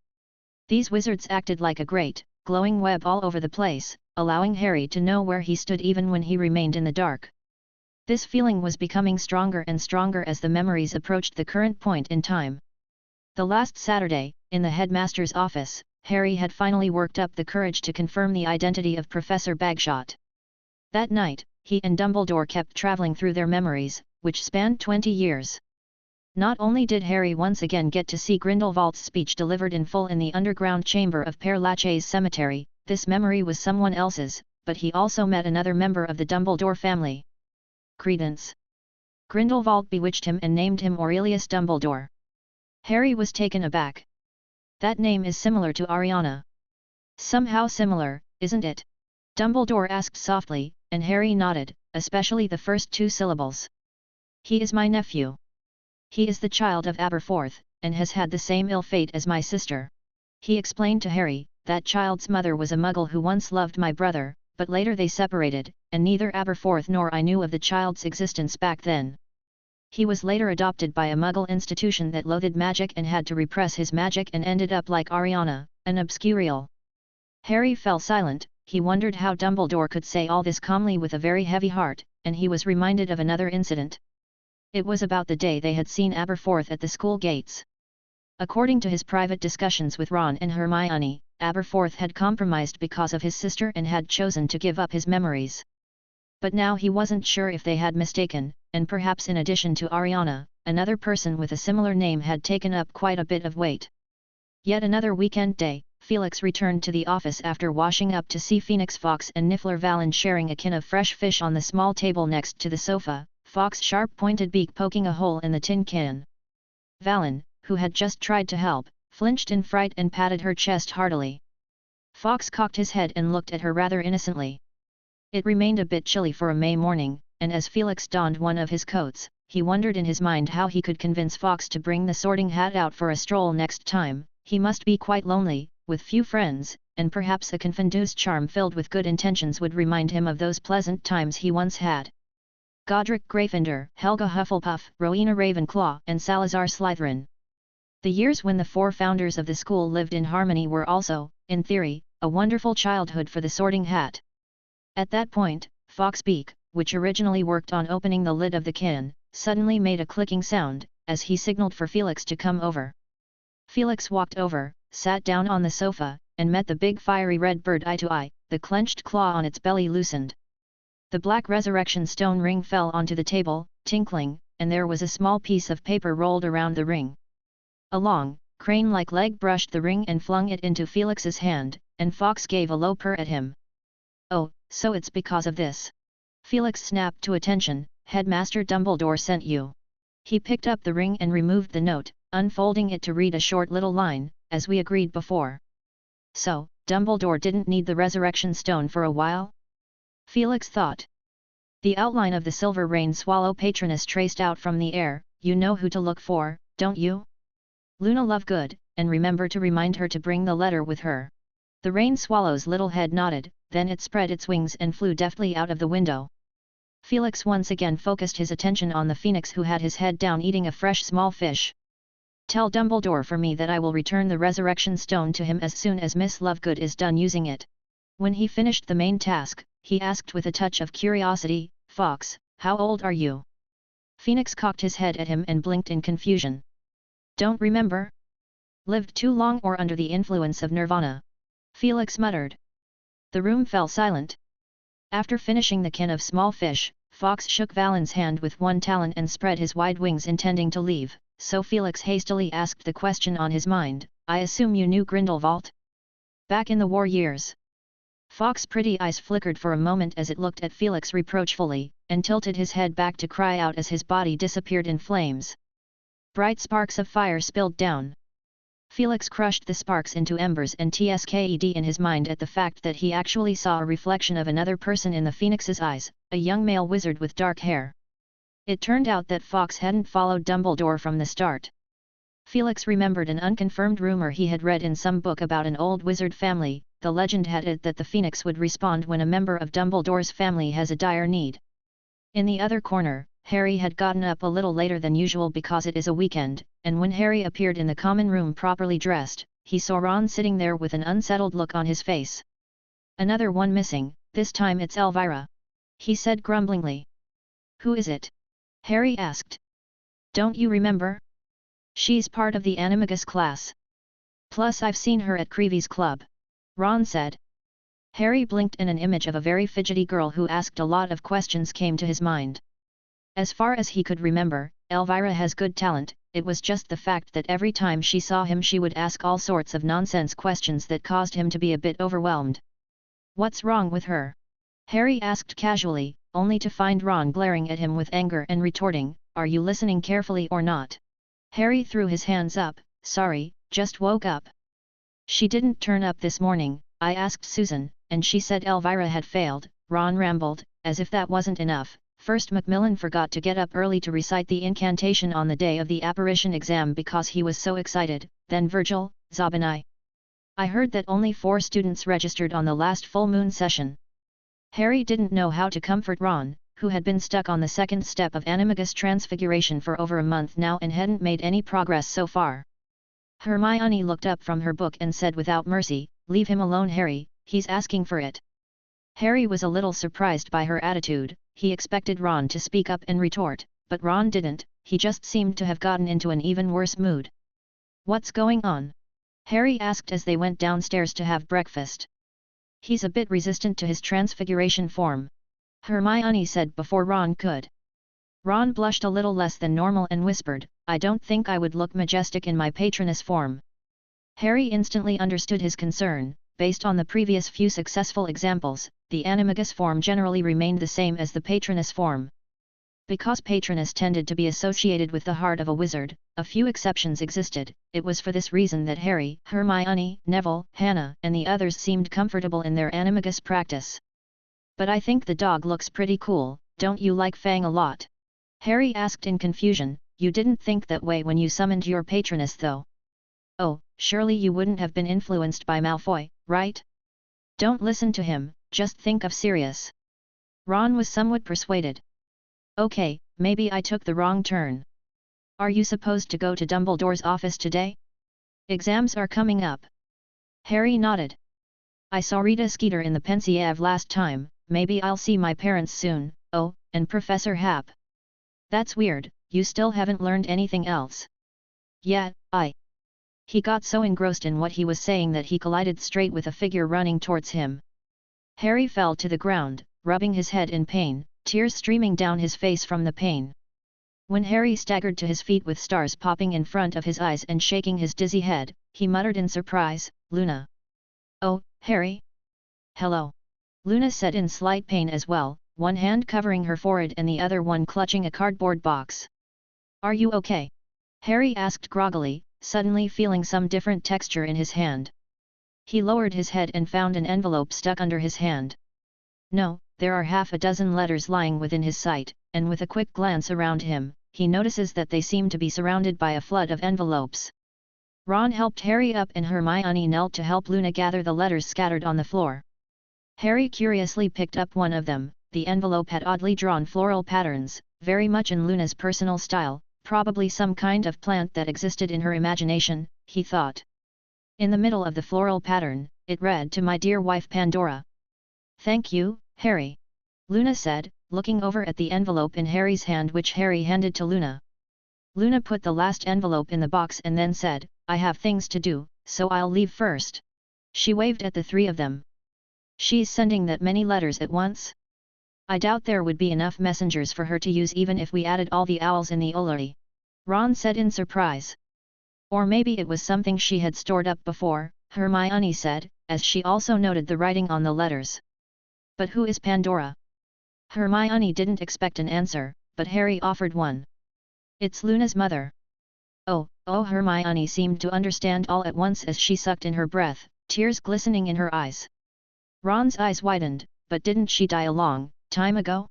These wizards acted like a great, glowing web all over the place, allowing Harry to know where he stood even when he remained in the dark. This feeling was becoming stronger and stronger as the memories approached the current point in time. The last Saturday, in the headmaster's office, Harry had finally worked up the courage to confirm the identity of Professor Bagshot. That night, he and Dumbledore kept traveling through their memories, which spanned 20 years. Not only did Harry once again get to see Grindelwald's speech delivered in full in the underground chamber of Père Lachaise cemetery, this memory was someone else's, but he also met another member of the Dumbledore family. Credence. Grindelwald bewitched him and named him Aurelius Dumbledore. Harry was taken aback. "That name is similar to Ariana." "Somehow similar, isn't it?" Dumbledore asked softly, and Harry nodded, especially the first 2 syllables. "He is my nephew. He is the child of Aberforth, and has had the same ill fate as my sister." He explained to Harry, "That child's mother was a Muggle who once loved my brother, but later they separated, and neither Aberforth nor I knew of the child's existence back then. He was later adopted by a Muggle institution that loathed magic and had to repress his magic and ended up like Ariana, an obscurial." Harry fell silent. He wondered how Dumbledore could say all this calmly with a very heavy heart, and he was reminded of another incident. It was about the day they had seen Aberforth at the school gates. According to his private discussions with Ron and Hermione, Aberforth had compromised because of his sister and had chosen to give up his memories. But now he wasn't sure if they had mistaken, and perhaps in addition to Ariana, another person with a similar name had taken up quite a bit of weight. Yet another weekend day, Felix returned to the office after washing up to see Phoenix Fox and Niffler Valen sharing a can of fresh fish on the small table next to the sofa, Fox's sharp-pointed beak poking a hole in the tin can. Valen, who had just tried to help, flinched in fright and patted her chest heartily. Fox cocked his head and looked at her rather innocently. It remained a bit chilly for a May morning, and as Felix donned one of his coats, he wondered in his mind how he could convince Fox to bring the Sorting Hat out for a stroll next time. He must be quite lonely, with few friends, and perhaps a confidence charm filled with good intentions would remind him of those pleasant times he once had. Godric Gryffindor, Helga Hufflepuff, Rowena Ravenclaw, and Salazar Slytherin. The years when the 4 founders of the school lived in harmony were also, in theory, a wonderful childhood for the Sorting Hat. At that point, Fox's beak, which originally worked on opening the lid of the can, suddenly made a clicking sound, as he signaled for Felix to come over. Felix walked over, sat down on the sofa, and met the big fiery red bird eye to eye. The clenched claw on its belly loosened. The black resurrection stone ring fell onto the table, tinkling, and there was a small piece of paper rolled around the ring. A long, crane-like leg brushed the ring and flung it into Felix's hand, and Fox gave a low purr at him. "Oh, so it's because of this. Felix snapped to attention, Headmaster Dumbledore sent you. He picked up the ring and removed the note, unfolding it to read a short little line, as we agreed before. So, Dumbledore didn't need the resurrection stone for a while? Felix thought. The outline of the silver rain swallow patroness traced out from the air, you know who to look for, don't you? Luna Lovegood, and remember to remind her to bring the letter with her. The rain swallow's little head nodded, then it spread its wings and flew deftly out of the window. Felix once again focused his attention on the phoenix who had his head down eating a fresh small fish. Tell Dumbledore for me that I will return the resurrection stone to him as soon as Miss Lovegood is done using it. When he finished the main task, he asked with a touch of curiosity, Fox, how old are you? Phoenix cocked his head at him and blinked in confusion. Don't remember? Lived too long or under the influence of nirvana? Felix muttered. The room fell silent. After finishing the can of small fish, Fox shook Valen's hand with one talon and spread his wide wings intending to leave, so Felix hastily asked the question on his mind, I assume you knew Grindelwald? Back in the war years. Fox's pretty eyes flickered for a moment as it looked at Felix reproachfully, and tilted his head back to cry out as his body disappeared in flames. Bright sparks of fire spilled down. Felix crushed the sparks into embers and tsked in his mind at the fact that he actually saw a reflection of another person in the phoenix's eyes, a young male wizard with dark hair. It turned out that Fox hadn't followed Dumbledore from the start. Felix remembered an unconfirmed rumor he had read in some book about an old wizard family. The legend had it that the phoenix would respond when a member of Dumbledore's family has a dire need. In the other corner, Harry had gotten up a little later than usual because it is a weekend, and when Harry appeared in the common room properly dressed, he saw Ron sitting there with an unsettled look on his face. Another one missing, this time it's Elvira. He said grumblingly. Who is it? Harry asked. Don't you remember? She's part of the Animagus class. Plus I've seen her at Creevy's club. Ron said. Harry blinked and an image of a very fidgety girl who asked a lot of questions came to his mind. As far as he could remember, Elvira has good talent, it was just the fact that every time she saw him she would ask all sorts of nonsense questions that caused him to be a bit overwhelmed. What's wrong with her? Harry asked casually, only to find Ron glaring at him with anger and retorting, are you listening carefully or not? Harry threw his hands up, sorry, just woke up. She didn't turn up this morning, I asked Susan, and she said Elvira had failed, Ron rambled, as if that wasn't enough. First Macmillan forgot to get up early to recite the incantation on the day of the apparition exam because he was so excited, then Virgil, Zob and I heard that only 4 students registered on the last full moon session. Harry didn't know how to comfort Ron, who had been stuck on the second step of Animagus transfiguration for over a month now and hadn't made any progress so far. Hermione looked up from her book and said without mercy, leave him alone Harry, he's asking for it. Harry was a little surprised by her attitude. He expected Ron to speak up and retort, but Ron didn't, he just seemed to have gotten into an even worse mood. What's going on? Harry asked as they went downstairs to have breakfast. He's a bit resistant to his transfiguration form. Hermione said before Ron could. Ron blushed a little less than normal and whispered, I don't think I would look majestic in my patroness form. Harry instantly understood his concern. Based on the previous few successful examples, the Animagus form generally remained the same as the Patronus form. Because Patronus tended to be associated with the heart of a wizard, a few exceptions existed. It was for this reason that Harry, Hermione, Neville, Hannah, and the others seemed comfortable in their Animagus practice. But I think the dog looks pretty cool, don't you like Fang a lot? Harry asked in confusion, you didn't think that way when you summoned your Patronus though. Oh, surely you wouldn't have been influenced by Malfoy, right? Don't listen to him, just think of Sirius. Ron was somewhat persuaded. Okay, maybe I took the wrong turn. Are you supposed to go to Dumbledore's office today? Exams are coming up. Harry nodded. I saw Rita Skeeter in the Pensieve last time, maybe I'll see my parents soon, oh, and Professor Hap. That's weird, you still haven't learned anything else. Yeah, He got so engrossed in what he was saying that he collided straight with a figure running towards him. Harry fell to the ground, rubbing his head in pain, tears streaming down his face from the pain. When Harry staggered to his feet with stars popping in front of his eyes and shaking his dizzy head, he muttered in surprise, Luna. Oh, Harry? Hello. Luna said in slight pain as well, one hand covering her forehead and the other one clutching a cardboard box. "Are you okay?" Harry asked groggily, suddenly feeling some different texture in his hand. He lowered his head and found an envelope stuck under his hand. No, there are half a dozen letters lying within his sight, and with a quick glance around him, he notices that they seem to be surrounded by a flood of envelopes. Ron helped Harry up and Hermione knelt to help Luna gather the letters scattered on the floor. Harry curiously picked up one of them. The envelope had oddly drawn floral patterns, very much in Luna's personal style, probably some kind of plant that existed in her imagination, he thought. In the middle of the floral pattern, it read, "To my dear wife Pandora." "Thank you, Harry," Luna said, looking over at the envelope in Harry's hand which Harry handed to Luna. Luna put the last envelope in the box and then said, "I have things to do, so I'll leave first." She waved at the three of them. "She's sending that many letters at once? I doubt there would be enough messengers for her to use even if we added all the owls in the Olari," Ron said in surprise. "Or maybe it was something she had stored up before," Hermione said, as she also noted the writing on the letters. "But who is Pandora?" Hermione didn't expect an answer, but Harry offered one. "It's Luna's mother." Oh, Hermione seemed to understand all at once as she sucked in her breath, tears glistening in her eyes. Ron's eyes widened, but didn't she die a long time ago?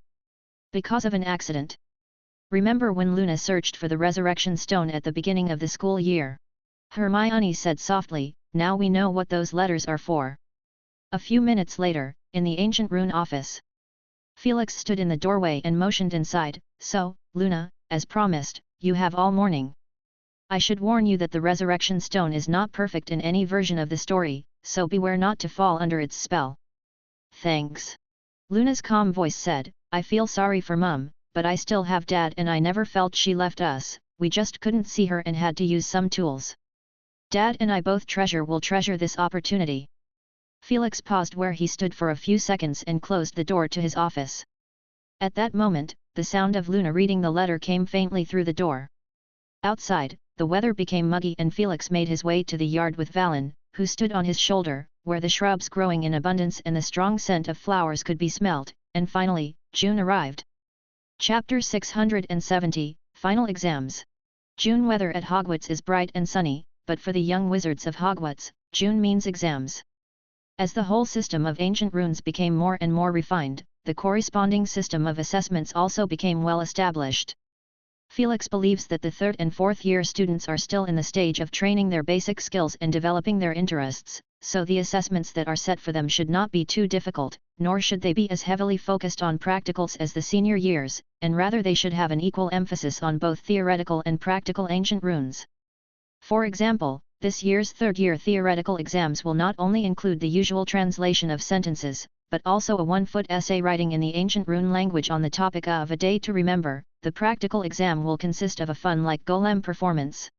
Because of an accident. Remember when Luna searched for the resurrection stone at the beginning of the school year? Hermione said softly, "Now we know what those letters are for." A few minutes later, in the ancient rune office, Felix stood in the doorway and motioned inside. "So, Luna, as promised, you have all morning. I should warn you that the resurrection stone is not perfect in any version of the story, so beware not to fall under its spell." "Thanks," Luna's calm voice said. "I feel sorry for Mum, but I still have Dad and I never felt she left us, we just couldn't see her and had to use some tools. Dad and I both will treasure this opportunity." Felix paused where he stood for a few seconds and closed the door to his office. At that moment, the sound of Luna reading the letter came faintly through the door. Outside, the weather became muggy and Felix made his way to the yard with Valen, who stood on his shoulder, where the shrubs growing in abundance and the strong scent of flowers could be smelt, and finally, June arrived. Chapter 670, Final Exams. June weather at Hogwarts is bright and sunny, but for the young wizards of Hogwarts, June means exams. As the whole system of ancient runes became more and more refined, the corresponding system of assessments also became well established. Felix believes that the 3rd and 4th year students are still in the stage of training their basic skills and developing their interests, so the assessments that are set for them should not be too difficult, nor should they be as heavily focused on practicals as the senior years, and rather they should have an equal emphasis on both theoretical and practical ancient runes. For example, this year's 3rd year theoretical exams will not only include the usual translation of sentences, but also a 1-foot essay writing in the ancient rune language on the topic of a day to remember. The practical exam will consist of a fun-like golem performance.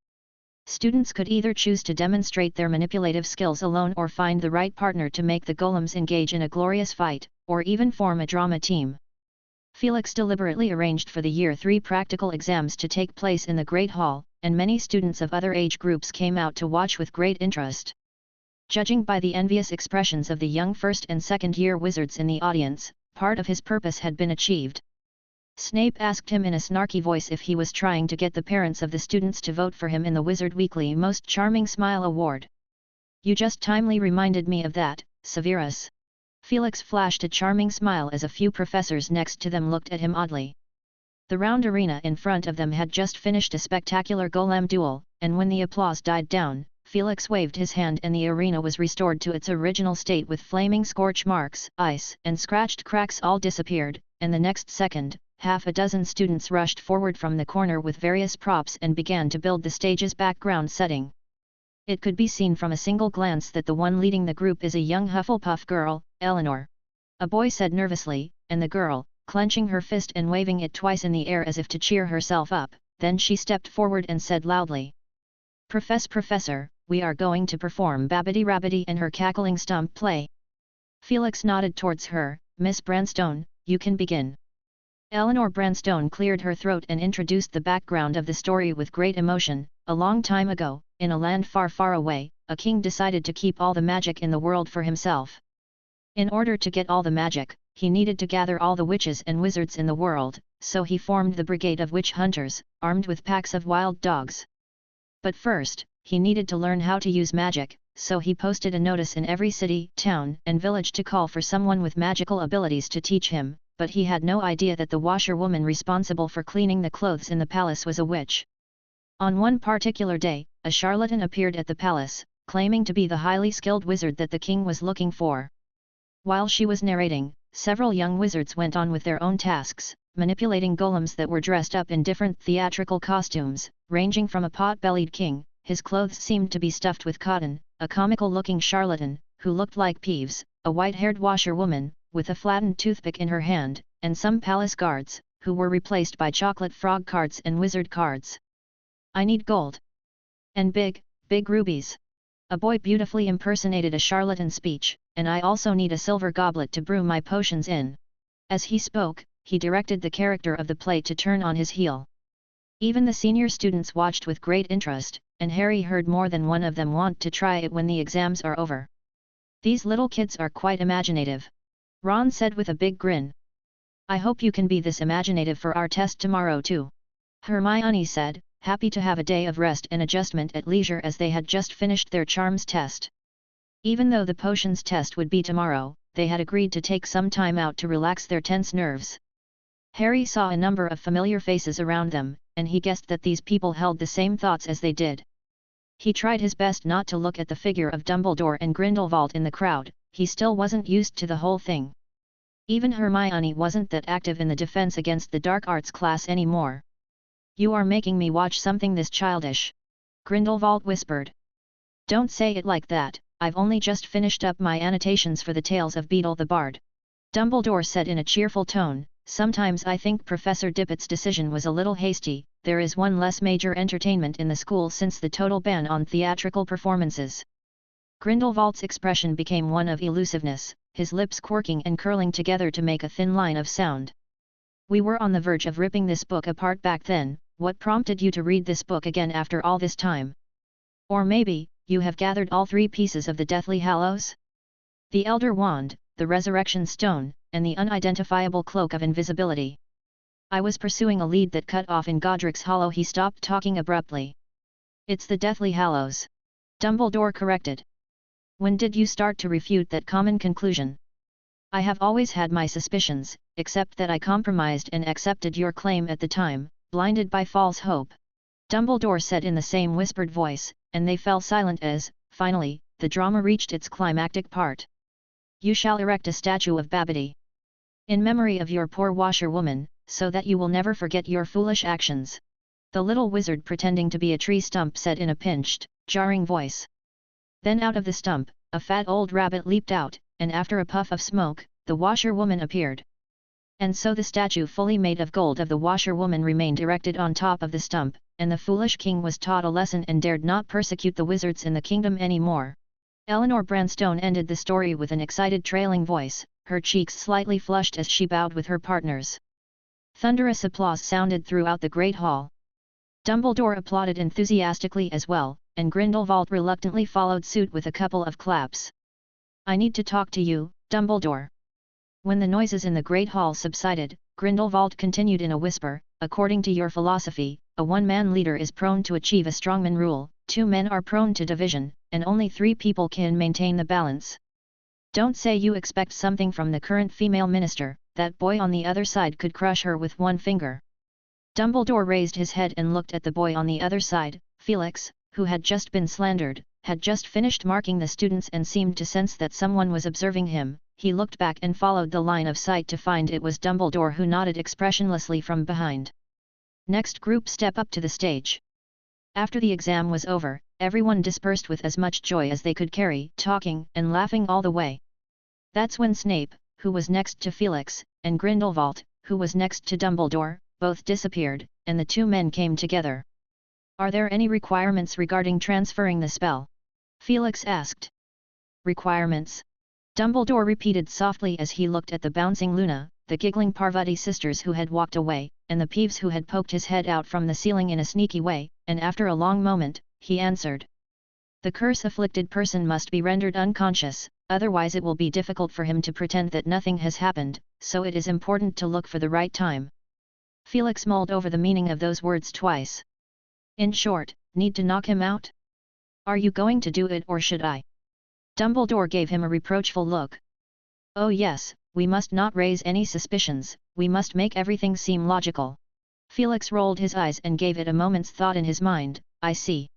Students could either choose to demonstrate their manipulative skills alone or find the right partner to make the golems engage in a glorious fight, or even form a drama team. Felix deliberately arranged for the Year 3 practical exams to take place in the Great Hall, and many students of other age groups came out to watch with great interest. Judging by the envious expressions of the young 1st and 2nd year wizards in the audience, part of his purpose had been achieved. Snape asked him in a snarky voice if he was trying to get the parents of the students to vote for him in the Wizard Weekly Most Charming Smile Award. "You just timely reminded me of that, Severus." Felix flashed a charming smile as a few professors next to them looked at him oddly. The round arena in front of them had just finished a spectacular golem duel, and when the applause died down, Felix waved his hand and the arena was restored to its original state with flaming scorch marks, ice and scratched cracks all disappeared, and the next second, half a dozen students rushed forward from the corner with various props and began to build the stage's background setting. It could be seen from a single glance that the one leading the group is a young Hufflepuff girl, Eleanor. A boy said nervously, and the girl, clenching her fist and waving it twice in the air as if to cheer herself up, then she stepped forward and said loudly, Professor, we are going to perform Babbity Rabbity and her cackling stump play." Felix nodded towards her. "Miss Branstone, you can begin." Eleanor Branstone cleared her throat and introduced the background of the story with great emotion. A long time ago, in a land far far away, a king decided to keep all the magic in the world for himself. In order to get all the magic, he needed to gather all the witches and wizards in the world, so he formed the brigade of witch hunters, armed with packs of wild dogs. But first, he needed to learn how to use magic, so he posted a notice in every city, town, and village to call for someone with magical abilities to teach him, but he had no idea that the washerwoman responsible for cleaning the clothes in the palace was a witch. On one particular day, a charlatan appeared at the palace, claiming to be the highly skilled wizard that the king was looking for. While she was narrating, several young wizards went on with their own tasks, manipulating golems that were dressed up in different theatrical costumes, ranging from a pot-bellied king, his clothes seemed to be stuffed with cotton, a comical-looking charlatan, who looked like Peeves, a white-haired washerwoman, with a flattened toothpick in her hand, and some palace guards, who were replaced by chocolate frog cards and wizard cards. "I need gold. And big rubies." A boy beautifully impersonated a charlatan speech, "and I also need a silver goblet to brew my potions in." As he spoke, he directed the character of the play to turn on his heel. Even the senior students watched with great interest, and Harry heard more than one of them want to try it when the exams are over. "These little kids are quite imaginative," Ron said with a big grin. "I hope you can be this imaginative for our test tomorrow too," Hermione said, happy to have a day of rest and adjustment at leisure as they had just finished their charms test. Even though the potions test would be tomorrow, they had agreed to take some time out to relax their tense nerves. Harry saw a number of familiar faces around them, and he guessed that these people held the same thoughts as they did. He tried his best not to look at the figure of Dumbledore and Grindelwald in the crowd, he still wasn't used to the whole thing. Even Hermione wasn't that active in the defense against the dark arts class anymore. "You are making me watch something this childish," Grindelwald whispered. "Don't say it like that, I've only just finished up my annotations for the Tales of Beedle the Bard," Dumbledore said in a cheerful tone. "Sometimes I think Professor Dippet's decision was a little hasty. There is one less major entertainment in the school since the total ban on theatrical performances." Grindelwald's expression became one of elusiveness, his lips quirking and curling together to make a thin line of sound. "We were on the verge of ripping this book apart back then. What prompted you to read this book again after all this time? Or maybe, you have gathered all 3 pieces of the Deathly Hallows? The Elder Wand, the Resurrection Stone, and the unidentifiable Cloak of Invisibility." "I was pursuing a lead that cut off in Godric's Hollow." He stopped talking abruptly. "It's the Deathly Hallows," Dumbledore corrected. "When did you start to refute that common conclusion?" "I have always had my suspicions, except that I compromised and accepted your claim at the time, blinded by false hope," Dumbledore said in the same whispered voice, and they fell silent as, finally, the drama reached its climactic part. "You shall erect a statue of Babbity, in memory of your poor washerwoman, so that you will never forget your foolish actions," the little wizard pretending to be a tree stump said in a pinched, jarring voice. Then out of the stump, a fat old rabbit leaped out, and after a puff of smoke, the washerwoman appeared. And so the statue fully made of gold of the washerwoman remained erected on top of the stump, and the foolish king was taught a lesson and dared not persecute the wizards in the kingdom anymore. Eleanor Branstone ended the story with an excited trailing voice, her cheeks slightly flushed as she bowed with her partners. Thunderous applause sounded throughout the great hall. Dumbledore applauded enthusiastically as well, and Grindelwald reluctantly followed suit with a couple of claps. "I need to talk to you, Dumbledore." When the noises in the great hall subsided, Grindelwald continued in a whisper, "According to your philosophy, a one-man leader is prone to achieve a strongman rule, 2 men are prone to division, and only 3 people can maintain the balance. Don't say you expect something from the current female minister, that boy on the other side could crush her with one finger." Dumbledore raised his head and looked at the boy on the other side. Felix, who had just been slandered, had just finished marking the students and seemed to sense that someone was observing him. He looked back and followed the line of sight to find it was Dumbledore, who nodded expressionlessly from behind. "Next group, step up to the stage." After the exam was over, everyone dispersed with as much joy as they could carry, talking and laughing all the way. That's when Snape, who was next to Felix, and Grindelwald, who was next to Dumbledore, both disappeared, and the 2 men came together. "Are there any requirements regarding transferring the spell?" Felix asked. "Requirements?" Dumbledore repeated softly as he looked at the bouncing Luna, the giggling Parvati sisters who had walked away, and the Peeves who had poked his head out from the ceiling in a sneaky way, and after a long moment, he answered. "The curse-afflicted person must be rendered unconscious, otherwise it will be difficult for him to pretend that nothing has happened, so it is important to look for the right time. Felix mulled over the meaning of those words twice. In short, need to knock him out? Are you going to do it or should I? Dumbledore gave him a reproachful look. Oh yes, we must not raise any suspicions, we must make everything seem logical. Felix rolled his eyes and gave it a moment's thought in his mind. I see.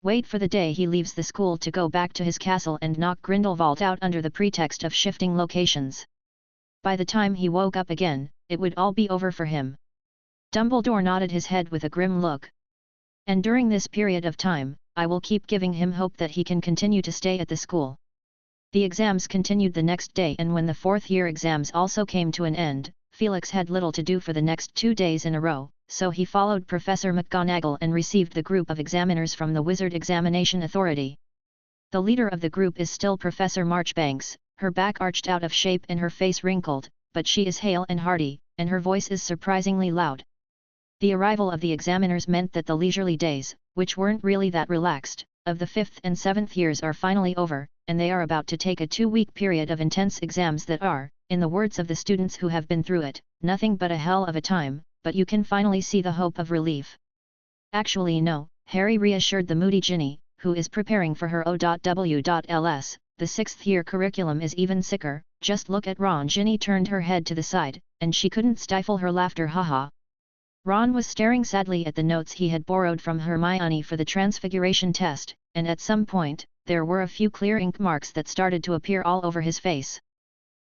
Wait for the day he leaves the school to go back to his castle and knock Grindelwald out under the pretext of shifting locations. By the time he woke up again, it would all be over for him. Dumbledore nodded his head with a grim look. And during this period of time, I will keep giving him hope that he can continue to stay at the school. The exams continued the next day, and when the fourth-year exams also came to an end, Felix had little to do for the next 2 days in a row, so he followed Professor McGonagall and received the group of examiners from the Wizard Examination Authority. The leader of the group is still Professor Marchbanks, her back arched out of shape and her face wrinkled, but she is hale and hearty, and her voice is surprisingly loud. The arrival of the examiners meant that the leisurely days, which weren't really that relaxed, of the 5th and 7th years are finally over, and they are about to take a 2-week period of intense exams that are, in the words of the students who have been through it, nothing but a hell of a time, but you can finally see the hope of relief. Actually no, Harry reassured the moody Ginny, who is preparing for her O.W.Ls, the 6th year curriculum is even sicker, just look at Ron. Ginny turned her head to the side, and she couldn't stifle her laughter. Haha. Ron was staring sadly at the notes he had borrowed from Hermione for the transfiguration test, and at some point, there were a few clear ink marks that started to appear all over his face.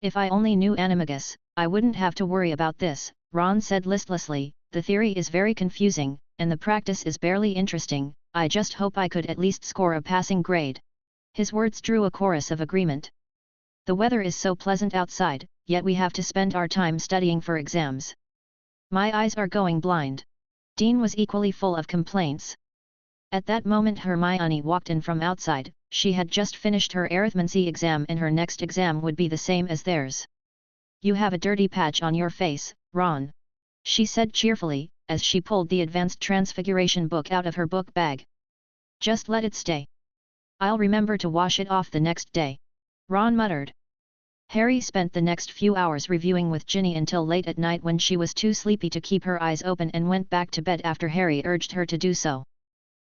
If I only knew Animagus, I wouldn't have to worry about this, Ron said listlessly. The theory is very confusing, and the practice is barely interesting. I just hope I could at least score a passing grade. His words drew a chorus of agreement. The weather is so pleasant outside, yet we have to spend our time studying for exams. My eyes are going blind. Dean was equally full of complaints. At that moment Hermione walked in from outside. She had just finished her arithmancy exam and her next exam would be the same as theirs. You have a dirty patch on your face, Ron, she said cheerfully, as she pulled the Advanced Transfiguration book out of her book bag. Just let it stay. I'll remember to wash it off the next day, Ron muttered. Harry spent the next few hours reviewing with Ginny until late at night when she was too sleepy to keep her eyes open and went back to bed after Harry urged her to do so.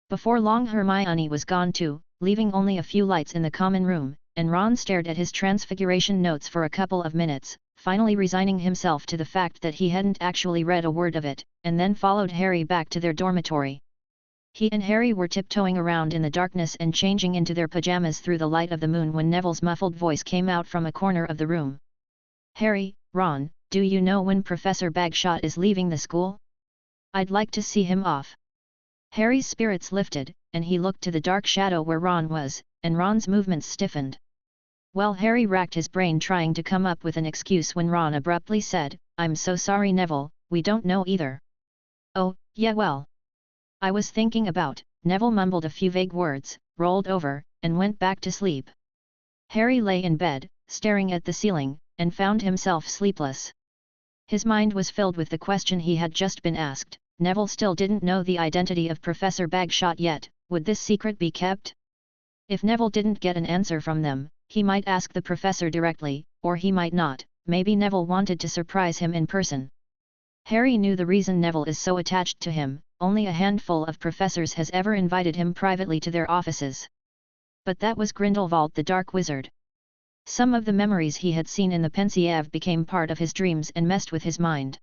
Before long Hermione was gone too, leaving only a few lights in the common room, and Ron stared at his transfiguration notes for a couple of minutes, finally resigning himself to the fact that he hadn't actually read a word of it, and then followed Harry back to their dormitory. He and Harry were tiptoeing around in the darkness and changing into their pajamas through the light of the moon when Neville's muffled voice came out from a corner of the room. Harry, Ron, do you know when Professor Bagshot is leaving the school? I'd like to see him off. Harry's spirits lifted, and he looked to the dark shadow where Ron was, and Ron's movements stiffened. Well, Harry racked his brain trying to come up with an excuse when Ron abruptly said, I'm so sorry Neville, we don't know either. Oh, yeah well. I was thinking about, Neville mumbled a few vague words, rolled over, and went back to sleep. Harry lay in bed, staring at the ceiling, and found himself sleepless. His mind was filled with the question he had just been asked. Neville still didn't know the identity of Professor Bagshot yet. Would this secret be kept? If Neville didn't get an answer from them, he might ask the professor directly, or he might not. Maybe Neville wanted to surprise him in person. Harry knew the reason Neville is so attached to him. Only a handful of professors has ever invited him privately to their offices. But that was Grindelwald the Dark Wizard. Some of the memories he had seen in the Pensieve became part of his dreams and messed with his mind.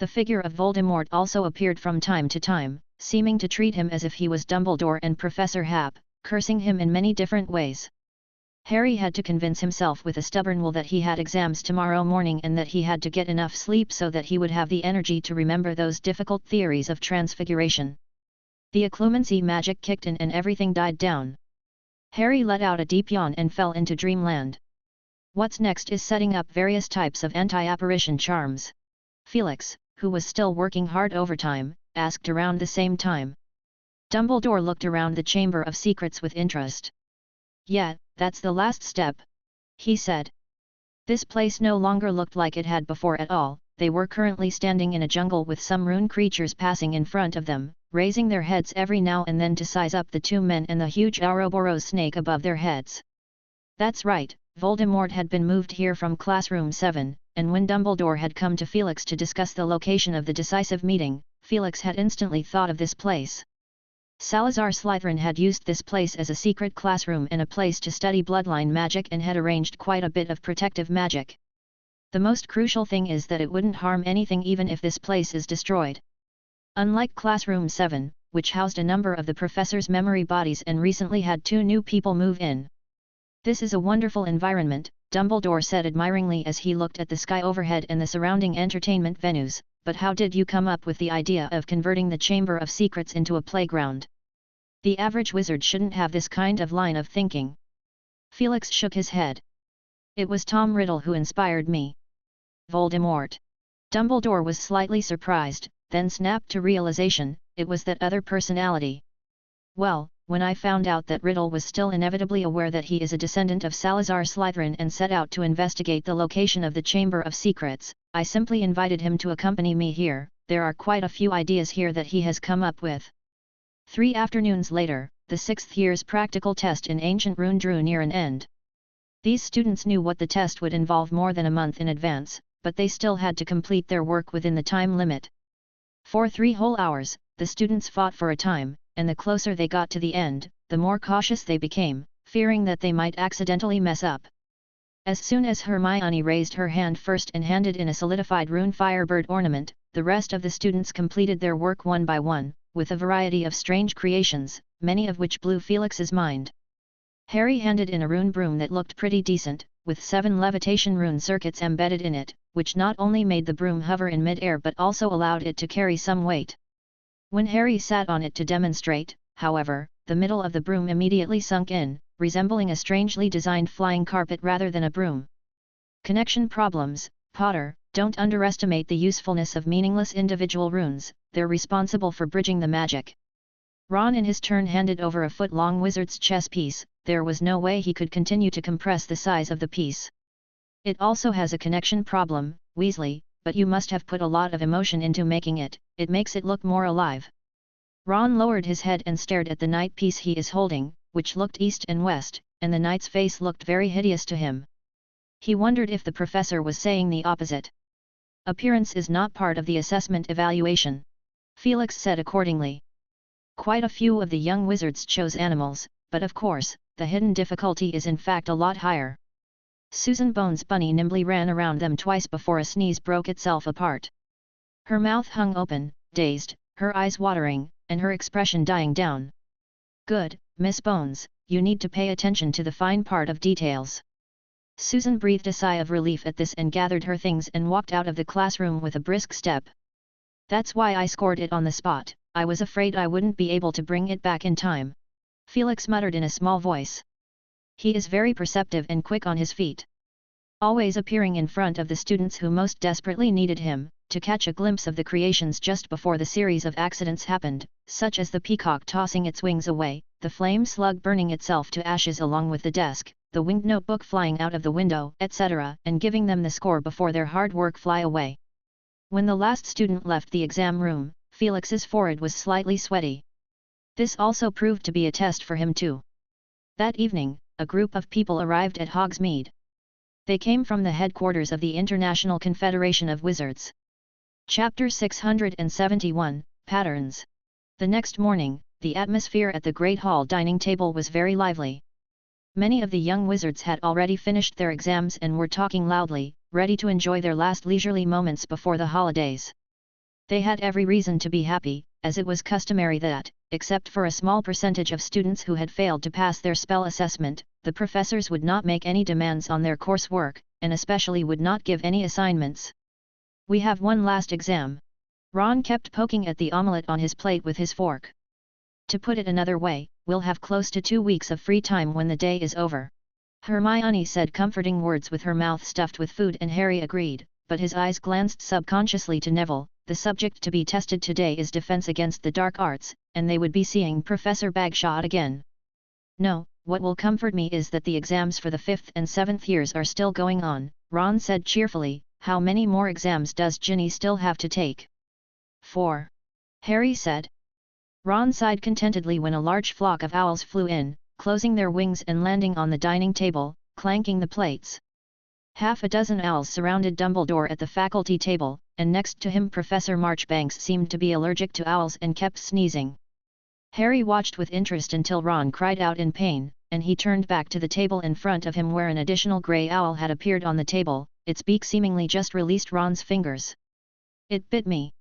The figure of Voldemort also appeared from time to time, seeming to treat him as if he was Dumbledore and Professor Hap, cursing him in many different ways. Harry had to convince himself with a stubborn will that he had exams tomorrow morning and that he had to get enough sleep so that he would have the energy to remember those difficult theories of transfiguration. The occlumency magic kicked in and everything died down. Harry let out a deep yawn and fell into dreamland. What's next is setting up various types of anti-apparition charms. Felix, who was still working hard overtime, asked around the same time. Dumbledore looked around the Chamber of Secrets with interest. Yeah, that's the last step, he said. This place no longer looked like it had before at all. They were currently standing in a jungle with some rune creatures passing in front of them, raising their heads every now and then to size up the two men and the huge Ouroboros snake above their heads. That's right, Voldemort had been moved here from Classroom 7, and when Dumbledore had come to Felix to discuss the location of the decisive meeting, Felix had instantly thought of this place. Salazar Slytherin had used this place as a secret classroom and a place to study bloodline magic and had arranged quite a bit of protective magic. The most crucial thing is that it wouldn't harm anything even if this place is destroyed. Unlike Classroom 7, which housed a number of the professor's memory bodies and recently had 2 new people move in. This is a wonderful environment, Dumbledore said admiringly as he looked at the sky overhead and the surrounding entertainment venues, but how did you come up with the idea of converting the Chamber of Secrets into a playground? The average wizard shouldn't have this kind of line of thinking. Felix shook his head. It was Tom Riddle who inspired me. Voldemort. Dumbledore was slightly surprised, then snapped to realization, it was that other personality. Well, when I found out that Riddle was still inevitably aware that he is a descendant of Salazar Slytherin and set out to investigate the location of the Chamber of Secrets, I simply invited him to accompany me here. There are quite a few ideas here that he has come up with. 3 afternoons later, the 6th year's practical test in Ancient Rune drew near an end. These students knew what the test would involve more than a month in advance, but they still had to complete their work within the time limit. For 3 whole hours, the students fought for a time, and the closer they got to the end, the more cautious they became, fearing that they might accidentally mess up. As soon as Hermione raised her hand first and handed in a solidified rune firebird ornament, the rest of the students completed their work one by one, with a variety of strange creations, many of which blew Felix's mind. Harry handed in a rune broom that looked pretty decent, with 7 levitation rune circuits embedded in it, which not only made the broom hover in mid-air but also allowed it to carry some weight. When Harry sat on it to demonstrate, however, the middle of the broom immediately sunk in, resembling a strangely designed flying carpet rather than a broom. Connection problems. Potter, don't underestimate the usefulness of meaningless individual runes, they're responsible for bridging the magic. Ron in his turn handed over a foot-long wizard's chess piece. There was no way he could continue to compress the size of the piece. It also has a connection problem, Weasley, but you must have put a lot of emotion into making it, it makes it look more alive. Ron lowered his head and stared at the knight piece he is holding, which looked east and west, and the knight's face looked very hideous to him. He wondered if the professor was saying the opposite. Appearance is not part of the assessment evaluation. Felix said accordingly. Quite a few of the young wizards chose animals, but of course, the hidden difficulty is in fact a lot higher. Susan Bones Bunny nimbly ran around them twice before a sneeze broke itself apart. Her mouth hung open, dazed, her eyes watering, and her expression dying down. Good, Miss Bones, you need to pay attention to the fine part of details. Susan breathed a sigh of relief at this and gathered her things and walked out of the classroom with a brisk step. That's why I scored it on the spot, I was afraid I wouldn't be able to bring it back in time. Felix muttered in a small voice. He is very perceptive and quick on his feet. Always appearing in front of the students who most desperately needed him, to catch a glimpse of the creations just before the series of accidents happened, such as the peacock tossing its wings away, the flame slug burning itself to ashes along with the desk, the winged notebook flying out of the window, etc., and giving them the score before their hard work fly away. When the last student left the exam room, Felix's forehead was slightly sweaty. This also proved to be a test for him too. That evening, a group of people arrived at Hogsmeade. They came from the headquarters of the International Confederation of Wizards. Chapter 671, Patterns. The next morning, the atmosphere at the Great Hall dining table was very lively. Many of the young wizards had already finished their exams and were talking loudly, ready to enjoy their last leisurely moments before the holidays. They had every reason to be happy, as it was customary that, except for a small percentage of students who had failed to pass their spell assessment, the professors would not make any demands on their coursework, and especially would not give any assignments. We have one last exam. Ron kept poking at the omelette on his plate with his fork. To put it another way, we'll have close to 2 weeks of free time when the day is over. Hermione said comforting words with her mouth stuffed with food and Harry agreed, but his eyes glanced subconsciously to Neville. The subject to be tested today is defense against the dark arts, and they would be seeing Professor Bagshot again. No, what will comfort me is that the exams for the 5th and 7th years are still going on, Ron said cheerfully. How many more exams does Ginny still have to take? 4. Harry said. Ron sighed contentedly when a large flock of owls flew in, closing their wings and landing on the dining table, clanking the plates. Half a dozen owls surrounded Dumbledore at the faculty table, and next to him Professor Marchbanks seemed to be allergic to owls and kept sneezing. Harry watched with interest until Ron cried out in pain, and he turned back to the table in front of him where an additional grey owl had appeared on the table, its beak seemingly just released Ron's fingers. "It bit me!"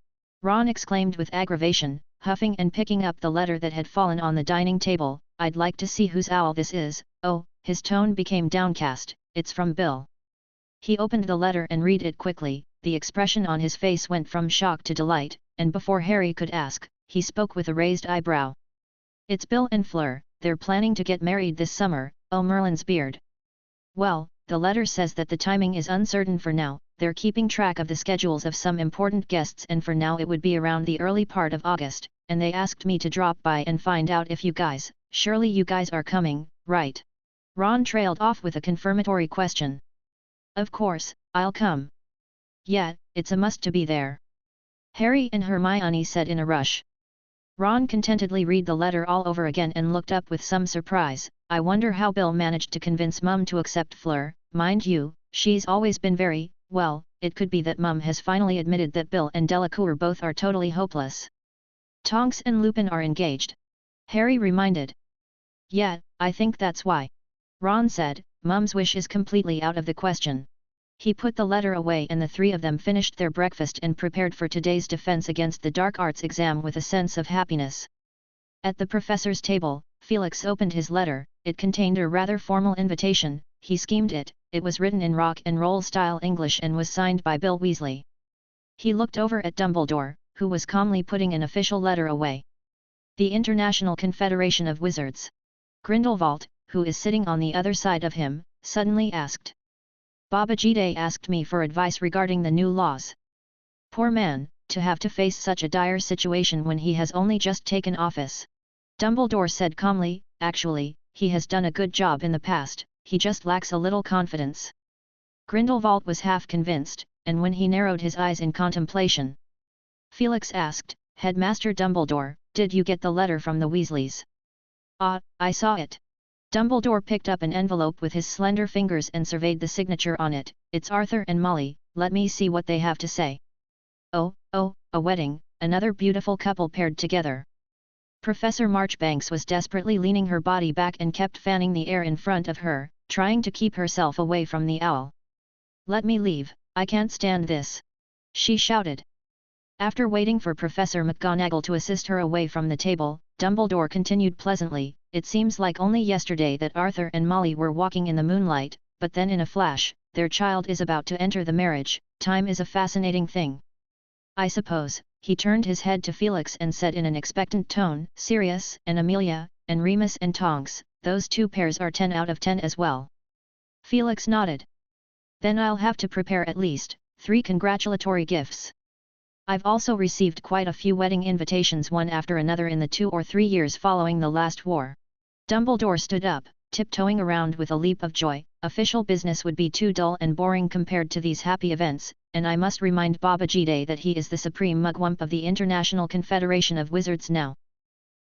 Ron exclaimed with aggravation, huffing and picking up the letter that had fallen on the dining table. "I'd like to see whose owl this is." "Oh," his tone became downcast, "it's from Bill." He opened the letter and read it quickly. The expression on his face went from shock to delight, and before Harry could ask, he spoke with a raised eyebrow. "It's Bill and Fleur, they're planning to get married this summer." "Oh, Merlin's beard." "Well, the letter says that the timing is uncertain for now, they're keeping track of the schedules of some important guests and for now it would be around the early part of August, and they asked me to drop by and find out if surely you guys are coming, right?" Ron trailed off with a confirmatory question. "Of course, I'll come." "Yeah, it's a must to be there," Harry and Hermione said in a rush. Ron contentedly read the letter all over again and looked up with some surprise. "I wonder how Bill managed to convince Mum to accept Fleur. Mind you, she's always been very, well, it could be that Mum has finally admitted that Bill and Delacour both are totally hopeless." "Tonks and Lupin are engaged," Harry reminded. "Yeah, I think that's why," Ron said. "Mum's wish is completely out of the question." He put the letter away and the three of them finished their breakfast and prepared for today's defense against the dark arts exam with a sense of happiness. At the professor's table, Felix opened his letter. It contained a rather formal invitation. He schemed it. It was written in rock and roll style English and was signed by Bill Weasley. He looked over at Dumbledore, who was calmly putting an official letter away. "The International Confederation of Wizards." Grindelwald, who is sitting on the other side of him, suddenly asked. "Babajide asked me for advice regarding the new laws." "Poor man, to have to face such a dire situation when he has only just taken office." Dumbledore said calmly. "Actually, he has done a good job in the past, he just lacks a little confidence." Grindelwald was half convinced, and when he narrowed his eyes in contemplation. Felix asked, "Headmaster Dumbledore, did you get the letter from the Weasleys?" "Ah, I saw it." Dumbledore picked up an envelope with his slender fingers and surveyed the signature on it. "It's Arthur and Molly, let me see what they have to say." "Oh, a wedding, another beautiful couple paired together." Professor Marchbanks was desperately leaning her body back and kept fanning the air in front of her, trying to keep herself away from the owl. "Let me leave, I can't stand this!" she shouted. After waiting for Professor McGonagall to assist her away from the table, Dumbledore continued pleasantly, "It seems like only yesterday that Arthur and Molly were walking in the moonlight, but then in a flash, their child is about to enter the marriage. Time is a fascinating thing. I suppose." He turned his head to Felix and said in an expectant tone, "Sirius and Amelia, and Remus and Tonks, those two pairs are 10 out of 10 as well." Felix nodded. "Then I'll have to prepare at least 3 congratulatory gifts. I've also received quite a few wedding invitations one after another in the 2 or 3 years following the last war." Dumbledore stood up, tiptoeing around with a leap of joy. "Official business would be too dull and boring compared to these happy events, and I must remind Babajide that he is the supreme mugwump of the International Confederation of Wizards now."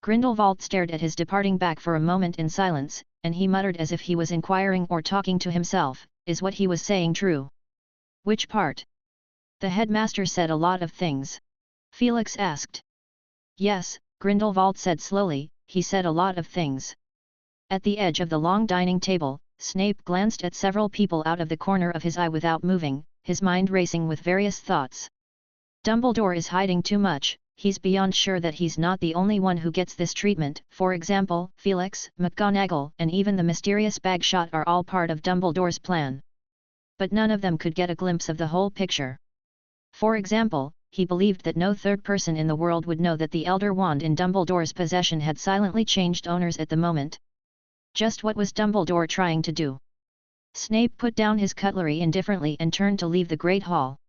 Grindelwald stared at his departing back for a moment in silence, and he muttered as if he was inquiring or talking to himself, "Is what he was saying true?" "Which part?" "The headmaster said a lot of things," Felix asked. "Yes," Grindelwald said slowly, "he said a lot of things." At the edge of the long dining table, Snape glanced at several people out of the corner of his eye without moving, his mind racing with various thoughts. Dumbledore is hiding too much, he's beyond sure that he's not the only one who gets this treatment. For example, Felix, McGonagall, and even the mysterious Bagshot are all part of Dumbledore's plan. But none of them could get a glimpse of the whole picture. For example, he believed that no third person in the world would know that the Elder Wand in Dumbledore's possession had silently changed owners at the moment. Just what was Dumbledore trying to do? Snape put down his cutlery indifferently and turned to leave the Great Hall.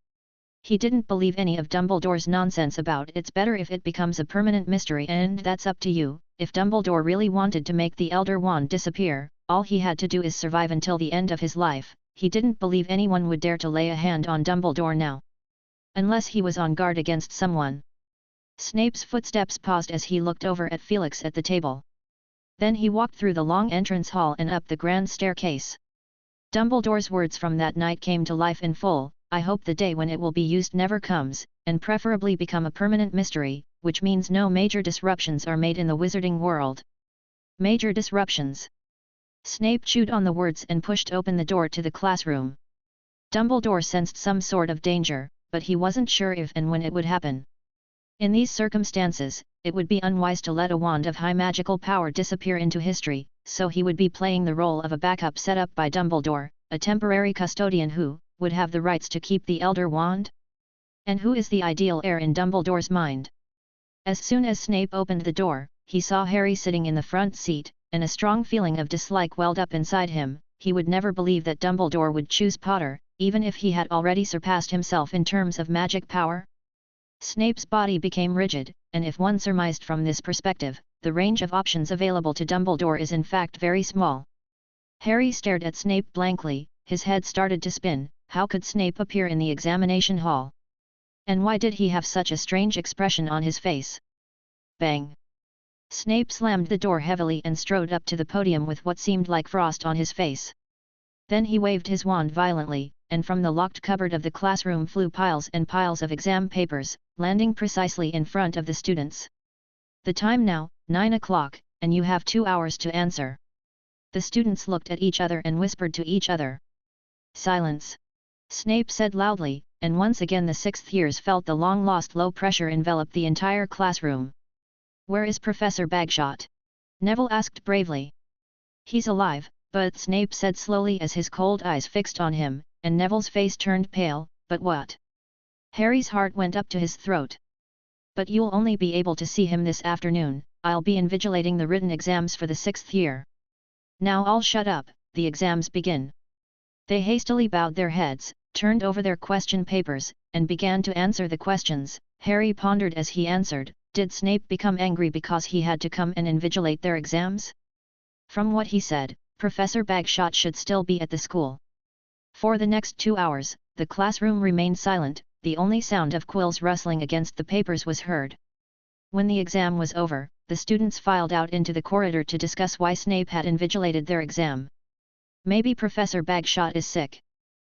He didn't believe any of Dumbledore's nonsense about "it's better if it becomes a permanent mystery and that's up to you." If Dumbledore really wanted to make the Elder Wand disappear, all he had to do is survive until the end of his life. He didn't believe anyone would dare to lay a hand on Dumbledore now. Unless he was on guard against someone. Snape's footsteps paused as he looked over at Felix at the table. Then he walked through the long entrance hall and up the grand staircase. Dumbledore's words from that night came to life in full. I hope the day when it will be used never comes, and preferably become a permanent mystery, which means no major disruptions are made in the wizarding world. Major disruptions. Snape chewed on the words and pushed open the door to the classroom. Dumbledore sensed some sort of danger, but he wasn't sure if and when it would happen. In these circumstances, it would be unwise to let a wand of high magical power disappear into history, so he would be playing the role of a backup set up by Dumbledore, a temporary custodian who would have the rights to keep the Elder Wand? And who is the ideal heir in Dumbledore's mind? As soon as Snape opened the door, he saw Harry sitting in the front seat, and a strong feeling of dislike welled up inside him. He would never believe that Dumbledore would choose Potter, even if he had already surpassed himself in terms of magic power. Snape's body became rigid, and if one surmised from this perspective, the range of options available to Dumbledore is in fact very small. Harry stared at Snape blankly, his head started to spin. How could Snape appear in the examination hall? And why did he have such a strange expression on his face? Bang! Snape slammed the door heavily and strode up to the podium with what seemed like frost on his face. Then he waved his wand violently, and from the locked cupboard of the classroom flew piles and piles of exam papers, landing precisely in front of the students. The time now, 9 o'clock, and you have 2 hours to answer. The students looked at each other and whispered to each other. Silence! Snape said loudly, and once again the sixth years felt the long-lost low pressure envelop the entire classroom. Where is Professor Bagshot? Neville asked bravely. He's alive, but Snape said slowly as his cold eyes fixed on him, and Neville's face turned pale. But what? Harry's heart went up to his throat. But you'll only be able to see him this afternoon. I'll be invigilating the written exams for the 6th year. Now all shut up, the exams begin. They hastily bowed their heads, turned over their question papers, and began to answer the questions. Harry pondered as he answered, did Snape become angry because he had to come and invigilate their exams? From what he said, Professor Bagshot should still be at the school. For the next 2 hours, the classroom remained silent, the only sound of quills rustling against the papers was heard. When the exam was over, the students filed out into the corridor to discuss why Snape had invigilated their exam. Maybe Professor Bagshot is sick.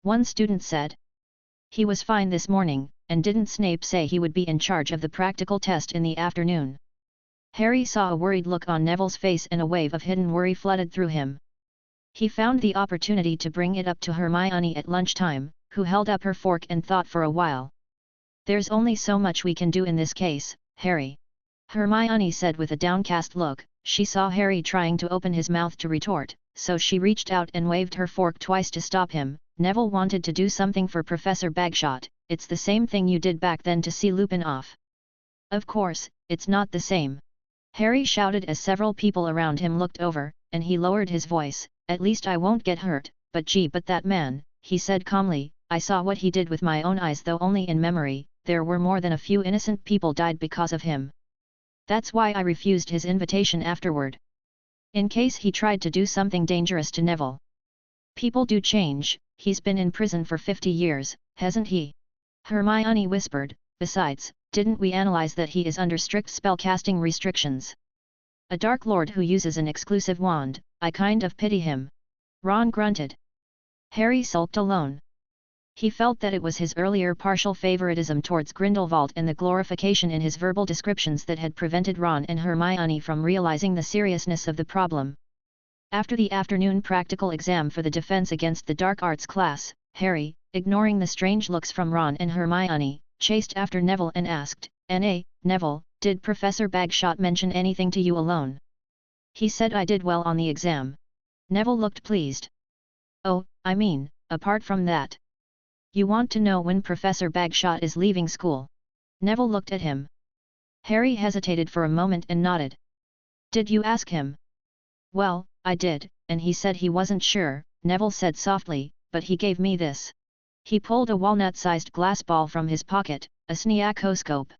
One student said. He was fine this morning, and didn't Snape say he would be in charge of the practical test in the afternoon? Harry saw a worried look on Neville's face and a wave of hidden worry flooded through him. He found the opportunity to bring it up to Hermione at lunchtime, who held up her fork and thought for a while. There's only so much we can do in this case, Harry. Hermione said with a downcast look. She saw Harry trying to open his mouth to retort, so she reached out and waved her fork twice to stop him. Neville wanted to do something for Professor Bagshot. It's the same thing you did back then to see Lupin off. Of course, it's not the same. Harry shouted as several people around him looked over, and he lowered his voice. At least I won't get hurt, but that man, he said calmly, I saw what he did with my own eyes, though only in memory. There were more than a few innocent people died because of him. That's why I refused his invitation afterward. In case he tried to do something dangerous to Neville. People do change, he's been in prison for 50 years, hasn't he? Hermione whispered, besides, didn't we analyze that he is under strict spellcasting restrictions? A Dark Lord who uses an exclusive wand, I kind of pity him. Ron grunted. Harry sulked alone. He felt that it was his earlier partial favoritism towards Grindelwald and the glorification in his verbal descriptions that had prevented Ron and Hermione from realizing the seriousness of the problem. After the afternoon practical exam for the Defense Against the Dark Arts class, Harry, ignoring the strange looks from Ron and Hermione, chased after Neville and asked, N.A., Neville, did Professor Bagshot mention anything to you alone? He said I did well on the exam. Neville looked pleased. Oh, I mean, apart from that. You want to know when Professor Bagshot is leaving school? Neville looked at him. Harry hesitated for a moment and nodded. Did you ask him? Well, I did, and he said he wasn't sure, Neville said softly, but he gave me this. He pulled a walnut-sized glass ball from his pocket, a sneakoscope.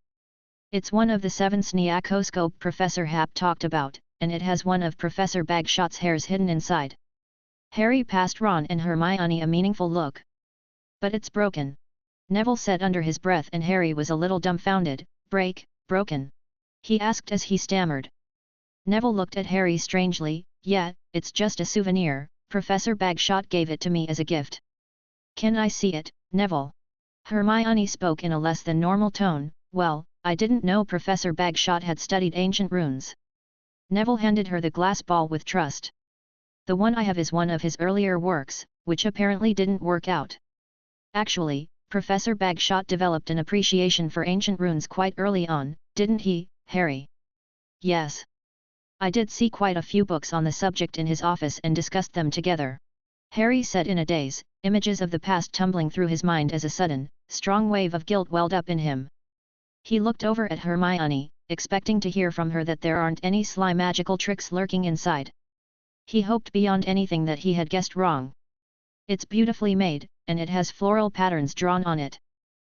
It's one of the 7 sneakoscope Professor Happ talked about, and it has one of Professor Bagshot's hairs hidden inside. Harry passed Ron and Hermione a meaningful look. But it's broken. Neville said under his breath, and Harry was a little dumbfounded. Broken? He asked as he stammered. Neville looked at Harry strangely. Yeah, it's just a souvenir, Professor Bagshot gave it to me as a gift. Can I see it, Neville? Hermione spoke in a less than normal tone. Well, I didn't know Professor Bagshot had studied ancient runes. Neville handed her the glass ball with trust. The one I have is one of his earlier works, which apparently didn't work out. Actually, Professor Bagshot developed an appreciation for ancient runes quite early on, didn't he, Harry? Yes. I did see quite a few books on the subject in his office and discussed them together. Harry said in a daze, images of the past tumbling through his mind as a sudden, strong wave of guilt welled up in him. He looked over at Hermione, expecting to hear from her that there aren't any sly magical tricks lurking inside. He hoped beyond anything that he had guessed wrong. It's beautifully made, and it has floral patterns drawn on it.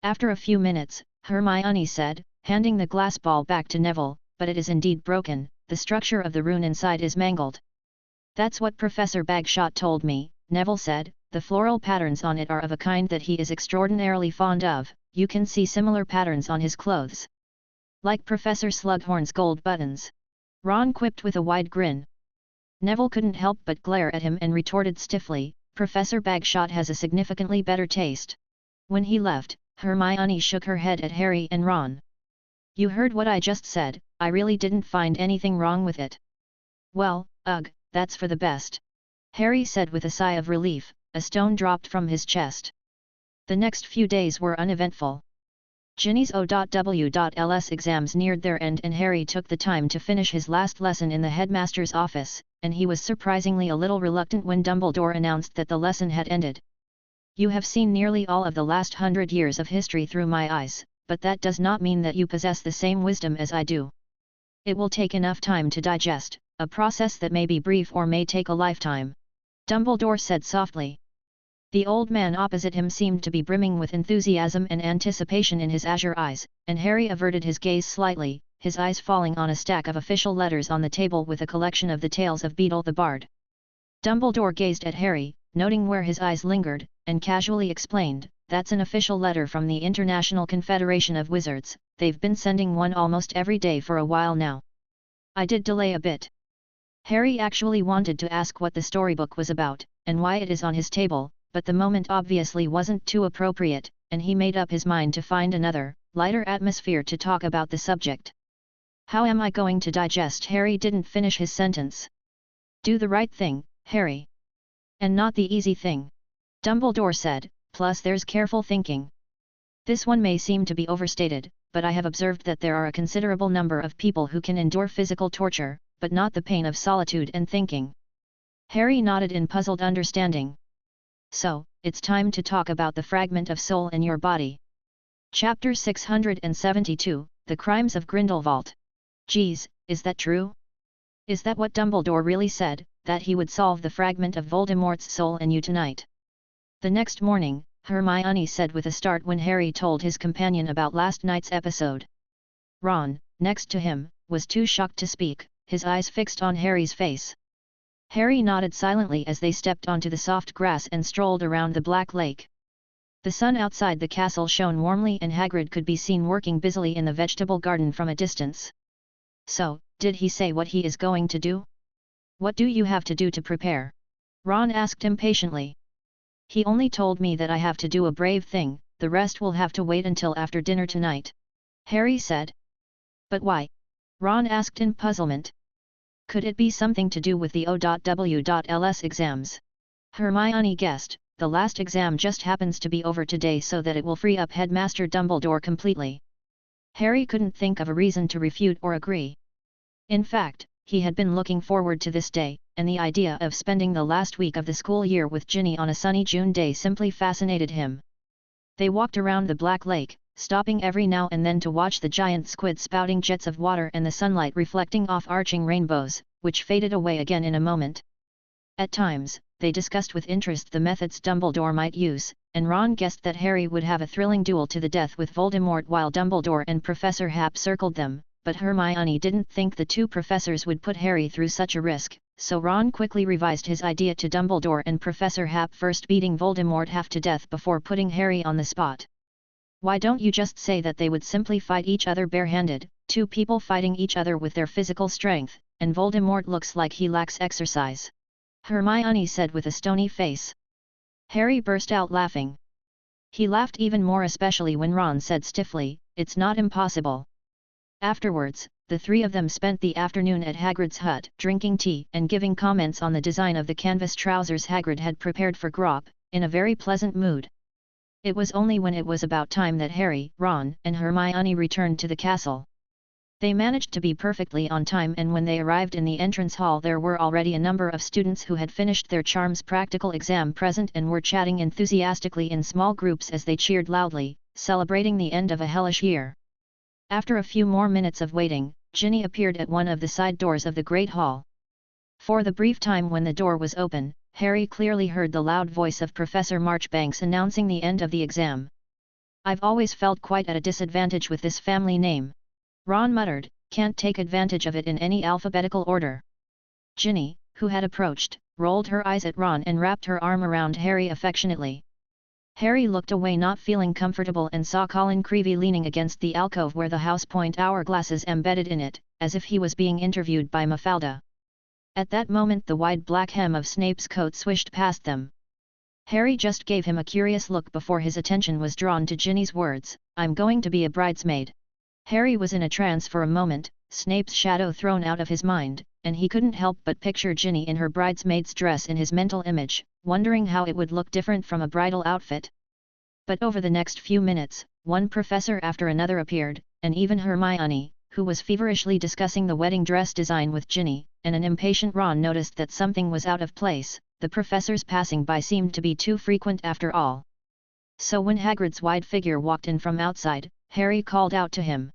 After a few minutes, Hermione said, handing the glass ball back to Neville, but it is indeed broken, the structure of the rune inside is mangled. That's what Professor Bagshot told me, Neville said, the floral patterns on it are of a kind that he is extraordinarily fond of, you can see similar patterns on his clothes. Like Professor Slughorn's gold buttons. Ron quipped with a wide grin. Neville couldn't help but glare at him and retorted stiffly, Professor Bagshot has a significantly better taste. When he left, Hermione shook her head at Harry and Ron. You heard what I just said, I really didn't find anything wrong with it. Well, ugh, that's for the best. Harry said with a sigh of relief, a stone dropped from his chest. The next few days were uneventful. Ginny's O.W.Ls exams neared their end and Harry took the time to finish his last lesson in the headmaster's office, and he was surprisingly a little reluctant when Dumbledore announced that the lesson had ended. You have seen nearly all of the last 100 years of history through my eyes, but that does not mean that you possess the same wisdom as I do. It will take enough time to digest, a process that may be brief or may take a lifetime. Dumbledore said softly. The old man opposite him seemed to be brimming with enthusiasm and anticipation in his azure eyes, and Harry averted his gaze slightly, his eyes falling on a stack of official letters on the table with a collection of the tales of Beedle the Bard. Dumbledore gazed at Harry, noting where his eyes lingered, and casually explained, that's an official letter from the International Confederation of Wizards, they've been sending one almost every day for a while now. I did delay a bit. Harry actually wanted to ask what the storybook was about, and why it is on his table, but the moment obviously wasn't too appropriate, and he made up his mind to find another, lighter atmosphere to talk about the subject. How am I going to digest? Harry didn't finish his sentence. Do the right thing, Harry. And not the easy thing. Dumbledore said, plus there's careful thinking. This one may seem to be overstated, but I have observed that there are a considerable number of people who can endure physical torture, but not the pain of solitude and thinking. Harry nodded in puzzled understanding. So, it's time to talk about the fragment of soul in your body. Chapter 672, The Crimes of Grindelwald. Geez, is that true? Is that what Dumbledore really said, that he would solve the fragment of Voldemort's soul in you tonight? The next morning, Hermione said with a start when Harry told his companion about last night's episode. Ron, next to him, was too shocked to speak, his eyes fixed on Harry's face. Harry nodded silently as they stepped onto the soft grass and strolled around the Black Lake. The sun outside the castle shone warmly and Hagrid could be seen working busily in the vegetable garden from a distance. So, did he say what he is going to do? What do you have to do to prepare? Ron asked impatiently. He only told me that I have to do a brave thing, the rest will have to wait until after dinner tonight. Harry said. But why? Ron asked in puzzlement. Could it be something to do with the O.W.Ls exams? Hermione guessed, the last exam just happens to be over today so that it will free up Headmaster Dumbledore completely. Harry couldn't think of a reason to refute or agree. In fact, he had been looking forward to this day, and the idea of spending the last week of the school year with Ginny on a sunny June day simply fascinated him. They walked around the Black Lake, stopping every now and then to watch the giant squid spouting jets of water and the sunlight reflecting off arching rainbows, which faded away again in a moment. At times, they discussed with interest the methods Dumbledore might use, and Ron guessed that Harry would have a thrilling duel to the death with Voldemort while Dumbledore and Professor Hap circled them, but Hermione didn't think the two professors would put Harry through such a risk, so Ron quickly revised his idea to Dumbledore and Professor Hap first beating Voldemort half to death before putting Harry on the spot. Why don't you just say that they would simply fight each other barehanded, two people fighting each other with their physical strength, and Voldemort looks like he lacks exercise. Hermione said with a stony face. Harry burst out laughing. He laughed even more especially when Ron said stiffly, "It's not impossible." Afterwards, the three of them spent the afternoon at Hagrid's hut, drinking tea and giving comments on the design of the canvas trousers Hagrid had prepared for Grop, in a very pleasant mood. It was only when it was about time that Harry, Ron, and Hermione returned to the castle. They managed to be perfectly on time, and when they arrived in the entrance hall there were already a number of students who had finished their charms practical exam present and were chatting enthusiastically in small groups as they cheered loudly, celebrating the end of a hellish year. After a few more minutes of waiting, Ginny appeared at one of the side doors of the Great Hall. For the brief time when the door was open, Harry clearly heard the loud voice of Professor Marchbanks announcing the end of the exam. "I've always felt quite at a disadvantage with this family name," Ron muttered, "can't take advantage of it in any alphabetical order." Ginny, who had approached, rolled her eyes at Ron and wrapped her arm around Harry affectionately. Harry looked away, not feeling comfortable, and saw Colin Creevey leaning against the alcove where the house point hourglasses embedded in it, as if he was being interviewed by Mafalda. At that moment the wide black hem of Snape's coat swished past them. Harry just gave him a curious look before his attention was drawn to Ginny's words, "I'm going to be a bridesmaid." Harry was in a trance for a moment, Snape's shadow thrown out of his mind, and he couldn't help but picture Ginny in her bridesmaid's dress in his mental image, wondering how it would look different from a bridal outfit. But over the next few minutes, one professor after another appeared, and even Hermione, who was feverishly discussing the wedding dress design with Ginny, and an impatient Ron noticed that something was out of place. The professors passing by seemed to be too frequent after all. So when Hagrid's wide figure walked in from outside, Harry called out to him.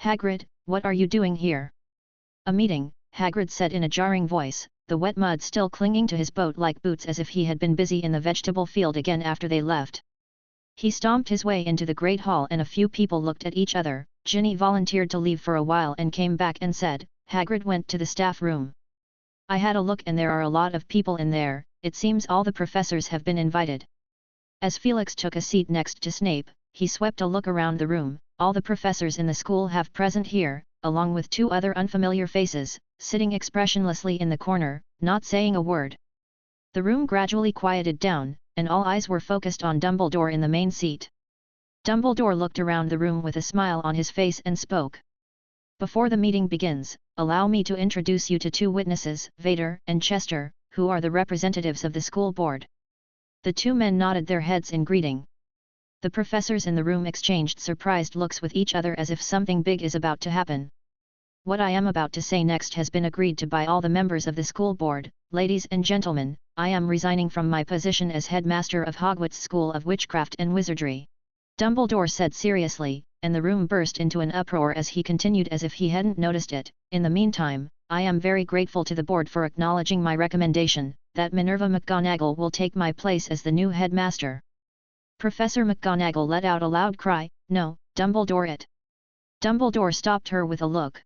"Hagrid, what are you doing here?" "A meeting," Hagrid said in a jarring voice, the wet mud still clinging to his boat-like boots as if he had been busy in the vegetable field again after they left. He stomped his way into the Great Hall and a few people looked at each other. Ginny volunteered to leave for a while and came back and said, "Hagrid went to the staff room. I had a look and there are a lot of people in there, it seems all the professors have been invited." As Felix took a seat next to Snape, he swept a look around the room. "All the professors in the school have present here, along with two other unfamiliar faces, sitting expressionlessly in the corner, not saying a word." The room gradually quieted down, and all eyes were focused on Dumbledore in the main seat. Dumbledore looked around the room with a smile on his face and spoke. "Before the meeting begins, allow me to introduce you to two witnesses, Vader and Chester, who are the representatives of the school board." The two men nodded their heads in greeting. The professors in the room exchanged surprised looks with each other as if something big is about to happen. "What I am about to say next has been agreed to by all the members of the school board. Ladies and gentlemen, I am resigning from my position as headmaster of Hogwarts School of Witchcraft and Wizardry," Dumbledore said seriously, and the room burst into an uproar as he continued as if he hadn't noticed it. "In the meantime, I am very grateful to the board for acknowledging my recommendation, that Minerva McGonagall will take my place as the new headmaster." Professor McGonagall let out a loud cry, "No, Dumbledore it!" Dumbledore stopped her with a look.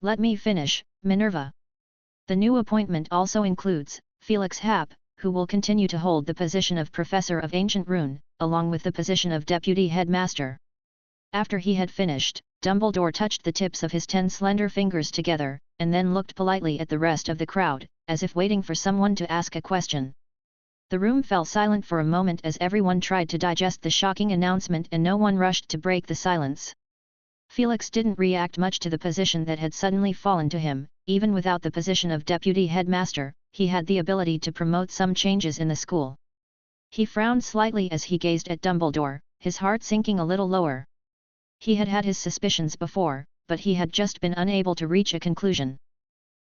"Let me finish, Minerva. The new appointment also includes Felix Happ, who will continue to hold the position of Professor of Ancient Rune, along with the position of Deputy Headmaster." After he had finished, Dumbledore touched the tips of his 10 slender fingers together, and then looked politely at the rest of the crowd, as if waiting for someone to ask a question. The room fell silent for a moment as everyone tried to digest the shocking announcement and no one rushed to break the silence. Felix didn't react much to the position that had suddenly fallen to him. Even without the position of deputy headmaster, he had the ability to promote some changes in the school. He frowned slightly as he gazed at Dumbledore, his heart sinking a little lower. He had had his suspicions before, but he had just been unable to reach a conclusion.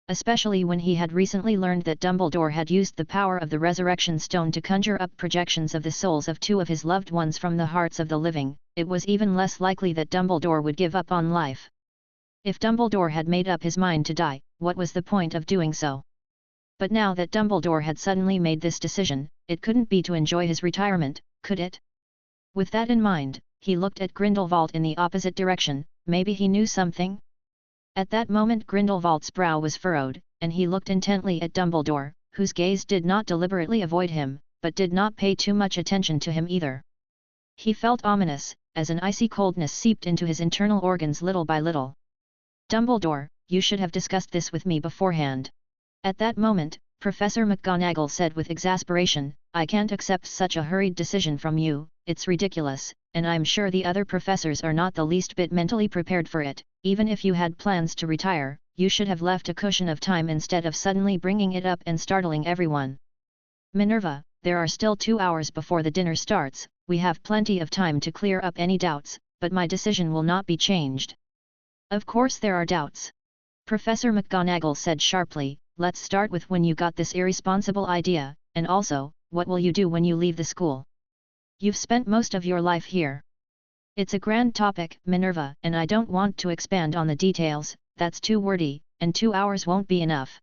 Especially when he had recently learned that Dumbledore had used the power of the Resurrection Stone to conjure up projections of the souls of two of his loved ones from the hearts of the living, it was even less likely that Dumbledore would give up on life. If Dumbledore had made up his mind to die, what was the point of doing so? But now that Dumbledore had suddenly made this decision, it couldn't be to enjoy his retirement, could it? With that in mind, he looked at Grindelwald in the opposite direction. Maybe he knew something? At that moment Grindelwald's brow was furrowed, and he looked intently at Dumbledore, whose gaze did not deliberately avoid him, but did not pay too much attention to him either. He felt ominous, as an icy coldness seeped into his internal organs little by little. "Dumbledore, you should have discussed this with me beforehand." At that moment, Professor McGonagall said with exasperation, "I can't accept such a hurried decision from you, it's ridiculous, and I'm sure the other professors are not the least bit mentally prepared for it. Even if you had plans to retire, you should have left a cushion of time instead of suddenly bringing it up and startling everyone. Minerva, there are still 2 hours before the dinner starts, we have plenty of time to clear up any doubts, but my decision will not be changed." "Of course there are doubts," Professor McGonagall said sharply. "Let's start with when you got this irresponsible idea, and also, what will you do when you leave the school? You've spent most of your life here. It's a grand topic, Minerva, and I don't want to expand on the details, that's too wordy, and 2 hours won't be enough.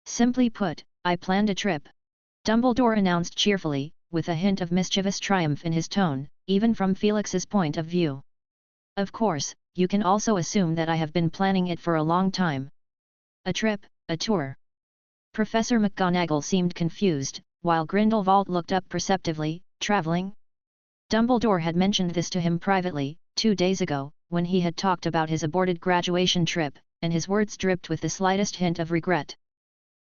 Simply put, I planned a trip," Dumbledore announced cheerfully, with a hint of mischievous triumph in his tone, even from Felix's point of view. "Of course, you can also assume that I have been planning it for a long time." "A trip, a tour?" Professor McGonagall seemed confused, while Grindelwald looked up perceptively. "Travelling?" Dumbledore had mentioned this to him privately, 2 days ago, when he had talked about his aborted graduation trip, and his words dripped with the slightest hint of regret.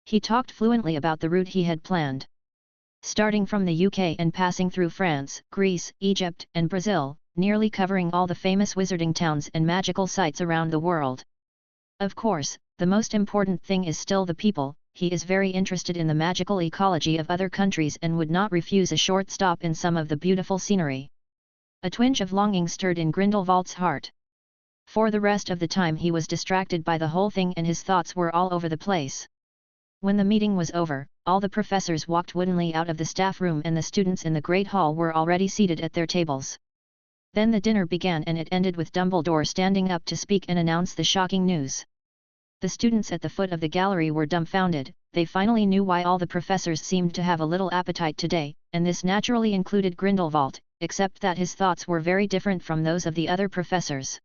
He talked fluently about the route he had planned. Starting from the UK and passing through France, Greece, Egypt, and Brazil, nearly covering all the famous wizarding towns and magical sites around the world. Of course, the most important thing is still the people. He is very interested in the magical ecology of other countries and would not refuse a short stop in some of the beautiful scenery. A twinge of longing stirred in Grindelwald's heart. For the rest of the time he was distracted by the whole thing and his thoughts were all over the place. When the meeting was over, all the professors walked woodenly out of the staff room and the students in the Great Hall were already seated at their tables. Then the dinner began and it ended with Dumbledore standing up to speak and announce the shocking news. The students at the foot of the gallery were dumbfounded. They finally knew why all the professors seemed to have a little appetite today, and this naturally included Grindelwald, except that his thoughts were very different from those of the other professors.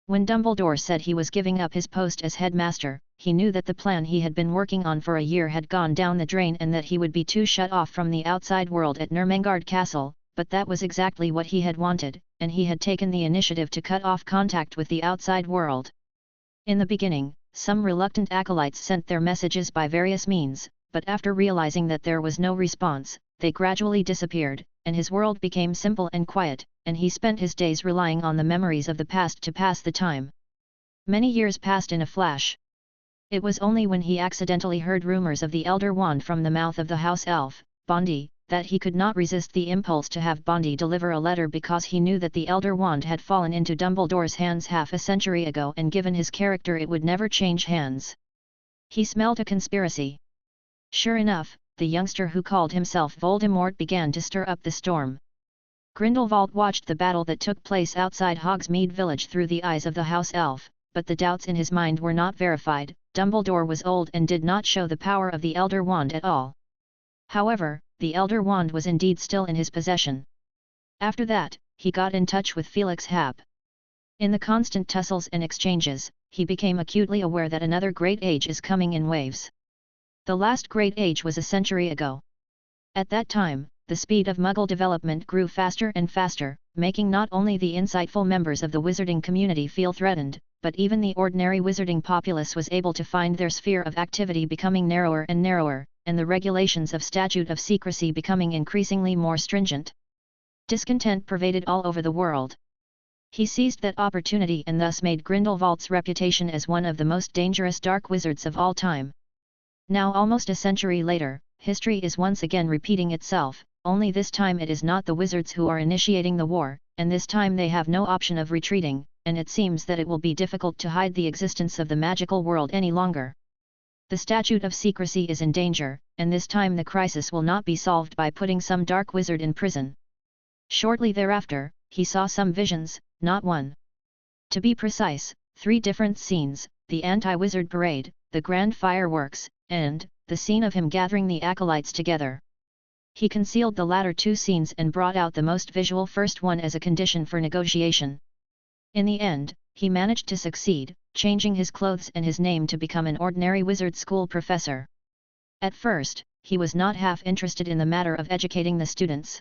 When Dumbledore said he was giving up his post as headmaster, he knew that the plan he had been working on for a year had gone down the drain and that he would be too shut off from the outside world at Ermengarde Castle, but that was exactly what he had wanted, and he had taken the initiative to cut off contact with the outside world. In the beginning, some reluctant acolytes sent their messages by various means, but after realizing that there was no response, they gradually disappeared, and his world became simple and quiet, and he spent his days relying on the memories of the past to pass the time. Many years passed in a flash. It was only when he accidentally heard rumors of the Elder Wand from the mouth of the house elf, Bondi, that he could not resist the impulse to have Bondi deliver a letter because he knew that the Elder Wand had fallen into Dumbledore's hands half a century ago and given his character it would never change hands. He smelled a conspiracy. Sure enough, the youngster who called himself Voldemort began to stir up the storm. Grindelwald watched the battle that took place outside Hogsmeade Village through the eyes of the house elf, but the doubts in his mind were not verified. Dumbledore was old and did not show the power of the Elder Wand at all. However, the Elder Wand was indeed still in his possession. After that, he got in touch with Felix Happ. In the constant tussles and exchanges, he became acutely aware that another great age is coming in waves. The last great age was a century ago. At that time, the speed of Muggle development grew faster and faster, making not only the insightful members of the wizarding community feel threatened, but even the ordinary wizarding populace was able to find their sphere of activity becoming narrower and narrower, and the regulations of Statute of Secrecy becoming increasingly more stringent. Discontent pervaded all over the world. He seized that opportunity and thus made Grindelwald's reputation as one of the most dangerous dark wizards of all time. Now almost a century later, history is once again repeating itself, only this time it is not the wizards who are initiating the war, and this time they have no option of retreating, and it seems that it will be difficult to hide the existence of the magical world any longer. The Statute of Secrecy is in danger, and this time the crisis will not be solved by putting some dark wizard in prison. Shortly thereafter, he saw some visions, not one. To be precise, 3 different scenes: the anti-wizard parade, the grand fireworks, and the scene of him gathering the acolytes together. He concealed the latter 2 scenes and brought out the most visual first one as a condition for negotiation. In the end, he managed to succeed, changing his clothes and his name to become an ordinary wizard school professor. At first, he was not half interested in the matter of educating the students.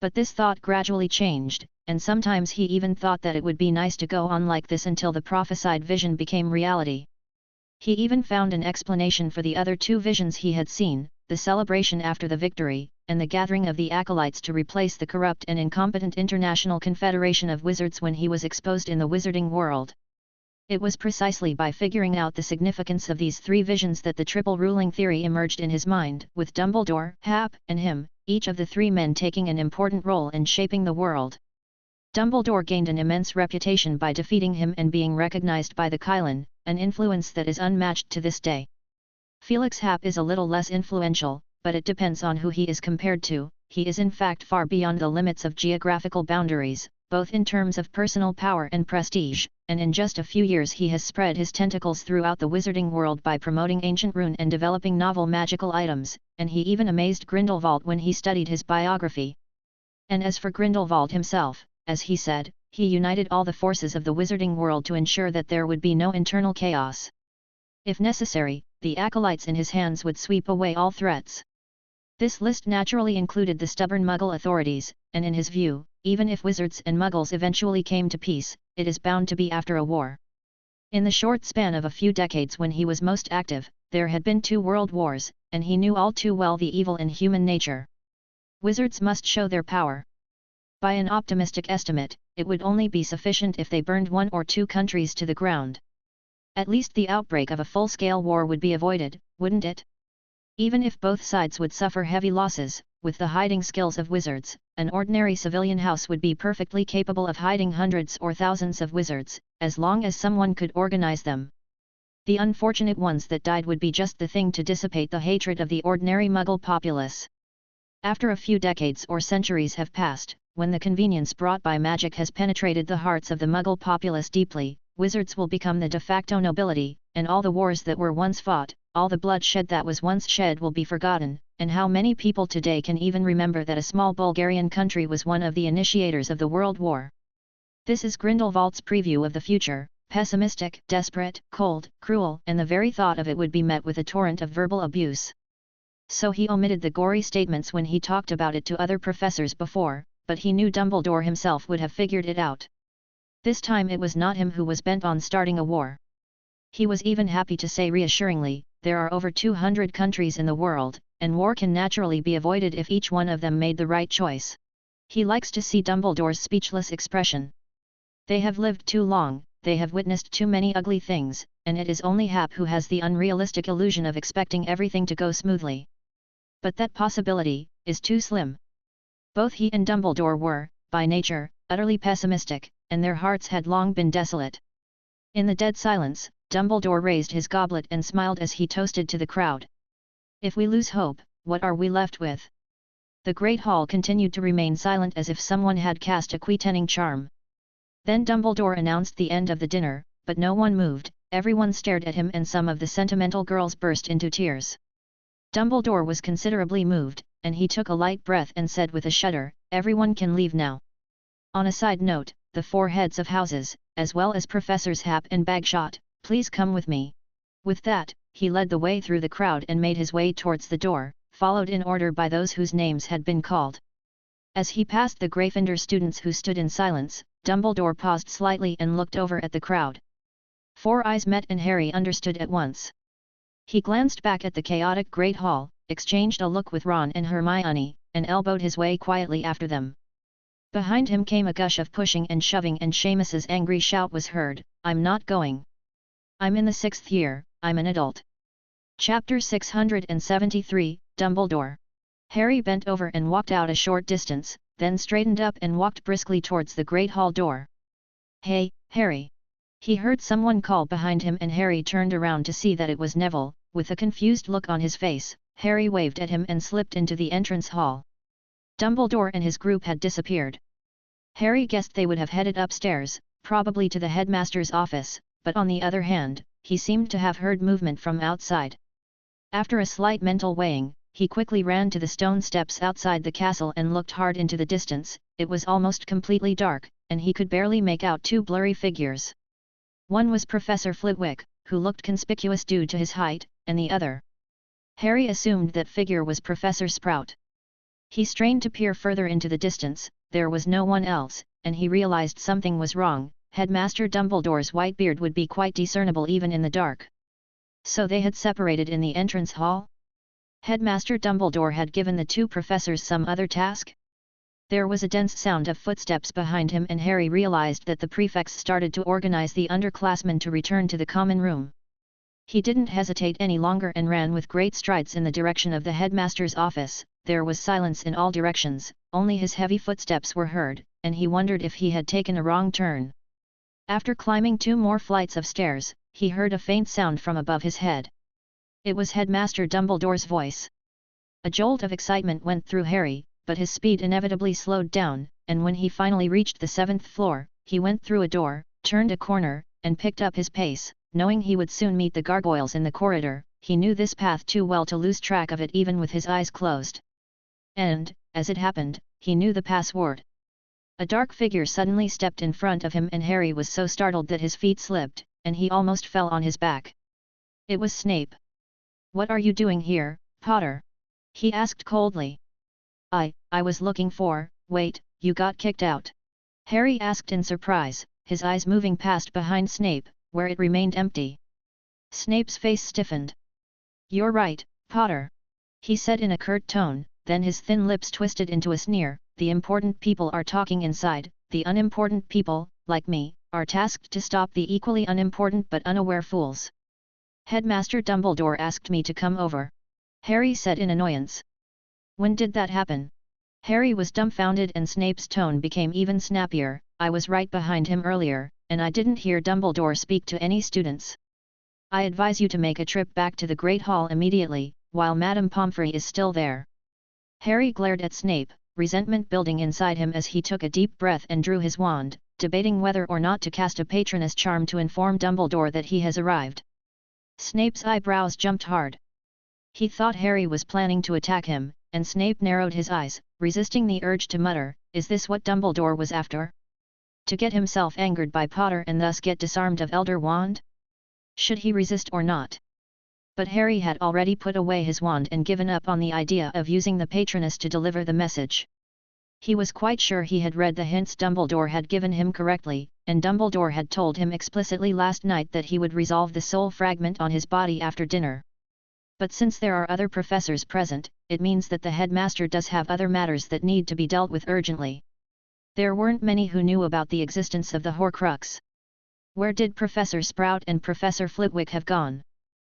But this thought gradually changed, and sometimes he even thought that it would be nice to go on like this until the prophesied vision became reality. He even found an explanation for the other two visions he had seen, the celebration after the victory, and the gathering of the acolytes to replace the corrupt and incompetent International Confederation of Wizards when he was exposed in the wizarding world. It was precisely by figuring out the significance of these three visions that the triple ruling theory emerged in his mind, with Dumbledore, Hap, and him, each of the three men taking an important role in shaping the world. Dumbledore gained an immense reputation by defeating him and being recognized by the Qylan, an influence that is unmatched to this day. Felix Hap is a little less influential, but it depends on who he is compared to. He is in fact far beyond the limits of geographical boundaries, both in terms of personal power and prestige, and in just a few years he has spread his tentacles throughout the wizarding world by promoting ancient rune and developing novel magical items, and he even amazed Grindelwald when he studied his biography. And as for Grindelwald himself, as he said, he united all the forces of the wizarding world to ensure that there would be no internal chaos. If necessary, the acolytes in his hands would sweep away all threats. This list naturally included the stubborn Muggle authorities, and in his view, even if wizards and Muggles eventually came to peace, it is bound to be after a war. In the short span of a few decades when he was most active, there had been 2 world wars, and he knew all too well the evil in human nature. Wizards must show their power. By an optimistic estimate, it would only be sufficient if they burned 1 or 2 countries to the ground. At least the outbreak of a full-scale war would be avoided, wouldn't it? Even if both sides would suffer heavy losses, with the hiding skills of wizards, an ordinary civilian house would be perfectly capable of hiding hundreds or thousands of wizards, as long as someone could organize them. The unfortunate ones that died would be just the thing to dissipate the hatred of the ordinary Muggle populace. After a few decades or centuries have passed, when the convenience brought by magic has penetrated the hearts of the Muggle populace deeply, wizards will become the de facto nobility, and all the wars that were once fought, all the bloodshed that was once shed will be forgotten, and how many people today can even remember that a small Bulgarian country was one of the initiators of the World War? This is Grindelwald's preview of the future, pessimistic, desperate, cold, cruel, and the very thought of it would be met with a torrent of verbal abuse. So he omitted the gory statements when he talked about it to other professors before, but he knew Dumbledore himself would have figured it out. This time it was not him who was bent on starting a war. He was even happy to say reassuringly, there are over 200 countries in the world, and war can naturally be avoided if each one of them made the right choice. He likes to see Dumbledore's speechless expression. They have lived too long, they have witnessed too many ugly things, and it is only Hap who has the unrealistic illusion of expecting everything to go smoothly. But that possibility is too slim. Both he and Dumbledore were, by nature, utterly pessimistic, and their hearts had long been desolate. In the dead silence, Dumbledore raised his goblet and smiled as he toasted to the crowd. If we lose hope, what are we left with? The Great Hall continued to remain silent as if someone had cast a quietening charm. Then Dumbledore announced the end of the dinner, but no one moved, everyone stared at him and some of the sentimental girls burst into tears. Dumbledore was considerably moved, and he took a light breath and said with a shudder, everyone can leave now. On a side note, the 4 heads of houses, as well as Professors Hap and Bagshot, please come with me. With that, he led the way through the crowd and made his way towards the door, followed in order by those whose names had been called. As he passed the Gryffindor students who stood in silence, Dumbledore paused slightly and looked over at the crowd. 4 eyes met and Harry understood at once. He glanced back at the chaotic Great Hall, exchanged a look with Ron and Hermione, and elbowed his way quietly after them. Behind him came a gush of pushing and shoving and Seamus's angry shout was heard, I'm not going. I'm in the 6th year, I'm an adult. Chapter 673, Dumbledore. Harry bent over and walked out a short distance, then straightened up and walked briskly towards the Great Hall door. Hey, Harry! He heard someone call behind him and Harry turned around to see that it was Neville. With a confused look on his face, Harry waved at him and slipped into the entrance hall. Dumbledore and his group had disappeared. Harry guessed they would have headed upstairs, probably to the headmaster's office, but on the other hand, he seemed to have heard movement from outside. After a slight mental weighing, he quickly ran to the stone steps outside the castle and looked hard into the distance. It was almost completely dark, and he could barely make out 2 blurry figures. One was Professor Flitwick, who looked conspicuous due to his height, and the other. Harry assumed that figure was Professor Sprout. He strained to peer further into the distance, there was no one else, and he realized something was wrong. Headmaster Dumbledore's white beard would be quite discernible even in the dark. So they had separated in the entrance hall? Headmaster Dumbledore had given the two professors some other task? There was a dense sound of footsteps behind him, and Harry realized that the prefects started to organize the underclassmen to return to the common room. He didn't hesitate any longer and ran with great strides in the direction of the headmaster's office. There was silence in all directions, only his heavy footsteps were heard, and he wondered if he had taken a wrong turn. After climbing 2 more flights of stairs, he heard a faint sound from above his head. It was Headmaster Dumbledore's voice. A jolt of excitement went through Harry, but his speed inevitably slowed down, and when he finally reached the 7th floor, he went through a door, turned a corner, and picked up his pace, knowing he would soon meet the gargoyles in the corridor. He knew this path too well to lose track of it even with his eyes closed. And, as it happened, he knew the password. A dark figure suddenly stepped in front of him, and Harry was so startled that his feet slipped, and he almost fell on his back. It was Snape. "What are you doing here, Potter?" he asked coldly. I was looking for..." "Wait, you got kicked out?" Harry asked in surprise, his eyes moving past behind Snape, where it remained empty. Snape's face stiffened. "You're right, Potter," he said in a curt tone, then his thin lips twisted into a sneer. "The important people are talking inside, the unimportant people, like me, are tasked to stop the equally unimportant but unaware fools. Headmaster Dumbledore asked me to come over," Harry said in annoyance. "When did that happen?" Harry was dumbfounded, and Snape's tone became even snappier. "I was right behind him earlier, and I didn't hear Dumbledore speak to any students. I advise you to make a trip back to the Great Hall immediately, while Madame Pomfrey is still there." Harry glared at Snape, resentment building inside him as he took a deep breath and drew his wand, debating whether or not to cast a patroness charm to inform Dumbledore that he has arrived. Snape's eyebrows jumped hard. He thought Harry was planning to attack him, and Snape narrowed his eyes, resisting the urge to mutter, "Is this what Dumbledore was after? To get himself angered by Potter and thus get disarmed of Elder Wand? Should he resist or not?" But Harry had already put away his wand and given up on the idea of using the patroness to deliver the message. He was quite sure he had read the hints Dumbledore had given him correctly, and Dumbledore had told him explicitly last night that he would resolve the soul fragment on his body after dinner. But since there are other professors present, it means that the headmaster does have other matters that need to be dealt with urgently. There weren't many who knew about the existence of the Horcrux. Where did Professor Sprout and Professor Flitwick have gone?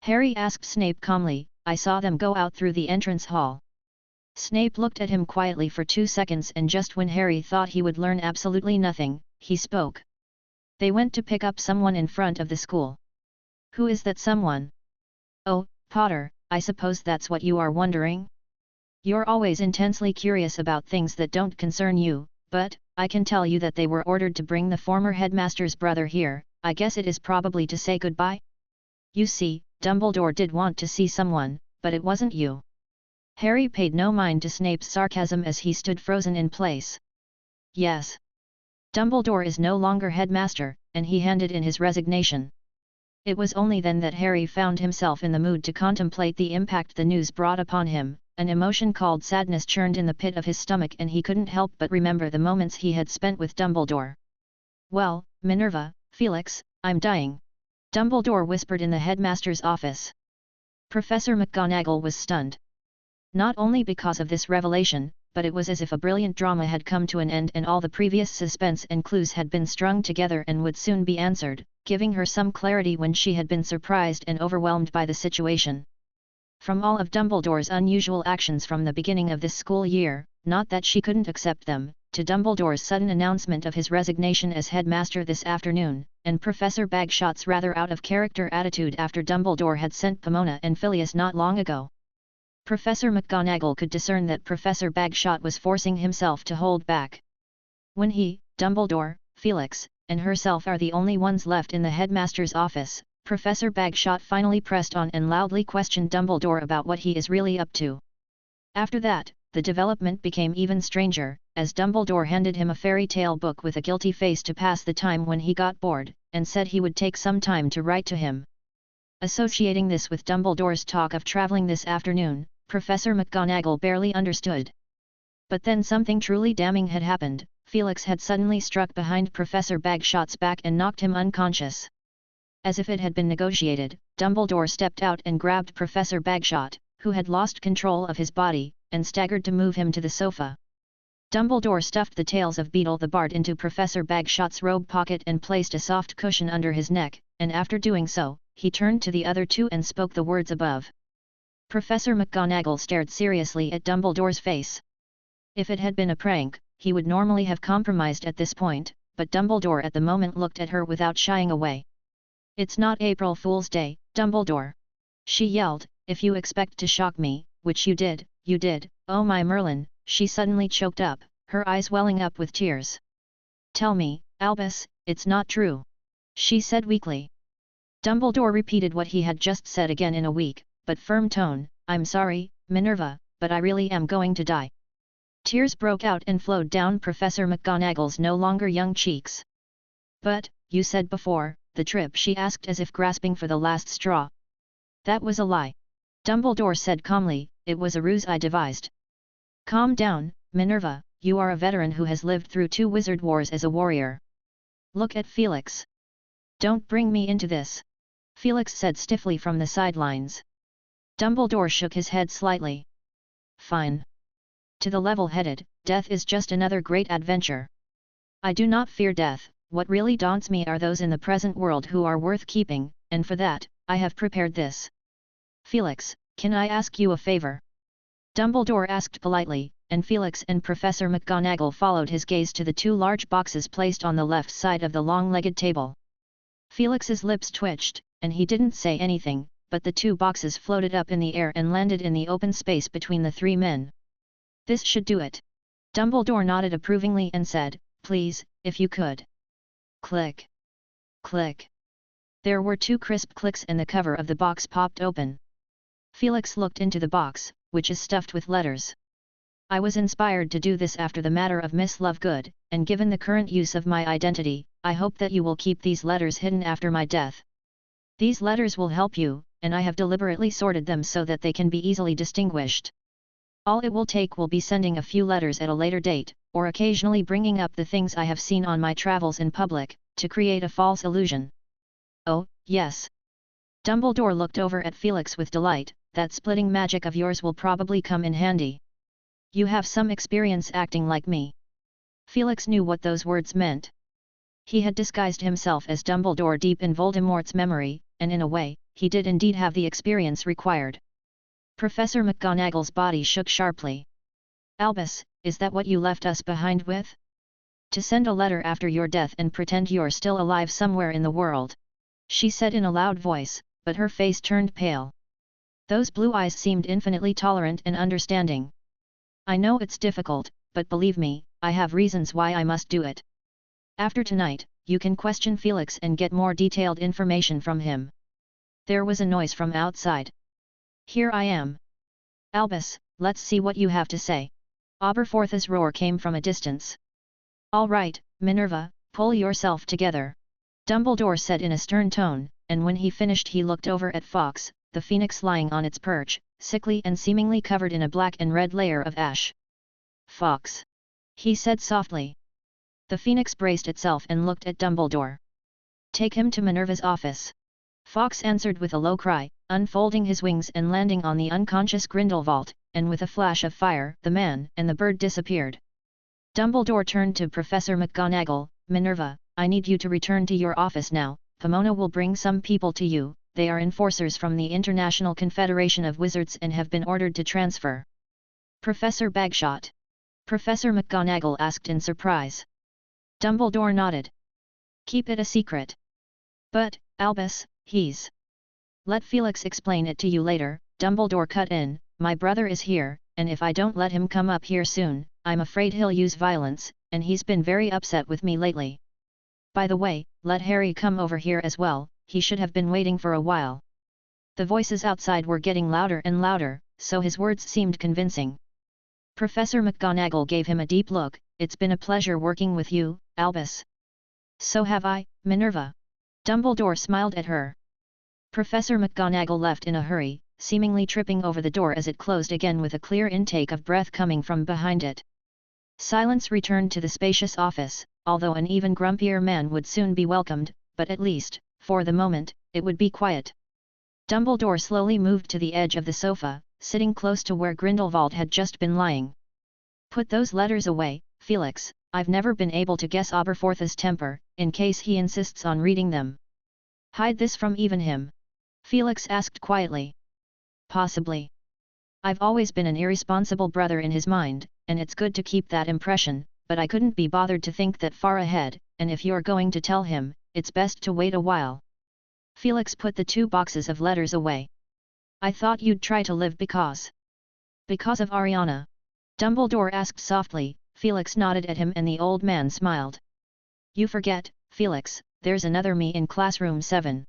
Harry asked Snape calmly. "I saw them go out through the entrance hall." Snape looked at him quietly for 2 seconds, and just when Harry thought he would learn absolutely nothing, he spoke. "They went to pick up someone in front of the school." "Who is that someone?" "Oh, Potter, I suppose that's what you are wondering? You're always intensely curious about things that don't concern you, but I can tell you that they were ordered to bring the former headmaster's brother here. I guess it is probably to say goodbye? You see, Dumbledore did want to see someone, but it wasn't you." Harry paid no mind to Snape's sarcasm as he stood frozen in place. "Yes. Dumbledore is no longer headmaster," and he handed in his resignation. It was only then that Harry found himself in the mood to contemplate the impact the news brought upon him. An emotion called sadness churned in the pit of his stomach, and he couldn't help but remember the moments he had spent with Dumbledore. "Well, Minerva, Felix, I'm dying," Dumbledore whispered in the headmaster's office. Professor McGonagall was stunned. Not only because of this revelation, but it was as if a brilliant drama had come to an end and all the previous suspense and clues had been strung together and would soon be answered, giving her some clarity when she had been surprised and overwhelmed by the situation. From all of Dumbledore's unusual actions from the beginning of this school year, not that she couldn't accept them, to Dumbledore's sudden announcement of his resignation as headmaster this afternoon, and Professor Bagshot's rather out-of-character attitude after Dumbledore had sent Pomona and Phileas not long ago. Professor McGonagall could discern that Professor Bagshot was forcing himself to hold back. When he, Dumbledore, Felix, and herself are the only ones left in the headmaster's office, Professor Bagshot finally pressed on and loudly questioned Dumbledore about what he is really up to. After that, the development became even stranger, as Dumbledore handed him a fairy tale book with a guilty face to pass the time when he got bored, and said he would take some time to write to him. Associating this with Dumbledore's talk of travelling this afternoon, Professor McGonagall barely understood. But then something truly damning had happened. Felix had suddenly struck behind Professor Bagshot's back and knocked him unconscious. As if it had been negotiated, Dumbledore stepped out and grabbed Professor Bagshot, who had lost control of his body, and staggered to move him to the sofa. Dumbledore stuffed the tails of Beetle the Bard into Professor Bagshot's robe pocket and placed a soft cushion under his neck, and after doing so, he turned to the other two and spoke the words above. Professor McGonagall stared seriously at Dumbledore's face. If it had been a prank, he would normally have compromised at this point, but Dumbledore at the moment looked at her without shying away. "It's not April Fool's Day, Dumbledore!" she yelled. "If you expect to shock me, which you did, oh my Merlin!" She suddenly choked up, her eyes welling up with tears. "Tell me, Albus, it's not true," she said weakly. Dumbledore repeated what he had just said again in a weak, but firm tone. "I'm sorry, Minerva, but I really am going to die." Tears broke out and flowed down Professor McGonagall's no longer young cheeks. "But, you said before, the trip," she asked as if grasping for the last straw. "That was a lie," Dumbledore said calmly. "It was a ruse I devised." "Calm down, Minerva, you are a veteran who has lived through 2 wizard wars as a warrior. Look at Felix." "Don't bring me into this," Felix said stiffly from the sidelines. Dumbledore shook his head slightly. "Fine. To the level-headed, death is just another great adventure. I do not fear death. What really daunts me are those in the present world who are worth keeping, and for that, I have prepared this." "Felix, can I ask you a favor?" Dumbledore asked politely, and Felix and Professor McGonagall followed his gaze to the 2 large boxes placed on the left side of the long-legged table. Felix's lips twitched, and he didn't say anything, but the 2 boxes floated up in the air and landed in the open space between the 3 men. "This should do it." Dumbledore nodded approvingly and said, "Please, if you could." Click. Click. There were 2 crisp clicks and the cover of the box popped open. Felix looked into the box, which is stuffed with letters. "I was inspired to do this after the matter of Miss Lovegood, and given the current use of my identity, I hope that you will keep these letters hidden after my death. These letters will help you, and I have deliberately sorted them so that they can be easily distinguished. All it will take will be sending a few letters at a later date, or occasionally bringing up the things I have seen on my travels in public, to create a false illusion." "Oh, yes." Dumbledore looked over at Felix with delight. "That splitting magic of yours will probably come in handy. You have some experience acting like me." Felix knew what those words meant. He had disguised himself as Dumbledore deep in Voldemort's memory, and in a way, he did indeed have the experience required. Professor McGonagall's body shook sharply. "Albus, is that what you left us behind with? To send a letter after your death and pretend you're still alive somewhere in the world?" she said in a loud voice, but her face turned pale. Those blue eyes seemed infinitely tolerant and understanding. "I know it's difficult, but believe me, I have reasons why I must do it. After tonight, you can question Felix and get more detailed information from him." There was a noise from outside. "Here I am. Albus, let's see what you have to say." Aberforth's roar came from a distance. "All right, Minerva, pull yourself together," Dumbledore said in a stern tone, and when he finished he looked over at Fawkes, the phoenix lying on its perch, sickly and seemingly covered in a black and red layer of ash. "Fawkes," he said softly. The phoenix braced itself and looked at Dumbledore. "Take him to Minerva's office." Fawkes answered with a low cry, unfolding his wings and landing on the unconscious Grindelwald, and with a flash of fire, the man and the bird disappeared. Dumbledore turned to Professor McGonagall. "Minerva, I need you to return to your office now. Pomona will bring some people to you. They are enforcers from the International Confederation of Wizards and have been ordered to transfer." "Professor Bagshot?" Professor McGonagall asked in surprise. Dumbledore nodded. "Keep it a secret." "But, Albus, he's—" "Let Felix explain it to you later," Dumbledore cut in. "My brother is here, and if I don't let him come up here soon, I'm afraid he'll use violence, and he's been very upset with me lately. By the way, let Harry come over here as well, he should have been waiting for a while." The voices outside were getting louder and louder, so his words seemed convincing. Professor McGonagall gave him a deep look. "It's been a pleasure working with you, Albus." "So have I, Minerva." Dumbledore smiled at her. Professor McGonagall left in a hurry, seemingly tripping over the door as it closed again with a clear intake of breath coming from behind it. Silence returned to the spacious office, although an even grumpier man would soon be welcomed, but at least, for the moment, it would be quiet. Dumbledore slowly moved to the edge of the sofa, sitting close to where Grindelwald had just been lying. Put those letters away, Felix, I've never been able to guess Aberforth's temper, in case he insists on reading them. Hide this from even him? Felix asked quietly. Possibly. I've always been an irresponsible brother in his mind, and it's good to keep that impression, but I couldn't be bothered to think that far ahead, and if you're going to tell him, it's best to wait a while. Felix put the 2 boxes of letters away. I thought you'd try to live because of Ariana? Dumbledore asked softly. Felix nodded at him and the old man smiled. You forget, Felix, there's another me in classroom 7.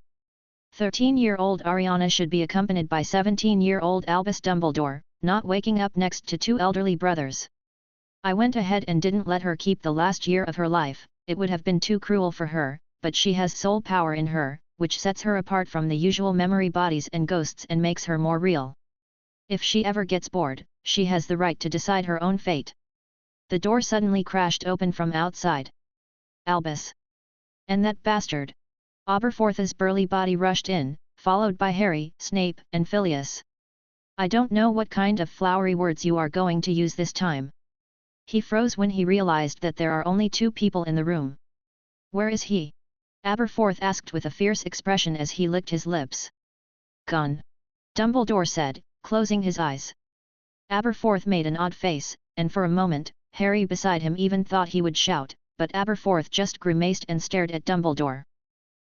13-year-old Ariana should be accompanied by 17-year-old Albus Dumbledore, not waking up next to 2 elderly brothers. I went ahead and didn't let her keep the last year of her life, it would have been too cruel for her, but she has soul power in her, which sets her apart from the usual memory bodies and ghosts and makes her more real. If she ever gets bored, she has the right to decide her own fate. The door suddenly crashed open from outside. Albus! And that bastard! Aberforth's burly body rushed in, followed by Harry, Snape, and Felix. I don't know what kind of flowery words you are going to use this time. He froze when he realized that there are only 2 people in the room. Where is he? Aberforth asked with a fierce expression as he licked his lips. Gone. Dumbledore said, closing his eyes. Aberforth made an odd face, and for a moment, Harry beside him even thought he would shout, but Aberforth just grimaced and stared at Dumbledore.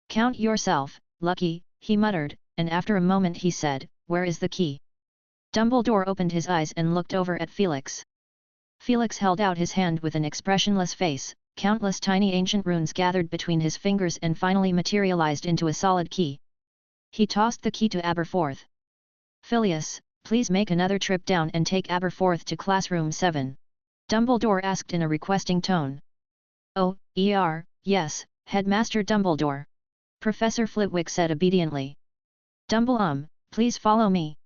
Count yourself, lucky, he muttered, and after a moment he said, where is the key? Dumbledore opened his eyes and looked over at Felix. Felix held out his hand with an expressionless face, countless tiny ancient runes gathered between his fingers and finally materialized into a solid key. He tossed the key to Aberforth. Felix, please make another trip down and take Aberforth to classroom 7. Dumbledore asked in a requesting tone. Oh, yes, Headmaster Dumbledore. Professor Flitwick said obediently. Please follow me.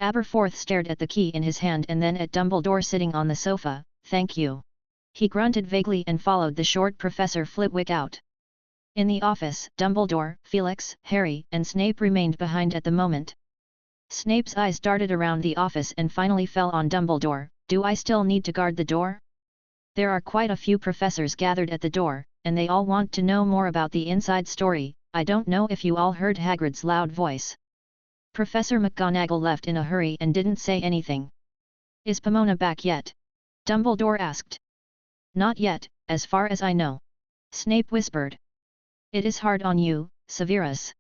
Aberforth stared at the key in his hand and then at Dumbledore sitting on the sofa. Thank you. He grunted vaguely and followed the short Professor Flitwick out. In the office, Dumbledore, Felix, Harry, and Snape remained behind at the moment. Snape's eyes darted around the office and finally fell on Dumbledore. Do I still need to guard the door? There are quite a few professors gathered at the door, and they all want to know more about the inside story. I don't know if you all heard Hagrid's loud voice. Professor McGonagall left in a hurry and didn't say anything. Is Pomona back yet? Dumbledore asked. Not yet, as far as I know. Snape whispered. It is hard on you, Severus.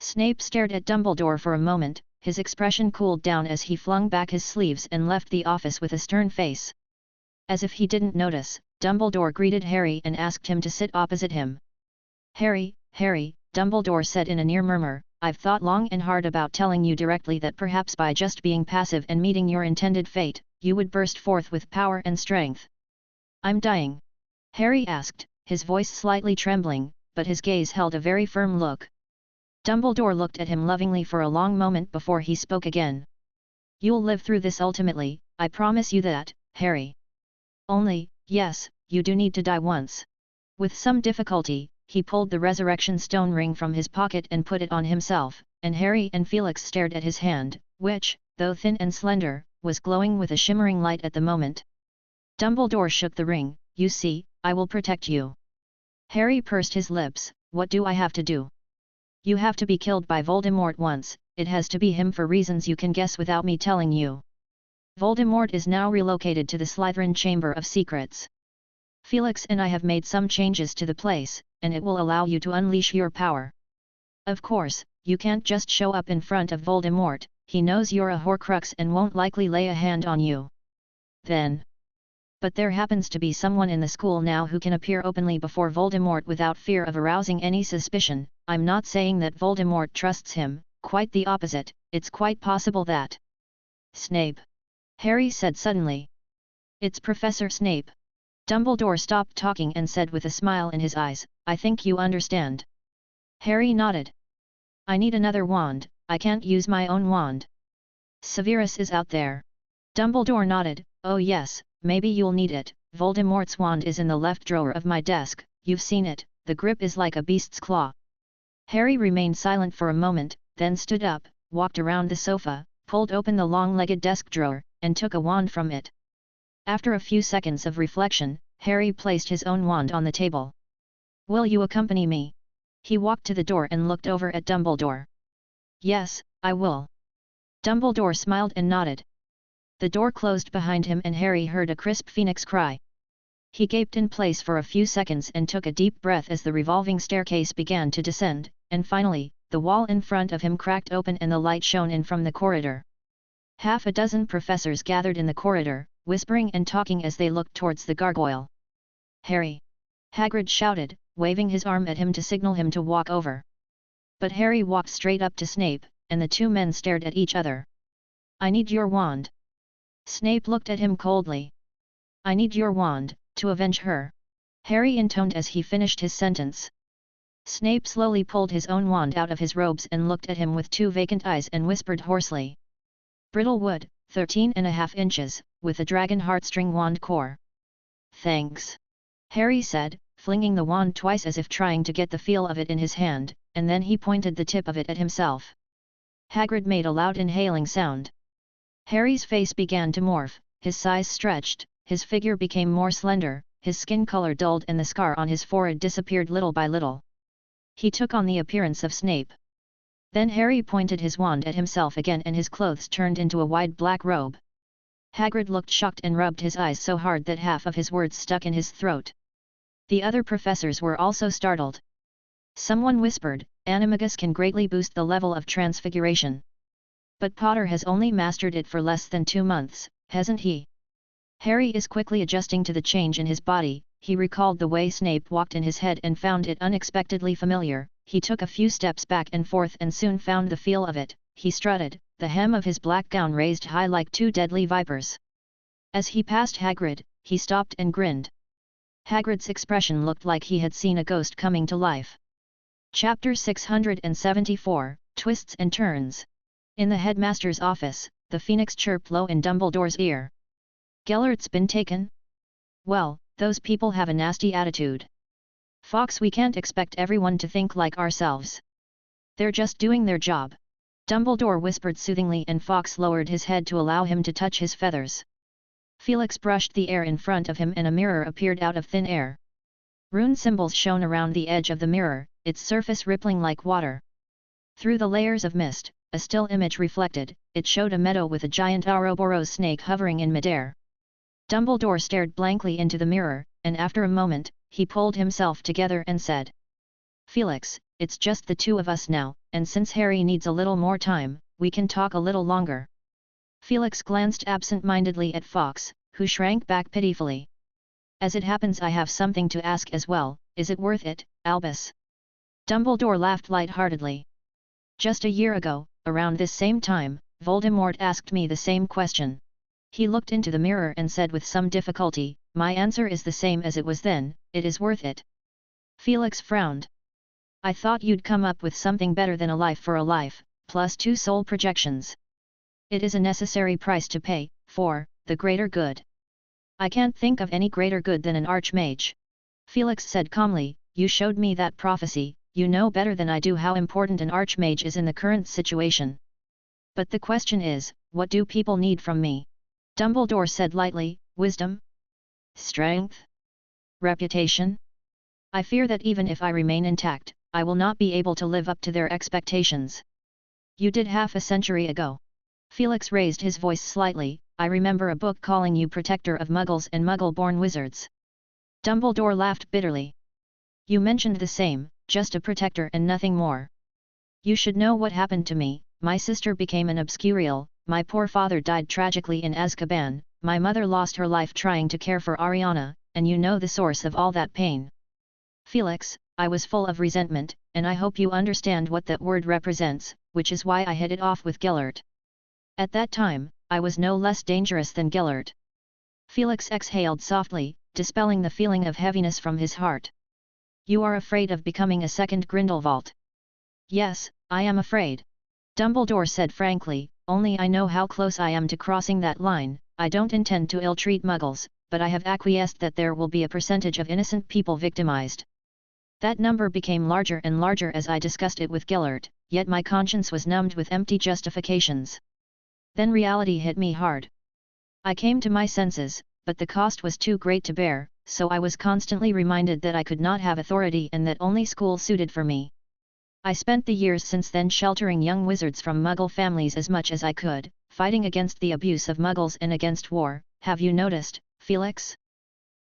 Snape stared at Dumbledore for a moment, his expression cooled down as he flung back his sleeves and left the office with a stern face. As if he didn't notice, Dumbledore greeted Harry and asked him to sit opposite him. Harry, Dumbledore said in a near murmur, I've thought long and hard about telling you directly that perhaps by just being passive and meeting your intended fate, you would burst forth with power and strength. I'm dying? Harry asked, his voice slightly trembling, but his gaze held a very firm look. Dumbledore looked at him lovingly for a long moment before he spoke again. You'll live through this ultimately, I promise you that, Harry. Only, yes, you do need to die once. With some difficulty, he pulled the resurrection stone ring from his pocket and put it on himself, and Harry and Felix stared at his hand, which, though thin and slender, was glowing with a shimmering light at the moment. Dumbledore shook the ring. You see, I will protect you. Harry pursed his lips. What do I have to do? You have to be killed by Voldemort once. It has to be him for reasons you can guess without me telling you. Voldemort is now relocated to the Slytherin Chamber of Secrets. Felix and I have made some changes to the place, and it will allow you to unleash your power. Of course, you can't just show up in front of Voldemort, he knows you're a Horcrux and won't likely lay a hand on you. Then. But there happens to be someone in the school now who can appear openly before Voldemort without fear of arousing any suspicion. I'm not saying that Voldemort trusts him, quite the opposite, it's quite possible that. Snape. Harry said suddenly. It's Professor Snape. Dumbledore stopped talking and said with a smile in his eyes, I think you understand. Harry nodded. I need another wand, I can't use my own wand. Severus is out there. Dumbledore nodded. Oh yes, maybe you'll need it. Voldemort's wand is in the left drawer of my desk, you've seen it, the grip is like a beast's claw. Harry remained silent for a moment, then stood up, walked around the sofa, pulled open the long-legged desk drawer, and took a wand from it. After a few seconds of reflection, Harry placed his own wand on the table. "Will you accompany me?" He walked to the door and looked over at Dumbledore. "Yes, I will." Dumbledore smiled and nodded. The door closed behind him and Harry heard a crisp phoenix cry. He gaped in place for a few seconds and took a deep breath as the revolving staircase began to descend, and finally, the wall in front of him cracked open and the light shone in from the corridor. Half a dozen professors gathered in the corridor, whispering and talking as they looked towards the gargoyle. "Harry!" Hagrid shouted, waving his arm at him to signal him to walk over. But Harry walked straight up to Snape, and the two men stared at each other. "I need your wand." Snape looked at him coldly. "I need your wand, to avenge her," Harry intoned as he finished his sentence. Snape slowly pulled his own wand out of his robes and looked at him with two vacant eyes and whispered hoarsely. "Brittle wood, 13.5 inches, with a dragon heartstring wand core." "Thanks," Harry said, flinging the wand twice as if trying to get the feel of it in his hand, and then he pointed the tip of it at himself. Hagrid made a loud inhaling sound. Harry's face began to morph, his size stretched, his figure became more slender, his skin color dulled and the scar on his forehead disappeared little by little. He took on the appearance of Snape. Then Harry pointed his wand at himself again and his clothes turned into a wide black robe. Hagrid looked shocked and rubbed his eyes so hard that half of his words stuck in his throat. The other professors were also startled. Someone whispered, "Animagus can greatly boost the level of transfiguration. But Potter has only mastered it for less than 2 months, hasn't he?" Harry is quickly adjusting to the change in his body. He recalled the way Snape walked in his head and found it unexpectedly familiar. He took a few steps back and forth and soon found the feel of it. He strutted, the hem of his black gown raised high like 2 deadly vipers. As he passed Hagrid, he stopped and grinned. Hagrid's expression looked like he had seen a ghost coming to life. Chapter 674, Twists and Turns. In the headmaster's office, the phoenix chirped low in Dumbledore's ear. "Gellert's been taken? Well, those people have a nasty attitude. Fawkes, we can't expect everyone to think like ourselves. They're just doing their job." Dumbledore whispered soothingly and Fawkes lowered his head to allow him to touch his feathers. Felix brushed the air in front of him and a mirror appeared out of thin air. Rune symbols shone around the edge of the mirror, its surface rippling like water. Through the layers of mist, a still image reflected. It showed a meadow with a giant Ouroboros snake hovering in midair. Dumbledore stared blankly into the mirror, and after a moment, he pulled himself together and said, "Felix, it's just the two of us now, and since Harry needs a little more time, we can talk a little longer." Felix glanced absent-mindedly at Fawkes, who shrank back pitifully. "As it happens, I have something to ask as well. Is it worth it, Albus?" Dumbledore laughed light-heartedly. "Just a year ago, around this same time, Voldemort asked me the same question." He looked into the mirror and said with some difficulty, "My answer is the same as it was then, it is worth it." Felix frowned. "I thought you'd come up with something better than a life for a life, plus 2 soul projections. It is a necessary price to pay, for the greater good." "I can't think of any greater good than an archmage," Felix said calmly. "You showed me that prophecy, you know better than I do how important an archmage is in the current situation. But the question is, what do people need from me?" Dumbledore said lightly, "Wisdom? Strength? Reputation? I fear that even if I remain intact, I will not be able to live up to their expectations." "You did half a century ago." Felix raised his voice slightly, "I remember a book calling you protector of Muggles and Muggle-born wizards." Dumbledore laughed bitterly. "You mentioned the same, just a protector and nothing more. You should know what happened to me. My sister became an obscurial, my poor father died tragically in Azkaban, my mother lost her life trying to care for Ariana, and you know the source of all that pain. Felix, I was full of resentment, and I hope you understand what that word represents, which is why I hit it off with Gellert. At that time, I was no less dangerous than Gellert." Felix exhaled softly, dispelling the feeling of heaviness from his heart. "You are afraid of becoming a second Grindelwald?" "Yes, I am afraid," Dumbledore said frankly, "only I know how close I am to crossing that line. I don't intend to ill-treat Muggles, but I have acquiesced that there will be a percentage of innocent people victimized. That number became larger and larger as I discussed it with Gellert. yet my conscience was numbed with empty justifications. Then reality hit me hard. I came to my senses, but the cost was too great to bear, so I was constantly reminded that I could not have authority and that only school suited for me. I spent the years since then sheltering young wizards from Muggle families as much as I could, fighting against the abuse of Muggles and against war. Have you noticed, Felix?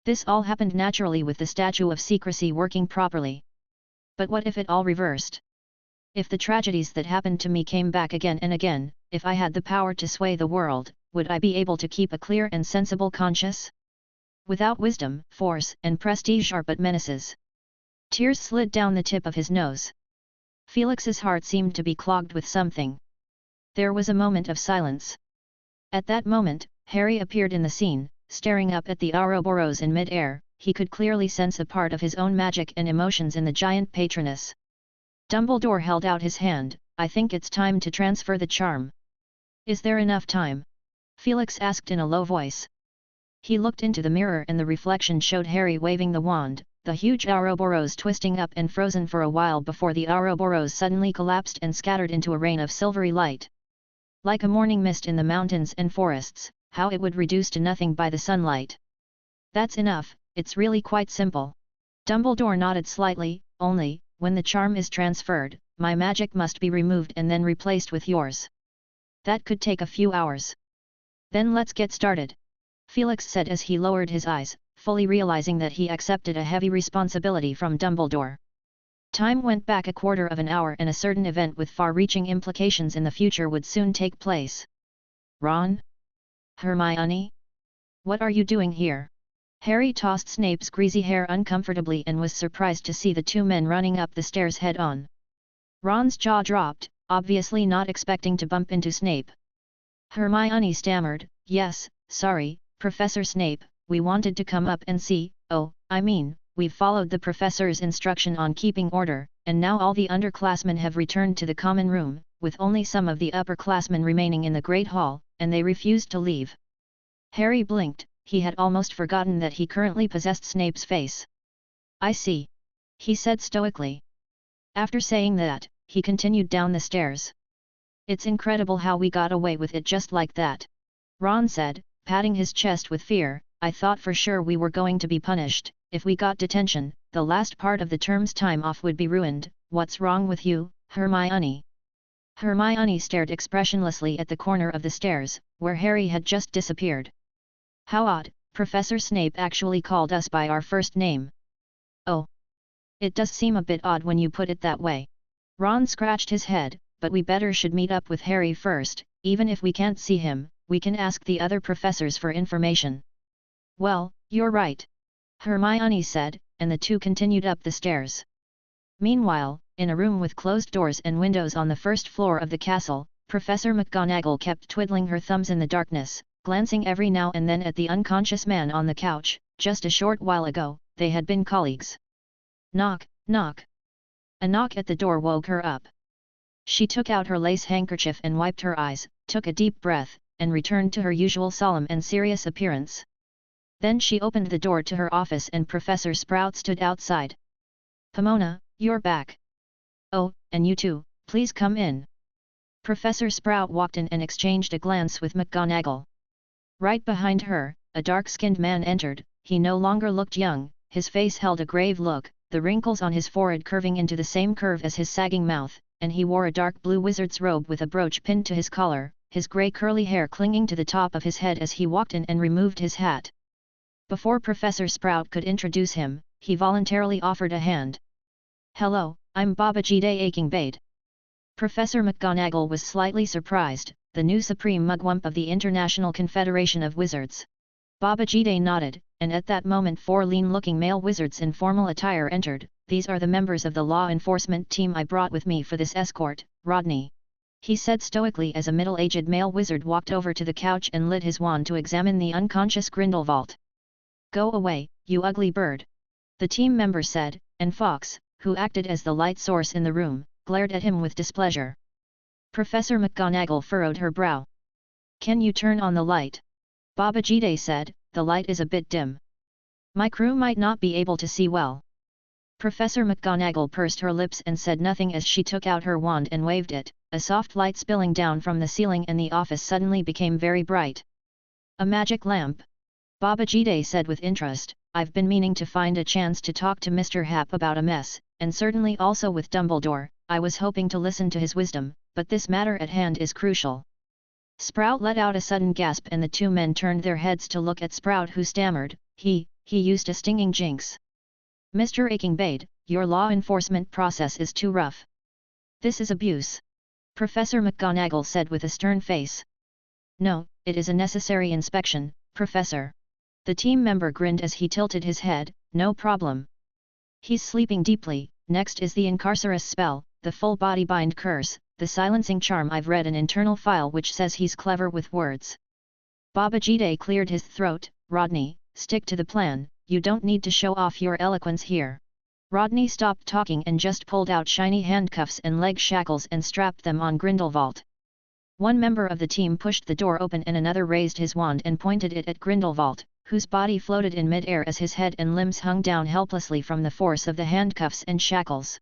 This all happened naturally with the statue of secrecy working properly. But what if it all reversed? If the tragedies that happened to me came back again and again, if I had the power to sway the world, would I be able to keep a clear and sensible conscience? Without wisdom, force, and prestige are but menaces. Tears slid down the tip of his nose. Felix's heart seemed to be clogged with something. There was a moment of silence. At that moment, Harry appeared in the scene, staring up at the Ouroboros in mid-air. He could clearly sense a part of his own magic and emotions in the giant patroness. Dumbledore held out his hand. I think it's time to transfer the charm. Is there enough time? Felix asked in a low voice. He looked into the mirror and the reflection showed Harry waving the wand, the huge Ouroboros twisting up and frozen for a while before the Ouroboros suddenly collapsed and scattered into a rain of silvery light. Like a morning mist in the mountains and forests, how it would reduce to nothing by the sunlight. That's enough, it's really quite simple. Dumbledore nodded slightly. Only, when the charm is transferred, my magic must be removed and then replaced with yours. That could take a few hours. Then let's get started. Felix said as he lowered his eyes, fully realizing that he accepted a heavy responsibility from Dumbledore. Time went back a quarter of an hour and a certain event with far-reaching implications in the future would soon take place. Ron? Hermione? What are you doing here? Harry tossed Snape's greasy hair uncomfortably and was surprised to see the two men running up the stairs head-on. Ron's jaw dropped, obviously not expecting to bump into Snape. Hermione stammered, "Yes, sorry, Professor Snape, we wanted to come up and see, we've followed the professor's instruction on keeping order, and now all the underclassmen have returned to the common room, with only some of the upperclassmen remaining in the Great Hall, and they refused to leave." Harry blinked. He had almost forgotten that he currently possessed Snape's face. "I see," he said stoically. After saying that, he continued down the stairs. "It's incredible how we got away with it just like that," Ron said, patting his chest with fear. "I thought for sure we were going to be punished. If we got detention, the last part of the term's time off would be ruined." "What's wrong with you, Hermione?" Hermione stared expressionlessly at the corner of the stairs, where Harry had just disappeared. "How odd, Professor Snape actually called us by our first name." "Oh. It does seem a bit odd when you put it that way." Ron scratched his head, "But we better should meet up with Harry first. Even if we can't see him, we can ask the other professors for information." "Well, you're right," Hermione said, and the two continued up the stairs. Meanwhile, in a room with closed doors and windows on the first floor of the castle, Professor McGonagall kept twiddling her thumbs in the darkness, glancing every now and then at the unconscious man on the couch. Just a short while ago, they had been colleagues. Knock, knock. A knock at the door woke her up. She took out her lace handkerchief and wiped her eyes, took a deep breath, and returned to her usual solemn and serious appearance. Then she opened the door to her office and Professor Sprout stood outside. "Pomona, you're back. Oh, and you too, please come in." Professor Sprout walked in and exchanged a glance with McGonagall. Right behind her, a dark-skinned man entered. He no longer looked young, his face held a grave look, the wrinkles on his forehead curving into the same curve as his sagging mouth, and he wore a dark blue wizard's robe with a brooch pinned to his collar, his grey curly hair clinging to the top of his head as he walked in and removed his hat. Before Professor Sprout could introduce him, he voluntarily offered a hand. "Hello, I'm Babajide Akingbade." Professor McGonagall was slightly surprised, the new Supreme Mugwump of the International Confederation of Wizards. Babajide nodded, and at that moment 4 lean-looking male wizards in formal attire entered. "These are the members of the law enforcement team I brought with me for this escort, Rodney," he said stoically as a middle-aged male wizard walked over to the couch and lit his wand to examine the unconscious Grindelwald. "Go away, you ugly bird," the team member said, and Fox, who acted as the light source in the room, glared at him with displeasure. Professor McGonagall furrowed her brow. "Can you turn on the light?" Babajide said, "The light is a bit dim. My crew might not be able to see well." Professor McGonagall pursed her lips and said nothing as she took out her wand and waved it, a soft light spilling down from the ceiling and the office suddenly became very bright. A magic lamp? Babajide said with interest, I've been meaning to find a chance to talk to Mr. Hap about a mess, and certainly also with Dumbledore. I was hoping to listen to his wisdom, but this matter at hand is crucial. Sprout let out a sudden gasp and the two men turned their heads to look at Sprout, who stammered, he used a stinging jinx. Mr. Akingbade, your law enforcement process is too rough. This is abuse. Professor McGonagall said with a stern face. No, it is a necessary inspection, Professor. The team member grinned as he tilted his head, no problem. He's sleeping deeply. Next is the Incarcerus spell, the full body bind curse, the silencing charm. I've read an internal file which says he's clever with words. Babajide cleared his throat. Rodney, stick to the plan, you don't need to show off your eloquence here. Rodney stopped talking and just pulled out shiny handcuffs and leg shackles and strapped them on Grindelwald. One member of the team pushed the door open and another raised his wand and pointed it at Grindelwald, whose body floated in mid-air as his head and limbs hung down helplessly from the force of the handcuffs and shackles.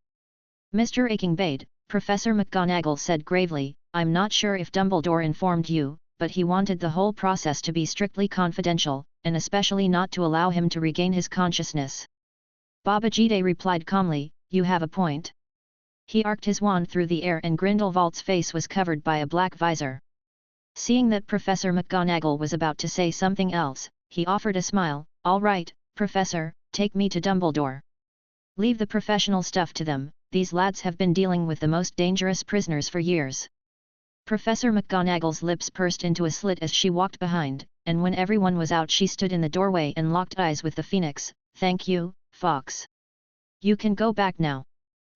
Mr. Akingbade, Professor McGonagall said gravely, I'm not sure if Dumbledore informed you, but he wanted the whole process to be strictly confidential, and especially not to allow him to regain his consciousness. Babajide replied calmly, you have a point. He arced his wand through the air and Grindelwald's face was covered by a black visor. Seeing that Professor McGonagall was about to say something else, he offered a smile, all right, Professor, take me to Dumbledore. Leave the professional stuff to them, these lads have been dealing with the most dangerous prisoners for years. Professor McGonagall's lips pursed into a slit as she walked behind, and when everyone was out she stood in the doorway and locked eyes with the Phoenix. Thank you, Fox. You can go back now.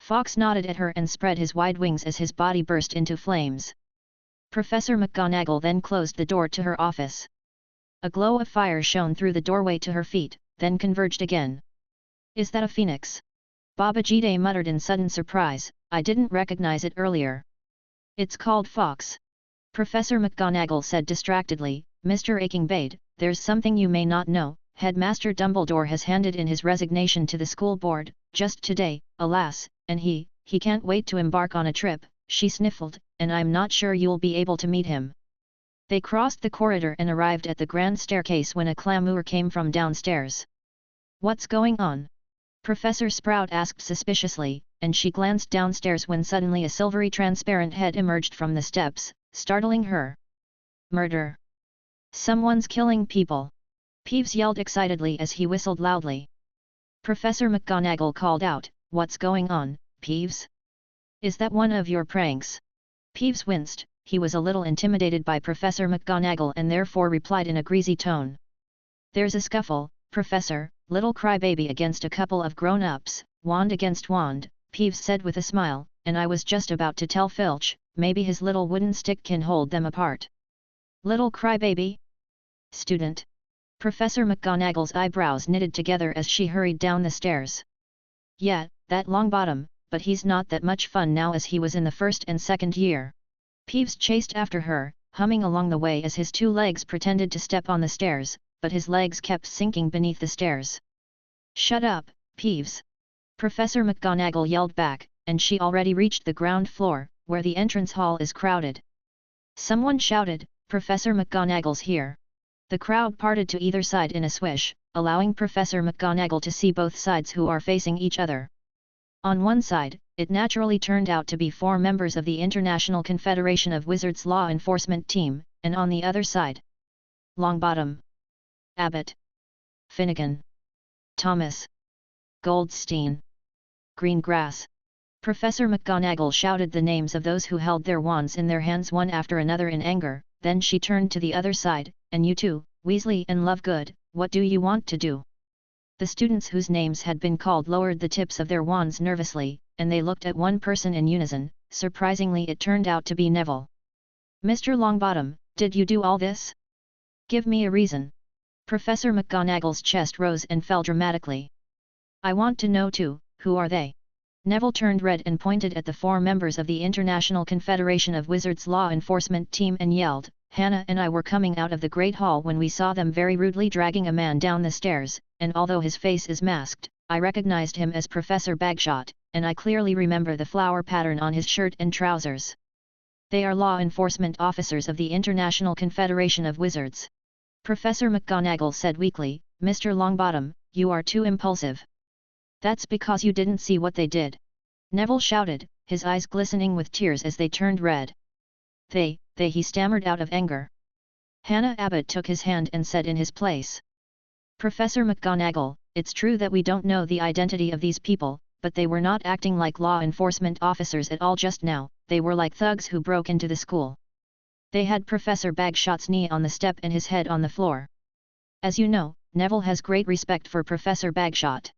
Fox nodded at her and spread his wide wings as his body burst into flames. Professor McGonagall then closed the door to her office. A glow of fire shone through the doorway to her feet, then converged again. Is that a phoenix? Babajide muttered in sudden surprise, I didn't recognize it earlier. It's called Fox. Professor McGonagall said distractedly, Mr. Akingbade, there's something you may not know. Headmaster Dumbledore has handed in his resignation to the school board, just today, alas, and he can't wait to embark on a trip, she sniffled, and I'm not sure you'll be able to meet him. They crossed the corridor and arrived at the grand staircase when a clamour came from downstairs. What's going on? Professor Sprout asked suspiciously, and she glanced downstairs when suddenly a silvery transparent head emerged from the steps, startling her. Murder! Someone's killing people! Peeves yelled excitedly as he whistled loudly. Professor McGonagall called out, what's going on, Peeves? Is that one of your pranks? Peeves winced. He was a little intimidated by Professor McGonagall and therefore replied in a greasy tone. There's a scuffle, Professor, little crybaby against a couple of grown-ups, wand against wand, Peeves said with a smile, and I was just about to tell Filch, maybe his little wooden stick can hold them apart. Little crybaby? Student. Professor McGonagall's eyebrows knitted together as she hurried down the stairs. Yeah, that Longbottom, but he's not that much fun now as he was in the first and second year. Peeves chased after her, humming along the way as his two legs pretended to step on the stairs, but his legs kept sinking beneath the stairs. Shut up, Peeves! Professor McGonagall yelled back, and she already reached the ground floor, where the entrance hall is crowded. Someone shouted, Professor McGonagall's here. The crowd parted to either side in a swish, allowing Professor McGonagall to see both sides who are facing each other. On one side, it naturally turned out to be 4 members of the International Confederation of Wizards Law Enforcement Team, and on the other side, Longbottom, Abbott, Finnegan, Thomas, Goldstein, Greengrass. Professor McGonagall shouted the names of those who held their wands in their hands one after another in anger, then she turned to the other side, and you too, Weasley and Lovegood, what do you want to do? The students whose names had been called lowered the tips of their wands nervously, and they looked at one person in unison. Surprisingly, it turned out to be Neville. Mr. Longbottom, did you do all this? Give me a reason. Professor McGonagall's chest rose and fell dramatically. I want to know too, who are they? Neville turned red and pointed at the 4 members of the International Confederation of Wizards Law Enforcement Team and yelled, Hannah and I were coming out of the Great Hall when we saw them very rudely dragging a man down the stairs, and although his face is masked, I recognized him as Professor Bagshot, and I clearly remember the flower pattern on his shirt and trousers. They are law enforcement officers of the International Confederation of Wizards. Professor McGonagall said weakly, Mr. Longbottom, you are too impulsive. That's because you didn't see what they did. Neville shouted, his eyes glistening with tears as they turned red. They, he stammered out of anger. Hannah Abbott took his hand and said in his place. Professor McGonagall, it's true that we don't know the identity of these people, but they were not acting like law enforcement officers at all just now, they were like thugs who broke into the school. They had Professor Bagshot's knee on the step and his head on the floor. As you know, Neville has great respect for Professor Bagshot.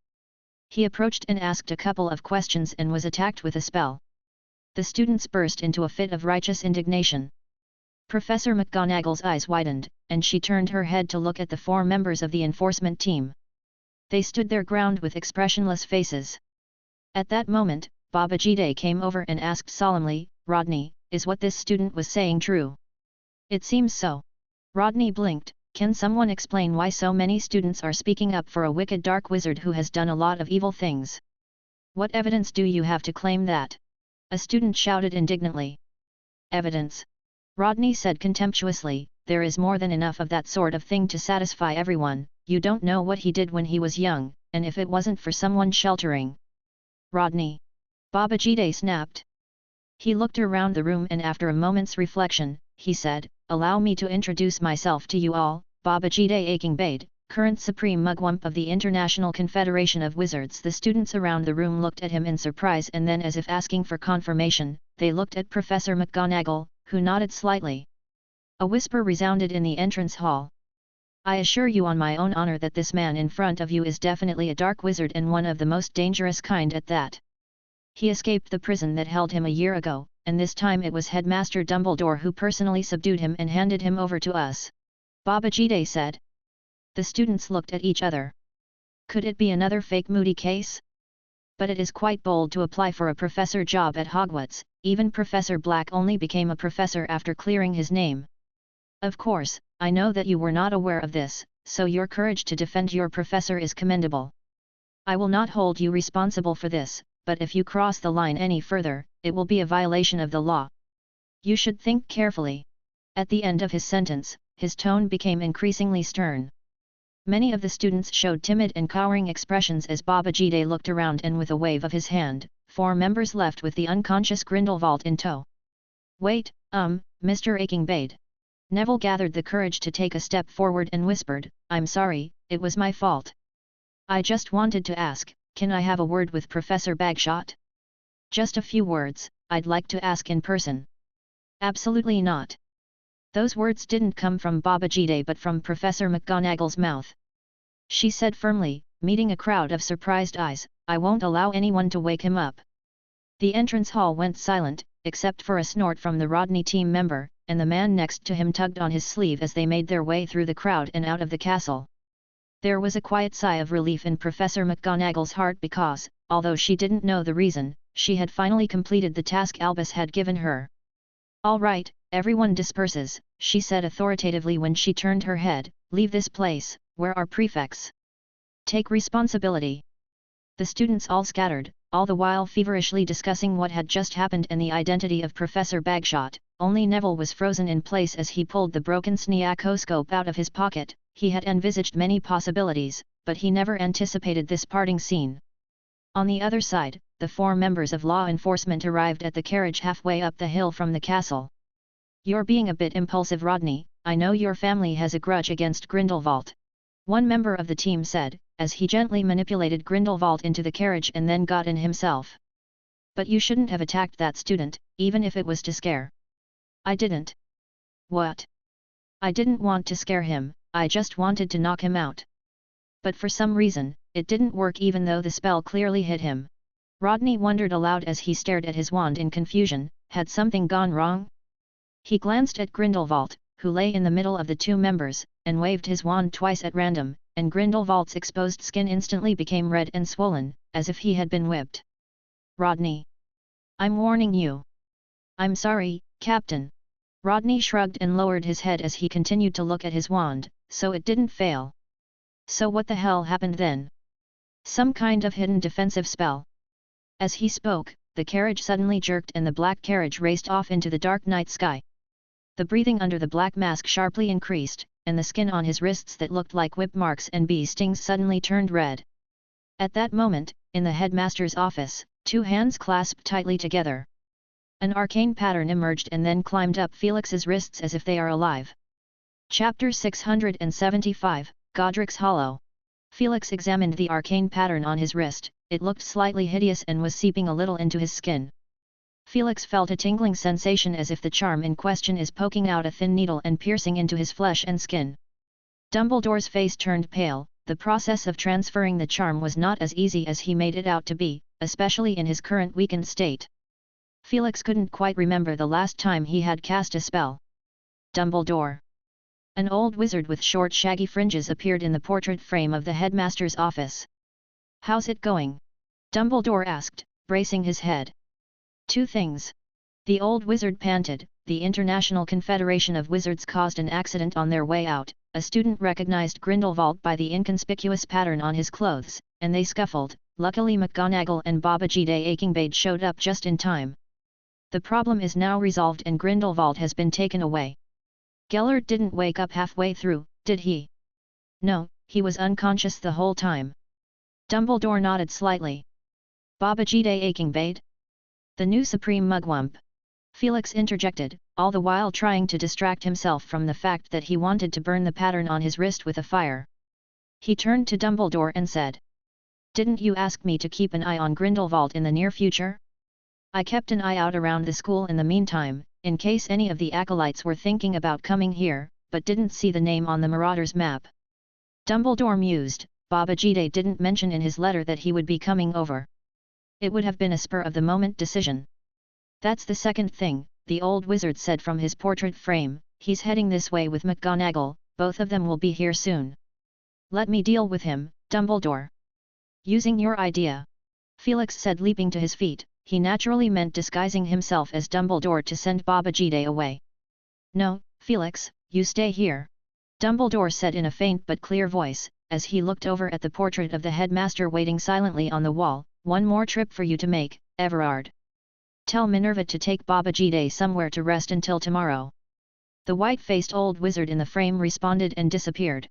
He approached and asked a couple of questions and was attacked with a spell. The students burst into a fit of righteous indignation. Professor McGonagall's eyes widened, and she turned her head to look at the 4 members of the enforcement team. They stood their ground with expressionless faces. At that moment, Babajide came over and asked solemnly, Rodney, is what this student was saying true? It seems so. Rodney blinked. Can someone explain why so many students are speaking up for a wicked dark wizard who has done a lot of evil things? What evidence do you have to claim that? A student shouted indignantly. Evidence? Rodney said contemptuously, there is more than enough of that sort of thing to satisfy everyone. You don't know what he did when he was young, and if it wasn't for someone sheltering Rodney. Babajide snapped. He looked around the room and after a moment's reflection, he said, allow me to introduce myself to you all, Babajide Akingbade, current Supreme Mugwump of the International Confederation of Wizards. The students around the room looked at him in surprise and then as if asking for confirmation, they looked at Professor McGonagall, who nodded slightly. A whisper resounded in the entrance hall. I assure you on my own honor that this man in front of you is definitely a dark wizard and one of the most dangerous kind at that. He escaped the prison that held him a year ago, and this time it was Headmaster Dumbledore who personally subdued him and handed him over to us. Babajide said. The students looked at each other. Could it be another fake Moody case? But it is quite bold to apply for a professor job at Hogwarts. Even Professor Black only became a professor after clearing his name. Of course, I know that you were not aware of this, so your courage to defend your professor is commendable. I will not hold you responsible for this, but if you cross the line any further, it will be a violation of the law. You should think carefully. At the end of his sentence, his tone became increasingly stern. Many of the students showed timid and cowering expressions as Babajide looked around and with a wave of his hand, 4 members left with the unconscious Grindelwald in tow. Wait, Mr. Akingbade. Neville gathered the courage to take a step forward and whispered, I'm sorry, it was my fault. I just wanted to ask, can I have a word with Professor Bagshot? Just a few words, I'd like to ask in person. Absolutely not. Those words didn't come from Babajide but from Professor McGonagall's mouth. She said firmly, meeting a crowd of surprised eyes, I won't allow anyone to wake him up. The entrance hall went silent, except for a snort from the Rodney team member, and the man next to him tugged on his sleeve as they made their way through the crowd and out of the castle. There was a quiet sigh of relief in Professor McGonagall's heart because, although she didn't know the reason, she had finally completed the task Albus had given her. All right, everyone disperses, she said authoritatively when she turned her head, leave this place, where are prefects? Take responsibility. The students all scattered, all the while feverishly discussing what had just happened and the identity of Professor Bagshot. Only Neville was frozen in place as he pulled the broken sneakoscope out of his pocket. He had envisaged many possibilities, but he never anticipated this parting scene. On the other side, the 4 members of law enforcement arrived at the carriage halfway up the hill from the castle. You're being a bit impulsive, Rodney. I know your family has a grudge against Grindelwald. One member of the team said, as he gently manipulated Grindelwald into the carriage and then got in himself. But you shouldn't have attacked that student, even if it was to scare. I didn't. What? I didn't want to scare him, I just wanted to knock him out. But for some reason, it didn't work even though the spell clearly hit him. Rodney wondered aloud as he stared at his wand in confusion, had something gone wrong? He glanced at Grindelwald, who lay in the middle of the 2 members, and waved his wand twice at random, and Grindelwald's exposed skin instantly became red and swollen, as if he had been whipped. Rodney! I'm warning you. I'm sorry, Captain. Rodney shrugged and lowered his head as he continued to look at his wand, so it didn't fail. So what the hell happened then? Some kind of hidden defensive spell. As he spoke, the carriage suddenly jerked and the black carriage raced off into the dark night sky. The breathing under the black mask sharply increased, and the skin on his wrists that looked like whip marks and bee stings suddenly turned red. At that moment, in the headmaster's office, two hands clasped tightly together. An arcane pattern emerged and then climbed up Felix's wrists as if they are alive. Chapter 675, Godric's Hollow. Felix examined the arcane pattern on his wrist. It looked slightly hideous and was seeping a little into his skin. Felix felt a tingling sensation as if the charm in question is poking out a thin needle and piercing into his flesh and skin. Dumbledore's face turned pale. The process of transferring the charm was not as easy as he made it out to be, especially in his current weakened state. Felix couldn't quite remember the last time he had cast a spell. Dumbledore. An old wizard with short shaggy fringes appeared in the portrait frame of the headmaster's office. "How's it going?" Dumbledore asked, bracing his head. "Two things." The old wizard panted. The International Confederation of Wizards caused an accident on their way out. A student recognized Grindelwald by the inconspicuous pattern on his clothes, and they scuffled. Luckily McGonagall and Babajide Akingbade showed up just in time. The problem is now resolved and Grindelwald has been taken away. Gellert didn't wake up halfway through, did he? No, he was unconscious the whole time. Dumbledore nodded slightly. Babajide Akingbade? The new supreme mugwump. Felix interjected, all the while trying to distract himself from the fact that he wanted to burn the pattern on his wrist with a fire. He turned to Dumbledore and said, "Didn't you ask me to keep an eye on Grindelwald in the near future? I kept an eye out around the school in the meantime, in case any of the acolytes were thinking about coming here, but didn't see the name on the Marauders map." Dumbledore mused. Babajide didn't mention in his letter that he would be coming over. It would have been a spur-of-the-moment decision. "That's the second thing," the old wizard said from his portrait frame. "He's heading this way with McGonagall, both of them will be here soon." "Let me deal with him, Dumbledore." "Using your idea," Felix said, leaping to his feet. He naturally meant disguising himself as Dumbledore to send Babajide away. "No, Felix, you stay here," Dumbledore said in a faint but clear voice, as he looked over at the portrait of the headmaster waiting silently on the wall. "One more trip for you to make, Everard. Tell Minerva to take Babajide somewhere to rest until tomorrow." The white-faced old wizard in the frame responded and disappeared.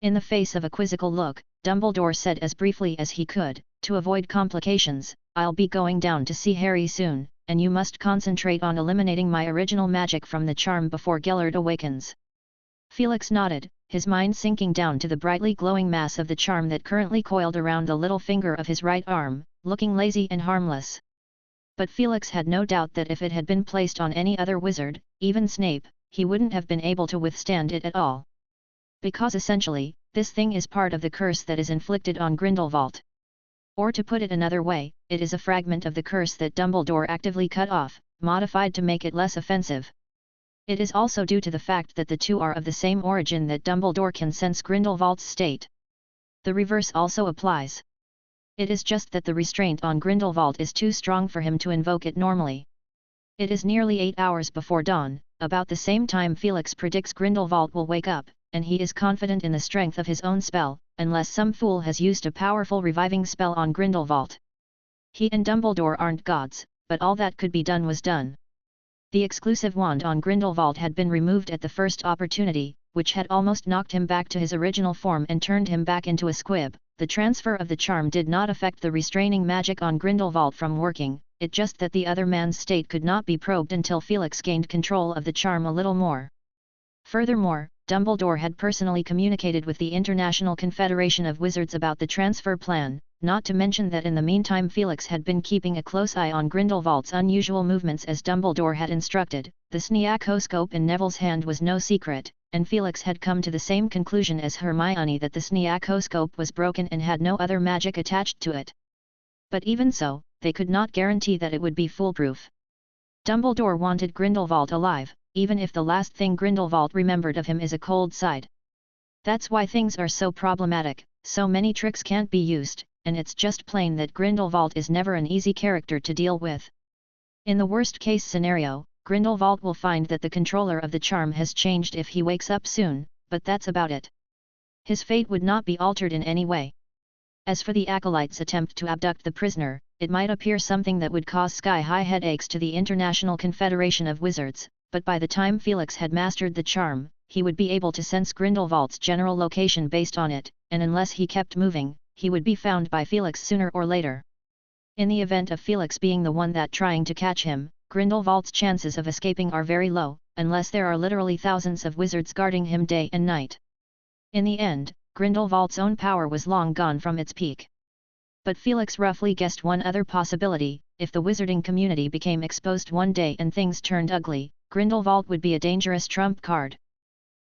In the face of a quizzical look, Dumbledore said as briefly as he could, "To avoid complications, I'll be going down to see Harry soon, and you must concentrate on eliminating my original magic from the charm before Gellert awakens." Felix nodded, his mind sinking down to the brightly glowing mass of the charm that currently coiled around the little finger of his right arm, looking lazy and harmless. But Felix had no doubt that if it had been placed on any other wizard, even Snape, he wouldn't have been able to withstand it at all. Because essentially, this thing is part of the curse that is inflicted on Grindelwald. Or to put it another way, it is a fragment of the curse that Dumbledore actively cut off, modified to make it less offensive. It is also due to the fact that the two are of the same origin that Dumbledore can sense Grindelwald's state. The reverse also applies. It is just that the restraint on Grindelwald is too strong for him to invoke it normally. It is nearly 8 hours before dawn, about the same time Felix predicts Grindelwald will wake up, and he is confident in the strength of his own spell, unless some fool has used a powerful reviving spell on Grindelwald. He and Dumbledore aren't gods, but all that could be done was done. The exclusive wand on Grindelwald had been removed at the first opportunity, which had almost knocked him back to his original form and turned him back into a squib. The transfer of the charm did not affect the restraining magic on Grindelwald from working, it just that the other man's state could not be probed until Felix gained control of the charm a little more. Furthermore, Dumbledore had personally communicated with the International Confederation of Wizards about the transfer plan, not to mention that in the meantime Felix had been keeping a close eye on Grindelwald's unusual movements as Dumbledore had instructed. The Sneakoscope in Neville's hand was no secret, and Felix had come to the same conclusion as Hermione that the Sneakoscope was broken and had no other magic attached to it. But even so, they could not guarantee that it would be foolproof. Dumbledore wanted Grindelwald alive, even if the last thing Grindelwald remembered of him is a cold side. That's why things are so problematic, so many tricks can't be used, and it's just plain that Grindelwald is never an easy character to deal with. In the worst-case scenario, Grindelwald will find that the controller of the charm has changed if he wakes up soon, but that's about it. His fate would not be altered in any way. As for the acolyte's attempt to abduct the prisoner, it might appear something that would cause sky-high headaches to the International Confederation of Wizards, but by the time Felix had mastered the charm, he would be able to sense Grindelwald's general location based on it, and unless he kept moving, he would be found by Felix sooner or later. In the event of Felix being the one that trying to catch him, Grindelwald's chances of escaping are very low, unless there are literally thousands of wizards guarding him day and night. In the end, Grindelwald's own power was long gone from its peak. But Felix roughly guessed one other possibility: if the wizarding community became exposed one day and things turned ugly, Grindelwald would be a dangerous trump card.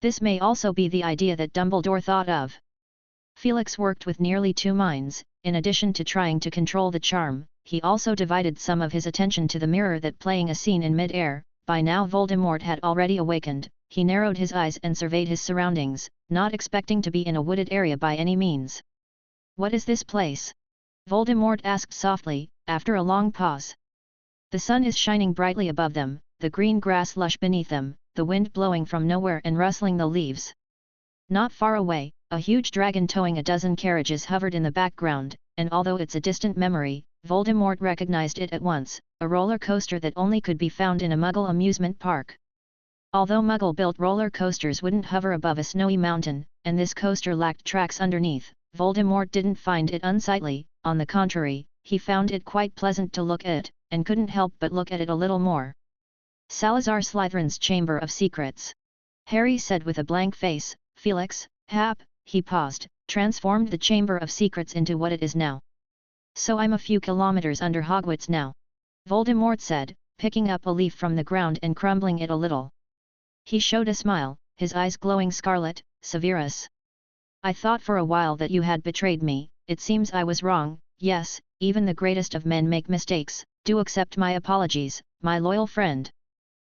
This may also be the idea that Dumbledore thought of. Felix worked with nearly two minds. In addition to trying to control the charm, he also divided some of his attention to the mirror that playing a scene in mid-air. By now Voldemort had already awakened. He narrowed his eyes and surveyed his surroundings, not expecting to be in a wooded area by any means. "What is this place?" Voldemort asked softly, after a long pause. The sun is shining brightly above them, the green grass lush beneath them, the wind blowing from nowhere and rustling the leaves. Not far away, a huge dragon towing a dozen carriages hovered in the background, and although it's a distant memory, Voldemort recognized it at once: a roller coaster that only could be found in a Muggle amusement park. Although Muggle-built roller coasters wouldn't hover above a snowy mountain, and this coaster lacked tracks underneath, Voldemort didn't find it unsightly. On the contrary, he found it quite pleasant to look at, and couldn't help but look at it a little more. "Salazar Slytherin's Chamber of Secrets," Harry said with a blank face. "Felix, Hap," he paused, "transformed the Chamber of Secrets into what it is now. So I'm a few kilometers under Hogwarts now," Voldemort said, picking up a leaf from the ground and crumbling it a little. He showed a smile, his eyes glowing scarlet. "Severus, I thought for a while that you had betrayed me. It seems I was wrong. Yes, even the greatest of men make mistakes. Do accept my apologies, my loyal friend,"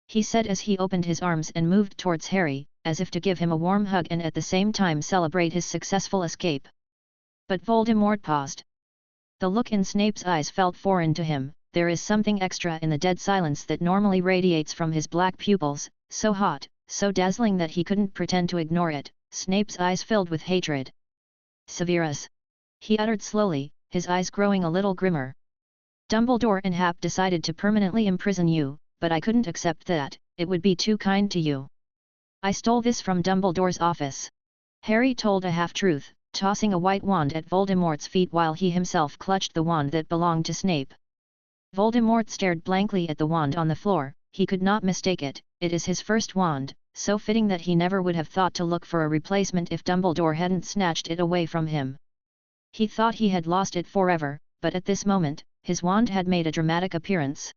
he said as he opened his arms and moved towards Harry, as if to give him a warm hug and at the same time celebrate his successful escape. But Voldemort paused. The look in Snape's eyes felt foreign to him. There is something extra in the dead silence that normally radiates from his black pupils, so hot, so dazzling that he couldn't pretend to ignore it. Snape's eyes filled with hatred. "Severus," he uttered slowly, his eyes growing a little grimmer. "Dumbledore and Hap decided to permanently imprison you, but I couldn't accept that. It would be too kind to you. I stole this from Dumbledore's office." Harry told a half-truth, tossing a white wand at Voldemort's feet while he himself clutched the wand that belonged to Snape. Voldemort stared blankly at the wand on the floor. He could not mistake it. It is his first wand, so fitting that he never would have thought to look for a replacement if Dumbledore hadn't snatched it away from him. He thought he had lost it forever, but at this moment, his wand had made a dramatic appearance.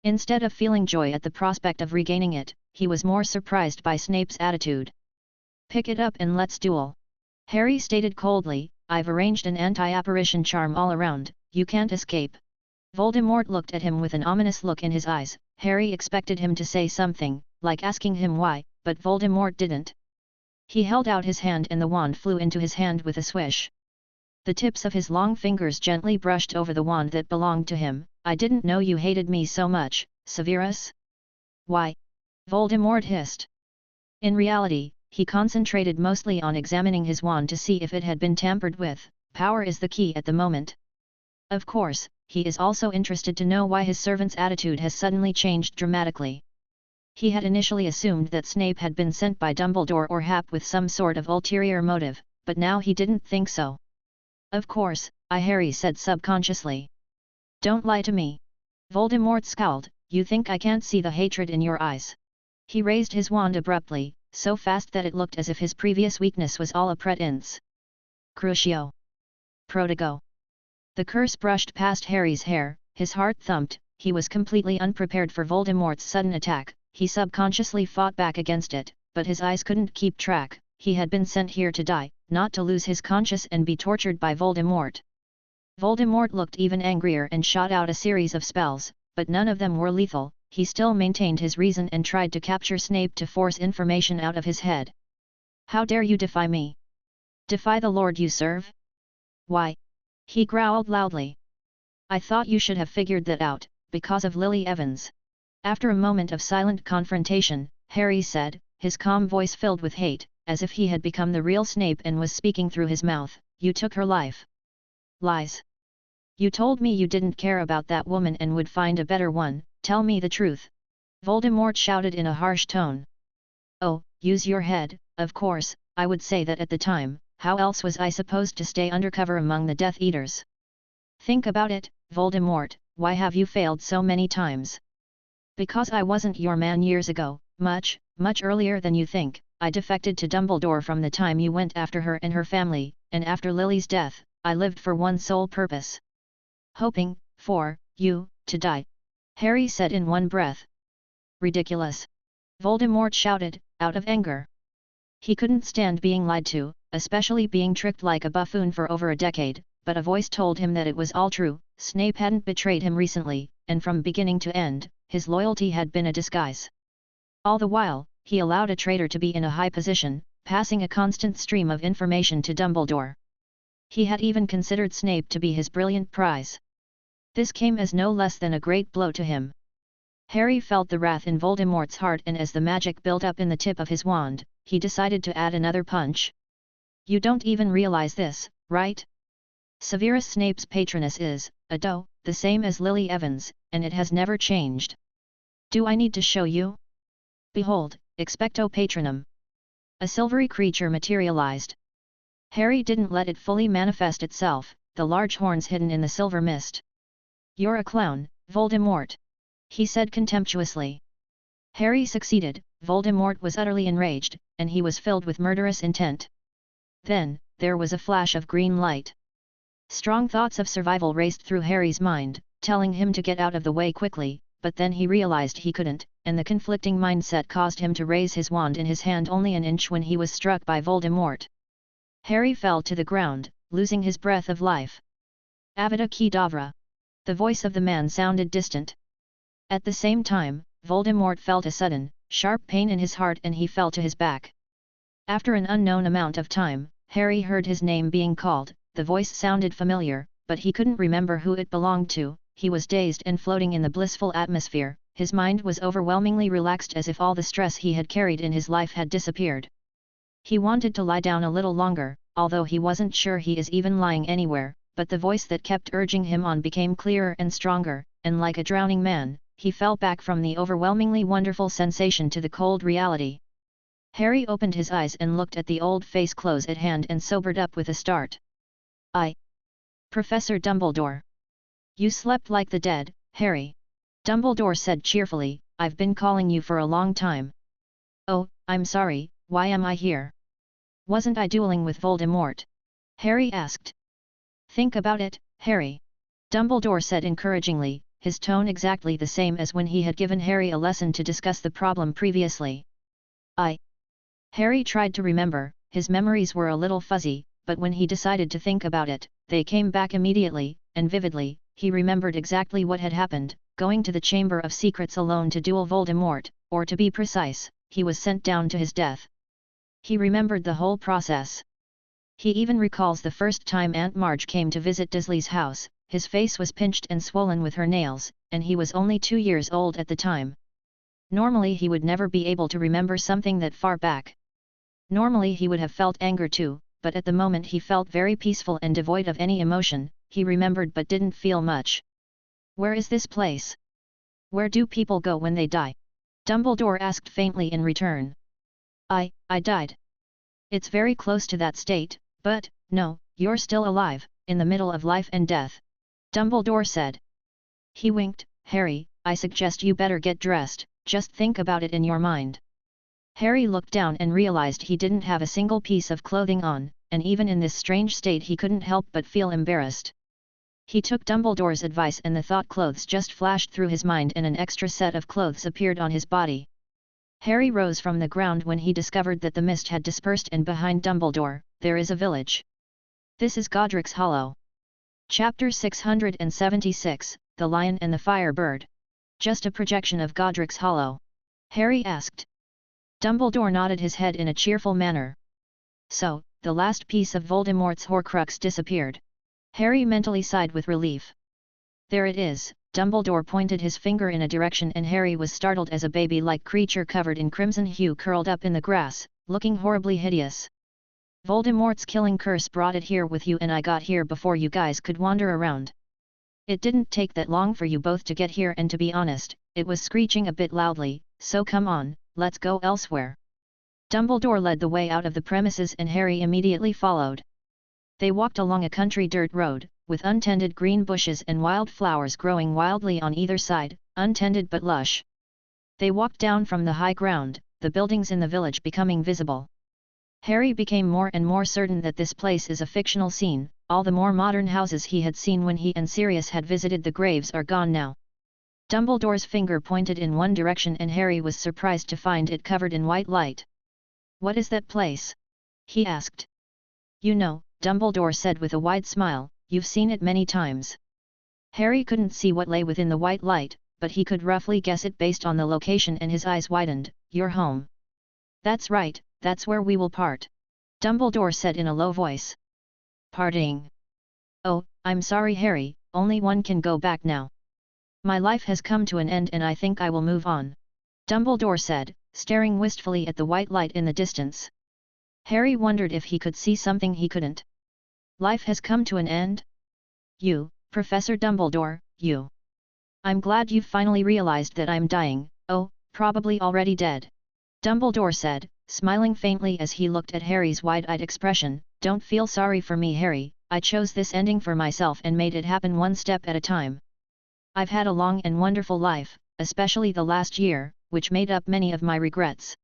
Instead of feeling joy at the prospect of regaining it, he was more surprised by Snape's attitude. "Pick it up and let's duel," Harry stated coldly. "I've arranged an anti-apparition charm all around, you can't escape." Voldemort looked at him with an ominous look in his eyes. Harry expected him to say something, like asking him why, but Voldemort didn't. He held out his hand and the wand flew into his hand with a swish. The tips of his long fingers gently brushed over the wand that belonged to him. "I didn't know you hated me so much, Severus." "Why?" Voldemort hissed. In reality, he concentrated mostly on examining his wand to see if it had been tampered with. Power is the key at the moment. Of course, he is also interested to know why his servant's attitude has suddenly changed dramatically. He had initially assumed that Snape had been sent by Dumbledore or Hap with some sort of ulterior motive, but now he didn't think so. "Of course," Harry said subconsciously. "Don't lie to me." Voldemort scowled. "You think I can't see the hatred in your eyes?" He raised his wand abruptly, so fast that it looked as if his previous weakness was all a pretense. "Crucio! Prodigo!" The curse brushed past Harry's hair, his heart thumped. He was completely unprepared for Voldemort's sudden attack. He subconsciously fought back against it, but his eyes couldn't keep track. He had been sent here to die, not to lose his conscience and be tortured by Voldemort. Voldemort looked even angrier and shot out a series of spells, but none of them were lethal. He still maintained his reason and tried to capture Snape to force information out of his head. "How dare you defy me? Defy the Lord you serve? Why?" he growled loudly. "I thought you should have figured that out, because of Lily Evans." After a moment of silent confrontation, Harry said, his calm voice filled with hate, as if he had become the real Snape and was speaking through his mouth, "You took her life. Lies. You told me you didn't care about that woman and would find a better one, tell me the truth. Voldemort shouted in a harsh tone. Oh, use your head, of course, I would say that at the time, how else was I supposed to stay undercover among the Death Eaters? Think about it, Voldemort, why have you failed so many times? Because I wasn't your man years ago, much earlier than you think. I defected to Dumbledore from the time you went after her and her family, and after Lily's death, I lived for one sole purpose. Hoping, for, you, to die. Harry said in one breath. Ridiculous! Voldemort shouted, out of anger. He couldn't stand being lied to, especially being tricked like a buffoon for over a decade, but a voice told him that it was all true. Snape hadn't betrayed him recently, and from beginning to end, his loyalty had been a disguise. All the while, he allowed a traitor to be in a high position, passing a constant stream of information to Dumbledore. He had even considered Snape to be his brilliant prize. This came as no less than a great blow to him. Harry felt the wrath in Voldemort's heart, and as the magic built up in the tip of his wand, he decided to add another punch. You don't even realize this, right? Severus Snape's patroness is, a doe, the same as Lily Evans, and it has never changed. Do I need to show you? Behold, expecto patronum. A silvery creature materialized. Harry didn't let it fully manifest itself, the large horns hidden in the silver mist. You're a clown, Voldemort, he said contemptuously. Harry succeeded. Voldemort was utterly enraged, and he was filled with murderous intent. Then, there was a flash of green light. Strong thoughts of survival raced through Harry's mind, telling him to get out of the way quickly, but then he realized he couldn't, and the conflicting mindset caused him to raise his wand in his hand only an inch when he was struck by Voldemort. Harry fell to the ground, losing his breath of life. Avada Kedavra! The voice of the man sounded distant. At the same time, Voldemort felt a sudden, sharp pain in his heart and he fell to his back. After an unknown amount of time, Harry heard his name being called. The voice sounded familiar, but he couldn't remember who it belonged to. He was dazed and floating in the blissful atmosphere. His mind was overwhelmingly relaxed, as if all the stress he had carried in his life had disappeared. He wanted to lie down a little longer, although he wasn't sure he is even lying anywhere, but the voice that kept urging him on became clearer and stronger, and like a drowning man, he fell back from the overwhelmingly wonderful sensation to the cold reality. Harry opened his eyes and looked at the old face close at hand and sobered up with a start. Professor Dumbledore. You slept like the dead, Harry. Dumbledore said cheerfully, I've been calling you for a long time. Oh, I'm sorry, why am I here? Wasn't I dueling with Voldemort? Harry asked. Think about it, Harry. Dumbledore said encouragingly, his tone exactly the same as when he had given Harry a lesson to discuss the problem previously. Harry tried to remember. His memories were a little fuzzy, but when he decided to think about it, they came back immediately, and vividly. He remembered exactly what had happened, going to the Chamber of Secrets alone to duel Voldemort, or to be precise, he was sent down to his death. He remembered the whole process. He even recalls the first time Aunt Marge came to visit Dursley's house. His face was pinched and swollen with her nails, and he was only 2 years old at the time. Normally he would never be able to remember something that far back. Normally he would have felt anger too, but at the moment he felt very peaceful and devoid of any emotion. He remembered but didn't feel much. Where is this place? Where do people go when they die? Dumbledore asked faintly in return. I died. It's very close to that state, but, no, you're still alive, in the middle of life and death. Dumbledore said. He winked. Harry, I suggest you better get dressed, just think about it in your mind. Harry looked down and realized he didn't have a single piece of clothing on, and even in this strange state he couldn't help but feel embarrassed. He took Dumbledore's advice and the thought clothes just flashed through his mind and an extra set of clothes appeared on his body. Harry rose from the ground when he discovered that the mist had dispersed and behind Dumbledore, there is a village. This is Godric's Hollow. Chapter 676, The Lion and the Firebird. Just a projection of Godric's Hollow? Harry asked. Dumbledore nodded his head in a cheerful manner. So, the last piece of Voldemort's Horcrux disappeared. Harry mentally sighed with relief. There it is. Dumbledore pointed his finger in a direction and Harry was startled as a baby-like creature covered in crimson hue curled up in the grass, looking horribly hideous. Voldemort's killing curse brought it here with you and I got here before you guys could wander around. It didn't take that long for you both to get here and to be honest, it was screeching a bit loudly, so come on, let's go elsewhere. Dumbledore led the way out of the premises and Harry immediately followed. They walked along a country dirt road, with untended green bushes and wild flowers growing wildly on either side, untended but lush. They walked down from the high ground, the buildings in the village becoming visible. Harry became more and more certain that this place is a fictional scene, all the more modern houses he had seen when he and Sirius had visited the graves are gone now. Dumbledore's finger pointed in one direction and Harry was surprised to find it covered in white light. "What is that place?" he asked. "You know," Dumbledore said with a wide smile, "you've seen it many times." Harry couldn't see what lay within the white light, but he could roughly guess it based on the location and his eyes widened. "Your home." "That's right, that's where we will part," Dumbledore said in a low voice. "Parting? Oh, I'm sorry Harry, only one can go back now. My life has come to an end and I think I will move on," Dumbledore said, staring wistfully at the white light in the distance. Harry wondered if he could see something he couldn't. "Life has come to an end? You, Professor Dumbledore, you. I'm glad you've finally realized that I'm dying, oh, probably already dead," Dumbledore said, smiling faintly as he looked at Harry's wide-eyed expression. "Don't feel sorry for me Harry, I chose this ending for myself and made it happen one step at a time. I've had a long and wonderful life, especially the last year, which made up many of my regrets."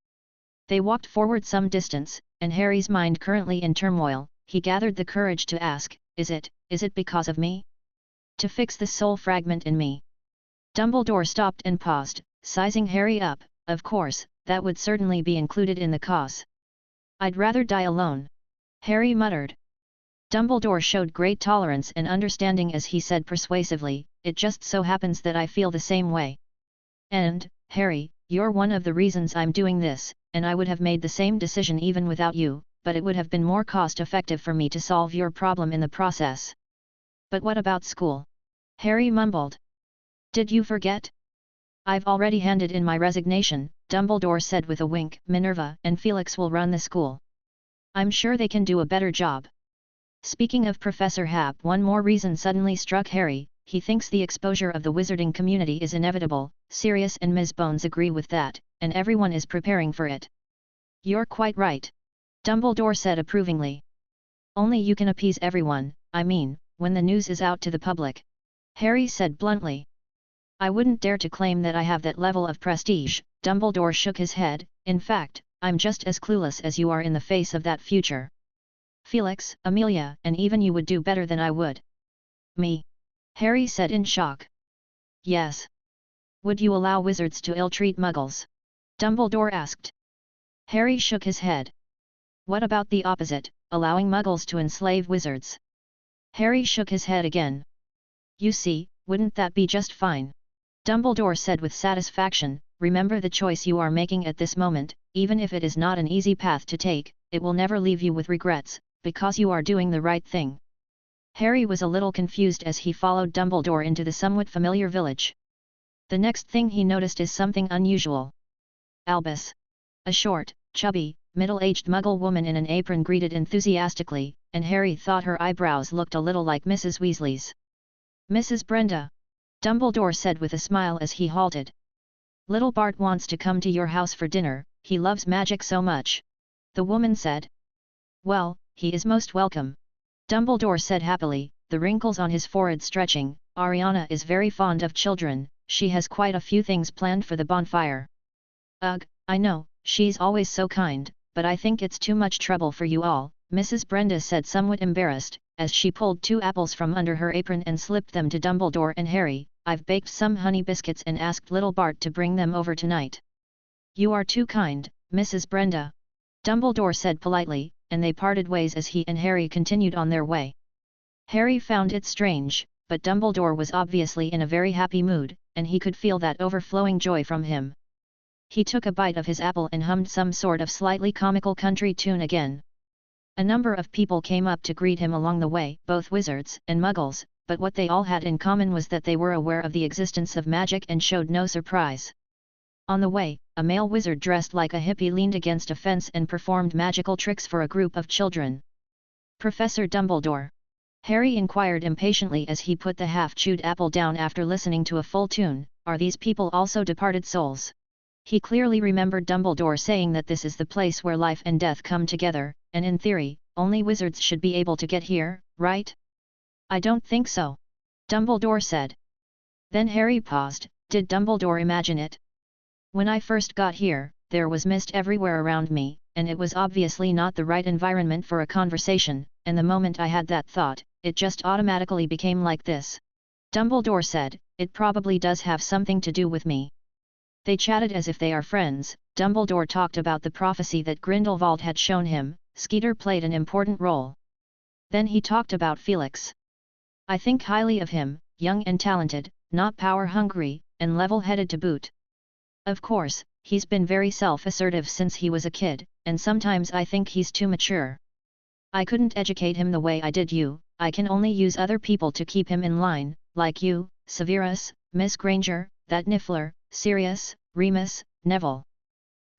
They walked forward some distance, and Harry's mind currently in turmoil, he gathered the courage to ask, Is it because of me? To fix the soul fragment in me?" Dumbledore stopped and paused, sizing Harry up. "Of course, that would certainly be included in the cause." "I'd rather die alone," Harry muttered. Dumbledore showed great tolerance and understanding as he said persuasively, "It just so happens that I feel the same way. And, Harry, you're one of the reasons I'm doing this, and I would have made the same decision even without you, but it would have been more cost-effective for me to solve your problem in the process." "But what about school?" Harry mumbled. "Did you forget? I've already handed in my resignation," Dumbledore said with a wink. "Minerva and Felix will run the school. I'm sure they can do a better job." Speaking of Professor Hap, one more reason suddenly struck Harry. He thinks the exposure of the wizarding community is inevitable. Sirius and Ms. Bones agree with that, and everyone is preparing for it. "You're quite right," Dumbledore said approvingly. "Only you can appease everyone, I mean, when the news is out to the public," Harry said bluntly. "I wouldn't dare to claim that I have that level of prestige," Dumbledore shook his head. "In fact, I'm just as clueless as you are in the face of that future. Felix, Amelia, and even you would do better than I would." "Me?" Harry said in shock. "Yes. Would you allow wizards to ill-treat muggles?" Dumbledore asked. Harry shook his head. "What about the opposite, allowing muggles to enslave wizards?" Harry shook his head again. "You see, wouldn't that be just fine?" Dumbledore said with satisfaction. "Remember the choice you are making at this moment, even if it is not an easy path to take, it will never leave you with regrets, because you are doing the right thing." Harry was a little confused as he followed Dumbledore into the somewhat familiar village. The next thing he noticed is something unusual. Albus, a short, chubby, middle-aged Muggle woman in an apron, greeted enthusiastically, and Harry thought her eyebrows looked a little like Mrs. Weasley's. "Mrs. Brenda," Dumbledore said with a smile as he halted. "Little Bart wants to come to your house for dinner, he loves magic so much," the woman said. "Well, he is most welcome," Dumbledore said happily, the wrinkles on his forehead stretching. "Ariana is very fond of children, she has quite a few things planned for the bonfire." "Ugh, I know, she's always so kind, but I think it's too much trouble for you all," Mrs. Brenda said somewhat embarrassed, as she pulled 2 apples from under her apron and slipped them to Dumbledore and Harry. "I've baked some honey biscuits and asked little Bart to bring them over tonight." "You are too kind, Mrs. Brenda," Dumbledore said politely, and they parted ways as he and Harry continued on their way. Harry found it strange, but Dumbledore was obviously in a very happy mood, and he could feel that overflowing joy from him. He took a bite of his apple and hummed some sort of slightly comical country tune again. A number of people came up to greet him along the way, both wizards and muggles, but what they all had in common was that they were aware of the existence of magic and showed no surprise. On the way, a male wizard dressed like a hippie leaned against a fence and performed magical tricks for a group of children. Professor Dumbledore? Harry inquired impatiently as he put the half-chewed apple down after listening to a full tune. Are these people also departed souls? He clearly remembered Dumbledore saying that this is the place where life and death come together, and in theory, only wizards should be able to get here, right? I don't think so. Dumbledore said. Then Harry paused. Did Dumbledore imagine it? When I first got here, there was mist everywhere around me, and it was obviously not the right environment for a conversation, and the moment I had that thought, it just automatically became like this. Dumbledore said, it probably does have something to do with me. They chatted as if they are friends. Dumbledore talked about the prophecy that Grindelwald had shown him. Skeeter played an important role. Then he talked about Felix. I think highly of him, young and talented, not power-hungry, and level-headed to boot. Of course, he's been very self-assertive since he was a kid, and sometimes I think he's too mature. I couldn't educate him the way I did you. I can only use other people to keep him in line, like you, Severus, Miss Granger, that Niffler, Sirius, Remus, Neville.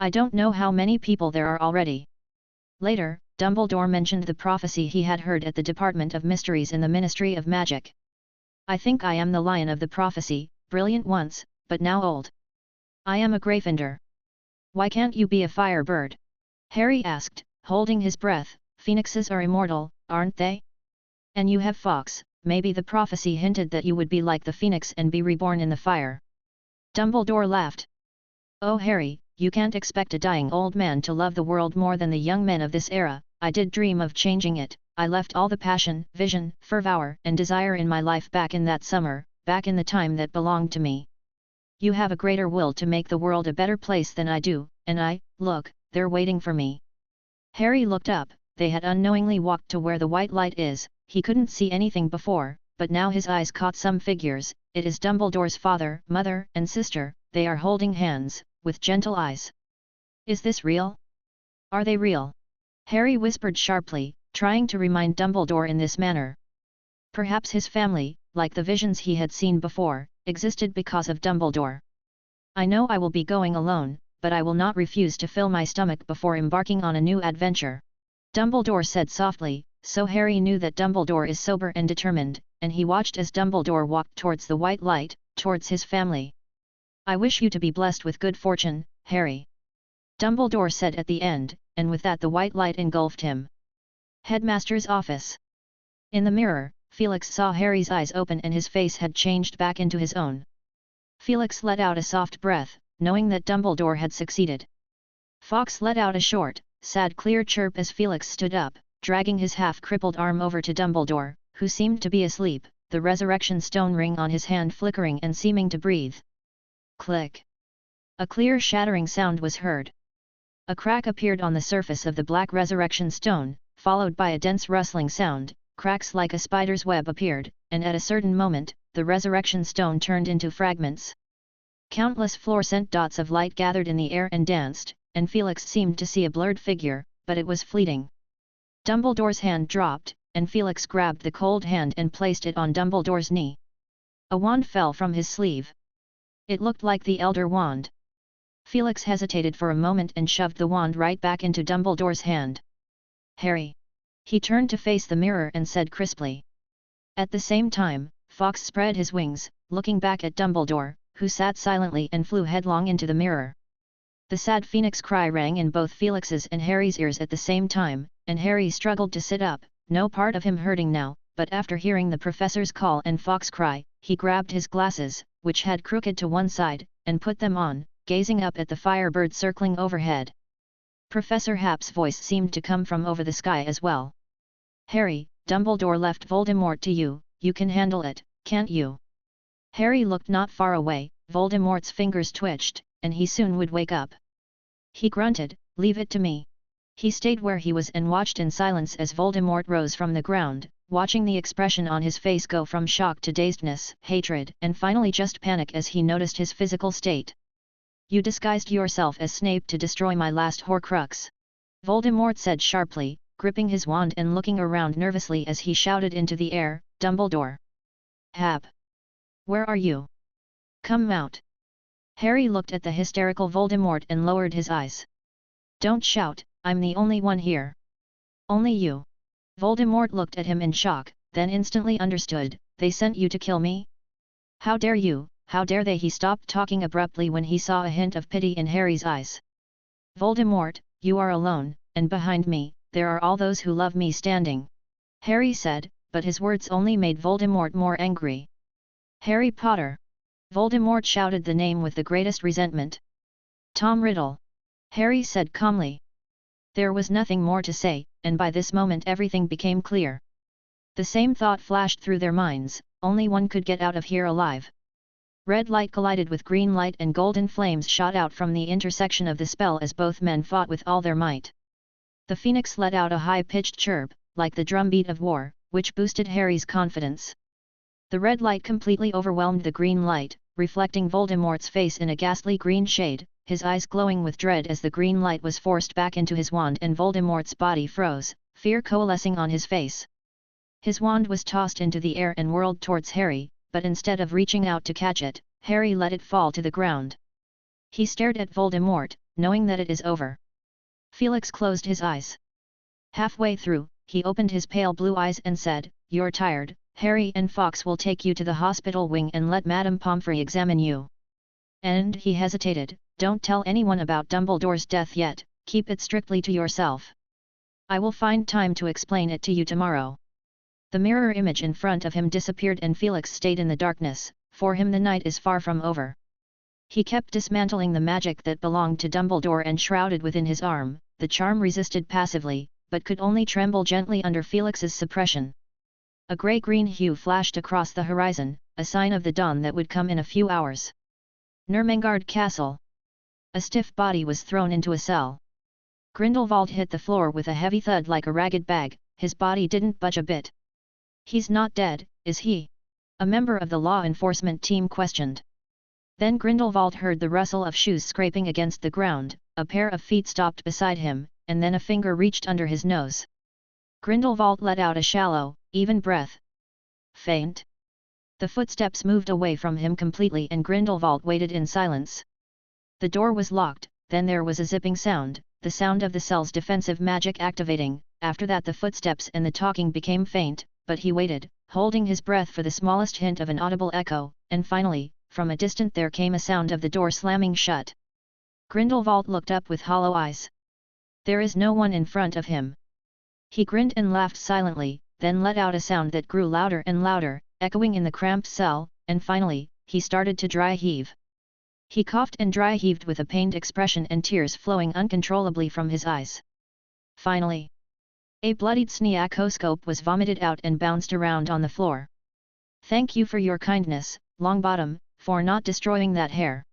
I don't know how many people there are already. Later, Dumbledore mentioned the prophecy he had heard at the Department of Mysteries in the Ministry of Magic. I think I am the lion of the prophecy, brilliant once, but now old. I am a Gryffindor. Why can't you be a firebird? Harry asked, holding his breath. Phoenixes are immortal, aren't they? And you have Fawkes. Maybe the prophecy hinted that you would be like the phoenix and be reborn in the fire. Dumbledore laughed. Oh Harry, you can't expect a dying old man to love the world more than the young men of this era. I did dream of changing it. I left all the passion, vision, fervour and desire in my life back in that summer, back in the time that belonged to me. You have a greater will to make the world a better place than I do, and look, they're waiting for me. Harry looked up. They had unknowingly walked to where the white light is. He couldn't see anything before, but now his eyes caught some figures. It is Dumbledore's father, mother, and sister. They are holding hands, with gentle eyes. Is this real? Are they real? Harry whispered sharply, trying to remind Dumbledore in this manner. Perhaps his family, like the visions he had seen before, existed because of Dumbledore. I know I will be going alone, but I will not refuse to fill my stomach before embarking on a new adventure. Dumbledore said softly, so Harry knew that Dumbledore is sober and determined, and he watched as Dumbledore walked towards the white light, towards his family. I wish you to be blessed with good fortune, Harry. Dumbledore said at the end, and with that the white light engulfed him. Headmaster's office. In the mirror, Felix saw Harry's eyes open and his face had changed back into his own. Felix let out a soft breath, knowing that Dumbledore had succeeded. Fawkes let out a short, sad clear chirp as Felix stood up, dragging his half-crippled arm over to Dumbledore, who seemed to be asleep, the resurrection stone ring on his hand flickering and seeming to breathe. Click. A clear shattering sound was heard. A crack appeared on the surface of the black resurrection stone, followed by a dense rustling sound. Cracks like a spider's web appeared, and at a certain moment, the resurrection stone turned into fragments. Countless fluorescent dots of light gathered in the air and danced, and Felix seemed to see a blurred figure, but it was fleeting. Dumbledore's hand dropped, and Felix grabbed the cold hand and placed it on Dumbledore's knee. A wand fell from his sleeve. It looked like the Elder Wand. Felix hesitated for a moment and shoved the wand right back into Dumbledore's hand. Harry. He turned to face the mirror and said crisply. At the same time, Fawkes spread his wings, looking back at Dumbledore, who sat silently and flew headlong into the mirror. The sad phoenix cry rang in both Felix's and Harry's ears at the same time, and Harry struggled to sit up, no part of him hurting now, but after hearing the professor's call and Fawkes' cry, he grabbed his glasses, which had crooked to one side, and put them on, gazing up at the firebird circling overhead. Professor Happ's voice seemed to come from over the sky as well. Harry, Dumbledore left Voldemort to you, you can handle it, can't you? Harry looked not far away, Voldemort's fingers twitched, and he soon would wake up. He grunted, leave it to me. He stayed where he was and watched in silence as Voldemort rose from the ground, watching the expression on his face go from shock to dazedness, hatred, and finally just panic as he noticed his physical state. You disguised yourself as Snape to destroy my last Horcrux. Voldemort said sharply, gripping his wand and looking around nervously as he shouted into the air, Dumbledore. Hap. Where are you? Come out. Harry looked at the hysterical Voldemort and lowered his eyes. Don't shout, I'm the only one here. Only you. Voldemort looked at him in shock, then instantly understood, they sent you to kill me? How dare you, how dare they? He stopped talking abruptly when he saw a hint of pity in Harry's eyes. Voldemort, you are alone, and behind me, there are all those who love me standing. Harry said, but his words only made Voldemort more angry. Harry Potter! Voldemort shouted the name with the greatest resentment. Tom Riddle! Harry said calmly. There was nothing more to say, and by this moment everything became clear. The same thought flashed through their minds, only one could get out of here alive. Red light collided with green light and golden flames shot out from the intersection of the spell as both men fought with all their might. The phoenix let out a high-pitched chirp, like the drumbeat of war, which boosted Harry's confidence. The red light completely overwhelmed the green light, reflecting Voldemort's face in a ghastly green shade, his eyes glowing with dread as the green light was forced back into his wand and Voldemort's body froze, fear coalescing on his face. His wand was tossed into the air and whirled towards Harry, but instead of reaching out to catch it, Harry let it fall to the ground. He stared at Voldemort, knowing that it is over. Felix closed his eyes. Halfway through, he opened his pale blue eyes and said, "You're tired, Harry, and Fawkes will take you to the hospital wing and let Madame Pomfrey examine you." And he hesitated, "Don't tell anyone about Dumbledore's death yet, keep it strictly to yourself. I will find time to explain it to you tomorrow." The mirror image in front of him disappeared and Felix stayed in the darkness, for him the night is far from over. He kept dismantling the magic that belonged to Dumbledore and shrouded within his arm, the charm resisted passively, but could only tremble gently under Felix's suppression. A grey-green hue flashed across the horizon, a sign of the dawn that would come in a few hours. Ermengarde Castle. A stiff body was thrown into a cell. Grindelwald hit the floor with a heavy thud like a ragged bag, his body didn't budge a bit. "He's not dead, is he?" a member of the law enforcement team questioned. Then Grindelwald heard the rustle of shoes scraping against the ground, a pair of feet stopped beside him, and then a finger reached under his nose. Grindelwald let out a shallow, even breath. Faint. The footsteps moved away from him completely and Grindelwald waited in silence. The door was locked, then there was a zipping sound, the sound of the cell's defensive magic activating. After that the footsteps and the talking became faint, but he waited, holding his breath for the smallest hint of an audible echo, and finally, from a distance there came a sound of the door slamming shut. Grindelwald looked up with hollow eyes. There is no one in front of him. He grinned and laughed silently, then let out a sound that grew louder and louder, echoing in the cramped cell, and finally, he started to dry heave. He coughed and dry heaved with a pained expression and tears flowing uncontrollably from his eyes. Finally, a bloodied sneakoscope was vomited out and bounced around on the floor. "Thank you for your kindness, Longbottom, for not destroying that hair,"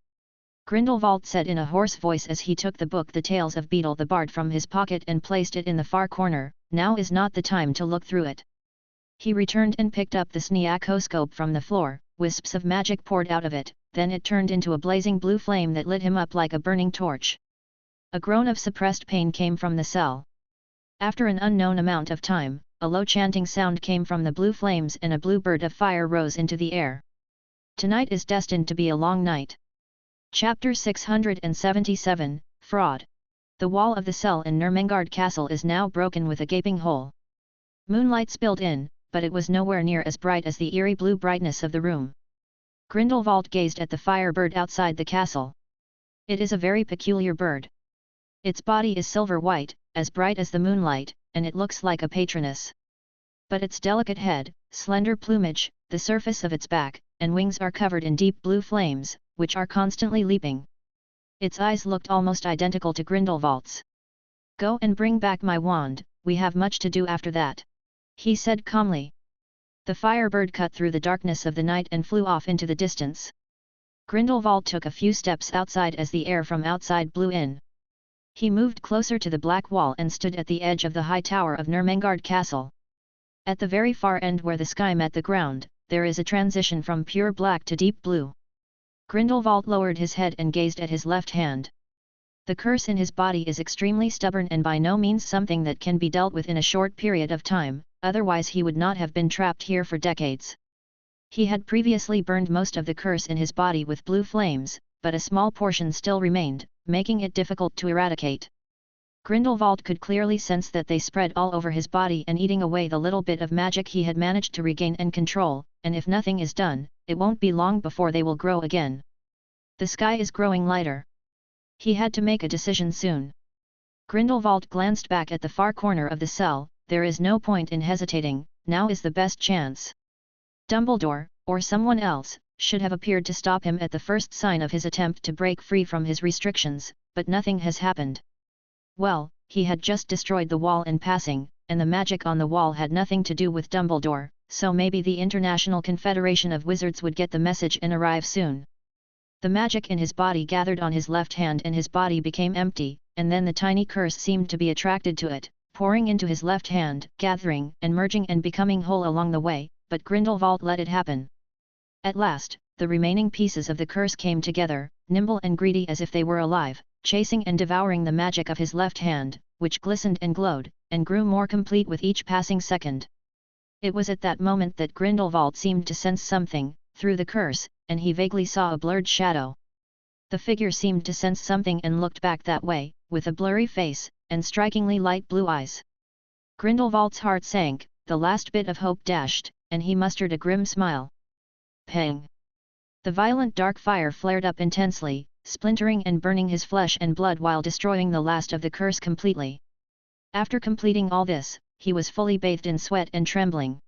Grindelwald said in a hoarse voice as he took the book The Tales of Beedle the Bard from his pocket and placed it in the far corner. "Now is not the time to look through it." He returned and picked up the sneakoscope from the floor, wisps of magic poured out of it, then it turned into a blazing blue flame that lit him up like a burning torch. A groan of suppressed pain came from the cell. After an unknown amount of time, a low chanting sound came from the blue flames and a blue bird of fire rose into the air. Tonight is destined to be a long night. Chapter 677, Fraud. The wall of the cell in Ermengarde Castle is now broken with a gaping hole. Moonlight spilled in, but it was nowhere near as bright as the eerie blue brightness of the room. Grindelwald gazed at the fire bird outside the castle. It is a very peculiar bird. Its body is silver-white, as bright as the moonlight, and it looks like a patroness. But its delicate head, slender plumage, the surface of its back, and wings are covered in deep blue flames, which are constantly leaping. Its eyes looked almost identical to Grindelwald's. "Go and bring back my wand, we have much to do after that," he said calmly. The firebird cut through the darkness of the night and flew off into the distance. Grindelwald took a few steps outside as the air from outside blew in. He moved closer to the black wall and stood at the edge of the high tower of Ermengarde Castle. At the very far end where the sky met the ground, there is a transition from pure black to deep blue. Grindelwald lowered his head and gazed at his left hand. The curse in his body is extremely stubborn and by no means something that can be dealt with in a short period of time, otherwise he would not have been trapped here for decades. He had previously burned most of the curse in his body with blue flames, but a small portion still remained, making it difficult to eradicate. Grindelwald could clearly sense that they spread all over his body and eating away the little bit of magic he had managed to regain and control, and if nothing is done, it won't be long before they will grow again. The sky is growing lighter. He had to make a decision soon. Grindelwald glanced back at the far corner of the cell. There is no point in hesitating, now is the best chance. Dumbledore, or someone else, should have appeared to stop him at the first sign of his attempt to break free from his restrictions, but nothing has happened. Well, he had just destroyed the wall in passing, and the magic on the wall had nothing to do with Dumbledore, so maybe the International Confederation of Wizards would get the message and arrive soon. The magic in his body gathered on his left hand and his body became empty, and then the tiny curse seemed to be attracted to it, pouring into his left hand, gathering and merging and becoming whole along the way, but Grindelwald let it happen. At last, the remaining pieces of the curse came together, nimble and greedy as if they were alive, chasing and devouring the magic of his left hand, which glistened and glowed, and grew more complete with each passing second. It was at that moment that Grindelwald seemed to sense something, through the curse, and he vaguely saw a blurred shadow. The figure seemed to sense something and looked back that way, with a blurry face, and strikingly light blue eyes. Grindelwald's heart sank, the last bit of hope dashed, and he mustered a grim smile. Pang! The violent dark fire flared up intensely, splintering and burning his flesh and blood while destroying the last of the curse completely. After completing all this, he was fully bathed in sweat and trembling.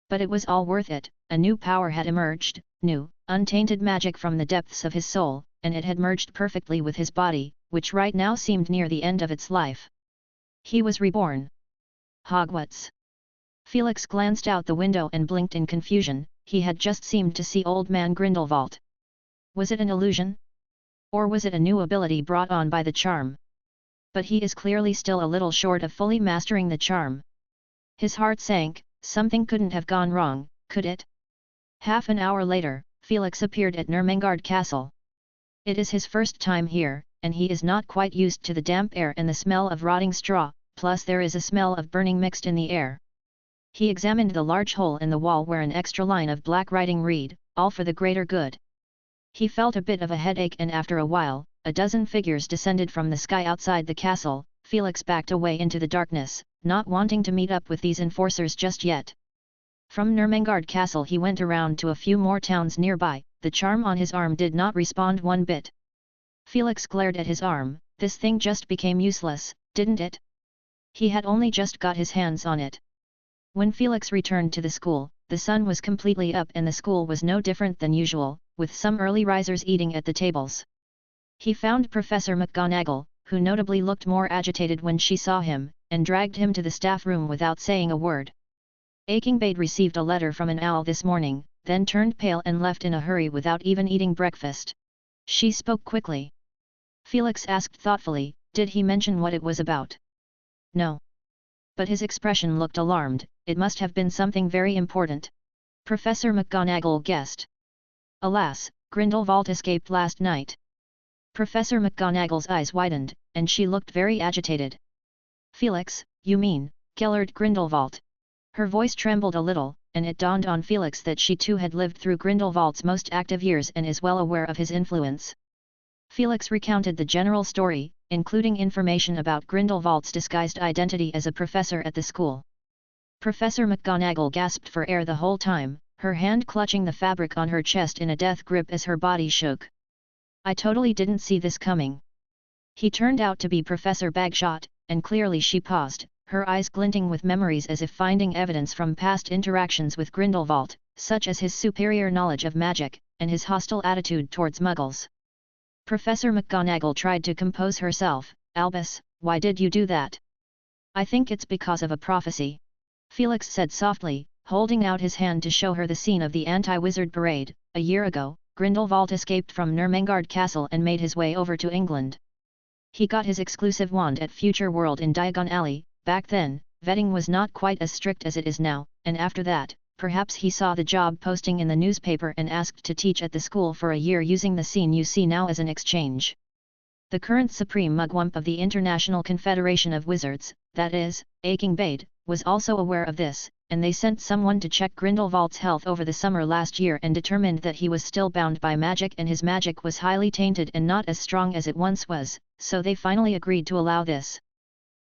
But it was all worth it, a new power had emerged, new, untainted magic from the depths of his soul, and it had merged perfectly with his body, which right now seemed near the end of its life. He was reborn. Hogwarts. Felix glanced out the window and blinked in confusion. He had just seemed to see Old Man Grindelwald. Was it an illusion? Or was it a new ability brought on by the charm? But he is clearly still a little short of fully mastering the charm. His heart sank. Something couldn't have gone wrong, could it? Half an hour later, Felix appeared at Nurmengard Castle. It is his first time here, and he is not quite used to the damp air and the smell of rotting straw, plus there is a smell of burning mixed in the air. He examined the large hole in the wall where an extra line of black writing read, "All for the greater good." He felt a bit of a headache and after a while, a dozen figures descended from the sky outside the castle. Felix backed away into the darkness, not wanting to meet up with these enforcers just yet. From Nurmengard Castle he went around to a few more towns nearby. The charm on his arm did not respond one bit. Felix glared at his arm. This thing just became useless, didn't it? He had only just got his hands on it. When Felix returned to the school, the sun was completely up and the school was no different than usual, with some early risers eating at the tables. He found Professor McGonagall, who notably looked more agitated when she saw him, and dragged him to the staff room without saying a word. Akingbade received a letter from an owl this morning, then turned pale and left in a hurry without even eating breakfast. She spoke quickly. Felix asked thoughtfully, did he mention what it was about? No. But his expression looked alarmed. It must have been something very important. Professor McGonagall guessed. Alas, Grindelwald escaped last night. Professor McGonagall's eyes widened, and she looked very agitated. Felix, you mean, Gellert Grindelwald? Her voice trembled a little, and it dawned on Felix that she too had lived through Grindelwald's most active years and is well aware of his influence. Felix recounted the general story, including information about Grindelwald's disguised identity as a professor at the school. Professor McGonagall gasped for air the whole time, her hand clutching the fabric on her chest in a death grip as her body shook. I totally didn't see this coming. He turned out to be Professor Bagshot, and clearly she paused, her eyes glinting with memories as if finding evidence from past interactions with Grindelwald, such as his superior knowledge of magic, and his hostile attitude towards Muggles. Professor McGonagall tried to compose herself. Albus, why did you do that? I think it's because of a prophecy. Felix said softly, holding out his hand to show her the scene of the anti-wizard parade. A year ago, Grindelwald escaped from Nurmengard Castle and made his way over to England. He got his exclusive wand at Future World in Diagon Alley. Back then, vetting was not quite as strict as it is now, and after that, perhaps he saw the job posting in the newspaper and asked to teach at the school for a year using the scene you see now as an exchange. The current Supreme Mugwump of the International Confederation of Wizards, that is, Akingbade, was also aware of this, and they sent someone to check Grindelwald's health over the summer last year and determined that he was still bound by magic and his magic was highly tainted and not as strong as it once was, so they finally agreed to allow this.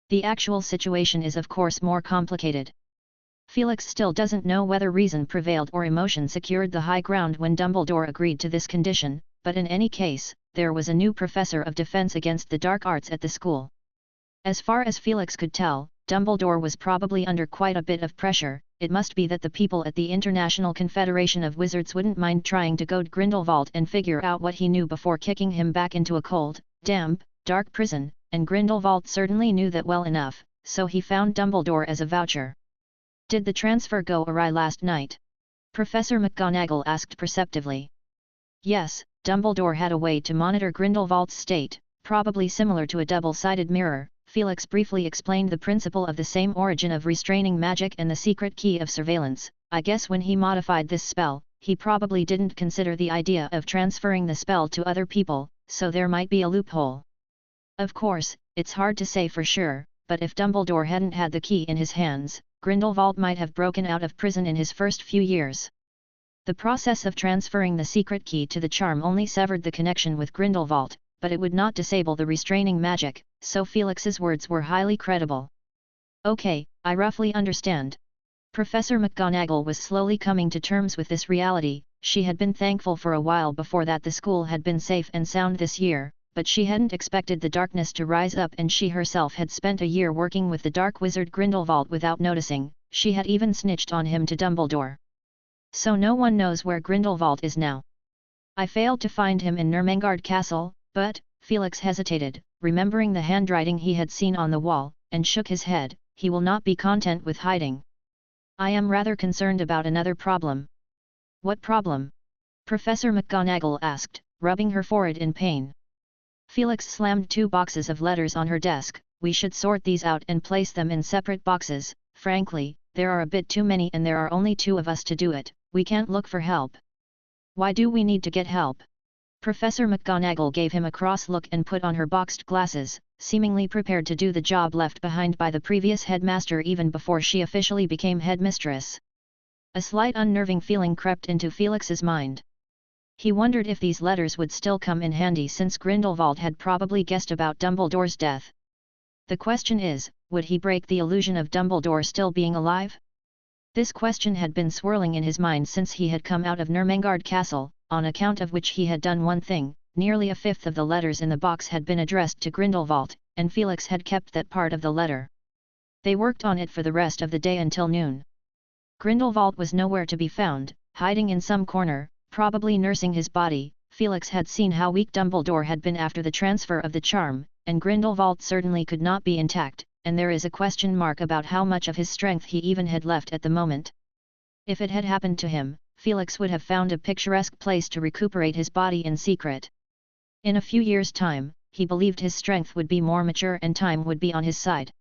The actual situation is of course more complicated. Felix still doesn't know whether reason prevailed or emotion secured the high ground when Dumbledore agreed to this condition, but in any case, there was a new professor of defense against the dark arts at the school. As far as Felix could tell, Dumbledore was probably under quite a bit of pressure. It must be that the people at the International Confederation of Wizards wouldn't mind trying to goad Grindelwald and figure out what he knew before kicking him back into a cold, damp, dark prison, and Grindelwald certainly knew that well enough, so he found Dumbledore as a voucher. "Did the transfer go awry last night?" Professor McGonagall asked perceptively. Yes, Dumbledore had a way to monitor Grindelwald's state, probably similar to a double-sided mirror. Felix briefly explained the principle of the same origin of restraining magic and the secret key of surveillance. I guess when he modified this spell, he probably didn't consider the idea of transferring the spell to other people, so there might be a loophole. Of course, it's hard to say for sure, but if Dumbledore hadn't had the key in his hands, Grindelwald might have broken out of prison in his first few years. The process of transferring the secret key to the charm only severed the connection with Grindelwald, but it would not disable the restraining magic, so Felix's words were highly credible. "Okay, I roughly understand." Professor McGonagall was slowly coming to terms with this reality. She had been thankful for a while before that the school had been safe and sound this year, but she hadn't expected the darkness to rise up, and she herself had spent a year working with the dark wizard Grindelwald without noticing. She had even snitched on him to Dumbledore. So no one knows where Grindelwald is now. "I failed to find him in Nurmengard Castle, but," Felix hesitated, remembering the handwriting he had seen on the wall, and shook his head, "he will not be content with hiding. I am rather concerned about another problem." "What problem?" Professor McGonagall asked, rubbing her forehead in pain. Felix slammed 2 boxes of letters on her desk. "We should sort these out and place them in separate boxes. Frankly, there are a bit too many and there are only 2 of us to do it. We can't look for help." "Why do we need to get help?" Professor McGonagall gave him a cross look and put on her boxed glasses, seemingly prepared to do the job left behind by the previous headmaster even before she officially became headmistress. A slight unnerving feeling crept into Felix's mind. He wondered if these letters would still come in handy since Grindelwald had probably guessed about Dumbledore's death. The question is, would he break the illusion of Dumbledore still being alive? This question had been swirling in his mind since he had come out of Nurmengard Castle, on account of which he had done one thing. Nearly a fifth of the letters in the box had been addressed to Grindelwald, and Felix had kept that part of the letter. They worked on it for the rest of the day until noon. Grindelwald was nowhere to be found, hiding in some corner, probably nursing his body. Felix had seen how weak Dumbledore had been after the transfer of the charm, and Grindelwald certainly could not be intact, and there is a question mark about how much of his strength he even had left at the moment. If it had happened to him, Felix would have found a picturesque place to recuperate his body in secret. In a few years' time, he believed his strength would be more mature and time would be on his side.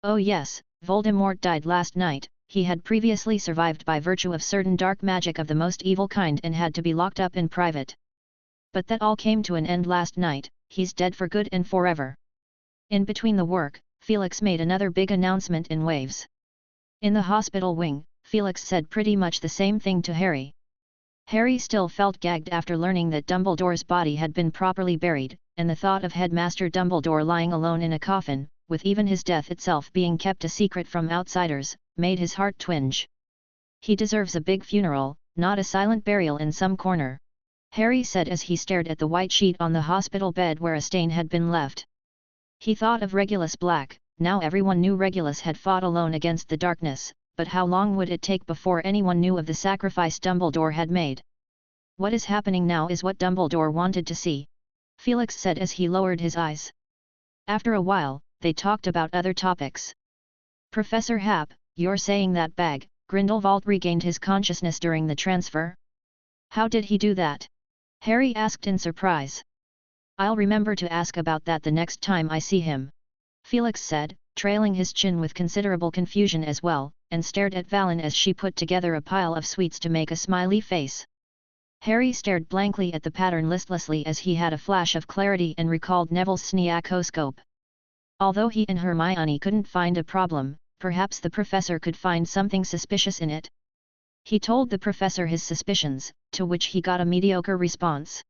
Oh yes, Voldemort died last night. He had previously survived by virtue of certain dark magic of the most evil kind and had to be locked up in private. But that all came to an end last night. He's dead for good and forever. In between the work, Felix made another big announcement in waves. In the hospital wing, Felix said pretty much the same thing to Harry. Harry still felt gagged after learning that Dumbledore's body had been properly buried, and the thought of Headmaster Dumbledore lying alone in a coffin, with even his death itself being kept a secret from outsiders, made his heart twinge. "He deserves a big funeral, not a silent burial in some corner," Harry said as he stared at the white sheet on the hospital bed where a stain had been left. He thought of Regulus Black. Now everyone knew Regulus had fought alone against the darkness, but how long would it take before anyone knew of the sacrifice Dumbledore had made? "What is happening now is what Dumbledore wanted to see," Felix said as he lowered his eyes. After a while, they talked about other topics. "Professor Happ, you're saying that Grindelwald regained his consciousness during the transfer? How did he do that?" Harry asked in surprise. "I'll remember to ask about that the next time I see him," Felix said, trailing his chin with considerable confusion as well, and stared at Valen as she put together a pile of sweets to make a smiley face. Harry stared blankly at the pattern listlessly as he had a flash of clarity and recalled Neville's sniakoscope. Although he and Hermione couldn't find a problem, perhaps the professor could find something suspicious in it. He told the professor his suspicions, to which he got a mediocre response.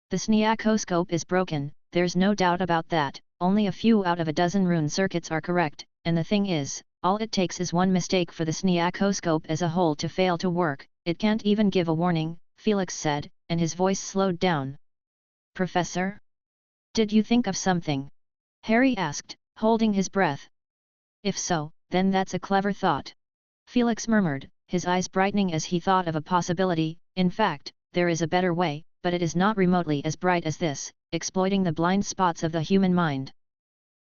The sneakoscope is broken, there's no doubt about that, only a few out of a dozen rune circuits are correct, and the thing is, all it takes is one mistake for the sneakoscope as a whole to fail to work. It can't even give a warning, Felix said, and his voice slowed down. Professor? Did you think of something? Harry asked, holding his breath. If so, then that's a clever thought. Felix murmured, his eyes brightening as he thought of a possibility. In fact, there is a better way, but it is not remotely as bright as this, exploiting the blind spots of the human mind.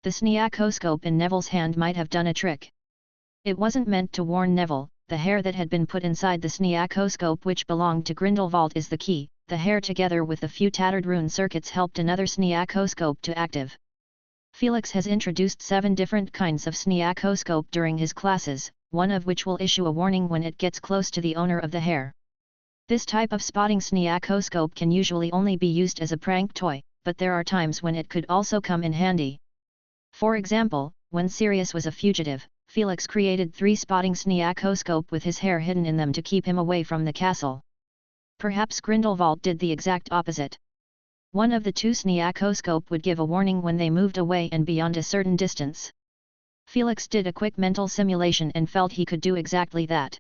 The sneakoscope in Neville's hand might have done a trick. It wasn't meant to warn Neville. The hair that had been put inside the sneakoscope which belonged to Grindelwald is the key. The hair together with the few tattered rune circuits helped another sneakoscope to active. Felix has introduced 7 different kinds of sneakoscope during his classes, one of which will issue a warning when it gets close to the owner of the hair. This type of spotting sneakoscope can usually only be used as a prank toy, but there are times when it could also come in handy. For example, when Sirius was a fugitive, Felix created 3 spotting sneakoscope with his hair hidden in them to keep him away from the castle. Perhaps Grindelwald did the exact opposite. One of the 2 sneakoscope would give a warning when they moved away and beyond a certain distance. Felix did a quick mental simulation and felt he could do exactly that.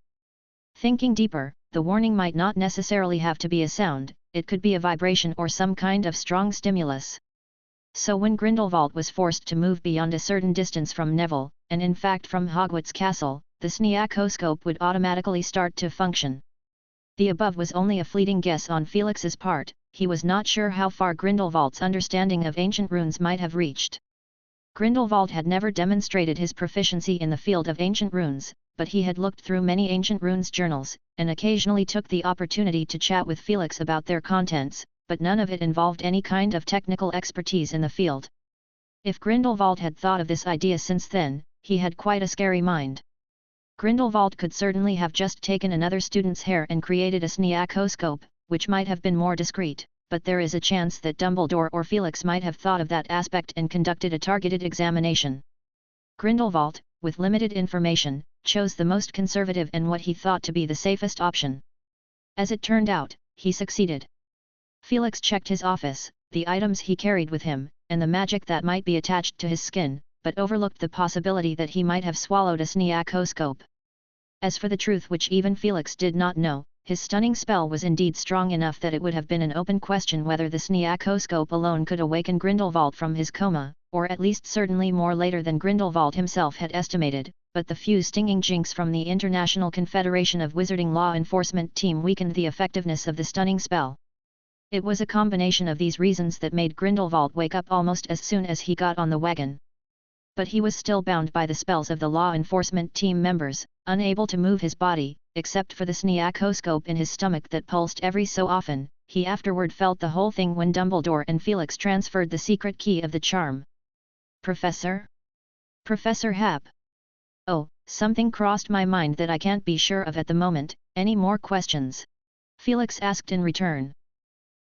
Thinking deeper, the warning might not necessarily have to be a sound, it could be a vibration or some kind of strong stimulus. So when Grindelwald was forced to move beyond a certain distance from Neville, and in fact from Hogwarts Castle, the sneakoscope would automatically start to function. The above was only a fleeting guess on Felix's part. He was not sure how far Grindelwald's understanding of ancient runes might have reached. Grindelwald had never demonstrated his proficiency in the field of ancient runes, but he had looked through many ancient runes journals, and occasionally took the opportunity to chat with Felix about their contents, but none of it involved any kind of technical expertise in the field. If Grindelwald had thought of this idea since then, he had quite a scary mind. Grindelwald could certainly have just taken another student's hair and created a sneakoscope, which might have been more discreet, but there is a chance that Dumbledore or Felix might have thought of that aspect and conducted a targeted examination. Grindelwald, with limited information, chose the most conservative and what he thought to be the safest option. As it turned out, he succeeded. Felix checked his office, the items he carried with him, and the magic that might be attached to his skin, but overlooked the possibility that he might have swallowed a sneakoscope. As for the truth which even Felix did not know, his stunning spell was indeed strong enough that it would have been an open question whether the sneakoscope alone could awaken Grindelwald from his coma, or at least certainly more later than Grindelwald himself had estimated, but the few stinging jinx from the International Confederation of Wizarding Law Enforcement Team weakened the effectiveness of the stunning spell. It was a combination of these reasons that made Grindelwald wake up almost as soon as he got on the wagon. But he was still bound by the spells of the law enforcement team members, unable to move his body, except for the sneakoscope in his stomach that pulsed every so often. He afterward felt the whole thing when Dumbledore and Felix transferred the secret key of the charm. Professor? Professor Hap. Oh, something crossed my mind that I can't be sure of at the moment. Any more questions? Felix asked in return.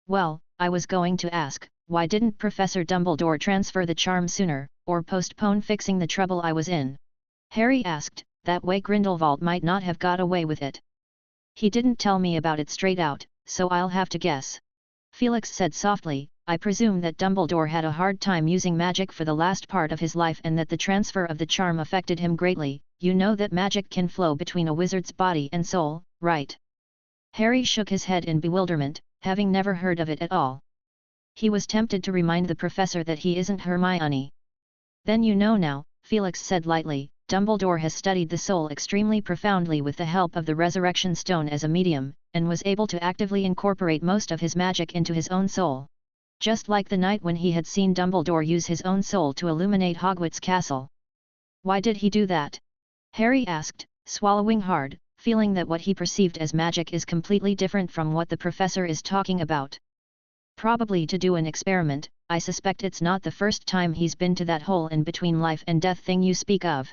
Well, I was going to ask, why didn't Professor Dumbledore transfer the charm sooner, or postpone fixing the trouble I was in? Harry asked, that way Grindelwald might not have got away with it. He didn't tell me about it straight out, so I'll have to guess. Felix said softly, I presume that Dumbledore had a hard time using magic for the last part of his life and that the transfer of the charm affected him greatly. You know that magic can flow between a wizard's body and soul, right? Harry shook his head in bewilderment, having never heard of it at all. He was tempted to remind the professor that he isn't Hermione. Then you know now, Felix said lightly, Dumbledore has studied the soul extremely profoundly with the help of the Resurrection Stone as a medium, and was able to actively incorporate most of his magic into his own soul. Just like the night when he had seen Dumbledore use his own soul to illuminate Hogwarts Castle. Why did he do that? Harry asked, swallowing hard, feeling that what he perceived as magic is completely different from what the professor is talking about. Probably to do an experiment. I suspect it's not the first time he's been to that hole in between life and death thing you speak of.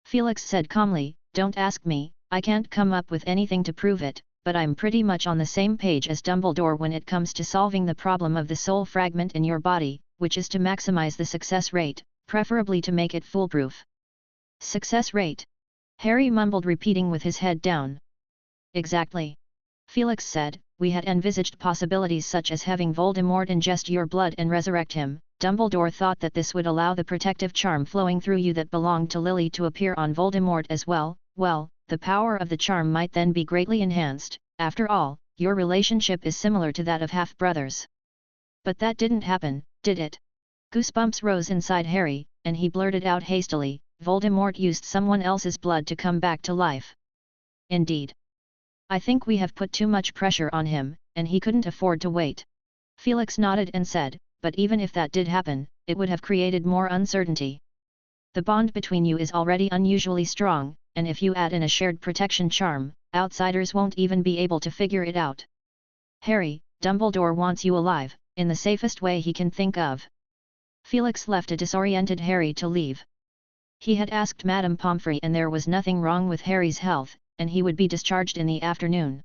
Felix said calmly, don't ask me, I can't come up with anything to prove it, but I'm pretty much on the same page as Dumbledore when it comes to solving the problem of the soul fragment in your body, which is to maximize the success rate, preferably to make it foolproof. Success rate. Harry mumbled, repeating with his head down. Exactly. Felix said, we had envisaged possibilities such as having Voldemort ingest your blood and resurrect him. Dumbledore thought that this would allow the protective charm flowing through you that belonged to Lily to appear on Voldemort as well. Well, the power of the charm might then be greatly enhanced. After all, your relationship is similar to that of half-brothers. But that didn't happen, did it? Goosebumps rose inside Harry, and he blurted out hastily, Voldemort used someone else's blood to come back to life. Indeed. I think we have put too much pressure on him, and he couldn't afford to wait. Felix nodded and said, but even if that did happen, it would have created more uncertainty. The bond between you is already unusually strong, and if you add in a shared protection charm, outsiders won't even be able to figure it out. Harry, Dumbledore wants you alive, in the safest way he can think of. Felix left a disoriented Harry to leave. He had asked Madame Pomfrey and there was nothing wrong with Harry's health, and he would be discharged in the afternoon.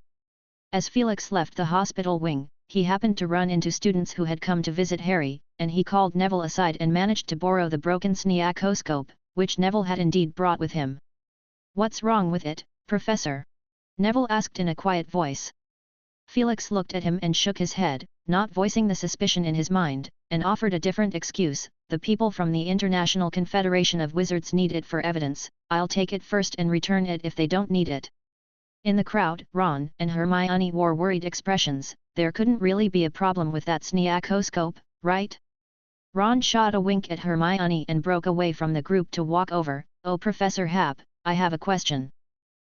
As Felix left the hospital wing, he happened to run into students who had come to visit Harry, and he called Neville aside and managed to borrow the broken sneakoscope, which Neville had indeed brought with him. What's wrong with it, Professor? Neville asked in a quiet voice. Felix looked at him and shook his head, not voicing the suspicion in his mind, and offered a different excuse. The people from the International Confederation of Wizards need it for evidence. I'll take it first and return it if they don't need it. In the crowd, Ron and Hermione wore worried expressions. There couldn't really be a problem with that sneakoscope, right? Ron shot a wink at Hermione and broke away from the group to walk over. Oh, Professor Hap, I have a question.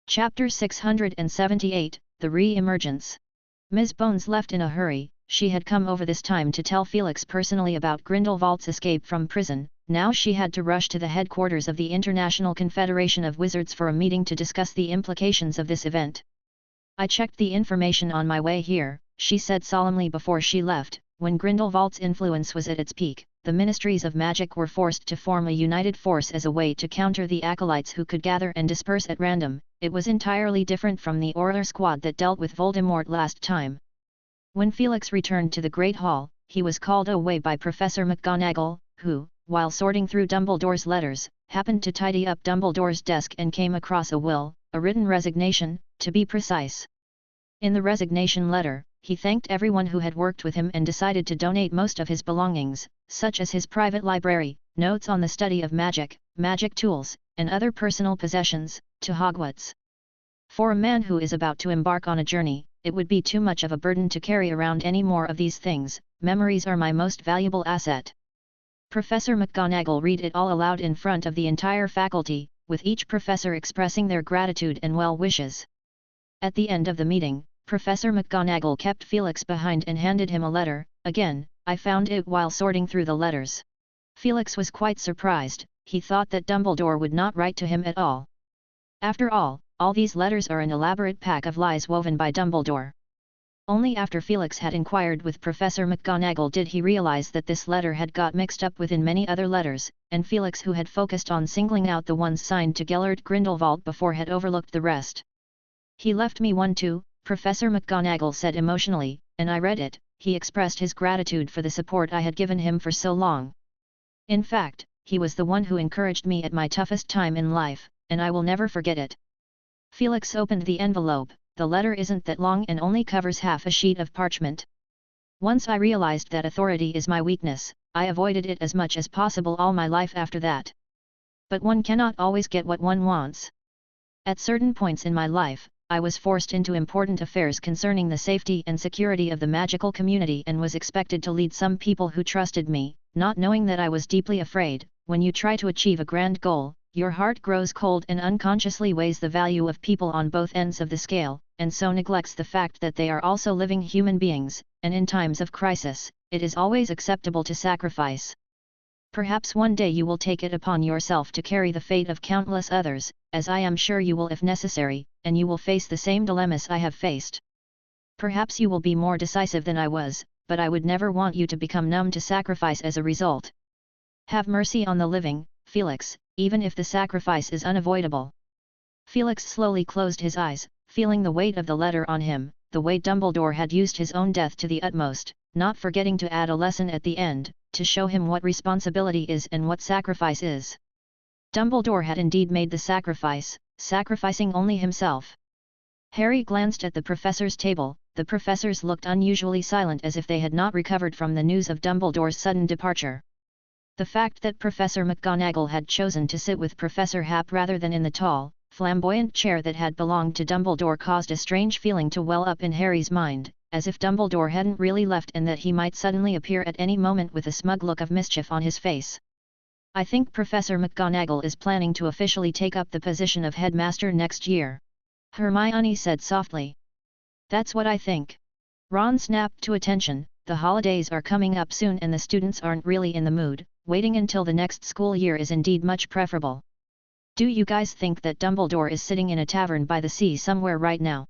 Chapter 678, The Re-Emergence. Ms. Bones left in a hurry. She had come over this time to tell Felix personally about Grindelwald's escape from prison. Now she had to rush to the headquarters of the International Confederation of Wizards for a meeting to discuss the implications of this event. I checked the information on my way here, she said solemnly before she left. When Grindelwald's influence was at its peak, the Ministries of Magic were forced to form a united force as a way to counter the acolytes who could gather and disperse at random. It was entirely different from the Auror squad that dealt with Voldemort last time. When Felix returned to the Great Hall, he was called away by Professor McGonagall, who, while sorting through Dumbledore's letters, happened to tidy up Dumbledore's desk and came across a will, a written resignation, to be precise. In the resignation letter, he thanked everyone who had worked with him and decided to donate most of his belongings, such as his private library, notes on the study of magic, magic tools, and other personal possessions, to Hogwarts. For a man who is about to embark on a journey, it would be too much of a burden to carry around any more of these things. Memories are my most valuable asset. Professor McGonagall read it all aloud in front of the entire faculty, with each professor expressing their gratitude and well wishes. At the end of the meeting, Professor McGonagall kept Felix behind and handed him a letter. Again, I found it while sorting through the letters. Felix was quite surprised. He thought that Dumbledore would not write to him at all. After all these letters are an elaborate pack of lies woven by Dumbledore. Only after Felix had inquired with Professor McGonagall did he realize that this letter had got mixed up within many other letters, and Felix, who had focused on singling out the ones signed to Gellert Grindelwald before, had overlooked the rest. He left me one too, Professor McGonagall said emotionally, and I read it. He expressed his gratitude for the support I had given him for so long. In fact, he was the one who encouraged me at my toughest time in life, and I will never forget it. Felix opened the envelope. The letter isn't that long and only covers half a sheet of parchment. Once I realized that authority is my weakness, I avoided it as much as possible all my life after that. But one cannot always get what one wants. At certain points in my life, I was forced into important affairs concerning the safety and security of the magical community and was expected to lead some people who trusted me, not knowing that I was deeply afraid. When you try to achieve a grand goal, your heart grows cold and unconsciously weighs the value of people on both ends of the scale, and so neglects the fact that they are also living human beings, and in times of crisis, it is always acceptable to sacrifice. Perhaps one day you will take it upon yourself to carry the fate of countless others, as I am sure you will if necessary, and you will face the same dilemmas I have faced. Perhaps you will be more decisive than I was, but I would never want you to become numb to sacrifice as a result. Have mercy on the living, Felix, even if the sacrifice is unavoidable. Felix slowly closed his eyes, feeling the weight of the letter on him, the way Dumbledore had used his own death to the utmost, not forgetting to add a lesson at the end, to show him what responsibility is and what sacrifice is. Dumbledore had indeed made the sacrifice, sacrificing only himself. Harry glanced at the professors' table. The professors looked unusually silent, as if they had not recovered from the news of Dumbledore's sudden departure. The fact that Professor McGonagall had chosen to sit with Professor Hap rather than in the tall, flamboyant chair that had belonged to Dumbledore caused a strange feeling to well up in Harry's mind, as if Dumbledore hadn't really left and that he might suddenly appear at any moment with a smug look of mischief on his face. "I think Professor McGonagall is planning to officially take up the position of headmaster next year," Hermione said softly. "That's what I think." Ron snapped to attention. "The holidays are coming up soon and the students aren't really in the mood. Waiting until the next school year is indeed much preferable. Do you guys think that Dumbledore is sitting in a tavern by the sea somewhere right now?"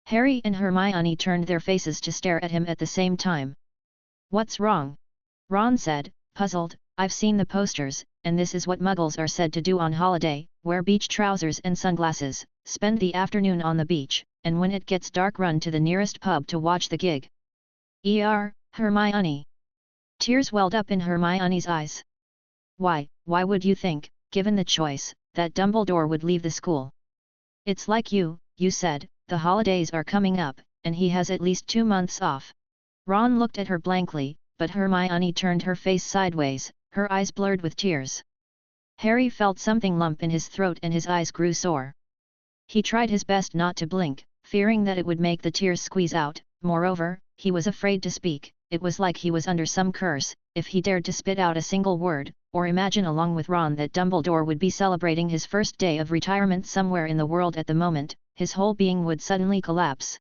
Harry and Hermione turned their faces to stare at him at the same time. "What's wrong?" Ron said, puzzled. "I've seen the posters, and this is what Muggles are said to do on holiday: wear beach trousers and sunglasses, spend the afternoon on the beach, and when it gets dark run to the nearest pub to watch the gig." Hermione. Tears welled up in Hermione's eyes. Why would you think, given the choice, that Dumbledore would leave the school?" "It's like you said, the holidays are coming up, and he has at least 2 months off." Ron looked at her blankly, but Hermione turned her face sideways, her eyes blurred with tears. Harry felt something lump in his throat and his eyes grew sore. He tried his best not to blink, fearing that it would make the tears squeeze out. Moreover, he was afraid to speak. It was like he was under some curse. If he dared to spit out a single word, or imagine along with Ron that Dumbledore would be celebrating his first day of retirement somewhere in the world at the moment, his whole being would suddenly collapse.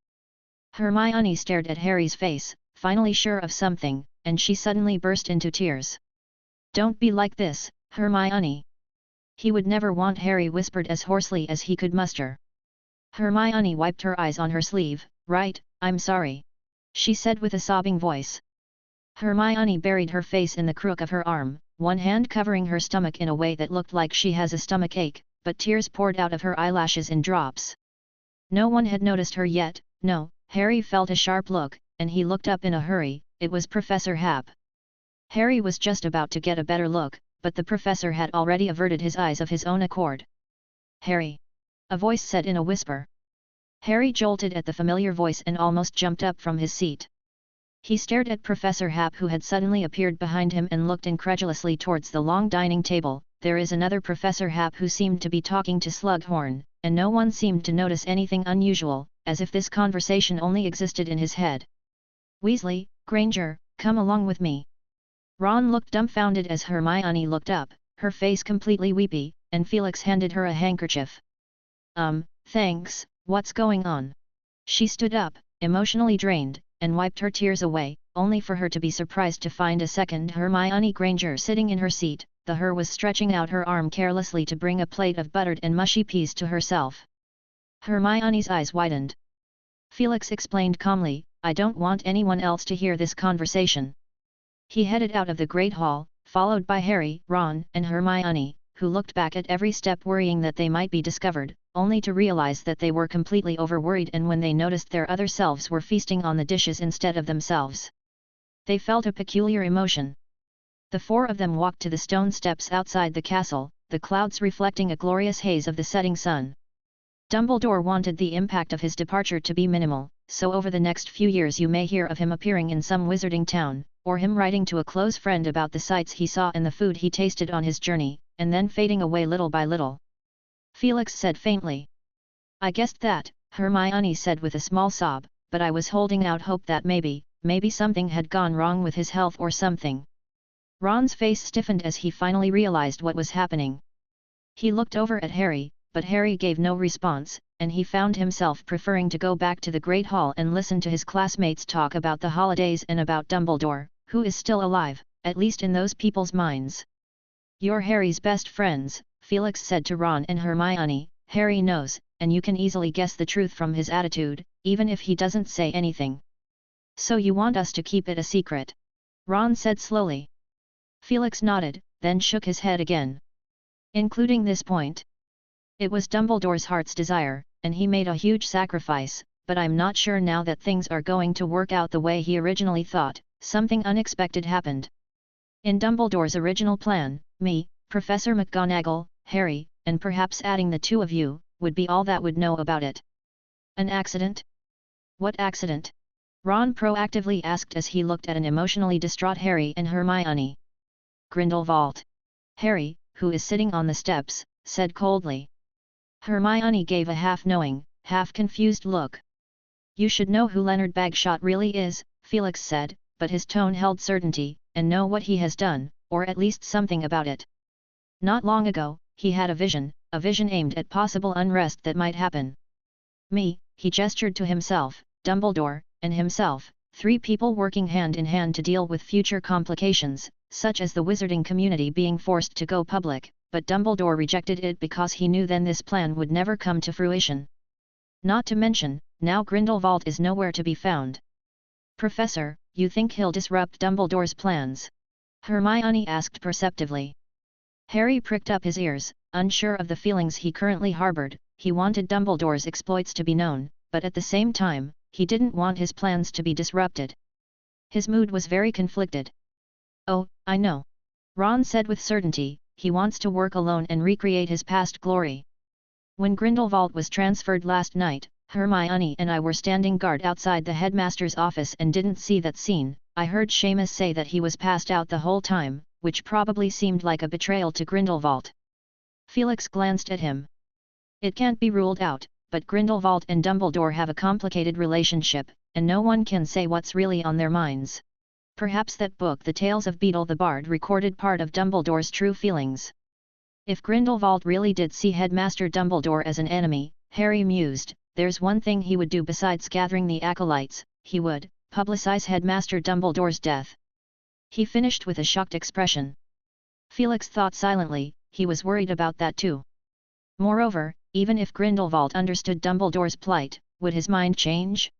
Hermione stared at Harry's face, finally sure of something, and she suddenly burst into tears. "Don't be like this, Hermione." "He would never want," Harry whispered as hoarsely as he could muster. Hermione wiped her eyes on her sleeve. "Right, I'm sorry," she said with a sobbing voice. Hermione buried her face in the crook of her arm, one hand covering her stomach in a way that looked like she has a stomach ache, but tears poured out of her eyelashes in drops. No one had noticed her yet. No. Harry felt a sharp look, and he looked up in a hurry. It was Professor Hap. Harry was just about to get a better look, but the professor had already averted his eyes of his own accord. "Harry!" a voice said in a whisper. Harry jolted at the familiar voice and almost jumped up from his seat. He stared at Professor Hap, who had suddenly appeared behind him, and looked incredulously towards the long dining table. There is another Professor Hap who seemed to be talking to Slughorn, and no one seemed to notice anything unusual, as if this conversation only existed in his head. "Weasley, Granger, come along with me." Ron looked dumbfounded as Hermione looked up, her face completely weepy, and Felix handed her a handkerchief. Thanks, what's going on?" She stood up, emotionally drained, and wiped her tears away, only for her to be surprised to find a second Hermione Granger sitting in her seat. Her was stretching out her arm carelessly to bring a plate of buttered and mushy peas to herself. Hermione's eyes widened. Felix explained calmly, "I don't want anyone else to hear this conversation." He headed out of the Great Hall, followed by Harry, Ron, and Hermione, who looked back at every step worrying that they might be discovered, only to realize that they were completely overworried, and when they noticed their other selves were feasting on the dishes instead of themselves. They felt a peculiar emotion. The four of them walked to the stone steps outside the castle, the clouds reflecting a glorious haze of the setting sun. Dumbledore wanted the impact of his departure to be minimal, so over the next few years you may hear of him appearing in some wizarding town, or him writing to a close friend about the sights he saw and the food he tasted on his journey, and then fading away little by little. Felix said faintly. "I guessed that," Hermione said with a small sob, "but I was holding out hope that maybe something had gone wrong with his health or something." Ron's face stiffened as he finally realized what was happening. He looked over at Harry, but Harry gave no response, and he found himself preferring to go back to the Great Hall and listen to his classmates talk about the holidays and about Dumbledore, who is still alive, at least in those people's minds. "You're Harry's best friends," Felix said to Ron and Hermione. "Harry knows, and you can easily guess the truth from his attitude, even if he doesn't say anything." "So you want us to keep it a secret?" Ron said slowly. Felix nodded, then shook his head again. "Including this point?" "It was Dumbledore's heart's desire, and he made a huge sacrifice, but I'm not sure now that things are going to work out the way he originally thought. Something unexpected happened. In Dumbledore's original plan, me, Professor McGonagall, Harry, and perhaps adding the two of you, would be all that would know about it. An accident? What accident? Ron proactively asked as he looked at an emotionally distraught Harry and Hermione. Grindelwald. Harry, who is sitting on the steps, said coldly. Hermione gave a half-knowing, half-confused look. You should know who Leonard Bagshot really is, Felix said, but his tone held certainty, and know what he has done, or at least something about it. Not long ago, he had a vision aimed at possible unrest that might happen. Me, he gestured to himself, Dumbledore, and himself, 3 people working hand in hand to deal with future complications, such as the wizarding community being forced to go public, but Dumbledore rejected it because he knew then this plan would never come to fruition. Not to mention, now Grindelwald is nowhere to be found. Professor, you think he'll disrupt Dumbledore's plans? Hermione asked perceptively. Harry pricked up his ears, unsure of the feelings he currently harbored. He wanted Dumbledore's exploits to be known, but at the same time, he didn't want his plans to be disrupted. His mood was very conflicted. Oh, I know. Ron said with certainty, he wants to work alone and recreate his past glory. When Grindelwald was transferred last night, Hermione and I were standing guard outside the headmaster's office and didn't see that scene. I heard Seamus say that he was passed out the whole time, which probably seemed like a betrayal to Grindelwald. Felix glanced at him. It can't be ruled out, but Grindelwald and Dumbledore have a complicated relationship, and no one can say what's really on their minds. Perhaps that book The Tales of Beedle the Bard recorded part of Dumbledore's true feelings. If Grindelwald really did see Headmaster Dumbledore as an enemy, Harry mused, there's one thing he would do besides gathering the acolytes, he would publicize Headmaster Dumbledore's death. He finished with a shocked expression. Felix thought silently, he was worried about that too. Moreover, even if Grindelwald understood Dumbledore's plight, would his mind change?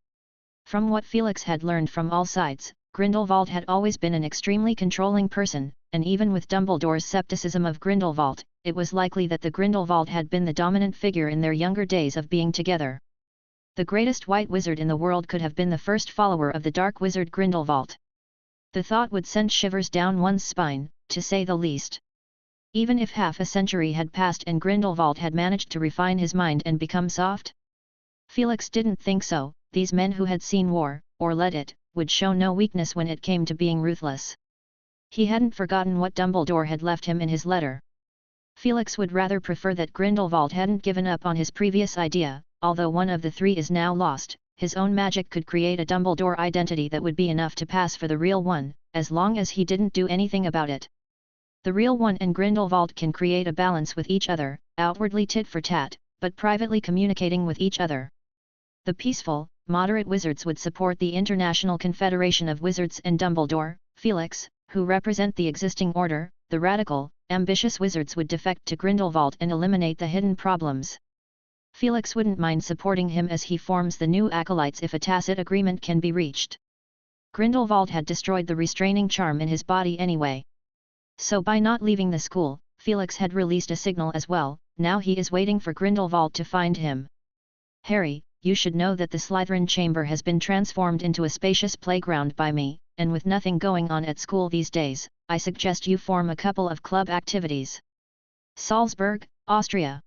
From what Felix had learned from all sides, Grindelwald had always been an extremely controlling person, and even with Dumbledore's skepticism of Grindelwald, it was likely that the Grindelwald had been the dominant figure in their younger days of being together. The greatest white wizard in the world could have been the first follower of the dark wizard Grindelwald. The thought would send shivers down one's spine, to say the least. Even if half a century had passed and Grindelwald had managed to refine his mind and become soft? Felix didn't think so. These men who had seen war, or led it, would show no weakness when it came to being ruthless. He hadn't forgotten what Dumbledore had left him in his letter. Felix would rather prefer that Grindelwald hadn't given up on his previous idea. Although one of the 3 is now lost, his own magic could create a Dumbledore identity that would be enough to pass for the real one, as long as he didn't do anything about it. The real one and Grindelwald can create a balance with each other, outwardly tit for tat, but privately communicating with each other. The peaceful, moderate wizards would support the International Confederation of Wizards and Dumbledore, Felix, who represent the existing order. The radical, ambitious wizards would defect to Grindelwald and eliminate the hidden problems. Felix wouldn't mind supporting him as he forms the new acolytes if a tacit agreement can be reached. Grindelwald had destroyed the restraining charm in his body anyway. So by not leaving the school, Felix had released a signal as well. Now he is waiting for Grindelwald to find him. Harry, you should know that the Slytherin chamber has been transformed into a spacious playground by me, and with nothing going on at school these days, I suggest you form a couple of club activities. Salzburg, Austria.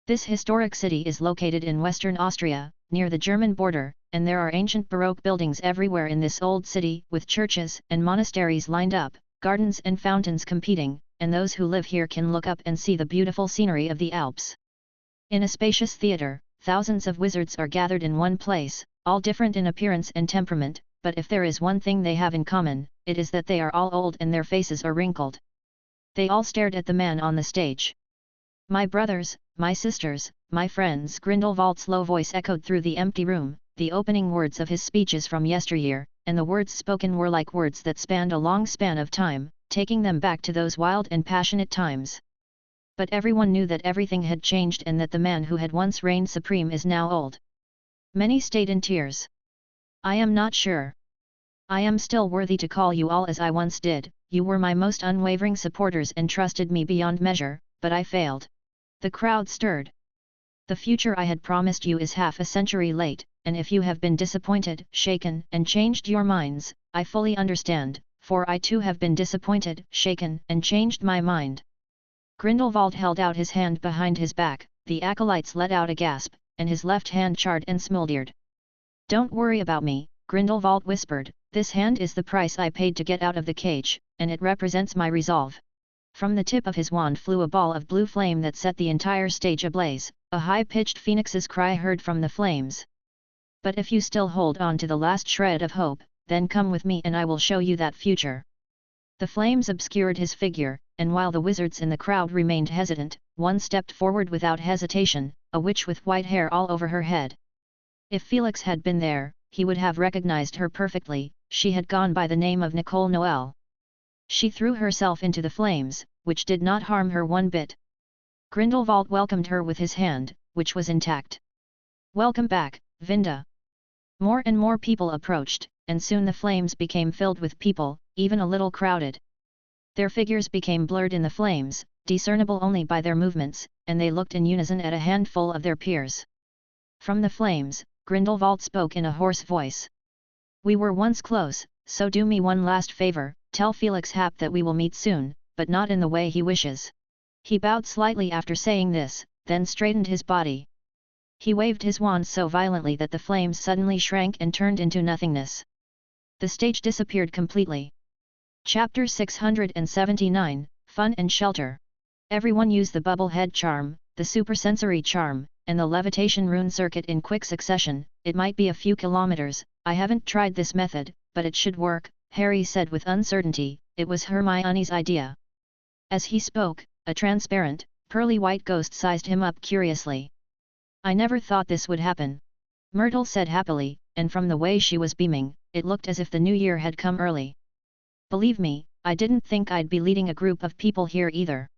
This historic city is located in western Austria, near the German border, and there are ancient Baroque buildings everywhere in this old city, with churches and monasteries lined up, gardens and fountains competing, and those who live here can look up and see the beautiful scenery of the Alps. In a spacious theatre, thousands of wizards are gathered in one place, all different in appearance and temperament, but if there is one thing they have in common, it is that they are all old and their faces are wrinkled. They all stared at the man on the stage. My brothers, my sisters, my friends, Grindelwald's low voice echoed through the empty room, the opening words of his speeches from yesteryear, and the words spoken were like words that spanned a long span of time, taking them back to those wild and passionate times. But everyone knew that everything had changed and that the man who had once reigned supreme is now old. Many stayed in tears. I am not sure. I am still worthy to call you all as I once did. You were my most unwavering supporters and trusted me beyond measure, but I failed. The crowd stirred. The future I had promised you is half a century late, and if you have been disappointed, shaken, and changed your minds, I fully understand, for I too have been disappointed, shaken, and changed my mind. Grindelwald held out his hand behind his back, the acolytes let out a gasp, and his left hand charred and smoldered. "Don't worry about me," Grindelwald whispered, "this hand is the price I paid to get out of the cage, and it represents my resolve." From the tip of his wand flew a ball of blue flame that set the entire stage ablaze, a high-pitched phoenix's cry heard from the flames. "But if you still hold on to the last shred of hope, then come with me and I will show you that future." The flames obscured his figure, and while the wizards in the crowd remained hesitant, one stepped forward without hesitation, a witch with white hair all over her head. If Felix had been there, he would have recognized her perfectly. She had gone by the name of Nicole Noel. She threw herself into the flames, which did not harm her one bit. Grindelwald welcomed her with his hand, which was intact. "Welcome back, Vinda." More and more people approached, and soon the flames became filled with people, even a little crowded. Their figures became blurred in the flames, discernible only by their movements, and they looked in unison at a handful of their peers. From the flames, Grindelwald spoke in a hoarse voice. "We were once close, so do me one last favor, tell Felix Hap that we will meet soon, but not in the way he wishes." He bowed slightly after saying this, then straightened his body. He waved his wand so violently that the flames suddenly shrank and turned into nothingness. The stage disappeared completely. Chapter 679, Fun and Shelter. Everyone used the bubble head charm, the supersensory charm, and the levitation rune circuit in quick succession. "It might be a few kilometers, I haven't tried this method, but it should work," Harry said with uncertainty. It was Hermione's idea. As he spoke, a transparent, pearly white ghost sized him up curiously. "I never thought this would happen," Myrtle said happily, and from the way she was beaming, it looked as if the new year had come early. "Believe me, I didn't think I'd be leading a group of people here either."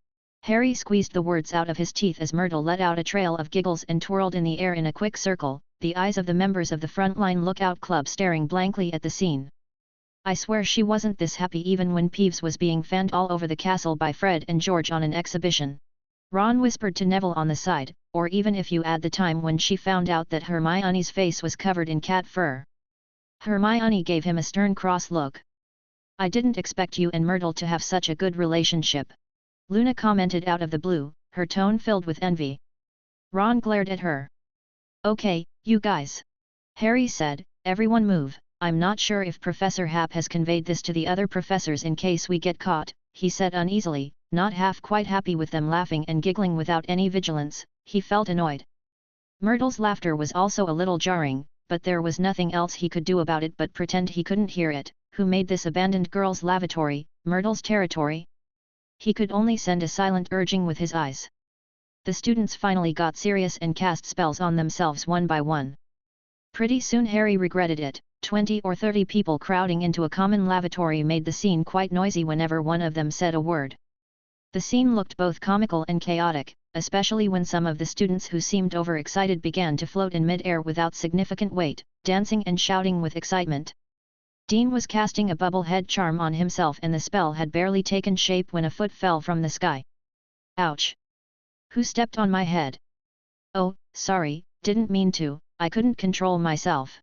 Harry squeezed the words out of his teeth as Myrtle let out a trail of giggles and twirled in the air in a quick circle, the eyes of the members of the Frontline Lookout Club staring blankly at the scene. I swear she wasn't this happy even when Peeves was being fanned all over the castle by Fred and George on an exhibition. Ron whispered to Neville on the side, or even if you add the time when she found out that Hermione's face was covered in cat fur. Hermione gave him a stern cross look. "I didn't expect you and Myrtle to have such a good relationship," Luna commented out of the blue, her tone filled with envy. Ron glared at her. "Okay, you guys," Harry said, "everyone move. I'm not sure if Professor Hap has conveyed this to the other professors in case we get caught," he said uneasily, not quite happy with them laughing and giggling without any vigilance. He felt annoyed. Myrtle's laughter was also a little jarring, but there was nothing else he could do about it but pretend he couldn't hear it. Who made this abandoned girls' lavatory, Myrtle's territory? He could only send a silent urging with his eyes. The students finally got serious and cast spells on themselves one by one. Pretty soon Harry regretted it. 20 or 30 people crowding into a common lavatory made the scene quite noisy whenever one of them said a word. The scene looked both comical and chaotic, especially when some of the students who seemed overexcited began to float in mid-air without significant weight, dancing and shouting with excitement. Dean was casting a bubble head charm on himself and the spell had barely taken shape when a foot fell from the sky. "Ouch! Who stepped on my head?" "Oh, sorry, didn't mean to, I couldn't control myself."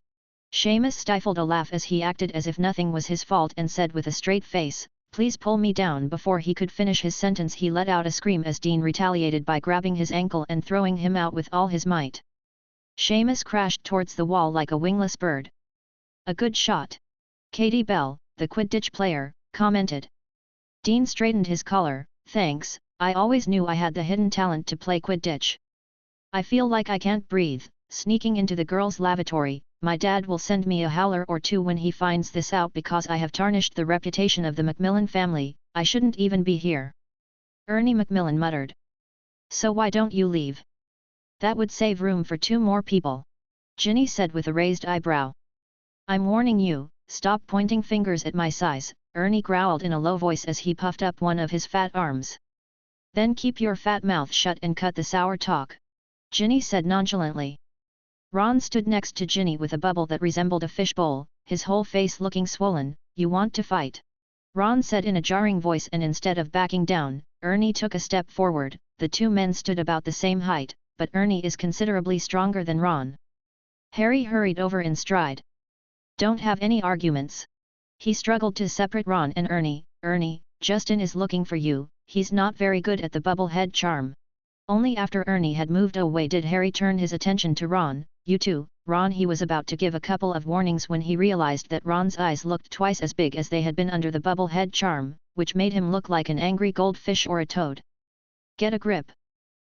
Seamus stifled a laugh as he acted as if nothing was his fault and said with a straight face, "Please pull me down." Before he could finish his sentence he let out a scream as Dean retaliated by grabbing his ankle and throwing him out with all his might. Seamus crashed towards the wall like a wingless bird. "A good shot," Katie Bell, the Quidditch player, commented. Dean straightened his collar. "Thanks, I always knew I had the hidden talent to play Quidditch. I feel like I can't breathe, sneaking into the girls' lavatory. My dad will send me a howler or two when he finds this out because I have tarnished the reputation of the Macmillan family. I shouldn't even be here." Ernie Macmillan muttered. "So why don't you leave? That would save room for 2 more people," Ginny said with a raised eyebrow. "I'm warning you, stop pointing fingers at my size," Ernie growled in a low voice as he puffed up one of his fat arms. "Then keep your fat mouth shut and cut the sour talk," Ginny said nonchalantly. Ron stood next to Ginny with a bubble that resembled a fishbowl, his whole face looking swollen. "You want to fight?" Ron said in a jarring voice, and instead of backing down, Ernie took a step forward. The 2 men stood about the same height, but Ernie is considerably stronger than Ron. Harry hurried over in stride. "Don't have any arguments." He struggled to separate Ron and Ernie. "Ernie, Justin is looking for you, he's not very good at the bubble head charm." Only after Ernie had moved away did Harry turn his attention to Ron. "You too, Ron." He was about to give a couple of warnings when he realized that Ron's eyes looked twice as big as they had been under the bubble head charm, which made him look like an angry goldfish or a toad. "Get a grip."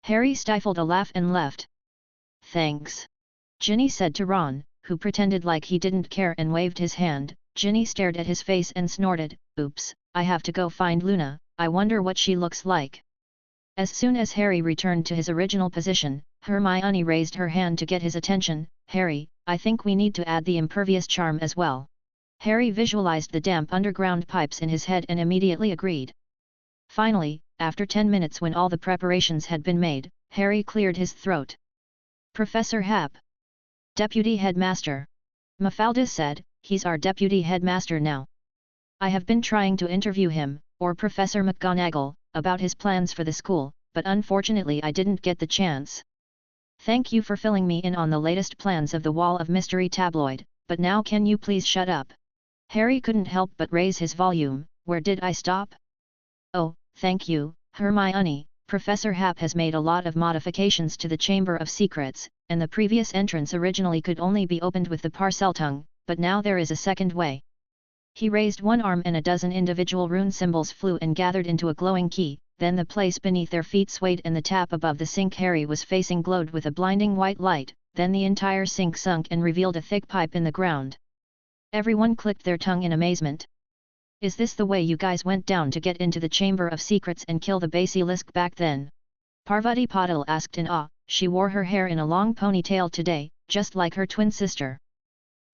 Harry stifled a laugh and left. "Thanks," Ginny said to Ron, who pretended like he didn't care and waved his hand. Ginny stared at his face and snorted, "Oops, I have to go find Luna, I wonder what she looks like." As soon as Harry returned to his original position, Hermione raised her hand to get his attention. "Harry, I think we need to add the impervious charm as well." Harry visualized the damp underground pipes in his head and immediately agreed. Finally, after 10 minutes when all the preparations had been made, Harry cleared his throat. "Professor Hap." "Deputy Headmaster." Mafalda said, "He's our Deputy Headmaster now. I have been trying to interview him, or Professor McGonagall, about his plans for the school, but unfortunately I didn't get the chance. Thank you for filling me in on the latest plans of the Wall of Mystery tabloid, but now can you please shut up?" Harry couldn't help but raise his volume. "Where did I stop?" "Oh, thank you, Hermione. Professor Hap has made a lot of modifications to the Chamber of Secrets, and the previous entrance originally could only be opened with the Parseltongue, but now there is a second way." He raised one arm and a dozen individual rune symbols flew and gathered into a glowing key, then the place beneath their feet swayed and the tap above the sink Harry was facing glowed with a blinding white light, then the entire sink sunk and revealed a thick pipe in the ground. Everyone clicked their tongue in amazement. "Is this the way you guys went down to get into the Chamber of Secrets and kill the basilisk back then?" Parvati Patil asked in awe. She wore her hair in a long ponytail today, just like her twin sister.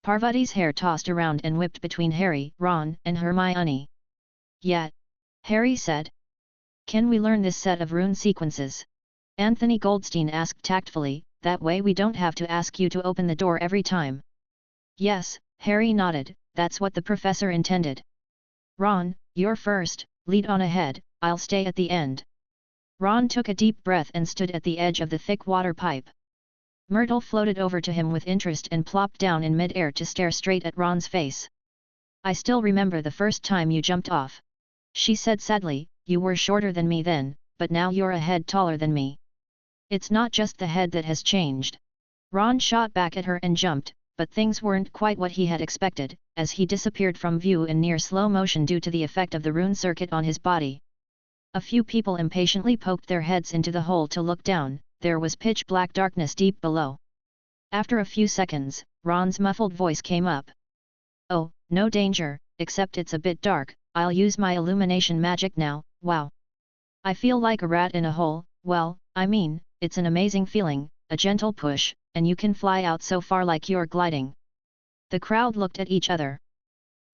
Parvati's hair tossed around and whipped between Harry, Ron, and Hermione. "Yeah," Harry said. "Can we learn this set of rune sequences?" Anthony Goldstein asked tactfully, "That way we don't have to ask you to open the door every time." "Yes," Harry nodded, "that's what the professor intended." "Ron, you're first, lead on ahead, I'll stay at the end." Ron took a deep breath and stood at the edge of the thick water pipe. Myrtle floated over to him with interest and plopped down in mid-air to stare straight at Ron's face. "I still remember the first time you jumped off," she said sadly. "You were shorter than me then, but now you're a head taller than me." "It's not just the head that has changed." Ron shot back at her and jumped, but things weren't quite what he had expected, as he disappeared from view in near slow motion due to the effect of the rune circuit on his body. A few people impatiently poked their heads into the hole to look down. There was pitch-black darkness deep below. After a few seconds, Ron's muffled voice came up. "Oh, no danger, except it's a bit dark. I'll use my illumination magic now. Wow! I feel like a rat in a hole. Well, I mean, it's an amazing feeling, a gentle push, and you can fly out so far like you're gliding." The crowd looked at each other.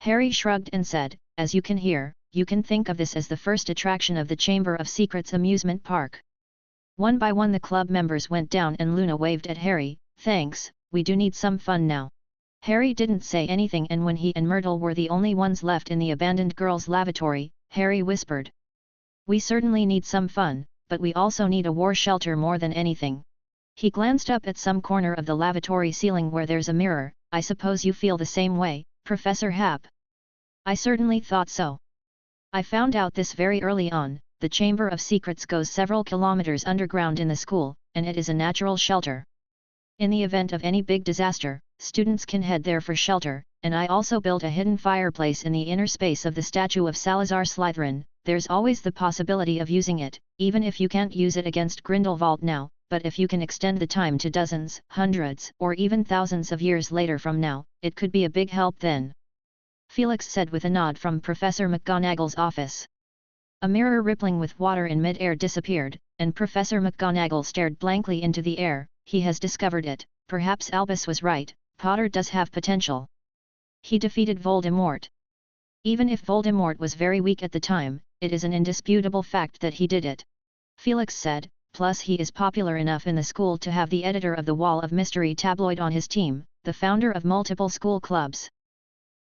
Harry shrugged and said, "As you can hear, you can think of this as the first attraction of the Chamber of Secrets amusement park." One by one the club members went down and Luna waved at Harry. "Thanks, we do need some fun now." Harry didn't say anything, and when he and Myrtle were the only ones left in the abandoned girls' lavatory, Harry whispered, "We certainly need some fun, but we also need a war shelter more than anything." He glanced up at some corner of the lavatory ceiling where there's a mirror. "I suppose you feel the same way, Professor Hap?" "I certainly thought so. I found out this very early on. The Chamber of Secrets goes several kilometers underground in the school, and it is a natural shelter. In the event of any big disaster, students can head there for shelter, and I also built a hidden fireplace in the inner space of the statue of Salazar Slytherin. There's always the possibility of using it, even if you can't use it against Grindelwald now, but if you can extend the time to dozens, hundreds, or even thousands of years later from now, it could be a big help then," Felix said with a nod from Professor McGonagall's office. A mirror rippling with water in mid-air disappeared, and Professor McGonagall stared blankly into the air. "He has discovered it. Perhaps Albus was right, Potter does have potential. He defeated Voldemort. Even if Voldemort was very weak at the time, it is an indisputable fact that he did it," Felix said, "plus he is popular enough in the school to have the editor of the Wall of Mystery tabloid on his team, the founder of multiple school clubs.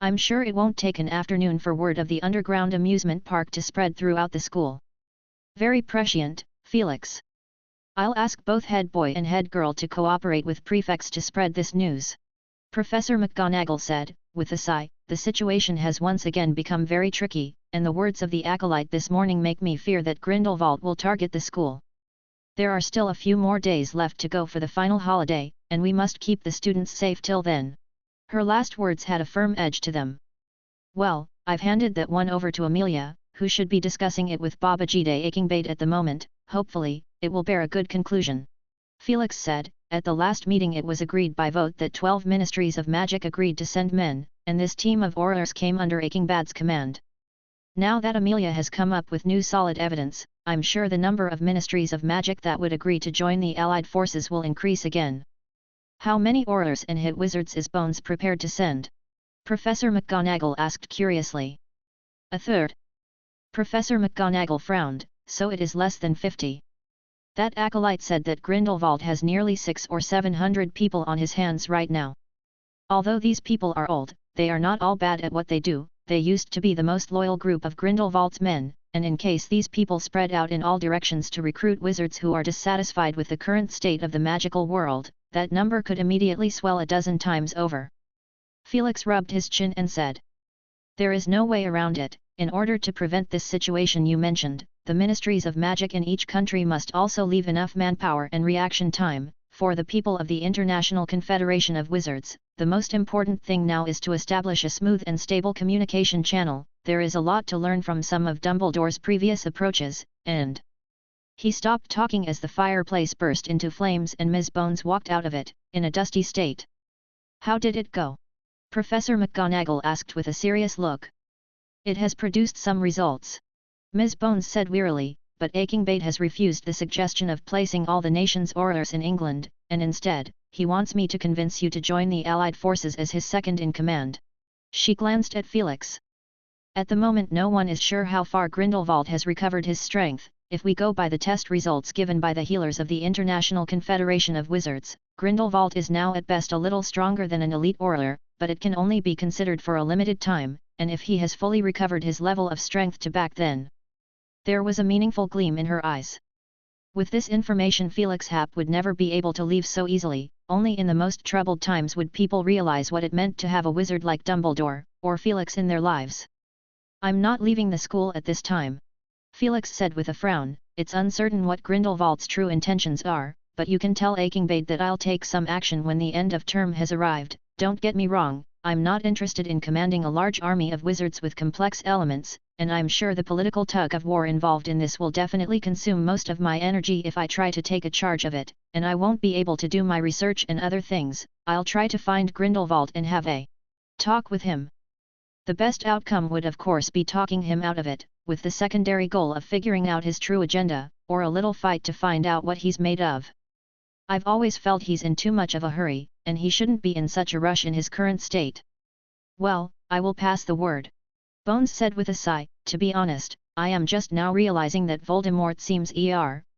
I'm sure it won't take an afternoon for word of the underground amusement park to spread throughout the school. Very prescient, Felix. I'll ask both head boy and head girl to cooperate with prefects to spread this news." Professor McGonagall said, with a sigh, "The situation has once again become very tricky, and the words of the acolyte this morning make me fear that Grindelwald will target the school." There are still a few more days left to go for the final holiday, and we must keep the students safe till then. Her last words had a firm edge to them. Well, I've handed that one over to Amelia, who should be discussing it with Babajide Akingbate at the moment. Hopefully, it will bear a good conclusion. Felix said. At the last meeting it was agreed by vote that 12 ministries of magic agreed to send men, and this team of orators came under Akingbade's command. Now that Amelia has come up with new solid evidence, I'm sure the number of ministries of magic that would agree to join the allied forces will increase again. How many orators and hit wizards is Bones prepared to send? Professor McGonagall asked curiously. A third. Professor McGonagall frowned, so it is less than 50. That acolyte said that Grindelwald has nearly 600 or 700 people on his hands right now. Although these people are old, they are not all bad at what they do. They used to be the most loyal group of Grindelwald's men, and in case these people spread out in all directions to recruit wizards who are dissatisfied with the current state of the magical world, that number could immediately swell a dozen times over. Felix rubbed his chin and said. There is no way around it. In order to prevent this situation you mentioned, the ministries of magic in each country must also leave enough manpower and reaction time. For the people of the International Confederation of Wizards, the most important thing now is to establish a smooth and stable communication channel. There is a lot to learn from some of Dumbledore's previous approaches, and... He stopped talking as the fireplace burst into flames and Ms. Bones walked out of it, in a dusty state. How did it go? Professor McGonagall asked with a serious look. It has produced some results. Ms. Bones said wearily, but Akingbate has refused the suggestion of placing all the nation's orators in England, and instead, he wants me to convince you to join the Allied forces as his second in command. She glanced at Felix. At the moment no one is sure how far Grindelwald has recovered his strength. If we go by the test results given by the healers of the International Confederation of Wizards, Grindelwald is now at best a little stronger than an elite orator, but it can only be considered for a limited time, and if he has fully recovered his level of strength to back then. There was a meaningful gleam in her eyes. With this information Felix Happ would never be able to leave so easily. Only in the most troubled times would people realize what it meant to have a wizard like Dumbledore, or Felix in their lives. I'm not leaving the school at this time. Felix said with a frown. It's uncertain what Grindelwald's true intentions are, but you can tell Akingbate that I'll take some action when the end of term has arrived. Don't get me wrong, I'm not interested in commanding a large army of wizards with complex elements, and I'm sure the political tug of war involved in this will definitely consume most of my energy if I try to take a charge of it, and I won't be able to do my research and other things. I'll try to find Grindelwald and have a talk with him. The best outcome would of course be talking him out of it, with the secondary goal of figuring out his true agenda, or a little fight to find out what he's made of. I've always felt he's in too much of a hurry, and he shouldn't be in such a rush in his current state. Well, I will pass the word. Bones said with a sigh. To be honest, I am just now realizing that Voldemort seems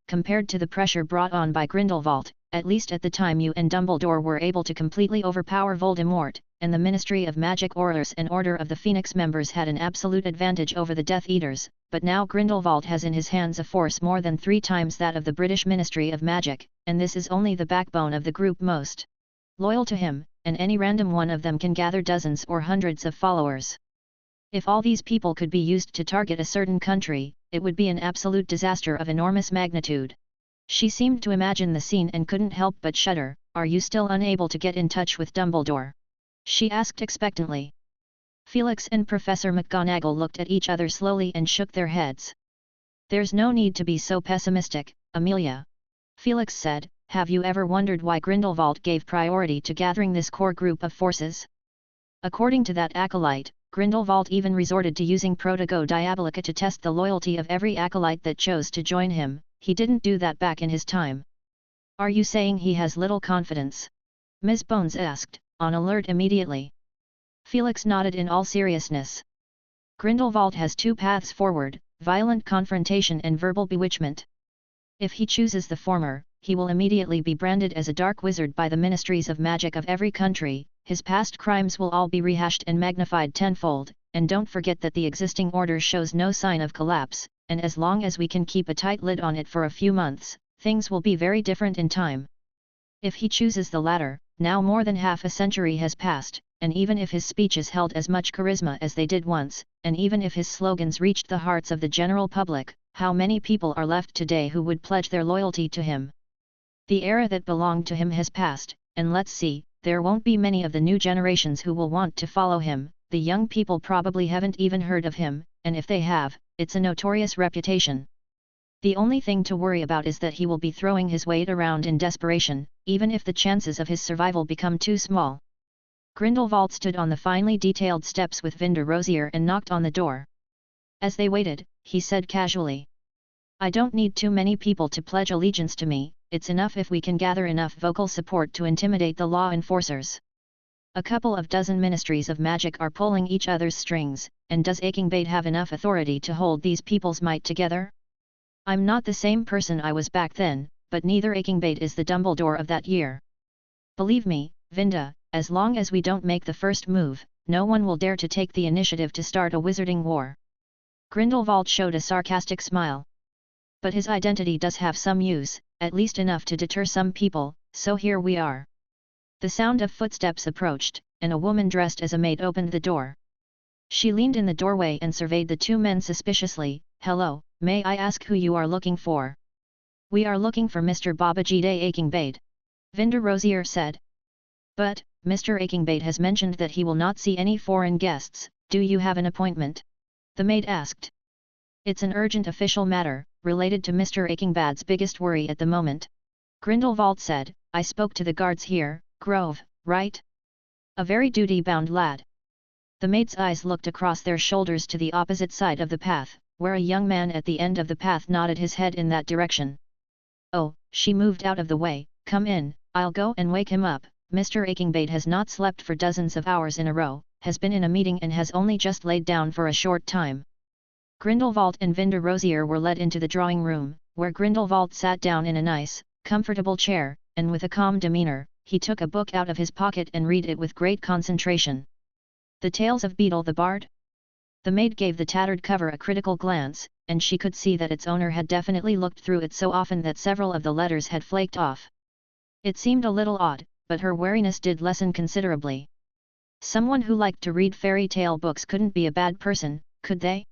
compared to the pressure brought on by Grindelwald, at least at the time you and Dumbledore were able to completely overpower Voldemort, and the Ministry of Magic Orators and Order of the Phoenix members had an absolute advantage over the Death Eaters, but now Grindelwald has in his hands a force more than 3 times that of the British Ministry of Magic, and this is only the backbone of the group most loyal to him, and any random one of them can gather dozens or hundreds of followers. If all these people could be used to target a certain country, it would be an absolute disaster of enormous magnitude. She seemed to imagine the scene and couldn't help but shudder. Are you still unable to get in touch with Dumbledore? She asked expectantly. Felix and Professor McGonagall looked at each other slowly and shook their heads. There's no need to be so pessimistic, Amelia. Felix said, have you ever wondered why Grindelwald gave priority to gathering this core group of forces? According to that acolyte, Grindelwald even resorted to using Protego Diabolica to test the loyalty of every acolyte that chose to join him. He didn't do that back in his time. Are you saying he has little confidence? Ms. Bones asked, on alert immediately. Felix nodded in all seriousness. Grindelwald has 2 paths forward, violent confrontation and verbal bewitchment. If he chooses the former, he will immediately be branded as a dark wizard by the ministries of magic of every country. His past crimes will all be rehashed and magnified tenfold, and don't forget that the existing order shows no sign of collapse, and as long as we can keep a tight lid on it for a few months, things will be very different in time. If he chooses the latter, now more than half a century has passed, and even if his speeches held as much charisma as they did once, and even if his slogans reached the hearts of the general public, how many people are left today who would pledge their loyalty to him? The era that belonged to him has passed, and let's see, there won't be many of the new generations who will want to follow him. The young people probably haven't even heard of him, and if they have, it's a notorious reputation. The only thing to worry about is that he will be throwing his weight around in desperation, even if the chances of his survival become too small. Grindelwald stood on the finely detailed steps with Vinda Rosier and knocked on the door. As they waited, he said casually, "I don't need too many people to pledge allegiance to me, it's enough if we can gather enough vocal support to intimidate the law enforcers. A couple of dozen ministries of magic are pulling each other's strings, and does Akingbade have enough authority to hold these people's might together? I'm not the same person I was back then, but neither Akingbade is the Dumbledore of that year. Believe me, Vinda, as long as we don't make the first move, no one will dare to take the initiative to start a wizarding war." Grindelwald showed a sarcastic smile. "But his identity does have some use, at least enough to deter some people, so here we are." The sound of footsteps approached, and a woman dressed as a maid opened the door. She leaned in the doorway and surveyed the two men suspiciously. "Hello, may I ask who you are looking for?" "We are looking for Mr. Babajide Akingbade," Vinda Rosier said. "But, Mr. Akingbade has mentioned that he will not see any foreign guests. Do you have an appointment?" the maid asked. "It's an urgent official matter, related to Mr. Akingbade's biggest worry at the moment," Grindelwald said. "I spoke to the guards here, Grove, right? A very duty-bound lad." The maid's eyes looked across their shoulders to the opposite side of the path, where a young man at the end of the path nodded his head in that direction. "Oh," she moved out of the way, "come in, I'll go and wake him up. Mr. Akingbade has not slept for dozens of hours in a row, has been in a meeting and has only just laid down for a short time." Grindelwald and Vinda Rosier were led into the drawing room, where Grindelwald sat down in a nice, comfortable chair, and with a calm demeanor, he took a book out of his pocket and read it with great concentration. "The Tales of Beetle the Bard?" The maid gave the tattered cover a critical glance, and she could see that its owner had definitely looked through it so often that several of the letters had flaked off. It seemed a little odd, but her wariness did lessen considerably. Someone who liked to read fairy tale books couldn't be a bad person, could they?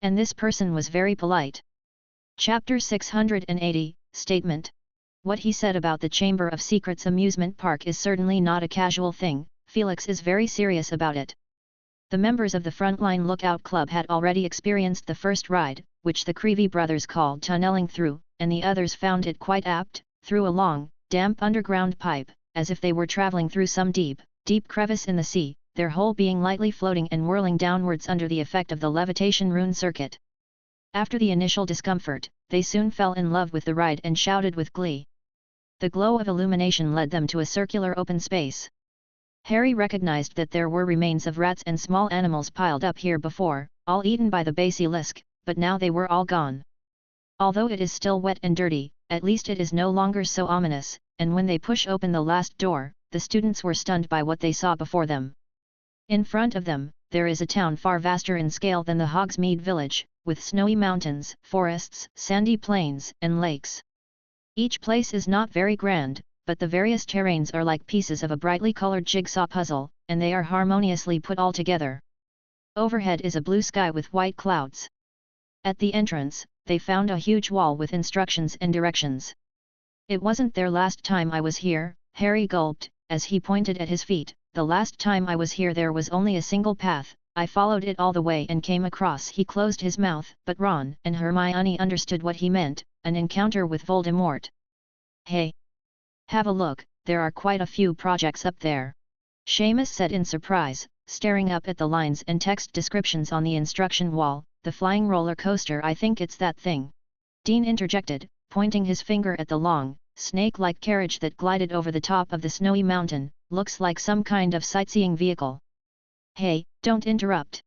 And this person was very polite. Chapter 680, Statement. What he said about the Chamber of Secrets amusement park is certainly not a casual thing. Felix is very serious about it. The members of the Frontline Lookout Club had already experienced the first ride, which the Creevy brothers called tunneling through, and the others found it quite apt, through a long, damp underground pipe, as if they were traveling through some deep, deep crevice in the sea, their whole being lightly floating and whirling downwards under the effect of the levitation rune circuit. After the initial discomfort, they soon fell in love with the ride and shouted with glee. The glow of illumination led them to a circular open space. Harry recognized that there were remains of rats and small animals piled up here before, all eaten by the basilisk, but now they were all gone. Although it is still wet and dirty, at least it is no longer so ominous, and when they push open the last door, the students were stunned by what they saw before them. In front of them, there is a town far vaster in scale than the Hogsmeade village, with snowy mountains, forests, sandy plains, and lakes. Each place is not very grand, but the various terrains are like pieces of a brightly colored jigsaw puzzle, and they are harmoniously put all together. Overhead is a blue sky with white clouds. At the entrance, they found a huge wall with instructions and directions. "It wasn't there last time I was here," Harry gulped, as he pointed at his feet. "The last time I was here there was only a single path, I followed it all the way and came across." He closed his mouth, but Ron and Hermione understood what he meant, an encounter with Voldemort. "Hey! Have a look, there are quite a few projects up there," Seamus said in surprise, staring up at the lines and text descriptions on the instruction wall. "The flying roller coaster, I think it's that thing," Dean interjected, pointing his finger at the long, snake-like carriage that glided over the top of the snowy mountain. "Looks like some kind of sightseeing vehicle." "Hey, don't interrupt,"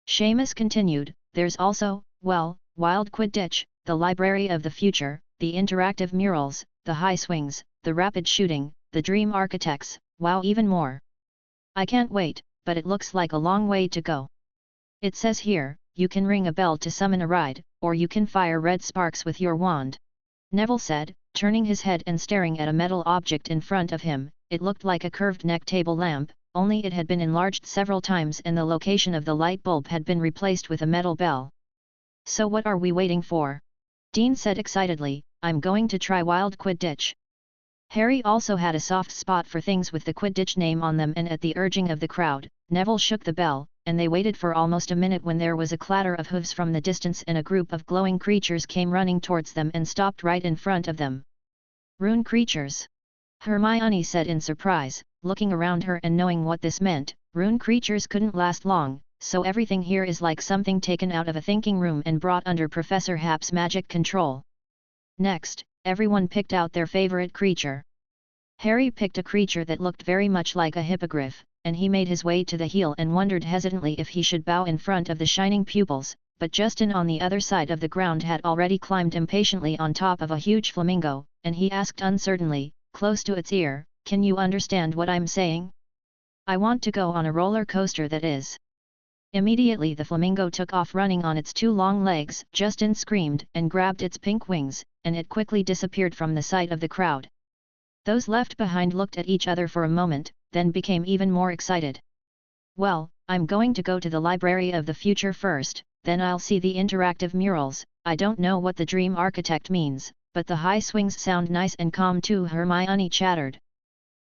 Seamus continued. "There's also, well, Wild Quidditch, the Library of the Future, the interactive murals, the high swings, the rapid shooting, the dream architects, wow, even more. I can't wait, but it looks like a long way to go. It says here, you can ring a bell to summon a ride, or you can fire red sparks with your wand," Neville said, turning his head and staring at a metal object in front of him. It looked like a curved neck table lamp, only it had been enlarged several times and the location of the light bulb had been replaced with a metal bell. So what are we waiting for? Dean said excitedly, I'm going to try wild Quidditch. Harry also had a soft spot for things with the Quidditch name on them, and at the urging of the crowd, Neville shook the bell, and they waited for almost a minute when there was a clatter of hooves from the distance and a group of glowing creatures came running towards them and stopped right in front of them. Rune creatures! Hermione said in surprise, looking around her and knowing what this meant. Rune creatures couldn't last long, so everything here is like something taken out of a thinking room and brought under Professor Happ's magic control. Next, everyone picked out their favorite creature. Harry picked a creature that looked very much like a hippogriff, and he made his way to the heel and wondered hesitantly if he should bow in front of the shining pupils, but Justin on the other side of the ground had already climbed impatiently on top of a huge flamingo, and he asked uncertainly, close to its ear, "Can you understand what I'm saying? I want to go on a roller coaster that is." Immediately the flamingo took off running on its two long legs. Justin screamed and grabbed its pink wings, and it quickly disappeared from the sight of the crowd. Those left behind looked at each other for a moment, then became even more excited. "Well, I'm going to go to the Library of the Future first, then I'll see the interactive murals. I don't know what the Dream Architect means, but the high swings sound nice and calm too," Hermione chattered.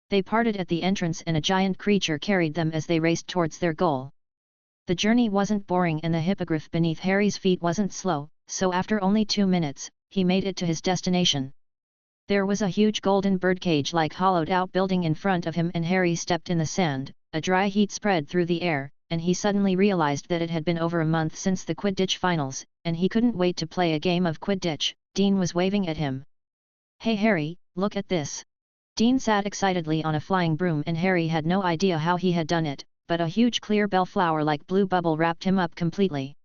They parted at the entrance and a giant creature carried them as they raced towards their goal. The journey wasn't boring and the hippogriff beneath Harry's feet wasn't slow, so after only 2 minutes, he made it to his destination. There was a huge golden birdcage-like hollowed-out building in front of him, and Harry stepped in the sand. A dry heat spread through the air, and he suddenly realized that it had been over a month since the Quidditch finals, and he couldn't wait to play a game of Quidditch. Dean was waving at him. "Hey Harry, look at this!" Dean sat excitedly on a flying broom, and Harry had no idea how he had done it, but a huge clear bellflower-like blue bubble wrapped him up completely.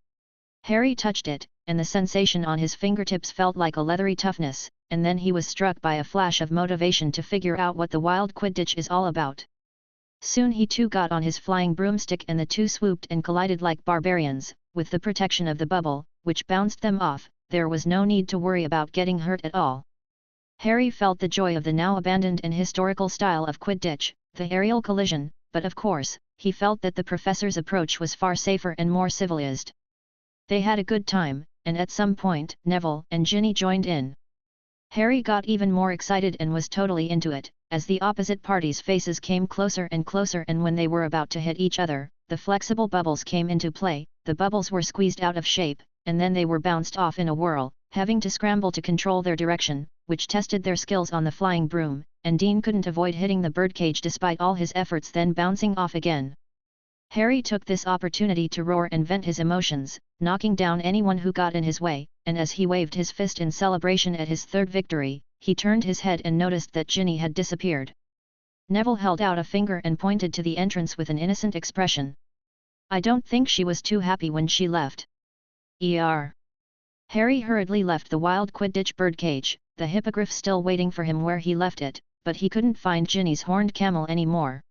Harry touched it, and the sensation on his fingertips felt like a leathery toughness, and then he was struck by a flash of motivation to figure out what the wild Quidditch is all about. Soon he too got on his flying broomstick, and the two swooped and collided like barbarians. With the protection of the bubble, which bounced them off, there was no need to worry about getting hurt at all. Harry felt the joy of the now abandoned and historical style of Quidditch, the aerial collision, but of course, he felt that the professor's approach was far safer and more civilized. They had a good time, and at some point, Neville and Ginny joined in. Harry got even more excited and was totally into it, as the opposite parties' faces came closer and closer, and when they were about to hit each other, the flexible bubbles came into play. The bubbles were squeezed out of shape, and then they were bounced off in a whirl, having to scramble to control their direction, which tested their skills on the flying broom, and Dean couldn't avoid hitting the birdcage despite all his efforts, then bouncing off again. Harry took this opportunity to roar and vent his emotions, knocking down anyone who got in his way, and as he waved his fist in celebration at his third victory, he turned his head and noticed that Ginny had disappeared. Neville held out a finger and pointed to the entrance with an innocent expression. "I don't think she was too happy when she left." Harry hurriedly left the wild Quidditch birdcage, the hippogriff still waiting for him where he left it, but he couldn't find Ginny's horned camel anymore.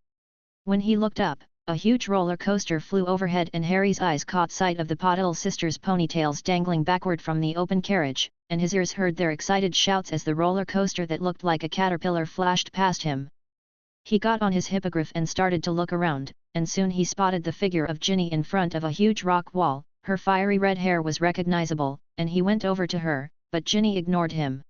When he looked up, a huge roller coaster flew overhead, and Harry's eyes caught sight of the Potter sisters' ponytails dangling backward from the open carriage, and his ears heard their excited shouts as the roller coaster that looked like a caterpillar flashed past him. He got on his hippogriff and started to look around, and soon he spotted the figure of Ginny in front of a huge rock wall. Her fiery red hair was recognizable, and he went over to her, but Ginny ignored him.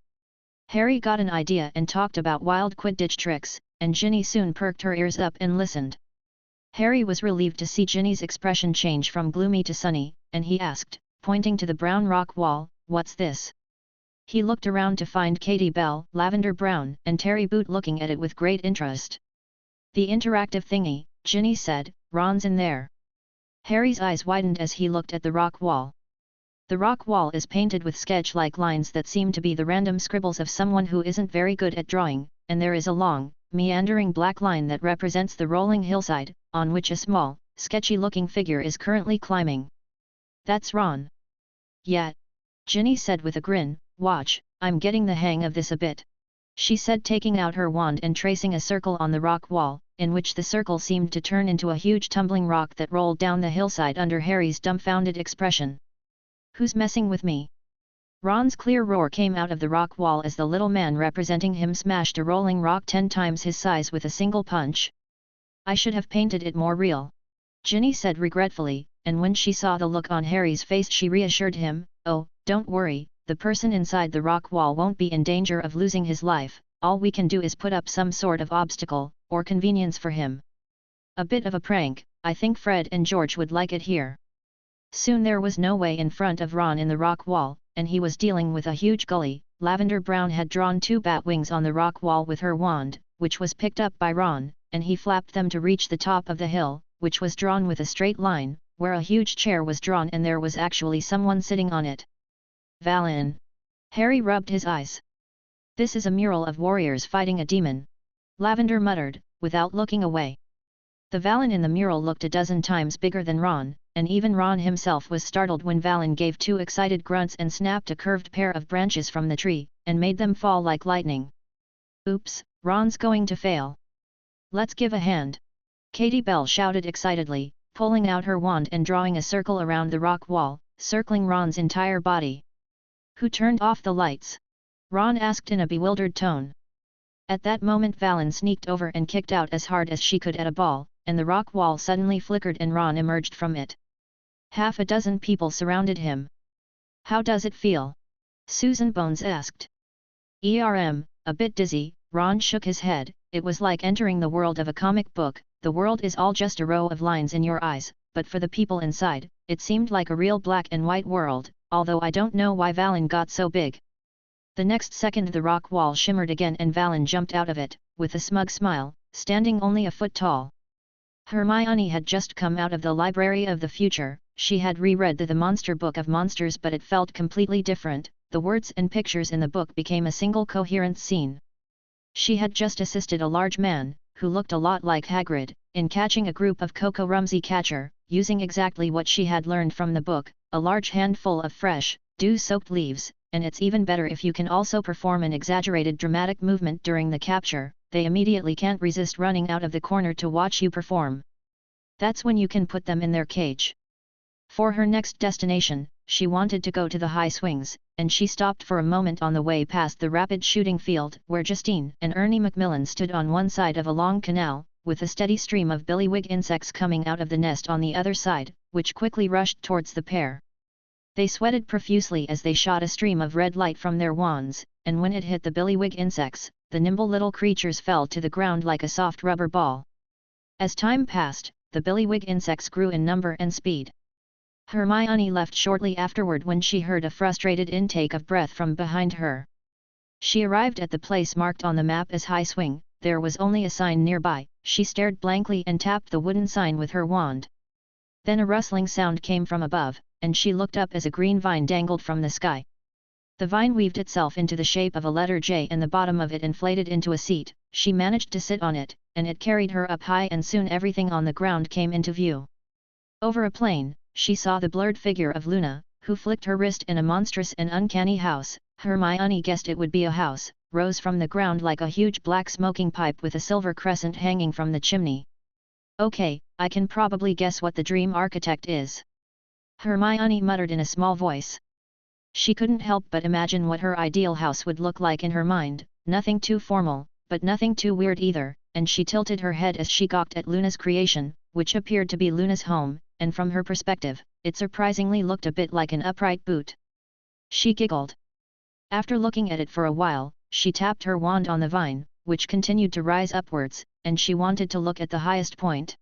Harry got an idea and talked about wild Quidditch tricks, and Ginny soon perked her ears up and listened. Harry was relieved to see Ginny's expression change from gloomy to sunny, and he asked, pointing to the brown rock wall, "What's this?" He looked around to find Katie Bell, Lavender Brown, and Terry Boot looking at it with great interest. "The interactive thingy," Ginny said, "Ron's in there." Harry's eyes widened as he looked at the rock wall. The rock wall is painted with sketch-like lines that seem to be the random scribbles of someone who isn't very good at drawing, and there is a long, meandering black line that represents the rolling hillside, on which a small, sketchy-looking figure is currently climbing. "That's Ron." "Yeah," Ginny said with a grin, "watch, I'm getting the hang of this a bit," she said, taking out her wand and tracing a circle on the rock wall, in which the circle seemed to turn into a huge tumbling rock that rolled down the hillside under Harry's dumbfounded expression. "Who's messing with me?" Ron's clear roar came out of the rock wall as the little man representing him smashed a rolling rock 10 times his size with a single punch. "I should have painted it more real." Ginny said regretfully, and when she saw the look on Harry's face she reassured him, "Oh, don't worry, the person inside the rock wall won't be in danger of losing his life, all we can do is put up some sort of obstacle, or convenience for him. A bit of a prank, I think Fred and George would like it here." Soon there was no way in front of Ron in the rock wall, and he was dealing with a huge gully. Lavender Brown had drawn 2 bat wings on the rock wall with her wand, which was picked up by Ron, and he flapped them to reach the top of the hill, which was drawn with a straight line, where a huge chair was drawn and there was actually someone sitting on it. "Valin." Harry rubbed his eyes. "This is a mural of warriors fighting a demon," Lavender muttered, without looking away. The Valin in the mural looked a dozen times bigger than Ron, and even Ron himself was startled when Valin gave 2 excited grunts and snapped a curved pair of branches from the tree, and made them fall like lightning. "Oops, Ron's going to fail. Let's give a hand!" Katie Bell shouted excitedly, pulling out her wand and drawing a circle around the rock wall, circling Ron's entire body. "Who turned off the lights?" Ron asked in a bewildered tone. At that moment Valin sneaked over and kicked out as hard as she could at a ball, and the rock wall suddenly flickered and Ron emerged from it. Half a dozen people surrounded him. "How does it feel?" Susan Bones asked. A bit dizzy," Ron shook his head. "It was like entering the world of a comic book. The world is all just a row of lines in your eyes, but for the people inside, it seemed like a real black and white world, although I don't know why Valin got so big." The next second the rock wall shimmered again and Valin jumped out of it, with a smug smile, standing only a foot tall. Hermione had just come out of the Library of the Future. She had reread the Monster Book of Monsters, but it felt completely different. The words and pictures in the book became a single coherent scene. She had just assisted a large man, who looked a lot like Hagrid, in catching a group of Coco Rumsey Catcher, using exactly what she had learned from the book, a large handful of fresh, dew-soaked leaves, and it's even better if you can also perform an exaggerated dramatic movement during the capture. They immediately can't resist running out of the corner to watch you perform. That's when you can put them in their cage. For her next destination, she wanted to go to the high swings, and she stopped for a moment on the way past the rapid shooting field, where Justine and Ernie Macmillan stood on one side of a long canal, with a steady stream of billywig insects coming out of the nest on the other side, which quickly rushed towards the pair. They sweated profusely as they shot a stream of red light from their wands, and when it hit the billywig insects, the nimble little creatures fell to the ground like a soft rubber ball. As time passed, the billywig insects grew in number and speed. Hermione left shortly afterward when she heard a frustrated intake of breath from behind her. She arrived at the place marked on the map as High Swing. There was only a sign nearby. She stared blankly and tapped the wooden sign with her wand. Then a rustling sound came from above, and she looked up as a green vine dangled from the sky. The vine weaved itself into the shape of a letter J and the bottom of it inflated into a seat. She managed to sit on it, and it carried her up high and soon everything on the ground came into view. Over a plain, she saw the blurred figure of Luna, who flicked her wrist in a monstrous and uncanny house. Hermione guessed it would be a house, rose from the ground like a huge black smoking pipe with a silver crescent hanging from the chimney. "Okay, I can probably guess what the dream architect is," Hermione muttered in a small voice. She couldn't help but imagine what her ideal house would look like in her mind, nothing too formal, but nothing too weird either, and she tilted her head as she gawked at Luna's creation, which appeared to be Luna's home, and from her perspective, it surprisingly looked a bit like an upright boot. She giggled. After looking at it for a while, she tapped her wand on the vine, which continued to rise upwards, and she wanted to look at the highest point.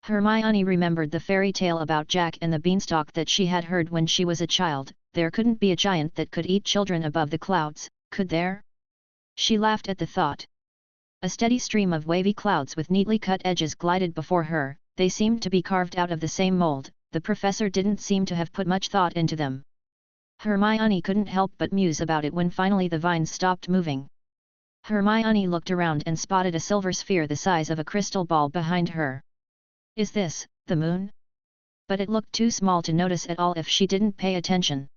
Hermione remembered the fairy tale about Jack and the Beanstalk that she had heard when she was a child. There couldn't be a giant that could eat children above the clouds, could there? She laughed at the thought. A steady stream of wavy clouds with neatly cut edges glided before her. They seemed to be carved out of the same mold. The professor didn't seem to have put much thought into them. Hermione couldn't help but muse about it when finally the vines stopped moving. Hermione looked around and spotted a silver sphere the size of a crystal ball behind her. "Is this the moon?" But it looked too small to notice at all if she didn't pay attention.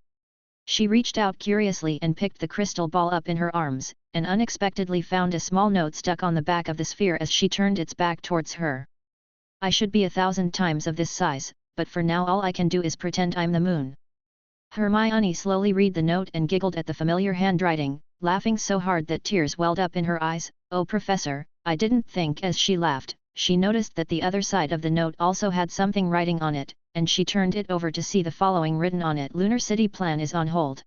She reached out curiously and picked the crystal ball up in her arms, and unexpectedly found a small note stuck on the back of the sphere as she turned its back towards her. "I should be 1,000 times of this size, but for now all I can do is pretend I'm the moon." Hermione slowly read the note and giggled at the familiar handwriting, laughing so hard that tears welled up in her eyes. "Oh Professor, I didn't think," as she laughed, she noticed that the other side of the note also had something writing on it, and she turned it over to see the following written on it: Lunar City plan is on hold.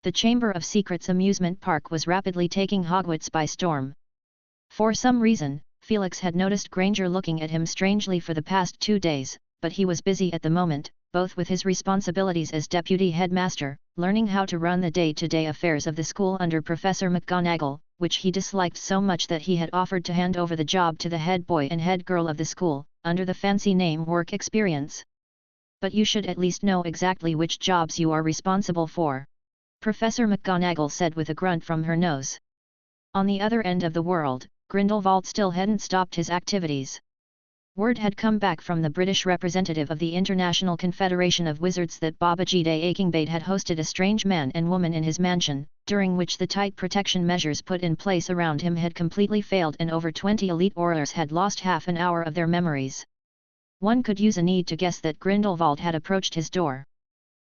The Chamber of Secrets amusement park was rapidly taking Hogwarts by storm. For some reason, Felix had noticed Granger looking at him strangely for the past 2 days, but he was busy at the moment, both with his responsibilities as deputy headmaster, learning how to run the day-to-day affairs of the school under Professor McGonagall, which he disliked so much that he had offered to hand over the job to the head boy and head girl of the school, under the fancy name work experience. But you should at least know exactly which jobs you are responsible for, Professor McGonagall said with a grunt from her nose. On the other end of the world, Grindelwald still hadn't stopped his activities. Word had come back from the British representative of the International Confederation of Wizards that Babajide Akingbade had hosted a strange man and woman in his mansion, during which the tight protection measures put in place around him had completely failed and over 20 elite Aurors had lost half an hour of their memories. One could use a need to guess that Grindelwald had approached his door.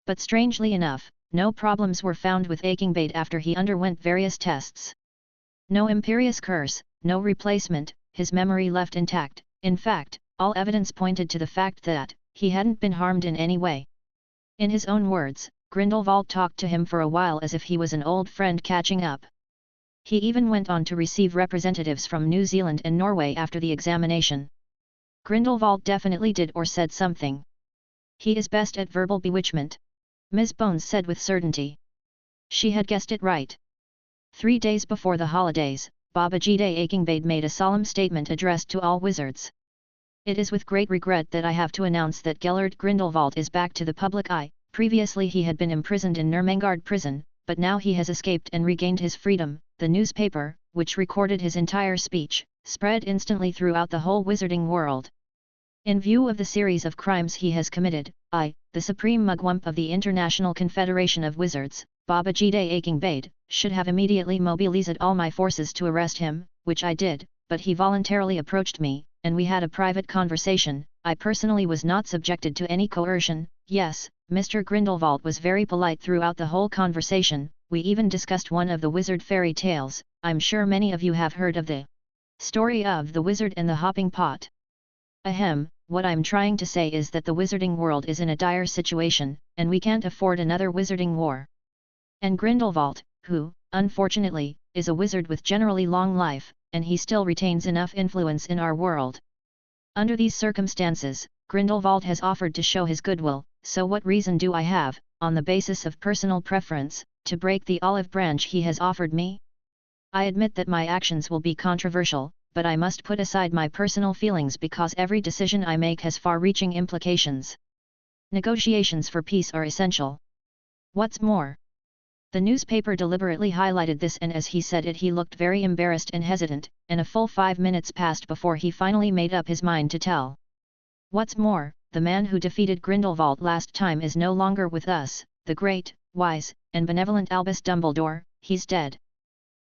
But strangely enough, no problems were found with Akingbade after he underwent various tests. No imperious curse, no replacement, his memory left intact. In fact, all evidence pointed to the fact that he hadn't been harmed in any way. In his own words, Grindelwald talked to him for a while as if he was an old friend catching up. He even went on to receive representatives from New Zealand and Norway after the examination. Grindelwald definitely did or said something. He is best at verbal bewitchment, Ms. Bones said with certainty. She had guessed it right. 3 days before the holidays, Babajide Akingbade made a solemn statement addressed to all wizards. It is with great regret that I have to announce that Gellert Grindelwald is back to the public eye. Previously he had been imprisoned in Nurmengard prison, but now he has escaped and regained his freedom. The newspaper, which recorded his entire speech, spread instantly throughout the whole wizarding world. In view of the series of crimes he has committed, I, the Supreme Mugwump of the International Confederation of Wizards, Babajide Akingbade, should have immediately mobilized all my forces to arrest him, which I did, but he voluntarily approached me, and we had a private conversation. I personally was not subjected to any coercion. Yes, Mr. Grindelwald was very polite throughout the whole conversation. We even discussed one of the wizard fairy tales. I'm sure many of you have heard of the story of the wizard and the hopping pot. Ahem, what I'm trying to say is that the wizarding world is in a dire situation, and we can't afford another wizarding war. And Grindelwald, who, unfortunately, is a wizard with generally long life, and he still retains enough influence in our world. Under these circumstances, Grindelwald has offered to show his goodwill, so what reason do I have, on the basis of personal preference, to break the olive branch he has offered me? I admit that my actions will be controversial, but I must put aside my personal feelings because every decision I make has far-reaching implications. Negotiations for peace are essential. What's more, the newspaper deliberately highlighted this, and as he said it he looked very embarrassed and hesitant, and a full 5 minutes passed before he finally made up his mind to tell. What's more, the man who defeated Grindelwald last time is no longer with us, the great, wise, and benevolent Albus Dumbledore. He's dead.